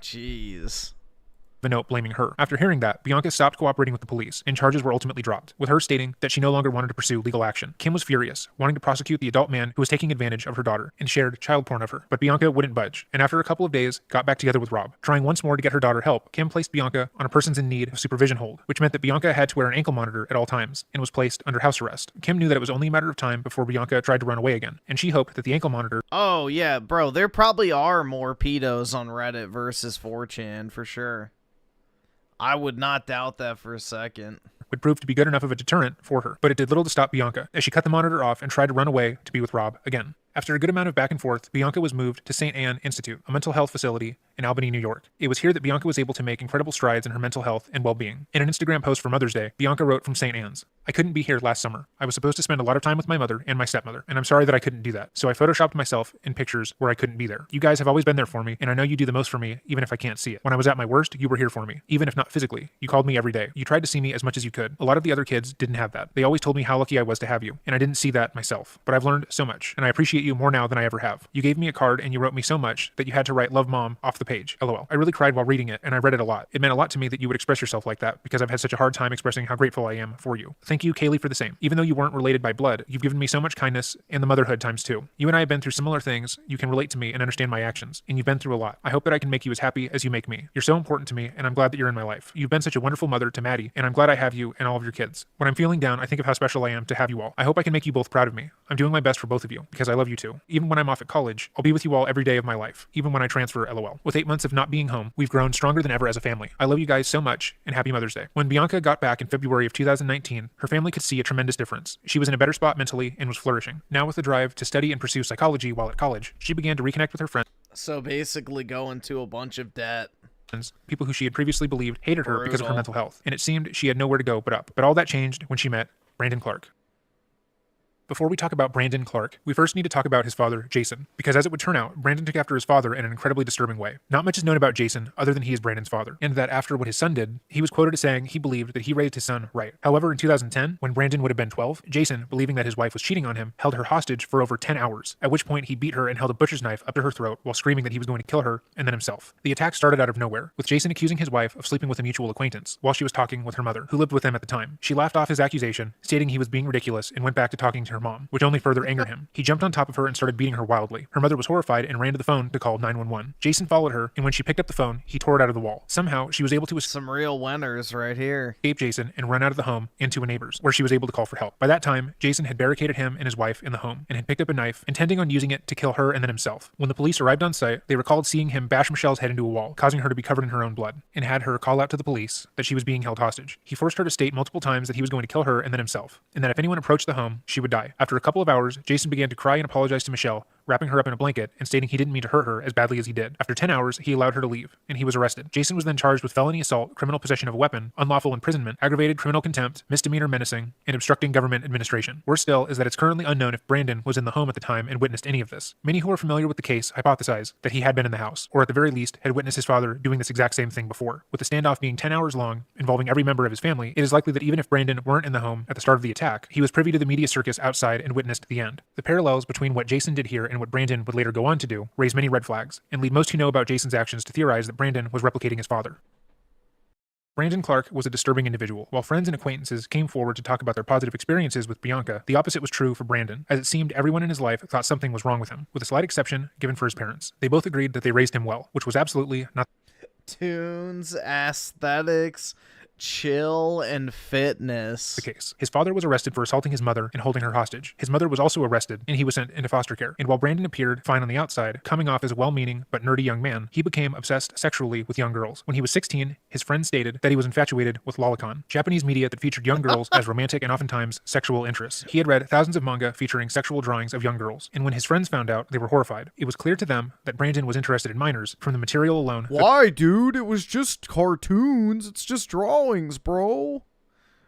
Jeez. a note blaming her. After hearing that, Bianca stopped cooperating with the police, and charges were ultimately dropped, with her stating that she no longer wanted to pursue legal action. Kim was furious, wanting to prosecute the adult man who was taking advantage of her daughter and shared child porn of her. But Bianca wouldn't budge, and after a couple of days, got back together with Rob. Trying once more to get her daughter help, Kim placed Bianca on a persons in need of supervision hold, which meant that Bianca had to wear an ankle monitor at all times, and was placed under house arrest. Kim knew that it was only a matter of time before Bianca tried to run away again, and she hoped that the ankle monitor— Oh, yeah, bro, there probably are more pedos on Reddit versus 4chan, for sure. I would not doubt that for a second. would prove to be good enough of a deterrent for her, but it did little to stop Bianca, as she cut the monitor off and tried to run away to be with Rob again. After a good amount of back and forth, Bianca was moved to St. Anne Institute, a mental health facility in Albany, New York. It was here that Bianca was able to make incredible strides in her mental health and well-being. In an Instagram post for Mother's Day, Bianca wrote from St. Anne's, "I couldn't be here last summer. I was supposed to spend a lot of time with my mother and my stepmother, and I'm sorry that I couldn't do that. So I photoshopped myself in pictures where I couldn't be there. You guys have always been there for me, and I know you do the most for me, even if I can't see it. When I was at my worst, you were here for me, even if not physically. You called me every day. You tried to see me as much as you could. A lot of the other kids didn't have that. They always told me how lucky I was to have you, and I didn't see that myself. But I've learned so much, and I appreciate you more now than I ever have. You gave me a card, and you wrote me so much that you had to write 'Love Mom' off the page. LOL. I really cried while reading it, and I read it a lot. It meant a lot to me that you would express yourself like that, because I've had such a hard time expressing how grateful I am for you. Thank you, Kaylee, for the same. Even though you weren't related by blood, you've given me so much kindness and the motherhood times two. You and I have been through similar things. You can relate to me and understand my actions, and you've been through a lot. I hope that I can make you as happy as you make me. You're so important to me, and I'm glad that you're in my life. You've been such a wonderful mother to Maddie, and I'm glad I have you and all of your kids. When I'm feeling down, I think of how special I am to have you all. I hope I can make you both proud of me. I'm doing my best for both of you, because I love you too. Even when I'm off at college, I'll be with you all every day of my life, even when I transfer, LOL. With 8 months of not being home, we've grown stronger than ever as a family. I love you guys so much, and happy Mother's Day." When Bianca got back in February of 2019, her family could see a tremendous difference. She was in a better spot mentally and was flourishing. Now with the drive to study and pursue psychology while at college, she began to reconnect with her friends. So basically go into a bunch of debt. People who she had previously believed hated her because of her Brutal. mental health, and it seemed she had nowhere to go but up. But all that changed when she met Brandon Clark. Before we talk about Brandon Clark, we first need to talk about his father, Jason, because as it would turn out, Brandon took after his father in an incredibly disturbing way. Not much is known about Jason other than he is Brandon's father, and that after what his son did, he was quoted as saying he believed that he raised his son right. However, in 2010, when Brandon would have been 12, Jason, believing that his wife was cheating on him, held her hostage for over 10 hours, at which point he beat her and held a butcher's knife up to her throat while screaming that he was going to kill her and then himself. The attack started out of nowhere, with Jason accusing his wife of sleeping with a mutual acquaintance while she was talking with her mother, who lived with them at the time. She laughed off his accusation, stating he was being ridiculous, and went back to talking to her mom, which only further angered him. He jumped on top of her and started beating her wildly. Her mother was horrified and ran to the phone to call 911. Jason followed her, and when she picked up the phone, he tore it out of the wall. Somehow, she was able to Some real winners right here. escape Jason and run out of the home into a neighbor's, where she was able to call for help. By that time, Jason had barricaded him and his wife in the home, and had picked up a knife, intending on using it to kill her and then himself. When the police arrived on site, they recalled seeing him bash Michelle's head into a wall, causing her to be covered in her own blood, and had her call out to the police that she was being held hostage. He forced her to state multiple times that he was going to kill her and then himself, and that if anyone approached the home, she would die. After a couple of hours, Jason began to cry and apologize to Michelle, wrapping her up in a blanket and stating he didn't mean to hurt her as badly as he did. After 10 hours, he allowed her to leave, and he was arrested. Jason was then charged with felony assault, criminal possession of a weapon, unlawful imprisonment, aggravated criminal contempt, misdemeanor menacing, and obstructing government administration. Worse still is that it's currently unknown if Brandon was in the home at the time and witnessed any of this. Many who are familiar with the case hypothesize that he had been in the house, or at the very least had witnessed his father doing this exact same thing before. With the standoff being 10 hours long, involving every member of his family, it is likely that even if Brandon weren't in the home at the start of the attack, he was privy to the media circus outside and witnessed the end. The parallels between what Jason did here and what Brandon would later go on to do raise many red flags, and lead most who know about Jason's actions to theorize that Brandon was replicating his father. Brandon Clark was a disturbing individual. While friends and acquaintances came forward to talk about their positive experiences with Bianca, the opposite was true for Brandon, as it seemed everyone in his life thought something was wrong with him, with a slight exception given for his parents. They both agreed that they raised him well, which was absolutely not Tunes, aesthetics, chill, and fitness. the case. His father was arrested for assaulting his mother and holding her hostage. His mother was also arrested, and he was sent into foster care. And while Brandon appeared fine on the outside, coming off as a well-meaning but nerdy young man, he became obsessed sexually with young girls. When he was 16, his friends stated that he was infatuated with lolicon, Japanese media that featured young girls as romantic and oftentimes sexual interests. He had read thousands of manga featuring sexual drawings of young girls, and when his friends found out, they were horrified. It was clear to them that Brandon was interested in minors from the material alone. Why, dude? It was just cartoons. It's just drawings, bro.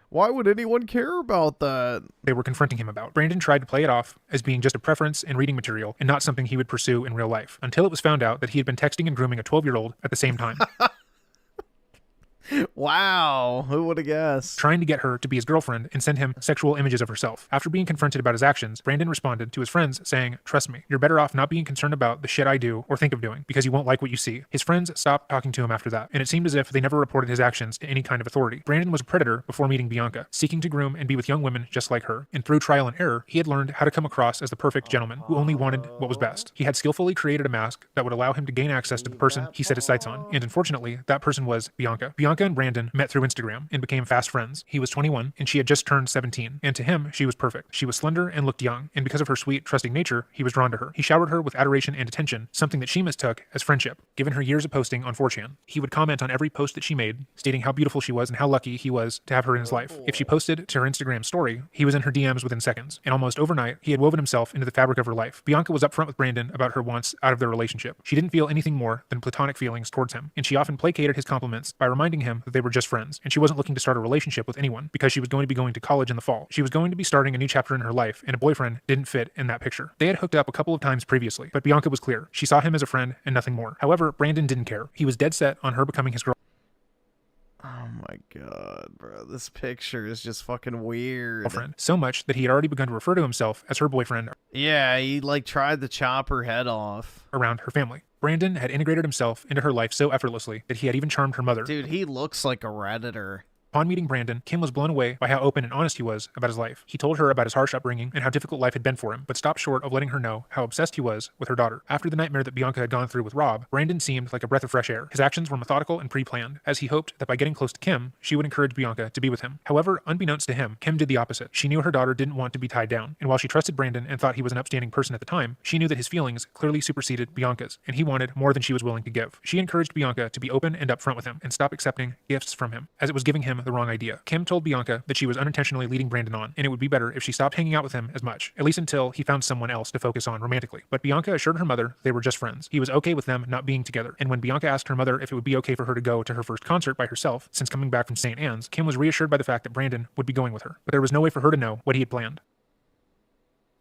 Why would anyone care about that? They were confronting him about. Brandon tried to play it off as being just a preference and reading material and not something he would pursue in real life, until it was found out that he had been texting and grooming a 12-year-old at the same time. Wow, who would have guessed? Trying to get her to be his girlfriend and send him sexual images of herself. After being confronted about his actions, Brandon responded to his friends saying, "Trust me, you're better off not being concerned about the shit I do or think of doing because you won't like what you see." His friends stopped talking to him after that, and it seemed as if they never reported his actions to any kind of authority. Brandon was a predator before meeting Bianca, seeking to groom and be with young women just like her, and through trial and error, he had learned how to come across as the perfect gentleman who only wanted what was best. He had skillfully created a mask that would allow him to gain access to the person he set his sights on, and unfortunately, that person was Bianca. Bianca and Brandon met through Instagram and became fast friends. He was 21 and she had just turned 17, and to him, she was perfect. She was slender and looked young, and because of her sweet, trusting nature, he was drawn to her. He showered her with adoration and attention, something that she mistook as friendship. Given her years of posting on 4chan, he would comment on every post that she made, stating how beautiful she was and how lucky he was to have her in his life. If she posted to her Instagram story, he was in her DMs within seconds, and almost overnight, he had woven himself into the fabric of her life. Bianca was upfront with Brandon about her wants out of their relationship. She didn't feel anything more than platonic feelings towards him, and she often placated his compliments by reminding him that they were just friends, and she wasn't looking to start a relationship with anyone because she was going to be going to college in the fall. She was going to be starting a new chapter in her life, and a boyfriend didn't fit in that picture. They had hooked up a couple of times previously, but Bianca was clear. She saw him as a friend and nothing more. However, Brandon didn't care. He was dead set on her becoming his girl. Oh my god, bro. This picture is just fucking weird. Girlfriend, so much that he had already begun to refer to himself as her boyfriend. Yeah, he like tried to chop her head off. Around her family. Brandon had integrated himself into her life so effortlessly that he had even charmed her mother. Dude, he looks like a Redditor. Upon meeting Brandon, Kim was blown away by how open and honest he was about his life. He told her about his harsh upbringing and how difficult life had been for him, but stopped short of letting her know how obsessed he was with her daughter. After the nightmare that Bianca had gone through with Rob, Brandon seemed like a breath of fresh air. His actions were methodical and pre-planned, as he hoped that by getting close to Kim, she would encourage Bianca to be with him. However, unbeknownst to him, Kim did the opposite. She knew her daughter didn't want to be tied down, and while she trusted Brandon and thought he was an upstanding person at the time, she knew that his feelings clearly superseded Bianca's, and he wanted more than she was willing to give. She encouraged Bianca to be open and upfront with him, and stop accepting gifts from him, as it was giving him the wrong idea. Kim told Bianca that she was unintentionally leading Brandon on, and it would be better if she stopped hanging out with him as much, at least until he found someone else to focus on romantically. But Bianca assured her mother they were just friends. He was okay with them not being together, and when Bianca asked her mother if it would be okay for her to go to her first concert by herself since coming back from St. Anne's, Kim was reassured by the fact that Brandon would be going with her, but there was no way for her to know what he had planned.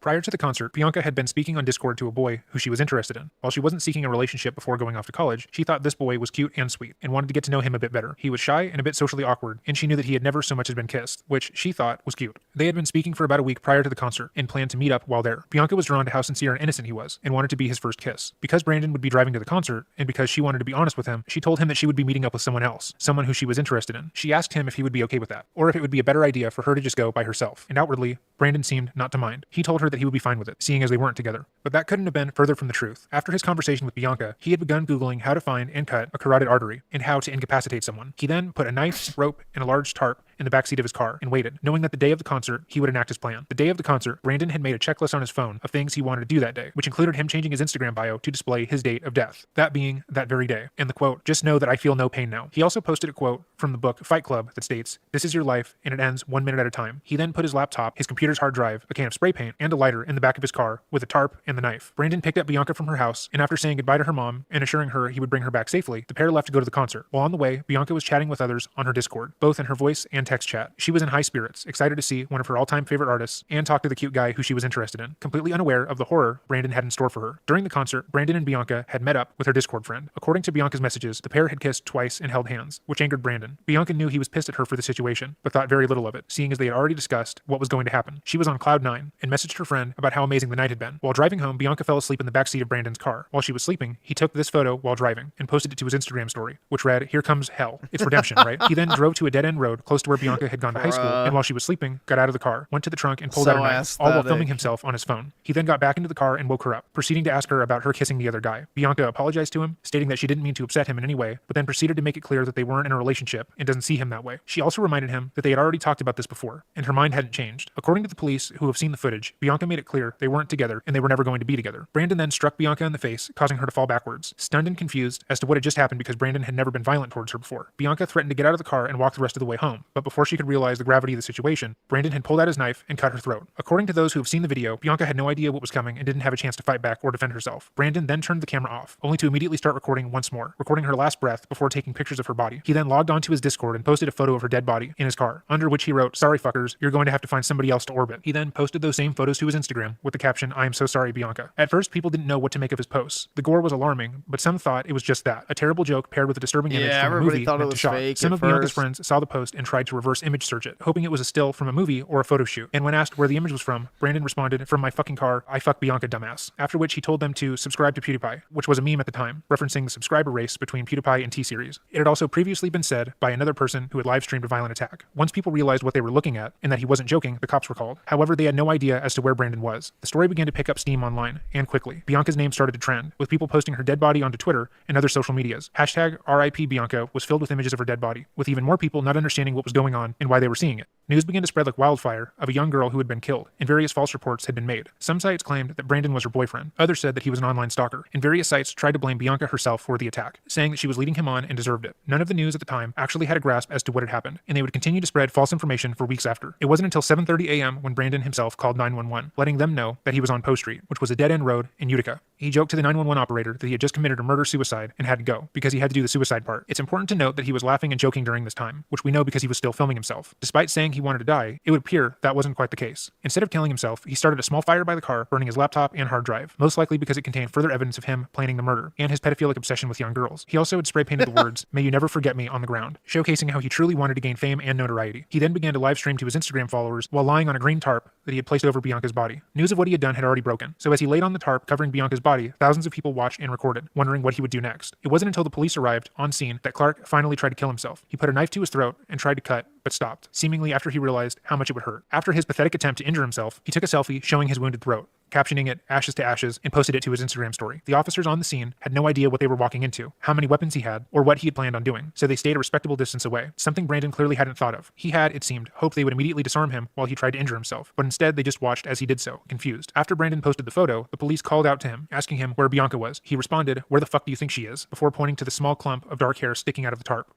Prior to the concert, Bianca had been speaking on Discord to a boy who she was interested in. While she wasn't seeking a relationship before going off to college, she thought this boy was cute and sweet, and wanted to get to know him a bit better. He was shy and a bit socially awkward, and she knew that he had never so much as been kissed, which she thought was cute. They had been speaking for about a week prior to the concert, and planned to meet up while there. Bianca was drawn to how sincere and innocent he was, and wanted to be his first kiss. Because Brandon would be driving to the concert, and because she wanted to be honest with him, she told him that she would be meeting up with someone else, someone who she was interested in. She asked him if he would be okay with that, or if it would be a better idea for her to just go by herself, and outwardly, Brandon seemed not to mind. He told her that he would be fine with it, seeing as they weren't together. But that couldn't have been further from the truth. After his conversation with Bianca, he had begun Googling how to find and cut a carotid artery and how to incapacitate someone. He then put a knife, rope, and a large tarp in the backseat of his car and waited, knowing that the day of the concert, he would enact his plan. The day of the concert, Brandon had made a checklist on his phone of things he wanted to do that day, which included him changing his Instagram bio to display his date of death, that being that very day. And the quote, "Just know that I feel no pain now." He also posted a quote from the book Fight Club that states, "This is your life, and it ends 1 minute at a time." He then put his laptop, his computer's hard drive, a can of spray paint, and a lighter in the back of his car with a tarp and the knife. Brandon picked up Bianca from her house, and after saying goodbye to her mom and assuring her he would bring her back safely, the pair left to go to the concert. While on the way, Bianca was chatting with others on her Discord, both in her voice and text chat. She was in high spirits, excited to see one of her all-time favorite artists, and talk to the cute guy who she was interested in, completely unaware of the horror Brandon had in store for her. During the concert, Brandon and Bianca had met up with her Discord friend. According to Bianca's messages, the pair had kissed twice and held hands, which angered Brandon. Bianca knew he was pissed at her for the situation, but thought very little of it, seeing as they had already discussed what was going to happen. She was on cloud 9 and messaged her friend about how amazing the night had been. While driving home, Bianca fell asleep in the backseat of Brandon's car. While she was sleeping, he took this photo while driving and posted it to his Instagram story, which read, "Here comes hell. It's redemption, right?" He then drove to a dead-end road close to where Bianca had gone to high school, and while she was sleeping, got out of the car, went to the trunk, and pulled out a knife, all while filming himself on his phone. He then got back into the car and woke her up, proceeding to ask her about her kissing the other guy. Bianca apologized to him, stating that she didn't mean to upset him in any way, but then proceeded to make it clear that they weren't in a relationship and doesn't see him that way. She also reminded him that they had already talked about this before, and her mind hadn't changed. According to the police who have seen the footage, Bianca made it clear they weren't together and they were never going to be together. Brandon then struck Bianca in the face, causing her to fall backwards, stunned and confused as to what had just happened because Brandon had never been violent towards her before. Bianca threatened to get out of the car and walk the rest of the way home, but But before she could realize the gravity of the situation, Brandon had pulled out his knife and cut her throat. According to those who have seen the video, Bianca had no idea what was coming and didn't have a chance to fight back or defend herself. Brandon then turned the camera off, only to immediately start recording once more, recording her last breath before taking pictures of her body. He then logged onto his Discord and posted a photo of her dead body in his car, under which he wrote, "Sorry fuckers, you're going to have to find somebody else to orbit." He then posted those same photos to his Instagram with the caption, "I am so sorry, Bianca." At first, people didn't know what to make of his posts. The gore was alarming, but some thought it was just that, a terrible joke paired with a disturbing image from a movie thought it meant to was shock. fake Some at of Bianca's first. friends saw the post and tried to reverse image search it, hoping it was a still from a movie or a photo shoot. And when asked where the image was from, Brandon responded, "From my fucking car, I fuck Bianca, dumbass." After which he told them to subscribe to PewDiePie, which was a meme at the time, referencing the subscriber race between PewDiePie and T-Series. It had also previously been said by another person who had live streamed a violent attack. Once people realized what they were looking at and that he wasn't joking, the cops were called. However, they had no idea as to where Brandon was. The story began to pick up steam online, and quickly. Bianca's name started to trend, with people posting her dead body onto Twitter and other social medias. Hashtag RIP Bianca was filled with images of her dead body, with even more people not understanding what was going on and why they were seeing it. News began to spread like wildfire of a young girl who had been killed, and various false reports had been made. Some sites claimed that Brandon was her boyfriend. Others said that he was an online stalker, and various sites tried to blame Bianca herself for the attack, saying that she was leading him on and deserved it. None of the news at the time actually had a grasp as to what had happened, and they would continue to spread false information for weeks after. It wasn't until 7:30 a.m. when Brandon himself called 911, letting them know that he was on Post Street, which was a dead-end road in Utica. He joked to the 911 operator that he had just committed a murder-suicide and had to go, because he had to do the suicide part. It's important to note that he was laughing and joking during this time, which we know because he was still filming himself. Despite saying he wanted to die, it would appear that wasn't quite the case. Instead of killing himself, he started a small fire by the car, burning his laptop and hard drive, most likely because it contained further evidence of him planning the murder and his pedophilic obsession with young girls. He also had spray painted the words, "May you never forget me," on the ground, showcasing how he truly wanted to gain fame and notoriety. He then began to live stream to his Instagram followers while lying on a green tarp that he had placed over Bianca's body. News of what he had done had already broken, so as he laid on the tarp covering Bianca's body, thousands of people watched and recorded, wondering what he would do next. It wasn't until the police arrived on scene that Clark finally tried to kill himself. He put a knife to his throat and tried to cut, but stopped, seemingly after he realized how much it would hurt. After his pathetic attempt to injure himself, he took a selfie showing his wounded throat, captioning it "Ashes to Ashes," and posted it to his Instagram story. The officers on the scene had no idea what they were walking into, how many weapons he had, or what he had planned on doing, so they stayed a respectable distance away, something Brandon clearly hadn't thought of. He had, it seemed, hoped they would immediately disarm him while he tried to injure himself, but instead they just watched as he did so, confused. After Brandon posted the photo, the police called out to him, asking him where Bianca was. He responded, "Where the fuck do you think she is?" before pointing to the small clump of dark hair sticking out of the tarp.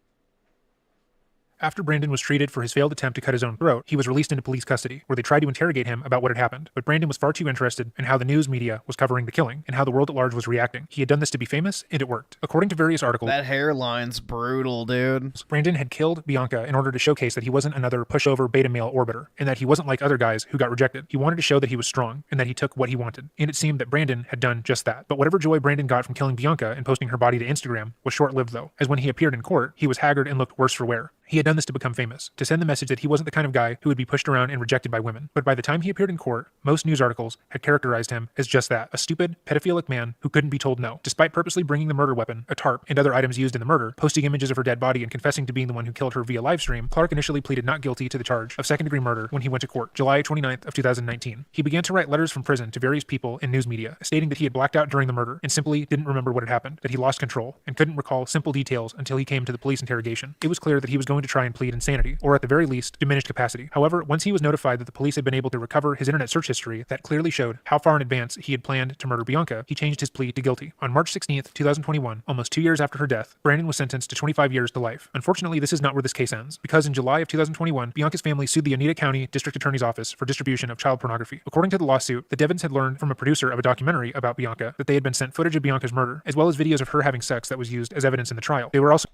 After Brandon was treated for his failed attempt to cut his own throat, he was released into police custody, where they tried to interrogate him about what had happened. But Brandon was far too interested in how the news media was covering the killing and how the world at large was reacting. He had done this to be famous, and it worked. According to various articles, That hairline's brutal, dude. Brandon had killed Bianca in order to showcase that he wasn't another pushover beta male orbiter, and that he wasn't like other guys who got rejected. He wanted to show that he was strong, and that he took what he wanted. And it seemed that Brandon had done just that. But whatever joy Brandon got from killing Bianca and posting her body to Instagram was short-lived though, as when he appeared in court, he was haggard and looked worse for wear. He had done this to become famous, to send the message that he wasn't the kind of guy who would be pushed around and rejected by women. But by the time he appeared in court, most news articles had characterized him as just that, a stupid, pedophilic man who couldn't be told no. Despite purposely bringing the murder weapon, a tarp, and other items used in the murder, posting images of her dead body and confessing to being the one who killed her via livestream, Clark initially pleaded not guilty to the charge of second-degree murder when he went to court, July 29th of 2019. He began to write letters from prison to various people in news media, stating that he had blacked out during the murder and simply didn't remember what had happened, that he lost control, and couldn't recall simple details until he came to the police interrogation. It was clear that he was going to try and plead insanity, or at the very least, diminished capacity. However, once he was notified that the police had been able to recover his internet search history that clearly showed how far in advance he had planned to murder Bianca, he changed his plea to guilty. On March 16th, 2021, almost 2 years after her death, Brandon was sentenced to 25 years to life. Unfortunately, this is not where this case ends, because in July of 2021, Bianca's family sued the Oneida County District Attorney's Office for distribution of child pornography. According to the lawsuit, the Devons had learned from a producer of a documentary about Bianca that they had been sent footage of Bianca's murder, as well as videos of her having sex that was used as evidence in the trial. They were also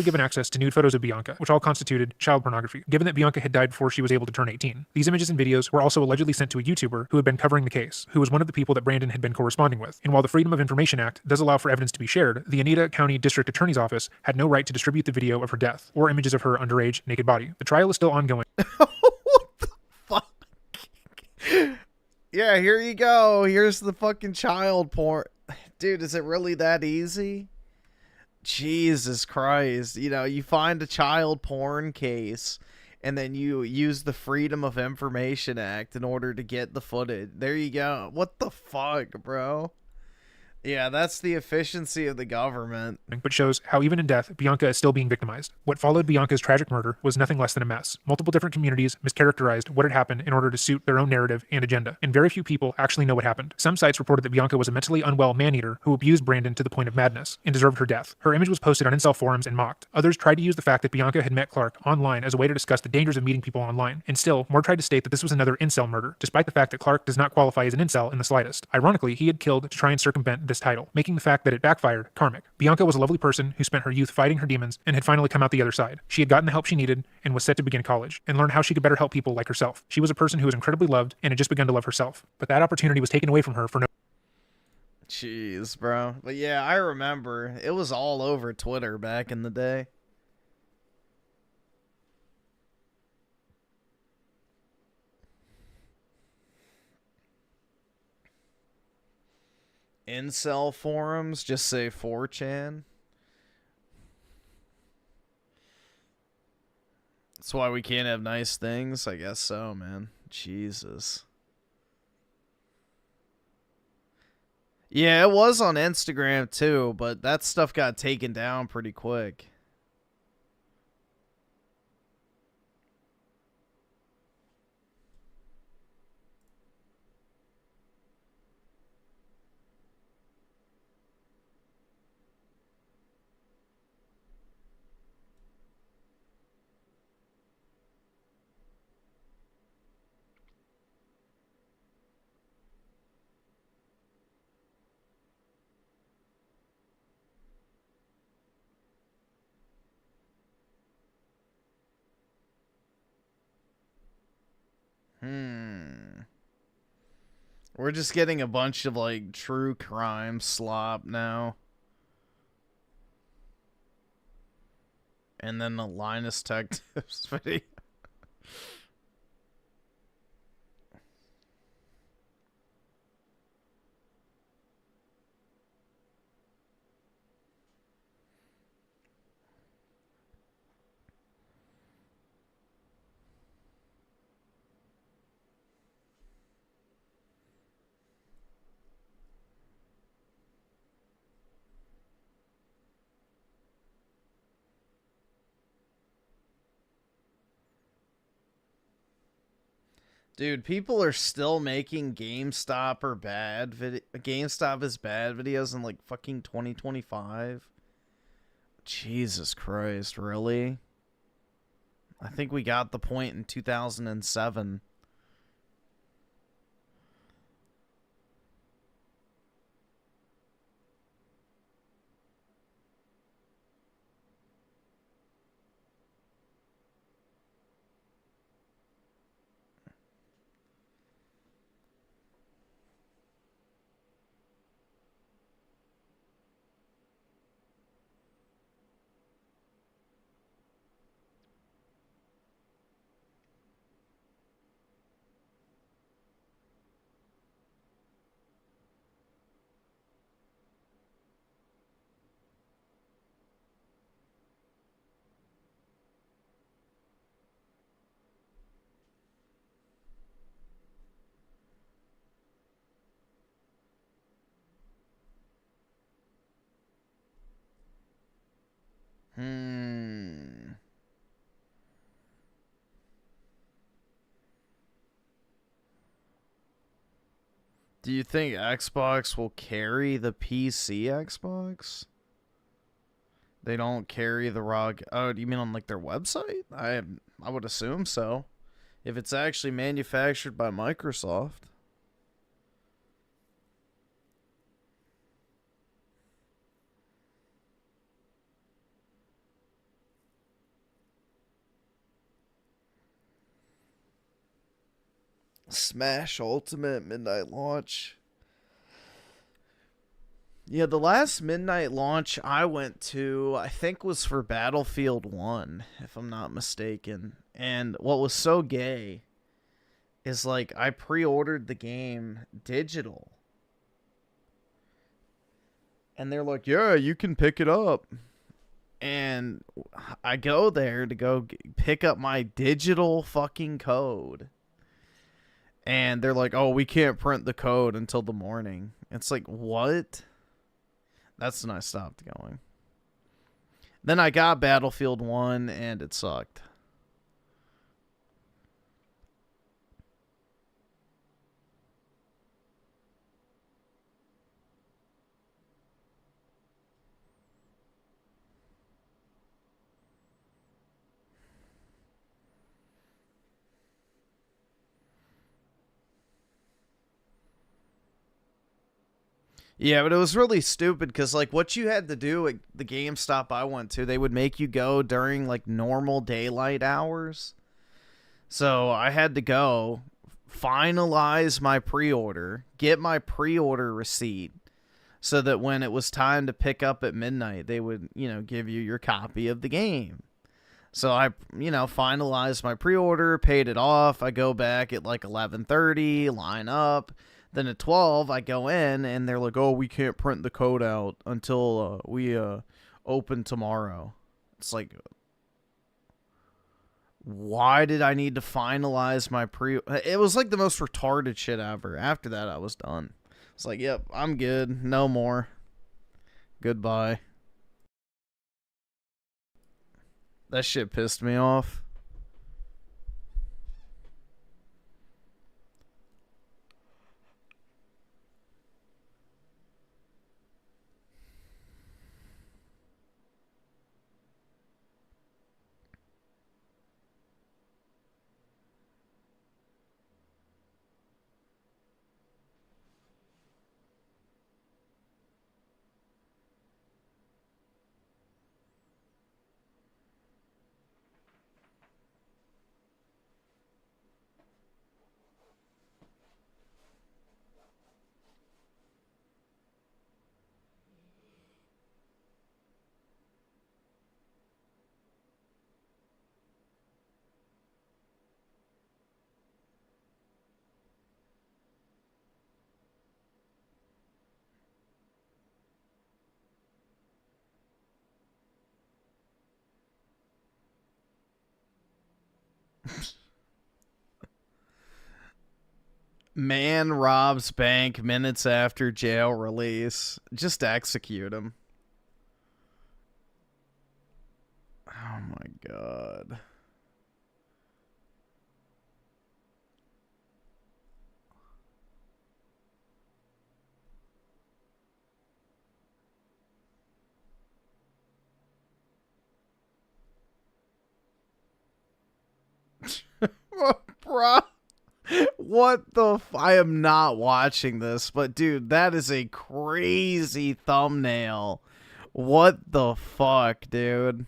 given access to nude photos of Bianca, which all constituted child pornography, given that Bianca had died before she was able to turn 18. These images and videos were also allegedly sent to a YouTuber who had been covering the case, who was one of the people that Brandon had been corresponding with. And while the Freedom of Information Act does allow for evidence to be shared, the Oneida County District Attorney's Office had no right to distribute the video of her death or images of her underage naked body. The trial is still ongoing. Yeah, here you go. Here's the fucking child porn. Dude, is it really that easy? Jesus Christ. You know, you find a child porn case and then you use the Freedom of Information Act in order to get the footage. There you go. What the fuck, bro? Yeah, that's the efficiency of the government. But shows how even in death, Bianca is still being victimized. What followed Bianca's tragic murder was nothing less than a mess. Multiple different communities mischaracterized what had happened in order to suit their own narrative and agenda, and very few people actually know what happened. Some sites reported that Bianca was a mentally unwell man-eater who abused Brandon to the point of madness and deserved her death. Her image was posted on incel forums and mocked. Others tried to use the fact that Bianca had met Clark online as a way to discuss the dangers of meeting people online, and still, more tried to state that this was another incel murder, despite the fact that Clark does not qualify as an incel in the slightest. Ironically, he had killed to try and circumvent this title, making the fact that it backfired karmic. Bianca was a lovely person who spent her youth fighting her demons and had finally come out the other side. She had gotten the help she needed and was set to begin college and learn how she could better help people like herself. She was a person who was incredibly loved and had just begun to love herself. But that opportunity was taken away from her for no. Jeez, bro. But yeah, I remember. It was all over Twitter back in the day. Incel forums just say 4chan. That's why we can't have nice things? I guess so, man. Jesus. Yeah, it was on Instagram too, but that stuff got taken down pretty quick. We're just getting a bunch of, like, true crime slop now. And then the Linus Tech Tips video. Dude, people are still making GameStop is bad videos in like fucking 2025. Jesus Christ, really? I think we got the point in 2007. Do you think Xbox will carry the PC Xbox? They don't carry the ROG. Oh, do you mean on like their website? I would assume so. If it's actually manufactured by Microsoft. Smash Ultimate Midnight Launch. Yeah, the last midnight launch I went to, I think, was for Battlefield 1, if I'm not mistaken. And what was so gay is, like, I pre-ordered the game digital. And they're like, yeah, you can pick it up. And I go there to go pick up my digital fucking code. And they're like, oh, we can't print the code until the morning. It's like, what? That's when I stopped going. Then I got Battlefield 1, and it sucked. Yeah, but it was really stupid because, like, what you had to do at the GameStop I went to, they would make you go during, like, normal daylight hours. So I had to go, finalize my pre-order, get my pre-order receipt, so that when it was time to pick up at midnight, they would, you know, give you your copy of the game. So I, you know, finalized my pre-order, paid it off. I go back at, like, 11:30, line up. Then at 12, I go in, and they're like, oh, we can't print the code out until we open tomorrow. It's like, why did I need to finalize my It was like the most retarded shit ever. After that, I was done. It's like, yep, I'm good. No more. Goodbye. That shit pissed me off. Man robs bank minutes after jail release. Just execute him. Oh my god. Bruh. What the I am not watching this, but dude, that is a crazy thumbnail. What the fuck, dude?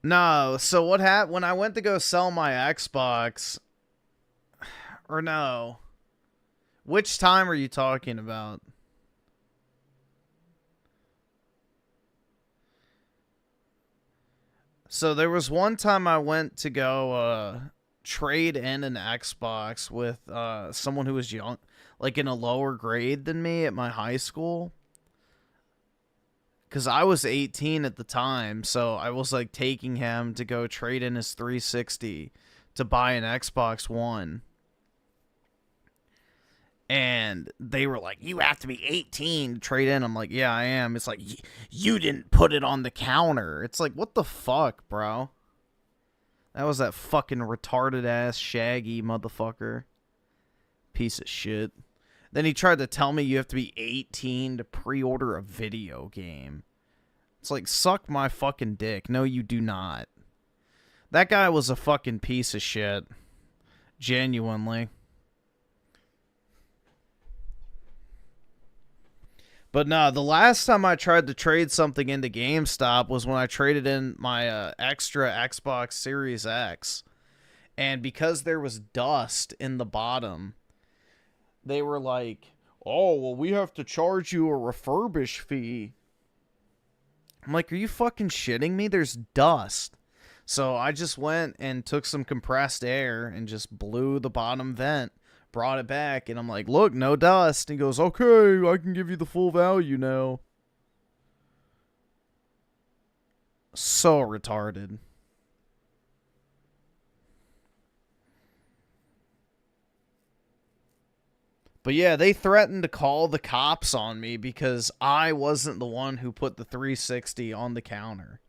No, so what happened when I went to go sell my Xbox, or no, which time are you talking about? So there was one time I went to go trade in an Xbox with someone who was young, like in a lower grade than me at my high school. Because I was 18 at the time, so I was like taking him to go trade in his 360 to buy an Xbox One. And they were like, you have to be 18 to trade in. I'm like, yeah, I am. It's like, you didn't put it on the counter. It's like, what the fuck, bro? That was that fucking retarded ass Shaggy motherfucker. Piece of shit. Then he tried to tell me you have to be 18 to pre-order a video game. It's like, suck my fucking dick. No, you do not. That guy was a fucking piece of shit. Genuinely. But no, the last time I tried to trade something into GameStop was when I traded in my extra Xbox Series X. And because there was dust in the bottom, they were like, oh, well, we have to charge you a refurbish fee. I'm like, are you fucking shitting me? There's dust. So I just went and took some compressed air and just blew the bottom vent. Brought it back, and I'm like, look, no dust. And he goes, okay, I can give you the full value now. So retarded. But yeah, they threatened to call the cops on me because I wasn't the one who put the 360 on the counter.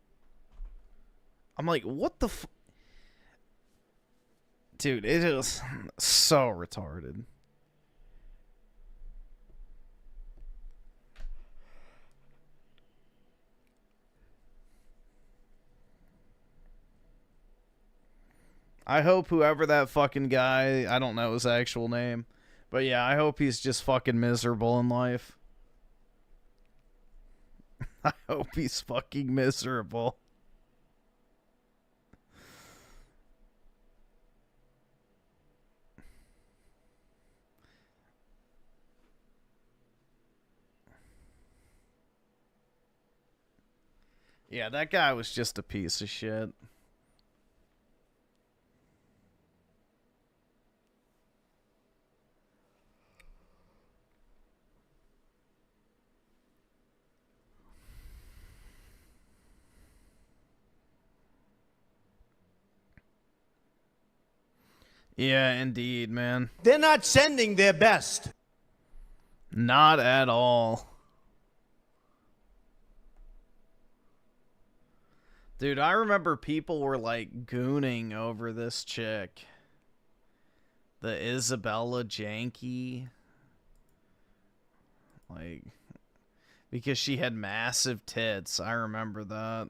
I'm like, what the f... Dude, it is so retarded. I hope whoever that fucking guy, I don't know his actual name, but yeah, I hope he's just fucking miserable in life. I hope he's fucking miserable. Yeah, that guy was just a piece of shit. Yeah, indeed, man. They're not sending their best. Not at all. Dude, I remember people were like gooning over this chick. The Isabella Janky. Like, because she had massive tits. I remember that.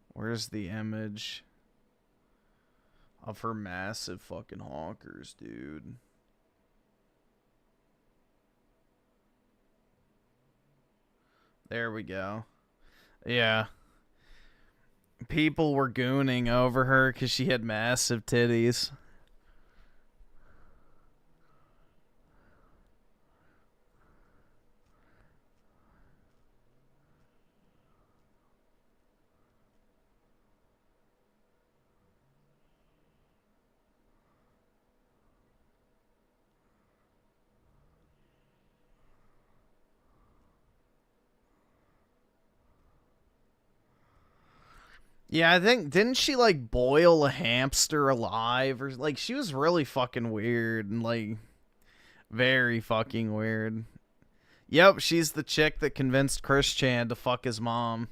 Where's the image of her massive fucking honkers, dude? There we go. Yeah. People were gooning over her because she had massive titties. Yeah, I think, didn't she, like, boil a hamster alive? Or, like, she was really fucking weird and, like, very fucking weird. Yep, she's the chick that convinced Chris4Chan to fuck his mom.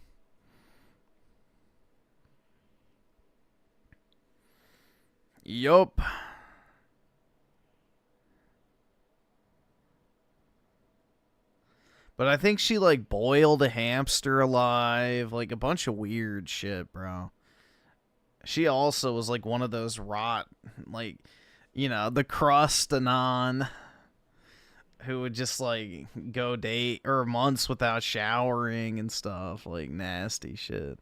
Yup. But I think she, like, boiled a hamster alive. Like, a bunch of weird shit, bro. She also was, like, one of those like, you know, the Crustanon, who would just, like, go months without showering and stuff. Like, nasty shit.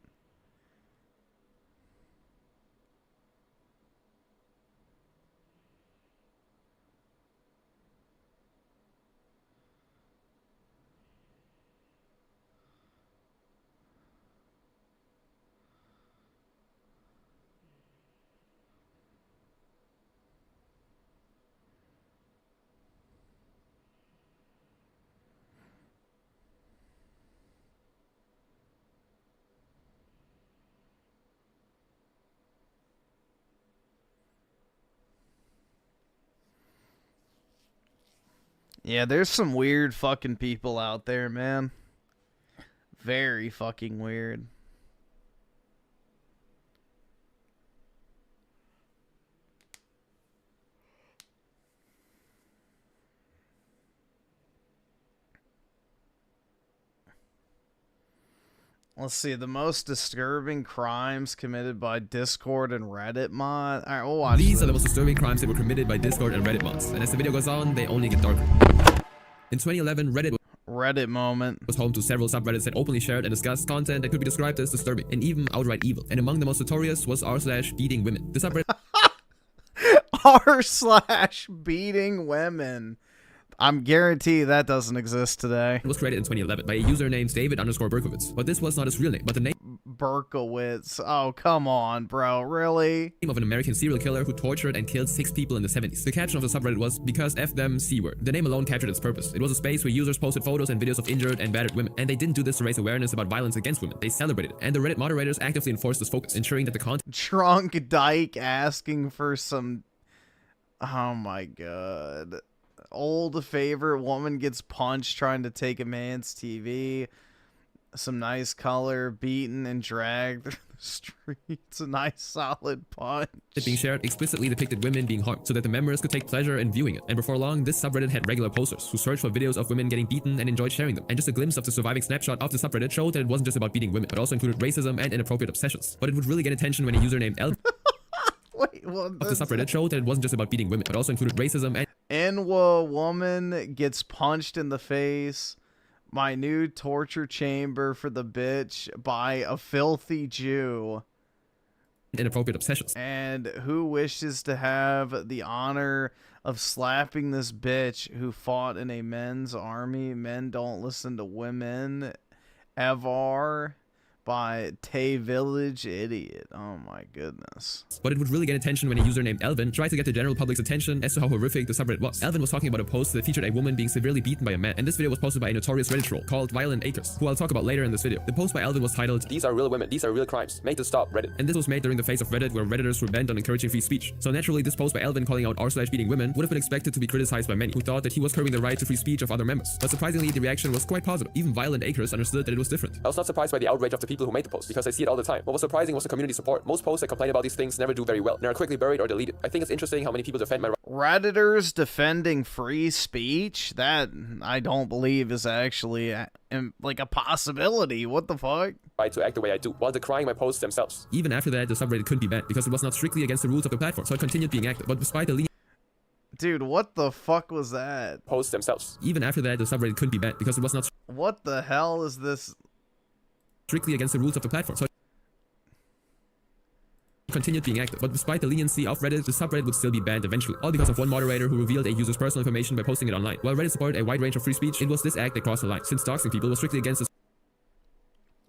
Yeah, there's some weird fucking people out there, man. Very fucking weird. Let's see, the most disturbing crimes committed by Discord and Reddit mod. All right, we'll watch These this. are the most disturbing crimes that were committed by Discord and Reddit mods, and as the video goes on, they only get darker. In 2011, Reddit moment was home to several subreddits that openly shared and discussed content that could be described as disturbing and even outright evil. And among the most notorious was r/beating women. The subreddit r/beating women. I'm guaranteed that doesn't exist today. was created in 2011 by a user named David_Berkowitz. But this was not his real name, but the name Berkowitz. Oh, come on, bro. Really? Of an American serial killer who tortured and killed 6 people in the 70s. The caption of the subreddit was, "Because F them C-word." The name alone captured its purpose. It was a space where users posted photos and videos of injured and battered women. And they didn't do this to raise awareness about violence against women. They celebrated it. And the Reddit moderators actively enforced this focus, ensuring that the content— Drunk dyke asking for some... Oh my god. Old favorite woman gets punched trying to take a man's TV. Some nice color, beaten and dragged through the streets. A nice solid punch. It being shared explicitly depicted women being harmed, so that the members could take pleasure in viewing it. And before long, this subreddit had regular posters who searched for videos of women getting beaten and enjoyed sharing them. And just a glimpse of the surviving snapshot of the subreddit showed that it wasn't just about beating women, but also included racism and inappropriate obsessions. But it would really get attention when a user named Wait, what? Of the subreddit showed that it wasn't just about beating women, but also included racism and— Inwa woman gets punched in the face. My new torture chamber for the bitch by a filthy Jew. Inappropriate obsessions. And who wishes to have the honor of slapping this bitch who fought in a men's army? Men don't listen to women. Ever. By Tay Village Idiot. Oh my goodness. But it would really get attention when a user named Elvin tried to get the general public's attention as to how horrific the subreddit was. Elvin was talking about a post that featured a woman being severely beaten by a man, and this video was posted by a notorious Reddit troll called Violent Acres, who I'll talk about later in this video. The post by Elvin was titled, "These are real women, these are real crimes, make this stop, Reddit." And this was made during the phase of Reddit where Redditors were bent on encouraging free speech. So naturally, this post by Elvin calling out r/beating women would have been expected to be criticized by many, who thought that he was curbing the right to free speech of other members. But surprisingly, the reaction was quite positive. Even Violent Acres understood that it was different. I was not surprised by the outrage of the people who made the post, because I see it all the time. What was surprising was the community support. Most posts that complain about these things never do very well, and are quickly buried or deleted. I think it's interesting how many people defend my Redditors defending free speech? That, I don't believe, is actually like a possibility. What the fuck? right to act the way I do, while decrying my posts themselves. Even after that, the subreddit couldn't be banned, because it was not strictly against the rules of the platform, so it continued being active. But despite the Dude, what the fuck was that? Posts themselves. Even after that, the subreddit couldn't be banned, because it was not What the hell is this? Strictly against the rules of the platform, so it continued being active. But despite the leniency of Reddit, the subreddit would still be banned eventually, all because of one moderator who revealed a user's personal information by posting it online. While Reddit supported a wide range of free speech, it was this act that crossed the line, since doxing people was strictly against the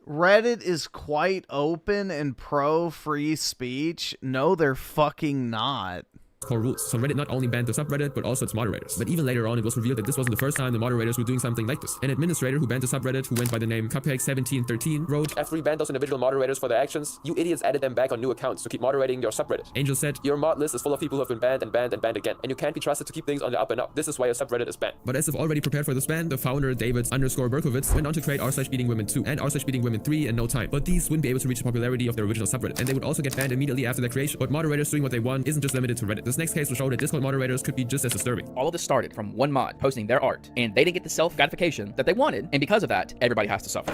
Reddit is quite open and pro-free speech. No, they're fucking not. core rules. So Reddit not only banned the subreddit, but also its moderators. But even later on, it was revealed that this wasn't the first time the moderators were doing something like this. An administrator who banned the subreddit, who went by the name Cupcake1713, wrote, "After we banned those individual moderators for their actions, you idiots added them back on new accounts to keep moderating your subreddit. Angel said, your mod list is full of people who have been banned and banned and banned again, and you can't be trusted to keep things on the up and up. This is why your subreddit is banned." But as if already prepared for this ban, the founder, David_Berkowitz, went on to create r/beatingwomen2 and r/beatingwomen3 in no time. But these wouldn't be able to reach the popularity of their original subreddit, and they would also get banned immediately after their creation. But moderators doing what they want isn't just limited to Reddit. This next case will show that Discord moderators could be just as disturbing. All of this started from one mod posting their art, and they didn't get the self-gratification that they wanted, and because of that, everybody has to suffer.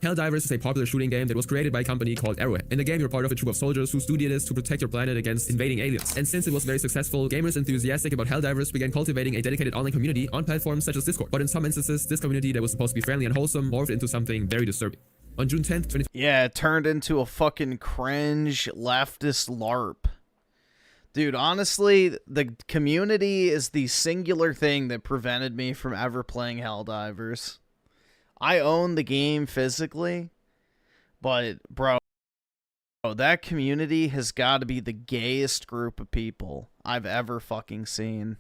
Helldivers is a popular shooting game that was created by a company called Arrowhead. In the game, you're part of a troop of soldiers whose duty it is to protect your planet against invading aliens. And since it was very successful, gamers enthusiastic about Helldivers began cultivating a dedicated online community on platforms such as Discord. But in some instances, this community that was supposed to be friendly and wholesome morphed into something very disturbing. On June 10th, yeah, it turned into a fucking cringe leftist LARP. Dude, honestly, the community is the singular thing that prevented me from ever playing Helldivers. I own the game physically, but, bro, that community has got to be the gayest group of people I've ever fucking seen.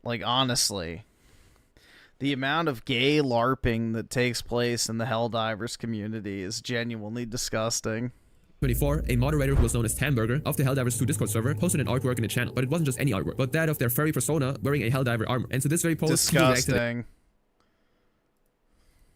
Like, honestly. The amount of gay LARPing that takes place in the Helldivers community is genuinely disgusting. 24, a moderator who was known as Tamburger of the Helldivers 2 Discord server posted an artwork in the channel, but it wasn't just any artwork, but that of their furry persona wearing a Helldiver armor. And to this very post, people reacted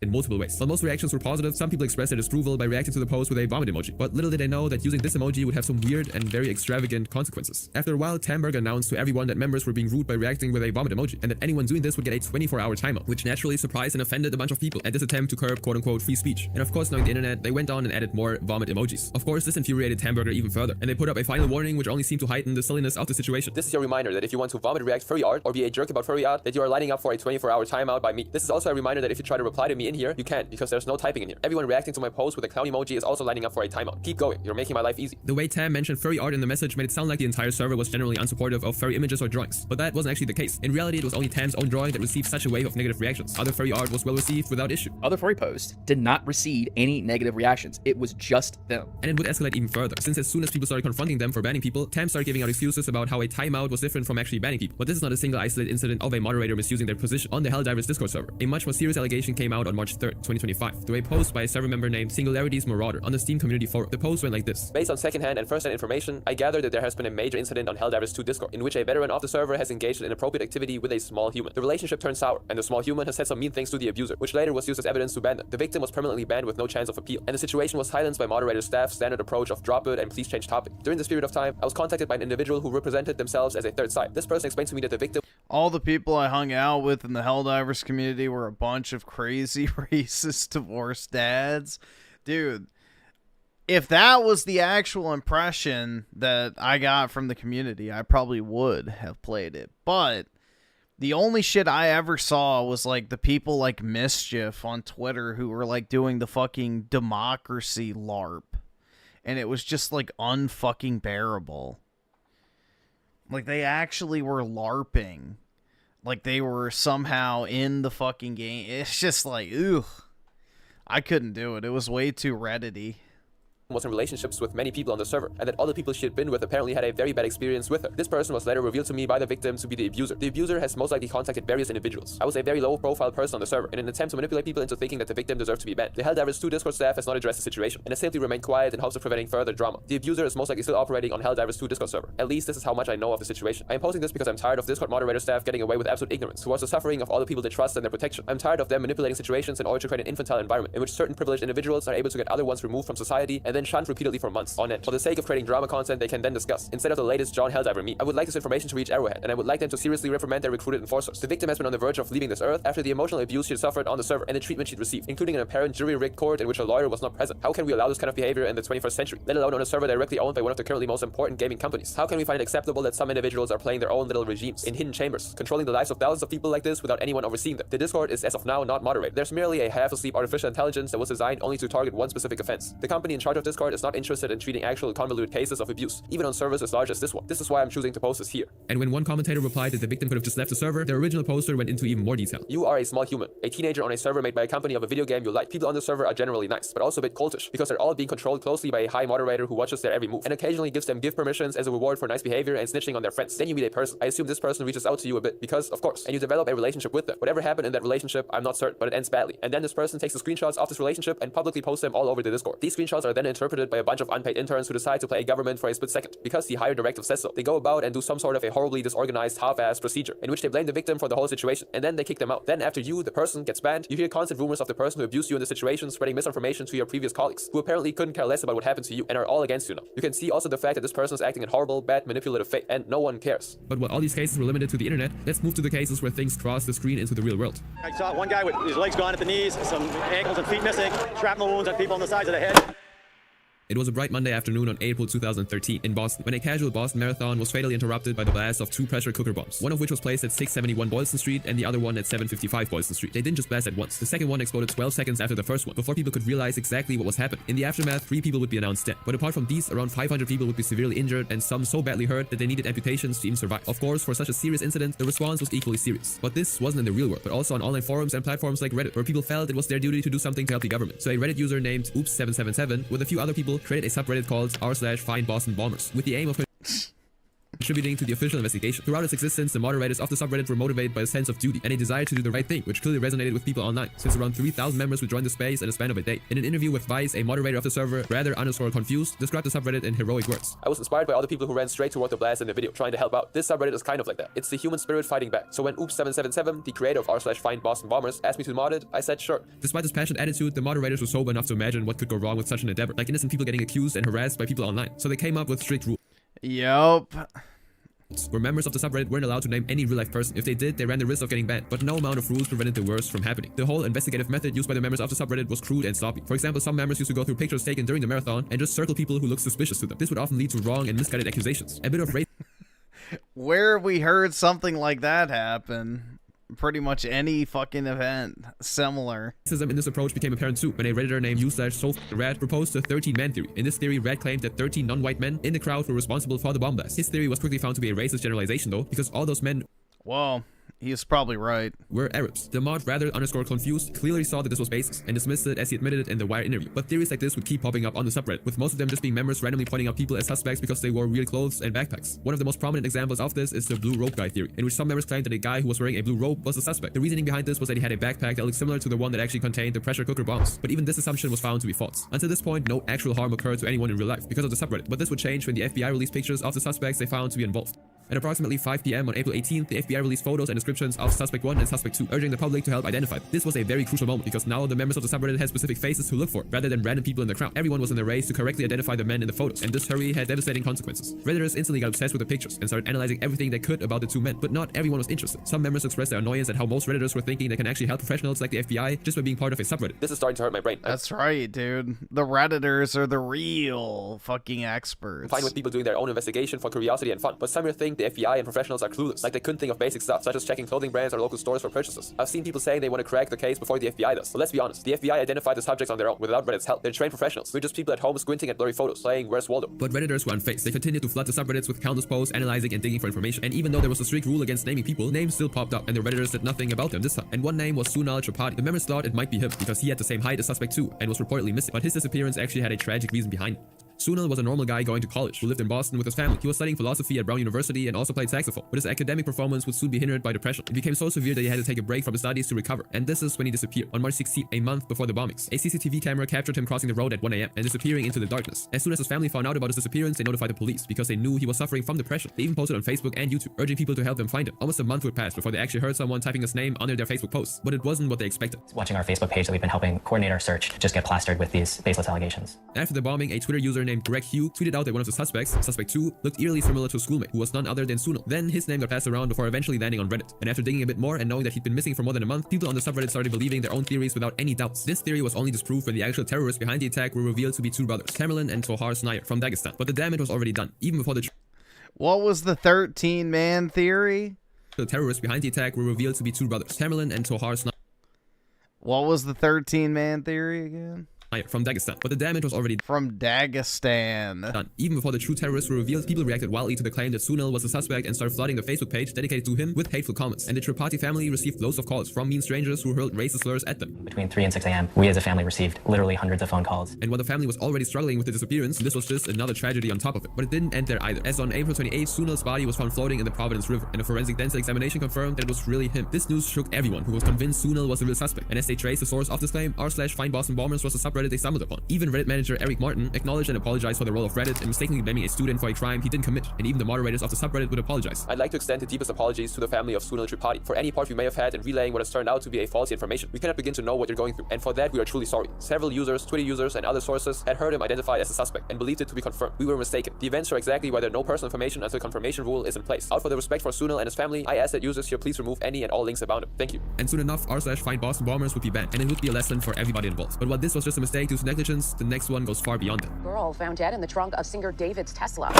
in multiple ways. While most reactions were positive, some people expressed their disapproval by reacting to the post with a vomit emoji. But little did they know that using this emoji would have some weird and very extravagant consequences. After a while, Tamburger announced to everyone that members were being rude by reacting with a vomit emoji, and that anyone doing this would get a 24-hour timeout, which naturally surprised and offended a bunch of people at this attempt to curb quote-unquote free speech. And of course, knowing the internet, they went on and added more vomit emojis. Of course, this infuriated Tamburger even further, and they put up a final warning which only seemed to heighten the silliness of the situation. "This is your reminder that if you want to vomit react furry art or be a jerk about furry art, that you are lining up for a 24-hour timeout by me. This is also a reminder that if you try to reply to me in here, you can't because there's no typing in here. Everyone reacting to my post with a clown emoji is also lining up for a timeout. Keep going. You're making my life easy. The way Tam mentioned furry art in the message made it sound like the entire server was generally unsupportive of furry images or drawings, but that wasn't actually the case. In reality, it was only Tam's own drawing that received such a wave of negative reactions. Other furry art was well received without issue. Other furry posts did not receive any negative reactions. It was just them. And it would escalate even further, since as soon as people started confronting them for banning people, Tam started giving out excuses about how a timeout was different from actually banning people. But this is not a single isolated incident of a moderator misusing their position on the Helldivers Discord server. A much more serious allegation came out on March 3rd, 2025, through a post by a server member named Singularities Marauder on the Steam community forum. The post went like this. Based on secondhand and first-hand information, I gather that there has been a major incident on Helldivers 2 Discord, in which a veteran of the server has engaged in inappropriate activity with a small human. The relationship turned sour, and the small human has said some mean things to the abuser, which later was used as evidence to ban them. The victim was permanently banned with no chance of appeal, and the situation was silenced by moderator staff's standard approach of drop it and please change topic. During this period of time, I was contacted by an individual who represented themselves as a third side. This person explained to me that the victim... All the people I hung out with in the Helldivers community were a bunch of crazy, racist, divorced dads. Dude, if that was the actual impression that I got from the community, I probably would have played it. But the only shit I ever saw was like the people like Mischief on Twitter who were like doing the fucking democracy LARP. And it was just like unfucking bearable. Like they actually were LARPing. Like they were somehow in the fucking game. It's just like, ugh. I couldn't do it. It was way too Reddit-y. was in relationships with many people on the server, and that all the people she had been with apparently had a very bad experience with her. This person was later revealed to me by the victim to be the abuser. The abuser has most likely contacted various individuals. I was a very low-profile person on the server, in an attempt to manipulate people into thinking that the victim deserved to be banned. The Helldivers 2 Discord staff has not addressed the situation, and has simply remained quiet in hopes of preventing further drama. The abuser is most likely still operating on Helldivers 2 Discord server. At least this is how much I know of the situation. I am posting this because I'm tired of Discord moderator staff getting away with absolute ignorance towards the suffering of all the people they trust and their protection. I'm tired of them manipulating situations in order to create an infantile environment in which certain privileged individuals are able to get other ones removed from society and then shunned repeatedly for months on end. For the sake of creating drama content they can then discuss, instead of the latest John Helldiver meme. I would like this information to reach Arrowhead, and I would like them to seriously reprimand their recruited enforcers. The victim has been on the verge of leaving this earth after the emotional abuse she had suffered on the server and the treatment she'd received, including an apparent jury-rigged court in which a lawyer was not present. How can we allow this kind of behavior in the 21st century, let alone on a server directly owned by one of the currently most important gaming companies? How can we find it acceptable that some individuals are playing their own little regimes in hidden chambers, controlling the lives of thousands of people like this without anyone overseeing them? The Discord is as of now not moderated. There's merely a half-asleep artificial intelligence that was designed only to target one specific offense. The company in charge of Discord is not interested in treating actual convoluted cases of abuse, even on servers as large as this one. This is why I'm choosing to post this here. And when one commentator replied that the victim could have just left the server, their original poster went into even more detail. You are a small human, a teenager on a server made by a company of a video game you like. People on the server are generally nice, but also a bit cultish, because they're all being controlled closely by a high moderator who watches their every move, and occasionally gives them gift permissions as a reward for nice behavior and snitching on their friends. Then you meet a person. I assume this person reaches out to you a bit, because, of course, and you develop a relationship with them. Whatever happened in that relationship, I'm not certain, but it ends badly. And then this person takes the screenshots of this relationship and publicly posts them all over the Discord. These screenshots are then interpreted by a bunch of unpaid interns who decide to play a government for a split second, because the higher directive says so. They go about and do some sort of a horribly disorganized, half-assed procedure, in which they blame the victim for the whole situation, and then they kick them out. Then after you, the person, gets banned, you hear constant rumors of the person who abused you in the situation spreading misinformation to your previous colleagues, who apparently couldn't care less about what happened to you and are all against you now. You can see also the fact that this person is acting in horrible, bad, manipulative faith, and no one cares. But while all these cases were limited to the internet, let's move to the cases where things cross the screen into the real world. I saw one guy with his legs gone at the knees, some ankles and feet missing, shrapnel wounds on people on the sides of the head. It was a bright Monday afternoon on April 2013 in Boston, when a casual Boston marathon was fatally interrupted by the blast of two pressure cooker bombs, one of which was placed at 671 Boylston Street and the other one at 755 Boylston Street. They didn't just blast at once. The second one exploded 12 seconds after the first one, before people could realize exactly what was happening. In the aftermath, 3 people would be announced dead. But apart from these, around 500 people would be severely injured and some so badly hurt that they needed amputations to even survive. Of course, for such a serious incident, the response was equally serious. But this wasn't in the real world, but also on online forums and platforms like Reddit, where people felt it was their duty to do something to help the government. So a Reddit user named Oops777 with a few other people created a subreddit called r/Find Boston Bombers, with the aim of contributing to the official investigation. Throughout its existence, the moderators of the subreddit were motivated by a sense of duty and a desire to do the right thing, which clearly resonated with people online, since around 3,000 members would join the space in a span of a day. In an interview with Vice, a moderator of the server, rather_confused, described the subreddit in heroic words. I was inspired by all the people who ran straight toward the blast in the video, trying to help out. This subreddit is kind of like that. It's the human spirit fighting back. So when Oops777, the creator of r/Find Boston Bombers, asked me to mod it, I said sure. Despite this passionate attitude, the moderators were sober enough to imagine what could go wrong with such an endeavor, like innocent people getting accused and harassed by people online. So they came up with strict rules. Yup. Where members of the subreddit weren't allowed to name any real-life person. If they did, they ran the risk of getting banned, but no amount of rules prevented the worst from happening. The whole investigative method used by the members of the subreddit was crude and sloppy. For example, some members used to go through pictures taken during the marathon and just circle people who looked suspicious to them. This would often lead to wrong and misguided accusations. A bit of race. Where we heard something like that happen? pretty much any fucking event similar. Racism in this approach became apparent too when a Redditor named u/SoFred proposed the 13-man theory. In this theory, Red claimed that 13 non-white men in the crowd were responsible for the bomb blast. His theory was quickly found to be a racist generalization though, because all those men he's probably right. Were Arabs. The mod, rather confused, clearly saw that this was baseless and dismissed it as he admitted it in the Wire interview. But theories like this would keep popping up on the subreddit, with most of them just being members randomly pointing out people as suspects because they wore real clothes and backpacks. One of the most prominent examples of this is the blue robe guy theory, in which some members claimed that a guy who was wearing a blue robe was a suspect. The reasoning behind this was that he had a backpack that looked similar to the one that actually contained the pressure cooker bombs. But even this assumption was found to be false. Until this point, no actual harm occurred to anyone in real life because of the subreddit, but this would change when the FBI released pictures of the suspects they found to be involved. At approximately 5 p.m. on April 18th, the FBI released photos and descriptions of Suspect 1 and Suspect 2, urging the public to help identify them. This was a very crucial moment because now the members of the subreddit had specific faces to look for, rather than random people in the crowd. Everyone was in the race to correctly identify the men in the photos, and this hurry had devastating consequences. Redditors instantly got obsessed with the pictures and started analyzing everything they could about the two men, but not everyone was interested. Some members expressed their annoyance at how most Redditors were thinking they can actually help professionals like the FBI just by being part of a subreddit. This is starting to hurt my brain. That's right, dude. The Redditors are the real fucking experts. I'm fine with people doing their own investigation for curiosity and fun, but some here think the FBI and professionals are clueless, like they couldn't think of basic stuff, such as checking clothing brands or local stores for purchases. I've seen people saying they want to crack the case before the FBI does. But let's be honest, the FBI identified the subjects on their own without Reddit's help. They're trained professionals. We're just people at home squinting at blurry photos, playing Where's Waldo. But Redditors were unfazed. They continued to flood the subreddits with countless posts, analyzing and digging for information. And even though there was a strict rule against naming people, names still popped up, and the Redditors did nothing about them this time. And one name was Sunal Tripathi. The members thought it might be him because he had the same height as Suspect 2 and was reportedly missing. But his disappearance actually had a tragic reason behind it. Sunal was a normal guy going to college who lived in Boston with his family. He was studying philosophy at Brown University and also played saxophone, but his academic performance would soon be hindered by depression. It became so severe that he had to take a break from his studies to recover, and this is when he disappeared on March 16th, a month before the bombings. A CCTV camera captured him crossing the road at 1 a.m. and disappearing into the darkness. As soon as his family found out about his disappearance, they notified the police because they knew he was suffering from depression. They even posted on Facebook and YouTube, urging people to help them find him. Almost a month would pass before they actually heard someone typing his name under their Facebook posts, but it wasn't what they expected. Watching our Facebook page that we've been helping coordinate our search just get plastered with these baseless allegations. After the bombing, a Twitter user named Greg Hugh tweeted out that one of the suspects, Suspect 2, looked eerily similar to a schoolmate who was none other than Sunal. Then his name got passed around before eventually landing on Reddit. And after digging a bit more and knowing that he'd been missing for more than a month, people on the subreddit started believing their own theories without any doubts. This theory was only disproved when the actual terrorists behind the attack were revealed to be two brothers, Tamerlan and Tohar Snyer from Dagestan. But the damage was already done, even before the What was the 13-man theory? The terrorists behind the attack were revealed to be two brothers, Tamerlan and Tohar Snyer. What was the 13-man theory again? From Dagestan, but the damage was already from Dagestan done. Even before the true terrorists were revealed, people reacted wildly to the claim that Sunal was the suspect and started flooding the Facebook page dedicated to him with hateful comments. And the Tripathi family received loads of calls from mean strangers who hurled racist slurs at them. Between 3 and 6 a.m., we as a family received literally hundreds of phone calls. And while the family was already struggling with the disappearance, this was just another tragedy on top of it. But it didn't end there either, as on April 28th, Sunal's body was found floating in the Providence River, and a forensic dental examination confirmed that it was really him. This news shook everyone who was convinced Sunal was the real suspect. And as they traced the source of this claim, r/FindBostonBombers was the subreddit they stumbled upon. Even Reddit manager Eric Martin acknowledged and apologized for the role of Reddit and mistakenly blaming a student for a crime he didn't commit, and even the moderators of the subreddit would apologize. I'd like to extend the deepest apologies to the family of Sunal Tripathi for any part we may have had in relaying what has turned out to be a false information. We cannot begin to know what you're going through, and for that we are truly sorry. Several users, Twitter users, and other sources had heard him identified as a suspect and believed it to be confirmed. We were mistaken. The events show exactly why there are no personal information until confirmation rule is in place. Out for the respect for Sunal and his family, I ask that users here please remove any and all links about him. Thank you. And soon enough, r/FindBostonBombers would be banned, and it would be a lesson for everybody involved. But while this was just a mistake due to negligence, the next one goes far beyond that. Girl found dead in the trunk of singer David's Tesla.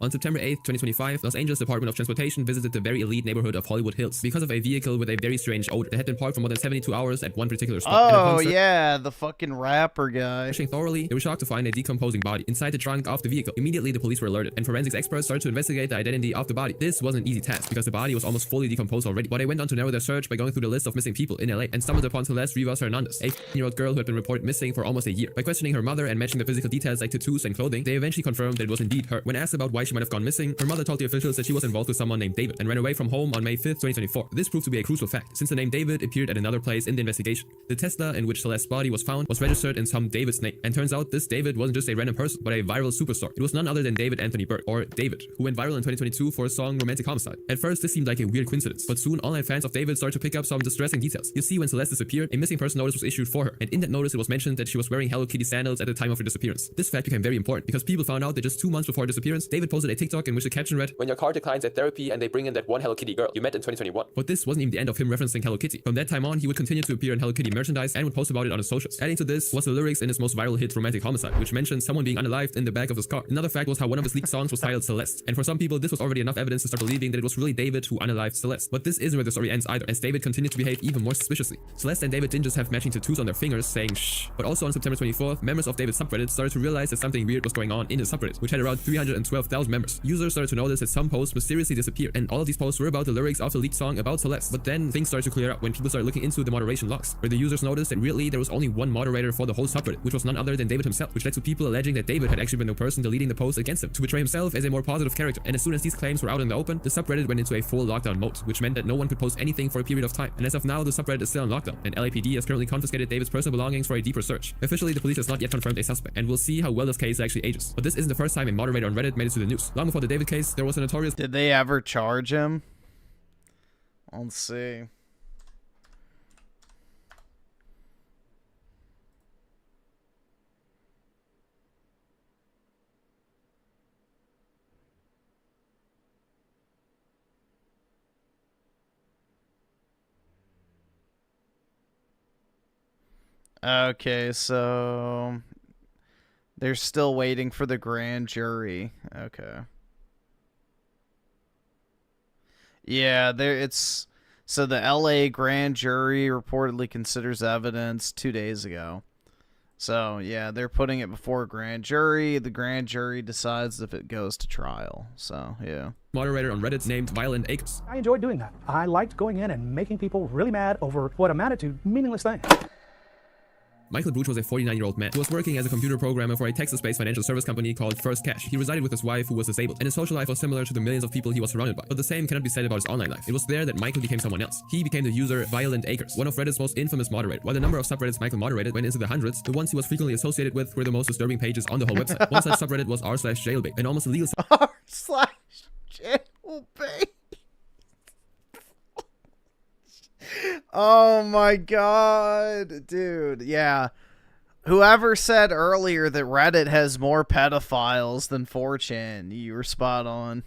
On September 8th, 2025, Los Angeles Department of Transportation visited the very elite neighborhood of Hollywood Hills because of a vehicle with a very strange odor that had been parked for more than 72 hours at one particular spot. Oh, yeah, the fucking rapper guy. Searching thoroughly, they were shocked to find a decomposing body inside the trunk of the vehicle. Immediately, the police were alerted, and forensics experts started to investigate the identity of the body. This was an easy task because the body was almost fully decomposed already. But they went on to narrow their search by going through the list of missing people in LA and stumbled upon Celeste Rivas Hernandez, a 15-year-old girl who had been reported missing for almost a year. By questioning her mother and matching the physical details like tattoos and clothing, they eventually confirmed that it was indeed her. When asked about why she might have gone missing, her mother told the officials that she was involved with someone named David and ran away from home on May 5th, 2024. This proved to be a crucial fact, since the name David appeared at another place in the investigation. The Tesla in which Celeste's body was found was registered in some David's name, and turns out this David wasn't just a random person, but a viral superstar. It was none other than David Anthony Bird, or David, who went viral in 2022 for his song Romantic Homicide. At first, this seemed like a weird coincidence, but soon online fans of David started to pick up some distressing details. You see, when Celeste disappeared, a missing person notice was issued for her, and in that notice it was mentioned that she was wearing Hello Kitty sandals at the time of her disappearance. This fact became very important because people found out that just 2 months before her disappearance, David posted posted a TikTok in which the caption read, "When your car declines at therapy and they bring in that one Hello Kitty girl you met in 2021. But this wasn't even the end of him referencing Hello Kitty. From that time on, he would continue to appear in Hello Kitty merchandise and would post about it on his socials. Adding to this was the lyrics in his most viral hit, Romantic Homicide, which mentioned someone being unalived in the back of his car. Another fact was how one of his leaked songs was titled Celeste. And for some people, this was already enough evidence to start believing that it was really David who unalived Celeste. But this isn't where the story ends either, as David continued to behave even more suspiciously. Celeste and David didn't just have matching tattoos on their fingers saying shh, but also on September 24th, members of David's subreddit started to realize that something weird was going on in the subreddit, which had around 312,000 members. Users started to notice that some posts mysteriously disappeared, and all of these posts were about the lyrics of the leaked song about Celeste. But then things started to clear up when people started looking into the moderation logs, where the users noticed that weirdly there was only one moderator for the whole subreddit, which was none other than David himself, which led to people alleging that David had actually been the person deleting the post against him to portray himself as a more positive character. And as soon as these claims were out in the open, the subreddit went into a full lockdown mode, which meant that no one could post anything for a period of time. And as of now, the subreddit is still on lockdown, and LAPD has currently confiscated David's personal belongings for a deeper search. Officially, the police has not yet confirmed a suspect, and we'll see how well this case actually ages. But this isn't the first time a moderator on Reddit made it to the news. Long before the David case, there was a notorious— Did they ever charge him? Let's see. Okay, so they're still waiting for the grand jury. Okay. Yeah, so the LA grand jury reportedly considers evidence 2 days ago. So, yeah, they're putting it before a grand jury. The grand jury decides if it goes to trial. So, yeah. Moderator on Reddit named Violent Acres. I enjoyed doing that. I liked going in and making people really mad over what amounted to meaningless things. Michael Bruch was a 49-year-old man who was working as a computer programmer for a Texas-based financial service company called First Cash. He resided with his wife, who was disabled, and his social life was similar to the millions of people he was surrounded by. But the same cannot be said about his online life. It was there that Michael became someone else. He became the user Violent Acres, one of Reddit's most infamous moderators. While the number of subreddits Michael moderated went into the hundreds, the ones he was frequently associated with were the most disturbing pages on the whole website. One such subreddit was r/jailbait, an almost illegal r/jailbait. Oh my god, dude. Yeah. Whoever said earlier that Reddit has more pedophiles than 4chan, you were spot on.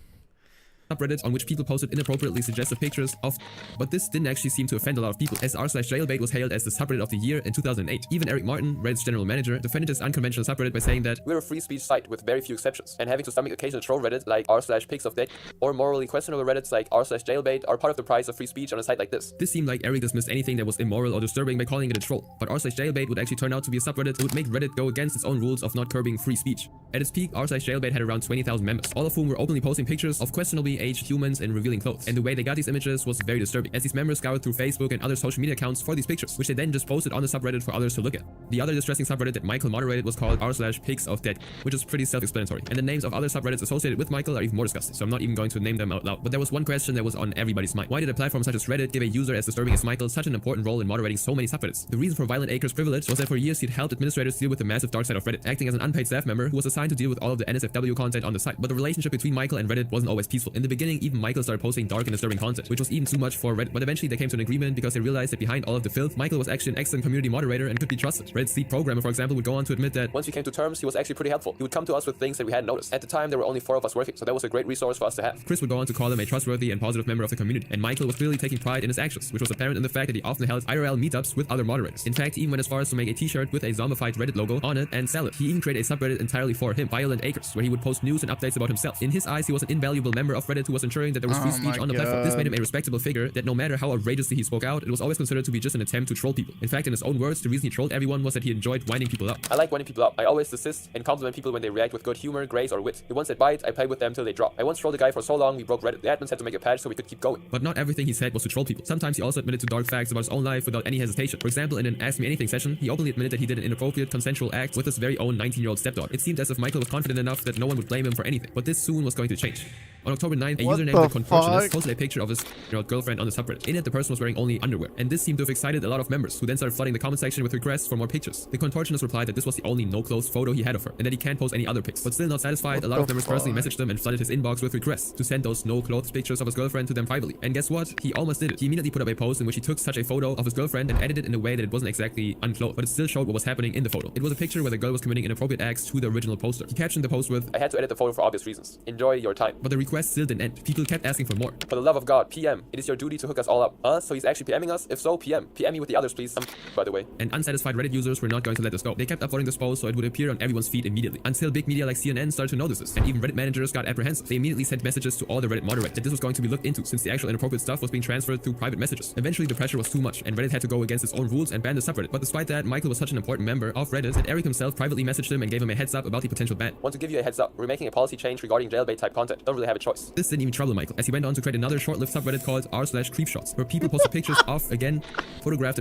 subreddit on which people posted inappropriately suggestive pictures of, but this didn't actually seem to offend a lot of people, as r/jailbait was hailed as the subreddit of the year in 2008. Even Eric Martin, Reddit's general manager, defended this unconventional subreddit by saying that we're a free speech site with very few exceptions, and having to stomach occasional troll Reddit like r/picsofdead or morally questionable Reddits like r/jailbait are part of the price of free speech on a site like this. This seemed like Eric dismissed anything that was immoral or disturbing by calling it a troll, but r/jailbait would actually turn out to be a subreddit that would make Reddit go against its own rules of not curbing free speech. At its peak, r/jailbait had around 20,000 members, all of whom were openly posting pictures of questionably aged humans in revealing clothes, and the way they got these images was very disturbing, as these members scoured through Facebook and other social media accounts for these pictures, which they then just posted on the subreddit for others to look at. The other distressing subreddit that Michael moderated was called r/picsofdead, which is pretty self-explanatory, and the names of other subreddits associated with Michael are even more disgusting, so I'm not even going to name them out loud. But there was one question that was on everybody's mind. Why did a platform such as Reddit give a user as disturbing as Michael such an important role in moderating so many subreddits? The reason for Violent Acres' privilege was that for years he'd helped administrators deal with the massive dark side of Reddit, acting as an unpaid staff member who was assigned to deal with all of the NSFW content on the site. But the relationship between Michael and Reddit wasn't always peaceful. In the beginning, even Michael started posting dark and disturbing content, which was even too much for Reddit. But eventually they came to an agreement because they realized that behind all of the filth, Michael was actually an excellent community moderator and could be trusted. Reddit's lead programmer, for example, would go on to admit that once we came to terms, he was actually pretty helpful. He would come to us with things that we hadn't noticed. At the time, there were only 4 of us working, so that was a great resource for us to have. Chris would go on to call him a trustworthy and positive member of the community, and Michael was clearly taking pride in his actions, which was apparent in the fact that he often held IRL meetups with other moderators. In fact, he even went as far as to make a t-shirt with a zombified Reddit logo on it and sell it. He even created a subreddit entirely for him, Violent Acres, where he would post news and updates about himself. In his eyes, he was an invaluable member of Reddit who was ensuring that there was free speech on the platform. This made him a respectable figure that no matter how outrageously he spoke out, it was always considered to be just an attempt to troll people. In fact, in his own words, the reason he trolled everyone was that he enjoyed winding people up. I like winding people up. I always assist and compliment people when they react with good humor, grace, or wit. The ones that bite, I play with them till they drop. I once trolled a guy for so long we broke Reddit. The admins had to make a patch so we could keep going. But not everything he said was to troll people. Sometimes he also admitted to dark facts about his own life without any hesitation. For example, in an Ask Me Anything session, he openly admitted that he did an inappropriate consensual act with his very own 19-year-old stepdaughter. It seemed as if Michael was confident enough that no one would blame him for anything, but this soon was going to change. On October 9th, a What user the named the Contortionist fuck? posted a picture of his girlfriend on the subreddit. In it, the person was wearing only underwear, and this seemed to have excited a lot of members, who then started flooding the comment section with requests for more pictures. The Contortionist replied that this was the only no-clothes photo he had of her, and that he can't post any other pics. But still not satisfied, a lot of members personally messaged him and flooded his inbox with requests to send those no-clothes pictures of his girlfriend to them privately. And guess what? He almost did it. He immediately put up a post in which he took such a photo of his girlfriend and edited it in a way that it wasn't exactly unclothed, but it still showed what was happening in the photo. It was a picture where the girl was committing inappropriate acts to the original poster. He captioned the post with, I had to edit the photo for obvious reasons. Enjoy your time. but the request still didn't end. People kept asking for more. For the love of God, PM. It is your duty to hook us all up. So he's actually PMing us? If so, PM. PM me with the others, please. By the way. And unsatisfied Reddit users were not going to let this go. They kept upvoting this post so it would appear on everyone's feed immediately, until big media like CNN started to notice this, and even Reddit managers got apprehensive. They immediately sent messages to all the Reddit moderators that this was going to be looked into, since the actual inappropriate stuff was being transferred through private messages. Eventually, the pressure was too much, and Reddit had to go against its own rules and ban the subreddit. But despite that, Michael was such an important member of Reddit that Eric himself privately messaged him and gave him a heads up about the potential ban. Want to give you a heads up. We're making a policy change regarding jailbait type content. Don't really have a choice. This didn't even trouble Michael, as he went on to create another short-lived subreddit called r/creepshots, where people posted pictures of, again, photographed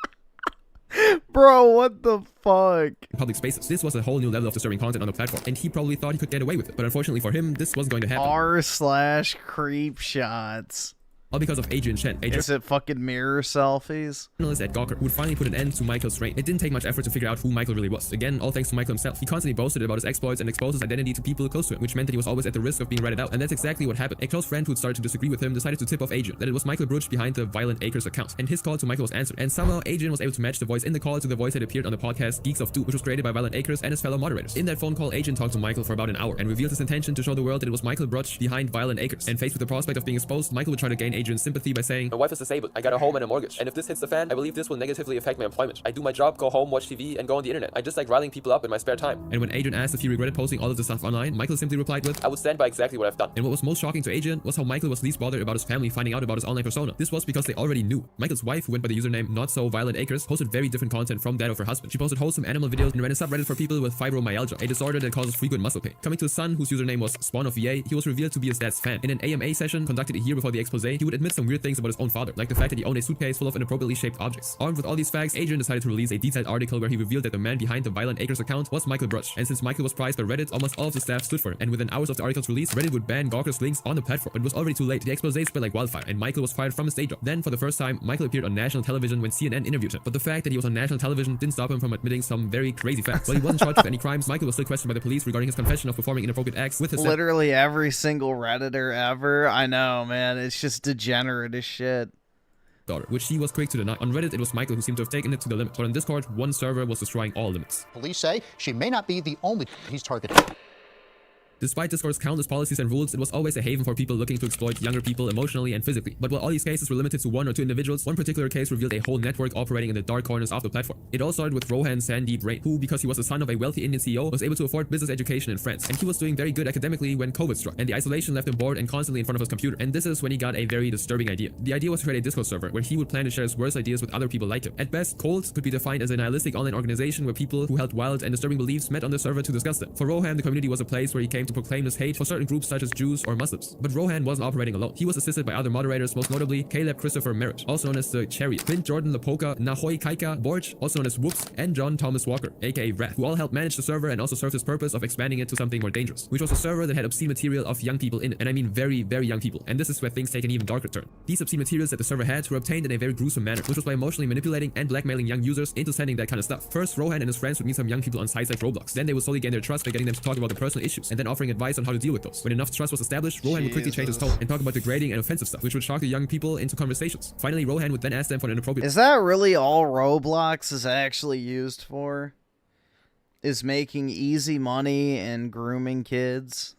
Bro, what the fuck? in public spaces. This was a whole new level of disturbing content on the platform, and he probably thought he could get away with it. But unfortunately for him, this wasn't going to happen. r/creepshots. All because of Adrian Chen, Is it fucking mirror selfies? journalist at Gawker, who would finally put an end to Michael's reign. It didn't take much effort to figure out who Michael really was. Again, all thanks to Michael himself. He constantly boasted about his exploits and exposed his identity to people close to him, which meant that he was always at the risk of being ratted out. And that's exactly what happened. A close friend who'd started to disagree with him decided to tip off Adrian that it was Michael Bruch behind the Violent Acres account, and his call to Michael was answered. And somehow Adrian was able to match the voice in the call to the voice that appeared on the podcast Geeks of Doom, which was created by Violent Acres and his fellow moderators. In that phone call, Adrian talked to Michael for about an hour and revealed his intention to show the world that it was Michael Bruch behind Violent Acres. And faced with the prospect of being exposed, Michael would try to gain Adrian's sympathy by saying, My wife is disabled. I got a home and a mortgage. And if this hits the fan, I believe this will negatively affect my employment. I do my job, go home, watch TV, and go on the internet. I just like riling people up in my spare time. And when Adrian asked if he regretted posting all of this stuff online, Michael simply replied with, I would stand by exactly what I've done. And what was most shocking to Adrian was how Michael was least bothered about his family finding out about his online persona. This was because they already knew. Michael's wife, who went by the username Not So Violent Acres, posted very different content from that of her husband. She posted wholesome animal videos and ran a subreddit for people with fibromyalgia, a disorder that causes frequent muscle pain. Coming to his son, whose username was Spawn of VA, he was revealed to be his dad's fan. In an AMA session conducted a year before the expose, he would admit some weird things about his own father, like the fact that he owned a suitcase full of inappropriately shaped objects. Armed with all these facts, Adrian decided to release a detailed article where he revealed that the man behind the Violent Acres account was Michael Bruch. And since Michael was prized by Reddit, almost all of the staff stood for him. And within hours of the article's release, Reddit would ban Gawker's links on the platform. But it was already too late. The expose spread like wildfire, and Michael was fired from his day job. Then, for the first time, Michael appeared on national television when CNN interviewed him. But the fact that he was on national television didn't stop him from admitting some very crazy facts. While he wasn't charged with any crimes, Michael was still questioned by the police regarding his confession of performing inappropriate acts with his Literally every single Redditor ever. I know, man. It's just degenerate as shit. daughter, which he was quick to deny. On Reddit, it was Michael who seemed to have taken it to the limit, but on Discord, one server was destroying all limits. Police say she may not be the only he's targeted. Despite Discord's countless policies and rules, it was always a haven for people looking to exploit younger people emotionally and physically. But while all these cases were limited to one or two individuals, one particular case revealed a whole network operating in the dark corners of the platform. It all started with Rohan Sandeep Rain, who, because he was the son of a wealthy Indian CEO, was able to afford business education in France. And he was doing very good academically when COVID struck, and the isolation left him bored and constantly in front of his computer. And this is when he got a very disturbing idea. The idea was to create a Discord server where he would plan to share his worst ideas with other people like him. At best, Cult could be defined as a nihilistic online organization where people who held wild and disturbing beliefs met on the server to discuss them. For Rohan, the community was a place where he came to proclaim his hate for certain groups such as Jews or Muslims. But Rohan wasn't operating alone. He was assisted by other moderators, most notably Caleb Christopher Merritt, also known as the Chariot, Clint Jordan Lapoka, Nahoy Kaika Borch, also known as Whoops, and John Thomas Walker, aka Wrath, who all helped manage the server and also served his purpose of expanding it to something more dangerous, which was a server that had obscene material of young people in it, and I mean very, very young people, and this is where things take an even darker turn. These obscene materials that the server had were obtained in a very gruesome manner, which was by emotionally manipulating and blackmailing young users into sending that kind of stuff. First, Rohan and his friends would meet some young people on sites like Roblox. Then they would slowly gain their trust by getting them to talk about their personal issues, and then offering advice on how to deal with those. When enough trust was established, Rohan would quickly change his tone and talk about degrading and offensive stuff, which would shock the young people into conversations. Finally, Rohan would then ask them for an inappropriate— Is that really all Roblox is actually used for? Is making easy money and grooming kids?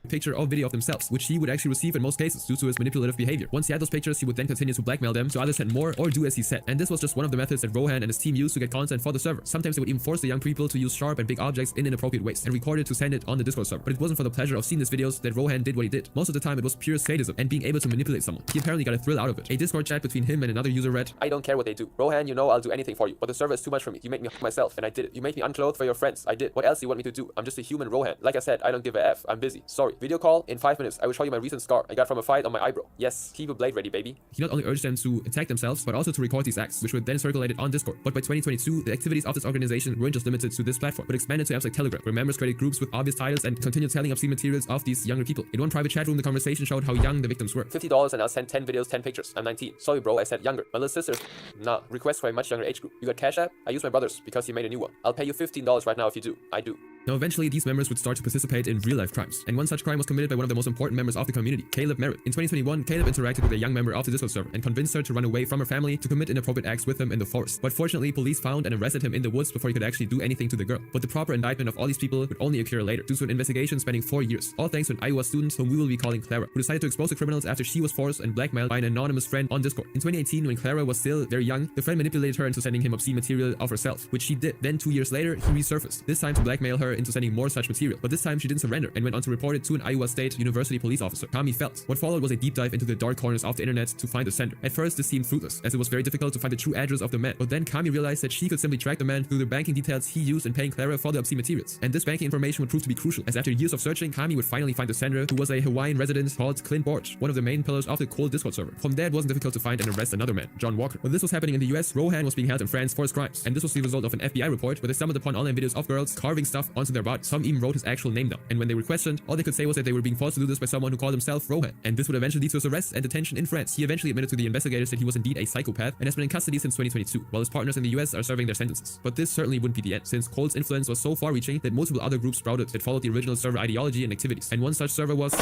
picture or video of themselves, which he would actually receive in most cases due to his manipulative behavior. Once he had those pictures, he would then continue to blackmail them to either send more or do as he said. And this was just one of the methods that Rohan and his team used to get content for the server. Sometimes they would even force the young people to use sharp and big objects in inappropriate ways and record it to send it on the Discord server. But it wasn't for the pleasure of seeing these videos that Rohan did what he did. Most of the time it was pure sadism and being able to manipulate someone. He apparently got a thrill out of it. A Discord chat between him and another user read, I don't care what they do. Rohan, you know I'll do anything for you, but the server is too much for me. You make me myself, and I did it. You make me unclothed for your friends. I did. What else do you want me to do? I'm just a human, Rohan. Like I said, I don't give a F. I'm busy. Sorry. story. Video call, in 5 minutes, I will show you my recent scar I got from a fight on my eyebrow. Yes, keep a blade ready, baby. He not only urged them to attack themselves, but also to record these acts, which were then circulated on Discord. But by 2022, the activities of this organization weren't just limited to this platform, but expanded to apps like Telegram, where members created groups with obvious titles and continued telling obscene materials of these younger people. In one private chat room, the conversation showed how young the victims were. $50 and I'll send 10 videos, 10 pictures. I'm 19. Sorry bro, I said younger. My little sister, nah, request for a much younger age group. You got Cash App? I use my brother's because he made a new one. I'll pay you $15 right now if you do. I do. Now, eventually, these members would start to participate in real-life crimes, and one such crime was committed by one of the most important members of the community, Caleb Merritt. In 2021, Caleb interacted with a young member of the Discord server and convinced her to run away from her family to commit inappropriate acts with him in the forest. But fortunately, police found and arrested him in the woods before he could actually do anything to the girl. But the proper indictment of all these people would only occur later, due to an investigation spanning 4 years, all thanks to an Iowa student whom we will be calling Clara, who decided to expose the criminals after she was forced and blackmailed by an anonymous friend on Discord. In 2018, when Clara was still very young, the friend manipulated her into sending him obscene material of herself, which she did. Then 2 years later, he resurfaced, this time to blackmail her into sending more such material. But this time she didn't surrender and went on to report it to an Iowa State University police officer, Tommy Felt. What followed was a deep dive into the dark corners of the internet to find the sender. At first, this seemed fruitless, as it was very difficult to find the true address of the man. But then Kami realized that she could simply track the man through the banking details he used in paying Clara for the obscene materials. And this banking information would prove to be crucial, as after years of searching, Kami would finally find the sender, who was a Hawaiian resident called Clint Borge, one of the main pillars of the cold Discord server. From there, it wasn't difficult to find and arrest another man, John Walker. When this was happening in the US, Rohan was being held in France for his crimes. And this was the result of an FBI report where they stumbled upon online videos of girls carving stuff onto their bodies. Some even wrote his actual name down. And when they were questioned, all they could say was that they were being forced to do this by someone who called himself Rohan. And this would eventually lead to his arrest and detention in France. He eventually admitted to the investigators that he was indeed a psychopath and has been in custody since 2022, while his partners in the US are serving their sentences. But this certainly wouldn't be the end, since Cold's influence was so far-reaching that multiple other groups sprouted that followed the original server ideology and activities. And one such server was...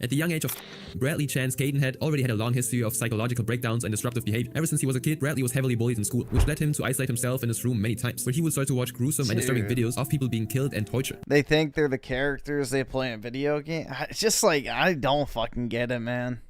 At the young age of Bradley Chan's Caden had already had a long history of psychological breakdowns and disruptive behavior. Ever since he was a kid, Bradley was heavily bullied in school, which led him to isolate himself in his room many times, where he would start to watch gruesome and disturbing videos of people being killed and tortured. They think they're the characters they play in video game. It's just like, I don't fucking get it, man.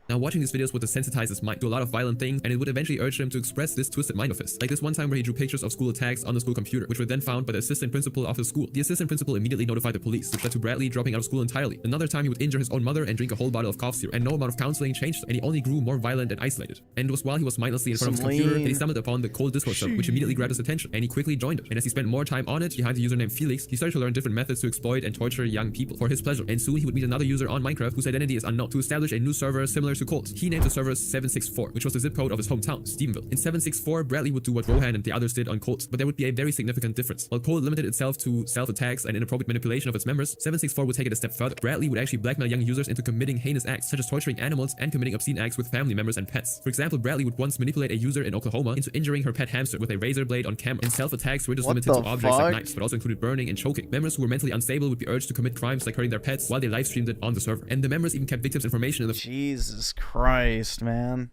Now, watching these videos would desensitize his mind to a lot of violent things, and it would eventually urge him to express this twisted mind of his. Like this one time where he drew pictures of school attacks on the school computer, which were then found by the assistant principal of his school. The assistant principal immediately notified the police, which led to Bradley dropping out of school entirely. Another time he would injure his own mother and drink a whole bottle of cough syrup, and no amount of counseling changed, and he only grew more violent and isolated. And it was while he was mindlessly in front of his computer that he stumbled upon the cold Discord server, which immediately grabbed his attention, and he quickly joined it. And as he spent more time on it, behind the username Felix, he started to learn different methods to exploit and torture young people for his pleasure. And soon he would meet another user on Minecraft whose identity is unknown to establish a new server similar to Cold's. He named the server 764, which was the zip code of his hometown, Stephenville. In 764, Bradley would do what Rohan and the others did on Cold, but there would be a very significant difference. While Cold limited itself to self-attacks and inappropriate manipulation of its members, 764 would take it a step further. Bradley would actually blackmail young users into committing heinous acts, such as torturing animals and committing obscene acts with family members and pets. For example, Bradley would once manipulate a user in Oklahoma into injuring her pet hamster with a razor blade on camera. And self-attacks were just limited to objects like knives, but also included burning and choking. Members who were mentally unstable would be urged to commit crimes like hurting their pets while they live streamed it on the server. And the members even kept victims' information in the Jesus Christ, man.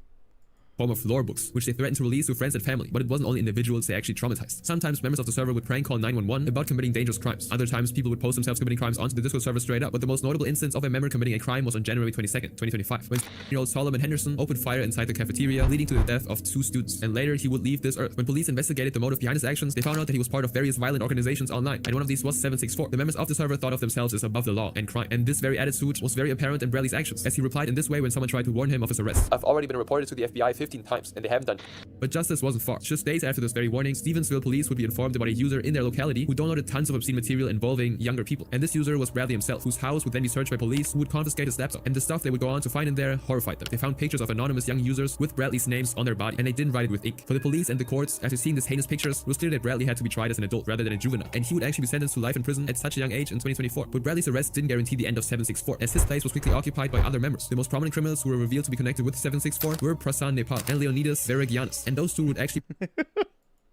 form of lore books, which they threatened to release to friends and family. But it wasn't only individuals they actually traumatized. Sometimes members of the server would prank call 911 about committing dangerous crimes. Other times people would post themselves committing crimes onto the Discord server straight up. But the most notable instance of a member committing a crime was on January 22nd, 2025, when 10-year-old Solomon Henderson opened fire inside the cafeteria, leading to the death of 2 students. And later he would leave this earth. When police investigated the motive behind his actions, they found out that he was part of various violent organizations online, and one of these was 764. The members of the server thought of themselves as above the law and crime, and this very attitude was very apparent in Bradley's actions, as he replied in this way when someone tried to warn him of his arrest. I've already been reported to the FBI 15 times, and they haven't done. But justice wasn't far. Just days after this very warning, Stevensville police would be informed about a user in their locality who downloaded tons of obscene material involving younger people. And this user was Bradley himself, whose house would then be searched by police, who would confiscate his laptop. And the stuff they would go on to find in there horrified them. They found pictures of anonymous young users with Bradley's names on their body, and they didn't write it with ink. For the police and the courts, after seeing these heinous pictures, it was clear that Bradley had to be tried as an adult rather than a juvenile, and he would actually be sentenced to life in prison at such a young age in 2024. But Bradley's arrest didn't guarantee the end of 764, as his place was quickly occupied by other members. The most prominent criminals who were revealed to be connected with 764 were Prasan Nepal and Leonidas Veragianis, and those two would actually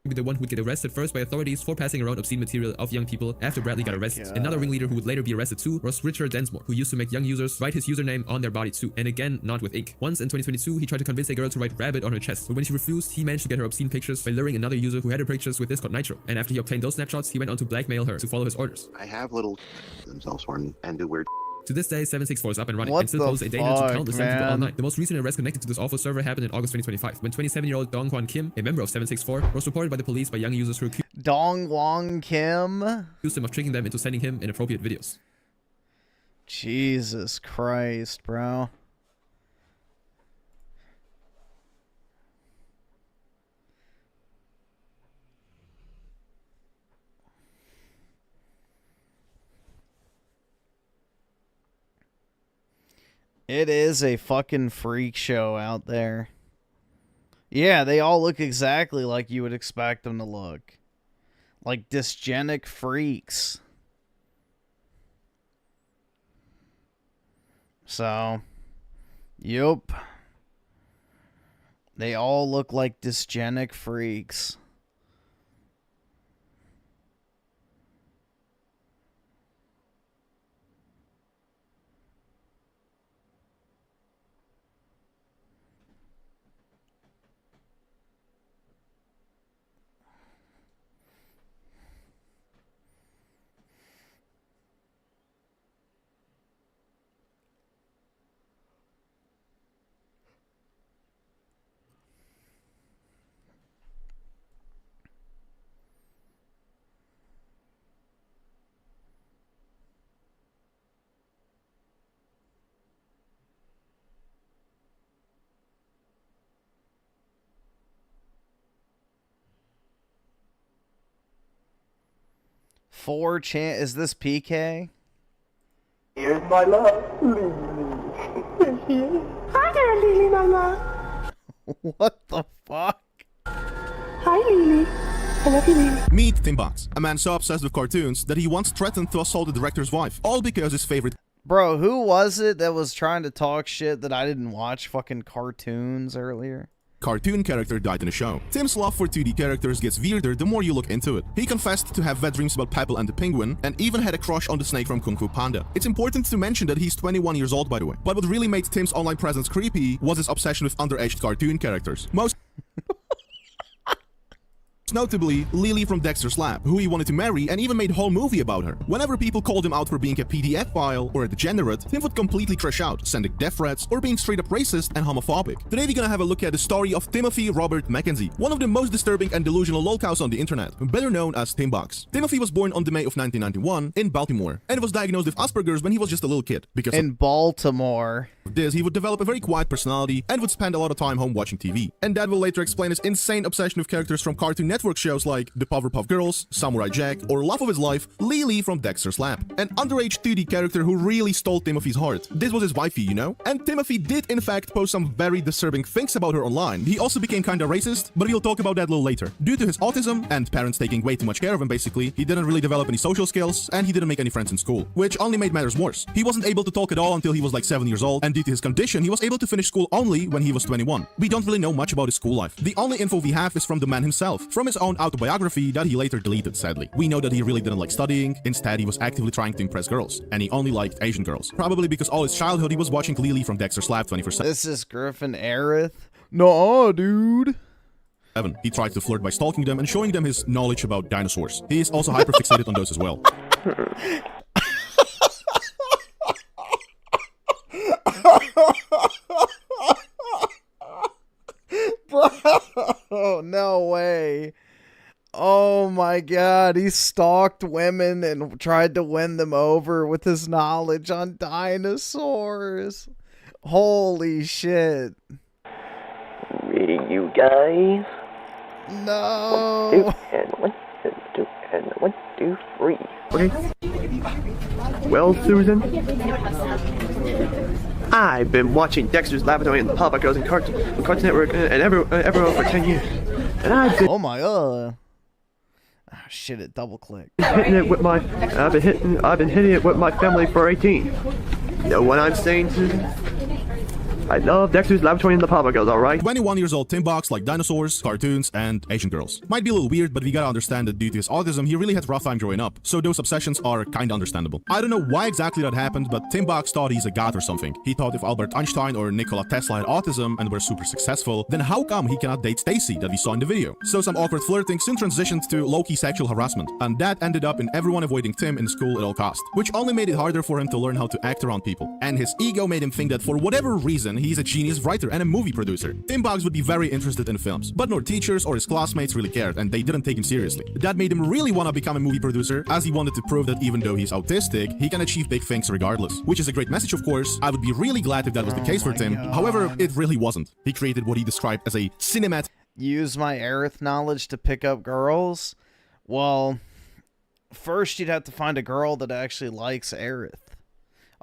be the one who would get arrested first by authorities for passing around obscene material of young people after Bradley got arrested. Another ringleader who would later be arrested too was Richard Densmore, who used to make young users write his username on their body too, and again, not with ink. Once in 2022, he tried to convince a girl to write rabbit on her chest, but when she refused, he managed to get her obscene pictures by luring another user who had her pictures with Discord Nitro, and after he obtained those snapshots, he went on to blackmail her to follow his orders. I have little themselves sworn and do weird. To this day, 764 is up and running and still poses a danger to countless young people online. The most recent arrest connected to this awful server happened in August 2025, when 27-year-old Dong Hwan Kim, a member of 764, was reported by the police by young users who Dong Hwan Kim accused him of tricking them into sending him inappropriate videos. Jesus Christ, bro. It is a fucking freak show out there. Yeah, they all look exactly like you would expect them to look. Like dysgenic freaks. So, yup. They all look like dysgenic freaks. Crusty4Chan, is this PK? Here's my love, Lily. Here she is. Hi there, Lily, my love. What the fuck? Hi, Lily. I love you, Lily. Meet Timbox, a man so obsessed with cartoons that he once threatened to assault the director's wife, all because his favorite... Bro, who was it that was trying to talk shit that I didn't watch fucking cartoons earlier? cartoon character died in the show. Tim's love for 2D characters gets weirder the more you look into it. He confessed to have wet dreams about Pebble and the Penguin, and even had a crush on the snake from Kung Fu Panda. It's important to mention that he's 21 years old, by the way. But what really made Tim's online presence creepy was his obsession with underage cartoon characters. Most notably, Lily from Dexter's Lab, who he wanted to marry and even made a whole movie about her. Whenever people called him out for being a PDF file or a degenerate, Tim would completely trash out, sending death threats or being straight up racist and homophobic. Today we're gonna have a look at the story of Timothy Robert Mackenzie, one of the most disturbing and delusional lolcows on the internet, better known as Timbox. Timothy was born on the May of 1991 in Baltimore, and was diagnosed with Asperger's when he was just a little kid. Because in Baltimore. Of this, he would develop a very quiet personality and would spend a lot of time home watching TV. And that will later explain his insane obsession with characters from Cartoon Network shows like the Powerpuff Girls, Samurai Jack, or love of his life, Lily from Dexter's Lab, an underage 2D character who really stole Timothy's heart. This was his wifey, you know? And Timothy did in fact post some very disturbing things about her online. He also became kinda racist, but we'll talk about that a little later. Due to his autism and parents taking way too much care of him basically, he didn't really develop any social skills, and he didn't make any friends in school, which only made matters worse. He wasn't able to talk at all until he was like 7 years old, and due to his condition, he was able to finish school only when he was 21. We don't really know much about his school life. The only info we have is from the man himself, from his own autobiography that he later deleted, sadly. We know that he really didn't like studying, instead he was actively trying to impress girls, and he only liked Asian girls. Probably because all his childhood he was watching Lily from Dexter's Lab 24/7. This is Griffin Aerith? No, dude. He tried to flirt by stalking them and showing them his knowledge about dinosaurs. He is also hyperfixated on those as well. Bro, no way. Oh my god, he stalked women and tried to win them over with his knowledge on dinosaurs. Holy shit. Ready, you guys? No. 1, 2, and 1, 2, 3. Okay. Well, Susan, I've been watching Dexter's Laboratory and the Powerpuff Girls and Cartoon Network and everywhere for 10 years, and I've been. Oh my god. Ah, shit! It double clicked. I've been hitting it with my family for 18. You know what I'm saying, Susan? I love Dexter's Laboratory and the Powerpuff Girls, alright? 21 years old Timbox liked dinosaurs, cartoons, and Asian girls. Might be a little weird, but we gotta understand that due to his autism, he really had a rough time growing up, so those obsessions are kinda understandable. I don't know why exactly that happened, but Timbox thought he's a god or something. He thought if Albert Einstein or Nikola Tesla had autism and were super successful, then how come he cannot date Stacy that we saw in the video? So some awkward flirting soon transitioned to low-key sexual harassment, and that ended up in everyone avoiding Tim in school at all costs, which only made it harder for him to learn how to act around people. And his ego made him think that for whatever reason, he's a genius writer and a movie producer. Timbox would be very interested in films, but no teachers or his classmates really cared, and they didn't take him seriously. That made him really want to become a movie producer, as he wanted to prove that even though he's autistic, he can achieve big things regardless. Which is a great message, of course. I would be really glad if that was the case for Tim. However, it really wasn't. He created what he described as a cinematic. Use my Aerith knowledge to pick up girls? Well, first you'd have to find a girl that actually likes Aerith.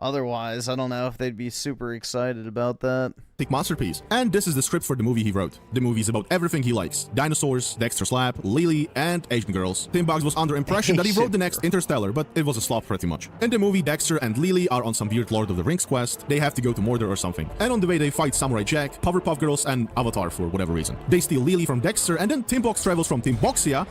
Otherwise, I don't know if they'd be super excited about that. Masterpiece. And this is the script for the movie he wrote. The movie is about everything he likes. Dinosaurs, Dexter's Lab, Lily, and Asian girls. Tim Box was under impression that he wrote the next Interstellar, but it was a slop pretty much. In the movie, Dexter and Lily are on some weird Lord of the Rings quest. They have to go to Mordor or something. And on the way they fight Samurai Jack, Powerpuff Girls, and Avatar for whatever reason. They steal Lily from Dexter, and then Tim Box travels from Timboxia,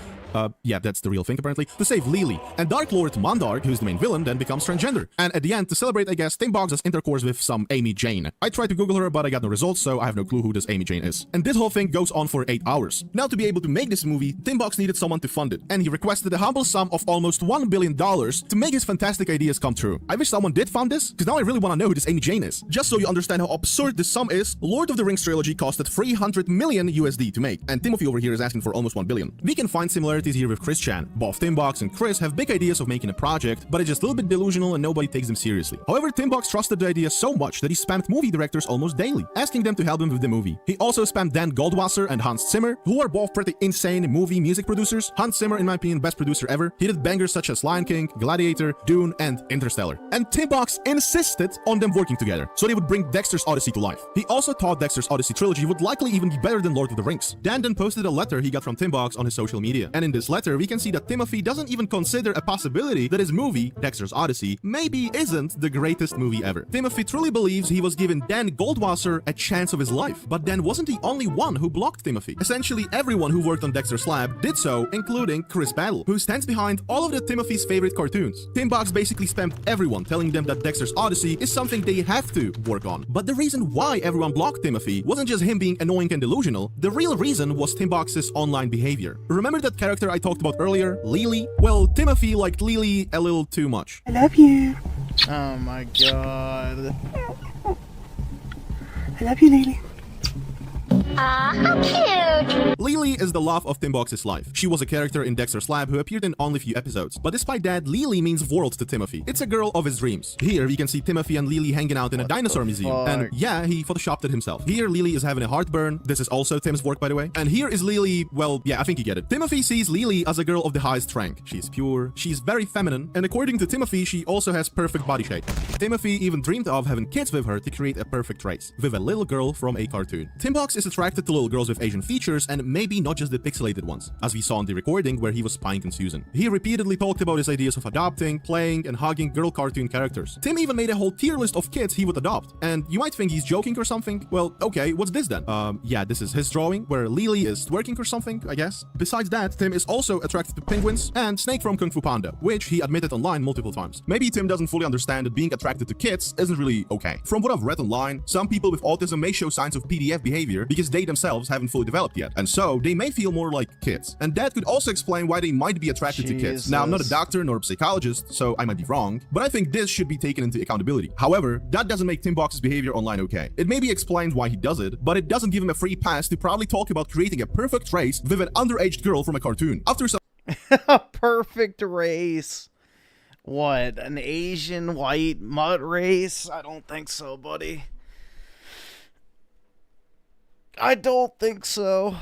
yeah, that's the real thing apparently, to save Lily. And Dark Lord Mondark, who's the main villain, then becomes transgender. And at the end, to celebrate, I guess, Tim Box has intercourse with some Amy Jane. I tried to Google her, but I got no results, so I have no clue who this Amy Jane is. And this whole thing goes on for 8 hours. Now, to be able to make this movie, Tim Box needed someone to fund it, and he requested a humble sum of almost $1 billion to make his fantastic ideas come true. I wish someone did fund this, because now I really want to know who this Amy Jane is. Just so you understand how absurd this sum is, Lord of the Rings trilogy costed 300 million USD to make, and Timothy over here is asking for almost 1 billion. We can find similarities here with Crus4Chan. Both Tim Box and Chris have big ideas of making a project, but it's just a little bit delusional and nobody takes them seriously. However, Tim Box trusted the idea so much that he spammed movie directors almost daily, asking them to help him with the movie. He also spammed Dan Goldwasser and Hans Zimmer, who are both pretty insane movie music producers. Hans Zimmer, in my opinion, best producer ever. He did bangers such as Lion King, Gladiator, Dune, and Interstellar. And Tim Box insisted on them working together, so they would bring Dexter's Odyssey to life. He also thought Dexter's Odyssey trilogy would likely even be better than Lord of the Rings. Dan then posted a letter he got from Tim Box on his social media, and in this letter we can see that Timothy doesn't even consider a possibility that his movie, Dexter's Odyssey, maybe isn't the greatest movie ever. Timothy truly believes he was giving Dan Goldwasser a chance of his life, but Dan wasn't the only one who blocked Timothy. Essentially everyone who worked on Dexter's Lab did so, including Chris Battle, who stands behind all of the Timothy's favorite cartoons. Tim Box basically spammed everyone, telling them that Dexter's Odyssey is something they have to work on. But the reason why everyone blocked Timothy wasn't just him being annoying and delusional. The real reason was Tim Box's online behavior. Remember that character I talked about earlier, Lily? Well, Timothy liked Lily a little too much. I love you. Oh my god. I love you, Lily. How cute! Lily is the love of Tim Box's life. She was a character in Dexter's Lab who appeared in only a few episodes. But despite that, Lily means world to Timothy. It's a girl of his dreams. Here we can see Timothy and Lily hanging out in a dinosaur museum. And yeah, he photoshopped it himself. Here Lily is having a heartburn. This is also Tim's work, by the way. And here is Lily, well, yeah, I think you get it. Timothy sees Lily as a girl of the highest rank. She's pure, she's very feminine, and according to Timothy, she also has perfect body shape. Timothy even dreamed of having kids with her to create a perfect race, with a little girl from a cartoon. Tim Box is attracted to little girls with Asian features, and maybe not just the pixelated ones, as we saw in the recording where he was spying on Susan. He repeatedly talked about his ideas of adopting, playing, and hugging girl cartoon characters. Tim even made a whole tier list of kids he would adopt, and you might think he's joking or something. Well, okay, what's this then? Yeah, this is his drawing, where Lily is twerking or something, I guess. Besides that, Tim is also attracted to penguins and Snake from Kung Fu Panda, which he admitted online multiple times. Maybe Tim doesn't fully understand that being attracted to kids isn't really okay. From what I've read online, some people with autism may show signs of PDF behavior because they themselves haven't fully developed yet, and so they may feel more like kids. And that could also explain why they might be attracted to kids. Now, I'm not a doctor nor a psychologist, so I might be wrong, but I think this should be taken into accountability. However, that doesn't make Tim Box's behavior online okay. It maybe explains why he does it, but it doesn't give him a free pass to proudly talk about creating a perfect race with an underaged girl from a cartoon. After some A perfect race. What, an Asian white mutt race? I don't think so, buddy. I don't think so.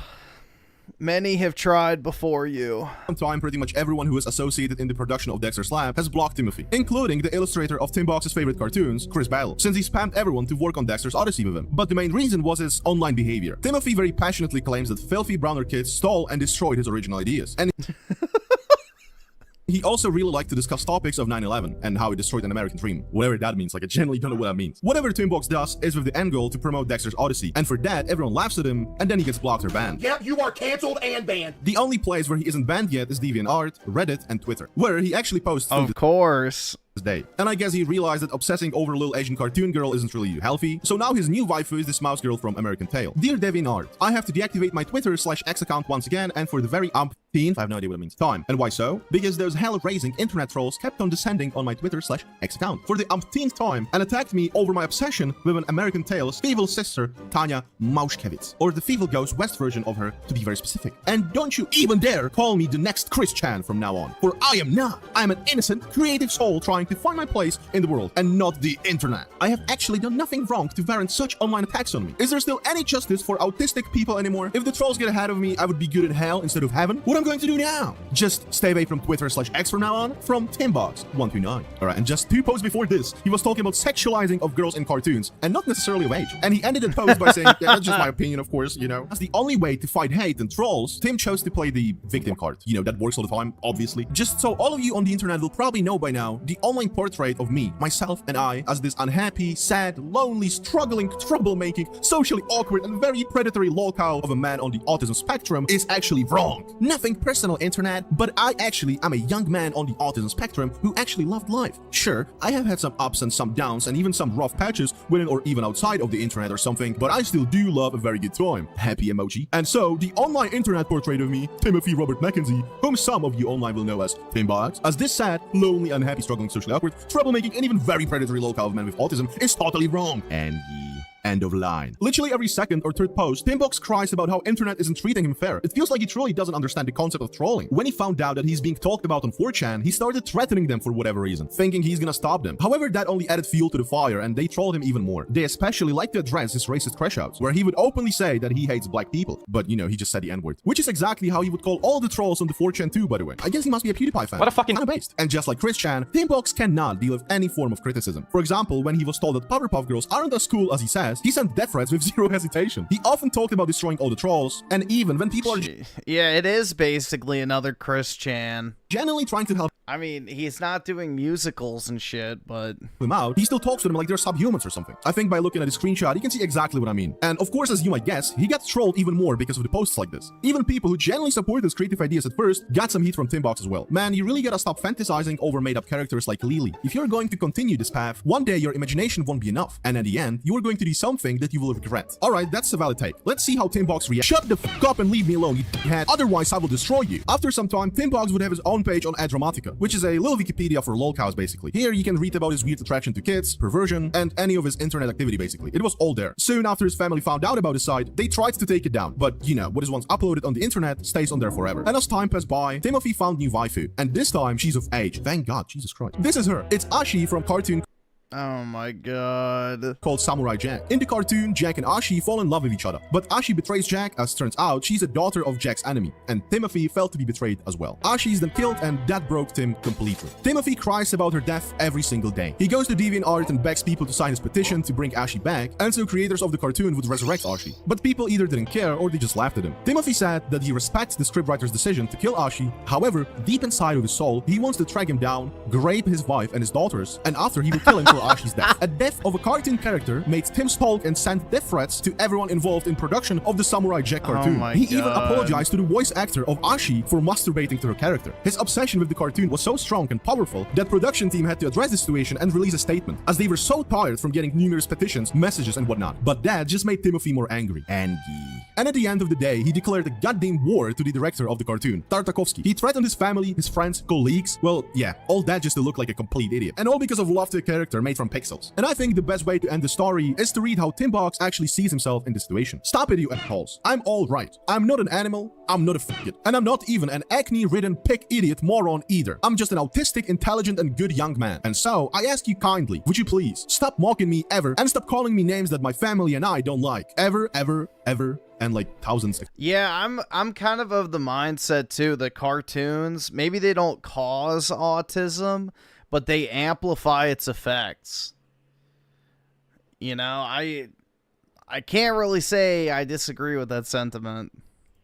Many have tried before you. Time, pretty much everyone who is associated in the production of Dexter's Lab has blocked Timothy, including the illustrator of Tim Box's favorite cartoons, Chris Battle, since he spammed everyone to work on Dexter's Odyssey with him. But the main reason was his online behavior. Timothy very passionately claims that filthy browner kids stole and destroyed his original ideas. And he also really liked to discuss topics of 9/11 and how it destroyed an American dream. Whatever that means, like I genuinely don't know what that means. Whatever Tim Box does is with the end goal to promote Dexter's Odyssey, and for that, everyone laughs at him, and then he gets blocked or banned. Yep, you are canceled and banned. The only place where he isn't banned yet is DeviantArt, Reddit, and Twitter, where he actually posts of course. Day. And I guess he realized that obsessing over a little Asian cartoon girl isn't really healthy, so now his new waifu is this mouse girl from American Tail. Dear DeviantArt, I have to deactivate my Twitter/X account once again, and for the very umpteenth, I have no idea what it means, time. And why so? Because those hell-raising internet trolls kept on descending on my Twitter/X account for the umpteenth time and attacked me over my obsession with an American Tail's evil sister, Tanya Mauschkewitz, or the Feeble Ghost West version of her, to be very specific. And don't you even dare call me the next Crus4Chan from now on, for I am not. I am an innocent, creative soul trying to find my place in the world and not the internet. I have actually done nothing wrong to warrant such online attacks on me. Is there still any justice for autistic people anymore? If the trolls get ahead of me, I would be good in hell instead of heaven? What I'm going to do now. Just stay away from Twitter/X from now on, from Timbox129. Alright, and just 2 posts before this, he was talking about sexualizing of girls in cartoons, and not necessarily of age. And he ended the post by saying, yeah, that's just my opinion, of course, you know. As the only way to fight hate and trolls, Tim chose to play the victim card. You know, that works all the time, obviously. Just so all of you on the internet will probably know by now, the online portrait of me, myself, and I, as this unhappy, sad, lonely, struggling, troublemaking, socially awkward, and very predatory lolcow of a man on the autism spectrum is actually wrong. Nothing personal, internet, but I actually am a young man on the autism spectrum who actually loved life. Sure, I have had some ups and some downs and even some rough patches within or even outside of the internet or something, but I still do love a very good time. Happy emoji. And so, the online internet portrait of me, Timothy Robert Mackenzie, whom some of you online will know as Timbox, as this sad, lonely, unhappy, struggling, socially awkward, troublemaking, and even very predatory lolcow of man with autism is totally wrong. And end of line. Literally every second or third post, Timbox cries about how internet isn't treating him fair. It feels like he truly doesn't understand the concept of trolling. When he found out that he's being talked about on 4chan, he started threatening them for whatever reason, thinking he's gonna stop them. However, that only added fuel to the fire and they trolled him even more. They especially like to address his racist crash outs, where he would openly say that he hates black people. But, you know, he just said the N-word. Which is exactly how he would call all the trolls on the 4chan too, by the way. I guess he must be a PewDiePie fan. What a fucking based. And just like Chris4Chan, Timbox cannot deal with any form of criticism. For example, when he was told that Powerpuff Girls aren't as cool as he says, he sent death threats with zero hesitation. He often talked about destroying all the trolls, and even when people are yeah, it is basically another Chris4Chan. Genuinely trying to help. I mean, he's not doing musicals and shit, but him out, he still talks to them like they're subhumans or something. I think by looking at his screenshot, you can see exactly what I mean. And of course, as you might guess, he got trolled even more because of the posts like this. Even people who genuinely support his creative ideas at first got some heat from Timbox as well. Man, you really gotta stop fantasizing over made-up characters like Lily. If you're going to continue this path, one day your imagination won't be enough, and at the end, you are going to do something that you will regret. Alright, that's a valid take. Let's see how Timbox reacts. Shut the f up and leave me alone, you d***head. Otherwise, I will destroy you. After some time, Timbox would have his own page on Adramatica, which is a little Wikipedia for lolcows basically. Here you can read about his weird attraction to kids, perversion, and any of his internet activity basically. It was all there. Soon after his family found out about his site, they tried to take it down, but you know, what is once uploaded on the internet stays on there forever. And as time passed by, Timothy found new waifu, and this time she's of age. Thank God, Jesus Christ. This is her. It's Ashi from cartoon. Oh my god. Called Samurai Jack. In the cartoon, Jack and Ashi fall in love with each other. But Ashi betrays Jack, as turns out she's a daughter of Jack's enemy, and Timothy felt to be betrayed as well. Ashi is then killed, and that broke Tim completely. Timothy cries about her death every single day. He goes to DeviantArt and begs people to sign his petition to bring Ashi back, and so creators of the cartoon would resurrect Ashi. But people either didn't care or they just laughed at him. Timothy said that he respects the scriptwriter's decision to kill Ashi. However, deep inside of his soul, he wants to track him down, grape his wife and his daughters, and after he will kill him for Ashi's death. A death of a cartoon character made Tim stalk and send death threats to everyone involved in production of the Samurai Jack cartoon. He even apologized to the voice actor of Ashi for masturbating to her character. His obsession with the cartoon was so strong and powerful that production team had to address the situation and release a statement, as they were so tired from getting numerous petitions, messages, and whatnot. But that just made Timothy more angry. And at the end of the day, he declared a goddamn war to the director of the cartoon, Tartakovsky. He threatened his family, his friends, colleagues. Well, yeah, all that just to look like a complete idiot. And all because of love to a character made from pixels. And I think the best way to end the story is to read how Timbox actually sees himself in this situation. Stop it, you assholes. I'm all right. I'm not an animal. I'm not a faggot. And I'm not even an acne-ridden pick idiot moron either. I'm just an autistic, intelligent, and good young man. And so, I ask you kindly, would you please stop mocking me ever and stop calling me names that my family and I don't like. Ever, ever, ever. And like thousands. Yeah, I'm kind of the mindset too that cartoons, maybe they don't cause autism, but they amplify its effects. You know, I can't really say I disagree with that sentiment.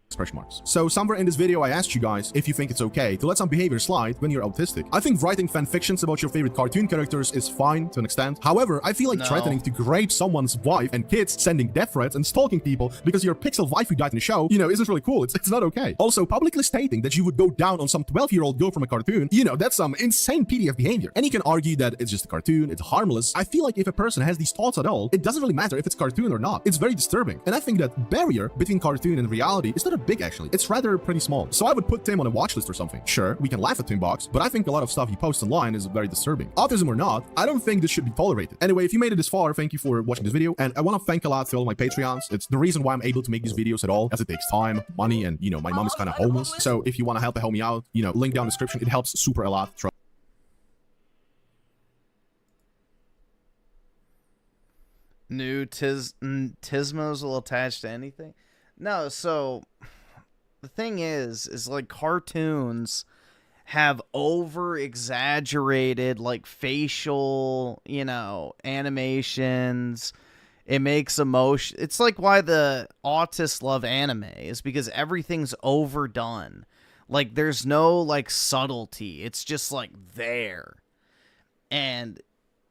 Expression marks. So somewhere in this video I asked you guys if you think it's okay to let some behavior slide when you're autistic. I think writing fan fictions about your favorite cartoon characters is fine to an extent. However, I feel like threatening to grape someone's wife and kids, sending death threats and stalking people because your pixel wife who died in the show, you know, isn't really cool. It's not okay. Also, publicly stating that you would go down on some 12-year-old girl from a cartoon, you know, that's some insane PDF behavior. And you can argue that it's just a cartoon, it's harmless. I feel like if a person has these thoughts at all, it doesn't really matter if it's cartoon or not. It's very disturbing. And I think that barrier between cartoon and reality is not big actually. It's rather pretty small. So I would put Tim on a watch list or something. Sure, we can laugh at Timbox, but I think a lot of stuff he posts online is very disturbing. Autism or not, I don't think this should be tolerated. Anyway, if you made it this far, thank you for watching this video, and I want to thank a lot to all my Patreons. It's the reason why I'm able to make these videos at all, as it takes time, money, and you know, my mom is kind of homeless. So if you want to help me out, you know, link down in the description. It helps super a lot. New Tismos will attach to anything? No, so the thing is like cartoons have over exaggerated like facial, you know, animations. It makes emotion. It's like why the autists love anime is because everything's overdone. Like there's no like subtlety. It's just like there. And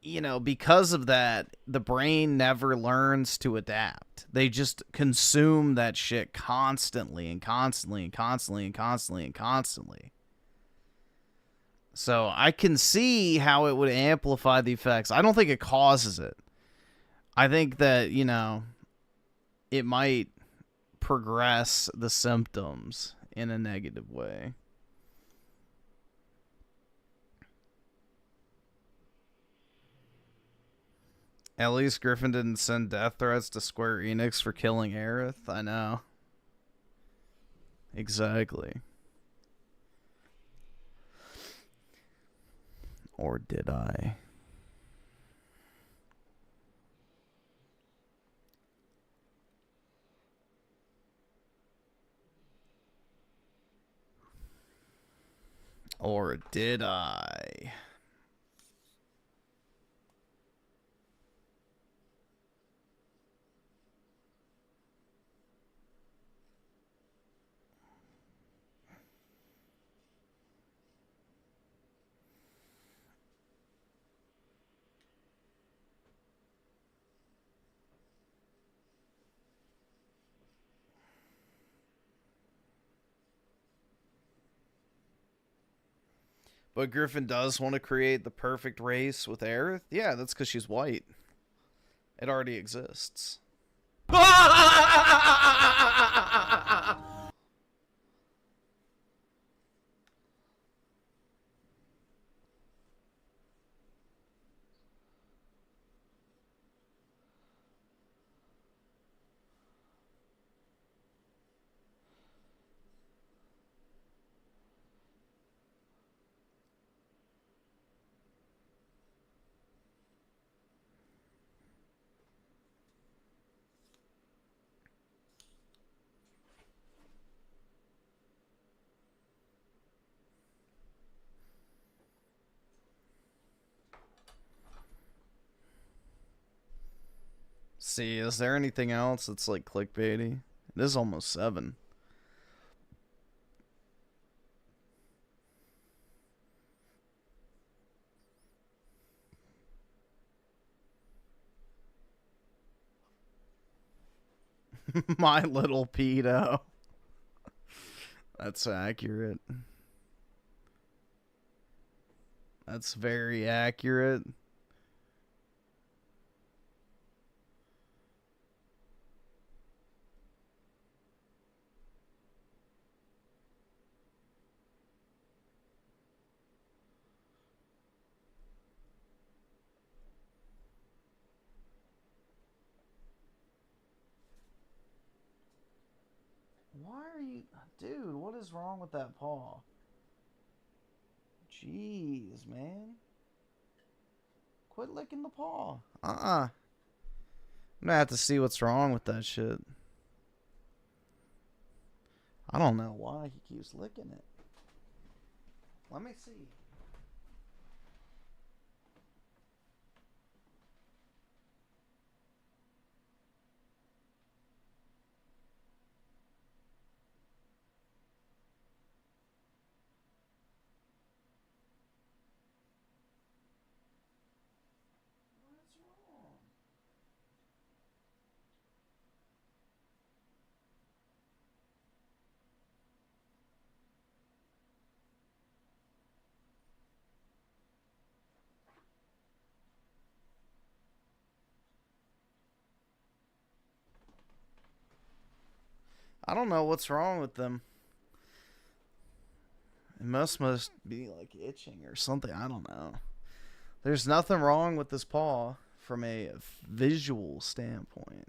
you know, because of that, the brain never learns to adapt. They just consume that shit constantly and constantly and constantly and constantly and constantly. So I can see how it would amplify the effects. I don't think it causes it. I think that, you know, it might progress the symptoms in a negative way. At least Griffin didn't send death threats to Square Enix for killing Aerith. I know. Exactly. Or did I? Or did I? But Griffin does want to create the perfect race with Aerith? Yeah, that's because she's white. It already exists. See, is there anything else that's like clickbaity? It is almost 7. My little pedo. That's accurate. That's very accurate. Why are you... Dude, what is wrong with that paw? Jeez, man. Quit licking the paw. I'm gonna have to see what's wrong with that shit. I don't know why he keeps licking it. Let me see. I don't know what's wrong with them. It must be like itching or something. I don't know. There's nothing wrong with this paw from a visual standpoint.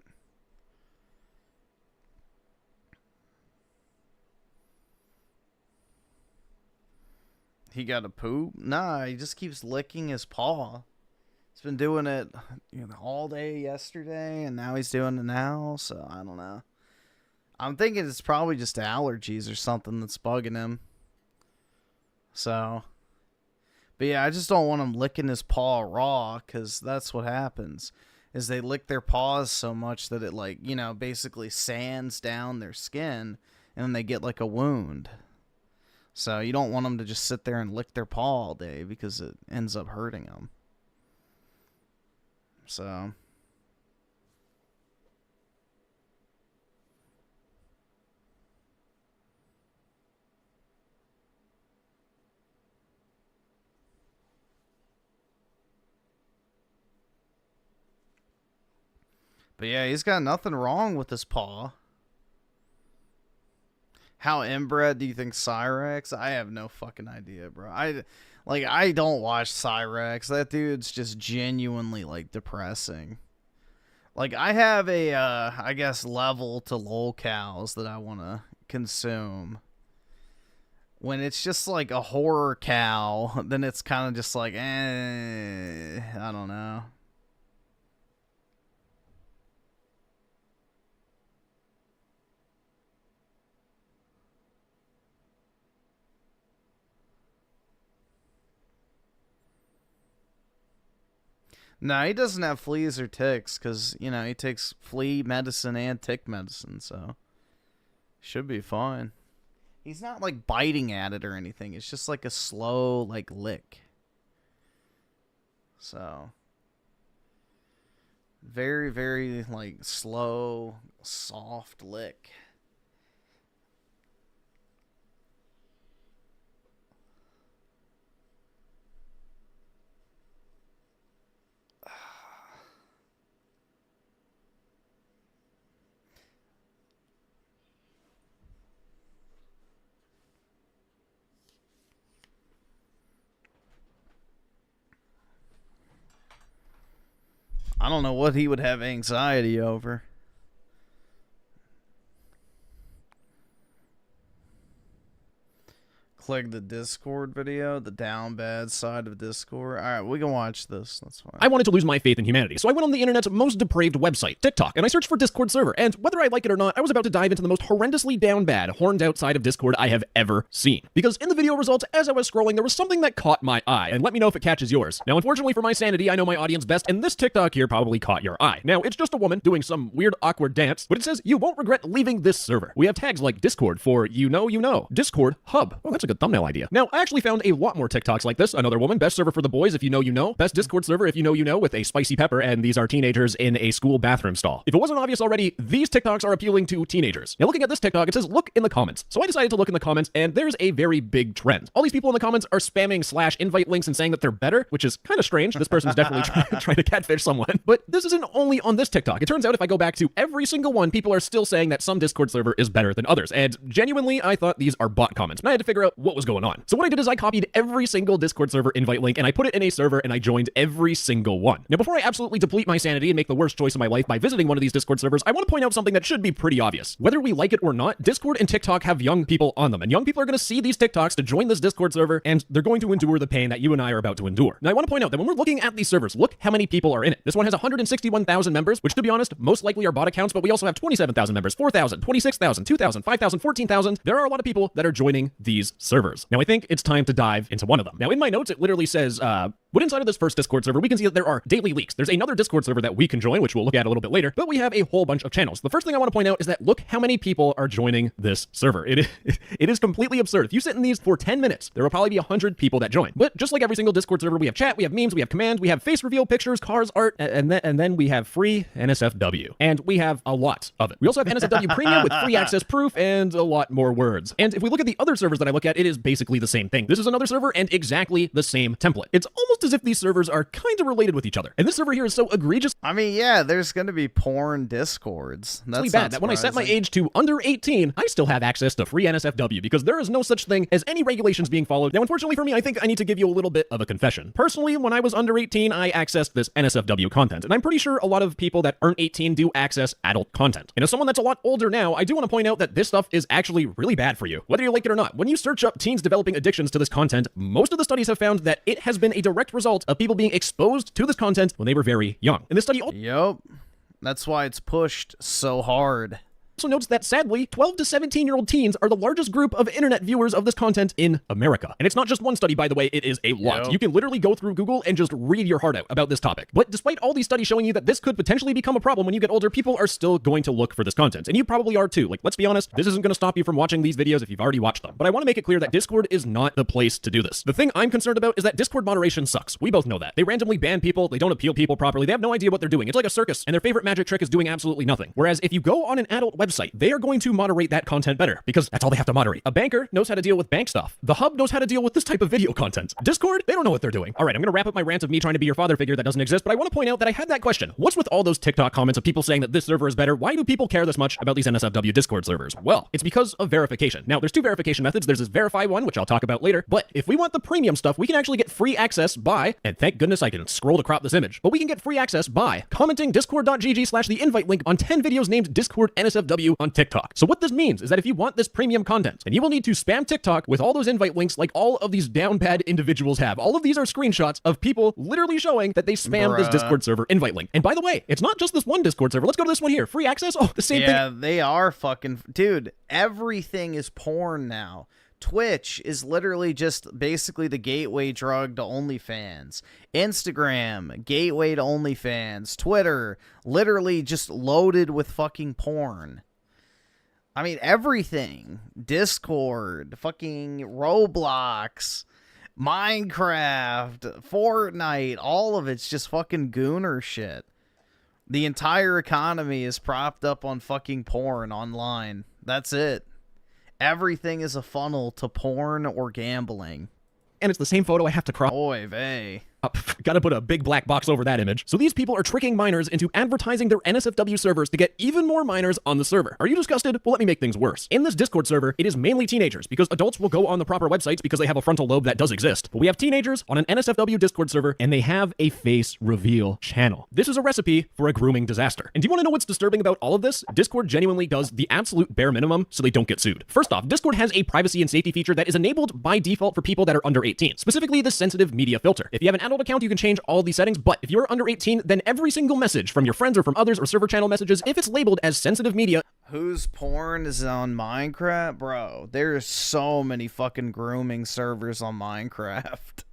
He got a poop? Nah, he just keeps licking his paw. He's been doing it, you know, all day yesterday, and now he's doing it now, so I don't know. I'm thinking it's probably just allergies or something that's bugging him. So, but yeah, I just don't want him licking his paw raw, because that's what happens, is they lick their paws so much that it, like, you know, basically sands down their skin, and then they get like a wound. So you don't want them to just sit there and lick their paw all day, because it ends up hurting them. So... But yeah, he's got nothing wrong with his paw. How inbred do you think Cyrex? I have no fucking idea, bro. I don't watch Cyrex. That dude's just genuinely, like, depressing. Like, I have a, I guess, level to lolcows that I want to consume. When it's just, like, a horror cow, then it's kind of just like, I don't know. No, he doesn't have fleas or ticks, because, you know, he takes flea medicine and tick medicine, so should be fine. He's not, like, biting at it or anything. It's just, like, a slow, like, lick. So, very, very, like, slow, soft lick. I don't know what he would have anxiety over. Click the Discord video, the down bad side of Discord. All right, we can watch this. That's fine. I wanted to lose my faith in humanity, so I went on the internet's most depraved website, TikTok, and I searched for Discord server, and whether I like it or not, I was about to dive into the most horrendously down bad, horned out side of Discord I have ever seen. Because in the video results, as I was scrolling, there was something that caught my eye, and let me know if it catches yours. Now, unfortunately for my sanity, I know my audience best, and this TikTok here probably caught your eye. Now, it's just a woman doing some weird, awkward dance, but it says, "You won't regret leaving this server." We have tags like Discord for you know, Discord Hub. Oh, that's a good thumbnail idea. Now, I actually found a lot more TikToks like this. Another woman, best server for the boys if you know, best Discord server if you know, with a spicy pepper, and these are teenagers in a school bathroom stall. If it wasn't obvious already, these TikToks are appealing to teenagers. Now, looking at this TikTok, it says, look in the comments. So I decided to look in the comments, and there's a very big trend. All these people in the comments are spamming /invite links and saying that they're better, which is kind of strange. This person's definitely trying to catfish someone. But this isn't only on this TikTok. It turns out if I go back to every single one, people are still saying that some Discord server is better than others. And genuinely, I thought these are bot comments, and I had to figure out what was going on. So what I did is I copied every single Discord server invite link, and I put it in a server, and I joined every single one. Now, before I absolutely deplete my sanity and make the worst choice of my life by visiting one of these Discord servers, I want to point out something that should be pretty obvious. Whether we like it or not, Discord and TikTok have young people on them, and young people are going to see these TikToks to join this Discord server, and they're going to endure the pain that you and I are about to endure. Now, I want to point out that when we're looking at these servers, look how many people are in it. This one has 161,000 members, which, to be honest, most likely are bot accounts, but we also have 27,000 members, 4,000, 26,000, 2,000, 5,000, 14,000. There are a lot of people that are joining these servers. Now, I think it's time to dive into one of them. Now, in my notes, it literally says, but inside of this first Discord server, we can see that there are daily leaks. There's another Discord server that we can join, which we'll look at a little bit later, but we have a whole bunch of channels. The first thing I want to point out is that look how many people are joining this server. It is completely absurd. If you sit in these for 10 minutes, there will probably be 100 people that join. But just like every single Discord server, we have chat, we have memes, we have command, we have face reveal, pictures, cars, art, and then we have free NSFW. And we have a lot of it. We also have NSFW Premium with free access proof and a lot more words. And if we look at the other servers that I look at, it is basically the same thing. This is another server and exactly the same template. It's almost as if these servers are kind of related with each other. And this server here is so egregious. I mean, yeah, there's going to be porn Discords. That's really bad that when I set my age to under 18, I still have access to free NSFW because there is no such thing as any regulations being followed. Now, unfortunately for me, I think I need to give you a little bit of a confession. Personally, when I was under 18, I accessed this NSFW content, and I'm pretty sure a lot of people that aren't 18 do access adult content. And as someone that's a lot older now, I do want to point out that this stuff is actually really bad for you, whether you like it or not. When you search up teens developing addictions to this content, most of the studies have found that it has been a direct result of people being exposed to this content when they were very young. And this study... Yup. That's why it's pushed so hard. also notes that sadly, 12 to 17-year-old teens are the largest group of internet viewers of this content in America. And it's not just one study, by the way, it is a lot. Yep. You can literally go through Google and just read your heart out about this topic. But despite all these studies showing you that this could potentially become a problem when you get older, people are still going to look for this content. And you probably are too. Like, let's be honest, this isn't going to stop you from watching these videos if you've already watched them. But I want to make it clear that Discord is not the place to do this. The thing I'm concerned about is that Discord moderation sucks. We both know that. They randomly ban people, they don't appeal people properly, they have no idea what they're doing. It's like a circus, and their favorite magic trick is doing absolutely nothing. Whereas if you go on an adult website, they are going to moderate that content better, because that's all they have to moderate. A banker knows how to deal with bank stuff. The hub knows how to deal with this type of video content. Discord, they don't know what they're doing. All right, I'm gonna wrap up my rant of me trying to be your father figure that doesn't exist, but I want to point out that I had that question. What's with all those TikTok comments of people saying that this server is better? Why do people care this much about these NSFW Discord servers? Well, it's because of verification. Now, there's two verification methods. There's this verify one, which I'll talk about later, but if we want the premium stuff, we can actually get free access by, and thank goodness I can scroll to crop this image, but we can get free access by commenting discord.gg/the invite link on 10 videos named Discord NSFW on TikTok. So what this means is that if you want this premium content, then you will need to spam TikTok with all those invite links like all of these down bad individuals have. All of these are screenshots of people literally showing that they spam this Discord server invite link. And by the way, it's not just this one Discord server. Let's go to this one here. Free access? Oh, the same thing. Yeah, they are fucking... Dude, everything is porn now. Twitch is literally just basically the gateway drug to OnlyFans. Instagram, gateway to OnlyFans. Twitter, literally just loaded with fucking porn. I mean, everything. Discord, fucking Roblox, Minecraft, Fortnite, all of it's just fucking gooner shit. The entire economy is propped up on fucking porn online. That's it. Everything is a funnel to porn or gambling. And it's the same photo I have to crop. Oy vey. Gotta put a big black box over that image. So these people are tricking minors into advertising their NSFW servers to get even more minors on the server. Are you disgusted? Well, let me make things worse. In this Discord server, it is mainly teenagers, because adults will go on the proper websites because they have a frontal lobe that does exist. But we have teenagers on an NSFW Discord server, and they have a face reveal channel. This is a recipe for a grooming disaster. And do you want to know what's disturbing about all of this? Discord genuinely does the absolute bare minimum so they don't get sued. First off, Discord has a privacy and safety feature that is enabled by default for people that are under 18, specifically the sensitive media filter. If you have an adult account, you can change all these settings, but if you're under 18, then every single message from your friends or from others or server channel messages, if it's labeled as sensitive media... Whose porn is on Minecraft? Bro, there's so many fucking grooming servers on Minecraft.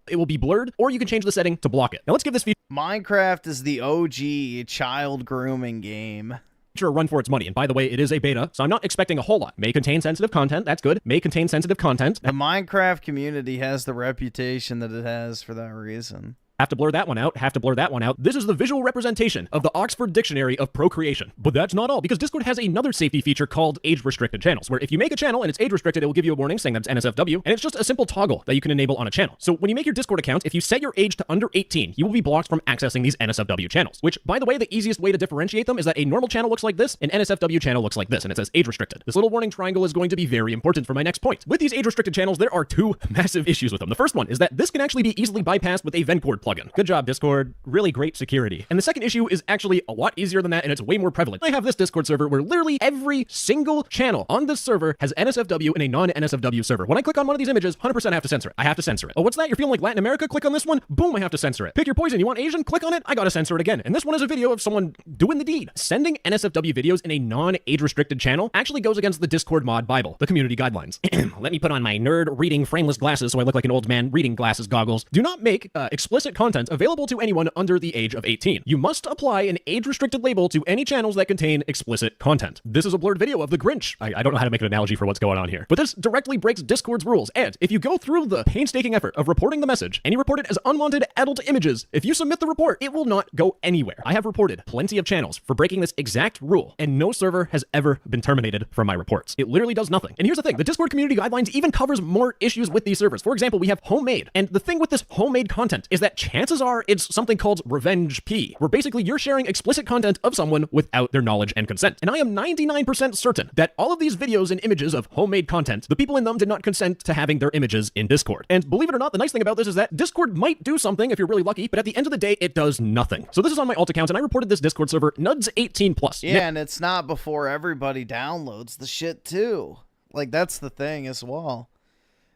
It will be blurred, or you can change the setting to block it. Now let's give this feature... Minecraft is the OG child grooming game. A run for its money. And by the way, it is a beta, so I'm not expecting a whole lot. May contain sensitive content, that's good. May contain sensitive content. The Minecraft community has the reputation that it has for that reason. Have to blur that one out, have to blur that one out. This is the visual representation of the Oxford Dictionary of Procreation. But that's not all, because Discord has another safety feature called age-restricted channels, where if you make a channel and it's age-restricted, it will give you a warning saying that it's NSFW, and it's just a simple toggle that you can enable on a channel. So when you make your Discord account, if you set your age to under 18, you will be blocked from accessing these NSFW channels, which, by the way, the easiest way to differentiate them is that a normal channel looks like this, an NSFW channel looks like this, and it says age-restricted. This little warning triangle is going to be very important for my next point. With these age-restricted channels, there are two massive issues with them. The first one is that this can actually be easily bypassed with a Vencord plugin. Good job, Discord. Really great security. And the second issue is actually a lot easier than that, and it's way more prevalent. I have this Discord server where literally every single channel on this server has NSFW in a non-NSFW server. When I click on one of these images, 100% I have to censor it. I have to censor it. Oh, what's that? You're feeling like Latin America? Click on this one. Boom, I have to censor it. Pick your poison. You want Asian? Click on it. I gotta censor it again. And this one is a video of someone doing the deed. Sending NSFW videos in a non-age restricted channel actually goes against the Discord mod Bible, the community guidelines. Let me put on my nerd reading frameless glasses so I look like an old man reading glasses goggles. Do not make explicit content available to anyone under the age of 18. You must apply an age-restricted label to any channels that contain explicit content. This is a blurred video of the Grinch. I don't know how to make an analogy for what's going on here, but this directly breaks Discord's rules, and if you go through the painstaking effort of reporting the message, and you report it as unwanted adult images, if you submit the report, it will not go anywhere. I have reported plenty of channels for breaking this exact rule, and no server has ever been terminated from my reports. It literally does nothing. And here's the thing, the Discord community guidelines even covers more issues with these servers. For example, we have homemade, and the thing with this homemade content is that chances are it's something called revenge P, where basically you're sharing explicit content of someone without their knowledge and consent. And I am 99% certain that all of these videos and images of homemade content, the people in them did not consent to having their images in Discord. And believe it or not, the nice thing about this is that Discord might do something if you're really lucky, but at the end of the day, it does nothing. So this is on my alt account, and I reported this Discord server, Nuds18+. Yeah, and it's not before everybody downloads the shit too. Like, that's the thing as well.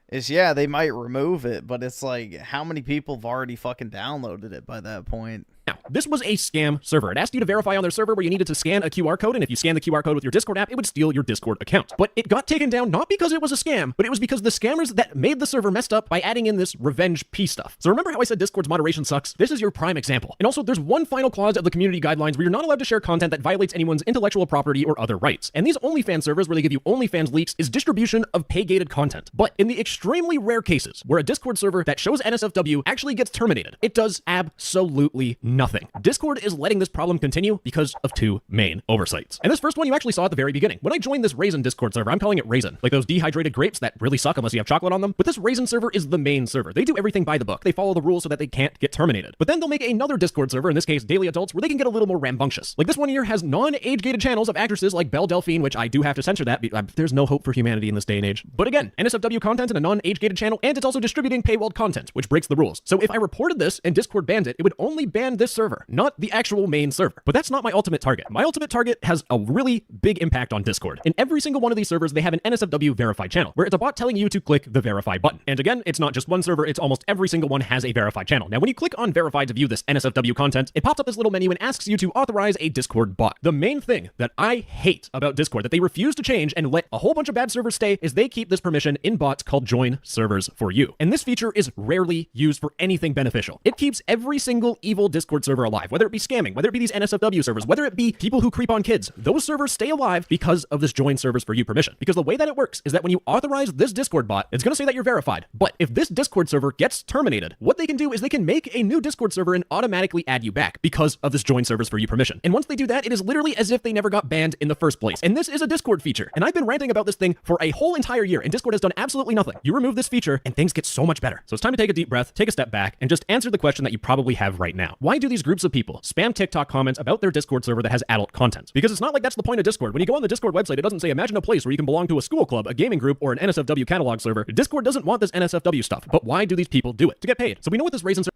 Is, yeah, they might remove it, but it's like, how many people have already fucking downloaded it by that point? Now, this was a scam server. It asked you to verify on their server where you needed to scan a QR code, and if you scan the QR code with your Discord app, it would steal your Discord account. But it got taken down not because it was a scam, but it was because the scammers that made the server messed up by adding in this revenge P stuff. So remember how I said Discord's moderation sucks? This is your prime example. And also, there's one final clause of the community guidelines where you're not allowed to share content that violates anyone's intellectual property or other rights. And these OnlyFans servers where they give you OnlyFans leaks is distribution of pay-gated content. But in the extremely rare cases where a Discord server that shows NSFW actually gets terminated, it does absolutely nothing. Discord is letting this problem continue because of two main oversights. And this first one you actually saw at the very beginning. When I joined this Raisin Discord server, I'm calling it Raisin, like those dehydrated grapes that really suck unless you have chocolate on them. But this Raisin server is the main server. They do everything by the book. They follow the rules so that they can't get terminated. But then they'll make another Discord server, in this case Daily Adults, where they can get a little more rambunctious. Like this one here has non-age-gated channels of actresses like Belle Delphine, which I do have to censor that. There's no hope for humanity in this day and age. But again, NSFW content in a non-age-gated channel, and it's also distributing paywalled content, which breaks the rules. So if I reported this and Discord banned it, it would only ban this server, not the actual main server. But that's not my ultimate target. My ultimate target has a really big impact on Discord. In every single one of these servers, they have an NSFW verified channel, where it's a bot telling you to click the verify button. And again, it's not just one server, it's almost every single one has a verified channel. Now, when you click on verify to view this NSFW content, it pops up this little menu and asks you to authorize a Discord bot. The main thing that I hate about Discord that they refuse to change and let a whole bunch of bad servers stay is they keep this permission in bots called join servers for you. And this feature is rarely used for anything beneficial. It keeps every single evil Discord server alive, whether it be scamming, whether it be these NSFW servers, whether it be people who creep on kids. Those servers stay alive because of this join servers for you permission. Because the way that it works is that when you authorize this Discord bot, it's going to say that you're verified. But if this Discord server gets terminated, what they can do is they can make a new Discord server and automatically add you back because of this join servers for you permission. And once they do that, it is literally as if they never got banned in the first place. And this is a Discord feature. And I've been ranting about this thing for a whole entire year, and Discord has done absolutely nothing. You remove this feature and things get so much better. So it's time to take a deep breath, take a step back, and just answer the question that you probably have right now. Why do these groups of people spam TikTok comments about their Discord server that has adult content? Because it's not like that's the point of Discord. When you go on the Discord website, it doesn't say imagine a place where you can belong to a school club, a gaming group, or an NSFW catalog server. Discord doesn't want this NSFW stuff. But why do these people do it? To get paid. So we know what this Raisin server...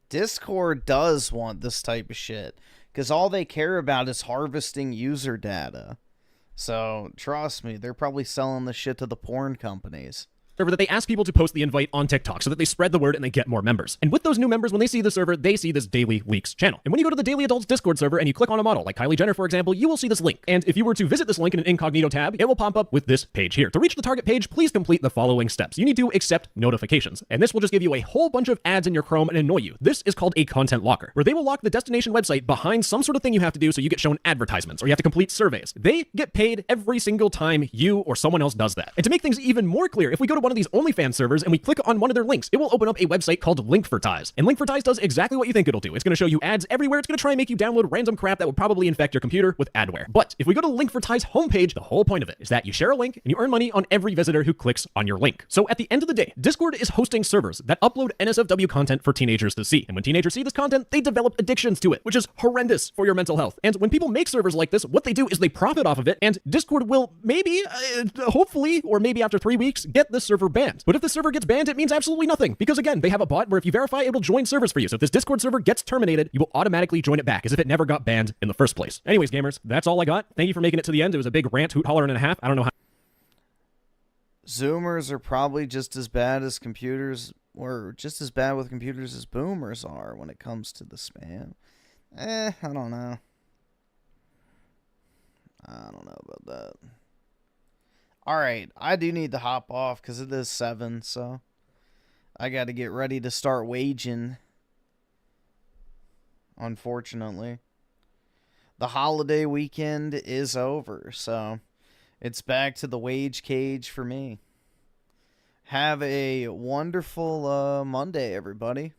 Discord does want this type of shit, because all they care about is harvesting user data. So, trust me, they're probably selling the shit to the porn companies. Server that they ask people to post the invite on TikTok so that they spread the word and they get more members. And with those new members, when they see the server, they see this Daily Leaks channel. And when you go to the Daily Adults Discord server and you click on a model, like Kylie Jenner, for example, you will see this link. And if you were to visit this link in an incognito tab, it will pop up with this page here. To reach the target page, please complete the following steps. You need to accept notifications. And this will just give you a whole bunch of ads in your Chrome and annoy you. This is called a content locker, where they will lock the destination website behind some sort of thing you have to do so you get shown advertisements or you have to complete surveys. They get paid every single time you or someone else does that. And to make things even more clear, if we go to one of these OnlyFans servers and we click on one of their links, it will open up a website called Linkvertise. And Linkvertise does exactly what you think it'll do. It's going to show you ads everywhere. It's going to try and make you download random crap that will probably infect your computer with adware. But if we go to Linkvertise homepage, the whole point of it is that you share a link and you earn money on every visitor who clicks on your link. So at the end of the day, Discord is hosting servers that upload NSFW content for teenagers to see. And when teenagers see this content, they develop addictions to it, which is horrendous for your mental health. And when people make servers like this, what they do is they profit off of it, and Discord will maybe, hopefully, or maybe after 3 weeks, get this server banned. But if the server gets banned, it means absolutely nothing, because again, they have a bot where if you verify, it will join servers for you. So if this Discord server gets terminated, you will automatically join it back as if it never got banned in the first place. Anyways, gamers, that's all I got. Thank you for making it to the end. It was a big rant, hoot, holler, and a half. I don't know how. Zoomers are probably just as bad as computers, or just as bad with computers as boomers are when it comes to the spam. I don't know. I don't know about that. Alright, I do need to hop off because it is 7, so I got to get ready to start waging. Unfortunately. The holiday weekend is over, so it's back to the wage cage for me. Have a wonderful Monday, everybody.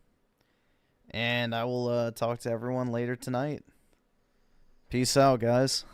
And I will talk to everyone later tonight. Peace out, guys.